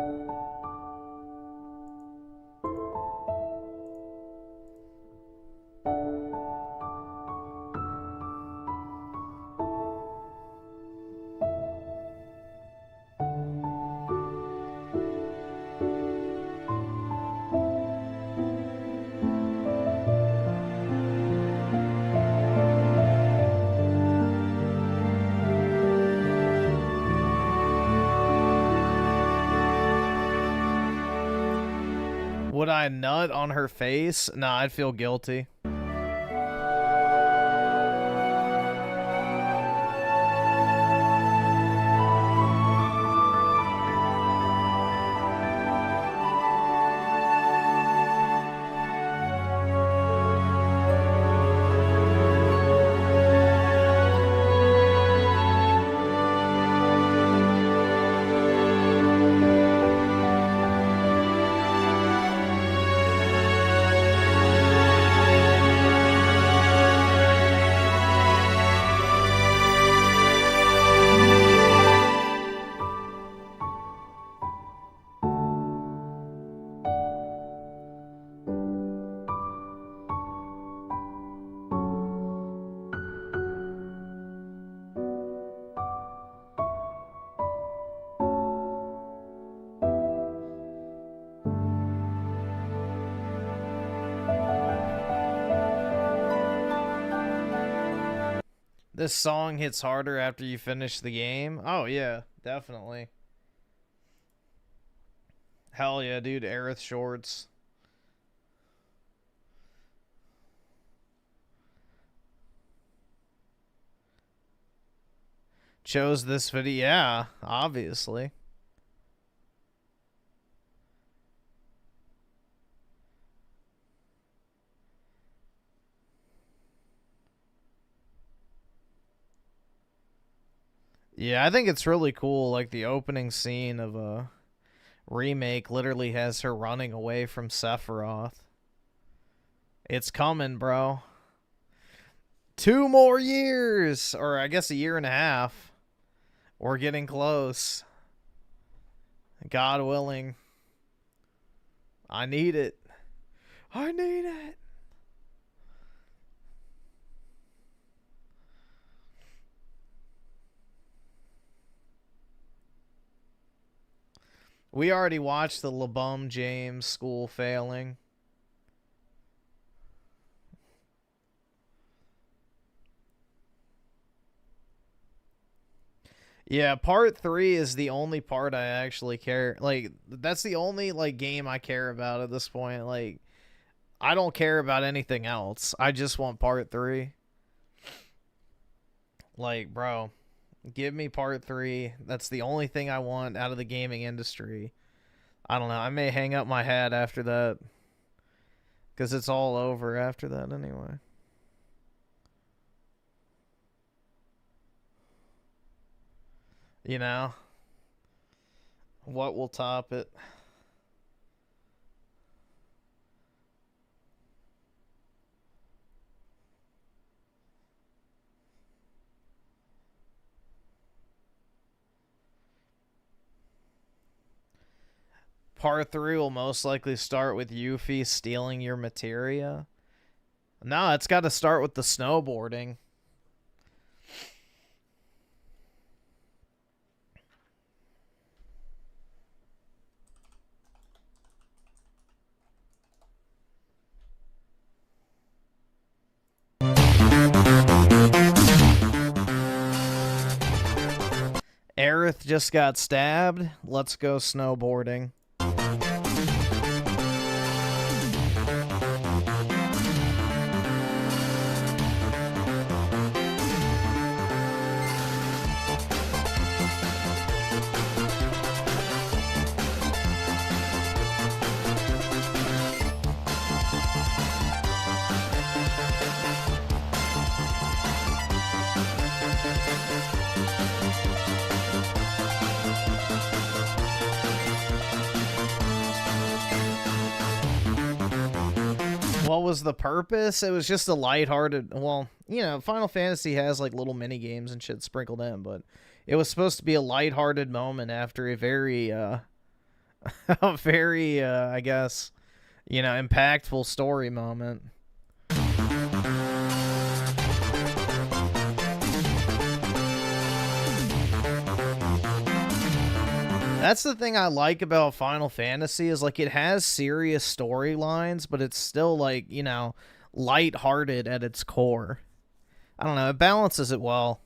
Would I nut on her face? Nah, I'd feel guilty. This song hits harder after you finish the game. Oh, yeah, definitely. Hell yeah, dude. Aerith shorts. Chose this video. Yeah, obviously. Yeah, I think it's really cool. Like, the opening scene of a remake literally has her running away from Sephiroth. It's coming, bro. 2 more years! Or I guess a year and a half. We're getting close. God willing. I need it. I need it. We already watched the LeBum James school failing. Yeah, part 3 is the only part I actually care. Like, that's the only, like, game I care about at this point. Like, I don't care about anything else. I just want part 3. Like, bro, give me part 3. That's the only thing I want out of the gaming industry. I don't know. I may hang up my hat after that. Because it's all over after that anyway. You know? What will top it? Part 3 will most likely start with Yuffie stealing your materia. No, it's got to start with the snowboarding. Aerith just got stabbed. Let's go snowboarding. what was the purpose? It was just a lighthearted, well, you know, Final Fantasy has like little mini games and shit sprinkled in, but it was supposed to be a lighthearted moment after a very, a very, I guess, you know, impactful story moment. That's the thing I like about Final Fantasy is, like, it has serious storylines, but it's still, like, you know, lighthearted at its core. I don't know, it balances it well.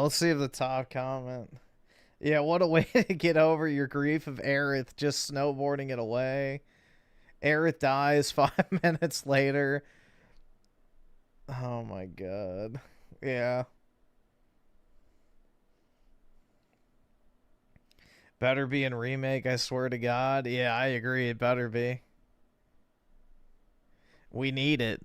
Let's see if the top comment. Yeah, what a way to get over your grief of Aerith just snowboarding it away. Aerith dies 5 minutes later. Oh my god. Yeah. Better be in remake, I swear to God. Yeah, I agree. It better be. We need it.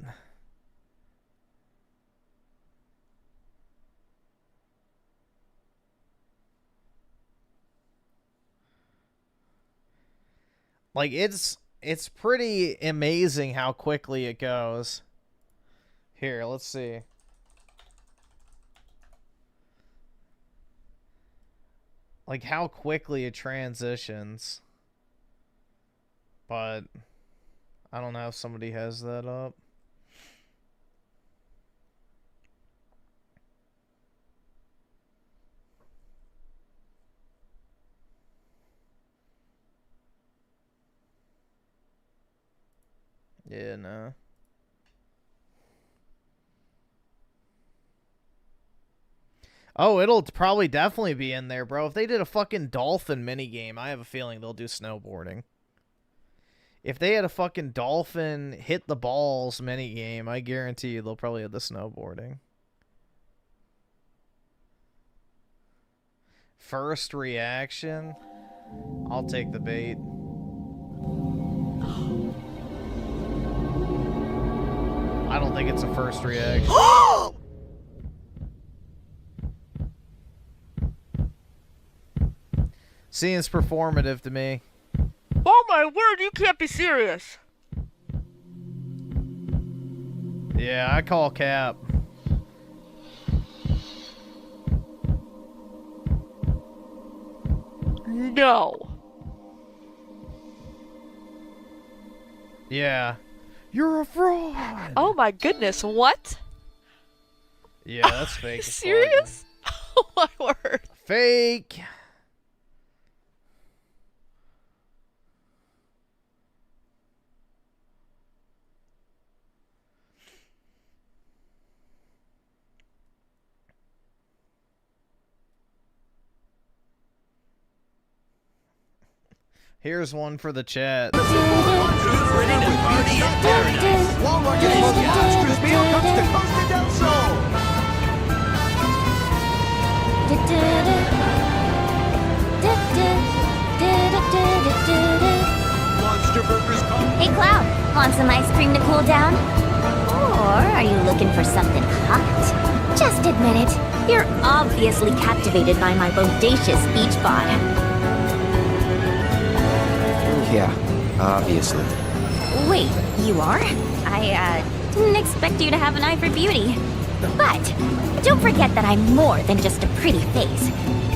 Like, it's pretty amazing how quickly it goes. Here, let's see. Like, how quickly it transitions. But I don't know if somebody has that up. Yeah, no. Oh, it'll probably definitely be in there, bro. If they did a fucking dolphin minigame, I have a feeling they'll do snowboarding. If they had a fucking dolphin hit the balls minigame, I guarantee you they'll probably have the snowboarding. First reaction? I'll take the bait. I don't think it's a first reaction. Seems performative to me. Oh my word, you can't be serious. Yeah, I call cap. No. Yeah. You're a fraud. Oh my goodness, what? Yeah, that's fake. As fuck. Serious? Oh my word. Fake. Here's one for the chat. Hey Cloud, want some ice cream to cool down? Or are you looking for something hot? Just admit it, you're obviously captivated by my bodacious beach bod. Yeah, obviously. Wait, you are? I didn't expect you to have an eye for beauty. But don't forget that I'm more than just a pretty face.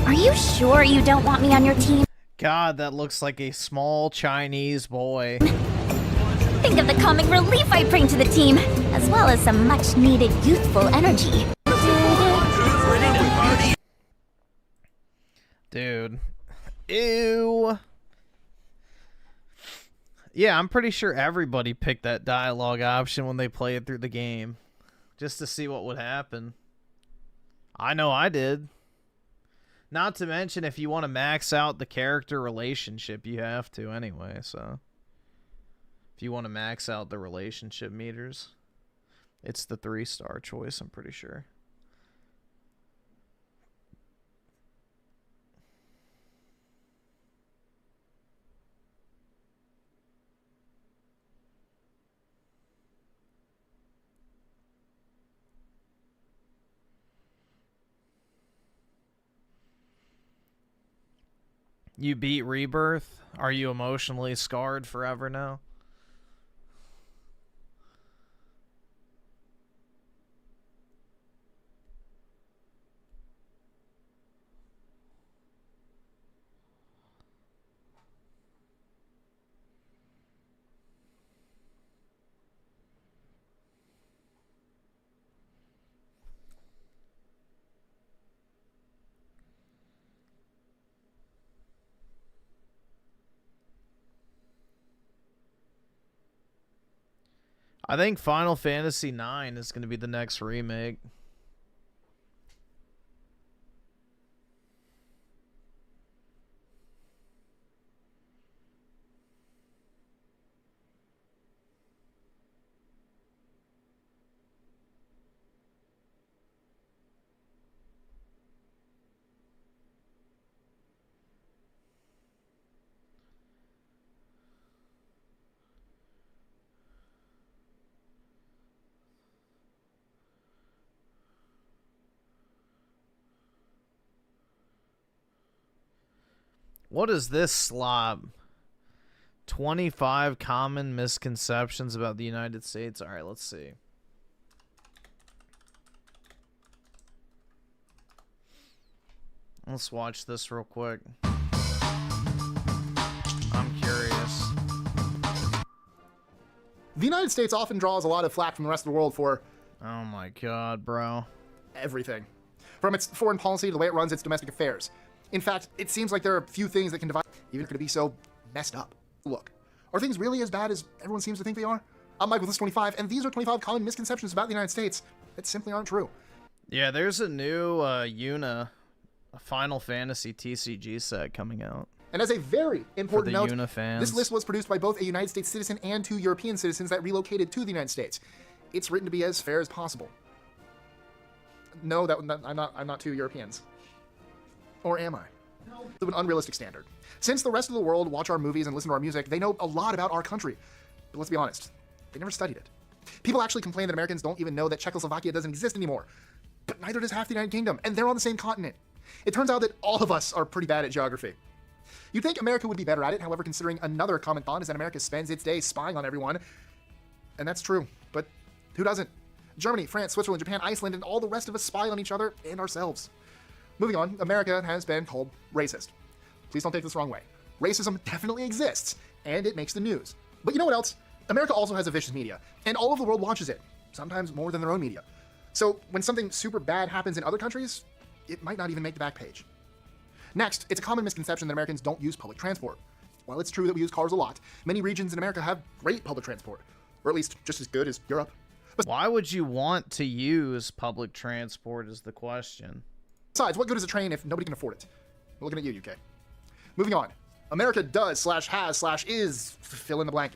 Are you sure you don't want me on your team? God, that looks like a small Chinese boy. Think of the comic relief I bring to the team, as well as some much-needed youthful energy. Dude. Ew. Yeah, I'm pretty sure everybody picked that dialogue option when they played through the game. Just to see what would happen. I know I did. Not to mention, if you want to max out the character relationship, you have to anyway, so. If you want to max out the relationship meters, it's the 3-star choice, I'm pretty sure. You beat Rebirth? Are you emotionally scarred forever now? I think Final Fantasy IX is going to be the next remake. What is this slob? 25 common misconceptions about the United States. All right, let's see. Let's watch this real quick. I'm curious. The United States often draws a lot of flack from the rest of the world for... Oh my god, bro. Everything. From its foreign policy to the way it runs its domestic affairs. In fact, it seems like there are few things that can divide, even if it could be so messed up. Look, are things really as bad as everyone seems to think they are? I'm Michael, this is 25, and these are 25 common misconceptions about the United States that simply aren't true. Yeah, there's a new a Final Fantasy TCG set coming out. And as a very important note, Yuna fans. This list was produced by both a United States citizen and 2 European citizens that relocated to the United States. It's written to be as fair as possible. No, I'm not 2 Europeans. Or am I? To an unrealistic standard. Since the rest of the world watch our movies and listen to our music, they know a lot about our country. But let's be honest, they never studied it. People actually complain that Americans don't even know that Czechoslovakia doesn't exist anymore. But neither does half the United Kingdom, and they're on the same continent. It turns out that all of us are pretty bad at geography. You'd think America would be better at it, however, considering another common thought is that America spends its days spying on everyone. And that's true, but who doesn't? Germany, France, Switzerland, Japan, Iceland, and all the rest of us spy on each other and ourselves. Moving on, America has been called racist. Please don't take this the wrong way. Racism definitely exists, and it makes the news. But you know what else? America also has a vicious media, and all of the world watches it, sometimes more than their own media. So when something super bad happens in other countries, it might not even make the back page. Next, it's a common misconception that Americans don't use public transport. While it's true that we use cars a lot, many regions in America have great public transport, or at least just as good as Europe. Why would you want to use public transport is the question. Besides, what good is a train if nobody can afford it? We're looking at you, UK. Moving on. America does/has/is fill in the blank.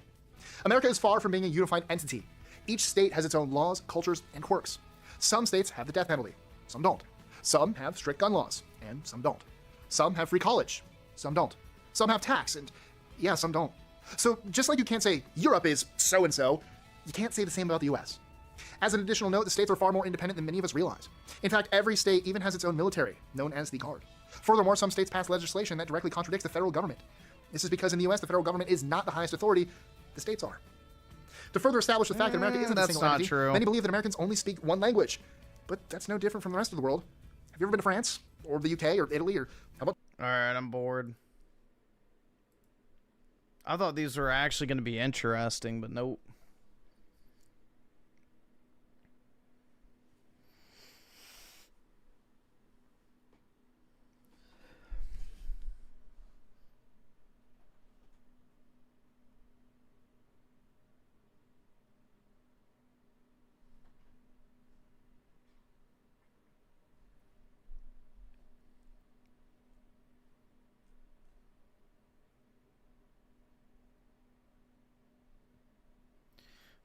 America is far from being a unified entity. Each state has its own laws, cultures, and quirks. Some states have the death penalty. Some don't. Some have strict gun laws, and some don't. Some have free college. Some don't. Some have tax, and yeah, some don't. So just like you can't say Europe is so-and-so, you can't say the same about the US. As an additional note, the states are far more independent than many of us realize. In fact, every state even has its own military, known as the Guard. Furthermore, some states pass legislation that directly contradicts the federal government. This is because in the US, the federal government is not the highest authority, the states are. To further establish the fact that America isn't a single entity, true. many believe that Americans only speak one language. But that's no different from the rest of the world. Have you ever been to France? Or the UK? Or Italy? Or how about... Alright, I'm bored. I thought these were actually going to be interesting, but nope.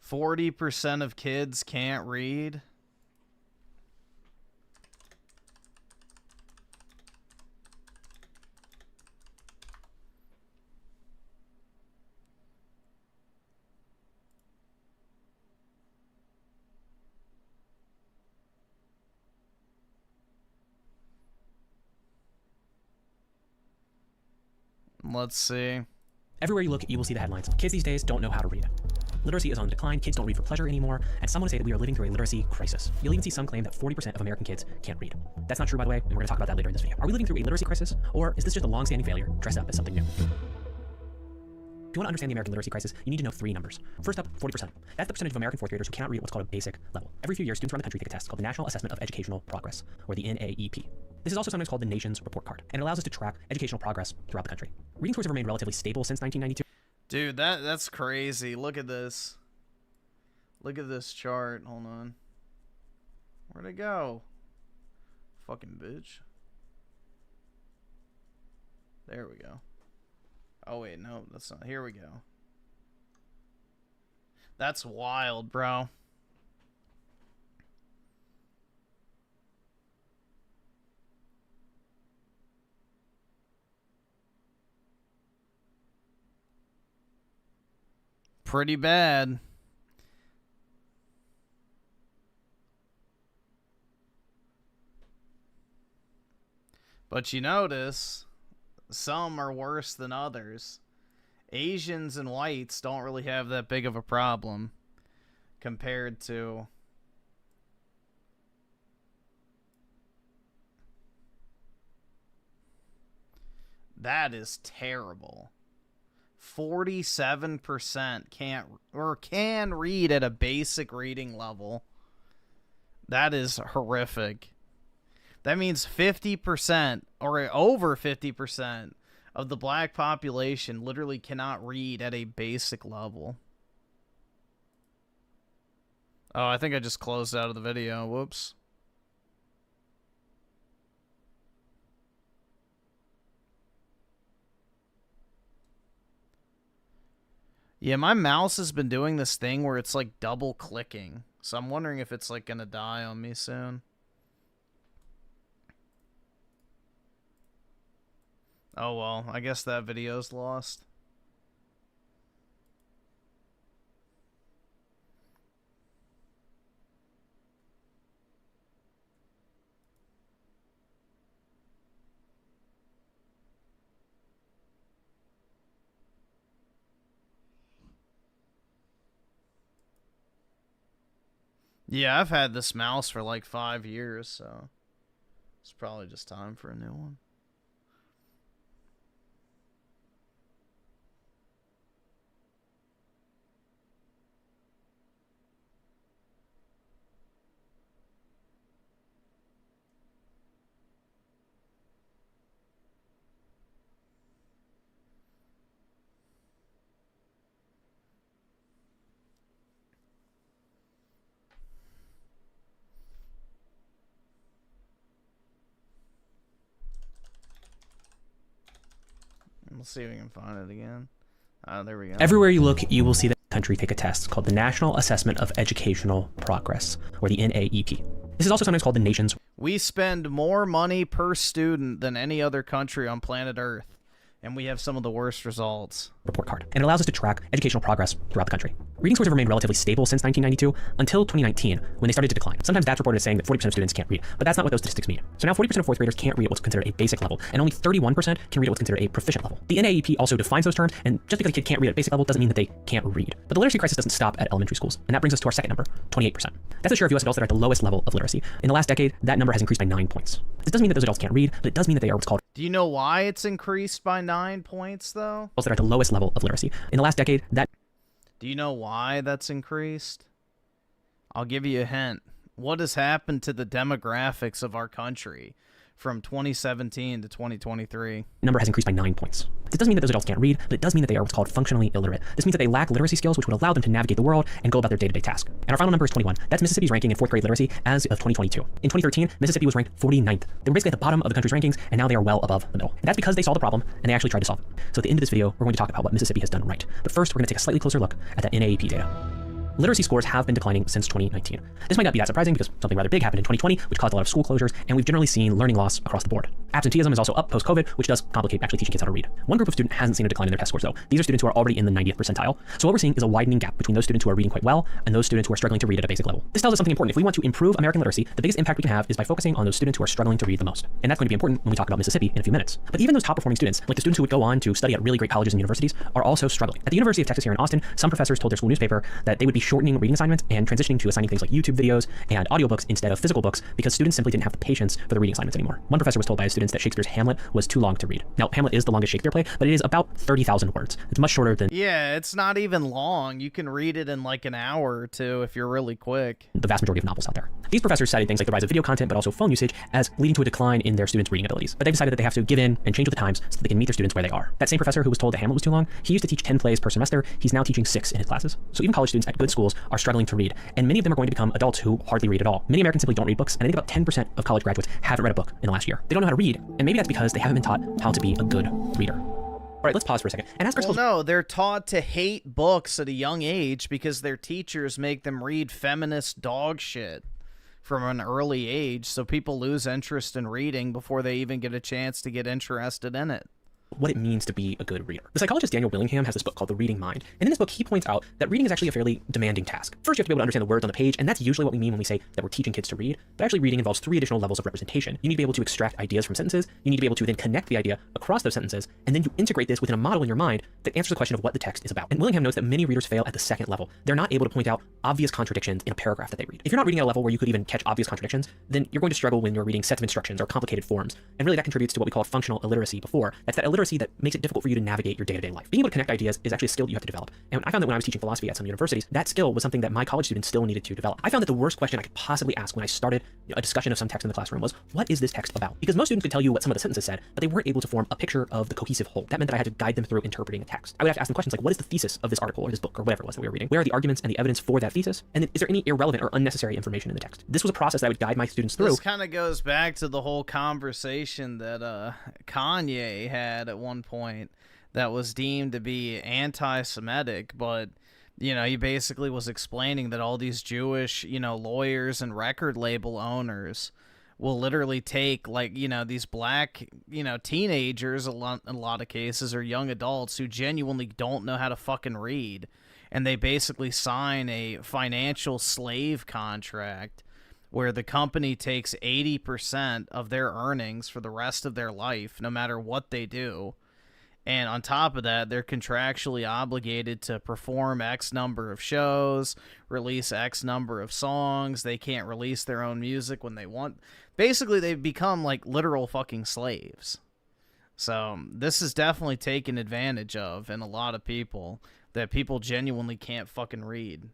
40% of kids can't read. Let's see. Everywhere you look, you will see the headlines. Kids these days don't know how to read. Literacy is on the decline, kids don't read for pleasure anymore, and some want to say that we are living through a literacy crisis. You'll even see some claim that 40% of American kids can't read. That's not true, by the way, and we're going to talk about that later in this video. Are we living through a literacy crisis, or is this just a long-standing failure dressed up as something new? If you want to understand the American literacy crisis, you need to know 3 numbers. First up, 40%. That's the percentage of American 4th graders who cannot read at what's called a basic level. Every few years, students around the country take a test called the National Assessment of Educational Progress, or the NAEP. This is also sometimes called the nation's report card, and it allows us to track educational progress throughout the country. Reading scores have remained relatively stable since 1992. Dude, that's crazy. Look at this. Look at this chart. Hold on. Where'd it go? Fucking bitch. There we go. Oh, wait, no, that's not. Here we go. That's wild, bro. Pretty bad. But you notice, some are worse than others. Asians and whites don't really have that big of a problem compared to that is terrible. 47% can read at a basic reading level. That is horrific. That means 50% or over 50% of the black population literally cannot read at a basic level. Oh, I think I just closed out of the video. Whoops. Yeah, my mouse has been doing this thing where it's like double clicking. So I'm wondering if it's like gonna die on me soon. Oh well, I guess that video's lost. Yeah, I've had this mouse for like 5 years, so it's probably just time for a new one. Let's see if we can find it again. There we go. Everywhere you look, you will see the country take a test called the National Assessment of Educational Progress, or the NAEP. This is also sometimes called the nation's. We spend more money per student than any other country on planet Earth, and we have some of the worst results. Report card, and it allows us to track educational progress throughout the country. Reading scores have remained relatively stable since 1992 until 2019, when they started to decline. Sometimes that's reported as saying that 40% of students can't read, but that's not what those statistics mean. So now 40% of 4th graders can't read at what's considered a basic level, and only 31% can read at what's considered a proficient level. The NAEP also defines those terms, and just because a kid can't read at basic level doesn't mean that they can't read. But the literacy crisis doesn't stop at elementary schools, and that brings us to our second number, 28%. That's the share of US adults that are at the lowest level of literacy. In the last decade, that number has increased by 9 points. This doesn't mean that those adults can't read, but it does mean that they are what's called. Do you know why it's increased by 9 points, though? That are at the lowest level of literacy. In the last decade, that. Do you know why that's increased? I'll give you a hint. What has happened to the demographics of our country from 2017 to 2023? Number has increased by 9 points. This doesn't mean that those adults can't read, but it does mean that they are what's called functionally illiterate. This means that they lack literacy skills which would allow them to navigate the world and go about their day-to-day task. And our final number is 21. That's Mississippi's ranking in 4th grade literacy as of 2022. In 2013, Mississippi was ranked 49th. They were basically at the bottom of the country's rankings, and now they are well above the middle. And that's because they saw the problem, and they actually tried to solve it. So at the end of this video, we're going to talk about what Mississippi has done right. But first, we're going to take a slightly closer look at that NAEP data. literacy scores have been declining since 2019. This might not be that surprising because something rather big happened in 2020, which caused a lot of school closures, and we've generally seen learning loss across the board. Absenteeism is also up post-COVID, which does complicate actually teaching kids how to read. One group of students hasn't seen a decline in their test scores though. These are students who are already in the 90th percentile. So what we're seeing is a widening gap between those students who are reading quite well and those students who are struggling to read at a basic level. This tells us something important. If we want to improve American literacy, the biggest impact we can have is by focusing on those students who are struggling to read the most. And that's going to be important when we talk about Mississippi in a few minutes. But even those top performing students, like the students who would go on to study at really great colleges and universities, are also struggling. At the University of Texas here in Austin, some professors told their school newspaper that they would be shortening reading assignments and transitioning to assigning things like YouTube videos and audiobooks instead of physical books because students simply didn't have the patience for the reading assignments anymore. One professor was told by his students that Shakespeare's Hamlet was too long to read. Now, Hamlet is the longest Shakespeare play, but it is about 30,000 words. It's much shorter than... Yeah, it's not even long. You can read it in like an hour or two if you're really quick. The vast majority of novels out there. These professors cited things like the rise of video content, but also phone usage as leading to a decline in their students' reading abilities. But they've decided that they have to give in and change with the times so that they can meet their students where they are. That same professor who was told that Hamlet was too long, he used to teach 10 plays per semester. He's now teaching 6 in his classes. So even college students at good schools are struggling to read, and many of them are going to become adults who hardly read at all. Many Americans simply don't read books, and I think about 10% of college graduates haven't read a book in the last year. They don't know how to read, and maybe that's because they haven't been taught how to be a good reader. All right, let's pause for a second and ask ourselves... Well, no, they're taught to hate books at a young age because their teachers make them read feminist dog shit from an early age, so people lose interest in reading before they even get a chance to get interested in it. What it means to be a good reader. The psychologist Daniel Willingham has this book called The Reading Mind, and in this book he points out that reading is actually a fairly demanding task. First, you have to be able to understand the words on the page, and that's usually what we mean when we say that we're teaching kids to read, but actually reading involves 3 additional levels of representation. You need to be able to extract ideas from sentences, you need to be able to then connect the idea across those sentences, and then you integrate this within a model in your mind that answers the question of what the text is about. And Willingham notes that many readers fail at the second level. They're not able to point out obvious contradictions in a paragraph that they read. If you're not reading at a level where you could even catch obvious contradictions, then you're going to struggle when you're reading sets of instructions or complicated forms, and really that contributes to what we call functional illiteracy before. That's that illiteracy that makes it difficult for you to navigate your day-to-day life. Being able to connect ideas is actually a skill you have to develop. And I found that when I was teaching philosophy at some universities, that skill was something that my college students still needed to develop. I found that the worst question I could possibly ask when I started a discussion of some text in the classroom was, what is this text about? Because most students could tell you what some of the sentences said, but they weren't able to form a picture of the cohesive whole. That meant that I had to guide them through interpreting a text. I would have to ask them questions like, what is the thesis of this article or this book or whatever it was that we were reading? Where are the arguments and the evidence for that thesis? And then, is there any irrelevant or unnecessary information in the text? This was a process that I would guide my students through. This kind of goes back to the whole conversation that Kanye had at one point that was deemed to be anti-Semitic, but, you know, he basically was explaining that all these Jewish, you know, lawyers and record label owners will literally take, like, you know, these black, you know, teenagers, in a lot of cases, or young adults who genuinely don't know how to fucking read, and they basically sign a financial slave contract where the company takes 80% of their earnings for the rest of their life, no matter what they do. And on top of that, they're contractually obligated to perform X number of shows, release X number of songs. They can't release their own music when they want. Basically, they've become like literal fucking slaves. So this is definitely taken advantage of in a lot of people, that people genuinely can't fucking read,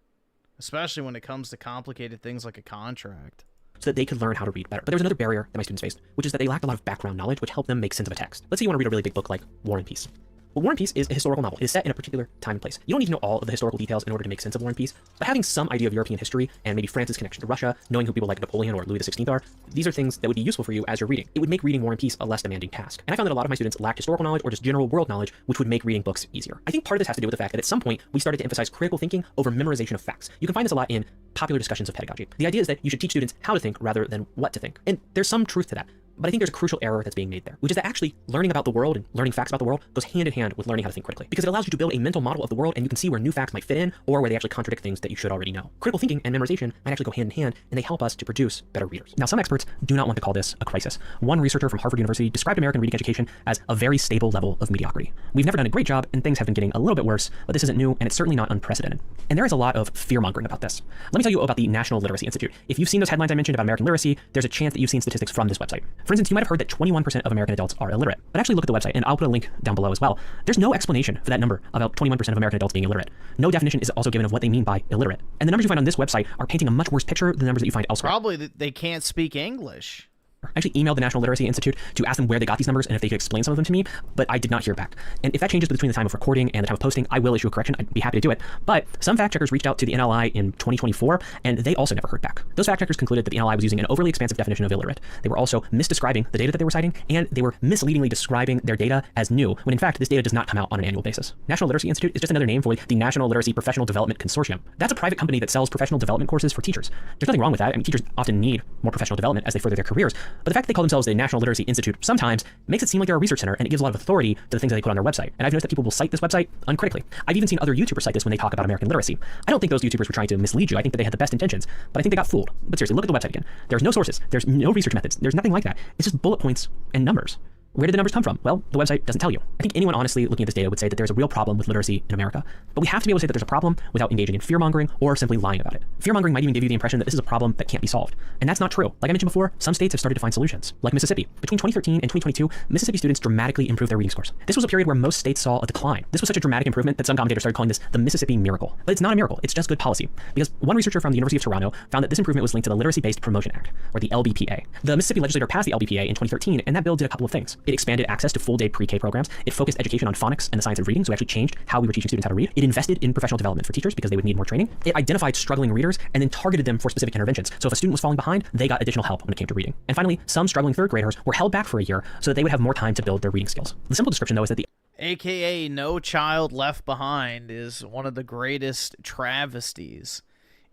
especially when it comes to complicated things like a contract. So that they could learn how to read better. But there was another barrier that my students faced, which is that they lacked a lot of background knowledge, which helped them make sense of a text. Let's say you want to read a really big book like War and Peace. Well, War and Peace is a historical novel. It is set in a particular time and place. You don't need to know all of the historical details in order to make sense of War and Peace, but having some idea of European history and maybe France's connection to Russia, knowing who people like Napoleon or Louis XVI are, these are things that would be useful for you as you're reading. It would make reading War and Peace a less demanding task. And I found that a lot of my students lacked historical knowledge or just general world knowledge, which would make reading books easier. I think part of this has to do with the fact that at some point we started to emphasize critical thinking over memorization of facts. You can find this a lot in popular discussions of pedagogy. The idea is that you should teach students how to think rather than what to think. And there's some truth to that. But I think there's a crucial error that's being made there, which is that actually learning about the world and learning facts about the world goes hand in hand with learning how to think critically, because it allows you to build a mental model of the world and you can see where new facts might fit in or where they actually contradict things that you should already know. Critical thinking and memorization might actually go hand in hand, and they help us to produce better readers. Now, some experts do not want to call this a crisis. One researcher from Harvard University described American reading education as a very stable level of mediocrity. We've never done a great job, and things have been getting a little bit worse, but this isn't new, and it's certainly not unprecedented. And there is a lot of fear-mongering about this. Let me tell you about the National Literacy Institute. If you've seen those headlines I mentioned about American literacy, there's a chance that you've seen statistics from this website. For instance, you might have heard that 21% of American adults are illiterate. But actually look at the website, and I'll put a link down below as well. There's no explanation for that number, about 21% of American adults being illiterate. No definition is also given of what they mean by illiterate. And the numbers you find on this website are painting a much worse picture than the numbers that you find elsewhere. Probably that they can't speak English. I actually emailed the National Literacy Institute to ask them where they got these numbers and if they could explain some of them to me, but I did not hear back. And if that changes between the time of recording and the time of posting, I will issue a correction. I'd be happy to do it. But some fact checkers reached out to the NLI in 2024, and they also never heard back. Those fact checkers concluded that the NLI was using an overly expansive definition of illiterate. They were also misdescribing the data that they were citing, and they were misleadingly describing their data as new, when in fact this data does not come out on an annual basis. National Literacy Institute is just another name for the National Literacy Professional Development Consortium. That's a private company that sells professional development courses for teachers. There's nothing wrong with that. I mean, teachers often need more professional development as they further their careers, but the fact that they call themselves the National Literacy Institute sometimes makes it seem like they're a research center, and it gives a lot of authority to the things that they put on their website. And I've noticed that people will cite this website uncritically. I've even seen other YouTubers cite this when they talk about American literacy. I don't think those YouTubers were trying to mislead you. I think that they had the best intentions, but I think they got fooled. But seriously, look at the website again. There's no sources. There's no research methods. There's nothing like that. It's just bullet points and numbers. Where did the numbers come from? Well, the website doesn't tell you. I think anyone honestly looking at this data would say that there's a real problem with literacy in America, but we have to be able to say that there's a problem without engaging in fear-mongering or simply lying about it. Fear-mongering might even give you the impression that this is a problem that can't be solved, and that's not true. Like I mentioned before, some states have started to find solutions, like Mississippi. Between 2013 and 2022, Mississippi students dramatically improved their reading scores. This was a period where most states saw a decline. This was such a dramatic improvement that some commentators started calling this the Mississippi miracle. But it's not a miracle, it's just good policy. Because one researcher from the University of Toronto found that this improvement was linked to the Literacy-Based Promotion Act, or the LBPA. The Mississippi legislature passed the LBPA in 2013, and that bill did a couple of things. It expanded access to full-day pre-K programs. It focused education on phonics and the science of reading, so it actually changed how we were teaching students how to read. It invested in professional development for teachers because they would need more training. It identified struggling readers and then targeted them for specific interventions. So if a student was falling behind, they got additional help when it came to reading. And finally, some struggling third graders were held back for a year so that they would have more time to build their reading skills. The simple description, though, is that the AKA No Child Left Behind is one of the greatest travesties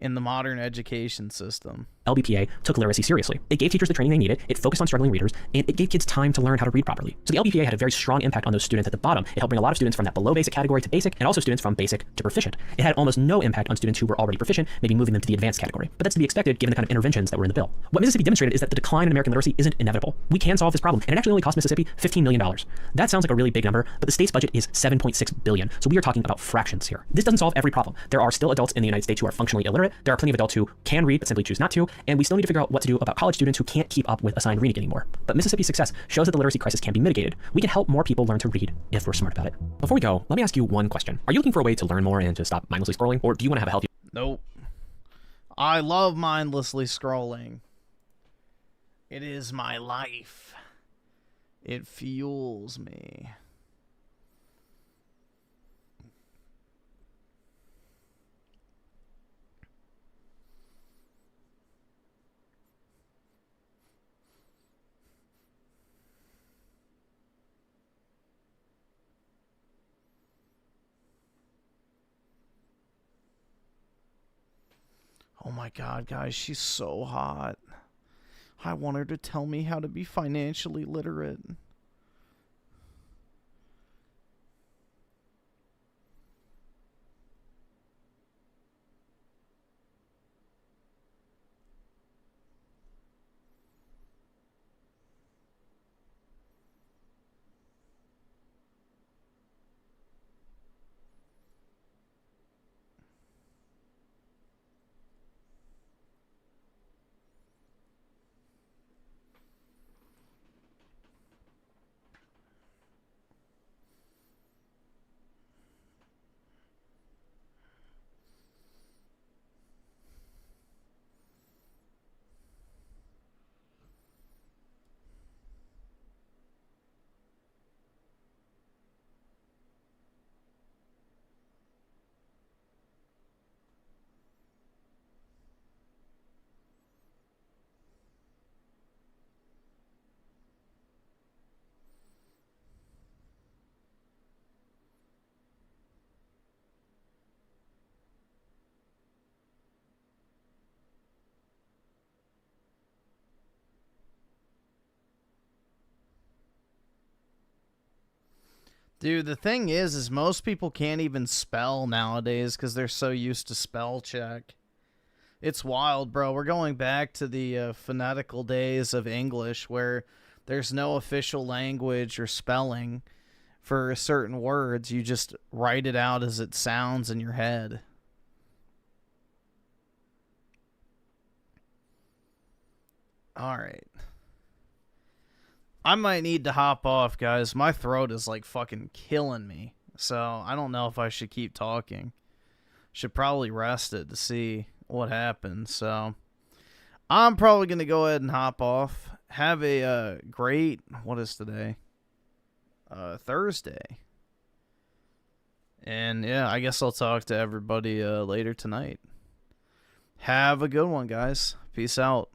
in the modern education system. LBPA took literacy seriously. It gave teachers the training they needed, it focused on struggling readers, and it gave kids time to learn how to read properly. So the LBPA had a very strong impact on those students at the bottom. It helped bring a lot of students from that below basic category to basic, and also students from basic to proficient. It had almost no impact on students who were already proficient, maybe moving them to the advanced category. But that's to be expected given the kind of interventions that were in the bill. What Mississippi demonstrated is that the decline in American literacy isn't inevitable. We can solve this problem, and it actually only cost Mississippi $15 million. That sounds like a really big number, but the state's budget is $7.6 billion, so we are talking about fractions here. This doesn't solve every problem. There are still adults in the United States who are functionally illiterate. There are plenty of adults who can read but simply choose not to, and we still need to figure out what to do about college students who can't keep up with assigned reading anymore. But Mississippi's success shows that the literacy crisis can be mitigated. We can help more people learn to read if we're smart about it. Before we go, let me ask you one question. Are you looking for a way to learn more and to stop mindlessly scrolling, or do you want to have a healthy... Nope. I love mindlessly scrolling. It is my life. It fuels me. Oh my god, guys, she's so hot. I want her to tell me how to be financially literate. Dude, the thing is most people can't even spell nowadays because they're so used to spell check. It's wild, bro. We're going back to the phonetical days of English where there's no official language or spelling for certain words. You just write it out as it sounds in your head. All right. I might need to hop off, guys. My throat is like fucking killing me. So I don't know if I should keep talking. Should probably rest it to see what happens. So I'm probably going to go ahead and hop off. have a great, what is today? Thursday. And yeah, I guess I'll talk to everybody later tonight. Have a good one, guys. Peace out.